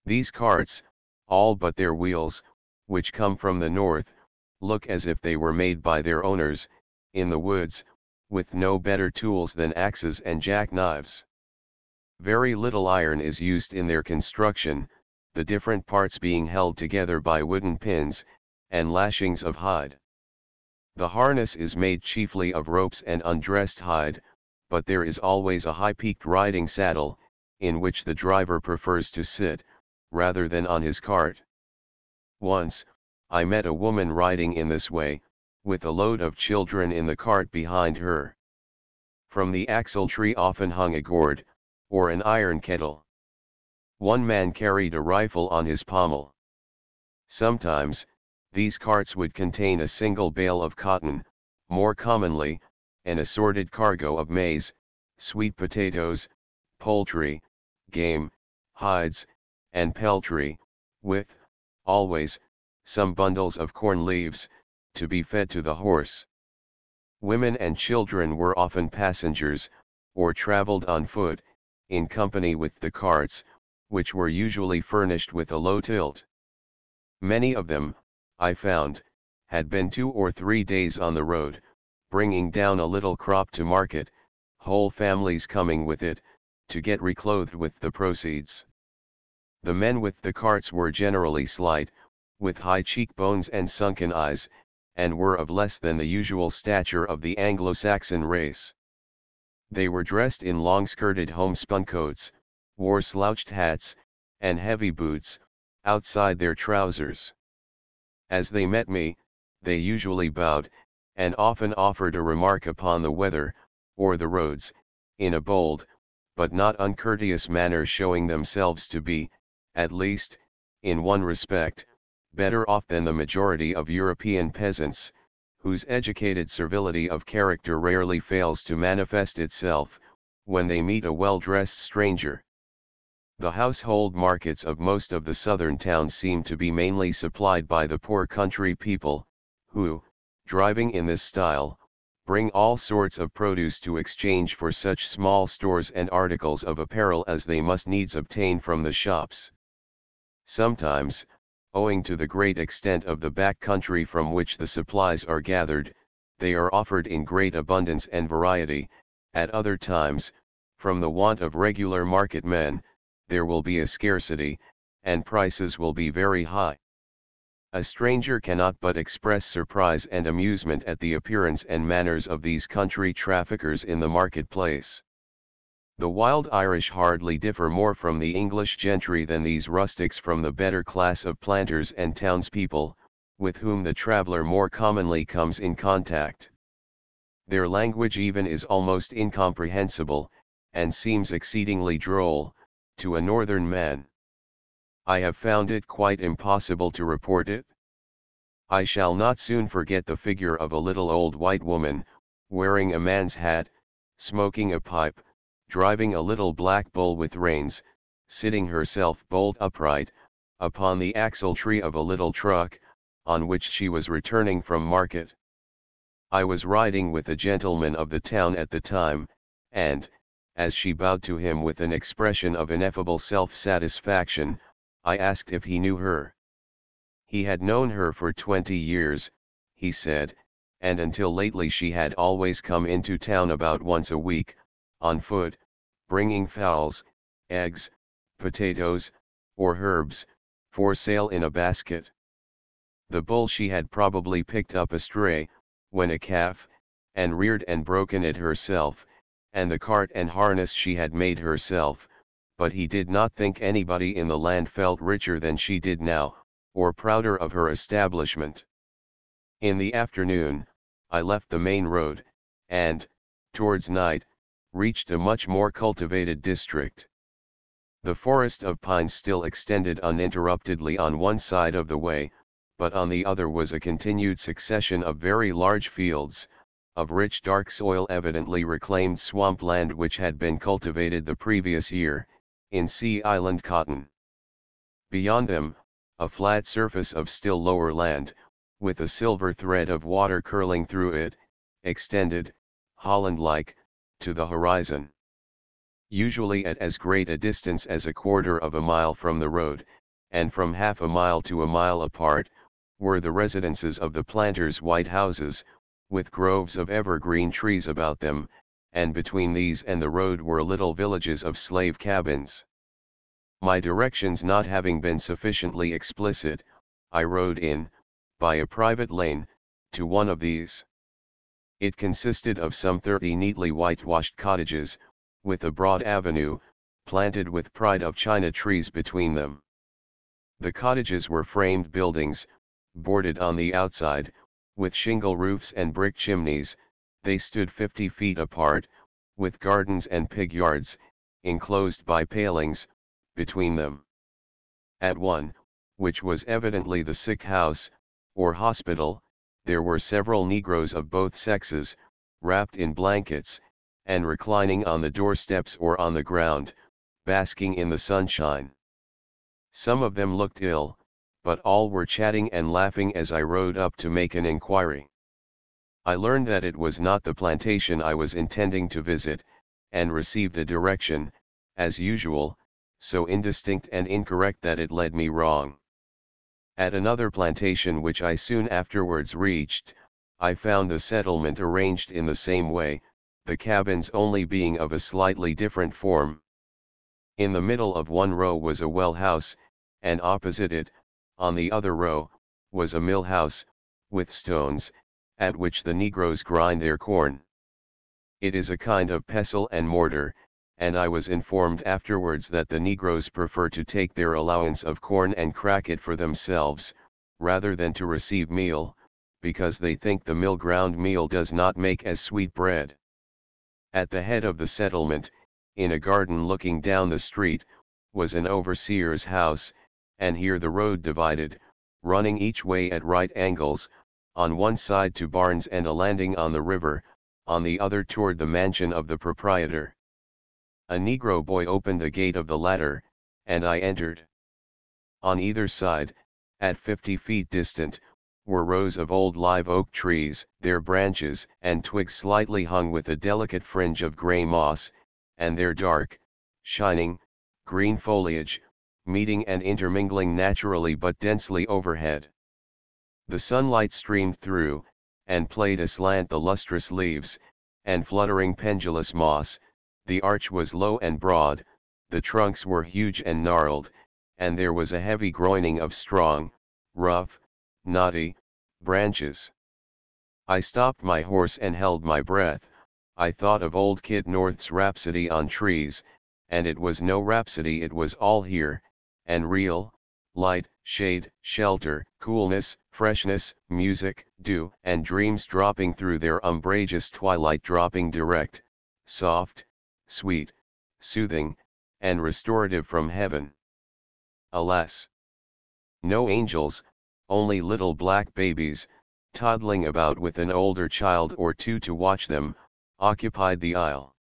These carts, all but their wheels, which come from the north, look as if they were made by their owners, in the woods, with no better tools than axes and jackknives. Very little iron is used in their construction, the different parts being held together by wooden pins, and lashings of hide. The harness is made chiefly of ropes and undressed hide, but there is always a high-peaked riding saddle, in which the driver prefers to sit, rather than on his cart. Once, I met a woman riding in this way, with a load of children in the cart behind her. From the axle-tree often hung a gourd, or an iron kettle. One man carried a rifle on his pommel. Sometimes, these carts would contain a single bale of cotton, more commonly, an assorted cargo of maize, sweet potatoes, poultry, game, hides, and peltry, with, always, some bundles of corn leaves, to be fed to the horse. Women and children were often passengers, or traveled on foot, in company with the carts, which were usually furnished with a low tilt. Many of them, I found, had been 2 or 3 days on the road, bringing down a little crop to market, whole families coming with it, to get reclothed with the proceeds. The men with the carts were generally slight, with high cheekbones and sunken eyes, and were of less than the usual stature of the Anglo-Saxon race. They were dressed in long-skirted homespun coats, wore slouched hats, and heavy boots, outside their trousers. As they met me, they usually bowed, and often offered a remark upon the weather, or the roads, in a bold, but not uncourteous manner, showing themselves to be, at least, in one respect, better off than the majority of European peasants, whose educated servility of character rarely fails to manifest itself, when they meet a well-dressed stranger. The household markets of most of the southern towns seem to be mainly supplied by the poor country people, who, driving in this style, bring all sorts of produce to exchange for such small stores and articles of apparel as they must needs obtain from the shops. Sometimes, owing to the great extent of the back country from which the supplies are gathered, they are offered in great abundance and variety. At other times, from the want of regular market men, there will be a scarcity, and prices will be very high. A stranger cannot but express surprise and amusement at the appearance and manners of these country traffickers in the marketplace. The wild Irish hardly differ more from the English gentry than these rustics from the better class of planters and townspeople, with whom the traveller more commonly comes in contact. Their language even is almost incomprehensible, and seems exceedingly droll, to a northern man. I have found it quite impossible to report it. I shall not soon forget the figure of a little old white woman, wearing a man's hat, smoking a pipe, driving a little black bull with reins, sitting herself bolt upright, upon the axle-tree of a little truck, on which she was returning from market. I was riding with a gentleman of the town at the time, and, as she bowed to him with an expression of ineffable self-satisfaction, I asked if he knew her. He had known her for 20 years, he said, and until lately she had always come into town about once a week, on foot, bringing fowls, eggs, potatoes, or herbs, for sale in a basket. The bull she had probably picked up astray, when a calf, and reared and broken it herself, and the cart and harness she had made herself, but he did not think anybody in the land felt richer than she did now, or prouder of her establishment. In the afternoon, I left the main road, and, towards night, reached a much more cultivated district. The forest of pines still extended uninterruptedly on one side of the way, but on the other was a continued succession of very large fields, of rich dark soil evidently reclaimed swamp land which had been cultivated the previous year, in Sea Island cotton. Beyond them, a flat surface of still lower land, with a silver thread of water curling through it, extended, Holland-like, to the horizon. Usually at as great a distance as a quarter of a mile from the road, and from half a mile to a mile apart, were the residences of the planters' white houses, with groves of evergreen trees about them, and between these and the road were little villages of slave cabins. My directions not having been sufficiently explicit, I rode in, by a private lane, to one of these. It consisted of some 30 neatly whitewashed cottages, with a broad avenue, planted with pride of china trees between them. The cottages were framed buildings, boarded on the outside, with shingle roofs and brick chimneys. They stood 50 feet apart, with gardens and pig yards, enclosed by palings, between them. At one, which was evidently the sick house, or hospital, there were several negroes of both sexes, wrapped in blankets, and reclining on the doorsteps or on the ground, basking in the sunshine. Some of them looked ill, but all were chatting and laughing as I rode up to make an inquiry. I learned that it was not the plantation I was intending to visit, and received a direction, as usual, so indistinct and incorrect that it led me wrong. At another plantation which I soon afterwards reached, I found the settlement arranged in the same way, the cabins only being of a slightly different form. In the middle of one row was a well house, and opposite it, on the other row, was a mill house, with stones, at which the negroes grind their corn. It is a kind of pestle and mortar, and I was informed afterwards that the negroes prefer to take their allowance of corn and crack it for themselves, rather than to receive meal, because they think the mill-ground meal does not make as sweet bread. At the head of the settlement, in a garden looking down the street, was an overseer's house, and here the road divided, running each way at right angles, on one side to barns and a landing on the river, on the other toward the mansion of the proprietor. A Negro boy opened the gate of the latter, and I entered. On either side, at 50 feet distant, were rows of old live oak trees, their branches and twigs slightly hung with a delicate fringe of gray moss, and their dark, shining, green foliage, meeting and intermingling naturally but densely overhead. The sunlight streamed through, and played aslant the lustrous leaves, and fluttering pendulous moss. The arch was low and broad, the trunks were huge and gnarled, and there was a heavy groining of strong, rough, knotty, branches. I stopped my horse and held my breath. I thought of old Kid North's Rhapsody on Trees, and it was no rhapsody, it was all here, and real: light, shade, shelter, coolness, freshness, music, dew, and dreams dropping through their umbrageous twilight, dropping direct, soft, sweet, soothing, and restorative from heaven. Alas! No angels, only little black babies, toddling about with an older child or two to watch them, occupied the aisle.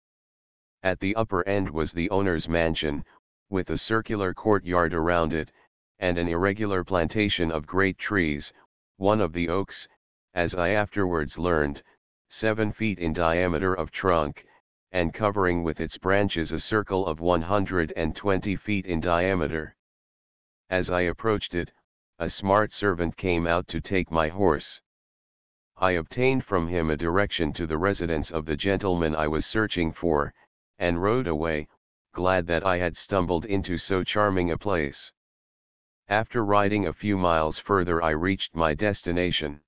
At the upper end was the owner's mansion, with a circular courtyard around it, and an irregular plantation of great trees, one of the oaks, as I afterwards learned, 7 feet in diameter of trunk, and covering with its branches a circle of 120 feet in diameter. As I approached it, a smart servant came out to take my horse. I obtained from him a direction to the residence of the gentleman I was searching for, and rode away, glad that I had stumbled into so charming a place. After riding a few miles further, I reached my destination.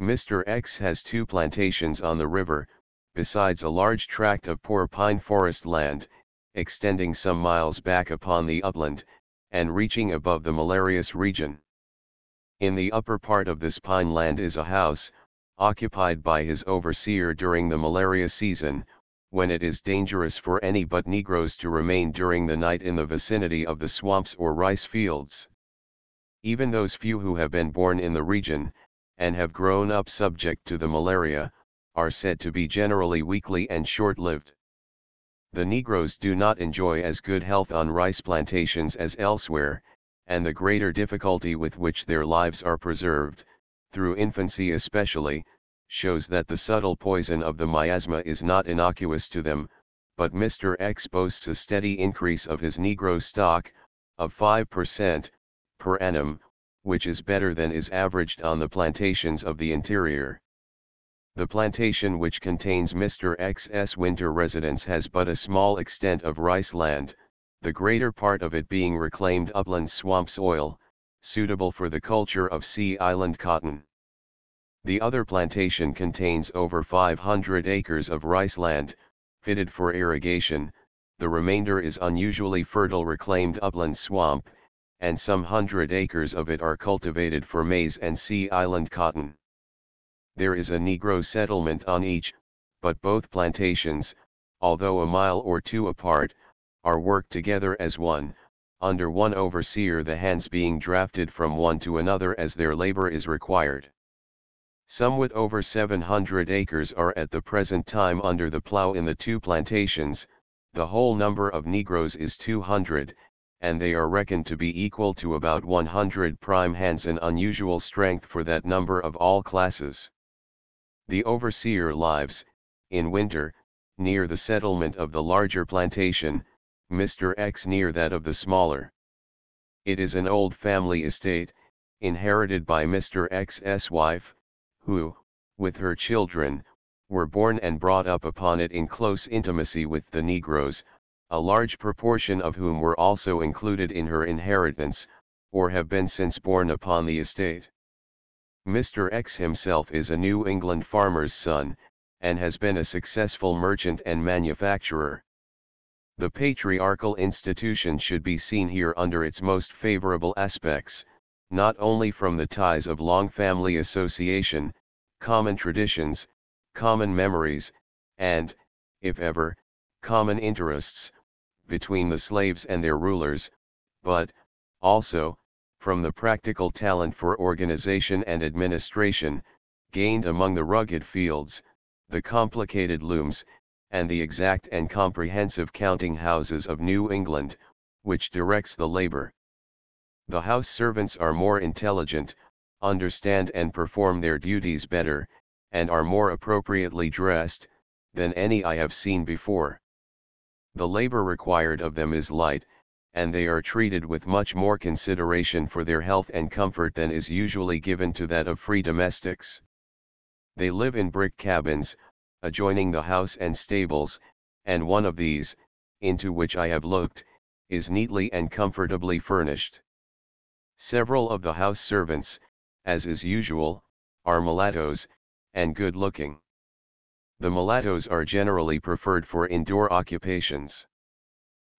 Mr. X has 2 plantations on the river, besides a large tract of poor pine forest land, extending some miles back upon the upland, and reaching above the malarious region. In the upper part of this pine land is a house, occupied by his overseer during the malaria season, when it is dangerous for any but Negroes to remain during the night in the vicinity of the swamps or rice fields. Even those few who have been born in the region, and have grown up subject to the malaria, are said to be generally weakly and short-lived. The Negroes do not enjoy as good health on rice plantations as elsewhere, and the greater difficulty with which their lives are preserved, through infancy especially, shows that the subtle poison of the miasma is not innocuous to them, but Mr. X boasts a steady increase of his Negro stock, of 5%, per annum, which is better than is averaged on the plantations of the interior. The plantation which contains Mr. X's winter residence has but a small extent of rice land, the greater part of it being reclaimed upland swamp soil, suitable for the culture of Sea Island cotton. The other plantation contains over 500 acres of rice land, fitted for irrigation, the remainder is unusually fertile reclaimed upland swamp, and some 100 acres of it are cultivated for maize and Sea Island cotton. There is a Negro settlement on each, but both plantations, although a mile or 2 apart, are worked together as one, under one overseer, the hands being drafted from one to another as their labor is required. Somewhat over 700 acres are at the present time under the plow in the 2 plantations, the whole number of Negroes is 200, and they are reckoned to be equal to about 100 prime hands, an unusual strength for that number of all classes. The overseer lives, in winter, near the settlement of the larger plantation, Mr. X near that of the smaller. It is an old family estate, inherited by Mr. X's wife, who, with her children, were born and brought up upon it in close intimacy with the Negroes, a large proportion of whom were also included in her inheritance, or have been since born upon the estate. Mr. X himself is a New England farmer's son, and has been a successful merchant and manufacturer. The patriarchal institution should be seen here under its most favorable aspects, not only from the ties of long family association, common traditions, common memories, and, if ever, common interests, between the slaves and their rulers, but, also, from the practical talent for organization and administration, gained among the rugged fields, the complicated looms, and the exact and comprehensive counting houses of New England, which directs the labor. The house servants are more intelligent, understand and perform their duties better, and are more appropriately dressed, than any I have seen before. The labor required of them is light, and they are treated with much more consideration for their health and comfort than is usually given to that of free domestics. They live in brick cabins, adjoining the house and stables, and one of these, into which I have looked, is neatly and comfortably furnished. Several of the house servants, as is usual, are mulattoes, and good-looking. The mulattoes are generally preferred for indoor occupations.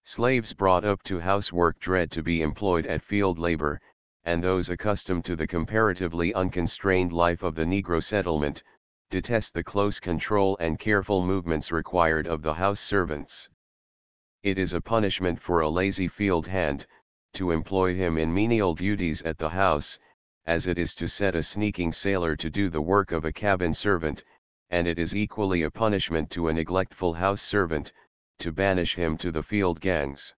Slaves brought up to housework dread to be employed at field labor, and those accustomed to the comparatively unconstrained life of the Negro settlement, detest the close control and careful movements required of the house servants. It is a punishment for a lazy field hand, to employ him in menial duties at the house, as it is to set a sneaking sailor to do the work of a cabin servant, and it is equally a punishment to a neglectful house servant, to banish him to the field gangs.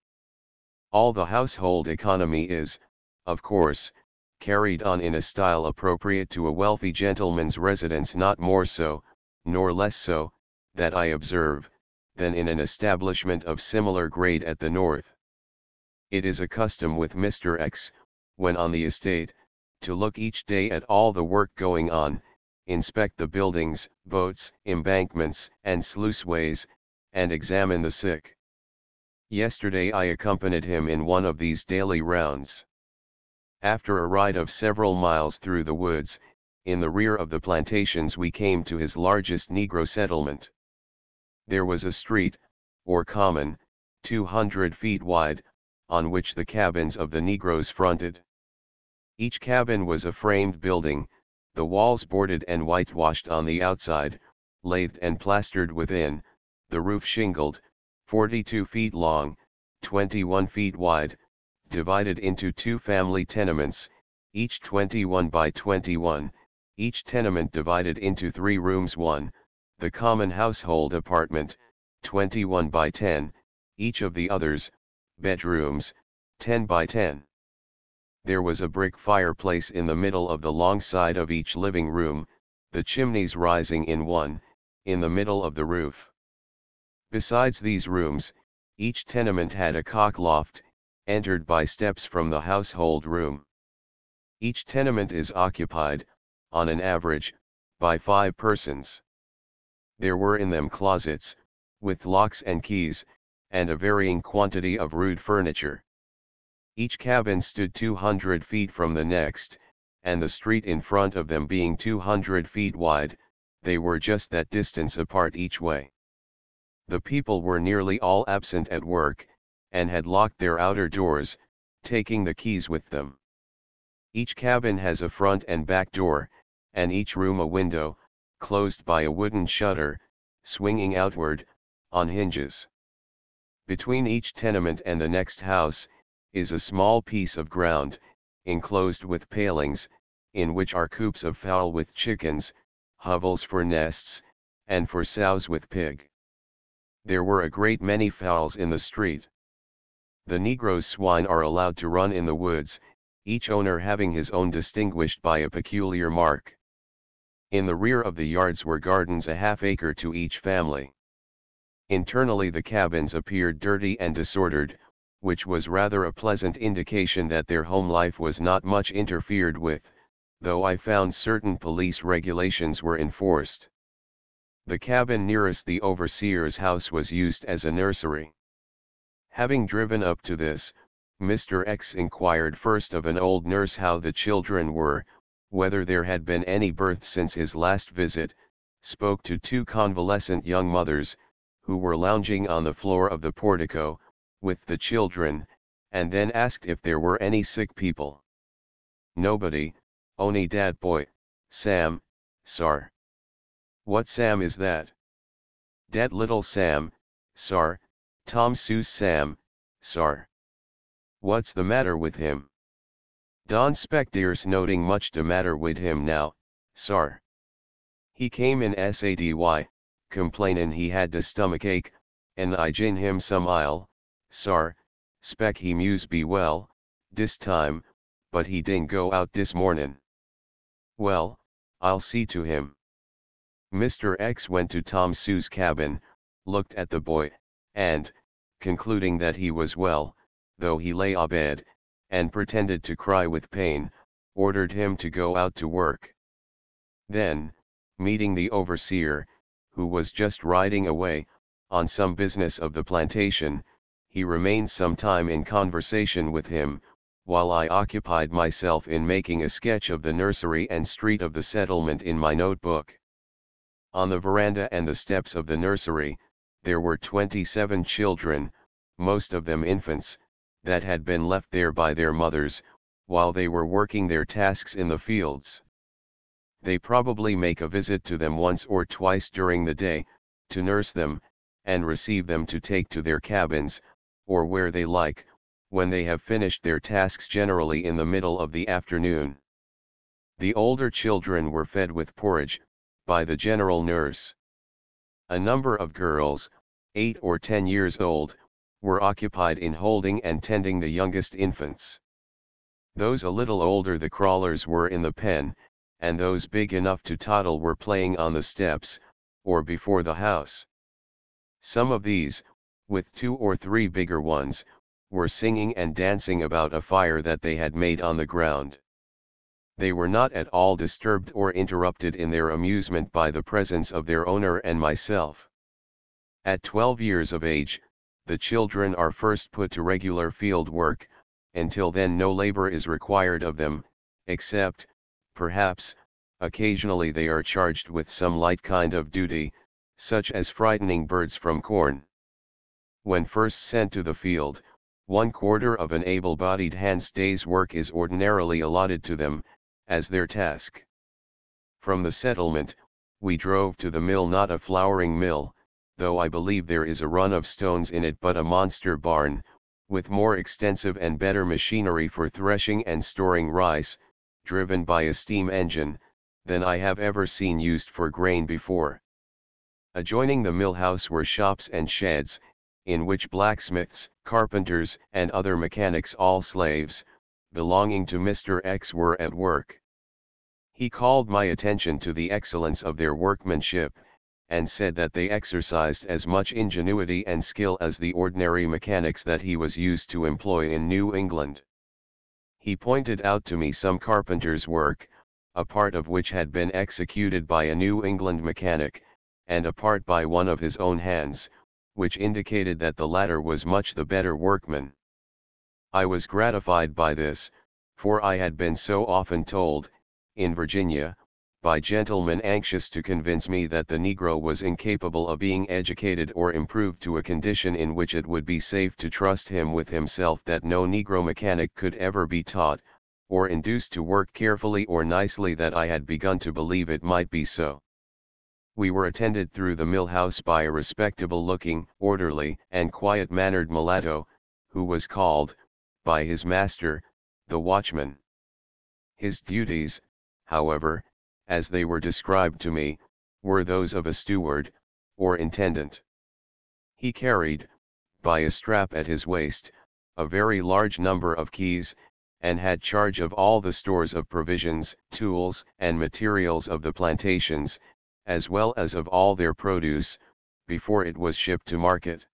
All the household economy is, of course, carried on in a style appropriate to a wealthy gentleman's residence, not more so, nor less so, that I observe, than in an establishment of similar grade at the North. It is a custom with Mr. X, when on the estate, to look each day at all the work going on, inspect the buildings, boats, embankments, and sluiceways, and examine the sick. Yesterday I accompanied him in one of these daily rounds. After a ride of several miles through the woods, in the rear of the plantations we came to his largest Negro settlement. There was a street, or common, 200 feet wide, on which the cabins of the Negroes fronted. Each cabin was a framed building, the walls boarded and whitewashed on the outside, lathed and plastered within, the roof shingled, 42 feet long, 21 feet wide, divided into two family tenements, each 21 by 21, each tenement divided into 3 rooms, one, the common household apartment, 21 by 10, each of the others, bedrooms, 10 by 10. There was a brick fireplace in the middle of the long side of each living room, the chimneys rising in the middle of the roof. Besides these rooms, each tenement had a cock loft, entered by steps from the household room. Each tenement is occupied, on an average, by 5 persons. There were in them closets, with locks and keys, and a varying quantity of rude furniture. Each cabin stood 200 feet from the next, and the street in front of them being 200 feet wide, they were just that distance apart each way. The people were nearly all absent at work, and had locked their outer doors, taking the keys with them. Each cabin has a front and back door, and each room a window, closed by a wooden shutter, swinging outward, on hinges. Between each tenement and the next house, is a small piece of ground, enclosed with palings, in which are coops of fowl with chickens, hovels for nests, and for sows with pig. There were a great many fowls in the street. The Negroes' swine are allowed to run in the woods, each owner having his own distinguished by a peculiar mark. In the rear of the yards were gardens a half-acre to each family. Internally the cabins appeared dirty and disordered, which was rather a pleasant indication that their home life was not much interfered with, though I found certain police regulations were enforced. The cabin nearest the overseer's house was used as a nursery. Having driven up to this, Mr. X inquired first of an old nurse how the children were, whether there had been any birth since his last visit, spoke to 2 convalescent young mothers, who were lounging on the floor of the portico, with the children, and then asked if there were any sick people. Nobody, only dat boy, Sam, sar. What Sam is that? Dat little Sam, sar, Tom Seuss Sam, sar. What's the matter with him? Don spec dere's noting much de matter wid him now, sar. He came in SADY, complainin' he had de stomachache, and I gin him some ile, sar, spec he muse be well, dis time, but he didn't go out dis mornin'. Well, I'll see to him. Mr. X went to Tom Seuss' cabin, looked at the boy, and, concluding that he was well, though he lay abed, and pretended to cry with pain, ordered him to go out to work. Then, meeting the overseer, who was just riding away, on some business of the plantation, he remained some time in conversation with him, while I occupied myself in making a sketch of the nursery and street of the settlement in my notebook. On the veranda and the steps of the nursery, there were 27 children, most of them infants, that had been left there by their mothers, while they were working their tasks in the fields. They probably make a visit to them once or twice during the day, to nurse them, and receive them to take to their cabins, or where they like, when they have finished their tasks, generally in the middle of the afternoon. The older children were fed with porridge, by the general nurse. A number of girls, 8 or 10 years old, were occupied in holding and tending the youngest infants. Those a little older, the crawlers, were in the pen, and those big enough to toddle were playing on the steps, or before the house. Some of these, with 2 or 3 bigger ones, were singing and dancing about a fire that they had made on the ground. They were not at all disturbed or interrupted in their amusement by the presence of their owner and myself. At 12 years of age, the children are first put to regular field work. Until then no labor is required of them, except, perhaps, occasionally they are charged with some light kind of duty, such as frightening birds from corn. When first sent to the field, 1/4 of an able-bodied hand's day's work is ordinarily allotted to them, as their task. From the settlement, we drove to the mill, not a flouring mill, though I believe there is a run of stones in it, but a monster barn, with more extensive and better machinery for threshing and storing rice, driven by a steam engine, than I have ever seen used for grain before. Adjoining the mill house were shops and sheds, in which blacksmiths, carpenters, and other mechanics, all slaves, belonging to Mr. X, were at work. He called my attention to the excellence of their workmanship, and said that they exercised as much ingenuity and skill as the ordinary mechanics that he was used to employ in New England. He pointed out to me some carpenter's work, a part of which had been executed by a New England mechanic, and a part by one of his own hands, which indicated that the latter was much the better workman. I was gratified by this, for I had been so often told, in Virginia, by gentlemen anxious to convince me that the Negro was incapable of being educated or improved to a condition in which it would be safe to trust him with himself, that no Negro mechanic could ever be taught, or induced to work carefully or nicely, that I had begun to believe it might be so. We were attended through the mill house by a respectable-looking, orderly, and quiet-mannered mulatto, who was called, by his master, the watchman. His duties, however, as they were described to me, were those of a steward, or intendant. He carried, by a strap at his waist, a very large number of keys, and had charge of all the stores of provisions, tools, and materials of the plantations, as well as of all their produce, before it was shipped to market.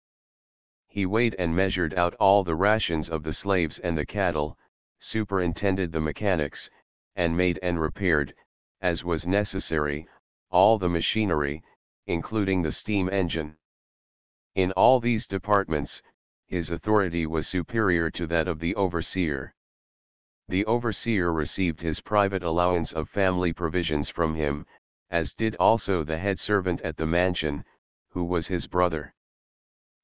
He weighed and measured out all the rations of the slaves and the cattle, superintended the mechanics, and made and repaired, as was necessary, all the machinery, including the steam engine. In all these departments, his authority was superior to that of the overseer. The overseer received his private allowance of family provisions from him, as did also the head servant at the mansion, who was his brother.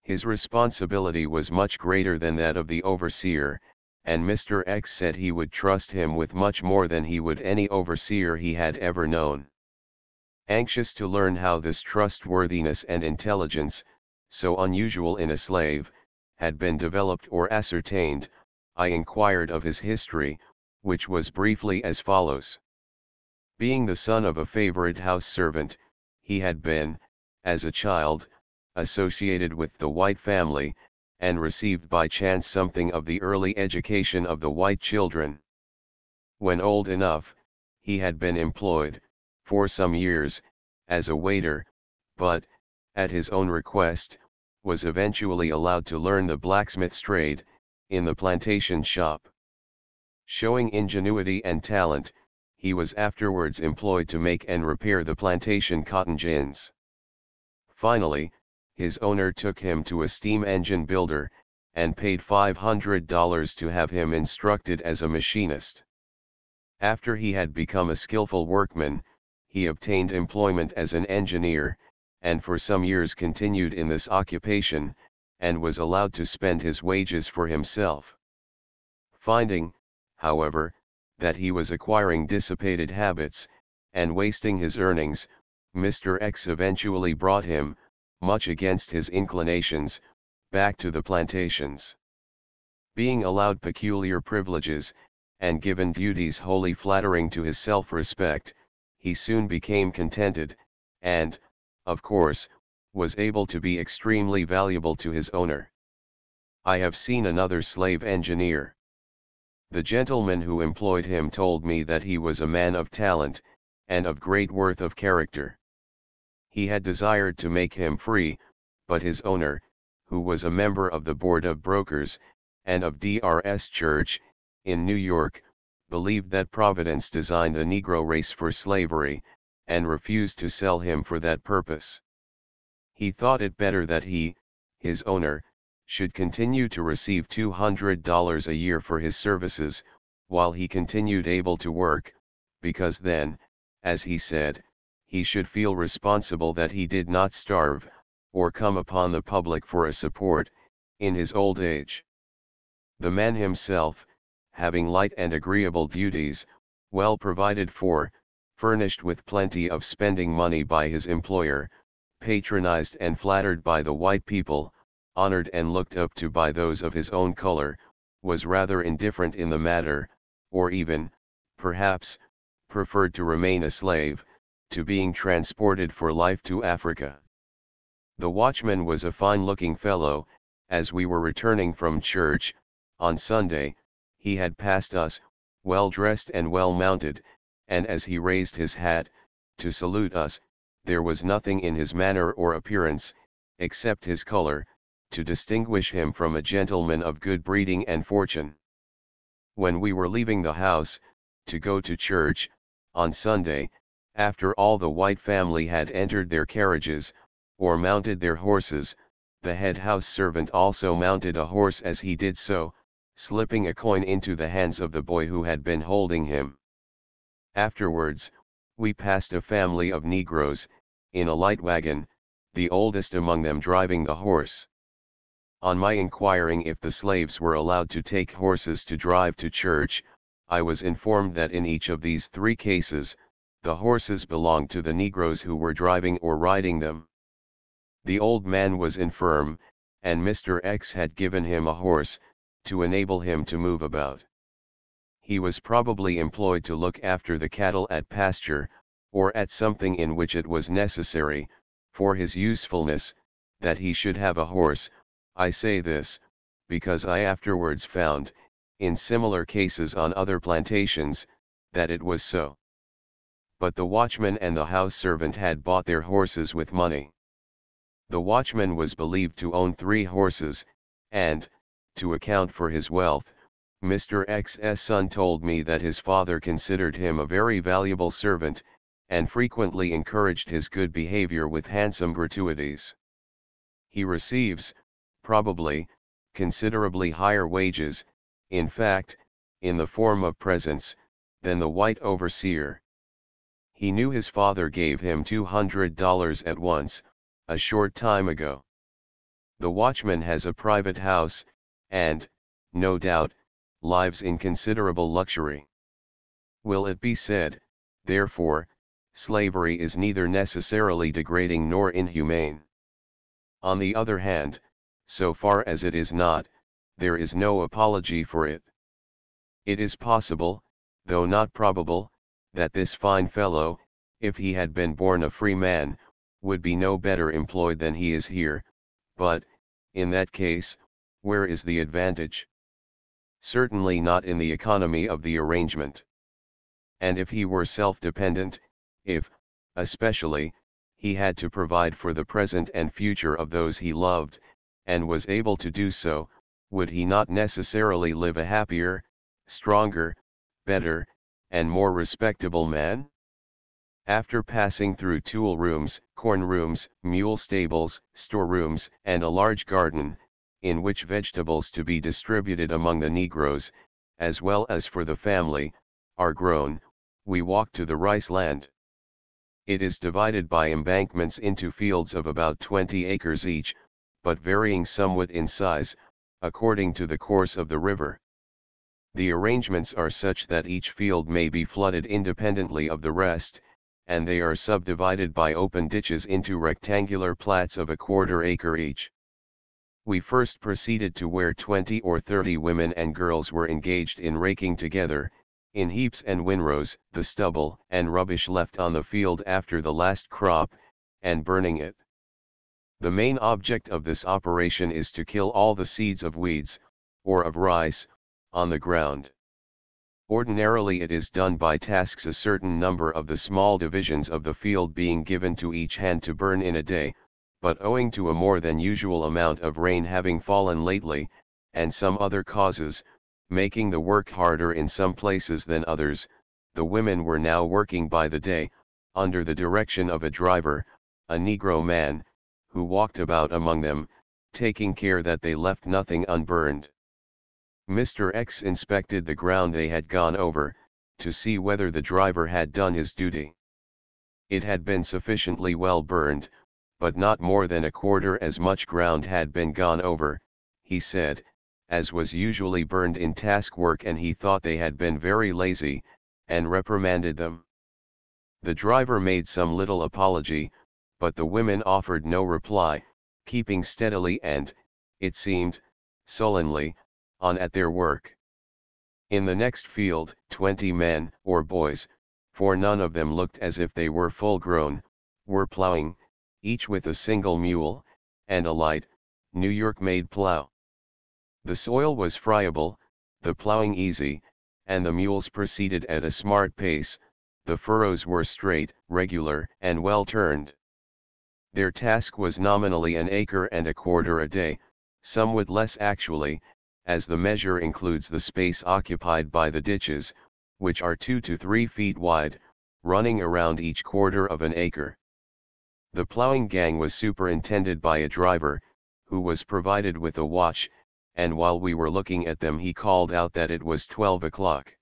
His responsibility was much greater than that of the overseer, and Mr. X said he would trust him with much more than he would any overseer he had ever known. Anxious to learn how this trustworthiness and intelligence, so unusual in a slave, had been developed or ascertained, I inquired of his history, which was briefly as follows. Being the son of a favorite house servant, he had been, as a child, associated with the white family, and received by chance something of the early education of the white children. When old enough, he had been employed, for some years, as a waiter, but, at his own request, was eventually allowed to learn the blacksmith's trade, in the plantation shop. Showing ingenuity and talent, he was afterwards employed to make and repair the plantation cotton gins. Finally, his owner took him to a steam engine builder, and paid $500 to have him instructed as a machinist. After he had become a skillful workman, he obtained employment as an engineer, and for some years continued in this occupation, and was allowed to spend his wages for himself. Finding, however, that he was acquiring dissipated habits, and wasting his earnings, Mr. X eventually brought him, much against his inclinations, back to the plantations. Being allowed peculiar privileges, and given duties wholly flattering to his self-respect, he soon became contented, and, of course, was able to be extremely valuable to his owner. I have seen another slave engineer. The gentleman who employed him told me that he was a man of talent, and of great worth of character. He had desired to make him free, but his owner, who was a member of the Board of Brokers, and of Dr.'s Church, in New York, believed that Providence designed the Negro race for slavery, and refused to sell him for that purpose. He thought it better that he, his owner, should continue to receive $200 a year for his services, while he continued able to work, because then, as he said, he should feel responsible that he did not starve, or come upon the public for a support, in his old age. The man himself, having light and agreeable duties, well provided for, furnished with plenty of spending money by his employer, patronized and flattered by the white people, honored and looked up to by those of his own color, was rather indifferent in the matter, or even, perhaps, preferred to remain a slave, to being transported for life to Africa. The watchman was a fine-looking fellow. As we were returning from church, on Sunday, he had passed us, well dressed and well mounted, and as he raised his hat, to salute us, there was nothing in his manner or appearance, except his color, to distinguish him from a gentleman of good breeding and fortune. When we were leaving the house, to go to church, on Sunday, after all the white family had entered their carriages, or mounted their horses, the head house servant also mounted a horse as he did so, slipping a coin into the hands of the boy who had been holding him. Afterwards, we passed a family of Negroes, in a light wagon, the oldest among them driving the horse. On my inquiring if the slaves were allowed to take horses to drive to church, I was informed that in each of these three cases, the horses belonged to the Negroes who were driving or riding them. The old man was infirm, and Mr. X had given him a horse, to enable him to move about. He was probably employed to look after the cattle at pasture, or at something in which it was necessary, for his usefulness, that he should have a horse. I say this, because I afterwards found, in similar cases on other plantations, that it was so. But the watchman and the house servant had bought their horses with money. The watchman was believed to own 3 horses, and, to account for his wealth, Mr. X's son told me that his father considered him a very valuable servant, and frequently encouraged his good behavior with handsome gratuities. He receives, probably, considerably higher wages, in fact, in the form of presents, than the white overseer. He knew his father gave him $200 at once, a short time ago. The watchman has a private house, and, no doubt, lives in considerable luxury. Will it be said, therefore, slavery is neither necessarily degrading nor inhumane? On the other hand, so far as it is not, there is no apology for it. It is possible, though not probable, that this fine fellow, if he had been born a free man, would be no better employed than he is here, but, in that case, where is the advantage? Certainly not in the economy of the arrangement. And if he were self-dependent, if, especially, he had to provide for the present and future of those he loved, and was able to do so, would he not necessarily live a happier, stronger, better, and more respectable man? After passing through tool rooms, corn rooms, mule stables, store rooms, and a large garden, in which vegetables to be distributed among the Negroes, as well as for the family, are grown. We walk to the rice land. It is divided by embankments into fields of about 20 acres each, but varying somewhat in size, according to the course of the river. The arrangements are such that each field may be flooded independently of the rest, and they are subdivided by open ditches into rectangular plats of a quarter acre each. We first proceeded to where 20 or 30 women and girls were engaged in raking together, in heaps and windrows, the stubble and rubbish left on the field after the last crop, and burning it. The main object of this operation is to kill all the seeds of weeds, or of rice, on the ground. Ordinarily it is done by tasks, a certain number of the small divisions of the field being given to each hand to burn in a day, but owing to a more than usual amount of rain having fallen lately, and some other causes, making the work harder in some places than others, the women were now working by the day, under the direction of a driver, a Negro man, who walked about among them, taking care that they left nothing unburned. Mr. X inspected the ground they had gone over, to see whether the driver had done his duty. It had been sufficiently well burned, but not more than a quarter as much ground had been gone over, he said, as was usually burned in task work, and he thought they had been very lazy, and reprimanded them. The driver made some little apology, but the women offered no reply, keeping steadily and, it seemed, sullenly, on at their work. In the next field, 20 men, or boys, for none of them looked as if they were full grown, were plowing, each with a single mule, and a light, New York-made plow. The soil was friable, the plowing easy, and the mules proceeded at a smart pace. The furrows were straight, regular, and well turned. Their task was nominally an acre and a quarter a day, somewhat less actually, as the measure includes the space occupied by the ditches, which are 2 to 3 feet wide, running around each quarter of an acre. The plowing gang was superintended by a driver, who was provided with a watch, and while we were looking at them he called out that it was 12 o'clock.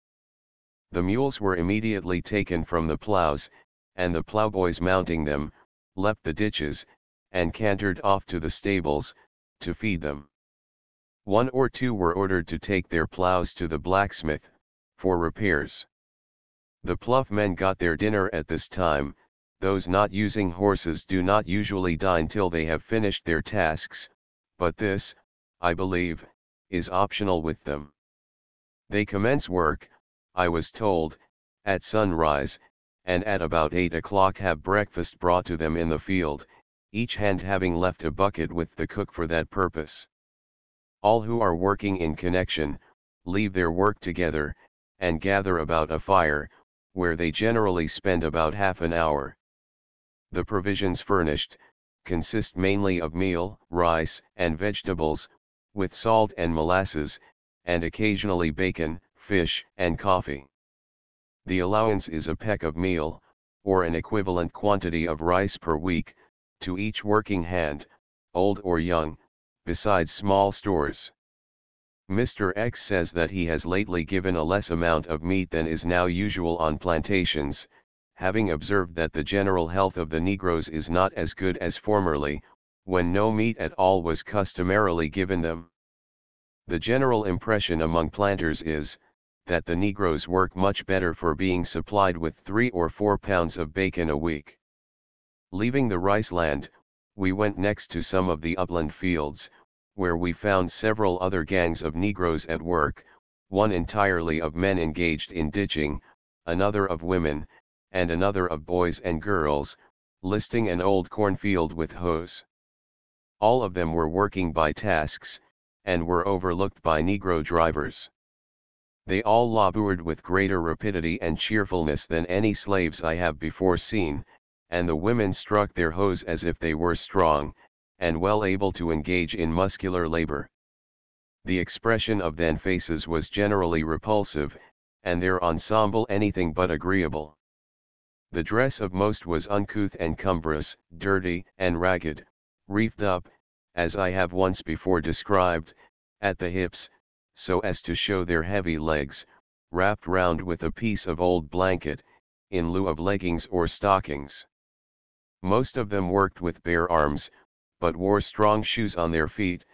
The mules were immediately taken from the plows, and the plowboys mounting them, leapt the ditches, and cantered off to the stables, to feed them. 1 or 2 were ordered to take their plows to the blacksmith, for repairs. The plough men got their dinner at this time. Those not using horses do not usually dine till they have finished their tasks, but this, I believe, is optional with them. They commence work, I was told, at sunrise, and at about 8 o'clock have breakfast brought to them in the field, each hand having left a bucket with the cook for that purpose. All who are working in connection, leave their work together, and gather about a fire, where they generally spend about half an hour. The provisions furnished, consist mainly of meal, rice, and vegetables, with salt and molasses, and occasionally bacon, fish, and coffee. The allowance is a peck of meal, or an equivalent quantity of rice per week, to each working hand, old or young, besides small stores. Mr. X says that he has lately given a less amount of meat than is now usual on plantations, having observed that the general health of the Negroes is not as good as formerly, when no meat at all was customarily given them. The general impression among planters is, that the Negroes work much better for being supplied with 3 or 4 pounds of bacon a week. Leaving the rice land, we went next to some of the upland fields, where we found several other gangs of Negroes at work, one entirely of men engaged in ditching, another of women, and another of boys and girls, listing an old cornfield with hoes. All of them were working by tasks, and were overlooked by Negro drivers. They all labored with greater rapidity and cheerfulness than any slaves I have before seen, and the women struck their hoes as if they were strong, and well able to engage in muscular labor. The expression of their faces was generally repulsive, and their ensemble anything but agreeable. The dress of most was uncouth and cumbrous, dirty and ragged, reefed up, as I have once before described, at the hips, so as to show their heavy legs, wrapped round with a piece of old blanket, in lieu of leggings or stockings. Most of them worked with bare arms, but wore strong shoes on their feet,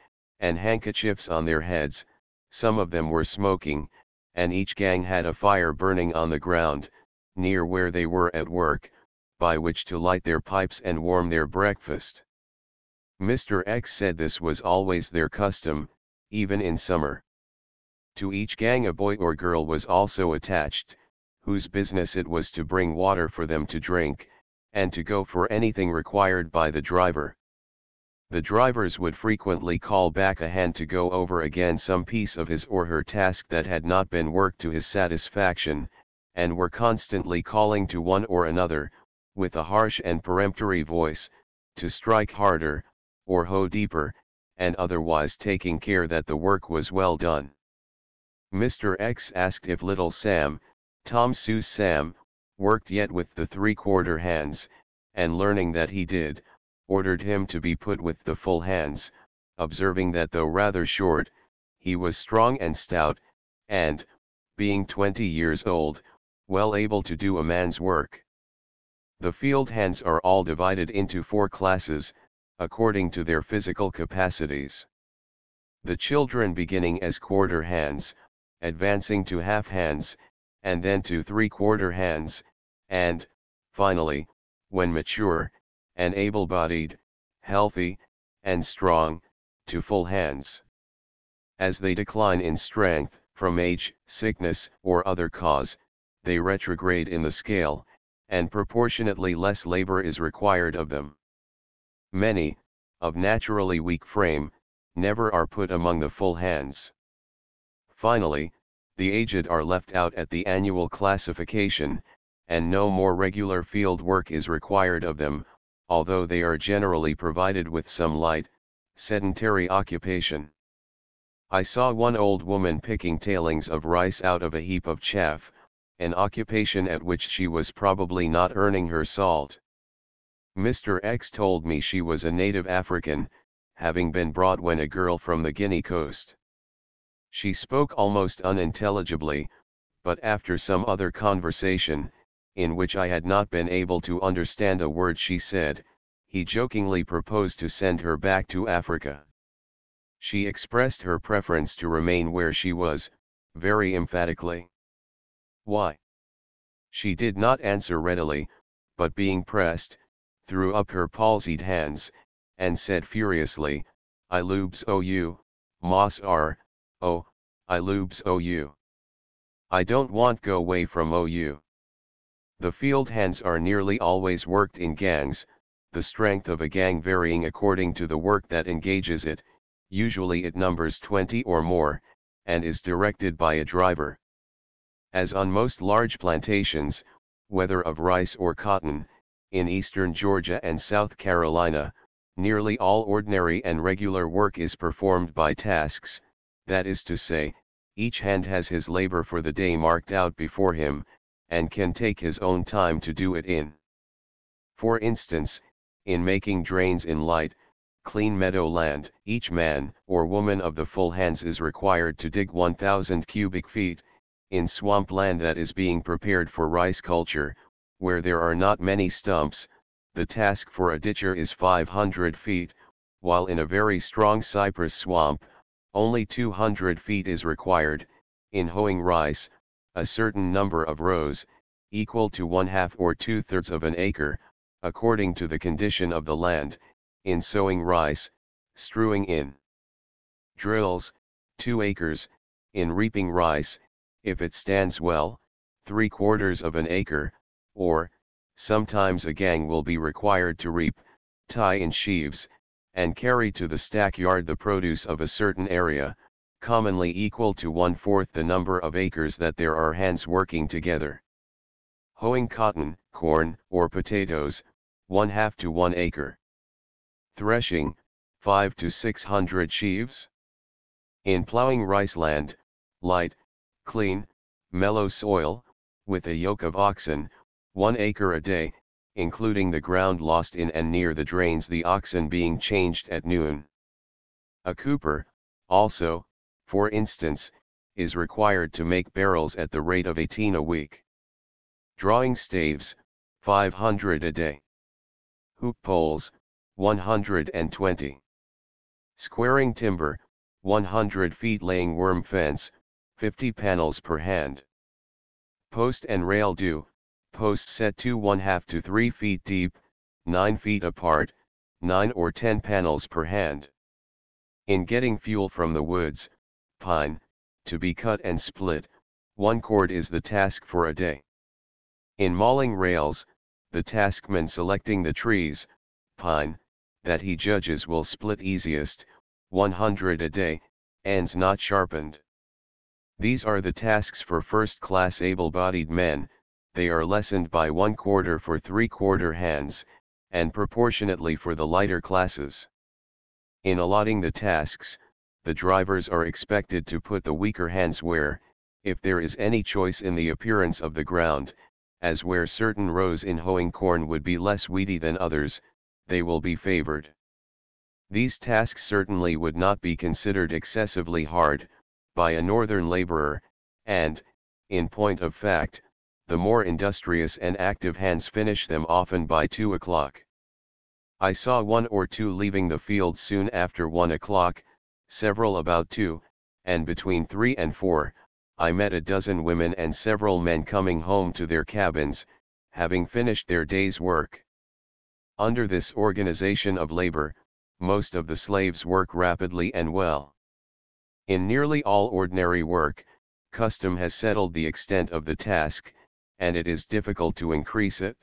and handkerchiefs on their heads. Some of them were smoking, and each gang had a fire burning on the ground, near where they were at work, by which to light their pipes and warm their breakfast. Mr. X said this was always their custom, even in summer. To each gang a boy or girl was also attached, whose business it was to bring water for them to drink, and to go for anything required by the driver. The drivers would frequently call back a hand to go over again some piece of his or her task that had not been worked to his satisfaction, and were constantly calling to one or another, with a harsh and peremptory voice, to strike harder, or hoe deeper, and otherwise taking care that the work was well done. Mr. X asked if little Sam, Tom Sue's Sam, worked yet with the 3/4 hands, and learning that he did, ordered him to be put with the full hands, observing that though rather short, he was strong and stout, and, being 20 years old, well able to do a man's work. The field hands are all divided into 4 classes, according to their physical capacities. The children beginning as quarter hands, advancing to half hands, and then to 3/4 hands, and, finally, when mature, and able-bodied, healthy, and strong, to full hands. As they decline in strength, from age, sickness, or other cause, they retrograde in the scale, and proportionately less labor is required of them. Many, of naturally weak frame, never are put among the full hands. Finally, the aged are left out at the annual classification, and no more regular field work is required of them, although they are generally provided with some light, sedentary occupation. I saw one old woman picking tailings of rice out of a heap of chaff, an occupation at which she was probably not earning her salt. Mr. X told me she was a native African, having been brought when a girl from the Guinea coast. She spoke almost unintelligibly, but after some other conversation, in which I had not been able to understand a word she said, he jokingly proposed to send her back to Africa. She expressed her preference to remain where she was, very emphatically. Why? She did not answer readily, but being pressed, threw up her palsied hands, and said furiously, "I loobs o you, Moss R, oh, I loobs o you. I don't want go way from OU." The field hands are nearly always worked in gangs, the strength of a gang varying according to the work that engages it. Usually it numbers 20 or more, and is directed by a driver. As on most large plantations, whether of rice or cotton, in eastern Georgia and South Carolina, nearly all ordinary and regular work is performed by tasks, that is to say, each hand has his labor for the day marked out before him, and can take his own time to do it in. For instance, in making drains in light, clean meadow land, each man or woman of the full hands is required to dig 1,000 cubic feet, in swamp land that is being prepared for rice culture, where there are not many stumps, the task for a ditcher is 500 feet, while in a very strong cypress swamp, only 200 feet is required. In hoeing rice, a certain number of rows, equal to 1/2 or 2/3 of an acre, according to the condition of the land. In sowing rice, strewing in drills, 2 acres, in reaping rice, if it stands well, 3/4 of an acre, or, sometimes a gang will be required to reap, tie in sheaves, and carry to the stack yard the produce of a certain area, commonly equal to 1/4 the number of acres that there are hands working together. Hoeing cotton, corn, or potatoes, 1/2 to 1 acre. Threshing, 5 to 600 sheaves. In plowing rice land, light, clean, mellow soil, with a yoke of oxen, 1 acre a day, including the ground lost in and near the drains, the oxen being changed at noon. A cooper, also, for instance, is required to make barrels at the rate of 18 a week. Drawing staves, 500 a day. Hoop poles, 120. Squaring timber, 100 feet. Laying worm fence, 50 panels per hand. Post and rail do, post set to 1/2 to 3 feet deep, 9 feet apart, 9 or 10 panels per hand. In getting fuel from the woods, pine, to be cut and split, 1 cord is the task for a day. In mauling rails, the taskman selecting the trees, pine, that he judges will split easiest, 100 a day, ends not sharpened. These are the tasks for first-class able-bodied men. They are lessened by 1/4 for 3/4 hands, and proportionately for the lighter classes. In allotting the tasks, the drivers are expected to put the weaker hands where, if there is any choice in the appearance of the ground, as where certain rows in hoeing corn would be less weedy than others, they will be favored. These tasks certainly would not be considered excessively hard by a northern laborer, and, in point of fact, the more industrious and active hands finish them often by 2 o'clock. I saw 1 or 2 leaving the field soon after 1 o'clock, several about 2, and between 3 and 4, I met a dozen women and several men coming home to their cabins, having finished their day's work. Under this organization of labor, most of the slaves work rapidly and well. In nearly all ordinary work, custom has settled the extent of the task, and it is difficult to increase it.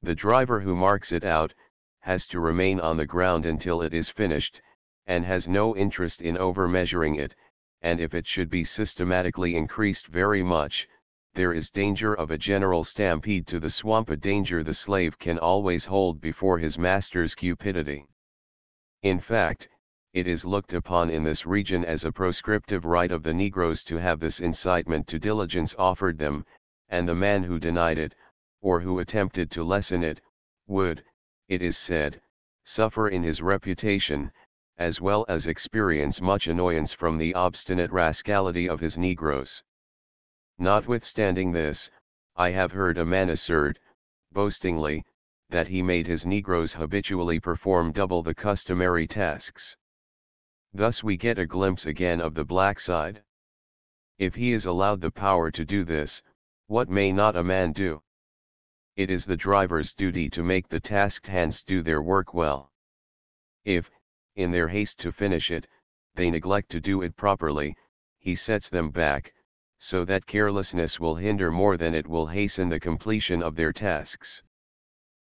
The driver who marks it out, has to remain on the ground until it is finished, and has no interest in over-measuring it, and if it should be systematically increased very much, there is danger of a general stampede to the swamp, a danger the slave can always hold before his master's cupidity. In fact, it is looked upon in this region as a proscriptive right of the Negroes to have this incitement to diligence offered them, and the man who denied it, or who attempted to lessen it, would, it is said, suffer in his reputation, as well as experience much annoyance from the obstinate rascality of his Negroes. Notwithstanding this, I have heard a man assert, boastingly, that he made his Negroes habitually perform double the customary tasks. Thus we get a glimpse again of the black side. If he is allowed the power to do this, what may not a man do? It is the driver's duty to make the tasked hands do their work well. If, in their haste to finish it, they neglect to do it properly, he sets them back, so that carelessness will hinder more than it will hasten the completion of their tasks.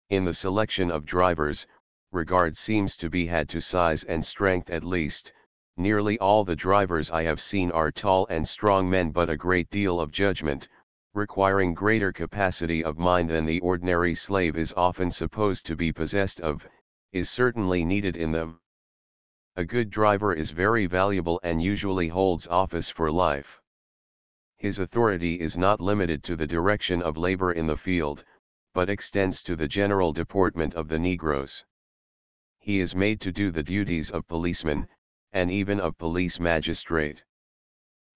In the selection of drivers, regard seems to be had to size and strength at least. Nearly all the drivers I have seen are tall and strong men, but a great deal of judgment, requiring greater capacity of mind than the ordinary slave is often supposed to be possessed of, is certainly needed in them. A good driver is very valuable and usually holds office for life. His authority is not limited to the direction of labor in the field, but extends to the general deportment of the Negroes. He is made to do the duties of policeman, and even of police magistrate.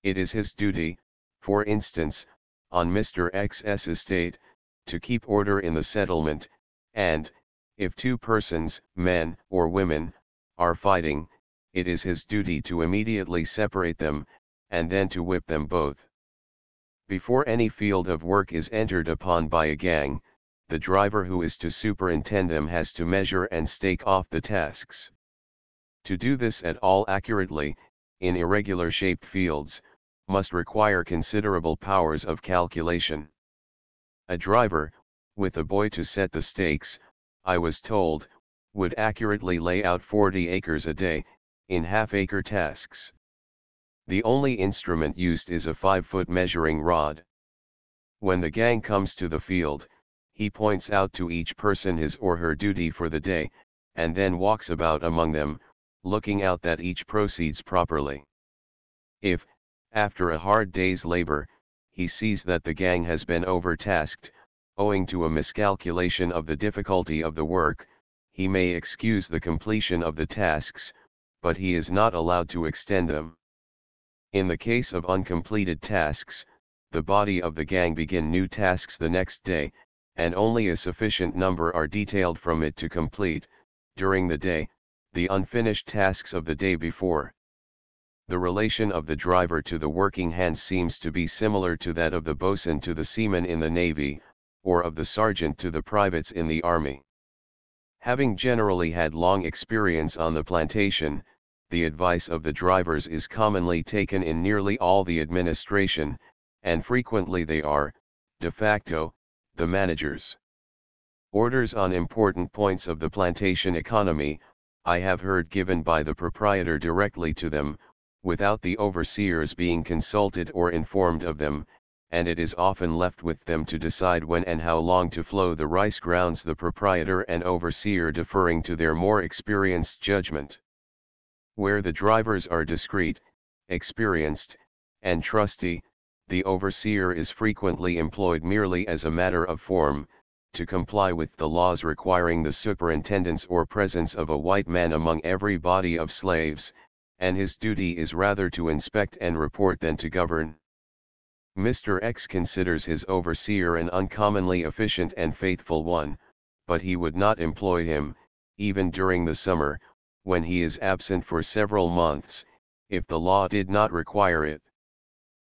It is his duty, for instance, on Mr. X's estate, to keep order in the settlement, and, if 2 persons, men or women, are fighting, it is his duty to immediately separate them, and then to whip them both. Before any field of work is entered upon by a gang, the driver who is to superintend them has to measure and stake off the tasks. To do this at all accurately, in irregular shaped fields, must require considerable powers of calculation. A driver, with a boy to set the stakes, I was told, would accurately lay out 40 acres a day, in half-acre tasks. The only instrument used is a 5-foot measuring rod. When the gang comes to the field, he points out to each person his or her duty for the day, and then walks about among them, looking out that each proceeds properly. If, after a hard day's labor, he sees that the gang has been overtasked, owing to a miscalculation of the difficulty of the work, he may excuse the completion of the tasks, but he is not allowed to extend them. In the case of uncompleted tasks, the body of the gang begin new tasks the next day, and only a sufficient number are detailed from it to complete, during the day, the unfinished tasks of the day before. The relation of the driver to the working hands seems to be similar to that of the boatswain to the seaman in the Navy, or of the sergeant to the privates in the Army. Having generally had long experience on the plantation, the advice of the drivers is commonly taken in nearly all the administration, and frequently they are, de facto, the managers. Orders on important points of the plantation economy, I have heard given by the proprietor directly to them, without the overseers being consulted or informed of them, and it is often left with them to decide when and how long to flow the rice grounds, the proprietor and overseer deferring to their more experienced judgment. Where the drivers are discreet, experienced, and trusty, the overseer is frequently employed merely as a matter of form, to comply with the laws requiring the superintendence or presence of a white man among every body of slaves, and his duty is rather to inspect and report than to govern. Mr. X considers his overseer an uncommonly efficient and faithful one, but he would not employ him, even during the summer, when he is absent for several months, if the law did not require it.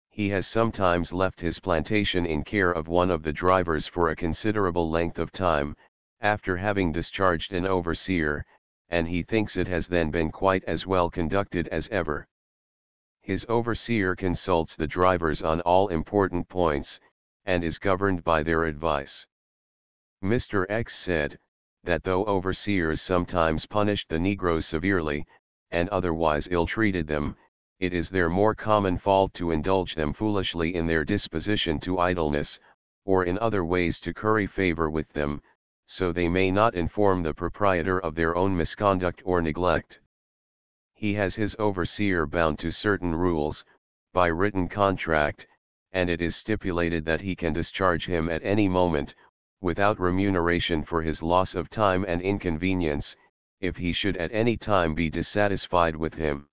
He has sometimes left his plantation in care of one of the drivers for a considerable length of time, after having discharged an overseer, and he thinks it has then been quite as well conducted as ever. His overseer consults the drivers on all important points, and is governed by their advice. Mr. X said, that though overseers sometimes punished the Negroes severely, and otherwise ill-treated them, it is their more common fault to indulge them foolishly in their disposition to idleness, or in other ways to curry favor with them, so they may not inform the proprietor of their own misconduct or neglect. He has his overseer bound to certain rules, by written contract, and it is stipulated that he can discharge him at any moment, without remuneration for his loss of time and inconvenience, if he should at any time be dissatisfied with him.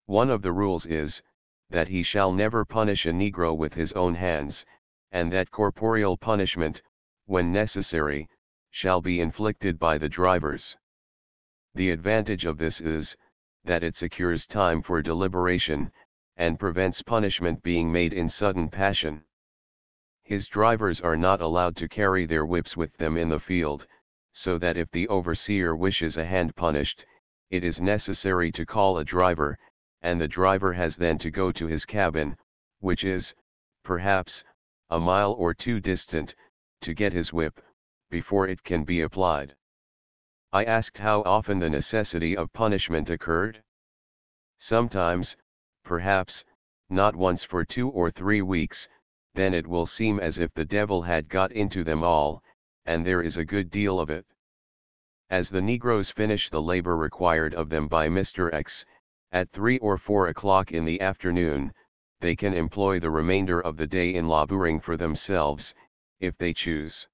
One of the rules is, that he shall never punish a Negro with his own hands, and that corporeal punishment, when necessary, shall be inflicted by the drivers. The advantage of this is, that it secures time for deliberation, and prevents punishment being made in sudden passion. His drivers are not allowed to carry their whips with them in the field, so that if the overseer wishes a hand punished, it is necessary to call a driver, and the driver has then to go to his cabin, which is, perhaps, a mile or two distant, to get his whip, before it can be applied. I asked how often the necessity of punishment occurred. Sometimes, perhaps, not once for 2 or 3 weeks, then it will seem as if the devil had got into them all, and there is a good deal of it. As the Negroes finish the labor required of them by Mr. X, at 3 or 4 o'clock in the afternoon, they can employ the remainder of the day in laboring for themselves, if they choose.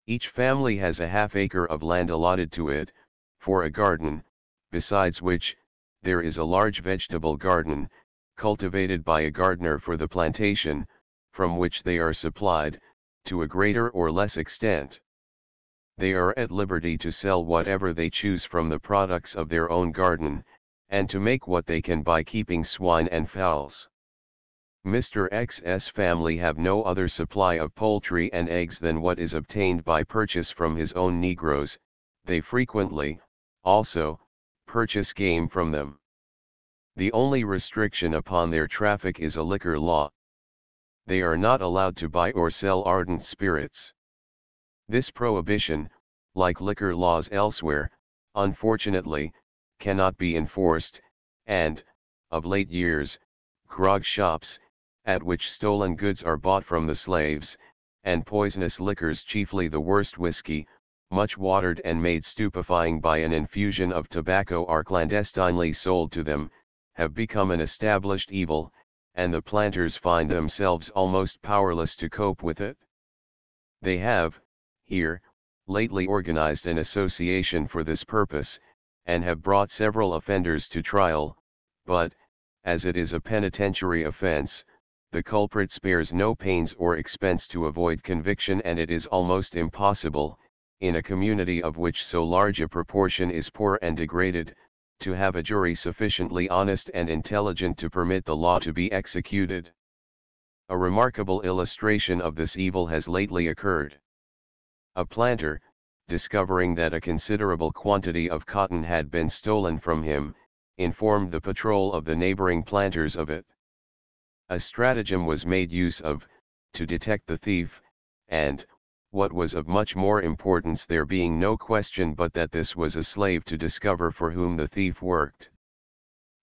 Each family has a half-acre of land allotted to it, for a garden, besides which, there is a large vegetable garden, cultivated by a gardener for the plantation, from which they are supplied, to a greater or less extent. They are at liberty to sell whatever they choose from the products of their own garden, and to make what they can by keeping swine and fowls. Mr. X's family have no other supply of poultry and eggs than what is obtained by purchase from his own Negroes. They frequently, also, purchase game from them. The only restriction upon their traffic is a liquor law. They are not allowed to buy or sell ardent spirits. This prohibition, like liquor laws elsewhere, unfortunately, cannot be enforced, and, of late years, grog shops, at which stolen goods are bought from the slaves, and poisonous liquors, chiefly the worst whiskey, much watered and made stupefying by an infusion of tobacco, are clandestinely sold to them, have become an established evil, and the planters find themselves almost powerless to cope with it. They have, here, lately organized an association for this purpose, and have brought several offenders to trial, but, as it is a penitentiary offense, the culprit spares no pains or expense to avoid conviction, and it is almost impossible, in a community of which so large a proportion is poor and degraded, to have a jury sufficiently honest and intelligent to permit the law to be executed. A remarkable illustration of this evil has lately occurred. A planter, discovering that a considerable quantity of cotton had been stolen from him, informed the patrol of the neighboring planters of it. A stratagem was made use of, to detect the thief, and, what was of much more importance, there being no question but that this was a slave, to discover for whom the thief worked.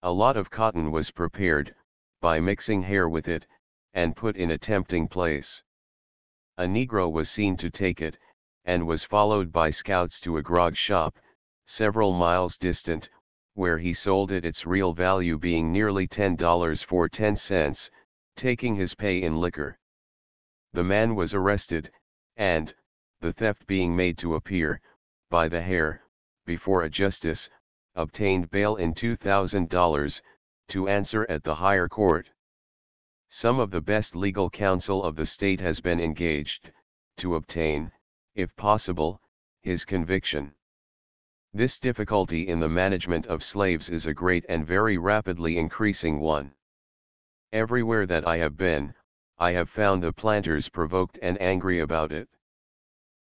A lot of cotton was prepared, by mixing hair with it, and put in a tempting place. A Negro was seen to take it, and was followed by scouts to a grog shop, several miles distant, where he sold it, its real value being nearly $10 for 10 cents, taking his pay in liquor. The man was arrested, and, the theft being made to appear, by the hair, before a justice, obtained bail in $2,000, to answer at the higher court. Some of the best legal counsel of the state has been engaged, to obtain, if possible, his conviction. This difficulty in the management of slaves is a great and very rapidly increasing one. Everywhere that I have been, I have found the planters provoked and angry about it.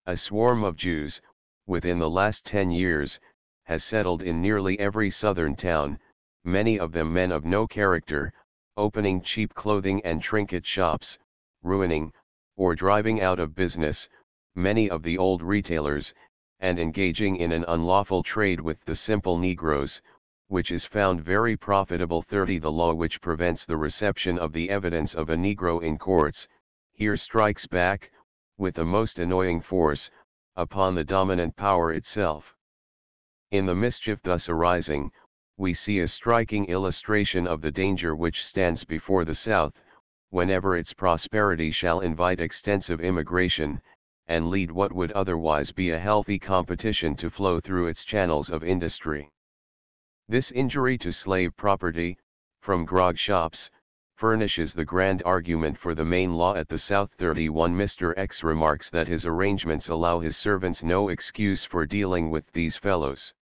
A swarm of Jews, within the last 10 years, has settled in nearly every southern town, many of them men of no character, opening cheap clothing and trinket shops, ruining, or driving out of business, many of the old retailers, and engaging in an unlawful trade with the simple Negroes, which is found very profitable. 30. The law which prevents the reception of the evidence of a Negro in courts, here strikes back, with a most annoying force, upon the dominant power itself. In the mischief thus arising, we see a striking illustration of the danger which stands before the South, whenever its prosperity shall invite extensive immigration, and lead what would otherwise be a healthy competition to flow through its channels of industry. This injury to slave property, from grog shops, furnishes the grand argument for the main law at the South. 31. Mr. X remarks that his arrangements allow his servants no excuse for dealing with these fellows.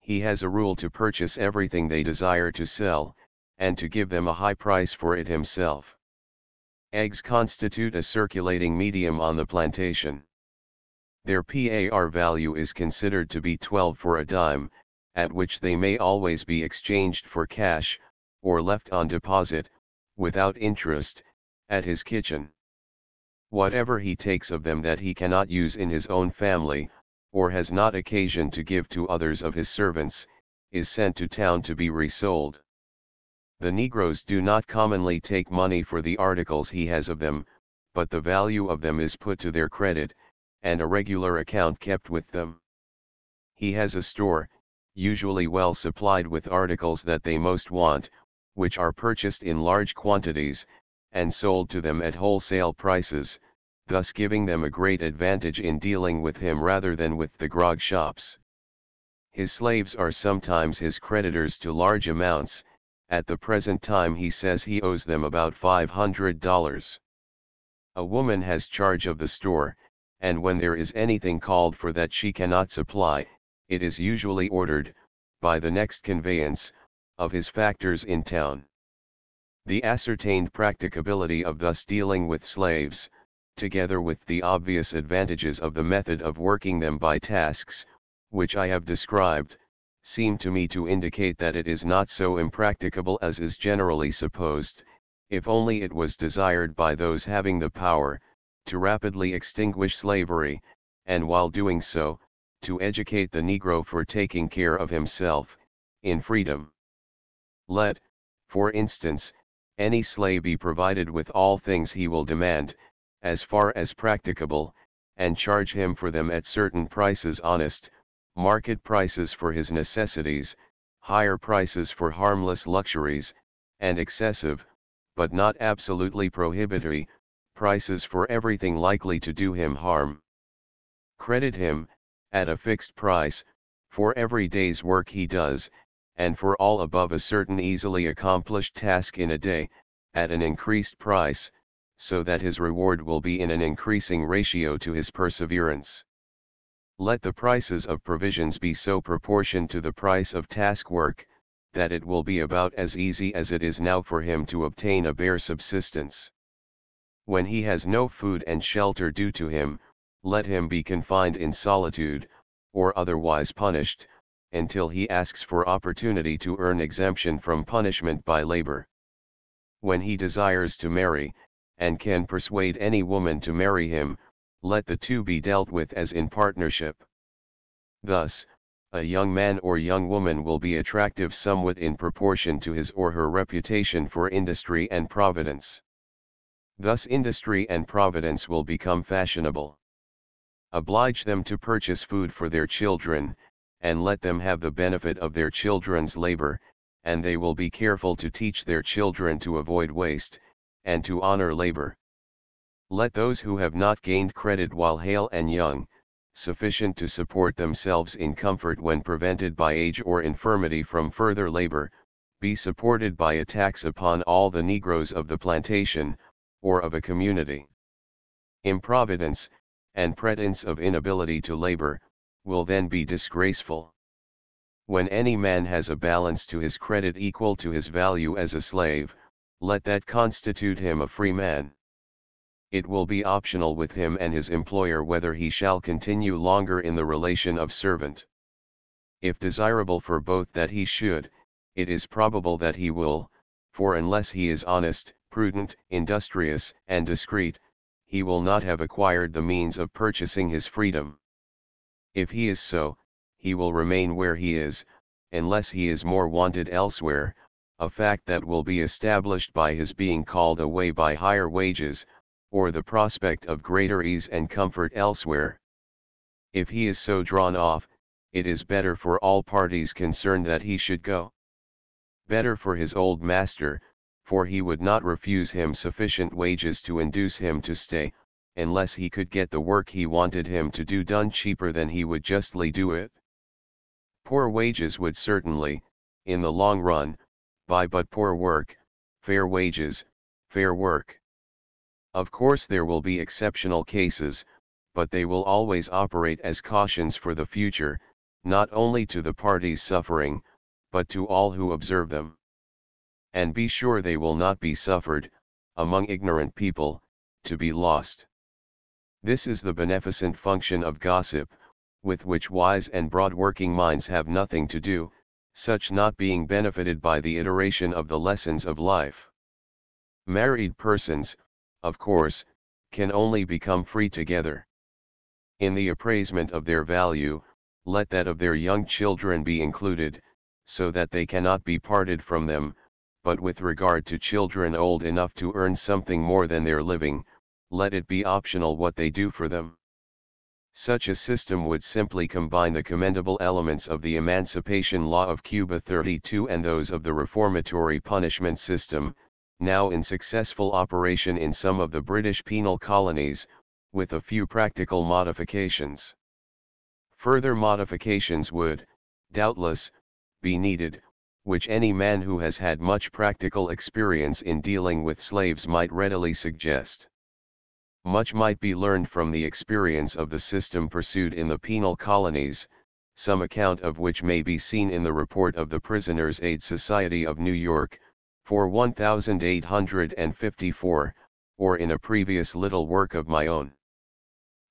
He has a rule to purchase everything they desire to sell, and to give them a high price for it himself. Eggs constitute a circulating medium on the plantation. Their par value is considered to be 12 for a dime, at which they may always be exchanged for cash, or left on deposit, without interest, at his kitchen. Whatever he takes of them that he cannot use in his own family, or has not occasion to give to others of his servants, is sent to town to be resold. The Negroes do not commonly take money for the articles he has of them, but the value of them is put to their credit, and a regular account kept with them. He has a store, usually well supplied with articles that they most want, which are purchased in large quantities, and sold to them at wholesale prices, thus giving them a great advantage in dealing with him rather than with the grog shops. His slaves are sometimes his creditors to large amounts. At the present time he says he owes them about $500. A woman has charge of the store, and when there is anything called for that she cannot supply, it is usually ordered, by the next conveyance, of his factors in town. The ascertained practicability of thus dealing with slaves, together with the obvious advantages of the method of working them by tasks, which I have described, seem to me to indicate that it is not so impracticable as is generally supposed, if only it was desired by those having the power, to rapidly extinguish slavery, and while doing so, to educate the Negro for taking care of himself, in freedom. Let, for instance, any slave be provided with all things he will demand, as far as practicable, and charge him for them at certain prices, honest, market prices for his necessities, higher prices for harmless luxuries, and excessive, but not absolutely prohibitory, prices for everything likely to do him harm. Credit him, at a fixed price, for every day's work he does, and for all above a certain easily accomplished task in a day, at an increased price, so that his reward will be in an increasing ratio to his perseverance. Let the prices of provisions be so proportioned to the price of task work, that it will be about as easy as it is now for him to obtain a bare subsistence. When he has no food and shelter due to him, let him be confined in solitude, or otherwise punished, until he asks for opportunity to earn exemption from punishment by labor. When he desires to marry, and can persuade any woman to marry him, let the two be dealt with as in partnership. Thus, a young man or young woman will be attractive somewhat in proportion to his or her reputation for industry and providence. Thus industry and providence will become fashionable. Oblige them to purchase food for their children, and let them have the benefit of their children's labor, and they will be careful to teach their children to avoid waste, and to honor labor. Let those who have not gained credit while hale and young, sufficient to support themselves in comfort when prevented by age or infirmity from further labor, be supported by a tax upon all the Negroes of the plantation, or of a community. Improvidence, and pretence of inability to labor, will then be disgraceful. When any man has a balance to his credit equal to his value as a slave, let that constitute him a free man. It will be optional with him and his employer whether he shall continue longer in the relation of servant. If desirable for both that he should, it is probable that he will, for unless he is honest, prudent, industrious, and discreet, he will not have acquired the means of purchasing his freedom. If he is so, he will remain where he is, unless he is more wanted elsewhere, a fact that will be established by his being called away by higher wages, or the prospect of greater ease and comfort elsewhere. If he is so drawn off, it is better for all parties concerned that he should go. Better for his old master, for he would not refuse him sufficient wages to induce him to stay, unless he could get the work he wanted him to do done cheaper than he would justly do it. Poor wages would certainly, in the long run, buy but poor work, fair wages, fair work. Of course there will be exceptional cases, but they will always operate as cautions for the future, not only to the parties suffering, but to all who observe them. And be sure they will not be suffered, among ignorant people, to be lost. This is the beneficent function of gossip, with which wise and broad-working minds have nothing to do, such not being benefited by the iteration of the lessons of life. Married persons, of course, can only become free together. In the appraisement of their value, let that of their young children be included, so that they cannot be parted from them, but with regard to children old enough to earn something more than their living, let it be optional what they do for them. Such a system would simply combine the commendable elements of the Emancipation Law of Cuba 32 and those of the reformatory punishment system, now in successful operation in some of the British penal colonies, with a few practical modifications. Further modifications would, doubtless, be needed, which any man who has had much practical experience in dealing with slaves might readily suggest. Much might be learned from the experience of the system pursued in the penal colonies, some account of which may be seen in the report of the Prisoners' Aid Society of New York, for 1854, or in a previous little work of my own.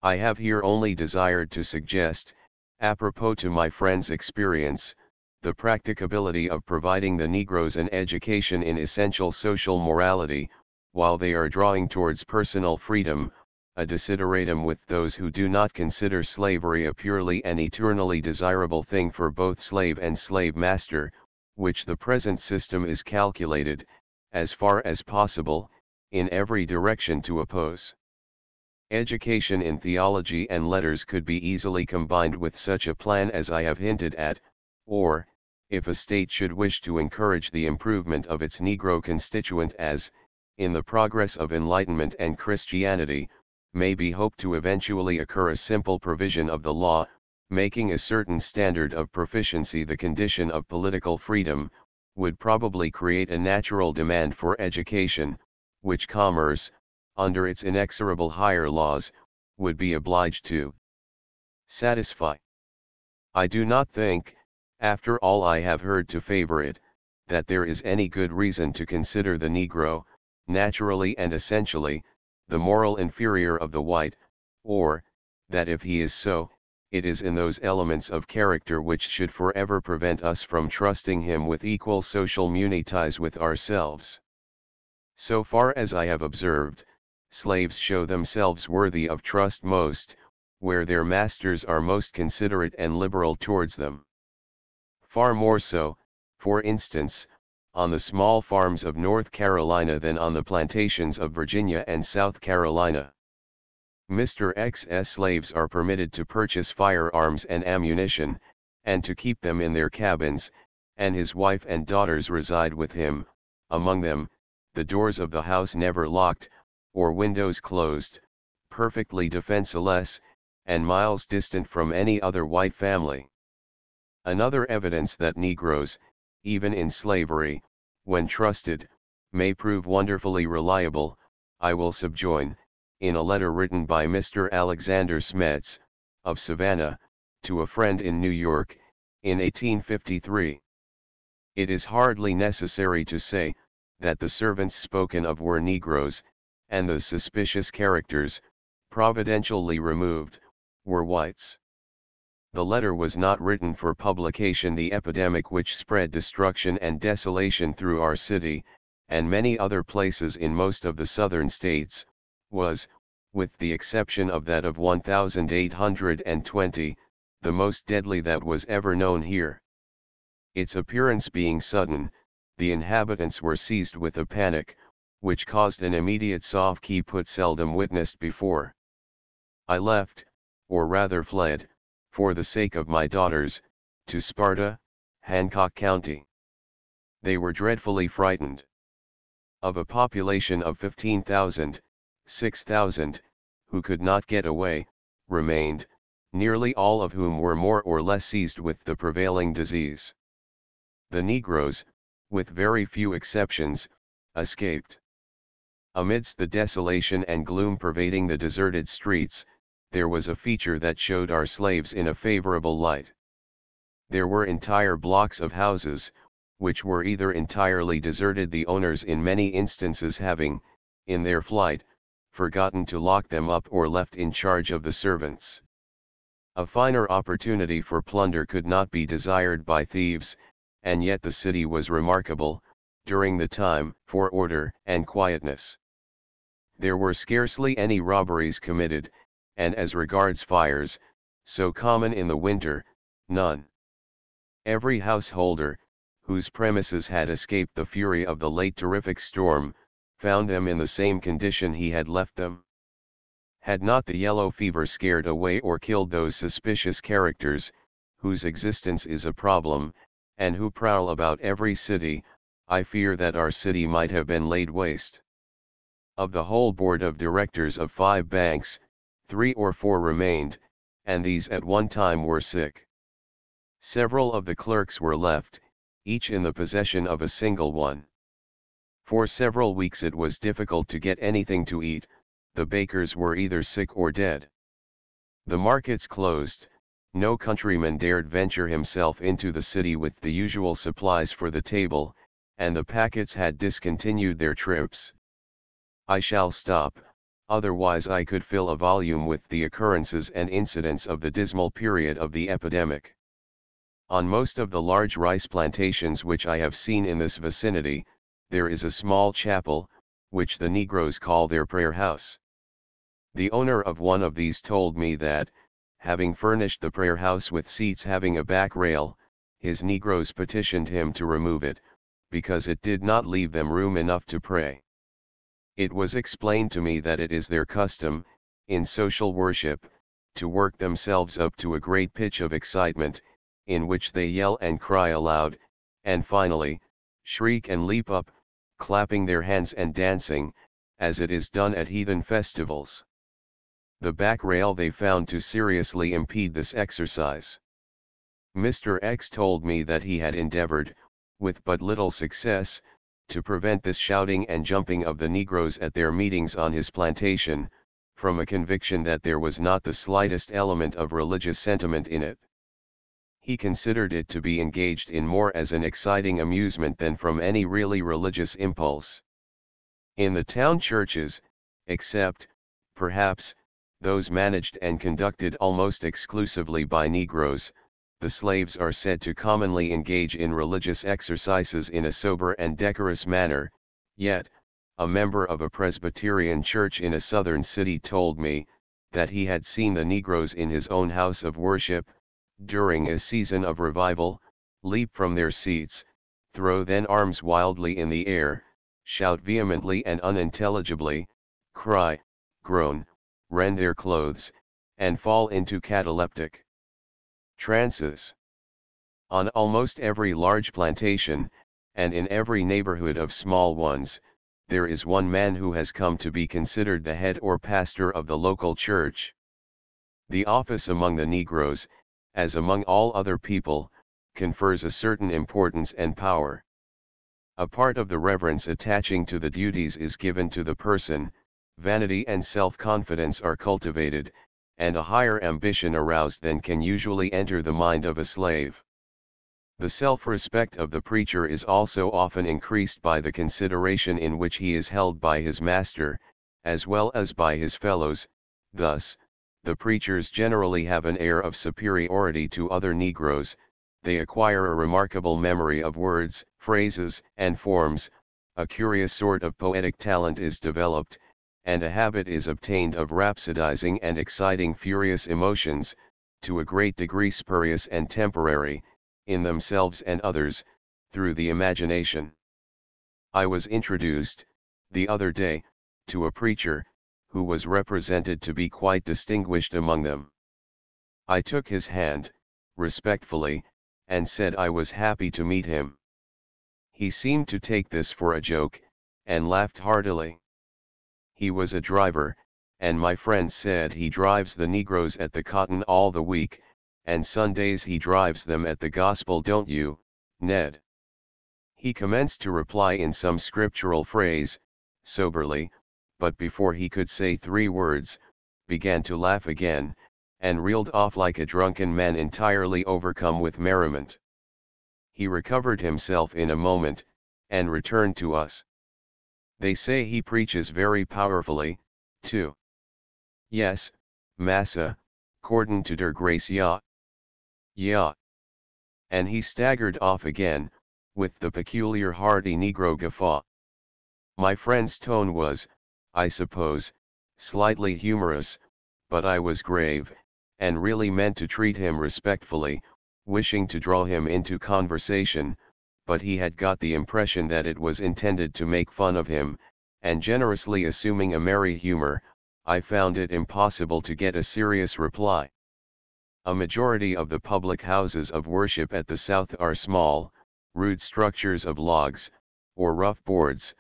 I have here only desired to suggest, apropos to my friend's experience, the practicability of providing the Negroes an education in essential social morality, while they are drawing towards personal freedom, a desideratum with those who do not consider slavery a purely and eternally desirable thing for both slave and slave master, which the present system is calculated, as far as possible, in every direction to oppose. Education in theology and letters could be easily combined with such a plan as I have hinted at, or, if a state should wish to encourage the improvement of its Negro constituent as, in the progress of enlightenment and Christianity, may be hoped to eventually occur a simple provision of the law, making a certain standard of proficiency the condition of political freedom, would probably create a natural demand for education, which commerce, under its inexorable higher laws, would be obliged to satisfy. I do not think, after all I have heard to favor it, that there is any good reason to consider the Negro, naturally and essentially, the moral inferior of the white, or, that if he is so, it is in those elements of character which should forever prevent us from trusting him with equal social munities with ourselves. So far as I have observed, slaves show themselves worthy of trust most, where their masters are most considerate and liberal towards them. Far more so, for instance, on the small farms of North Carolina than on the plantations of Virginia and South Carolina. Mr. X's slaves are permitted to purchase firearms and ammunition, and to keep them in their cabins, and his wife and daughters reside with him, among them, the doors of the house never locked, or windows closed, perfectly defenseless, and miles distant from any other white family. Another evidence that Negroes, even in slavery, when trusted, may prove wonderfully reliable, I will subjoin, in a letter written by Mr. Alexander Smets, of Savannah, to a friend in New York, in 1853. It is hardly necessary to say, that the servants spoken of were Negroes, and the suspicious characters, providentially removed, were whites. The letter was not written for publication. The epidemic which spread destruction and desolation through our city, and many other places in most of the southern states, was, with the exception of that of 1820, the most deadly that was ever known here. Its appearance being sudden, the inhabitants were seized with a panic, which caused an immediate sauve-qui-put seldom witnessed before. I left, or rather fled, for the sake of my daughters, to Sparta, Hancock County. They were dreadfully frightened. Of a population of 15,000, 6,000, who could not get away, remained, nearly all of whom were more or less seized with the prevailing disease. The Negroes, with very few exceptions, escaped. Amidst the desolation and gloom pervading the deserted streets, there was a feature that showed our slaves in a favorable light. There were entire blocks of houses, which were either entirely deserted, the owners in many instances having, in their flight, forgotten to lock them up or left in charge of the servants. A finer opportunity for plunder could not be desired by thieves, and yet the city was remarkable, during the time, for order and quietness. There were scarcely any robberies committed, and as regards fires, so common in the winter, none. Every householder, whose premises had escaped the fury of the late terrific storm, found them in the same condition he had left them. Had not the yellow fever scared away or killed those suspicious characters, whose existence is a problem, and who prowl about every city, I fear that our city might have been laid waste. Of the whole board of directors of 5 banks, 3 or 4 remained, and these at one time were sick. Several of the clerks were left, each in the possession of a single one. For several weeks it was difficult to get anything to eat, the bakers were either sick or dead. The markets closed, no countryman dared venture himself into the city with the usual supplies for the table, and the packets had discontinued their trips. I shall stop, otherwise I could fill a volume with the occurrences and incidents of the dismal period of the epidemic. On most of the large rice plantations which I have seen in this vicinity, there is a small chapel, which the Negroes call their prayer house. The owner of one of these told me that, having furnished the prayer house with seats having a back rail, his Negroes petitioned him to remove it, because it did not leave them room enough to pray. It was explained to me that it is their custom, in social worship, to work themselves up to a great pitch of excitement, in which they yell and cry aloud, and finally, shriek and leap up, clapping their hands and dancing, as it is done at heathen festivals. the back rail they found to seriously impede this exercise. Mr. X told me that he had endeavored, with but little success, to prevent this shouting and jumping of the Negroes at their meetings on his plantation, from a conviction that there was not the slightest element of religious sentiment in it. He considered it to be engaged in more as an exciting amusement than from any really religious impulse. In the town churches, except, perhaps, those managed and conducted almost exclusively by Negroes, the slaves are said to commonly engage in religious exercises in a sober and decorous manner, yet, a member of a Presbyterian church in a southern city told me, that he had seen the Negroes in his own house of worship, during a season of revival, leap from their seats, throw then arms wildly in the air, shout vehemently and unintelligibly, cry, groan, rend their clothes, and fall into cataleptic trances. On almost every large plantation, and in every neighborhood of small ones, there is one man who has come to be considered the head or pastor of the local church. The office among the Negroes, as among all other people, confers a certain importance and power. A part of the reverence attaching to the duties is given to the person, vanity and self-confidence are cultivated, and a higher ambition aroused than can usually enter the mind of a slave. The self-respect of the preacher is also often increased by the consideration in which he is held by his master, as well as by his fellows. Thus, the preachers generally have an air of superiority to other Negroes, they acquire a remarkable memory of words, phrases, and forms, a curious sort of poetic talent is developed, and a habit is obtained of rhapsodizing and exciting furious emotions, to a great degree spurious and temporary, in themselves and others, through the imagination. I was introduced, the other day, to a preacher, who was represented to be quite distinguished among them. I took his hand, respectfully, and said I was happy to meet him. He seemed to take this for a joke, and laughed heartily. He was a driver, and my friend said he drives the Negroes at the cotton all the week, and Sundays he drives them at the gospel, don't you, Ned? He commenced to reply in some scriptural phrase, soberly, but before he could say 3 words, began to laugh again, and reeled off like a drunken man entirely overcome with merriment. He recovered himself in a moment, and returned to us. They say he preaches very powerfully, too. Yes, massa, cordon to der grace ya. Ya. And he staggered off again, with the peculiar hearty Negro guffaw. My friend's tone was, I suppose, slightly humorous, but I was grave, and really meant to treat him respectfully, wishing to draw him into conversation, but he had got the impression that it was intended to make fun of him, and generously assuming a merry humor, I found it impossible to get a serious reply. A majority of the public houses of worship at the South are small, rude structures of logs, or rough boards,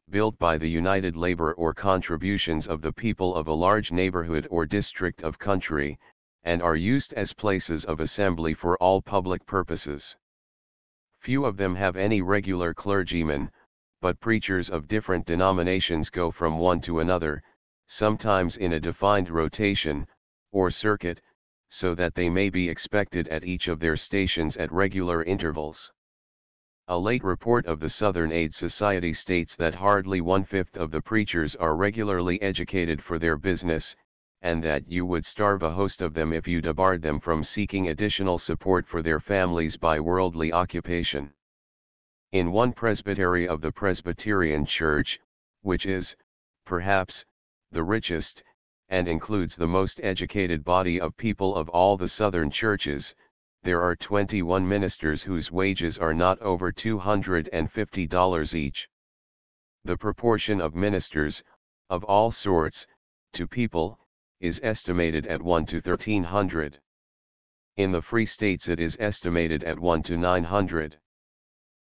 built by the united labor or contributions of the people of a large neighborhood or district of country, and are used as places of assembly for all public purposes. Few of them have any regular clergyman, but preachers of different denominations go from one to another, sometimes in a defined rotation, or circuit, so that they may be expected at each of their stations at regular intervals. A late report of the Southern Aid Society states that hardly 1/5 of the preachers are regularly educated for their business, and that you would starve a host of them if you debarred them from seeking additional support for their families by worldly occupation. In one presbytery of the Presbyterian Church, which is, perhaps, the richest, and includes the most educated body of people of all the Southern churches, there are 21 ministers whose wages are not over $250 each. The proportion of ministers, of all sorts, to people, is estimated at 1 to 1,300. In the Free States it is estimated at 1 to 900.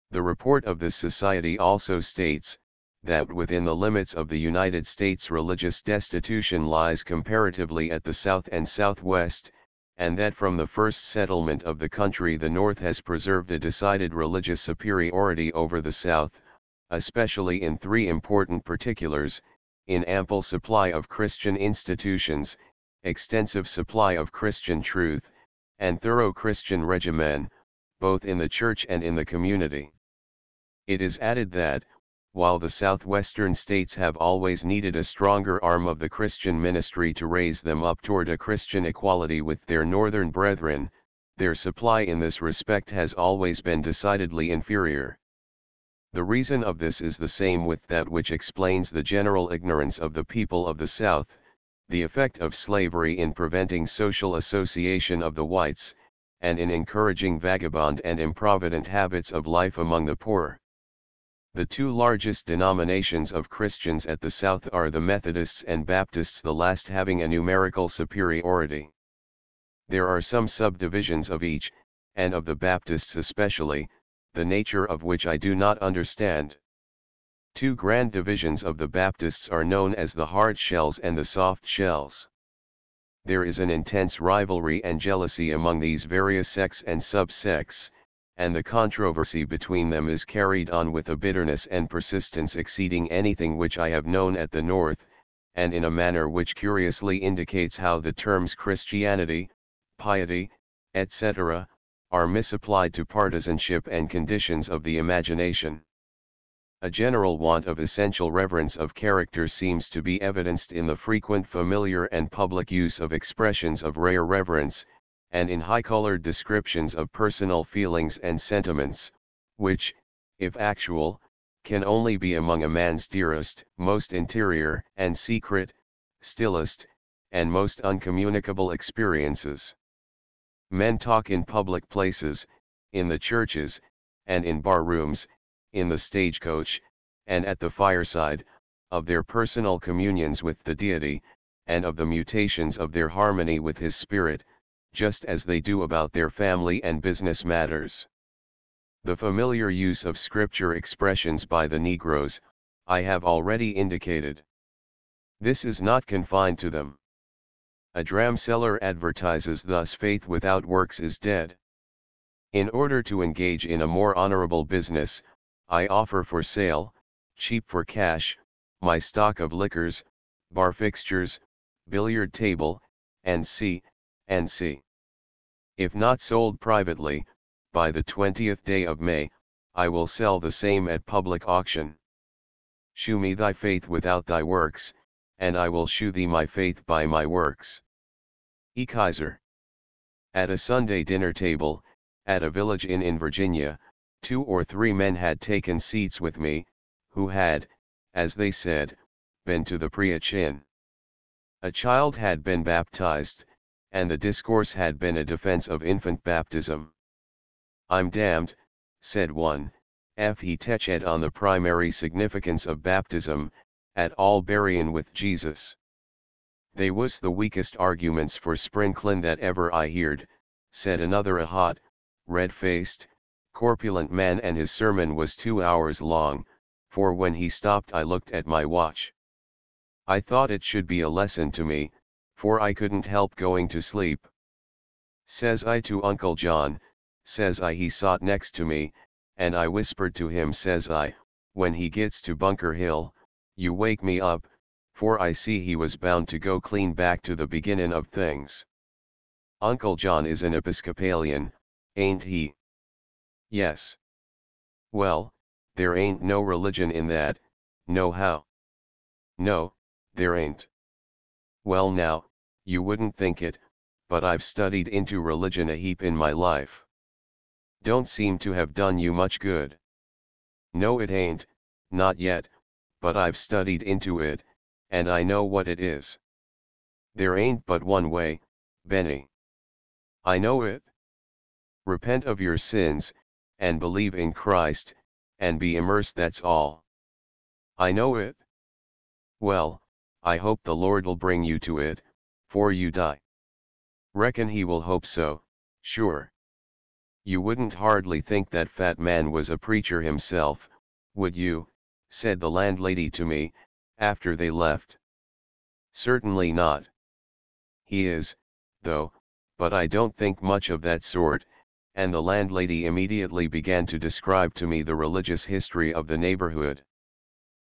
The report of this society also states, that within the limits of the United States religious destitution lies comparatively at the south and southwest, and that from the first settlement of the country the North has preserved a decided religious superiority over the South, especially in three important particulars: in ample supply of Christian institutions, extensive supply of Christian truth, and thorough Christian regimen, both in the church and in the community. It is added that, while the southwestern states have always needed a stronger arm of the Christian ministry to raise them up toward a Christian equality with their northern brethren, their supply in this respect has always been decidedly inferior. The reason of this is the same with that which explains the general ignorance of the people of the South, the effect of slavery in preventing social association of the whites, and in encouraging vagabond and improvident habits of life among the poor. The two largest denominations of Christians at the South are the Methodists and Baptists, the last having a numerical superiority. There are some subdivisions of each, and of the Baptists especially, the nature of which I do not understand. Two grand divisions of the Baptists are known as the hard shells and the soft shells. There is an intense rivalry and jealousy among these various sects and sub-sects, and the controversy between them is carried on with a bitterness and persistence exceeding anything which I have known at the North, and in a manner which curiously indicates how the terms Christianity, piety, etc., are misapplied to partisanship and conditions of the imagination. A general want of essential reverence of character seems to be evidenced in the frequent familiar and public use of expressions of rare reverence, and in high-colored descriptions of personal feelings and sentiments, which, if actual, can only be among a man's dearest, most interior and secret, stillest, and most uncommunicable experiences. Men talk in public places, in the churches, and in bar-rooms, in the stagecoach, and at the fireside, of their personal communions with the deity, and of the mutations of their harmony with his spirit, just as they do about their family and business matters. The familiar use of scripture expressions by the Negroes, I have already indicated. This is not confined to them. A dramseller advertises thus: faith without works is dead. In order to engage in a more honorable business, I offer for sale, cheap for cash, my stock of liquors, bar fixtures, billiard table, and C. If not sold privately, by the 20th day of May, I will sell the same at public auction. Shew me thy faith without thy works, and I will shew thee my faith by my works. E. Kaiser. At a Sunday dinner table, at a village inn in Virginia, 2 or 3 men had taken seats with me, who had, as they said, been to the preach-in. A child had been baptized, and the discourse had been a defense of infant baptism. I'm damned, said one, if he teched on the primary significance of baptism, at all buryin' with Jesus. They was the weakest arguments for sprinklin' that ever I heerd, said another, a hot, red-faced, corpulent man, and his sermon was 2 hours long, for when he stopped I looked at my watch. I thought it should be a lesson to me, for I couldn't help going to sleep. Says I to Uncle John, says I, he sot next to me, and I whispered to him, says I, when he gets to Bunker Hill, you wake me up, for I see he was bound to go clean back to the beginnin' of things. Uncle John is an Episcopalian, ain't he? Yes. Well, there ain't no religion in that, no how. No, there ain't. Well now, you wouldn't think it, but I've studied into religion a heap in my life. Don't seem to have done you much good. No, it ain't, not yet, but I've studied into it, and I know what it is. There ain't but one way, Benny. I know it. Repent of your sins, and believe in Christ, and be immersed, that's all. I know it. Well, I hope the Lord'll bring you to it, for you die. Reckon he will hope so, sure. You wouldn't hardly think that fat man was a preacher himself, would you, said the landlady to me, after they left. Certainly not. He is, though, but I don't think much of that sort, and the landlady immediately began to describe to me the religious history of the neighborhood.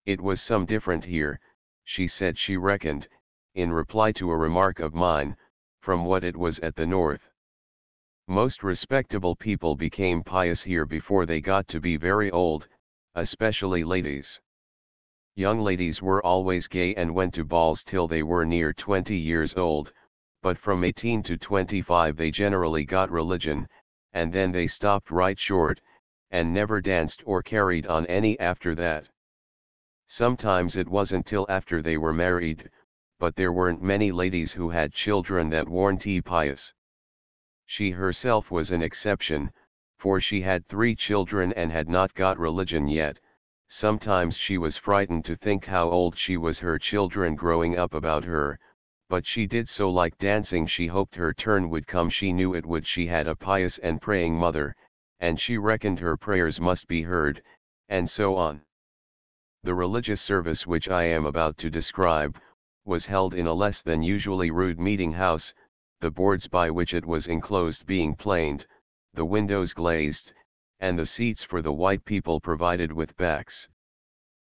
It was some different here, she said she reckoned, in reply to a remark of mine, from what it was at the north. Most respectable people became pious here before they got to be very old, especially ladies. Young ladies were always gay and went to balls till they were near 20 years old, but from 18 to 25 they generally got religion, and then they stopped right short, and never danced or carried on any after that. Sometimes it wasn't till after they were married, but there weren't many ladies who had children that weren't pious. She herself was an exception, for she had 3 children and had not got religion yet. Sometimes she was frightened to think how old she was, her children growing up about her, but she did so like dancing. She hoped her turn would come, she knew it would. She had a pious and praying mother, and she reckoned her prayers must be heard, and so on. The religious service which I am about to describe, was held in a less than usually rude meeting house, the boards by which it was enclosed being planed, the windows glazed, and the seats for the white people provided with backs.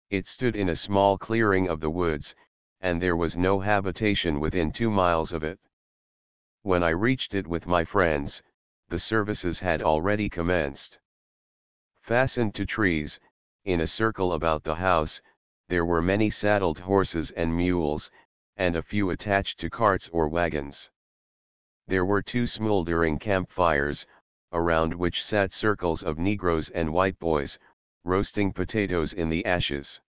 It stood in a small clearing of the woods, and there was no habitation within 2 miles of it. When I reached it with my friends, the services had already commenced. Fastened to trees, in a circle about the house, there were many saddled horses and mules, and a few attached to carts or wagons. There were 2 smoldering campfires, around which sat circles of Negroes and white boys, roasting potatoes in the ashes.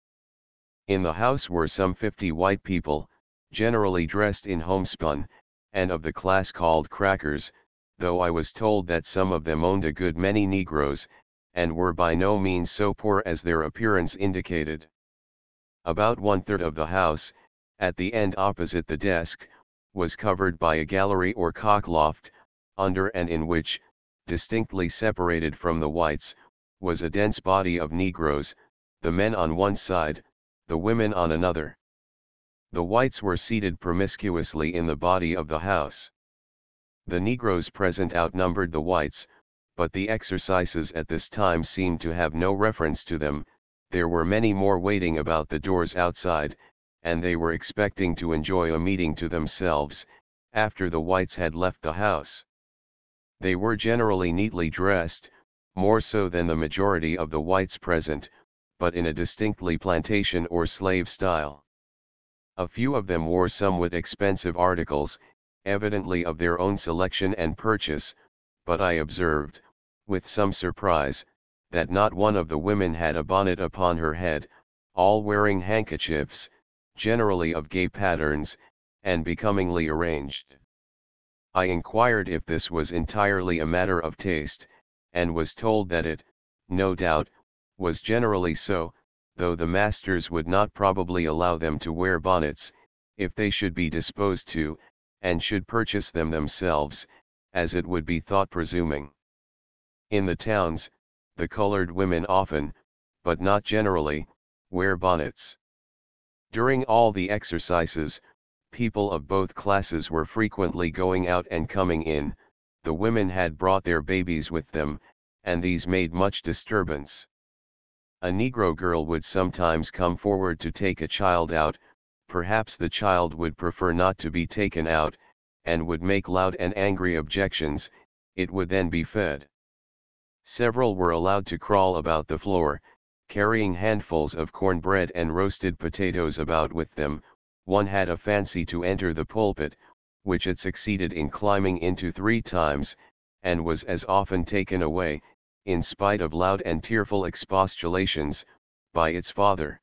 In the house were some 50 white people, generally dressed in homespun, and of the class called crackers, though I was told that some of them owned a good many Negroes, and were by no means so poor as their appearance indicated. About 1/3 of the house, at the end opposite the desk, was covered by a gallery or cockloft, under and in which, distinctly separated from the whites, was a dense body of Negroes, the men on one side, the women on another. The whites were seated promiscuously in the body of the house. The Negroes present outnumbered the whites, but the exercises at this time seemed to have no reference to them. There were many more waiting about the doors outside, and they were expecting to enjoy a meeting to themselves, after the whites had left the house. They were generally neatly dressed, more so than the majority of the whites present, but in a distinctly plantation or slave style. A few of them wore somewhat expensive articles, evidently of their own selection and purchase, but I observed, with some surprise, that not one of the women had a bonnet upon her head, all wearing handkerchiefs, generally of gay patterns, and becomingly arranged. I inquired if this was entirely a matter of taste, and was told that it, no doubt, was generally so, though the masters would not probably allow them to wear bonnets, if they should be disposed to, and should purchase them themselves, as it would be thought presuming. In the towns, the colored women often, but not generally, wear bonnets. During all the exercises, people of both classes were frequently going out and coming in. The women had brought their babies with them, and these made much disturbance. A Negro girl would sometimes come forward to take a child out, perhaps the child would prefer not to be taken out, and would make loud and angry objections. It would then be fed. Several were allowed to crawl about the floor, carrying handfuls of cornbread and roasted potatoes about with them. One had a fancy to enter the pulpit, which it succeeded in climbing into 3 times, and was as often taken away, in spite of loud and tearful expostulations, by its father.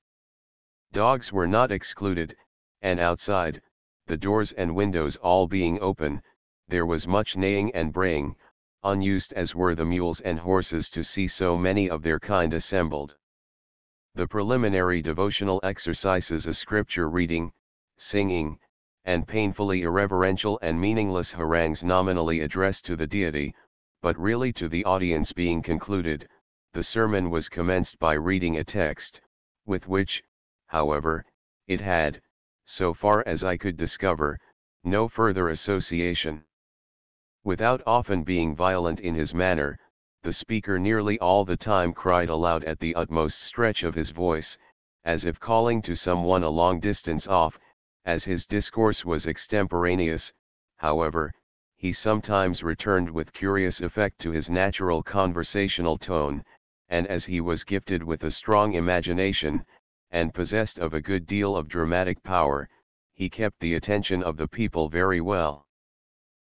Dogs were not excluded, and outside, the doors and windows all being open, there was much neighing and braying, unused as were the mules and horses to see so many of their kind assembled. The preliminary devotional exercises, a scripture reading, singing, and painfully irreverential and meaningless harangues nominally addressed to the deity, but really to the audience being concluded, the sermon was commenced by reading a text, with which, however, it had, so far as I could discover, no further association. Without often being violent in his manner, the speaker nearly all the time cried aloud at the utmost stretch of his voice, as if calling to someone a long distance off. As his discourse was extemporaneous, however, he sometimes returned with curious effect to his natural conversational tone, and as he was gifted with a strong imagination, and possessed of a good deal of dramatic power, he kept the attention of the people very well.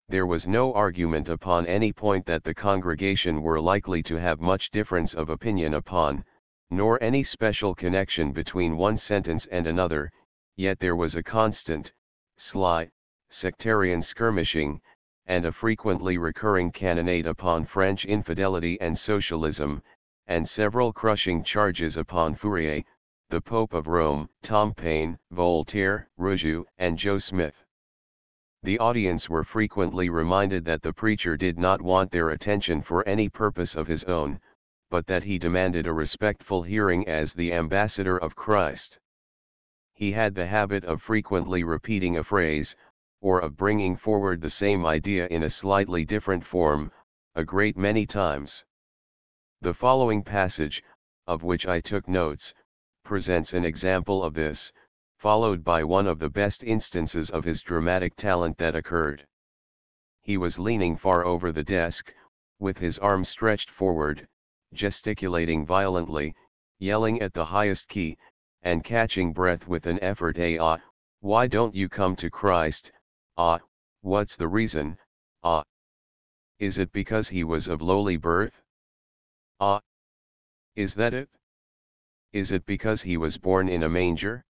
There was no argument upon any point that the congregation were likely to have much difference of opinion upon, nor any special connection between one sentence and another, yet there was a constant, sly, sectarian skirmishing, and a frequently recurring cannonade upon French infidelity and socialism, and several crushing charges upon Fourier, the Pope of Rome, Tom Paine, Voltaire, Rousseau, and Joe Smith. The audience were frequently reminded that the preacher did not want their attention for any purpose of his own, but that he demanded a respectful hearing as the ambassador of Christ. He had the habit of frequently repeating a phrase, or of bringing forward the same idea in a slightly different form, a great many times. The following passage, of which I took notes, presents an example of this, followed by one of the best instances of his dramatic talent that occurred. He was leaning far over the desk, with his arm stretched forward, gesticulating violently, yelling at the highest key, and catching breath with an effort. Why don't you come to Christ? What's the reason? Is it because he was of lowly birth? Is that it? Is it because he was born in a manger?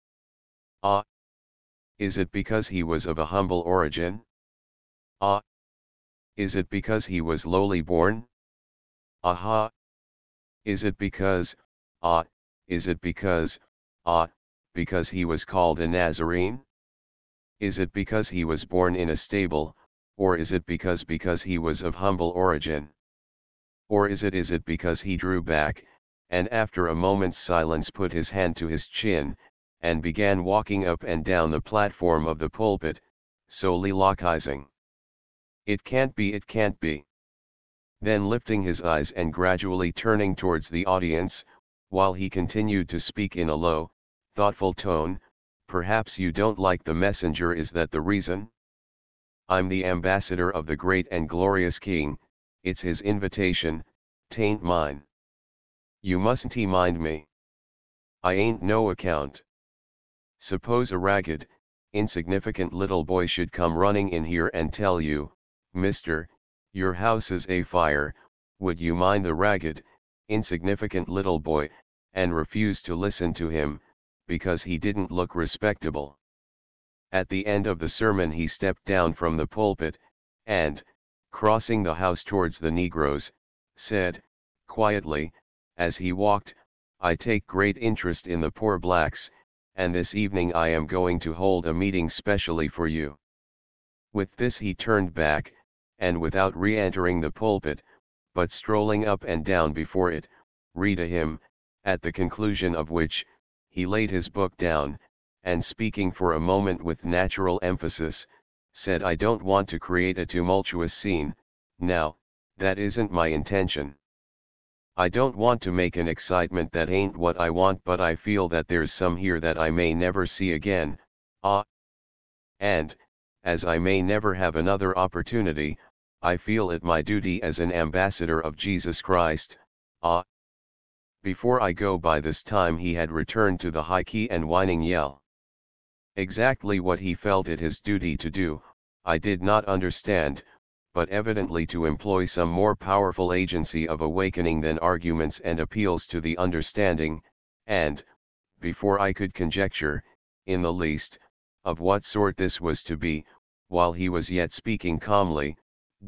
Is it because he was of a humble origin? Is it because he was lowly born? Is it because, because he was called a Nazarene? Is it because he was born in a stable, or is it because he was of humble origin? Or is it because he drew back, and after a moment's silence put his hand to his chin, and began walking up and down the platform of the pulpit, soliloquizing? It can't be, it can't be. Then lifting his eyes and gradually turning towards the audience, while he continued to speak in a low, thoughtful tone, perhaps you don't like the messenger, is that the reason? I'm the ambassador of the great and glorious King, it's his invitation, 'tain't mine. You mustn't mind me. I ain't no account. Suppose a ragged, insignificant little boy should come running in here and tell you, Mister, your house is afire, would you mind the ragged, insignificant little boy, and refuse to listen to him, because he didn't look respectable? At the end of the sermon he stepped down from the pulpit, and, crossing the house towards the negroes, said, quietly, as he walked, I take great interest in the poor blacks, and this evening I am going to hold a meeting specially for you. With this he turned back, and without re-entering the pulpit, but strolling up and down before it, read a hymn, at the conclusion of which, he laid his book down, and speaking for a moment with natural emphasis, said, I don't want to create a tumultuous scene, now, that isn't my intention. I don't want to make an excitement that ain't what I want, but I feel that there's some here that I may never see again, and, as I may never have another opportunity, I feel it my duty as an ambassador of Jesus Christ, Before I go. By this time he had returned to the high key and whining yell. Exactly what he felt it his duty to do, I did not understand, but evidently to employ some more powerful agency of awakening than arguments and appeals to the understanding, and, before I could conjecture, in the least, of what sort this was to be, while he was yet speaking calmly,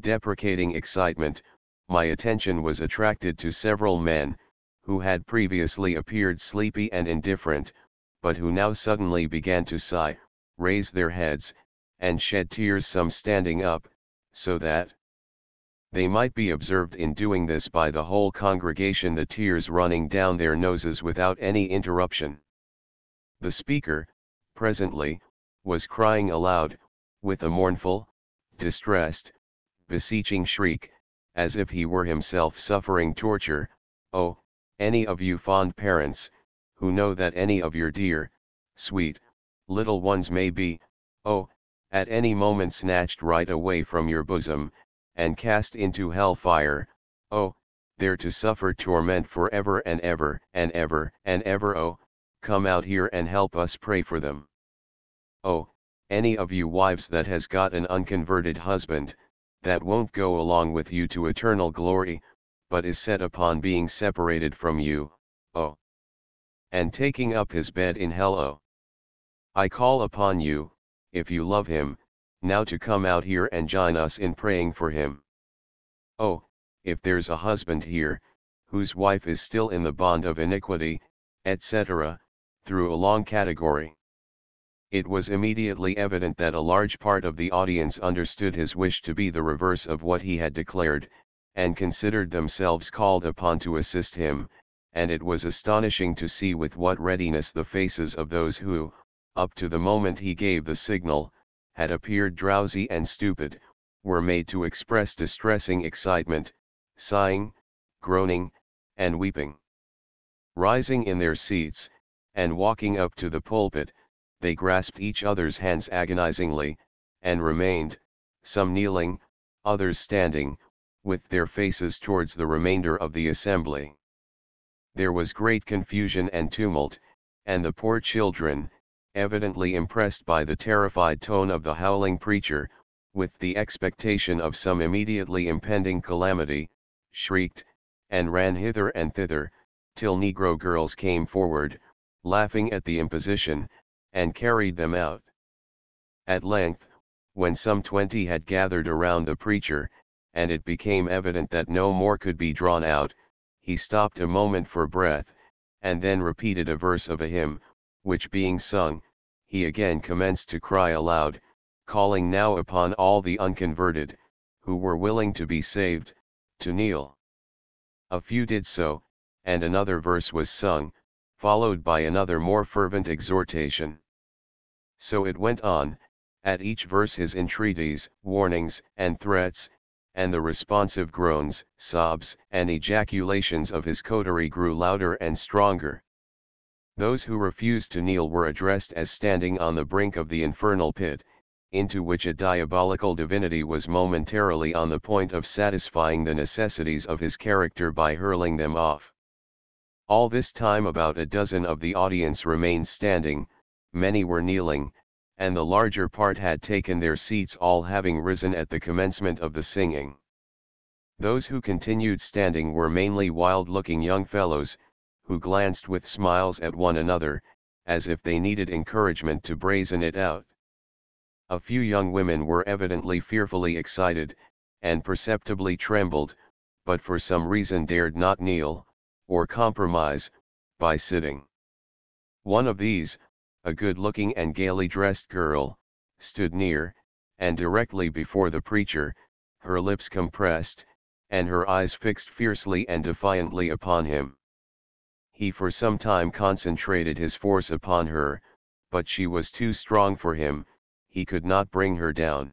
deprecating excitement, my attention was attracted to several men, who had previously appeared sleepy and indifferent, but who now suddenly began to sigh, raise their heads, and shed tears, some standing up, so that They might be observed in doing this by the whole congregation, the tears running down their noses without any interruption. The speaker, presently, was crying aloud, with a mournful, distressed, beseeching shriek, as if he were himself suffering torture. Oh, any of you fond parents, who know that any of your dear, sweet, little ones may be, oh, at any moment snatched right away from your bosom, and cast into hell fire, oh, there to suffer torment for ever and ever and ever and ever, oh, come out here and help us pray for them. Oh, any of you wives that has got an unconverted husband, that won't go along with you to eternal glory, but is set upon being separated from you, oh, and taking up his bed in hell, oh. I call upon you, if you love him, now to come out here and join us in praying for him. Oh, if there's a husband here, whose wife is still in the bond of iniquity, etc., through a long category. It was immediately evident that a large part of the audience understood his wish to be the reverse of what he had declared, and considered themselves called upon to assist him, and it was astonishing to see with what readiness the faces of those who, up to the moment he gave the signal, had appeared drowsy and stupid, were made to express distressing excitement, sighing, groaning, and weeping. Rising in their seats, and walking up to the pulpit, they grasped each other's hands agonizingly, and remained, some kneeling, others standing, with their faces towards the remainder of the assembly. There was great confusion and tumult, and the poor children, evidently impressed by the terrified tone of the howling preacher, with the expectation of some immediately impending calamity, shrieked, and ran hither and thither, till negro girls came forward, laughing at the imposition, and carried them out. At length, when some 20 had gathered around the preacher, and it became evident that no more could be drawn out, he stopped a moment for breath, and then repeated a verse of a hymn, which being sung, he again commenced to cry aloud, calling now upon all the unconverted, who were willing to be saved, to kneel. A few did so, and another verse was sung, followed by another more fervent exhortation. So it went on, at each verse his entreaties, warnings, and threats, and the responsive groans, sobs, and ejaculations of his coterie grew louder and stronger. Those who refused to kneel were addressed as standing on the brink of the infernal pit, into which a diabolical divinity was momentarily on the point of satisfying the necessities of his character by hurling them off. All this time about a dozen of the audience remained standing, many were kneeling, and the larger part had taken their seats, all having risen at the commencement of the singing. Those who continued standing were mainly wild-looking young fellows, who glanced with smiles at one another, as if they needed encouragement to brazen it out. A few young women were evidently fearfully excited, and perceptibly trembled, but for some reason dared not kneel, or compromise, by sitting. One of these, a good-looking and gaily dressed girl, stood near, and directly before the preacher, her lips compressed, and her eyes fixed fiercely and defiantly upon him. He for some time concentrated his force upon her, but she was too strong for him, he could not bring her down.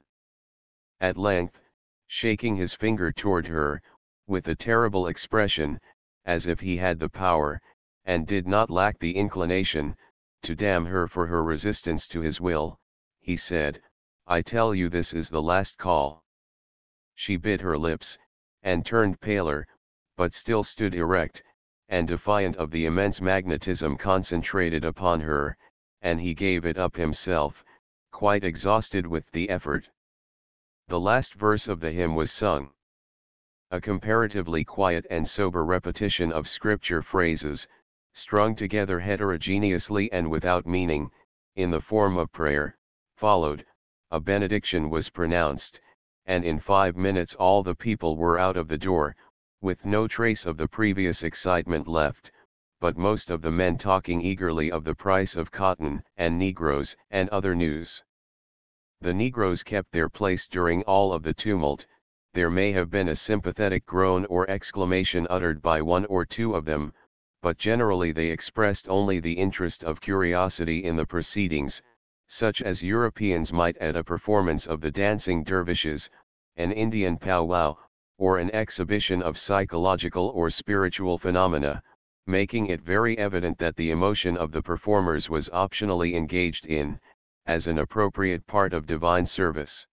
At length, shaking his finger toward her, with a terrible expression, as if he had the power, and did not lack the inclination, to damn her for her resistance to his will, he said, "I tell you this is the last call." She bit her lips, and turned paler, but still stood erect, and defiant of the immense magnetism concentrated upon her, and he gave it up himself, quite exhausted with the effort. The last verse of the hymn was sung. A comparatively quiet and sober repetition of scripture phrases, strung together heterogeneously and without meaning, in the form of prayer, followed, a benediction was pronounced, and in 5 minutes all the people were out of the door, with no trace of the previous excitement left, but most of the men talking eagerly of the price of cotton and negroes and other news. The negroes kept their place during all of the tumult, There may have been a sympathetic groan or exclamation uttered by one or two of them, but generally they expressed only the interest of curiosity in the proceedings, such as Europeans might at a performance of the dancing dervishes, an Indian powwow, or an exhibition of psychological or spiritual phenomena, making it very evident that the emotion of the performers was optionally engaged in, as an appropriate part of divine service.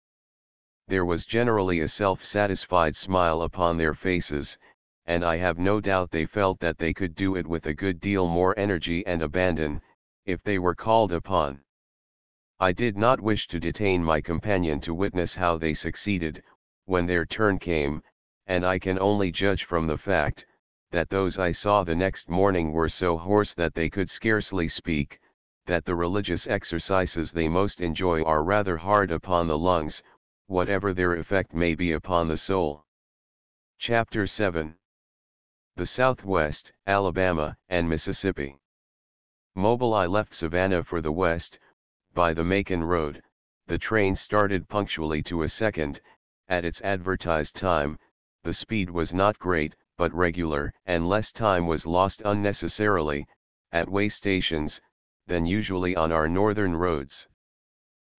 There was generally a self-satisfied smile upon their faces, and I have no doubt they felt that they could do it with a good deal more energy and abandon, if they were called upon. I did not wish to detain my companion to witness how they succeeded, when their turn came, and I can only judge from the fact, that those I saw the next morning were so hoarse that they could scarcely speak, that the religious exercises they most enjoy are rather hard upon the lungs, whatever their effect may be upon the soul. Chapter 7. The Southwest, Alabama, and Mississippi. Mobile. I left Savannah for the West, by the Macon Road. The train started punctually to a second, at its advertised time. The speed was not great, but regular, and less time was lost unnecessarily, at way stations, than usually on our northern roads.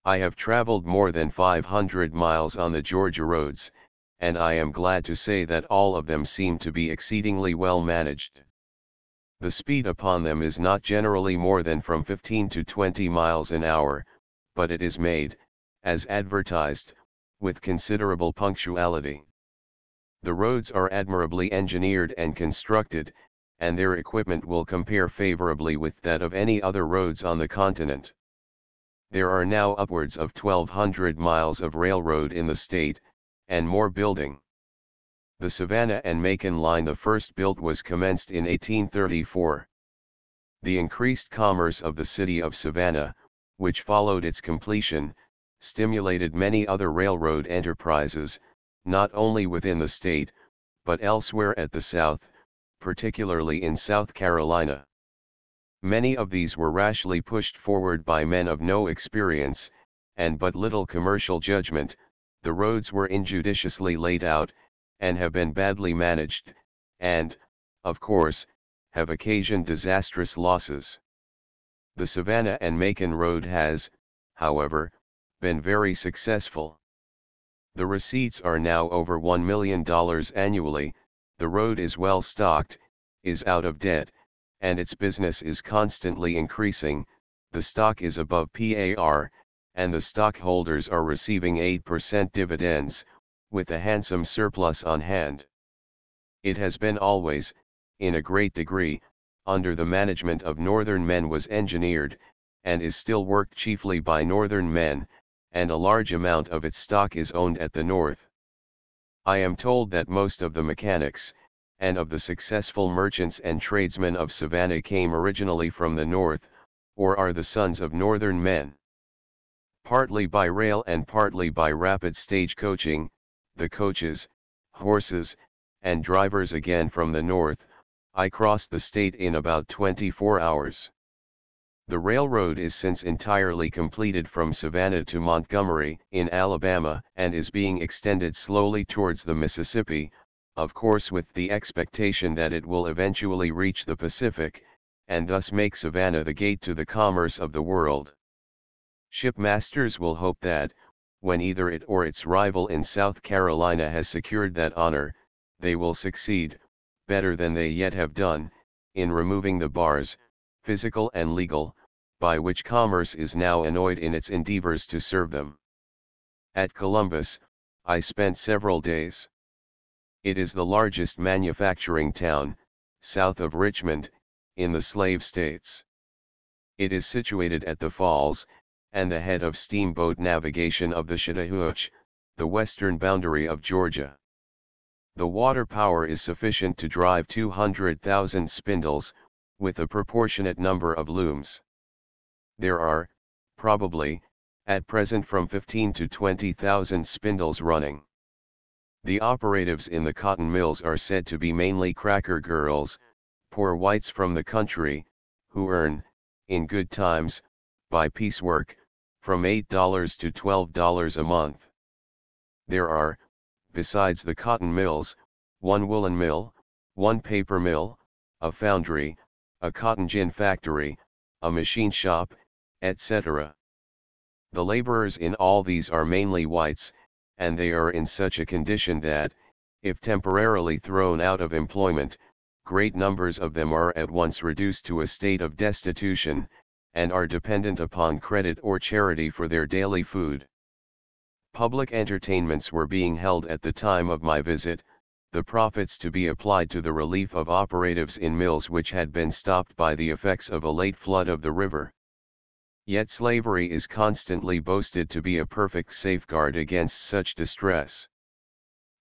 I have traveled more than 500 miles on the Georgia roads, and I am glad to say that all of them seem to be exceedingly well managed. The speed upon them is not generally more than from 15 to 20 miles an hour, but it is made, as advertised, with considerable punctuality. The roads are admirably engineered and constructed, and their equipment will compare favorably with that of any other roads on the continent. There are now upwards of 1,200 miles of railroad in the state, and more building. The Savannah and Macon line, the first built, was commenced in 1834. The increased commerce of the city of Savannah, which followed its completion, stimulated many other railroad enterprises, not only within the state, but elsewhere at the South, particularly in South Carolina. Many of these were rashly pushed forward by men of no experience, and but little commercial judgment. The roads were injudiciously laid out, and have been badly managed, and, of course, have occasioned disastrous losses. The Savannah and Macon road has, however, been very successful. The receipts are now over $1 million annually, the road is well stocked, is out of debt, and its business is constantly increasing. The stock is above par, and the stockholders are receiving 8% dividends, with a handsome surplus on hand. It has been always, in a great degree, under the management of Northern men, was engineered, and is still worked chiefly by Northern men, and a large amount of its stock is owned at the North. I am told that most of the mechanics, and of the successful merchants and tradesmen of Savannah, came originally from the North, or are the sons of Northern men. Partly by rail and partly by rapid stage coaching, the coaches, horses, and drivers again from the North, I crossed the state in about 24 hours. The railroad is since entirely completed from Savannah to Montgomery, in Alabama, and is being extended slowly towards the Mississippi, of course with the expectation that it will eventually reach the Pacific, and thus make Savannah the gate to the commerce of the world. Shipmasters will hope that, when either it or its rival in South Carolina has secured that honor, they will succeed, better than they yet have done, in removing the bars, physical and legal, by which commerce is now annoyed in its endeavors to serve them. At Columbus, I spent several days. It is the largest manufacturing town, south of Richmond, in the slave states. It is situated at the falls, and the head of steamboat navigation of the Chattahoochee, the western boundary of Georgia. The water power is sufficient to drive 200,000 spindles, with a proportionate number of looms. There are, probably, at present from 15 to 20,000 spindles running. The operatives in the cotton mills are said to be mainly cracker girls, poor whites from the country, who earn, in good times, by piecework, from $8 to $12 a month. There are, besides the cotton mills, one woolen mill, one paper mill, a foundry, a cotton gin factory, a machine shop, etc. The laborers in all these are mainly whites, and they are in such a condition that, if temporarily thrown out of employment, great numbers of them are at once reduced to a state of destitution, and are dependent upon credit or charity for their daily food. Public entertainments were being held at the time of my visit, the profits to be applied to the relief of operatives in mills which had been stopped by the effects of a late flood of the river. Yet slavery is constantly boasted to be a perfect safeguard against such distress.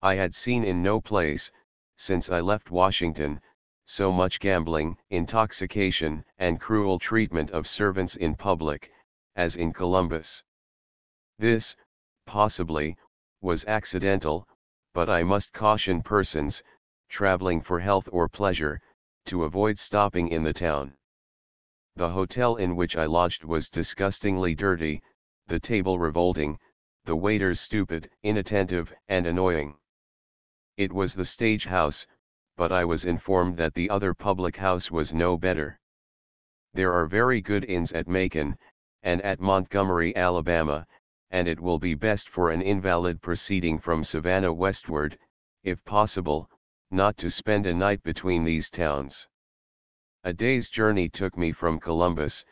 I had seen in no place, since I left Washington, so much gambling, intoxication, and cruel treatment of servants in public, as in Columbus. This, possibly, was accidental, but I must caution persons, traveling for health or pleasure, to avoid stopping in the town. The hotel in which I lodged was disgustingly dirty, the table revolting, the waiters stupid, inattentive, and annoying. It was the stage house, but I was informed that the other public house was no better. There are very good inns at Macon, and at Montgomery, Alabama, and it will be best for an invalid proceeding from Savannah westward, if possible, not to spend a night between these towns. A day's journey took me from Columbus,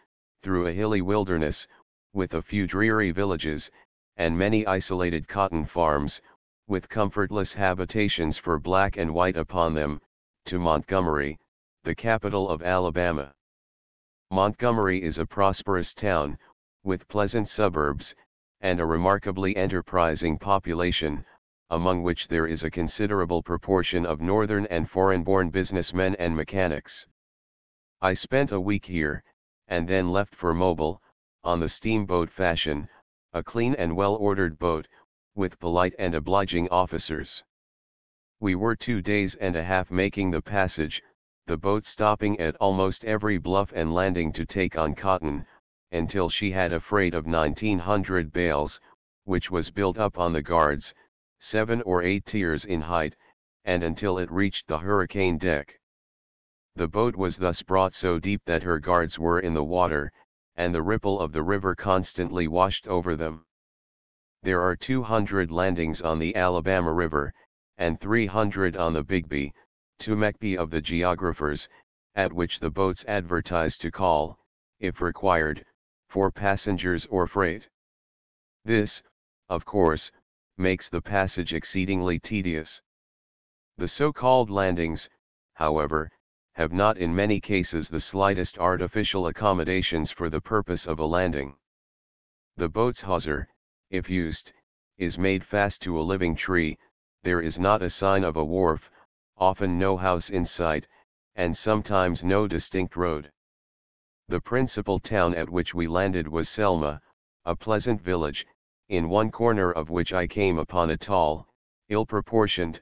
through a hilly wilderness, with a few dreary villages, and many isolated cotton farms, with comfortless habitations for black and white upon them, to Montgomery, the capital of Alabama. Montgomery is a prosperous town, with pleasant suburbs, and a remarkably enterprising population, among which there is a considerable proportion of northern and foreign-born businessmen and mechanics. I spent a week here, and then left for Mobile, on the steamboat fashion, a clean and well-ordered boat, with polite and obliging officers. We were 2 days and a half making the passage, the boat stopping at almost every bluff and landing to take on cotton, until she had a freight of 1,900 bales, which was built up on the guards, 7 or 8 tiers in height, and until it reached the hurricane deck. The boat was thus brought so deep that her guards were in the water, and the ripple of the river constantly washed over them. There are 200 landings on the Alabama River, and 300 on the Bigby, Tumekby of the geographers, at which the boats advertise to call, if required, for passengers or freight. This, of course, makes the passage exceedingly tedious. The so-called landings, however, have not in many cases the slightest artificial accommodations for the purpose of a landing. The boat's hawser, if used, is made fast to a living tree, there is not a sign of a wharf, often no house in sight, and sometimes no distinct road. The principal town at which we landed was Selma, a pleasant village, in one corner of which I came upon a tall, ill-proportioned,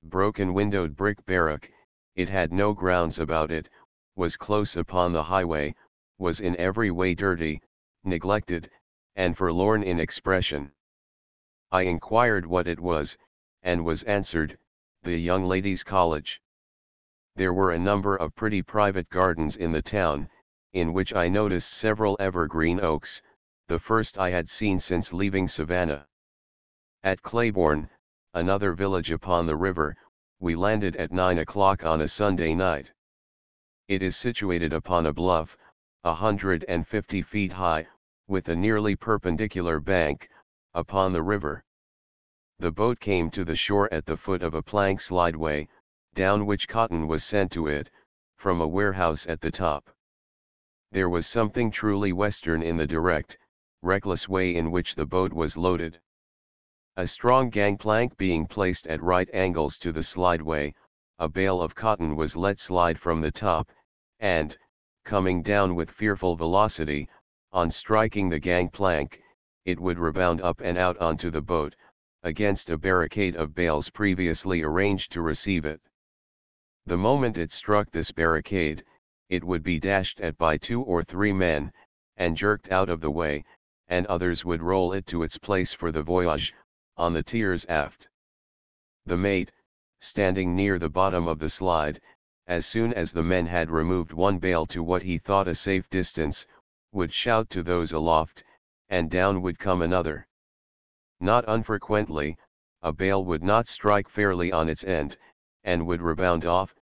broken-windowed brick barrack. It had no grounds about it, was close upon the highway, was in every way dirty, neglected, and forlorn in expression. I inquired what it was, and was answered, the young ladies' college. There were a number of pretty private gardens in the town, in which I noticed several evergreen oaks, the first I had seen since leaving Savannah. At Claiborne, another village upon the river, we landed at 9 o'clock on a Sunday night. It is situated upon a bluff, 150 feet high, with a nearly perpendicular bank, upon the river. The boat came to the shore at the foot of a plank slideway, down which cotton was sent to it, from a warehouse at the top. There was something truly Western in the direct, reckless way in which the boat was loaded. A strong gangplank being placed at right angles to the slideway, a bale of cotton was let slide from the top, and, coming down with fearful velocity, on striking the gangplank, it would rebound up and out onto the boat, against a barricade of bales previously arranged to receive it. The moment it struck this barricade, it would be dashed at by 2 or 3 men, and jerked out of the way, and others would roll it to its place for the voyage, on the tiers aft. The mate, standing near the bottom of the slide, as soon as the men had removed one bale to what he thought a safe distance, would shout to those aloft, and down would come another. Not unfrequently, a bale would not strike fairly on its end, and would rebound off,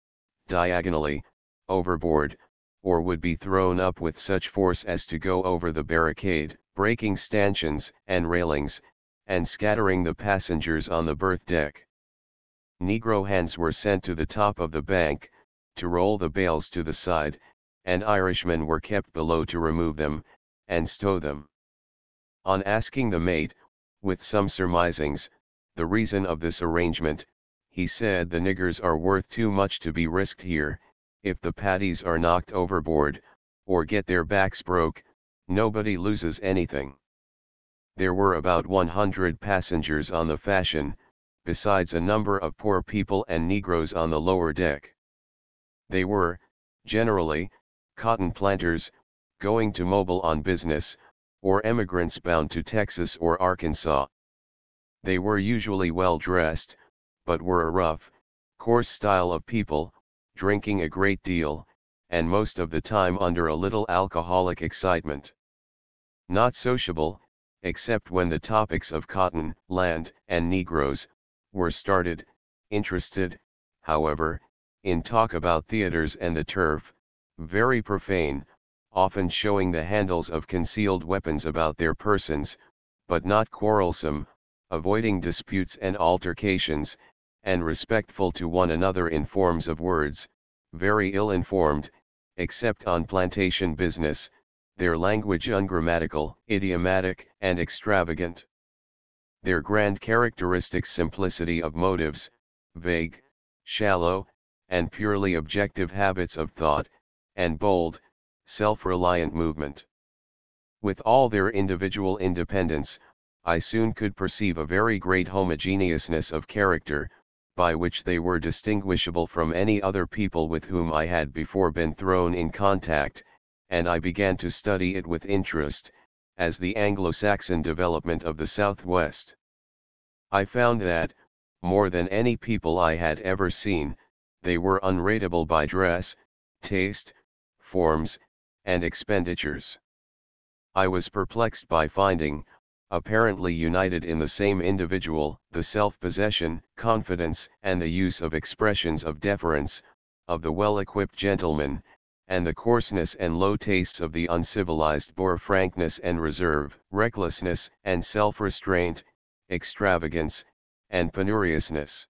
diagonally, overboard, or would be thrown up with such force as to go over the barricade, breaking stanchions and railings, and scattering the passengers on the berth deck. Negro hands were sent to the top of the bank, to roll the bales to the side, and Irishmen were kept below to remove them, and stow them. On asking the mate, with some surmisings, the reason of this arrangement, he said the niggers are worth too much to be risked here. If the paddies are knocked overboard, or get their backs broke, nobody loses anything. There were about 100 passengers on the Fashion, besides a number of poor people and Negroes on the lower deck. They were, generally, cotton planters, going to Mobile on business, or emigrants bound to Texas or Arkansas. They were usually well dressed, but were a rough, coarse style of people, drinking a great deal, and most of the time under a little alcoholic excitement. Not sociable, except when the topics of cotton, land, and Negroes, were started, interested, however, in talk about theaters and the turf, very profane, often showing the handles of concealed weapons about their persons, but not quarrelsome, avoiding disputes and altercations, and respectful to one another in forms of words, very ill-informed, except on plantation business, their language ungrammatical, idiomatic, and extravagant. Their grand characteristics simplicity of motives, vague, shallow, and purely objective habits of thought, and bold, self-reliant movement. With all their individual independence, I soon could perceive a very great homogeneousness of character, by which they were distinguishable from any other people with whom I had before been thrown in contact, and I began to study it with interest, as the Anglo-Saxon development of the Southwest. I found that, more than any people I had ever seen, they were unrateable by dress, taste, forms, and expenditures. I was perplexed by finding, apparently united in the same individual, the self-possession, confidence, and the use of expressions of deference, of the well-equipped gentleman, and the coarseness and low tastes of the uncivilized boor frankness and reserve, recklessness and self-restraint, extravagance, and penuriousness.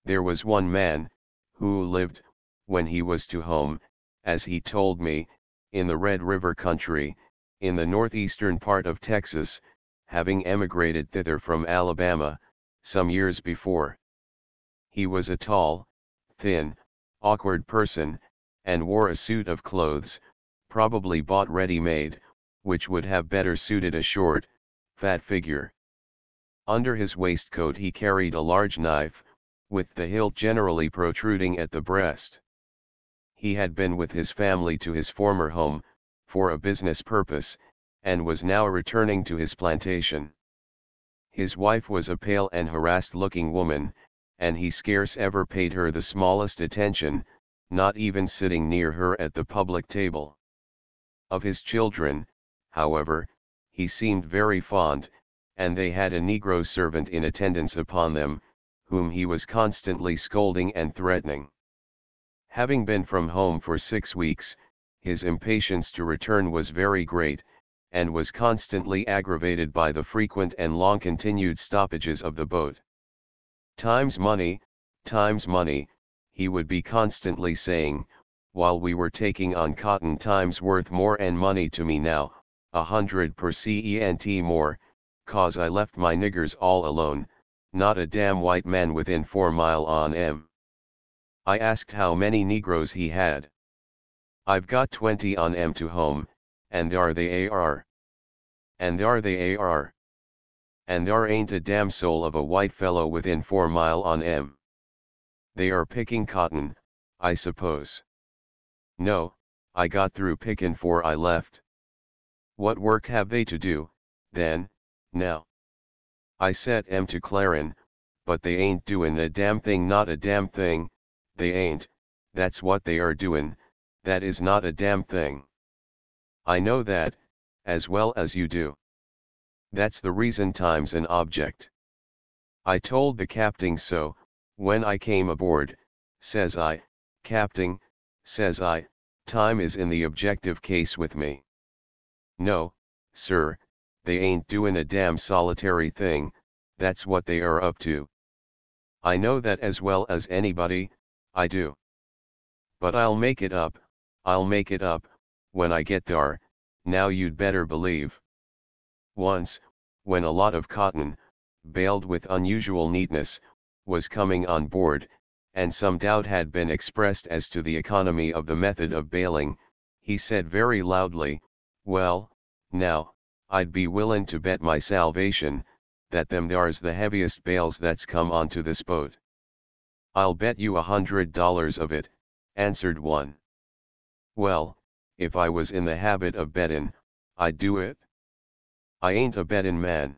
There was one man, who lived, when he was to home, as he told me, in the Red River country, in the northeastern part of Texas, having emigrated thither from Alabama, some years before. He was a tall, thin, awkward person, and wore a suit of clothes, probably bought ready-made, which would have better suited a short, fat figure. Under his waistcoat he carried a large knife, with the hilt generally protruding at the breast. He had been with his family to his former home, for a business purpose, and was now returning to his plantation. His wife was a pale and harassed-looking woman, and he scarce ever paid her the smallest attention, not even sitting near her at the public table. Of his children, however, he seemed very fond, and they had a Negro servant in attendance upon them, whom he was constantly scolding and threatening. Having been from home for 6 weeks, his impatience to return was very great, and was constantly aggravated by the frequent and long-continued stoppages of the boat. Time's money, he would be constantly saying, while we were taking on cotton. Time's worth more and money to me now, 100% more, 'cause I left my niggers all alone, not a damn white man within 4 mile on 'em. I asked how many Negroes he had. I've got 20 on 'em to home, and there they are. And there they are. And there ain't a damn soul of a white fellow within 4 mile on 'em. They are picking cotton, I suppose. No, I got through pickin' 'fore I left. What work have they to do, then, now? I set 'em to Clarin', but they ain't doin' a damn thing, not a damn thing, they ain't, that's what they are doin', that is not a damn thing. I know that, as well as you do. That's the reason time's an object. I told the captain so, when I came aboard, says I, Captain, says I, time is in the objective case with me. No, sir, they ain't doin' a damn solitary thing, that's what they are up to. I know that as well as anybody, I do. But I'll make it up, when I get there, now you'd better believe. Once, when a lot of cotton, baled with unusual neatness, was coming on board, and some doubt had been expressed as to the economy of the method of baling, he said very loudly, "Well, now, I'd be willin' to bet my salvation, that them thar's the heaviest bales that's come onto this boat." "I'll bet you $100 of it," answered one. "Well, if I was in the habit of bettin', I'd do it. I ain't a bettin' man.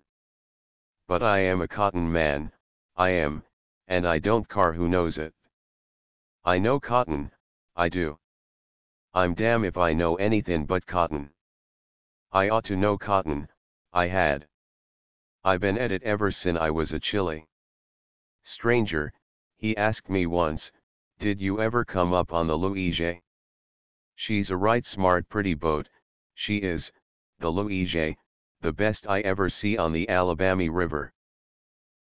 But I am a cotton man, I am, and I don't care who knows it. I know cotton, I do. I'm damn if I know anything but cotton. I ought to know cotton, I had. I been at it ever sin' I was a chilly. Stranger," he asked me once, "did you ever come up on the Louise? She's a right smart pretty boat, she is, the Louise, the best I ever see on the Alabama River.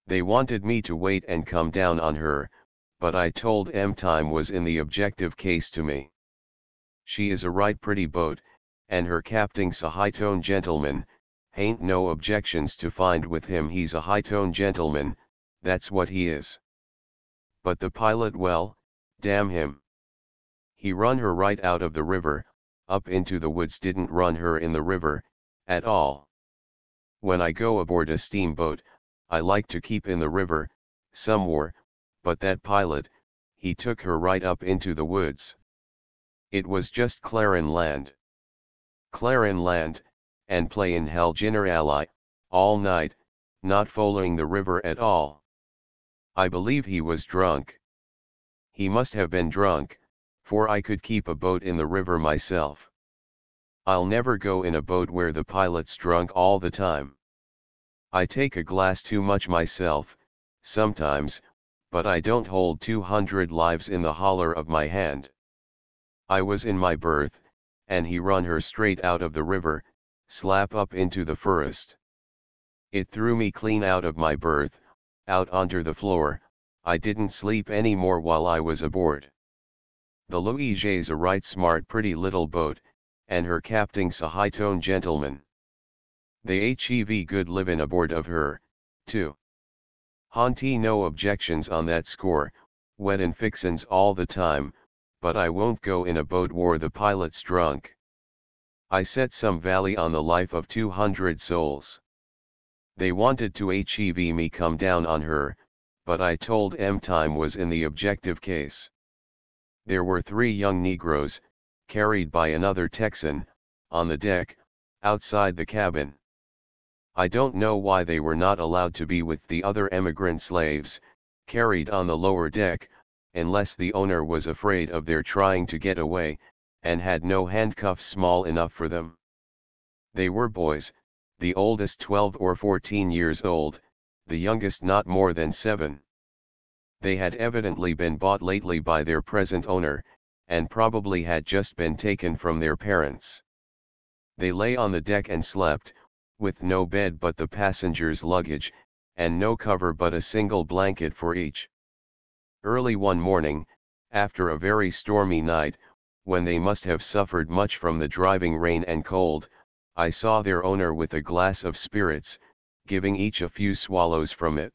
They wanted me to wait and come down on her, but I told 'em time was in the objective case to me. She is a right pretty boat, and her captain's a high-tone gentleman, hain't no objections to find with him, he's a high-tone gentleman, that's what he is. But the pilot, well, damn him. He run her right out of the river, up into the woods, didn't run her in the river, at all. When I go aboard a steamboat, I like to keep in the river, somewhere, but that pilot, he took her right up into the woods. It was just Clarin Land. Clarin Land, and playin' hell generali, all night, not following the river at all. I believe he was drunk. He must have been drunk, for I could keep a boat in the river myself. I'll never go in a boat where the pilot's drunk all the time. I take a glass too much myself, sometimes, but I don't hold 200 lives in the holler of my hand. I was in my berth, and he run her straight out of the river, slap up into the forest. It threw me clean out of my berth, out onto the floor. I didn't sleep any more while I was aboard. The Louise's a right smart pretty little boat, and her captain's a high-tone gentleman. They hev good livin' aboard of her, too. Haunty no objections on that score, weddin' fixin's all the time, but I won't go in a boat where the pilot's drunk. I set some valley on the life of 200 souls. They wanted to hev me come down on her, but I told 'em time was in the objective case. There were 3 young Negroes, carried by another Texan, on the deck, outside the cabin. I don't know why they were not allowed to be with the other emigrant slaves, carried on the lower deck, unless the owner was afraid of their trying to get away, and had no handcuffs small enough for them. They were boys, the oldest 12 or 14 years old, the youngest not more than 7. They had evidently been bought lately by their present owner, and probably had just been taken from their parents. They lay on the deck and slept, with no bed but the passengers' luggage, and no cover but a single blanket for each. Early one morning, after a very stormy night, when they must have suffered much from the driving rain and cold, I saw their owner with a glass of spirits, giving each a few swallows from it.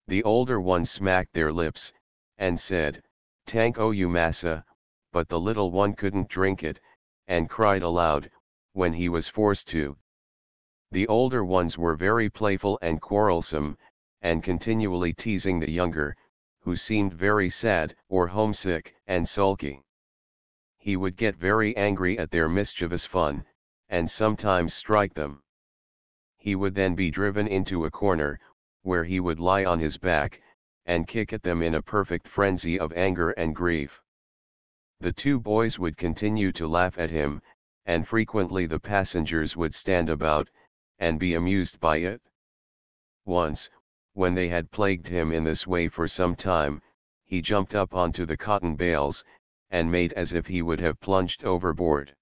The older one smacked their lips, and said, "Tank o' you massa," but the little one couldn't drink it, and cried aloud, when he was forced to. The older ones were very playful and quarrelsome, and continually teasing the younger, who seemed very sad or homesick and sulky. He would get very angry at their mischievous fun, and sometimes strike them. He would then be driven into a corner, where he would lie on his back, and kick at them in a perfect frenzy of anger and grief. The two boys would continue to laugh at him, and frequently the passengers would stand about, and be amused by it. Once, when they had plagued him in this way for some time, he jumped up onto the cotton bales, and made as if he would have plunged overboard.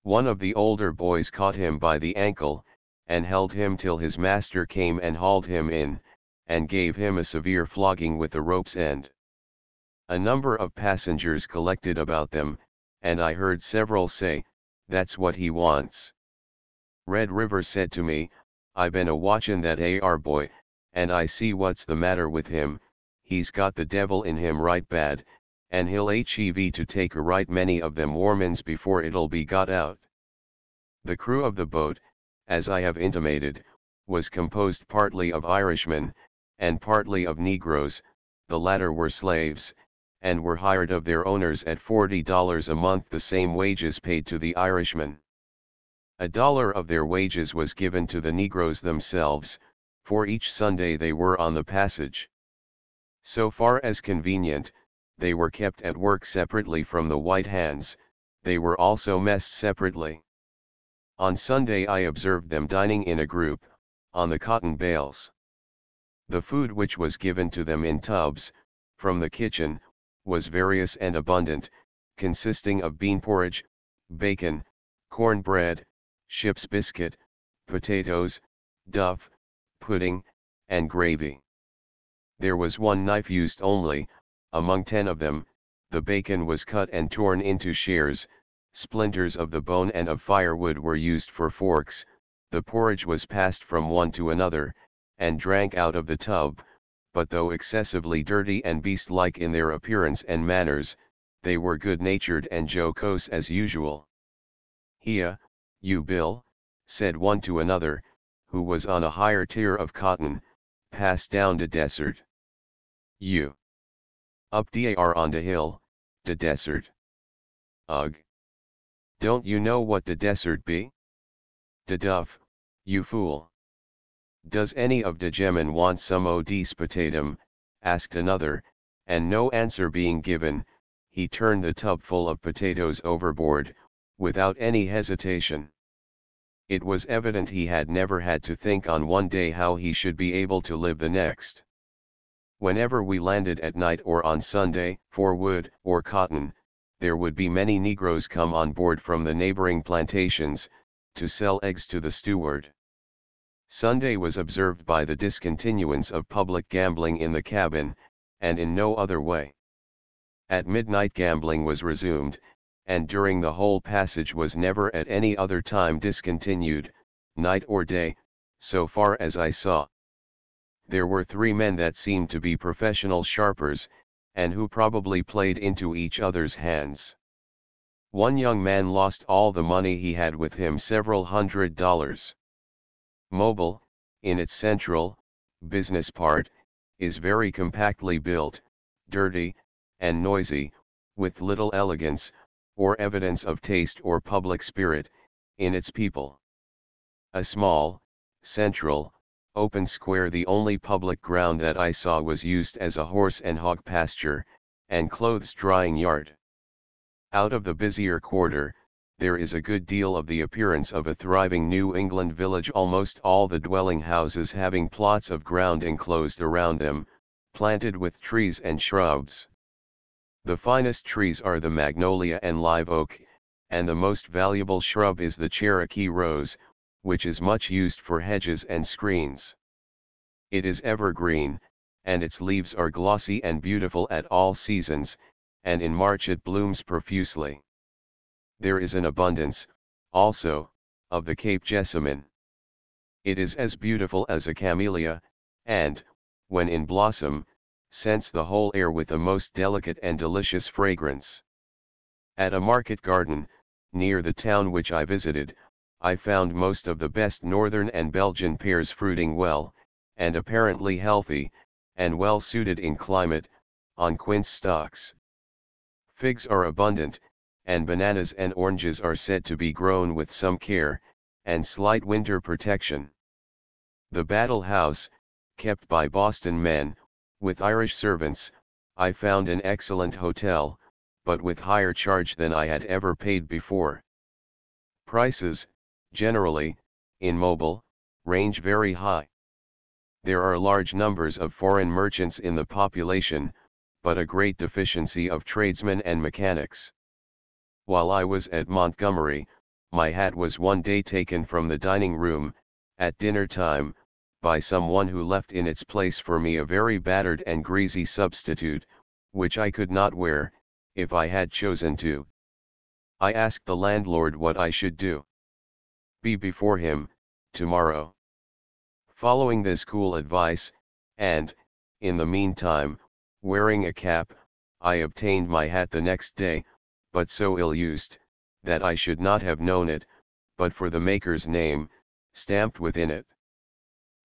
One of the older boys caught him by the ankle, and held him till his master came and hauled him in, and gave him a severe flogging with the rope's end. A number of passengers collected about them, and I heard several say, "That's what he wants." Red River said to me, "I been a watchin' that AR boy, and I see what's the matter with him. He's got the devil in him right bad, and he'll hev to take a right many of them warmins before it'll be got out." The crew of the boat, as I have intimated, was composed partly of Irishmen, and partly of Negroes. The latter were slaves, and were hired of their owners at $40 a month, the same wages paid to the Irishmen. $1 of their wages was given to the Negroes themselves, for each Sunday they were on the passage. So far as convenient, they were kept at work separately from the white hands. They were also messed separately. On Sunday I observed them dining in a group, on the cotton bales. The food which was given to them in tubs, from the kitchen, was various and abundant, consisting of bean porridge, bacon, corn bread, ship's biscuit, potatoes, duff, pudding, and gravy. There was one knife used only, among 10 of them. The bacon was cut and torn into shares, splinters of the bone and of firewood were used for forks, the porridge was passed from one to another, and drank out of the tub, but though excessively dirty and beast-like in their appearance and manners, they were good-natured and jocose as usual. "Here, you Bill," said one to another, who was on a higher tier of cotton, "pass down de desert." "You up dar on de hill, de desert." "Ugh. Don't you know what de desert be?" "De duff, you fool." "Does any of de gemmen want some o' dese potatum?" asked another, and no answer being given, he turned the tub full of potatoes overboard, without any hesitation. It was evident he had never had to think on one day how he should be able to live the next. Whenever we landed at night or on Sunday, for wood or cotton, there would be many Negroes come on board from the neighboring plantations, to sell eggs to the steward. Sunday was observed by the discontinuance of public gambling in the cabin, and in no other way. At midnight gambling was resumed, and during the whole passage was never at any other time discontinued, night or day, so far as I saw. There were 3 men that seemed to be professional sharpers, and who probably played into each other's hands. One young man lost all the money he had with him, several $100. Mobile, in its central, business part, is very compactly built, dirty, and noisy, with little elegance, or evidence of taste or public spirit, in its people. A small, central, open square, the only public ground that I saw, was used as a horse and hog pasture, and clothes drying yard. Out of the busier quarter, there is a good deal of the appearance of a thriving New England village, almost all the dwelling houses having plots of ground enclosed around them, planted with trees and shrubs. The finest trees are the magnolia and live oak, and the most valuable shrub is the Cherokee rose, which is much used for hedges and screens. It is evergreen, and its leaves are glossy and beautiful at all seasons, and in March it blooms profusely. There is an abundance, also, of the Cape jessamine. It is as beautiful as a camellia, and, when in blossom, scents the whole air with a most delicate and delicious fragrance. At a market garden, near the town which I visited, I found most of the best northern and Belgian pears fruiting well, and apparently healthy, and well suited in climate, on quince stalks. Figs are abundant, and bananas and oranges are said to be grown with some care, and slight winter protection. The Battle House, kept by Boston men, with Irish servants. I found an excellent hotel, but with higher charge than I had ever paid before. Prices, generally, in Mobile, range very high. There are large numbers of foreign merchants in the population, but a great deficiency of tradesmen and mechanics. While I was at Montgomery, my hat was one day taken from the dining room, at dinner time, by someone who left in its place for me a very battered and greasy substitute, which I could not wear, if I had chosen to. I asked the landlord what I should do. Be before him, tomorrow. Following this cool advice, and, in the meantime, wearing a cap, I obtained my hat the next day, but so ill-used, that I should not have known it, but for the maker's name, stamped within it.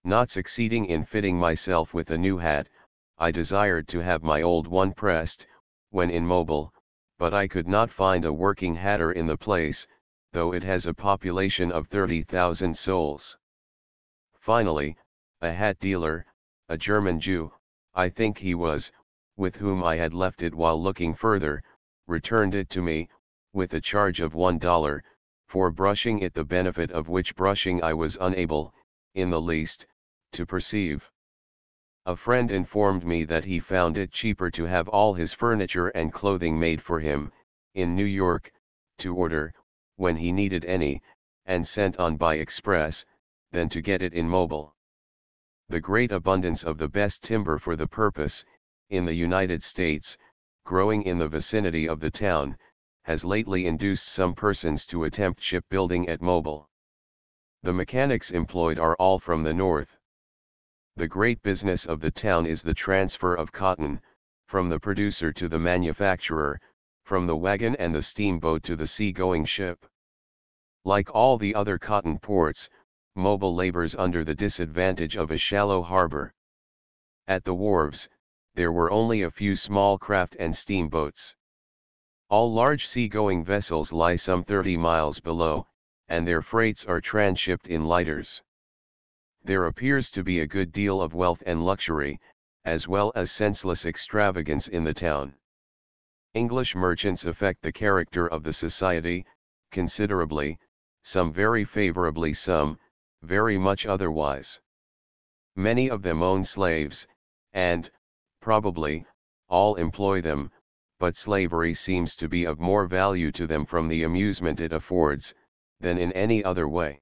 Not succeeding in fitting myself with a new hat, I desired to have my old one pressed, when in Mobile, but I could not find a working hatter in the place, though it has a population of 30,000 souls. Finally, a hat dealer, a German Jew, I think he was, with whom I had left it while looking further, returned it to me, with a charge of $1, for brushing it, the benefit of which brushing I was unable, in the least, to perceive. A friend informed me that he found it cheaper to have all his furniture and clothing made for him, in New York, to order, when he needed any, and sent on by express, than to get it in Mobile. The great abundance of the best timber for the purpose, in the United States, growing in the vicinity of the town, has lately induced some persons to attempt shipbuilding at Mobile. The mechanics employed are all from the north. The great business of the town is the transfer of cotton, from the producer to the manufacturer, from the wagon and the steamboat to the sea-going ship. Like all the other cotton ports, Mobile labors under the disadvantage of a shallow harbor. At the wharves, there were only a few small craft and steamboats. All large sea-going vessels lie some 30 miles below, and their freights are transhipped in lighters. There appears to be a good deal of wealth and luxury, as well as senseless extravagance in the town. English merchants affect the character of the society, considerably, some very favorably, some, very much otherwise. Many of them own slaves, and, probably, all employ them, but slavery seems to be of more value to them from the amusement it affords, than in any other way.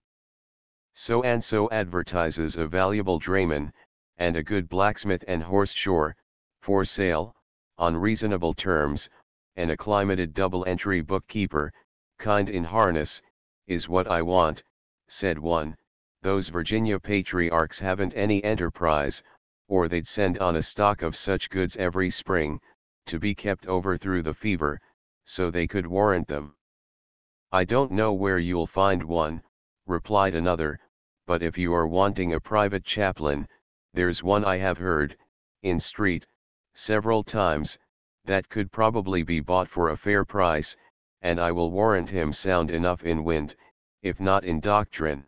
So and so advertises a valuable drayman, and a good blacksmith and horse-shoer, for sale, on reasonable terms, and a climated double-entry bookkeeper, kind in harness, is what I want, said one. Those Virginia patriarchs haven't any enterprise, or they'd send on a stock of such goods every spring, to be kept over through the fever, so they could warrant them. I don't know where you'll find one, replied another, but if you are wanting a private chaplain, there's one I have heard, in street, several times, that could probably be bought for a fair price, and I will warrant him sound enough in wind, if not in doctrine.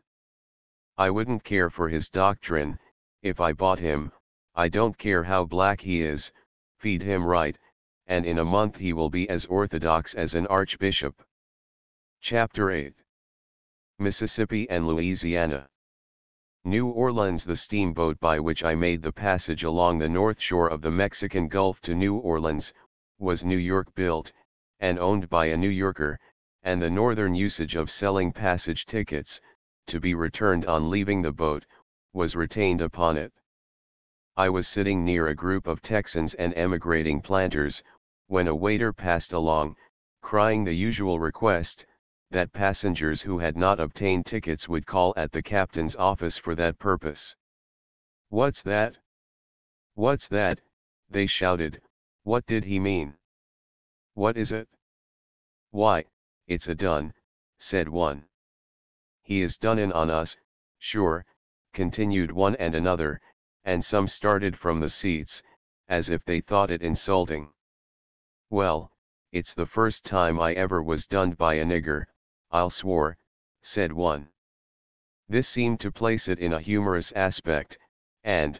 I wouldn't care for his doctrine, if I bought him. I don't care how black he is, feed him right, and in a month he will be as orthodox as an archbishop. Chapter 8. Mississippi and Louisiana. New Orleans. The steamboat by which I made the passage along the north shore of the Mexican Gulf to New Orleans, was New York built, and owned by a New Yorker, and the northern usage of selling passage tickets, to be returned on leaving the boat, was retained upon it. I was sitting near a group of Texans and emigrating planters, when a waiter passed along, crying the usual request, that passengers who had not obtained tickets would call at the captain's office for that purpose. "What's that? What's that?" they shouted. "What did he mean? What is it?" "Why, it's a dun," said one. "He is dunnin' on us, sure," continued one and another, and some started from the seats, as if they thought it insulting. "Well, it's the first time I ever was dunned by a nigger, I'll swore," said one. This seemed to place it in a humorous aspect, and,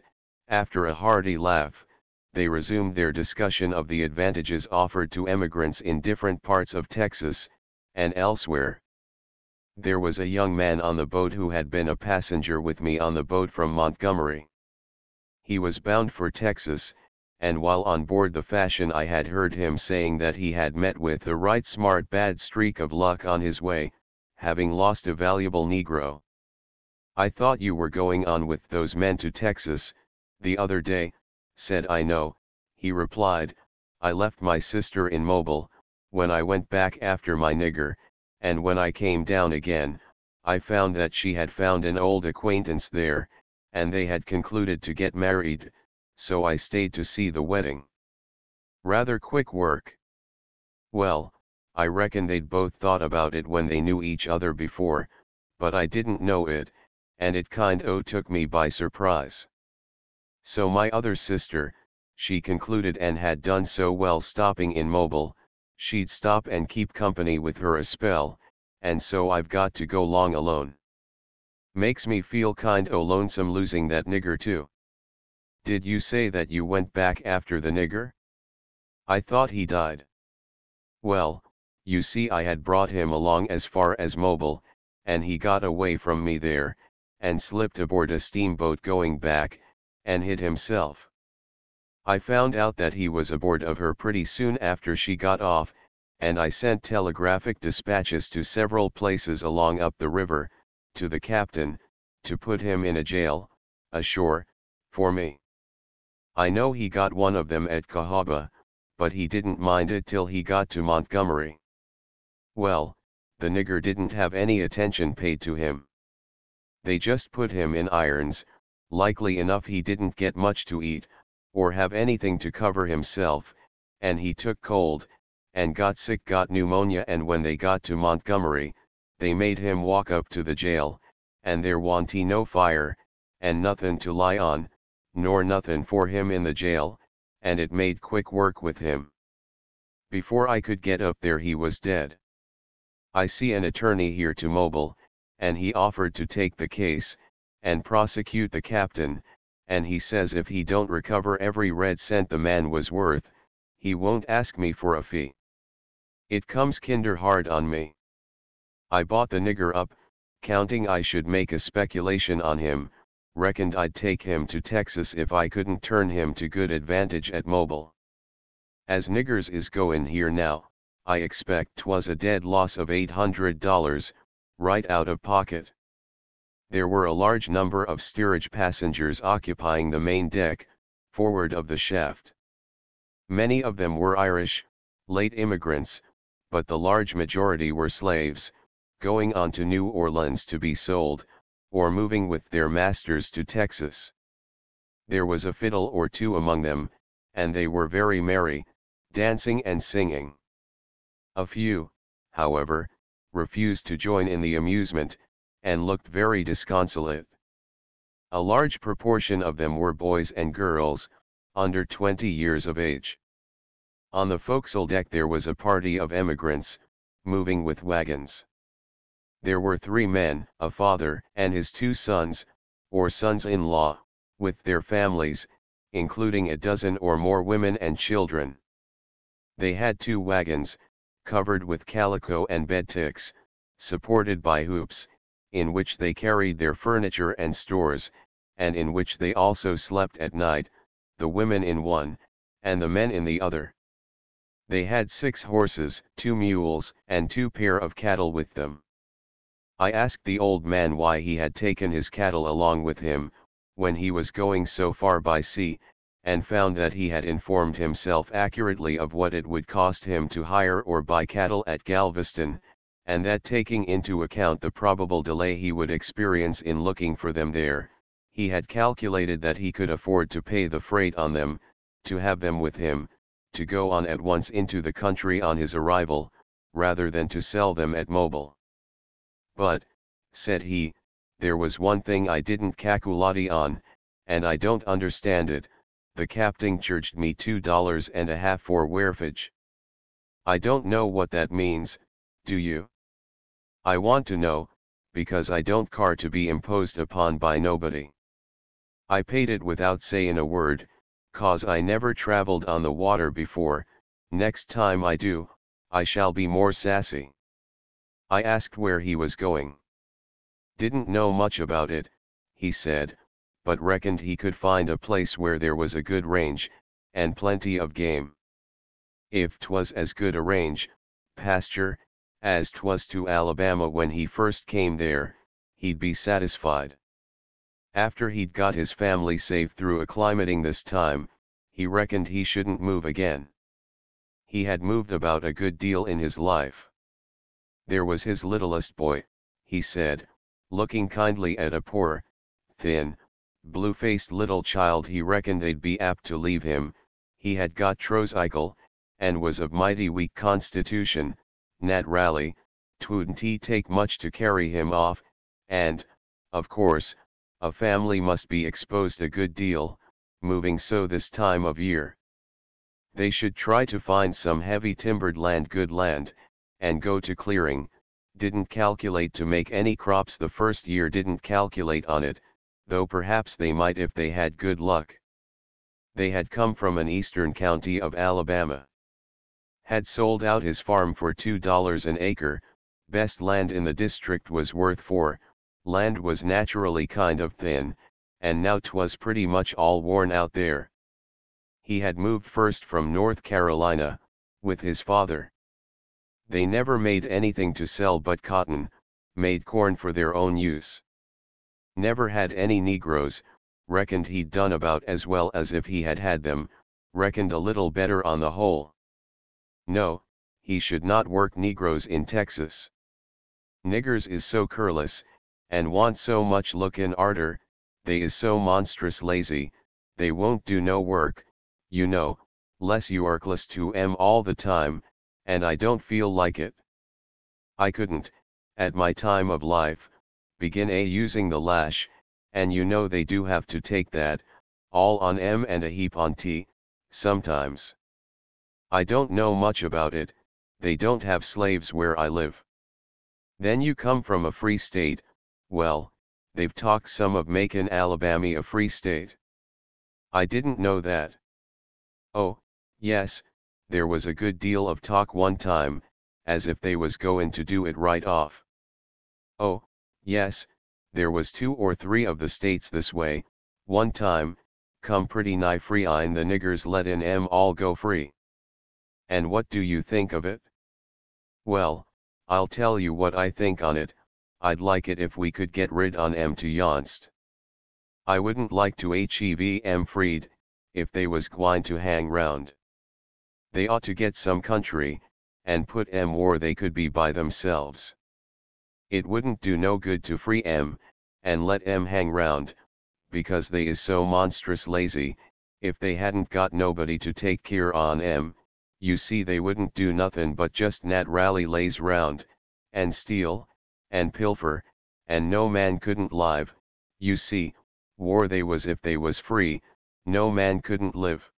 After a hearty laugh, they resumed their discussion of the advantages offered to emigrants in different parts of Texas, and elsewhere. There was a young man on the boat who had been a passenger with me on the boat from Montgomery. He was bound for Texas, and while on board the Fashion I had heard him saying that he had met with a right smart bad streak of luck on his way, having lost a valuable Negro. "I thought you were going on with those men to Texas, the other day," said I. "No," he replied, "I left my sister in Mobile, when I went back after my nigger, and when I came down again, I found that she had found an old acquaintance there, and they had concluded to get married, so I stayed to see the wedding. Rather quick work." Well, I reckon they'd both thought about it when they knew each other before, but I didn't know it, and it kind o' took me by surprise. So my other sister, she concluded and had done so well stopping in Mobile, she'd stop and keep company with her a spell, and so I've got to go 'long alone. Makes me feel kind o' lonesome losing that nigger too. Did you say that you went back after the nigger? I thought he died. Well, you see I had brought him along as far as Mobile, and he got away from me there, and slipped aboard a steamboat going back, and hid himself. I found out that he was aboard of her pretty soon after she got off, and I sent telegraphic dispatches to several places along up the river, to the captain, to put him in a jail, ashore, for me. I know he got one of them at Cahaba, but he didn't mind it till he got to Montgomery. Well, the nigger didn't have any attention paid to him. They just put him in irons. Likely enough he didn't get much to eat, or have anything to cover himself, and he took cold, and got sick, got pneumonia, and when they got to Montgomery, they made him walk up to the jail, and there wa'n't no fire, and nothin' to lie on, nor nothin' for him in the jail, and it made quick work with him. Before I could get up there he was dead. I see an attorney here to Mobile, and he offered to take the case, and prosecute the captain, and he says if he don't recover every red cent the man was worth, he won't ask me for a fee. It comes kinder hard on me. I bought the nigger up, counting I should make a speculation on him, reckoned I'd take him to Texas if I couldn't turn him to good advantage at Mobile. As niggers is goin' here now, I expect 'twas a dead loss of $800, right out of pocket. There were a large number of steerage passengers occupying the main deck, forward of the shaft. Many of them were Irish, late immigrants, but the large majority were slaves, going on to New Orleans to be sold, or moving with their masters to Texas. There was a fiddle or two among them, and they were very merry, dancing and singing. A few, however, refused to join in the amusement, and looked very disconsolate. A large proportion of them were boys and girls, under 20 years of age. On the forecastle deck there was a party of emigrants, moving with wagons. There were 3 men, a father and his 2 sons, or sons-in-law, with their families, including a dozen or more women and children. They had 2 wagons, covered with calico and bed ticks, supported by hoops, in which they carried their furniture and stores, and in which they also slept at night, the women in one, and the men in the other. They had 6 horses, 2 mules, and 2 pair of cattle with them. I asked the old man why he had taken his cattle along with him, when he was going so far by sea, and found that he had informed himself accurately of what it would cost him to hire or buy cattle at Galveston, and that taking into account the probable delay he would experience in looking for them there, he had calculated that he could afford to pay the freight on them, to have them with him, to go on at once into the country on his arrival, rather than to sell them at Mobile. But, said he, there was one thing I didn't calculate on, and I don't understand it. The captain charged me $2.50 for wharfage. I don't know what that means, do you? I want to know, because I don't care to be imposed upon by nobody. I paid it without sayin' a word, 'cause I never traveled on the water before. Next time I do, I shall be more sassy. I asked where he was going. Didn't know much about it, he said, but reckoned he could find a place where there was a good range, and plenty of game. If 'twas as good a range, pasture, as 'twas to Alabama when he first came there, he'd be satisfied. After he'd got his family safe through acclimating this time, he reckoned he shouldn't move again. He had moved about a good deal in his life. There was his littlest boy, he said, looking kindly at a poor, thin, blue-faced little child. He reckoned they'd be apt to leave him. He had got trozicle, and was of mighty weak constitution, nat rally, 'twouldn't take much to carry him off, and, of course, a family must be exposed a good deal, moving so this time of year. They should try to find some heavy timbered land, good land, and go to clearing. Didn't calculate to make any crops the first year, didn't calculate on it, though perhaps they might if they had good luck. They had come from an eastern county of Alabama. Had sold out his farm for $2 an acre, best land in the district was worth $4. Land was naturally kind of thin, and now 'twas pretty much all worn out there. He had moved first from North Carolina, with his father. They never made anything to sell but cotton, made corn for their own use. Never had any Negroes, reckoned he'd done about as well as if he had had them, reckoned a little better on the whole. No, he should not work Negroes in Texas. Niggers is so curless, and want so much lookin' arter, they is so monstrous lazy, they won't do no work, you know, less you are close to 'em all the time, and I don't feel like it. I couldn't, at my time of life, begin using the lash, and you know they do have to take that, all on 'em and a heap on T, sometimes. I don't know much about it, they don't have slaves where I live. Then you come from a free state, well, they've talked some of makin' Alabama a free state. I didn't know that. Oh, yes, there was a good deal of talk one time, as if they was goin' to do it right off. Oh, yes, there was 2 or 3 of the states this way, one time, come pretty nigh free in the niggers lettin' 'em all go free. And what do you think of it? Well, I'll tell you what I think on it. I'd like it if we could get rid on 'em to yonst. I wouldn't like to hev 'em freed, if they was gwine to hang round. They ought to get some country, and put 'em where they could be by themselves. It wouldn't do no good to free 'em, and let 'em hang round, because they is so monstrous lazy. If they hadn't got nobody to take care on 'em, you see they wouldn't do nothin' but just nat rally laze round, and steal, and pilfer, and no man couldn't live. You see, war they was if they was free, no man couldn't live.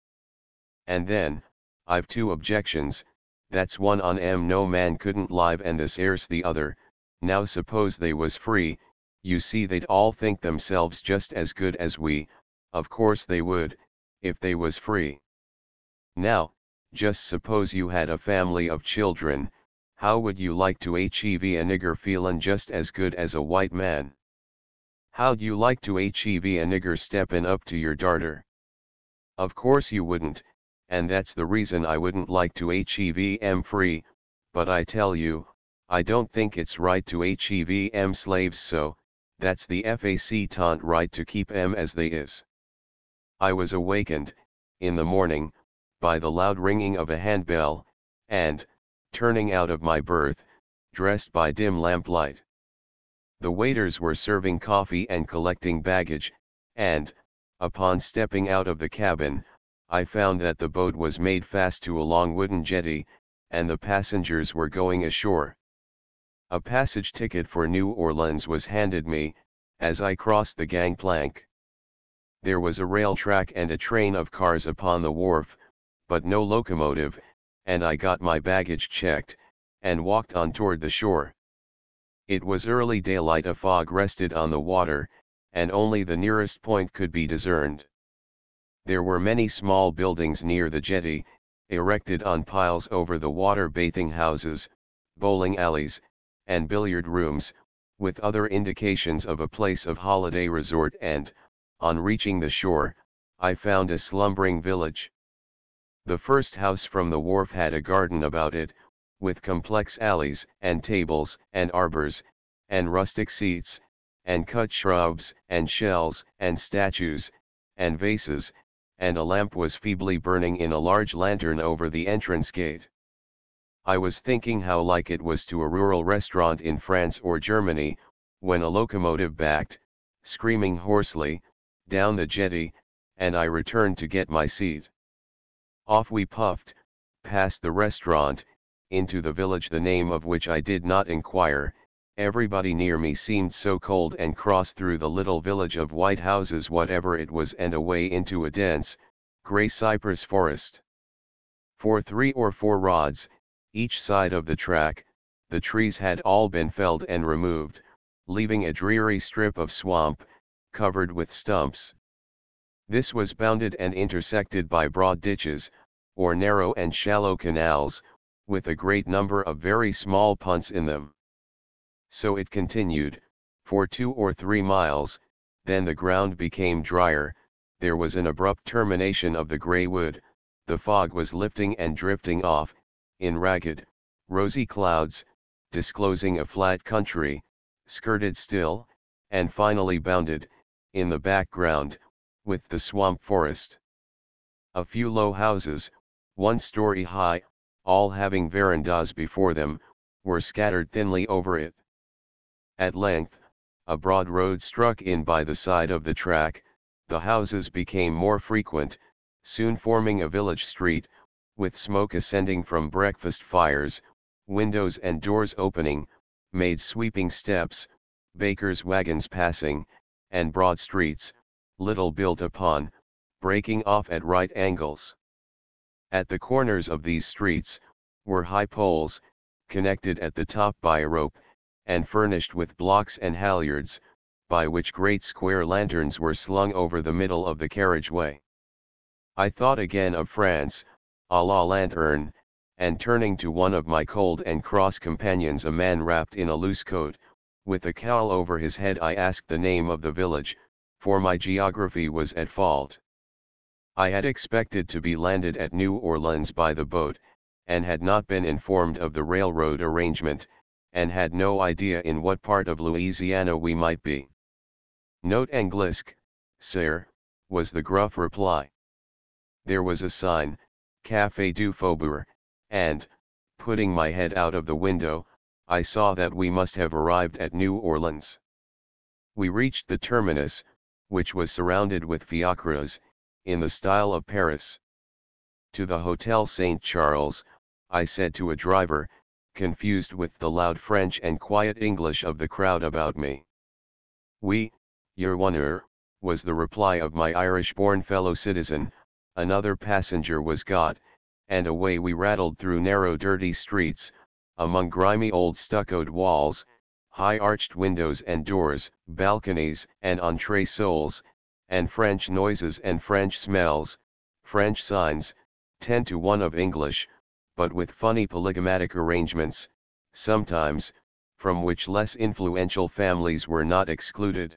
And then, I've 2 objections, that's one on 'em no man couldn't live, and this 'ere's the other. Now suppose they was free, you see they'd all think themselves just as good as we, of course they would, if they was free. Now, just suppose you had a family of children, how would you like to hev a nigger feelin' just as good as a white man? How'd you like to hev a nigger steppin' up to your darter? Of course you wouldn't, and that's the reason I wouldn't like to hev 'em free, but I tell you, I don't think it's right to hev 'em slaves, so, that's the fact right to keep 'em as they is. I was awakened, in the morning, by the loud ringing of a handbell, and, turning out of my berth, dressed by dim lamplight. The waiters were serving coffee and collecting baggage, and, upon stepping out of the cabin, I found that the boat was made fast to a long wooden jetty, and the passengers were going ashore. A passage ticket for New Orleans was handed me, as I crossed the gangplank. There was a rail track and a train of cars upon the wharf, but no locomotive, and I got my baggage checked, and walked on toward the shore. It was early daylight, a fog rested on the water, and only the nearest point could be discerned. There were many small buildings near the jetty, erected on piles over the water, bathing houses, bowling alleys, and billiard rooms, with other indications of a place of holiday resort, and, on reaching the shore, I found a slumbering village. The first house from the wharf had a garden about it, with complex alleys, and tables, and arbors, and rustic seats, and cut shrubs, and shells, and statues, and vases, and a lamp was feebly burning in a large lantern over the entrance gate. I was thinking how like it was to a rural restaurant in France or Germany, when a locomotive backed, screaming hoarsely, down the jetty, and I returned to get my seat. Off we puffed, past the restaurant, into the village, the name of which I did not inquire. Everybody near me seemed so cold, and crossed through the little village of white houses, whatever it was, and away into a dense, grey cypress forest. For 3 or 4 rods, each side of the track, the trees had all been felled and removed, leaving a dreary strip of swamp, covered with stumps. This was bounded and intersected by broad ditches, or narrow and shallow canals, with a great number of very small punts in them. So it continued, for 2 or 3 miles, then the ground became drier, there was an abrupt termination of the grey wood, the fog was lifting and drifting off, in ragged, rosy clouds, disclosing a flat country, skirted still, and finally bounded, in the background, with the swamp forest. A few low houses, 1 story high, all having verandas before them, were scattered thinly over it. At length, a broad road struck in by the side of the track, the houses became more frequent, soon forming a village street, with smoke ascending from breakfast fires, windows and doors opening, made sweeping steps, bakers' wagons passing, and broad streets, little built upon, breaking off at right angles. At the corners of these streets, were high poles, connected at the top by a rope, and furnished with blocks and halyards, by which great square lanterns were slung over the middle of the carriageway. I thought again of France, à la lanterne, and turning to one of my cold and cross companions, a man wrapped in a loose coat, with a cowl over his head, I asked the name of the village, for my geography was at fault. I had expected to be landed at New Orleans by the boat, and had not been informed of the railroad arrangement, and had no idea in what part of Louisiana we might be. Note Anglisque, sir, was the gruff reply. There was a sign, Café du Faubourg, and, putting my head out of the window, I saw that we must have arrived at New Orleans. We reached the terminus, which was surrounded with fiacres, in the style of Paris. To the Hotel St. Charles, I said to a driver, confused with the loud French and quiet English of the crowd about me. Oui, your Honour, was the reply of my Irish-born fellow-citizen. Another passenger was got, and away we rattled through narrow dirty streets, among grimy old stuccoed walls, high arched windows and doors, balconies and entressols, and French noises and French smells, French signs, 10 to 1 of English, but with funny polygomatic arrangements, sometimes, from which less influential families were not excluded.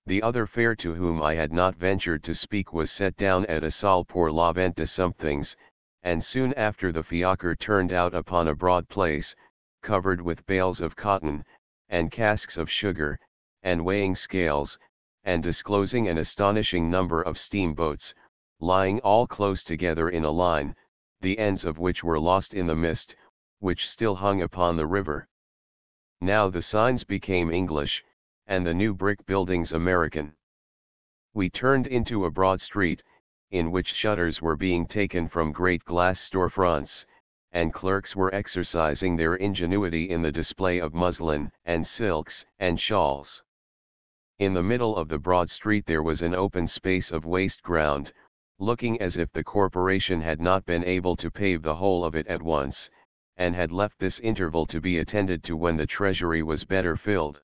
The other fare, to whom I had not ventured to speak, was set down at a salle pour la vente de somethings, and soon after the fiacre turned out upon a broad place, covered with bales of cotton, and casks of sugar, and weighing scales, and disclosing an astonishing number of steamboats, lying all close together in a line, the ends of which were lost in the mist, which still hung upon the river. Now the signs became English, and the new brick buildings American. We turned into a broad street, in which shutters were being taken from great glass storefronts, and clerks were exercising their ingenuity in the display of muslin, and silks, and shawls. In the middle of the broad street there was an open space of waste ground, looking as if the corporation had not been able to pave the whole of it at once, and had left this interval to be attended to when the treasury was better filled.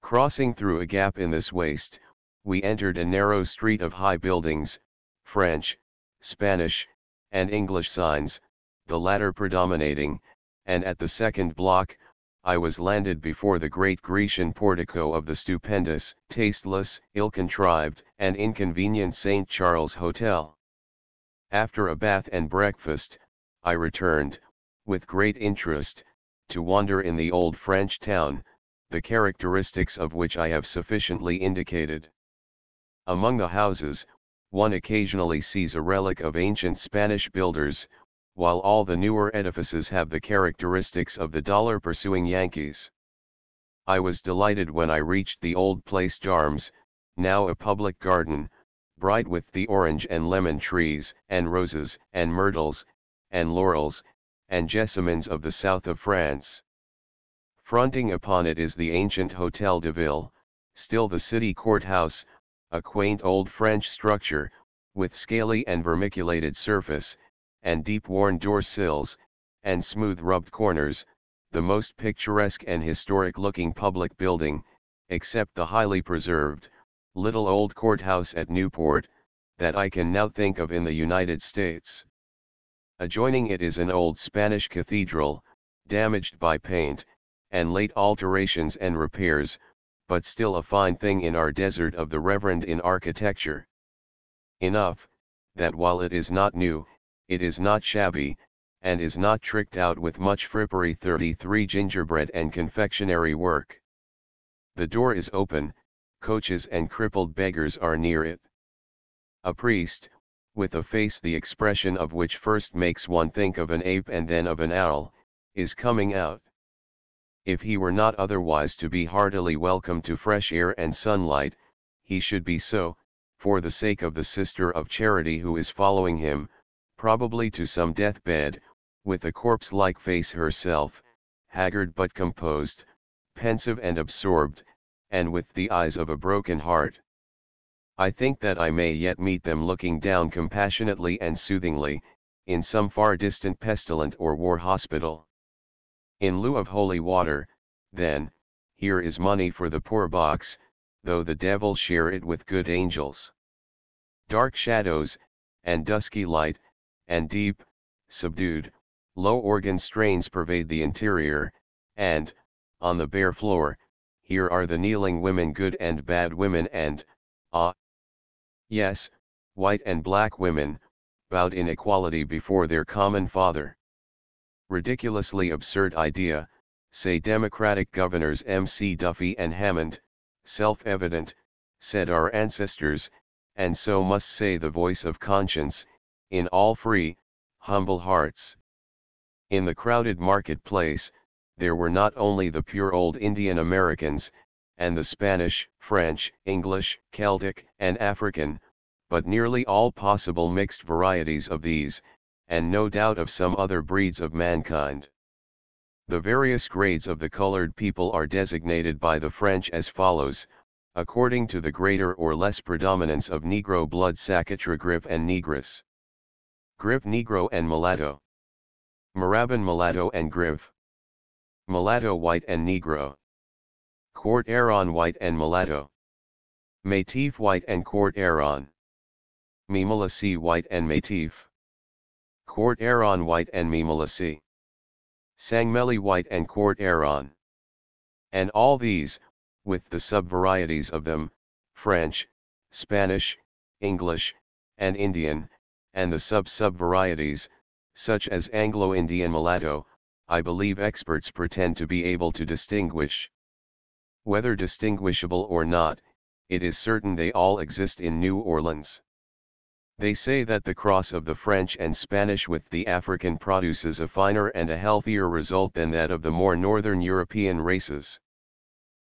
Crossing through a gap in this waste, we entered a narrow street of high buildings, French, Spanish, and English signs, the latter predominating, and at the second block, I was landed before the great Grecian portico of the stupendous, tasteless, ill-contrived, and inconvenient St. Charles Hotel. After a bath and breakfast, I returned, with great interest, to wander in the old French town, the characteristics of which I have sufficiently indicated. Among the houses, one occasionally sees a relic of ancient Spanish builders, while all the newer edifices have the characteristics of the dollar-pursuing Yankees. I was delighted when I reached the old Place d'Armes, now a public garden, bright with the orange and lemon trees, and roses, and myrtles, and laurels, and jessamines of the south of France. Fronting upon it is the ancient Hôtel de Ville, still the city courthouse, a quaint old French structure, with scaly and vermiculated surface, and deep-worn door-sills, and smooth-rubbed corners, the most picturesque and historic-looking public building, except the highly preserved, little old courthouse at Newport, that I can now think of in the United States. Adjoining it is an old Spanish cathedral, damaged by paint, and late alterations and repairs, but still a fine thing in our desert of the reverend in architecture. Enough, that while it is not new, it is not shabby, and is not tricked out with much frippery 33 gingerbread and confectionery work. The door is open, coaches and crippled beggars are near it. A priest, with a face the expression of which first makes one think of an ape and then of an owl, is coming out. If he were not otherwise to be heartily welcome to fresh air and sunlight, he should be so, for the sake of the Sister of Charity who is following him, probably to some deathbed, with a corpse-like face herself, haggard but composed, pensive and absorbed, and with the eyes of a broken heart. I think that I may yet meet them looking down compassionately and soothingly, in some far distant pestilent or war hospital. In lieu of holy water, then, here is money for the poor box, though the devil share it with good angels. Dark shadows, and dusky light, and deep, subdued, low organ strains pervade the interior, and, on the bare floor, here are the kneeling women, good and bad women, and, yes, white and black women, bowed in equality before their common Father. Ridiculously absurd idea, say Democratic governors M.C. Duffy and Hammond, self-evident, said our ancestors, and so must say the voice of conscience, in all free, humble hearts. In the crowded marketplace, there were not only the pure old Indian Americans, and the Spanish, French, English, Celtic, and African, but nearly all possible mixed varieties of these, and no doubt of some other breeds of mankind. The various grades of the colored people are designated by the French as follows, according to the greater or less predominance of Negro blood: Sacatre, Grif and Negress. Grif, Negro and Mulatto. Marabin, Mulatto and Grif. Mulatto, White and Negro. Court Aron, White and Mulatto. Métif, White and Court Aron. Mimolasi, White and Métif. Court Aron, White and Mimolasi. Sangmeli, White and Court Aron. And all these, with the sub-varieties of them, French, Spanish, English, and Indian, and the sub-varieties, such as Anglo-Indian mulatto, I believe experts pretend to be able to distinguish. Whether distinguishable or not, it is certain they all exist in New Orleans. They say that the cross of the French and Spanish with the African produces a finer and a healthier result than that of the more northern European races.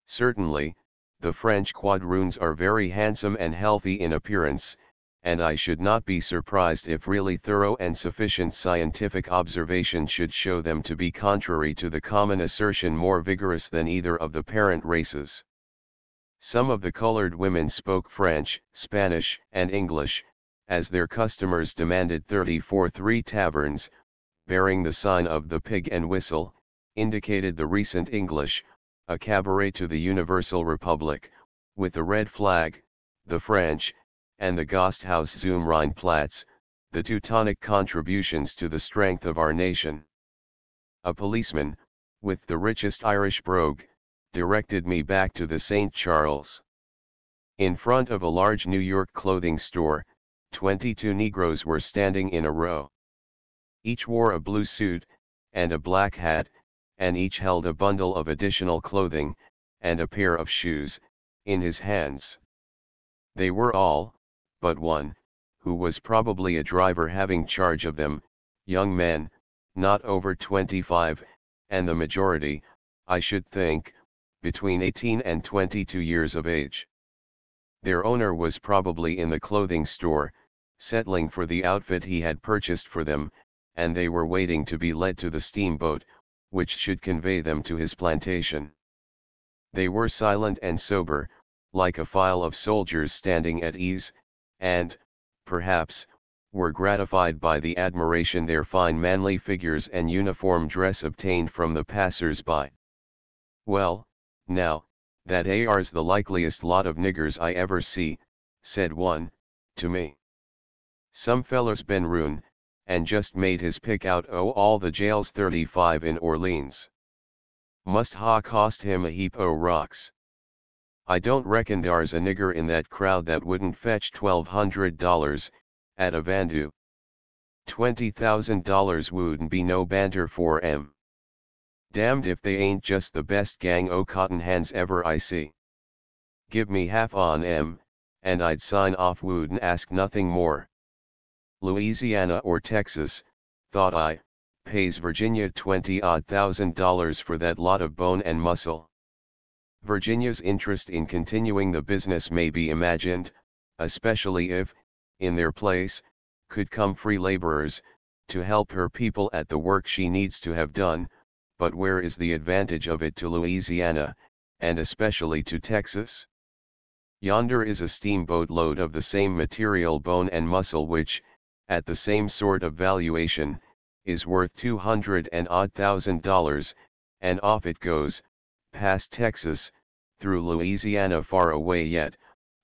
Certainly, the French quadroons are very handsome and healthy in appearance, and I should not be surprised if really thorough and sufficient scientific observation should show them to be, contrary to the common assertion, more vigorous than either of the parent races. Some of the colored women spoke French, Spanish, and English, as their customers demanded 34 taverns, bearing the sign of the Pig and Whistle, indicated the recent English, a cabaret to the Universal Republic, with the red flag, the French, and the Gasthaus zum Rheinplatz, the Teutonic contributions to the strength of our nation. A policeman, with the richest Irish brogue, directed me back to the St. Charles. In front of a large New York clothing store, 22 Negroes were standing in a row. Each wore a blue suit, and a black hat, and each held a bundle of additional clothing, and a pair of shoes, in his hands. They were all, but one, who was probably a driver having charge of them, young men, not over 25, and the majority, I should think, between 18 and 22 years of age. Their owner was probably in the clothing store, settling for the outfit he had purchased for them, and they were waiting to be led to the steamboat, which should convey them to his plantation. They were silent and sober, like a file of soldiers standing at ease, and, perhaps, were gratified by the admiration their fine manly figures and uniform dress obtained from the passers-by. "Well, now, that ar's the likeliest lot of niggers I ever see," said one, to me. "Some fellow's been ruined, and just made his pick out o' all the jails 35 in Orleans. Must ha cost him a heap o' rocks. I don't reckon thar's a nigger in that crowd that wouldn't fetch $1,200, at a vandoo. $20,000 wouldn't be no banter for 'em. Damned if they ain't just the best gang o' cotton hands ever I see. Give me half on 'em, and I'd sign off, wouldn't ask nothing more. Louisiana or Texas, thought I, pays Virginia $20,000 for that lot of bone and muscle." Virginia's interest in continuing the business may be imagined, especially if, in their place, could come free laborers, to help her people at the work she needs to have done, but where is the advantage of it to Louisiana, and especially to Texas? Yonder is a steamboat load of the same material, bone and muscle, which, at the same sort of valuation, is worth $200,000, and off it goes, past Texas, through Louisiana far away yet,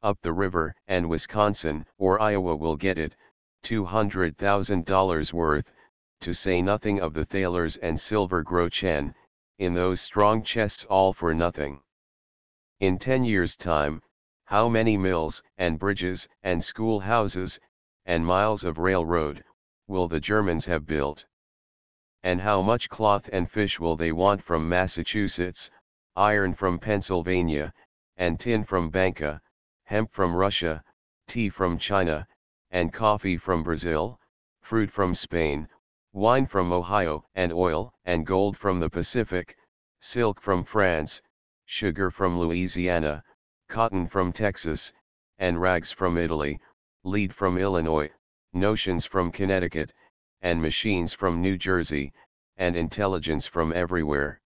up the river, and Wisconsin or Iowa will get it, $200,000 worth, to say nothing of the thalers and silver groschen, in those strong chests, all for nothing. In 10 years' time, how many mills, and bridges, and schoolhouses, and miles of railroad, will the Germans have built? And how much cloth and fish will they want from Massachusetts, iron from Pennsylvania, and tin from Banca, hemp from Russia, tea from China, and coffee from Brazil, fruit from Spain, wine from Ohio, and oil and gold from the Pacific, silk from France, sugar from Louisiana, cotton from Texas, and rags from Italy, lead from Illinois, notions from Connecticut, and machines from New Jersey, and intelligence from everywhere?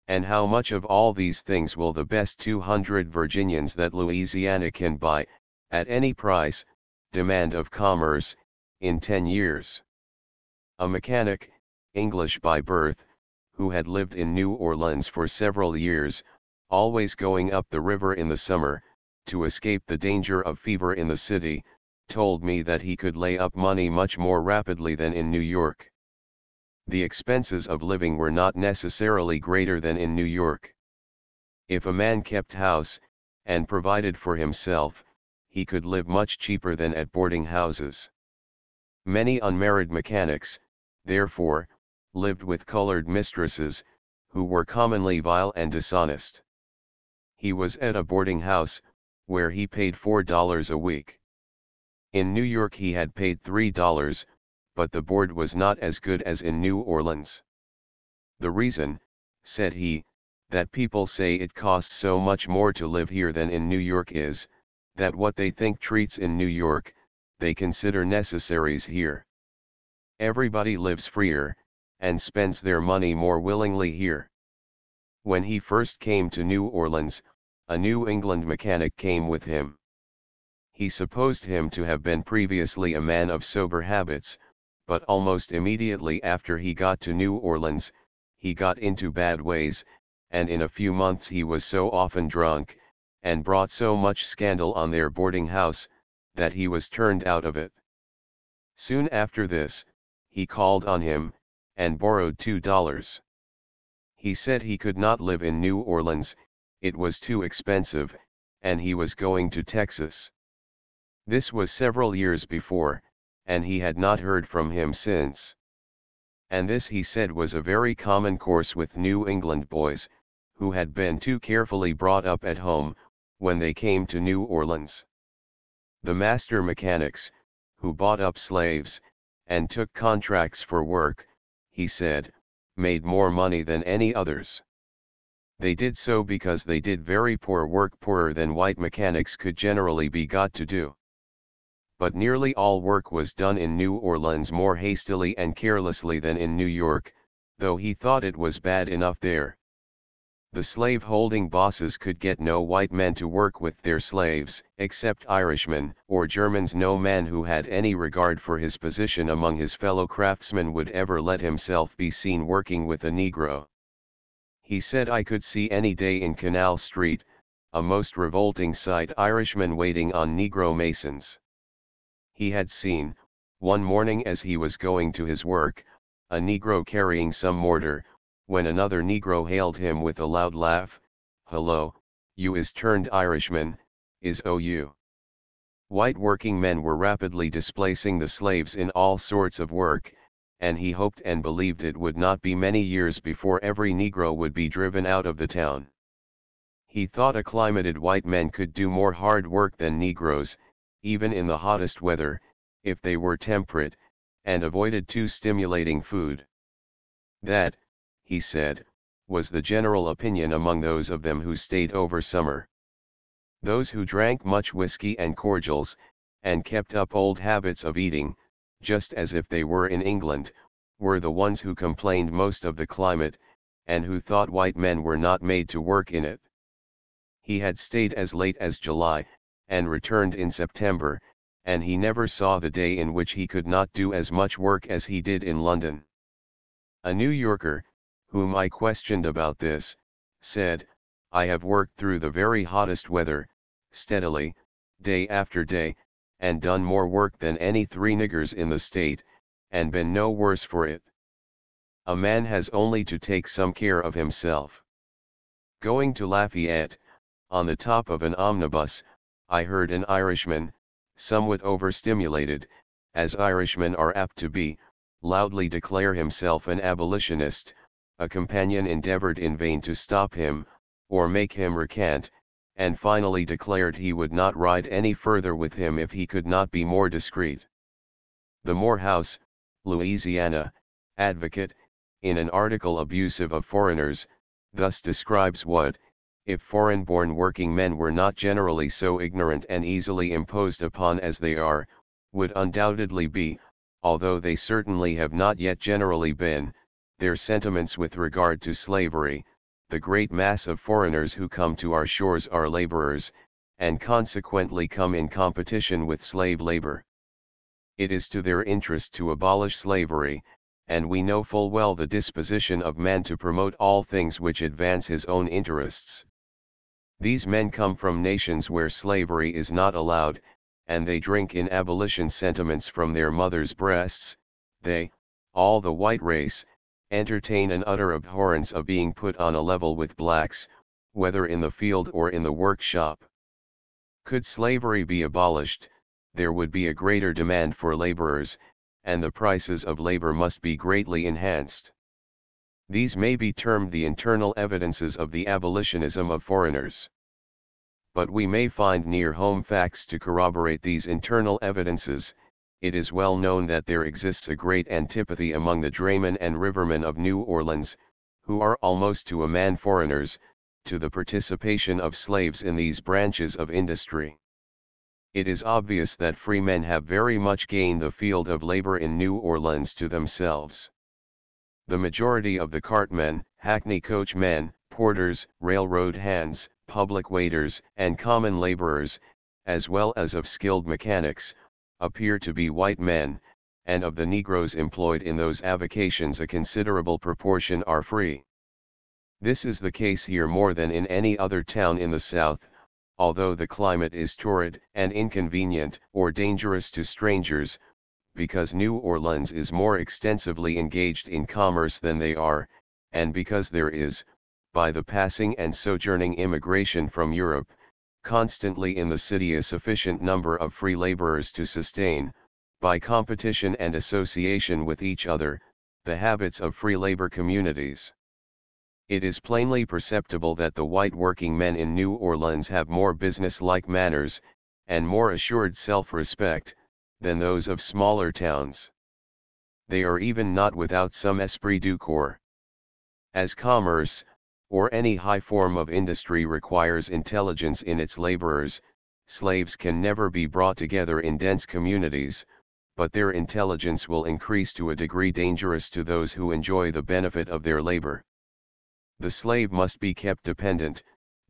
And how much of all these things will the best 200 Virginians that Louisiana can buy, at any price, demand of commerce, in 10 years? A mechanic, English by birth, who had lived in New Orleans for several years, always going up the river in the summer, to escape the danger of fever in the city, told me that he could lay up money much more rapidly than in New York. The expenses of living were not necessarily greater than in New York. If a man kept house, and provided for himself, he could live much cheaper than at boarding houses. Many unmarried mechanics, therefore, lived with colored mistresses, who were commonly vile and dishonest. He was at a boarding house, where he paid $4 a week. In New York he had paid $3, but the board was not as good as in New Orleans. The reason, said he, that people say it costs so much more to live here than in New York is, that what they think treats in New York, they consider necessaries here. Everybody lives freer, and spends their money more willingly here. When he first came to New Orleans, a New England mechanic came with him. He supposed him to have been previously a man of sober habits, but almost immediately after he got to New Orleans, he got into bad ways, and in a few months he was so often drunk, and brought so much scandal on their boarding house, that he was turned out of it. Soon after this, he called on him, and borrowed $2. He said he could not live in New Orleans, it was too expensive, and he was going to Texas. This was several years before, and he had not heard from him since. And this he said was a very common course with New England boys, who had been too carefully brought up at home, when they came to New Orleans. The master mechanics, who bought up slaves, and took contracts for work, he said, made more money than any others. They did so because they did very poor work, poorer than white mechanics could generally be got to do. But nearly all work was done in New Orleans more hastily and carelessly than in New York, though he thought it was bad enough there. The slave-holding bosses could get no white men to work with their slaves, except Irishmen or Germans. No man who had any regard for his position among his fellow craftsmen would ever let himself be seen working with a Negro. He said I could see any day in Canal Street, a most revolting sight, Irishmen waiting on Negro masons. He had seen, one morning as he was going to his work, a Negro carrying some mortar, when another Negro hailed him with a loud laugh, "Hello, you is turned Irishman, is you?" White working men were rapidly displacing the slaves in all sorts of work, and he hoped and believed it would not be many years before every Negro would be driven out of the town. He thought acclimated white men could do more hard work than Negroes, even in the hottest weather, if they were temperate, and avoided too stimulating food. That, he said, was the general opinion among those of them who stayed over summer. Those who drank much whiskey and cordials, and kept up old habits of eating, just as if they were in England, were the ones who complained most of the climate, and who thought white men were not made to work in it. He had stayed as late as July, and returned in September, and he never saw the day in which he could not do as much work as he did in London. A New Yorker, whom I questioned about this, said, "I have worked through the very hottest weather, steadily, day after day, and done more work than any 3 niggers in the state, and been no worse for it. A man has only to take some care of himself." Going to Lafayette, on the top of an omnibus, I heard an Irishman, somewhat overstimulated, as Irishmen are apt to be, loudly declare himself an abolitionist. A companion endeavored in vain to stop him, or make him recant, and finally declared he would not ride any further with him if he could not be more discreet. The Morehouse, Louisiana, advocate, in an article abusive of foreigners, thus describes what, if foreign-born working men were not generally so ignorant and easily imposed upon as they are, would undoubtedly be, although they certainly have not yet generally been, their sentiments with regard to slavery. The great mass of foreigners who come to our shores are laborers, and consequently come in competition with slave labor. It is to their interest to abolish slavery, and we know full well the disposition of man to promote all things which advance his own interests. These men come from nations where slavery is not allowed, and they drink in abolition sentiments from their mothers' breasts. They, all the white race, entertain an utter abhorrence of being put on a level with blacks, whether in the field or in the workshop. Could slavery be abolished, there would be a greater demand for laborers, and the prices of labor must be greatly enhanced. These may be termed the internal evidences of the abolitionism of foreigners. But we may find near-home facts to corroborate these internal evidences. It is well known that there exists a great antipathy among the draymen and rivermen of New Orleans, who are almost to a man foreigners, to the participation of slaves in these branches of industry. It is obvious that free men have very much gained the field of labor in New Orleans to themselves. The majority of the cartmen, hackney coachmen, porters, railroad hands, public waiters, and common laborers, as well as of skilled mechanics, appear to be white men, and of the Negroes employed in those avocations a considerable proportion are free. This is the case here more than in any other town in the South, although the climate is torrid and inconvenient or dangerous to strangers, because New Orleans is more extensively engaged in commerce than they are, and because there is, by the passing and sojourning immigration from Europe, constantly in the city a sufficient number of free laborers to sustain, by competition and association with each other, the habits of free labor communities. It is plainly perceptible that the white working men in New Orleans have more business-like manners, and more assured self-respect, than those of smaller towns. They are even not without some esprit du corps. As commerce, or any high form of industry requires intelligence in its laborers, slaves can never be brought together in dense communities, but their intelligence will increase to a degree dangerous to those who enjoy the benefit of their labor. The slave must be kept dependent,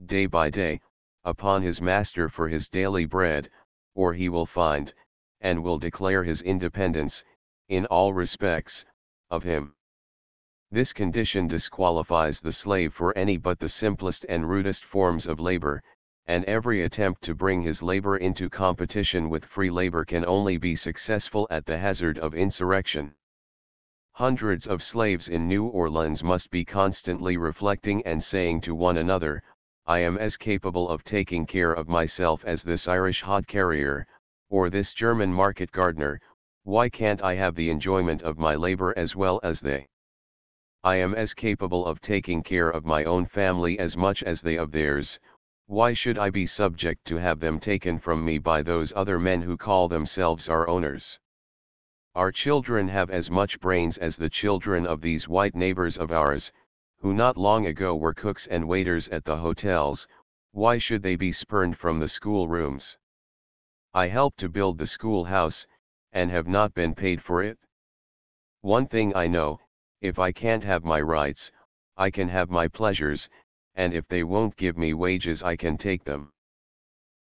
day by day, upon his master for his daily bread, or he will find, and will declare his independence, in all respects, of him. This condition disqualifies the slave for any but the simplest and rudest forms of labor, and every attempt to bring his labor into competition with free labor can only be successful at the hazard of insurrection. Hundreds of slaves in New Orleans must be constantly reflecting and saying to one another, I am as capable of taking care of myself as this Irish hod carrier, or this German market gardener, why can't I have the enjoyment of my labor as well as they? I am as capable of taking care of my own family as much as they of theirs, why should I be subject to have them taken from me by those other men who call themselves our owners? Our children have as much brains as the children of these white neighbors of ours, who not long ago were cooks and waiters at the hotels, why should they be spurned from the schoolrooms? I helped to build the schoolhouse, and have not been paid for it. One thing I know, if I can't have my rights, I can have my pleasures, and if they won't give me wages I can take them.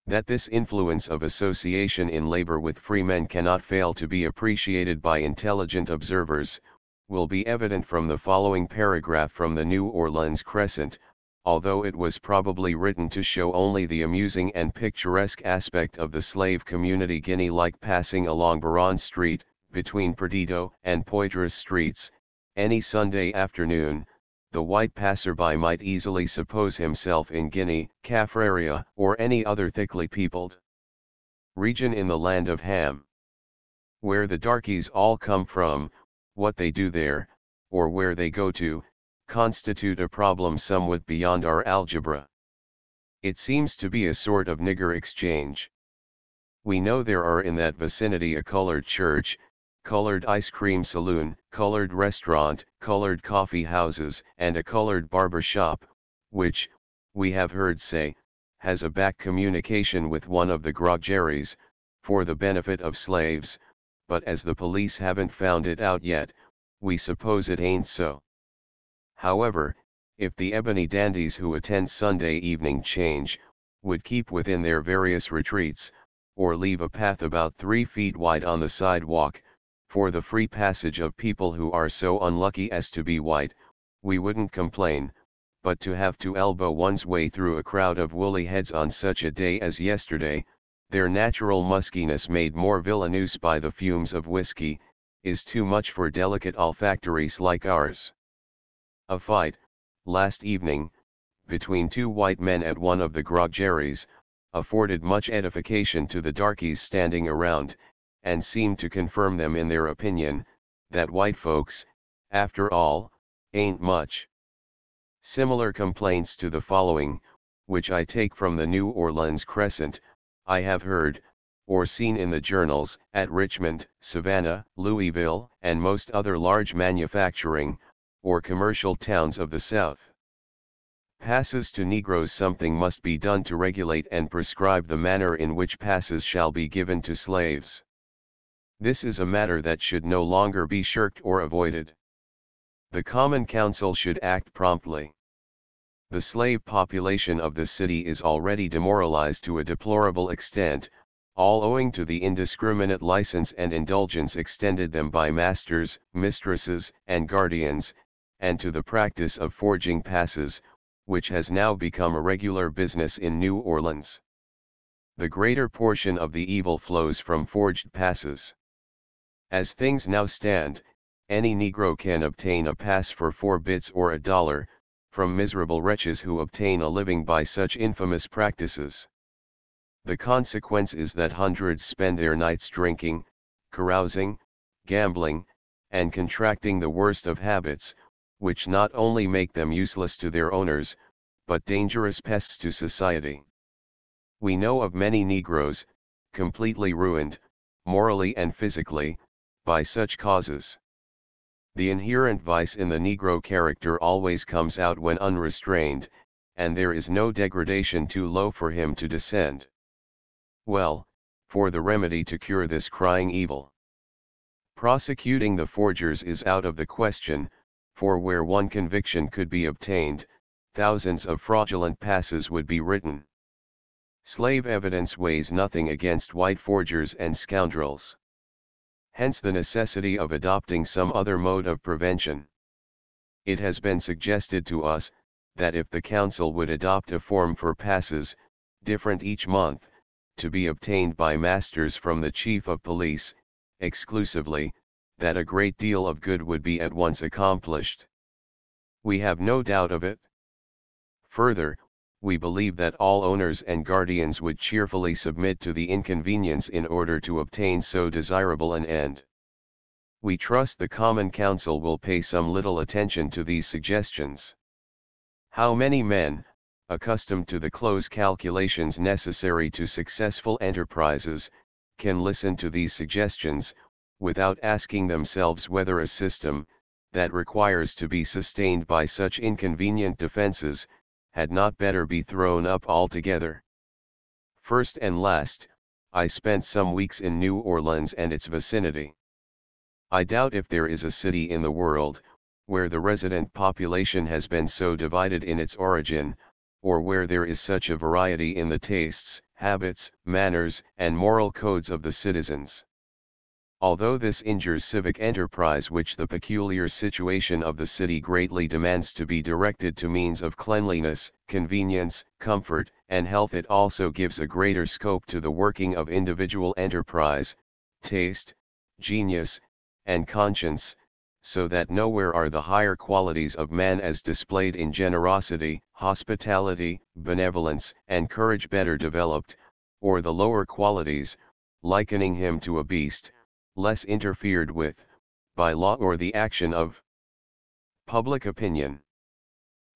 That this influence of association in labor with free men cannot fail to be appreciated by intelligent observers, will be evident from the following paragraph from the New Orleans Crescent, although it was probably written to show only the amusing and picturesque aspect of the slave community Guinea-like passing along Baron Street, between Perdido and Poydras Streets, any Sunday afternoon. The white passerby might easily suppose himself in Guinea, Caffraria, or any other thickly peopled region in the land of Ham. Where the darkies all come from, what they do there, or where they go to, constitute a problem somewhat beyond our algebra. It seems to be a sort of nigger exchange. We know there are in that vicinity a colored church, colored ice cream saloon, colored restaurant, colored coffee houses, and a colored barber shop, which, we have heard say, has a back communication with one of the groggeries, for the benefit of slaves, but as the police haven't found it out yet, we suppose it ain't so. However, if the ebony dandies who attend Sunday evening change, would keep within their various retreats, or leave a path about 3 feet wide on the sidewalk, for the free passage of people who are so unlucky as to be white, we wouldn't complain, but to have to elbow one's way through a crowd of woolly heads on such a day as yesterday, their natural muskiness made more villainous by the fumes of whiskey, is too much for delicate olfactories like ours. A fight, last evening, between 2 white men at one of the groggeries, afforded much edification to the darkies standing around, and seemed to confirm them in their opinion, that white folks, after all, ain't much. Similar complaints to the following, which I take from the New Orleans Crescent, I have heard, or seen in the journals, at Richmond, Savannah, Louisville, and most other large manufacturing, or commercial towns of the South. Passes to Negroes. Something must be done to regulate and prescribe the manner in which passes shall be given to slaves. This is a matter that should no longer be shirked or avoided. The Common Council should act promptly. The slave population of the city is already demoralized to a deplorable extent, all owing to the indiscriminate license and indulgence extended them by masters, mistresses, and guardians, and to the practice of forging passes, which has now become a regular business in New Orleans. The greater portion of the evil flows from forged passes. As things now stand, any Negro can obtain a pass for 4 bits or $1, from miserable wretches who obtain a living by such infamous practices. The consequence is that hundreds spend their nights drinking, carousing, gambling, and contracting the worst of habits, which not only make them useless to their owners, but dangerous pests to society. We know of many Negroes, completely ruined, morally and physically, by such causes. The inherent vice in the Negro character always comes out when unrestrained, and there is no degradation too low for him to descend. Well, for the remedy to cure this crying evil. Prosecuting the forgers is out of the question, for where one conviction could be obtained, thousands of fraudulent passes would be written. Slave evidence weighs nothing against white forgers and scoundrels. Hence the necessity of adopting some other mode of prevention. It has been suggested to us, that if the Council would adopt a form for passes, different each month, to be obtained by masters from the Chief of Police, exclusively, that a great deal of good would be at once accomplished. We have no doubt of it. Further, we believe that all owners and guardians would cheerfully submit to the inconvenience in order to obtain so desirable an end. We trust the Common Council will pay some little attention to these suggestions. How many men, accustomed to the close calculations necessary to successful enterprises, can listen to these suggestions, without asking themselves whether a system, that requires to be sustained by such inconvenient defenses, had not better be thrown up altogether. First and last, I spent some weeks in New Orleans and its vicinity. I doubt if there is a city in the world, where the resident population has been so divided in its origin, or where there is such a variety in the tastes, habits, manners, and moral codes of the citizens. Although this injures civic enterprise which the peculiar situation of the city greatly demands to be directed to means of cleanliness, convenience, comfort, and health, it also gives a greater scope to the working of individual enterprise, taste, genius, and conscience, so that nowhere are the higher qualities of man as displayed in generosity, hospitality, benevolence, and courage better developed, or the lower qualities, likening him to a beast, less interfered with, by law or the action of public opinion.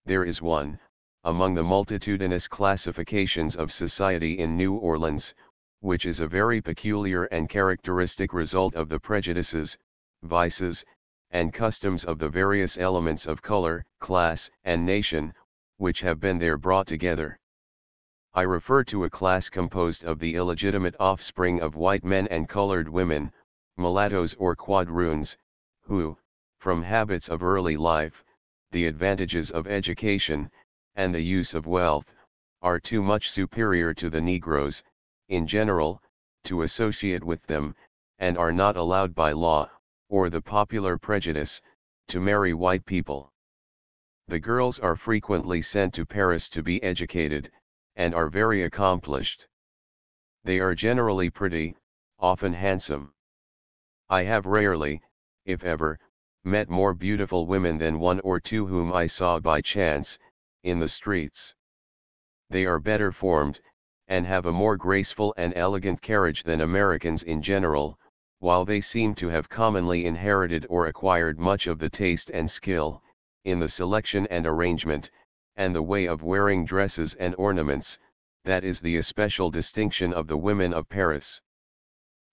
There is one, among the multitudinous classifications of society in New Orleans, which is a very peculiar and characteristic result of the prejudices, vices, and customs of the various elements of color, class, and nation, which have been there brought together. I refer to a class composed of the illegitimate offspring of white men and colored women, mulattoes or quadroons, who, from habits of early life, the advantages of education, and the use of wealth, are too much superior to the Negroes, in general, to associate with them, and are not allowed by law, or the popular prejudice, to marry white people. The girls are frequently sent to Paris to be educated, and are very accomplished. They are generally pretty, often handsome. I have rarely, if ever, met more beautiful women than one or two whom I saw by chance, in the streets. They are better formed, and have a more graceful and elegant carriage than Americans in general, while they seem to have commonly inherited or acquired much of the taste and skill, in the selection and arrangement, and the way of wearing dresses and ornaments, that is the especial distinction of the women of Paris.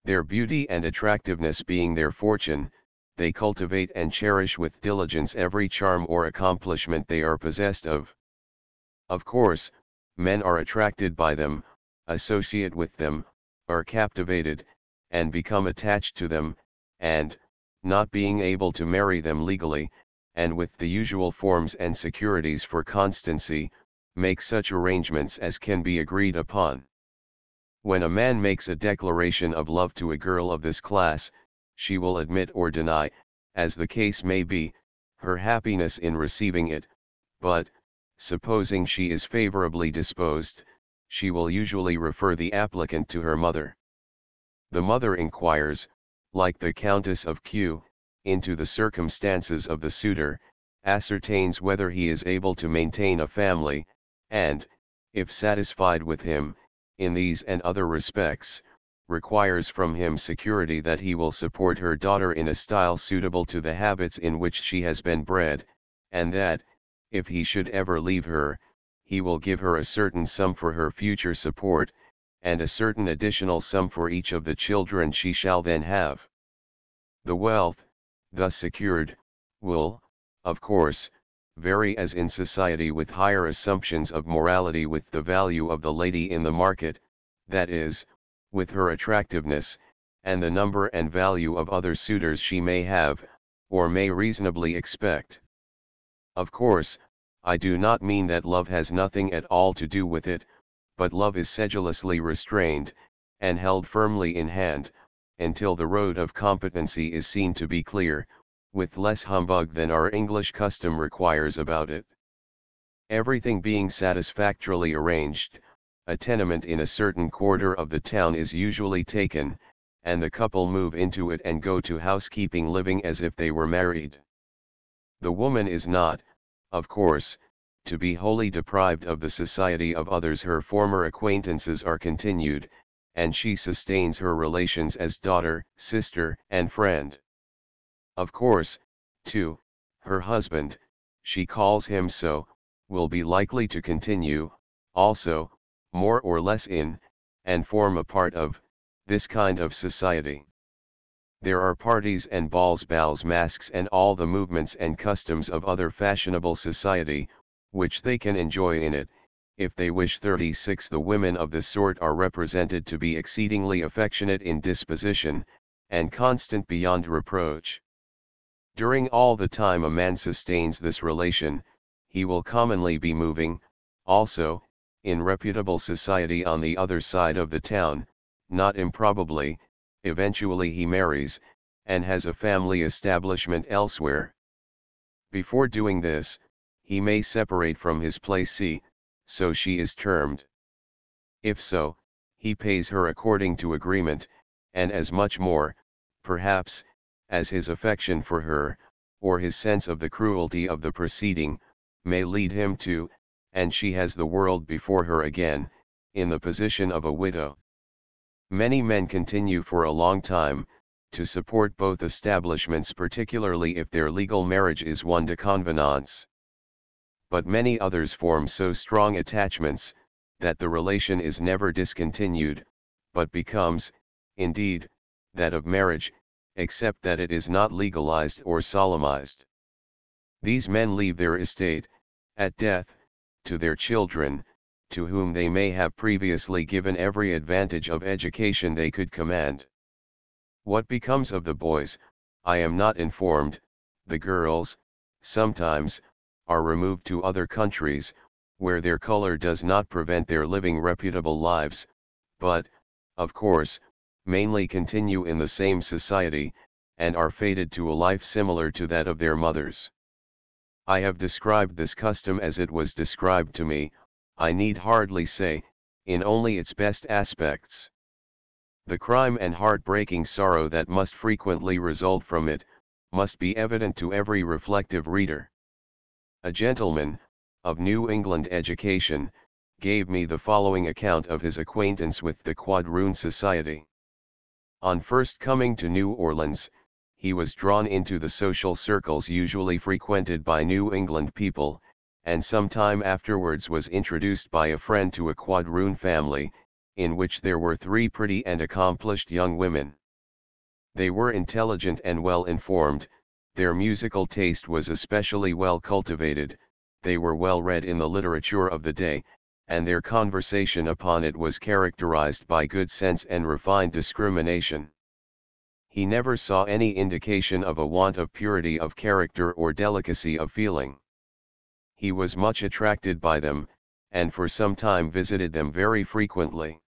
Their beauty and attractiveness being their fortune, they cultivate and cherish with diligence every charm or accomplishment they are possessed of. Of course, men are attracted by them, associate with them, are captivated, and become attached to them, and, not being able to marry them legally, and with the usual forms and securities for constancy, make such arrangements as can be agreed upon. When a man makes a declaration of love to a girl of this class, she will admit or deny, as the case may be, her happiness in receiving it, but, supposing she is favorably disposed, she will usually refer the applicant to her mother. The mother inquires, like the Countess of Q, into the circumstances of the suitor, ascertains whether he is able to maintain a family, and, if satisfied with him, in these and other respects, requires from him security that he will support her daughter in a style suitable to the habits in which she has been bred, and that, if he should ever leave her, he will give her a certain sum for her future support, and a certain additional sum for each of the children she shall then have. The wealth, thus secured, will, of course, vary as in society with higher assumptions of morality with the value of the lady in the market, that is, with her attractiveness, and the number and value of other suitors she may have, or may reasonably expect. Of course, I do not mean that love has nothing at all to do with it, but love is sedulously restrained, and held firmly in hand, until the road of competency is seen to be clear, with less humbug than our English custom requires about it. Everything being satisfactorily arranged, a tenement in a certain quarter of the town is usually taken, and the couple move into it and go to housekeeping living as if they were married. The woman is not, of course, to be wholly deprived of the society of others. Her former acquaintances are continued, and she sustains her relations as daughter, sister, and friend. Of course, too, her husband, she calls him so, will be likely to continue, also, more or less in, and form a part of, this kind of society. There are parties and balls, masks, and all the movements and customs of other fashionable society, which they can enjoy in it, if they wish. 36 The women of this sort are represented to be exceedingly affectionate in disposition, and constant beyond reproach. During all the time a man sustains this relation, he will commonly be moving, also, in reputable society on the other side of the town. Not improbably, eventually he marries, and has a family establishment elsewhere. Before doing this, he may separate from his placee, so she is termed. If so, he pays her according to agreement, and as much more, perhaps, as his affection for her, or his sense of the cruelty of the proceeding, may lead him to, and she has the world before her again, in the position of a widow. Many men continue for a long time, to support both establishments, particularly if their legal marriage is one de convenance. But many others form so strong attachments, that the relation is never discontinued, but becomes, indeed, that of marriage, except that it is not legalized or solemnized. These men leave their estate, at death, to their children, to whom they may have previously given every advantage of education they could command. What becomes of the boys, I am not informed. The girls, sometimes, are removed to other countries, where their color does not prevent their living reputable lives, but, of course, mainly continue in the same society, and are fated to a life similar to that of their mothers. I have described this custom as it was described to me, I need hardly say, in only its best aspects. The crime and heart-breaking sorrow that must frequently result from it, must be evident to every reflective reader. A gentleman, of New England education, gave me the following account of his acquaintance with the Quadroon Society. On first coming to New Orleans, he was drawn into the social circles usually frequented by New England people, and some time afterwards was introduced by a friend to a Quadroon family, in which there were 3 pretty and accomplished young women. They were intelligent and well informed, their musical taste was especially well cultivated, they were well read in the literature of the day, and their conversation upon it was characterized by good sense and refined discrimination. He never saw any indication of a want of purity of character or delicacy of feeling. He was much attracted by them, and for some time visited them very frequently.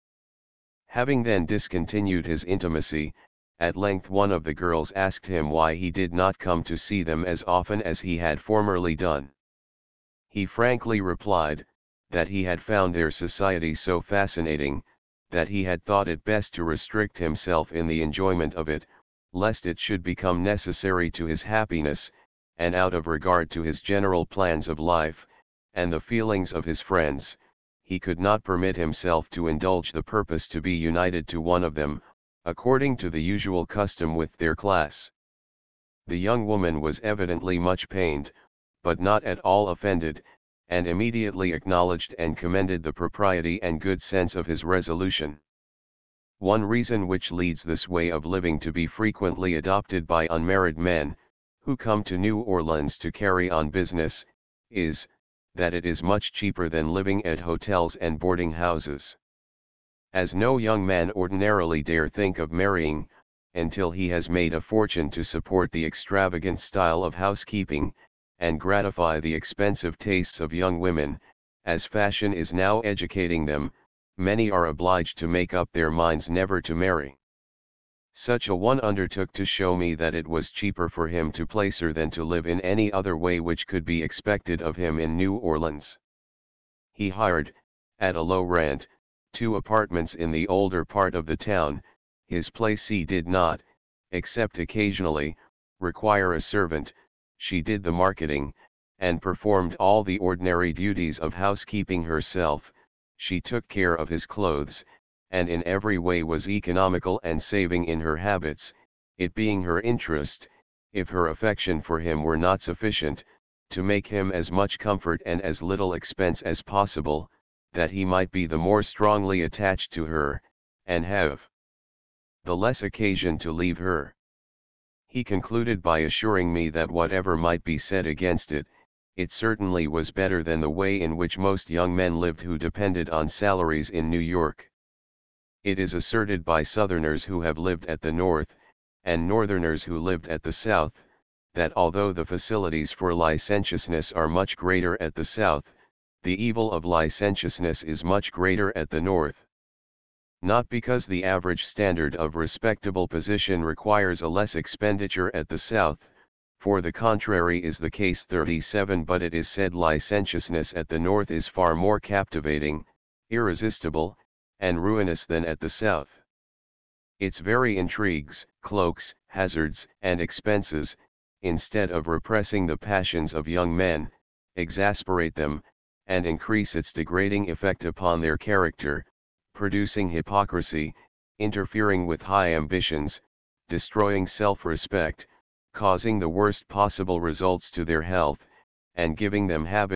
Having then discontinued his intimacy, At length one of the girls asked him why he did not come to see them as often as he had formerly done. He frankly replied, that he had found their society so fascinating, that he had thought it best to restrict himself in the enjoyment of it, lest it should become necessary to his happiness, and out of regard to his general plans of life, and the feelings of his friends, he could not permit himself to indulge the purpose to be united to one of them, according to the usual custom with their class. The young woman was evidently much pained, but not at all offended, and immediately acknowledged and commended the propriety and good sense of his resolution. One reason which leads this way of living to be frequently adopted by unmarried men, who come to New Orleans to carry on business, is, that it is much cheaper than living at hotels and boarding houses. As no young man ordinarily dare think of marrying, until he has made a fortune to support the extravagant style of housekeeping, and gratify the expensive tastes of young women, as fashion is now educating them, many are obliged to make up their minds never to marry. Such a one undertook to show me that it was cheaper for him to place her than to live in any other way which could be expected of him in New Orleans. He hired, at a low rent, 2 apartments in the older part of the town. His placee did not, except occasionally, require a servant. She did the marketing, and performed all the ordinary duties of housekeeping herself. She took care of his clothes, and in every way was economical and saving in her habits, it being her interest, if her affection for him were not sufficient, to make him as much comfort and as little expense as possible, that he might be the more strongly attached to her, and have the less occasion to leave her. He concluded by assuring me that whatever might be said against it, it certainly was better than the way in which most young men lived who depended on salaries in New York. It is asserted by Southerners who have lived at the North, and Northerners who lived at the South, that although the facilities for licentiousness are much greater at the South, the evil of licentiousness is much greater at the North. Not because the average standard of respectable position requires a less expenditure at the South, for the contrary is the case 37, but it is said licentiousness at the North is far more captivating, irresistible, and ruinous than at the South. Its very intrigues, cloaks, hazards, and expenses, instead of repressing the passions of young men, exasperate them, and increase its degrading effect upon their character, producing hypocrisy, interfering with high ambitions, destroying self-respect, causing the worst possible results to their health, and giving them habits